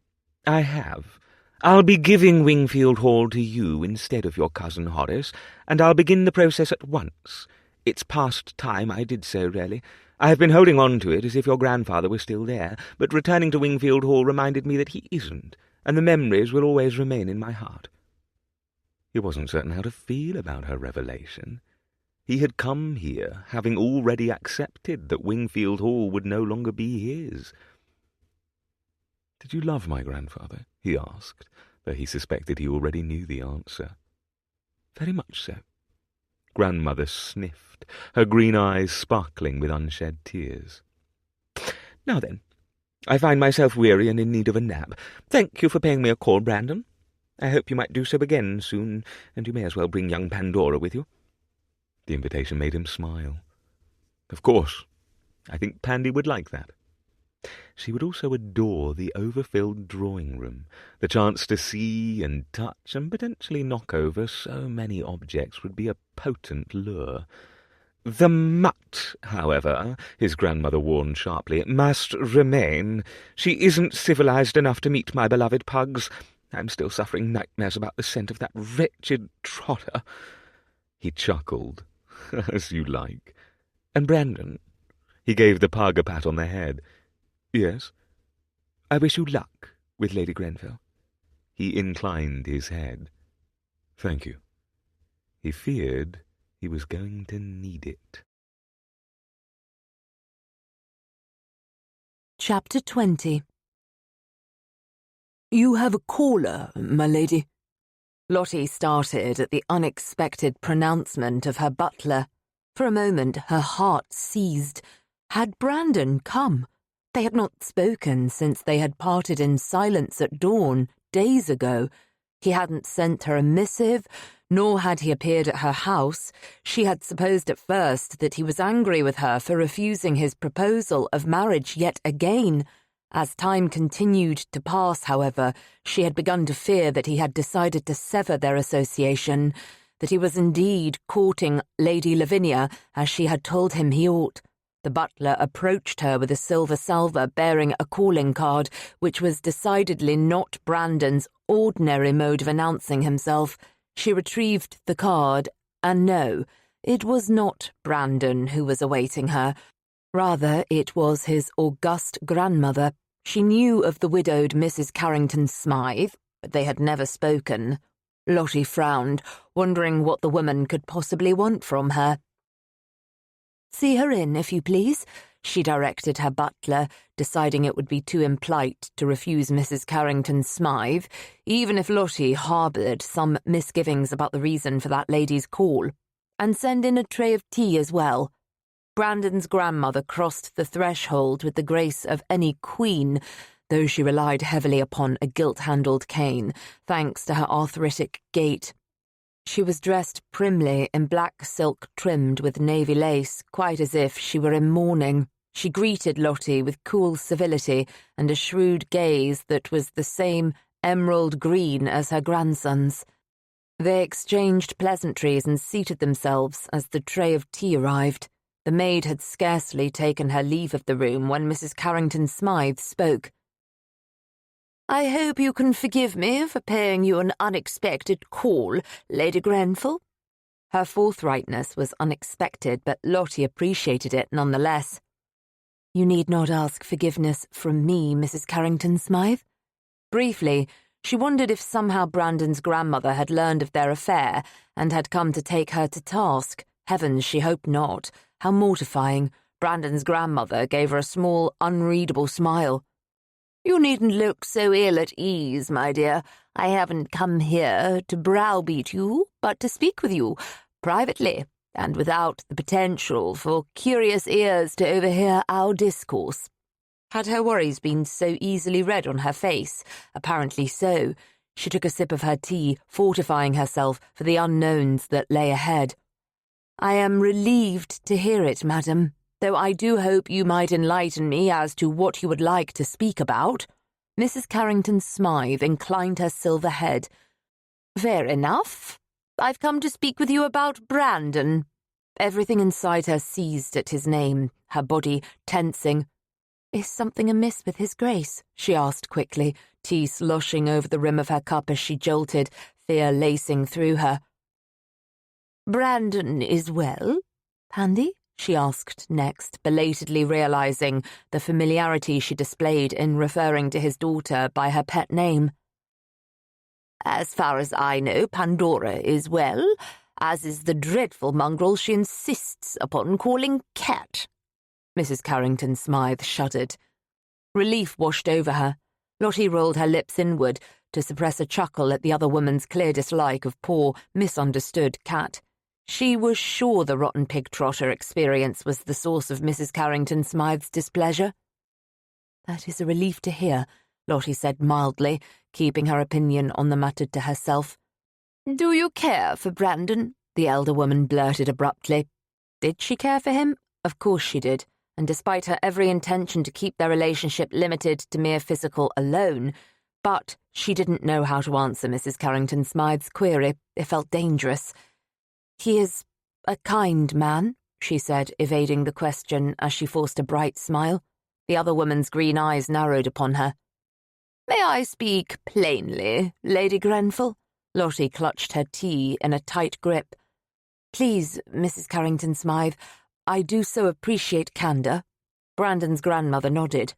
"I have. I'll be giving Wingfield Hall to you instead of your cousin Horace, and I'll begin the process at once. It's past time I did so, really. I have been holding on to it as if your grandfather were still there, but returning to Wingfield Hall reminded me that he isn't, and the memories will always remain in my heart." He wasn't certain how to feel about her revelation. He had come here, having already accepted that Wingfield Hall would no longer be his. "Did you love my grandfather?" he asked, though he suspected he already knew the answer. "Very much so." Grandmother sniffed, her green eyes sparkling with unshed tears. "Now then, I find myself weary and in need of a nap. Thank you for paying me a call, Brandon. I hope you might do so again soon, and you may as well bring young Pandora with you." The invitation made him smile. "Of course. I think Pandy would like that." She would also adore the overfilled drawing-room. The chance to see and touch and potentially knock over so many objects would be a potent lure. "The mutt, however," his grandmother warned sharply, "must remain. She isn't civilized enough to meet my beloved pugs. I'm still suffering nightmares about the scent of that wretched trotter." He chuckled. "As you like." "And Brandon," he gave the pug a pat on the head. "Yes?" "I wish you luck with Lady Grenville." He inclined his head. "Thank you." He feared he was going to need it. Chapter 20. "You have a caller, my lady." Lottie started at the unexpected pronouncement of her butler. For a moment her heart seized. Had Brandon come? They had not spoken since they had parted in silence at dawn, days ago. He hadn't sent her a missive, nor had he appeared at her house. She had supposed at first that he was angry with her for refusing his proposal of marriage yet again. As time continued to pass, however, she had begun to fear that he had decided to sever their association, that he was indeed courting Lady Lavinia as she had told him he ought. The butler approached her with a silver salver bearing a calling card, which was decidedly not Brandon's ordinary mode of announcing himself. She retrieved the card, and no, it was not Brandon who was awaiting her. Rather, it was his august grandmother. She knew of the widowed Mrs. Carrington Smythe, but they had never spoken. Lottie frowned, wondering what the woman could possibly want from her. "See her in, if you please," she directed her butler, deciding it would be too impolite to refuse Mrs. Carrington Smythe, even if Lottie harboured some misgivings about the reason for that lady's call. "And send in a tray of tea as well." Brandon's grandmother crossed the threshold with the grace of any queen, though she relied heavily upon a gilt-handled cane, thanks to her arthritic gait. She was dressed primly in black silk trimmed with navy lace, quite as if she were in mourning. She greeted Lottie with cool civility and a shrewd gaze that was the same emerald green as her grandson's. They exchanged pleasantries and seated themselves as the tray of tea arrived. The maid had scarcely taken her leave of the room when Mrs. Carrington Smythe spoke. "I hope you can forgive me for paying you an unexpected call, Lady Grenfell." Her forthrightness was unexpected, but Lottie appreciated it nonetheless. "You need not ask forgiveness from me, Mrs. Carrington Smythe." Briefly, she wondered if somehow Brandon's grandmother had learned of their affair and had come to take her to task. Heavens, she hoped not. How mortifying. Brandon's grandmother gave her a small, unreadable smile. "You needn't look so ill at ease, my dear. I haven't come here to browbeat you, but to speak with you, privately, and without the potential for curious ears to overhear our discourse." Had her worries been so easily read on her face? Apparently so. She took a sip of her tea, fortifying herself for the unknowns that lay ahead. "I am relieved to hear it, madam, though I do hope you might enlighten me as to what you would like to speak about." Mrs. Carrington Smythe inclined her silver head. "Fair enough. I've come to speak with you about Brandon." Everything inside her seized at his name, her body tensing. "Is something amiss with his grace?" she asked quickly, tea sloshing over the rim of her cup as she jolted, fear lacing through her. "Brandon is well, Pandy?" she asked next, belatedly realizing the familiarity she displayed in referring to his daughter by her pet name. "As far as I know, Pandora is well, as is the dreadful mongrel she insists upon calling Cat." Mrs. Carrington Smythe shuddered. Relief washed over her. Lottie rolled her lips inward to suppress a chuckle at the other woman's clear dislike of poor, misunderstood Cat. She was sure the rotten pig trotter experience was the source of Mrs. Carrington Smythe's displeasure. "That is a relief to hear," Lottie said mildly, keeping her opinion on the matter to herself. "Do you care for Brandon?" the elder woman blurted abruptly. Did she care for him? Of course she did, and despite her every intention to keep their relationship limited to mere physical alone, but she didn't know how to answer Mrs. Carrington Smythe's query. It felt dangerous. "He is a kind man," she said, evading the question as she forced a bright smile. The other woman's green eyes narrowed upon her. "May I speak plainly, Lady Grenfell?" Lottie clutched her tea in a tight grip. "Please, Mrs. Carrington Smythe, I do so appreciate candour." Brandon's grandmother nodded.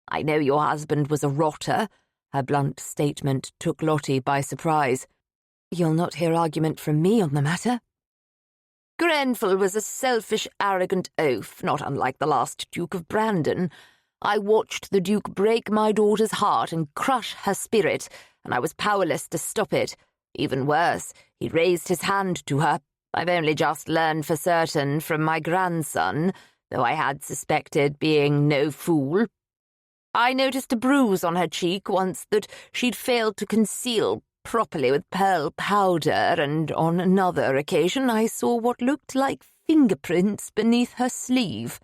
"I know your husband was a rotter." Her blunt statement took Lottie by surprise. "You'll not hear argument from me on the matter." "Grenfell was a selfish, arrogant oaf, not unlike the last Duke of Brandon. I watched the Duke break my daughter's heart and crush her spirit, and I was powerless to stop it. Even worse, he raised his hand to her. I've only just learned for certain from my grandson, though I had suspected being no fool. I noticed a bruise on her cheek once that she'd failed to conceal properly with pearl powder, and on another occasion I saw what looked like fingerprints beneath her sleeve.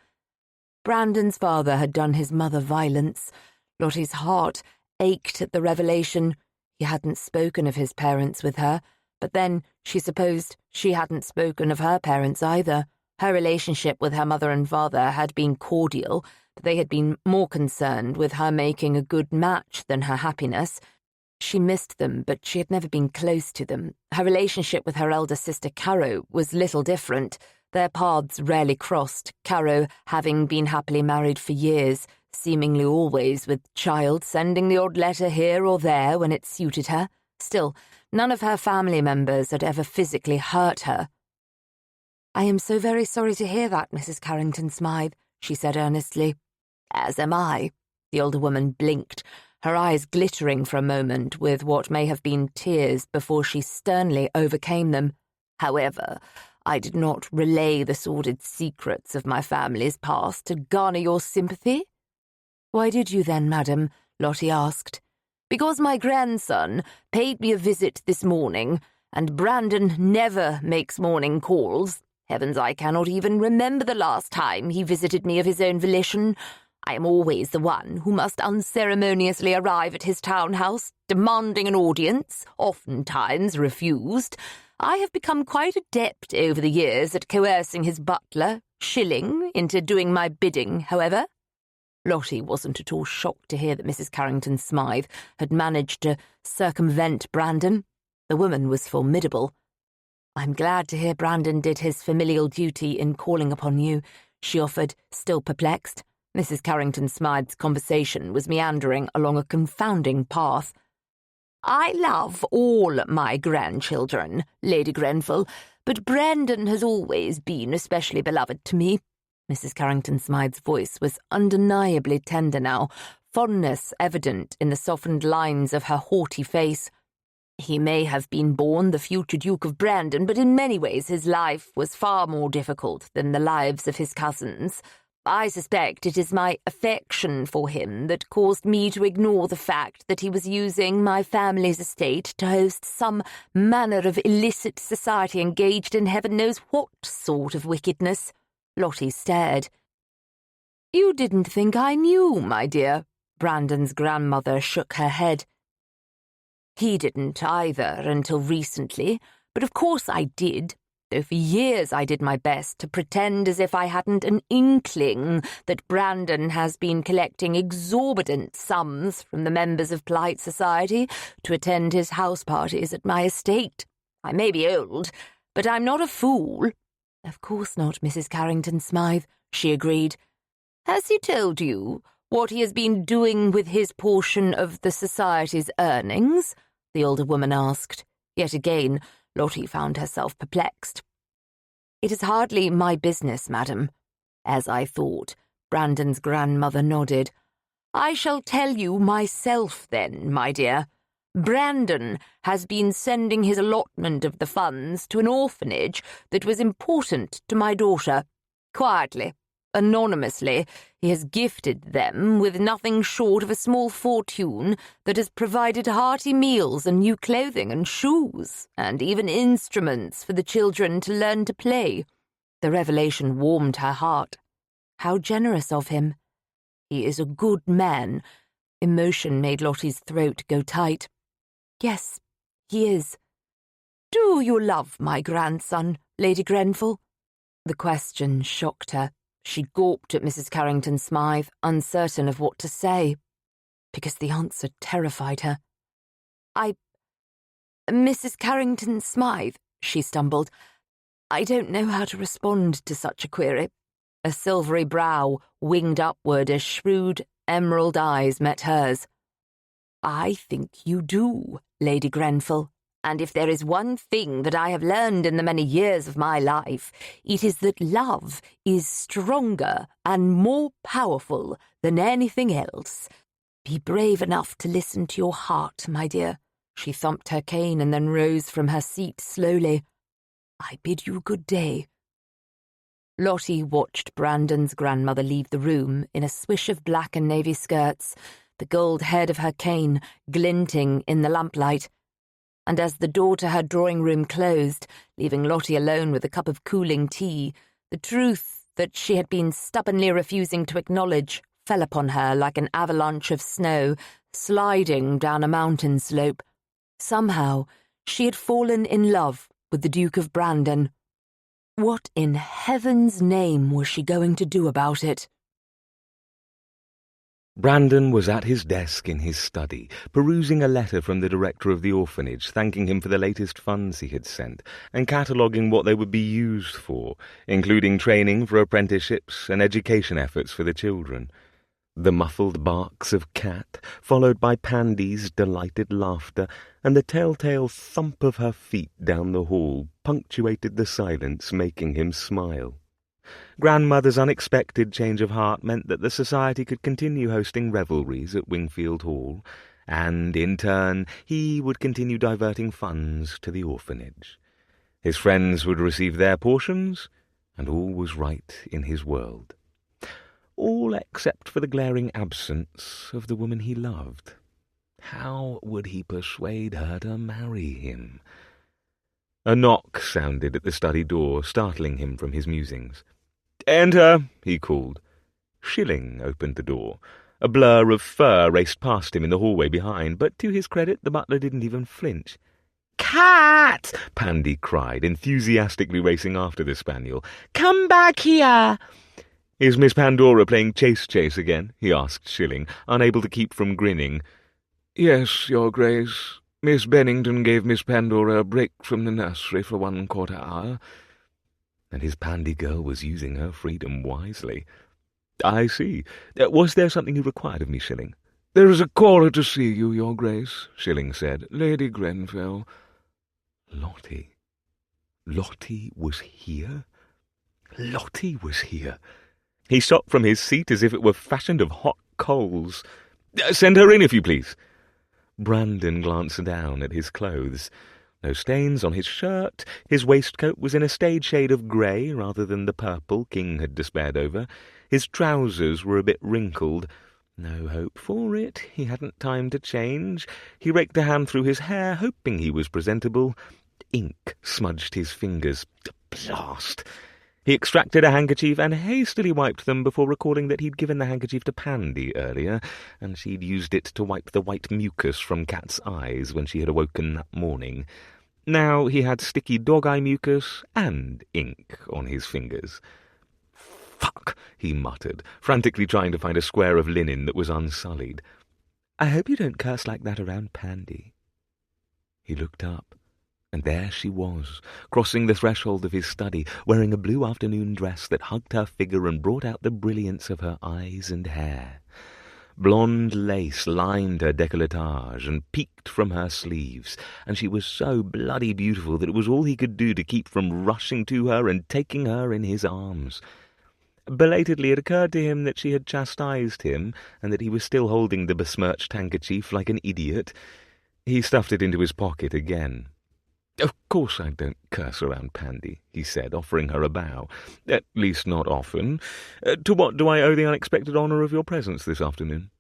Brandon's father had done his mother violence. Lottie's heart ached at the revelation. He hadn't spoken of his parents with her, but then she supposed she hadn't spoken of her parents either. Her relationship with her mother and father had been cordial, but they had been more concerned with her making a good match than her happiness. She missed them, but she had never been close to them. Her relationship with her elder sister Caro was little different. Their paths rarely crossed, Caro having been happily married for years, seemingly always with child, sending the odd letter here or there when it suited her. Still, none of her family members had ever physically hurt her. "I am so very sorry to hear that, Mrs. Carrington Smythe," she said earnestly. "As am I." The older woman blinked, her eyes glittering for a moment with what may have been tears before she sternly overcame them. "However, I did not relay the sordid secrets of my family's past to garner your sympathy." "Why did you then, madam?" Lottie asked. "Because my grandson paid me a visit this morning, and Brandon never makes morning calls. Heavens, I cannot even remember the last time he visited me of his own volition. I am always the one who must unceremoniously arrive at his townhouse, demanding an audience, oftentimes refused. I have become quite adept over the years at coercing his butler, Shilling, into doing my bidding, however." Lottie wasn't at all shocked to hear that Mrs. Carrington Smythe had managed to circumvent Brandon. The woman was formidable. "I'm glad to hear Brandon did his familial duty in calling upon you," she offered, still perplexed. Mrs. Carrington Smythe's conversation was meandering along a confounding path. "I love all my grandchildren, Lady Grenfell, but Brandon has always been especially beloved to me." Mrs. Carrington Smythe's voice was undeniably tender now, fondness evident in the softened lines of her haughty face. "He may have been born the future Duke of Brandon, but in many ways his life was far more difficult than the lives of his cousins. I suspect it is my affection for him that caused me to ignore the fact that he was using my family's estate to host some manner of illicit society engaged in heaven knows what sort of wickedness." Lottie stared. "You didn't think I knew, my dear." Brandon's grandmother shook her head. "He didn't either until recently, but of course I did. Though for years I did my best to pretend as if I hadn't an inkling that Brandon has been collecting exorbitant sums from the members of polite society to attend his house parties at my estate. I may be old, but I'm not a fool." "Of course not, Mrs. Carrington Smythe," she agreed. "Has he told you what he has been doing with his portion of the society's earnings?" the older woman asked. Yet again, Lottie found herself perplexed. "It is hardly my business, madam." "As I thought." Brandon's grandmother nodded. "I shall tell you myself then, my dear. Brandon has been sending his allotment of the funds to an orphanage that was important to my daughter. Quietly, anonymously, he has gifted them with nothing short of a small fortune that has provided hearty meals and new clothing and shoes, and even instruments for the children to learn to play." The revelation warmed her heart. How generous of him. "He is a good man." Emotion made Lottie's throat go tight. "Yes, he is." "Do you love my grandson, Lady Grenfell?" The question shocked her. She gawped at Mrs. Carrington Smythe, uncertain of what to say, because the answer terrified her. Mrs. Carrington Smythe," she stumbled. "I don't know how to respond to such a query." A silvery brow winged upward as shrewd emerald eyes met hers. "I think you do, Lady Grenfell. And if there is one thing that I have learned in the many years of my life, it is that love is stronger and more powerful than anything else. Be brave enough to listen to your heart, my dear." She thumped her cane and then rose from her seat slowly. "I bid you good day." Lottie watched Brandon's grandmother leave the room in a swish of black and navy skirts, the gold head of her cane glinting in the lamplight. And as the door to her drawing-room closed, leaving Lottie alone with a cup of cooling tea, the truth that she had been stubbornly refusing to acknowledge fell upon her like an avalanche of snow sliding down a mountain slope. Somehow, she had fallen in love with the Duke of Brandon. What in heaven's name was she going to do about it? Brandon was at his desk in his study, perusing a letter from the director of the orphanage, thanking him for the latest funds he had sent, and cataloguing what they would be used for, including training for apprenticeships and education efforts for the children. The muffled barks of Cat, followed by Pandy's delighted laughter, and the telltale thump of her feet down the hall, punctuated the silence, making him smile. Grandmother's unexpected change of heart meant that the society could continue hosting revelries at Wingfield Hall, and, in turn, he would continue diverting funds to the orphanage. His friends would receive their portions, and all was right in his world. All except for the glaring absence of the woman he loved. How would he persuade her to marry him? A knock sounded at the study door, startling him from his musings. "Enter," he called. Schilling opened the door. A blur of fur raced past him in the hallway behind, but to his credit the butler didn't even flinch. "Cat!" Pandy cried, enthusiastically racing after the spaniel. "Come back here!" "Is Miss Pandora playing chase again?" he asked Schilling, unable to keep from grinning. "Yes, Your Grace. Miss Bennington gave Miss Pandora a break from the nursery for 1/4 hour." And his Pandy girl was using her freedom wisely. "I see. Was there something you required of me, Schilling?" "There is a caller to see you, Your Grace," Schilling said. "Lady Grenfell." Lottie. Lottie was here? Lottie was here. He shot from his seat as if it were fashioned of hot coals. "Send her in, if you please." Brandon glanced down at his clothes. No stains on his shirt. His waistcoat was in a staid shade of grey rather than the purple King had despaired over. His trousers were a bit wrinkled. No hope for it. He hadn't time to change. He raked a hand through his hair, hoping he was presentable. Ink smudged his fingers. Blast! He extracted a handkerchief and hastily wiped them before recalling that he'd given the handkerchief to Pandy earlier, and she'd used it to wipe the white mucus from Cat's eyes when she had awoken that morning. Now he had sticky dog-eye mucus and ink on his fingers. "Fuck!" he muttered, frantically trying to find a square of linen that was unsullied. "I hope you don't curse like that around Pandy." He looked up. And there she was, crossing the threshold of his study, wearing a blue afternoon dress that hugged her figure and brought out the brilliance of her eyes and hair. Blonde lace lined her décolletage and peeked from her sleeves, and she was so bloody beautiful that it was all he could do to keep from rushing to her and taking her in his arms. Belatedly it occurred to him that she had chastised him, and that he was still holding the besmirched handkerchief like an idiot. He stuffed it into his pocket again. "Of course I don't curse around Pandy," he said, offering her a bow. "At least not often. To what do I owe the unexpected honour of your presence this afternoon?"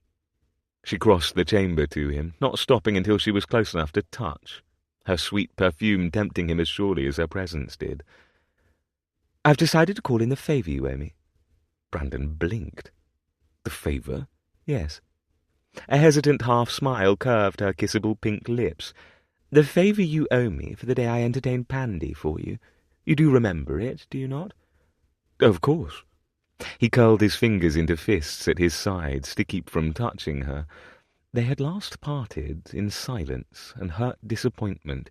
She crossed the chamber to him, not stopping until she was close enough to touch, her sweet perfume tempting him as surely as her presence did. "I've decided to call in the favour you owe me." Brandon blinked. "The favour?" "Yes." A hesitant half-smile curved her kissable pink lips. "The favour you owe me for the day I entertained Pandy for you. You do remember it, do you not?" "Of course." He curled his fingers into fists at his sides to keep from touching her. They had last parted in silence and hurt disappointment,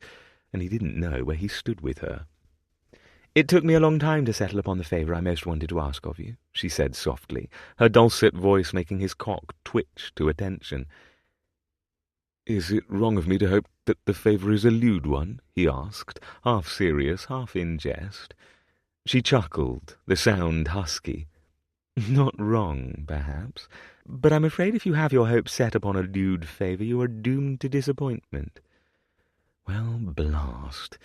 and he didn't know where he stood with her. "It took me a long time to settle upon the favour I most wanted to ask of you," she said softly, her dulcet voice making his cock twitch to attention. "Is it wrong of me to hope that the favour is a lewd one?" he asked, half serious, half in jest. She chuckled, the sound husky. "Not wrong, perhaps, but I'm afraid if you have your hopes set upon a lewd favour, you are doomed to disappointment." Well, blast.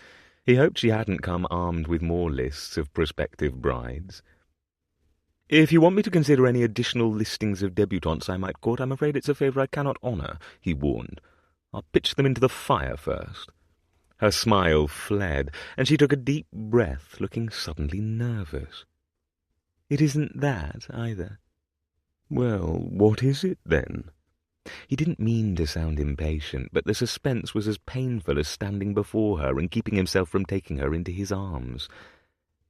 He hoped she hadn't come armed with more lists of prospective brides. "If you want me to consider any additional listings of debutantes I might court, I'm afraid it's a favour I cannot honour," he warned. "I'll pitch them into the fire first." Her smile fled, and she took a deep breath, looking suddenly nervous. "It isn't that, either." "Well, what is it, then?" He didn't mean to sound impatient, but the suspense was as painful as standing before her and keeping himself from taking her into his arms.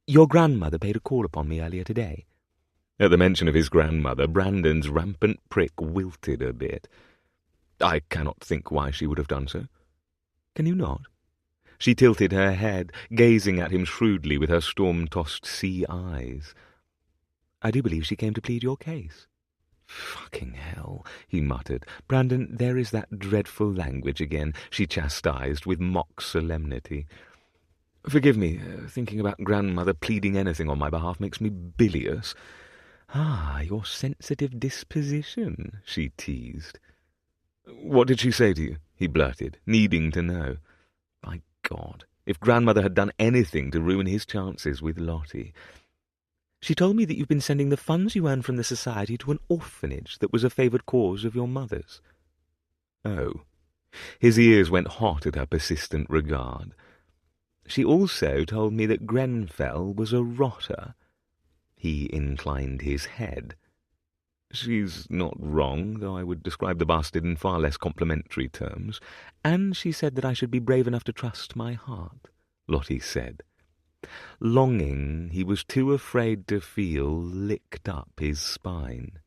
"Your grandmother paid a call upon me earlier today." At the mention of his grandmother, Brandon's rampant prick wilted a bit. "I cannot think why she would have done so." "Can you not?" She tilted her head, gazing at him shrewdly with her storm-tossed sea eyes. "I do believe she came to plead your case." "Fucking hell," he muttered. "Brandon, there is that dreadful language again," she chastised with mock solemnity. "Forgive me, thinking about grandmother pleading anything on my behalf makes me bilious." "Ah, your sensitive disposition," she teased. "What did she say to you?" he blurted, needing to know. By God, if grandmother had done anything to ruin his chances with Lottie. "She told me that you've been sending the funds you earn from the society to an orphanage that was a favoured cause of your mother's." Oh. His ears went hot at her persistent regard. "She also told me that Grenfell was a rotter." He inclined his head. "She's not wrong, though I would describe the bastard in far less complimentary terms. And she said that I should be brave enough to trust my heart," Lottie said. Longing, he was too afraid to feel, licked up his spine.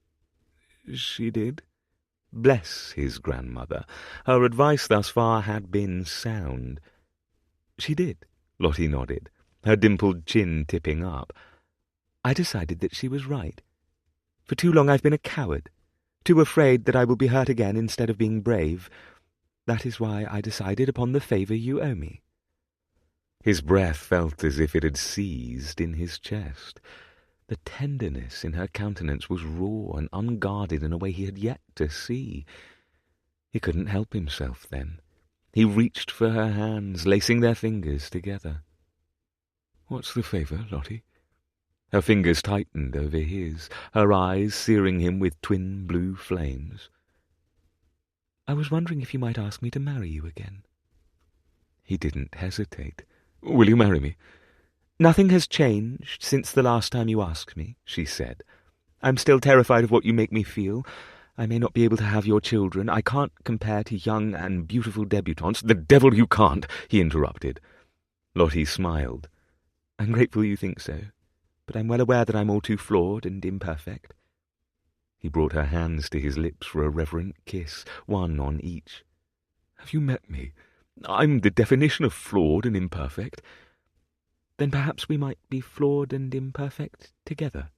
"She did?" Bless his grandmother. Her advice thus far had been sound. "She did," Lottie nodded, her dimpled chin tipping up. "I decided that she was right. For too long I've been a coward, too afraid that I will be hurt again instead of being brave. That is why I decided upon the favour you owe me." His breath felt as if it had seized in his chest. The tenderness in her countenance was raw and unguarded in a way he had yet to see. He couldn't help himself then. He reached for her hands, lacing their fingers together. "What's the favour, Lottie?" Her fingers tightened over his, her eyes searing him with twin blue flames. "I was wondering if you might ask me to marry you again." He didn't hesitate. "Will you marry me?" "Nothing has changed since the last time you asked me," she said. "I'm still terrified of what you make me feel. I may not be able to have your children. I can't compare to young and beautiful debutantes." "The devil you can't," he interrupted. Lottie smiled. "I'm grateful you think so, but I'm well aware that I'm all too flawed and imperfect." He brought her hands to his lips for a reverent kiss, one on each. "Have you met me? I'm the definition of flawed and imperfect." "Then perhaps we might be flawed and imperfect together.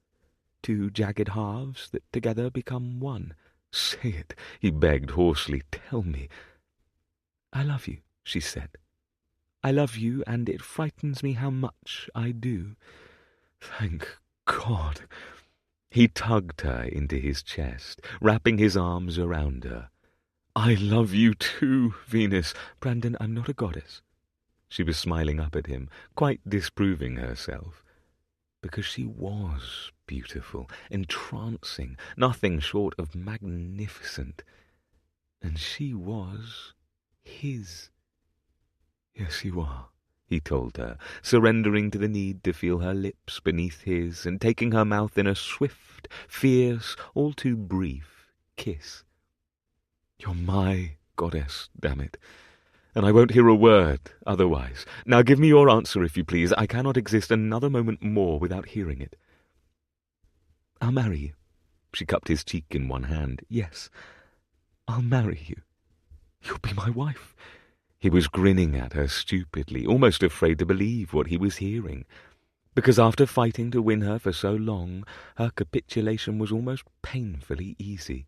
Two jagged halves that together become one." "Say it," he begged hoarsely. "Tell me." "I love you," she said. "I love you, and it frightens me how much I do." "Thank God." He tugged her into his chest, wrapping his arms around her. "I love you too, Venus." "Brandon, I'm not a goddess." She was smiling up at him, quite disproving herself. Because she was beautiful, entrancing, nothing short of magnificent. And she was his. "Yes, you are," he told her, surrendering to the need to feel her lips beneath his and taking her mouth in a swift, fierce, all too brief kiss. "You're my goddess, damn it. And I won't hear a word otherwise. Now give me your answer, if you please. I cannot exist another moment more without hearing it." "I'll marry you." She cupped his cheek in one hand. "Yes, I'll marry you. You'll be my wife." He was grinning at her stupidly, almost afraid to believe what he was hearing. Because after fighting to win her for so long, her capitulation was almost painfully easy.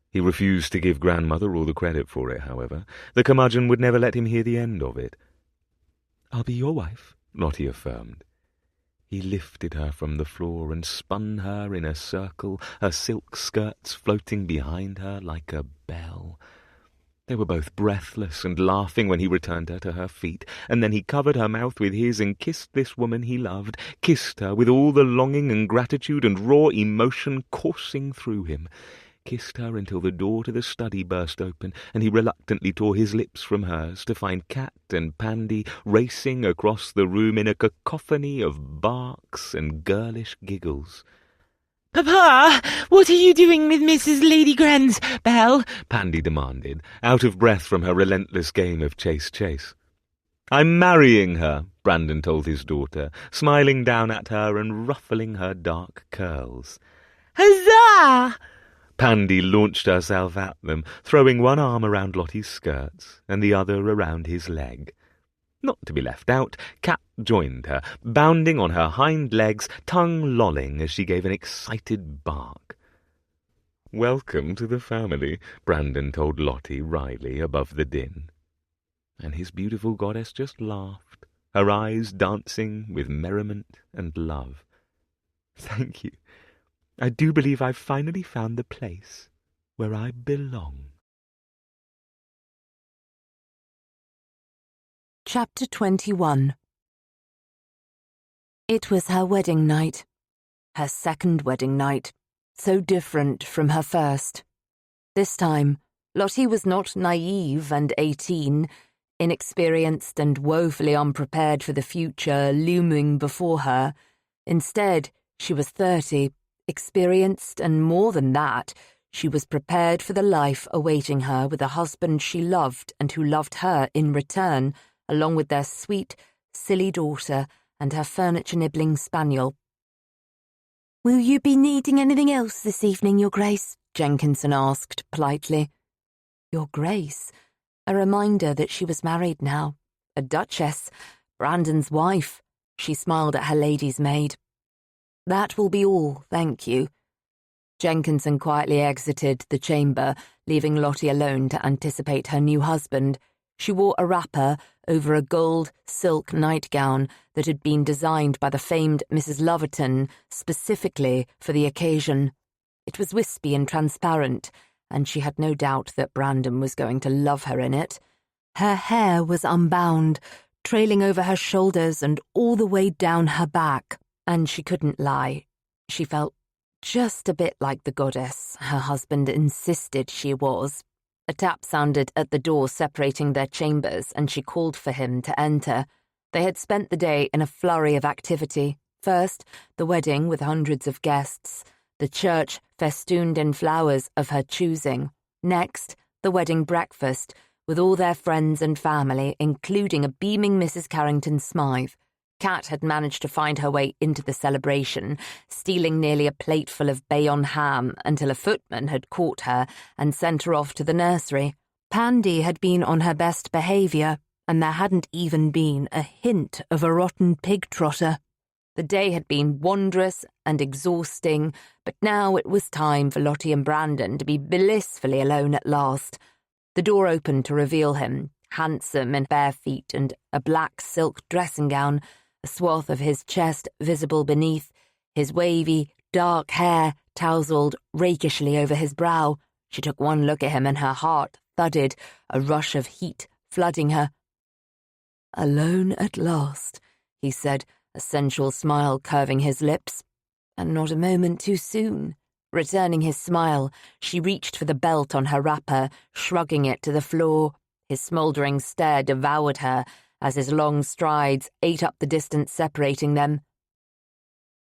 He refused to give grandmother all the credit for it, however. The curmudgeon would never let him hear the end of it. "I'll be your wife," Lottie affirmed. He lifted her from the floor and spun her in a circle, her silk skirts floating behind her like a bell. They were both breathless and laughing when he returned her to her feet, and then he covered her mouth with his and kissed this woman he loved, kissed her with all the longing and gratitude and raw emotion coursing through him, kissed her until the door to the study burst open, and he reluctantly tore his lips from hers to find Cat and Pandy racing across the room in a cacophony of barks and girlish giggles. "Papa, what are you doing with Mrs. Lady Granville?" Pandy demanded, out of breath from her relentless game of chase. "I'm marrying her," Brandon told his daughter, smiling down at her and ruffling her dark curls. "Huzzah!" Pandy launched herself at them, throwing one arm around Lottie's skirts and the other around his leg. Not to be left out, Cat joined her, bounding on her hind legs, tongue lolling as she gave an excited bark. "Welcome to the family," Brandon told Lottie wryly above the din. And his beautiful goddess just laughed, her eyes dancing with merriment and love. "Thank you. I do believe I've finally found the place where I belong." Chapter 21. It was her wedding night. Her second wedding night, so different from her first. This time, Lottie was not naive and 18, inexperienced and woefully unprepared for the future looming before her. Instead, she was 30, experienced, and more than that, she was prepared for the life awaiting her with a husband she loved and who loved her in return, along with their sweet, silly daughter and her furniture-nibbling spaniel. "Will you be needing anything else this evening, Your Grace?" Jenkinson asked politely. Your Grace, a reminder that she was married now, a duchess, Brandon's wife. She smiled at her lady's maid. "That will be all, thank you." Jenkinson quietly exited the chamber, leaving Lottie alone to anticipate her new husband. She wore a wrapper over a gold silk nightgown that had been designed by the famed Mrs. Loverton specifically for the occasion. It was wispy and transparent, and she had no doubt that Brandon was going to love her in it. Her hair was unbound, trailing over her shoulders and all the way down her back, and she couldn't lie. She felt just a bit like the goddess her husband insisted she was. A tap sounded at the door separating their chambers, and she called for him to enter. They had spent the day in a flurry of activity. First, the wedding with hundreds of guests, the church festooned in flowers of her choosing. Next, the wedding breakfast, with all their friends and family, including a beaming Mrs. Carrington Smythe. Cat had managed to find her way into the celebration, stealing nearly a plateful of Bayonne ham until a footman had caught her and sent her off to the nursery. Pandy had been on her best behaviour, and there hadn't even been a hint of a rotten pig trotter. The day had been wondrous and exhausting, but now it was time for Lottie and Brandon to be blissfully alone at last. The door opened to reveal him, handsome in bare feet and a black silk dressing-gown, a swath of his chest visible beneath, his wavy, dark hair tousled rakishly over his brow. She took one look at him and her heart thudded, a rush of heat flooding her. "Alone at last," he said, a sensual smile curving his lips. And not a moment too soon. Returning his smile, she reached for the belt on her wrapper, shrugging it to the floor. His smouldering stare devoured her as his long strides ate up the distance separating them.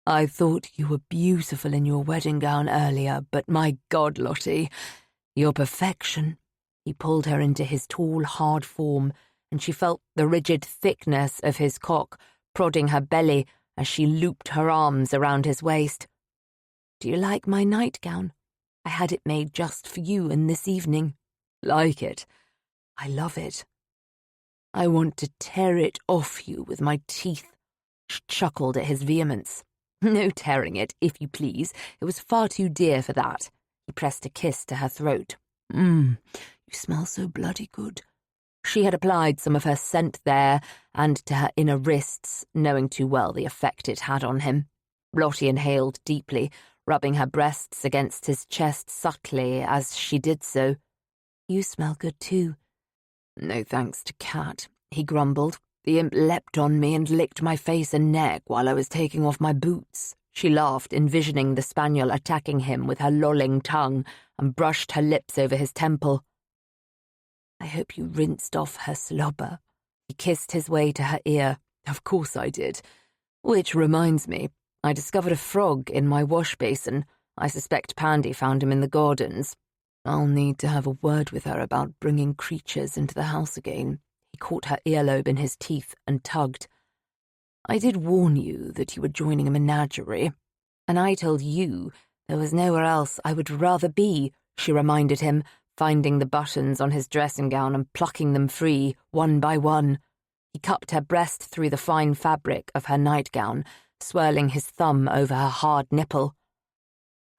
"I thought you were beautiful in your wedding gown earlier, but my God, Lottie, you're perfection." He pulled her into his tall, hard form, and she felt the rigid thickness of his cock prodding her belly as she looped her arms around his waist. "Do you like my nightgown? I had it made just for you and this evening." "Like it? I love it. I want to tear it off you with my teeth." She chuckled at his vehemence. "No tearing it, if you please. It was far too dear for that." He pressed a kiss to her throat. You smell so bloody good." She had applied some of her scent there and to her inner wrists, knowing too well the effect it had on him. Lottie inhaled deeply, rubbing her breasts against his chest subtly as she did so. You smell good too. No thanks to Cat, he grumbled. The imp leapt on me and licked my face and neck while I was taking off my boots. She laughed, envisioning the spaniel attacking him with her lolling tongue, and brushed her lips over his temple. I hope you rinsed off her slobber. He kissed his way to her ear. Of course I did. Which reminds me, I discovered a frog in my wash basin. I suspect Pandy found him in the gardens. I'll need to have a word with her about bringing creatures into the house again. He caught her earlobe in his teeth and tugged. I did warn you that you were joining a menagerie, and I told you there was nowhere else I would rather be, she reminded him, finding the buttons on his dressing gown and plucking them free, one by one. He cupped her breast through the fine fabric of her nightgown, swirling his thumb over her hard nipple.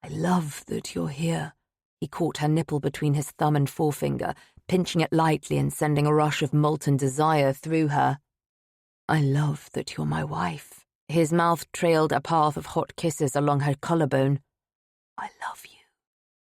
I love that you're here. He caught her nipple between his thumb and forefinger, pinching it lightly and sending a rush of molten desire through her. I love that you're my wife. His mouth trailed a path of hot kisses along her collarbone. I love you.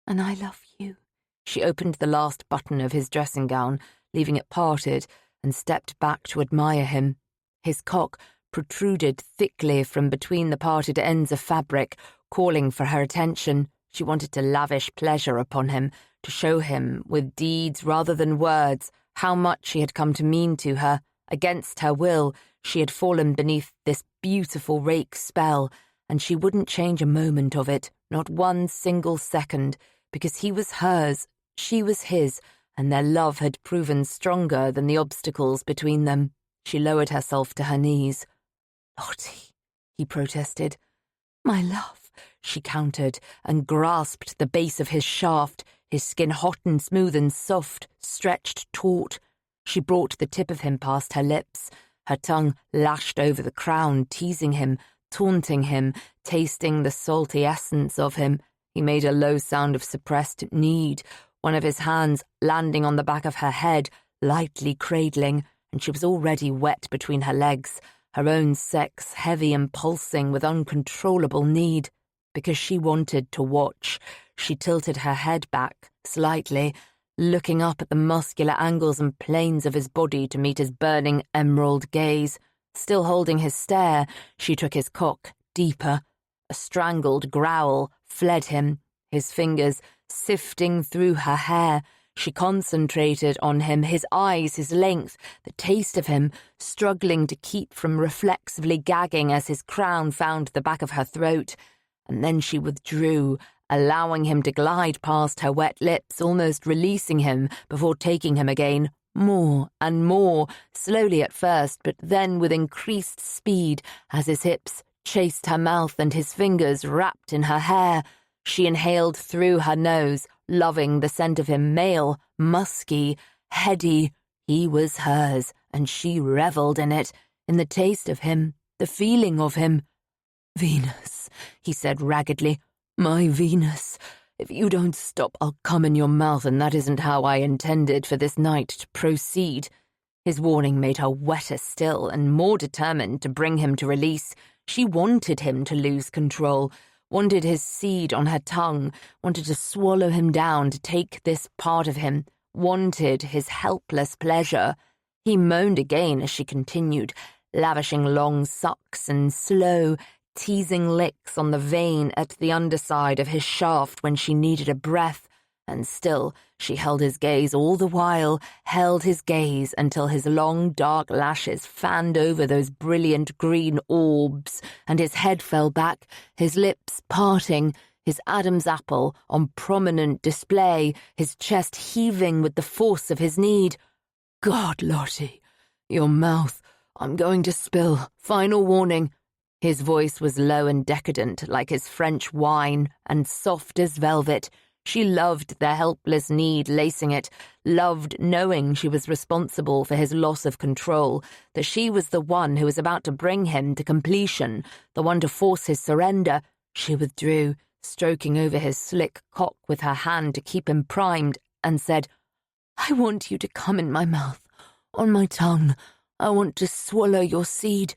And I love you. She opened the last button of his dressing gown, leaving it parted, and stepped back to admire him. His cock protruded thickly from between the parted ends of fabric, calling for her attention. She wanted to lavish pleasure upon him, to show him, with deeds rather than words, how much he had come to mean to her. Against her will, she had fallen beneath this beautiful rake's spell, and she wouldn't change a moment of it, not one single second, because he was hers, she was his, and their love had proven stronger than the obstacles between them. She lowered herself to her knees. Lottie, he protested. My love, she countered, and grasped the base of his shaft, his skin hot and smooth and soft, stretched taut. She brought the tip of him past her lips, her tongue lashed over the crown, teasing him, taunting him, tasting the salty essence of him. He made a low sound of suppressed need, one of his hands landing on the back of her head, lightly cradling, and she was already wet between her legs, her own sex heavy and pulsing with uncontrollable need. Because she wanted to watch, she tilted her head back, slightly, looking up at the muscular angles and planes of his body to meet his burning emerald gaze. Still holding his stare, she took his cock deeper. A strangled growl fled him, his fingers sifting through her hair. She concentrated on him, his eyes, his length, the taste of him, struggling to keep from reflexively gagging as his crown found the back of her throat. And then she withdrew, allowing him to glide past her wet lips, almost releasing him before taking him again, more and more, slowly at first, but then with increased speed as his hips chased her mouth and his fingers wrapped in her hair. She inhaled through her nose, loving the scent of him, male, musky, heady. He was hers, and she revelled in it, in the taste of him, the feeling of him. Venus, he said raggedly. My Venus, if you don't stop, I'll come in your mouth, and that isn't how I intended for this night to proceed. His warning made her wetter still and more determined to bring him to release. She wanted him to lose control, wanted his seed on her tongue, wanted to swallow him down, to take this part of him, wanted his helpless pleasure. He moaned again as she continued, lavishing long sucks and slow, teasing licks on the vein at the underside of his shaft when she needed a breath, and still she held his gaze all the while, held his gaze until his long dark lashes fanned over those brilliant green orbs, and his head fell back, his lips parting, his Adam's apple on prominent display, his chest heaving with the force of his need. God, Lottie, your mouth, I'm going to spill, final warning. His voice was low and decadent, like his French wine, and soft as velvet. She loved the helpless need lacing it, loved knowing she was responsible for his loss of control, that she was the one who was about to bring him to completion, the one to force his surrender. She withdrew, stroking over his slick cock with her hand to keep him primed, and said, I want you to come in my mouth, on my tongue. I want to swallow your seed.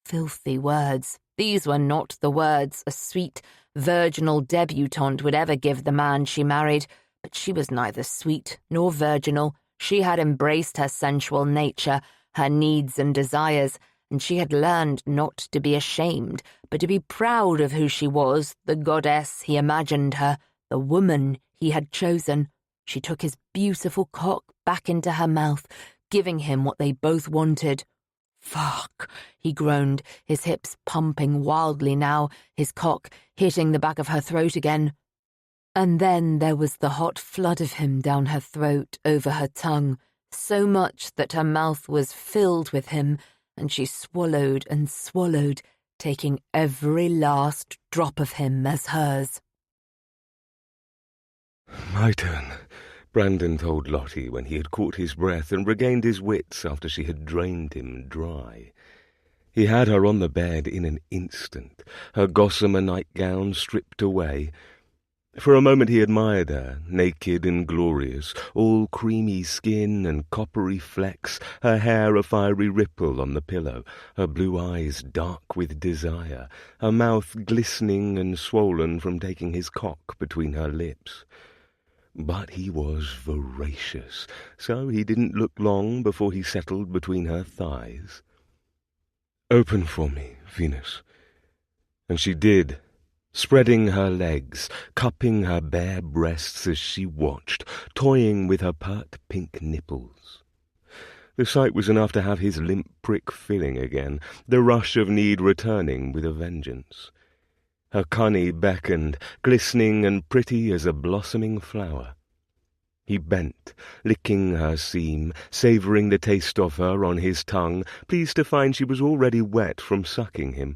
Filthy words. These were not the words a sweet, virginal debutante would ever give the man she married, but she was neither sweet nor virginal. She had embraced her sensual nature, her needs and desires, and she had learned not to be ashamed, but to be proud of who she was, the goddess he imagined her, the woman he had chosen. She took his beautiful cock back into her mouth, giving him what they both wanted. "Fuck," he groaned, his hips pumping wildly now, his cock hitting the back of her throat again. And then there was the hot flood of him down her throat, over her tongue, so much that her mouth was filled with him, and she swallowed and swallowed, taking every last drop of him as hers. "My turn," Brandon told Lottie when he had caught his breath and regained his wits after she had drained him dry. He had her on the bed in an instant, her gossamer nightgown stripped away. For a moment he admired her, naked and glorious, all creamy skin and coppery flecks, her hair a fiery ripple on the pillow, her blue eyes dark with desire, her mouth glistening and swollen from taking his cock between her lips. But he was voracious, so he didn't look long before he settled between her thighs. "Open for me, Venus." And she did, spreading her legs, cupping her bare breasts as she watched, toying with her pert pink nipples. The sight was enough to have his limp prick filling again, the rush of need returning with a vengeance. Her cunny beckoned, glistening and pretty as a blossoming flower. He bent, licking her seam, savouring the taste of her on his tongue, pleased to find she was already wet from sucking him.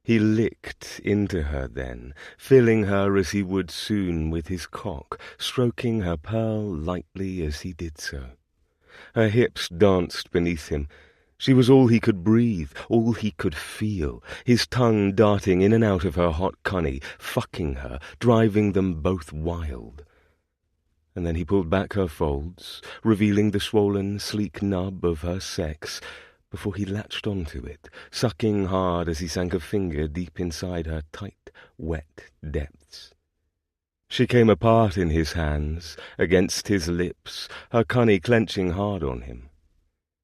He licked into her then, filling her as he would soon with his cock, stroking her pearl lightly as he did so. Her hips danced beneath him. She was all he could breathe, all he could feel, his tongue darting in and out of her hot cunny, fucking her, driving them both wild. And then he pulled back her folds, revealing the swollen, sleek nub of her sex, before he latched onto it, sucking hard as he sank a finger deep inside her tight, wet depths. She came apart in his hands, against his lips, her cunny clenching hard on him.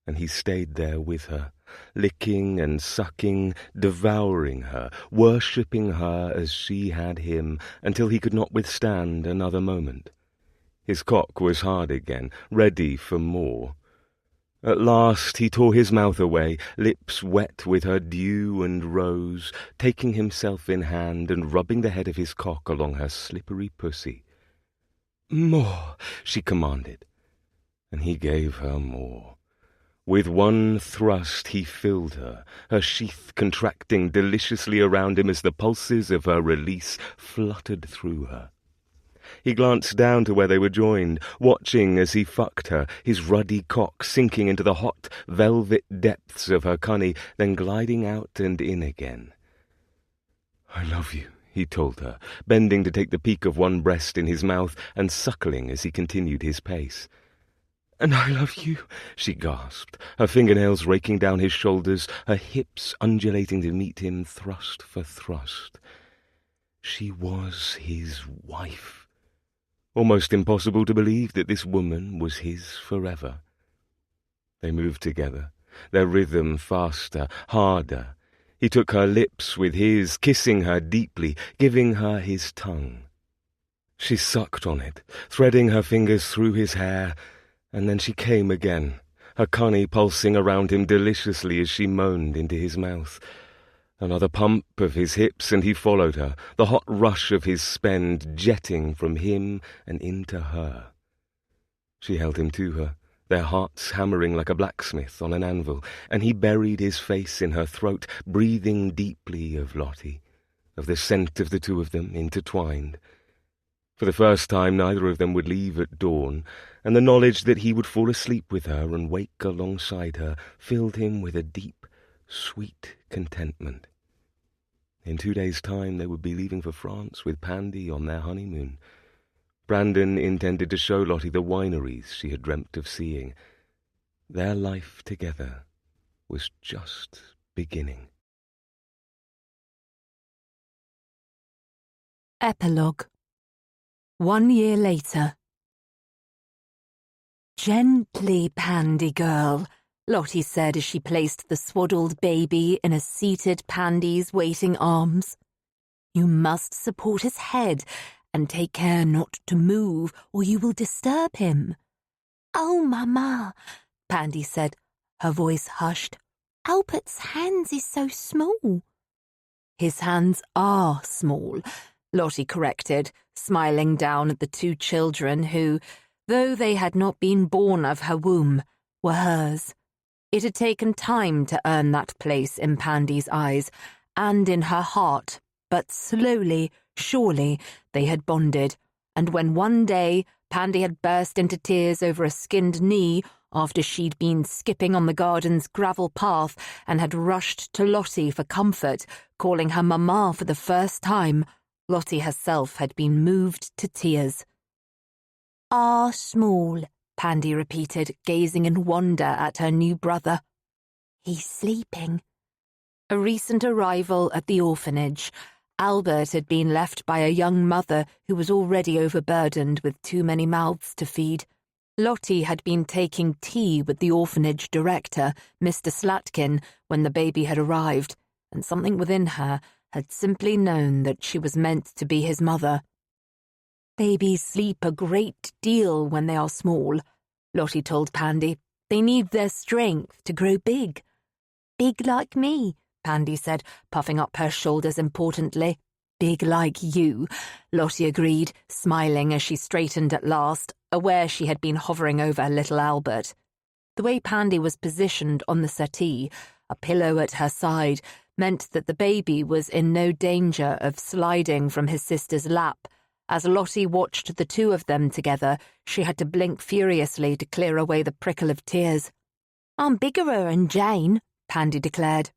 And he stayed there with her, licking and sucking, devouring her, worshipping her as she had him, until he could not withstand another moment. His cock was hard again, ready for more. At last he tore his mouth away, lips wet with her dew and rose, taking himself in hand and rubbing the head of his cock along her slippery pussy. "More," she commanded, and he gave her more. With one thrust he filled her, her sheath contracting deliciously around him as the pulses of her release fluttered through her. He glanced down to where they were joined, watching as he fucked her, his ruddy cock sinking into the hot, velvet depths of her cunny, then gliding out and in again. "I love you," he told her, bending to take the peak of one breast in his mouth and suckling as he continued his pace. "And I love you," she gasped, her fingernails raking down his shoulders, her hips undulating to meet him thrust for thrust. She was his wife. Almost impossible to believe that this woman was his forever. They moved together, their rhythm faster, harder. He took her lips with his, kissing her deeply, giving her his tongue. She sucked on it, threading her fingers through his hair, and then she came again, her cunny pulsing around him deliciously as she moaned into his mouth. Another pump of his hips, and he followed her, the hot rush of his spend jetting from him and into her. She held him to her, their hearts hammering like a blacksmith on an anvil, and he buried his face in her throat, breathing deeply of Lottie, of the scent of the two of them intertwined. For the first time neither of them would leave at dawn, and the knowledge that he would fall asleep with her and wake alongside her filled him with a deep, sweet contentment. In 2 days' time they would be leaving for France with Pandy on their honeymoon. Brandon intended to show Lottie the wineries she had dreamt of seeing. Their life together was just beginning. Epilogue. 1 year later. Gently, Pandy girl, Lottie said as she placed the swaddled baby in a seated Pandy's waiting arms. You must support his head and take care not to move or you will disturb him. Oh, Mama, Pandy said, her voice hushed. Albert's hands is so small. His hands are small, Lottie corrected, smiling down at the two children who, though they had not been born of her womb, were hers. It had taken time to earn that place in Pandy's eyes and in her heart, but slowly, surely, they had bonded, and when one day Pandy had burst into tears over a skinned knee after she'd been skipping on the garden's gravel path and had rushed to Lottie for comfort, calling her Mama for the first time, Lottie herself had been moved to tears. Are small, Pandy repeated, gazing in wonder at her new brother. He's sleeping. A recent arrival at the orphanage, Albert had been left by a young mother who was already overburdened with too many mouths to feed. Lottie had been taking tea with the orphanage director, Mr. Slatkin, when the baby had arrived, and something within her had simply known that she was meant to be his mother. Babies sleep a great deal when they are small, Lottie told Pandy. They need their strength to grow big. Big like me, Pandy said, puffing up her shoulders importantly. Big like you, Lottie agreed, smiling as she straightened at last, aware she had been hovering over little Albert. The way Pandy was positioned on the settee, a pillow at her side, meant that the baby was in no danger of sliding from his sister's lap. As Lottie watched the two of them together, she had to blink furiously to clear away the prickle of tears. I'm biggerer than Jane, Pandy declared.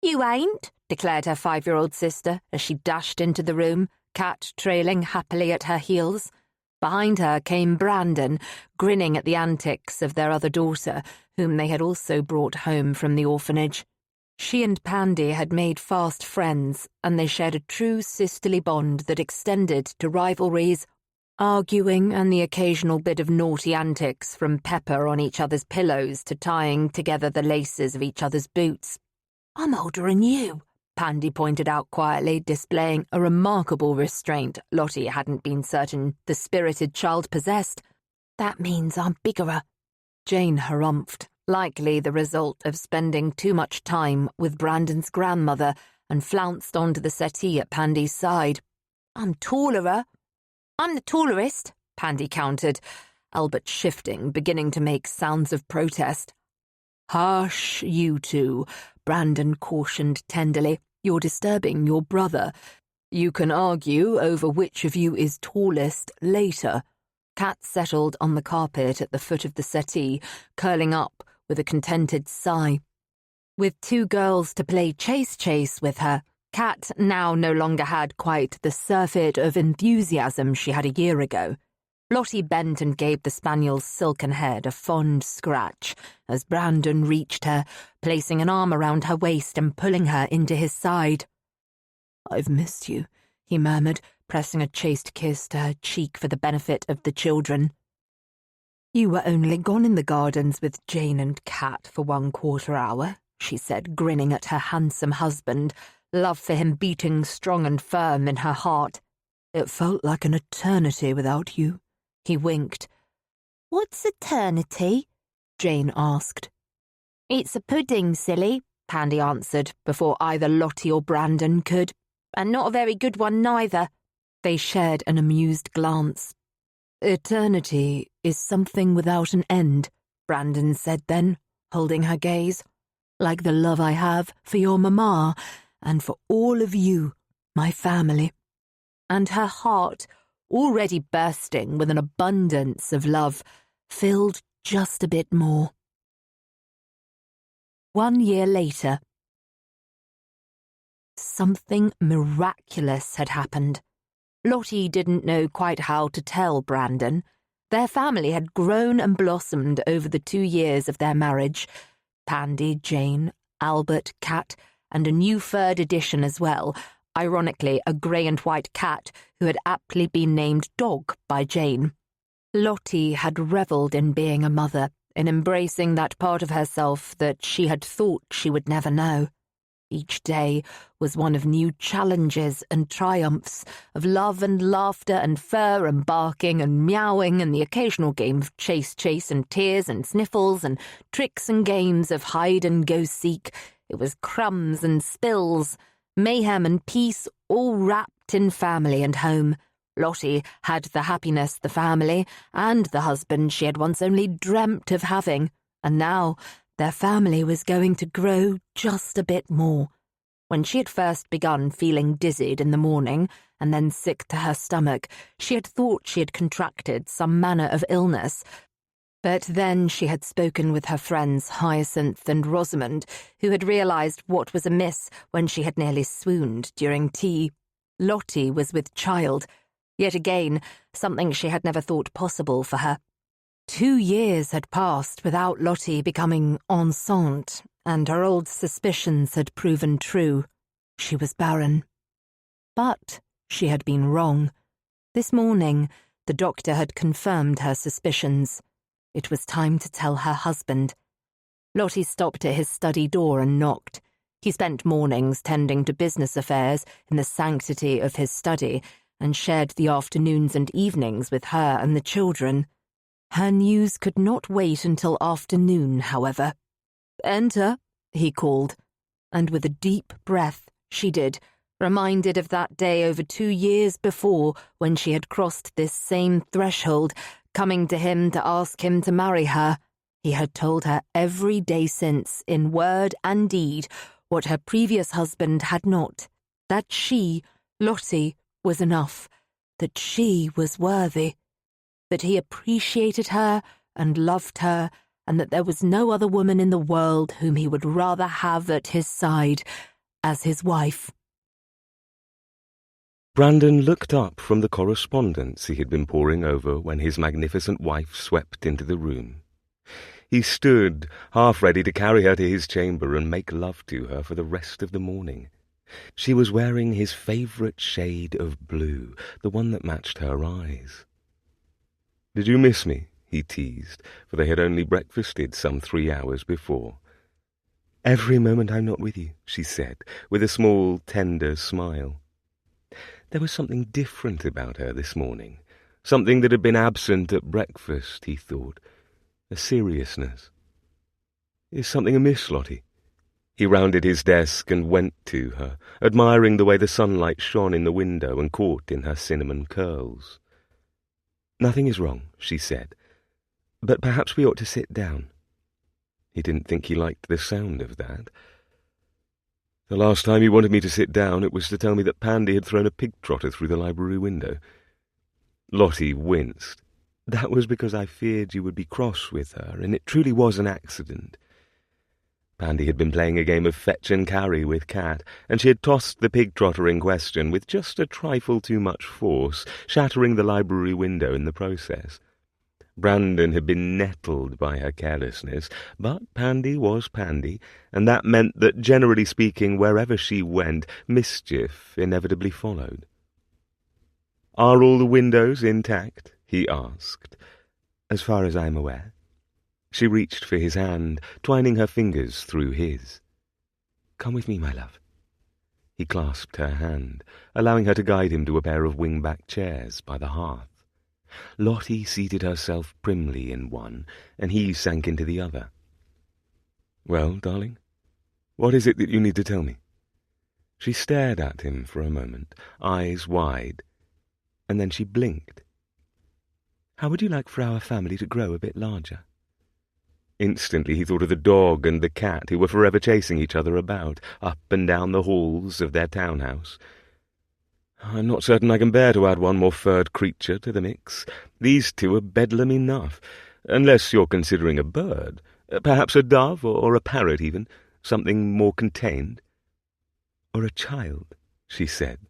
You ain't, declared her 5-year-old sister as she dashed into the room, Cat trailing happily at her heels. Behind her came Brandon, grinning at the antics of their other daughter, whom they had also brought home from the orphanage. She and Pandy had made fast friends, and they shared a true sisterly bond that extended to rivalries, arguing and the occasional bit of naughty antics from Pepper on each other's pillows to tying together the laces of each other's boots. I'm older than you, Pandy pointed out quietly, displaying a remarkable restraint Lottie hadn't been certain the spirited child possessed. That means I'm biggerer, Jane harumphed, likely the result of spending too much time with Brandon's grandmother, and flounced onto the settee at Pandy's side. I'm tallerer. I'm the tallerest, Pandy countered, Albert shifting, beginning to make sounds of protest. Hush, you two, Brandon cautioned tenderly. You're disturbing your brother. You can argue over which of you is tallest later. Cat settled on the carpet at the foot of the settee, curling up with a contented sigh. With two girls to play chase with her, Cat now no longer had quite the surfeit of enthusiasm she had a year ago. Lottie bent and gave the spaniel's silken head a fond scratch as Brandon reached her, placing an arm around her waist and pulling her into his side. "I've missed you," he murmured, pressing a chaste kiss to her cheek for the benefit of the children. "You were only gone in the gardens with Jane and Cat for 1/4 hour," she said, grinning at her handsome husband, love for him beating strong and firm in her heart. "It felt like an eternity without you." He winked. What's eternity? Jane asked. It's a pudding, silly, Pandy answered before either Lottie or Brandon could. And not a very good one neither. They shared an amused glance. Eternity is something without an end, Brandon said then, holding her gaze. Like the love I have for your Mama and for all of you, my family. And her heart, already bursting with an abundance of love, filled just a bit more. 1 year later. Something miraculous had happened. Lottie didn't know quite how to tell Brandon. Their family had grown and blossomed over the 2 years of their marriage. Pandy, Jane, Albert, Cat, and a new third addition as well, ironically a grey and white cat who had aptly been named Dog by Jane. Lottie had revelled in being a mother, in embracing that part of herself that she had thought she would never know. Each day was one of new challenges and triumphs, of love and laughter and fur and barking and meowing and the occasional game of chase and tears and sniffles and tricks and games of hide-and-go-seek. It was crumbs and spills, mayhem and peace, all wrapped in family and home. Lottie had the happiness, the family, and the husband she had once only dreamt of having, and now their family was going to grow just a bit more. When she had first begun feeling dizzied in the morning and then sick to her stomach, she had thought she had contracted some manner of illness. But then she had spoken with her friends Hyacinth and Rosamond, who had realised what was amiss when she had nearly swooned during tea. Lottie was with child. Yet again, something she had never thought possible for her. 2 years had passed without Lottie becoming enceinte, and her old suspicions had proven true. She was barren. But she had been wrong. This morning, the doctor had confirmed her suspicions. It was time to tell her husband. Lottie stopped at his study door and knocked. He spent mornings tending to business affairs in the sanctity of his study, and shared the afternoons and evenings with her and the children. Her news could not wait until afternoon, however. "Enter," he called, and with a deep breath she did, reminded of that day over 2 years before when she had crossed this same threshold, coming to him to ask him to marry her. He had told her every day since, in word and deed, what her previous husband had not, that she, Lottie, was enough, that she was worthy, that he appreciated her and loved her, and that there was no other woman in the world whom he would rather have at his side as his wife. Brandon looked up from the correspondence he had been poring over when his magnificent wife swept into the room. He stood, half ready to carry her to his chamber and make love to her for the rest of the morning. She was wearing his favourite shade of blue, the one that matched her eyes. "Did you miss me?" he teased, for they had only breakfasted some 3 hours before. "Every moment I'm not with you," she said, with a small, tender smile. There was something different about her this morning, something that had been absent at breakfast, he thought, a seriousness. "Is something amiss, Lottie?" He rounded his desk and went to her, admiring the way the sunlight shone in the window and caught in her cinnamon curls. "Nothing is wrong," she said, "but perhaps we ought to sit down." He didn't think he liked the sound of that. "The last time you wanted me to sit down, it was to tell me that Pandy had thrown a pig-trotter through the library window." Lottie winced. "That was because I feared you would be cross with her, and it truly was an accident." Pandy had been playing a game of fetch and carry with Cat, and she had tossed the pig-trotter in question with just a trifle too much force, shattering the library window in the process. Brandon had been nettled by her carelessness, but Pandy was Pandy, and that meant that, generally speaking, wherever she went, mischief inevitably followed. "Are all the windows intact?" he asked. "As far as I am aware." She reached for his hand, twining her fingers through his. "Come with me, my love." He clasped her hand, allowing her to guide him to a pair of wing-back chairs by the hearth. Lottie seated herself primly in one, and he sank into the other. "Well, darling, what is it that you need to tell me?" She stared at him for a moment, eyes wide, and then she blinked. "How would you like for our family to grow a bit larger?" Instantly he thought of the dog and the cat who were forever chasing each other about, up and down the halls of their townhouse. "I'm not certain I can bear to add one more furred creature to the mix. These two are bedlam enough, unless you're considering a bird, perhaps a dove or a parrot even, something more contained." "Or a child," she said.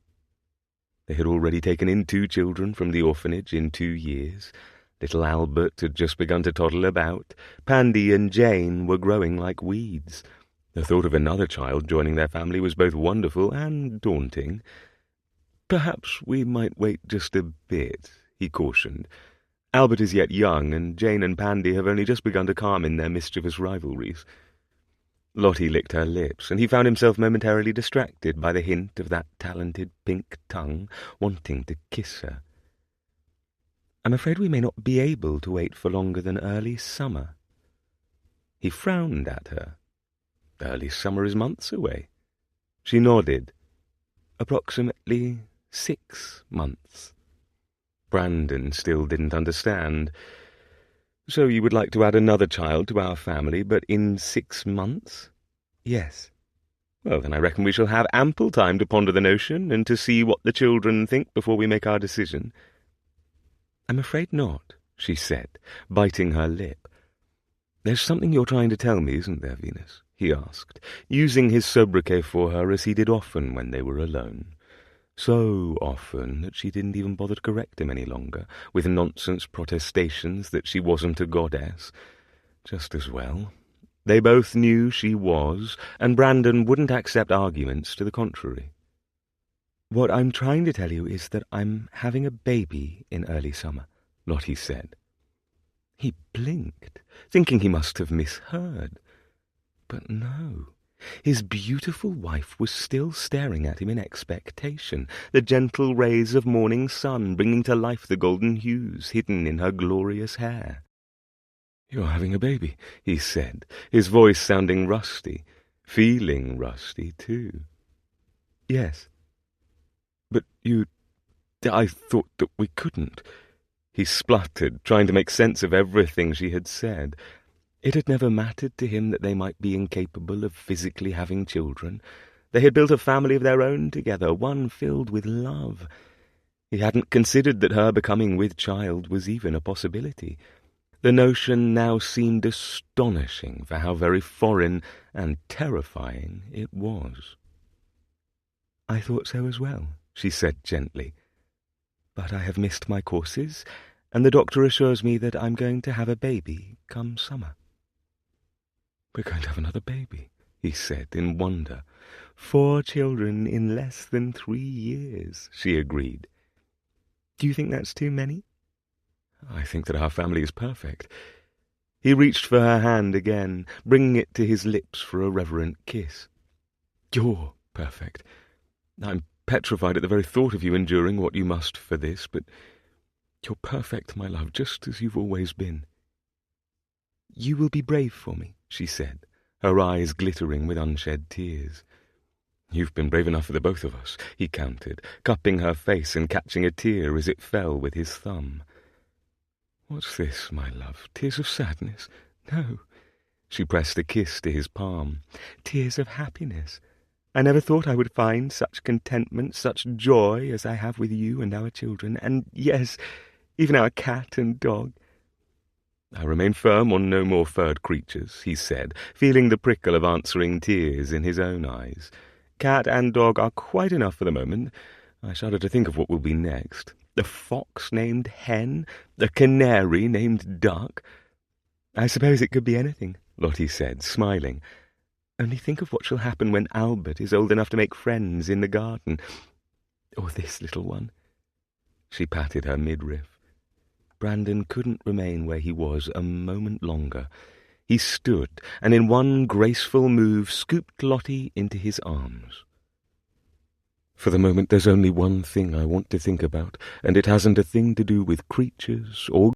They had already taken in 2 children from the orphanage in 2 years. Little Albert had just begun to toddle about. Pandy and Jane were growing like weeds. The thought of another child joining their family was both wonderful and daunting. "Perhaps we might wait just a bit," he cautioned, Albert is yet young, and Jane and Pandy have only just begun to calm in their mischievous rivalries. Lottie licked her lips, and he found himself momentarily distracted by the hint of that talented pink tongue wanting to kiss her. "I'm afraid we may not be able to wait for longer than early summer." He frowned at her. "Early summer is months away." She nodded. "Approximately 6 months." Brandon still didn't understand. "So you would like to add another child to our family, but in 6 months?" "Yes." "Well, then I reckon we shall have ample time to ponder the notion and to see what the children think before we make our decision." "I'm afraid not," she said, biting her lip. "There's something you're trying to tell me, isn't there, Venus?" he asked, using his sobriquet for her as he did often when they were alone. So often that she didn't even bother to correct him any longer, with nonsense protestations that she wasn't a goddess. Just as well. They both knew she was, and Brandon wouldn't accept arguments to the contrary. "What I'm trying to tell you is that I'm having a baby in early summer," Lottie said. He blinked, thinking he must have misheard. But no. His beautiful wife was still staring at him in expectation, the gentle rays of morning sun bringing to life the golden hues hidden in her glorious hair. "You're having a baby," he said, his voice sounding rusty, feeling rusty too. "Yes." "But I thought that we couldn't." He spluttered, trying to make sense of everything she had said. It had never mattered to him that they might be incapable of physically having children. They had built a family of their own together, one filled with love. He hadn't considered that her becoming with child was even a possibility. The notion now seemed astonishing for how very foreign and terrifying it was. "I thought so as well," she said gently. "But I have missed my courses, and the doctor assures me that I'm going to have a baby come summer." "We're going to have another baby," he said in wonder. 4 children in less than 3 years, she agreed. "Do you think that's too many?" "I think that our family is perfect." He reached for her hand again, bringing it to his lips for a reverent kiss. "You're perfect. I'm petrified at the very thought of you enduring what you must for this, but you're perfect, my love, just as you've always been." "You will be brave for me," she said, her eyes glittering with unshed tears. "You've been brave enough for the both of us," he countered, cupping her face and catching a tear as it fell with his thumb. "What's this, my love? Tears of sadness?" "No." She pressed a kiss to his palm. "Tears of happiness. I never thought I would find such contentment, such joy as I have with you and our children, and yes, even our cat and dog." "I remain firm on no more furred creatures," he said, feeling the prickle of answering tears in his own eyes. "Cat and dog are quite enough for the moment. I shudder to think of what will be next. A fox named Hen, a canary named Duck." "I suppose it could be anything," Lottie said, smiling. "Only think of what shall happen when Albert is old enough to make friends in the garden. Or this little one." She patted her midriff. Brandon couldn't remain where he was a moment longer. He stood, and in one graceful move scooped Lottie into his arms. "For the moment there's only one thing I want to think about, and it hasn't a thing to do with creatures or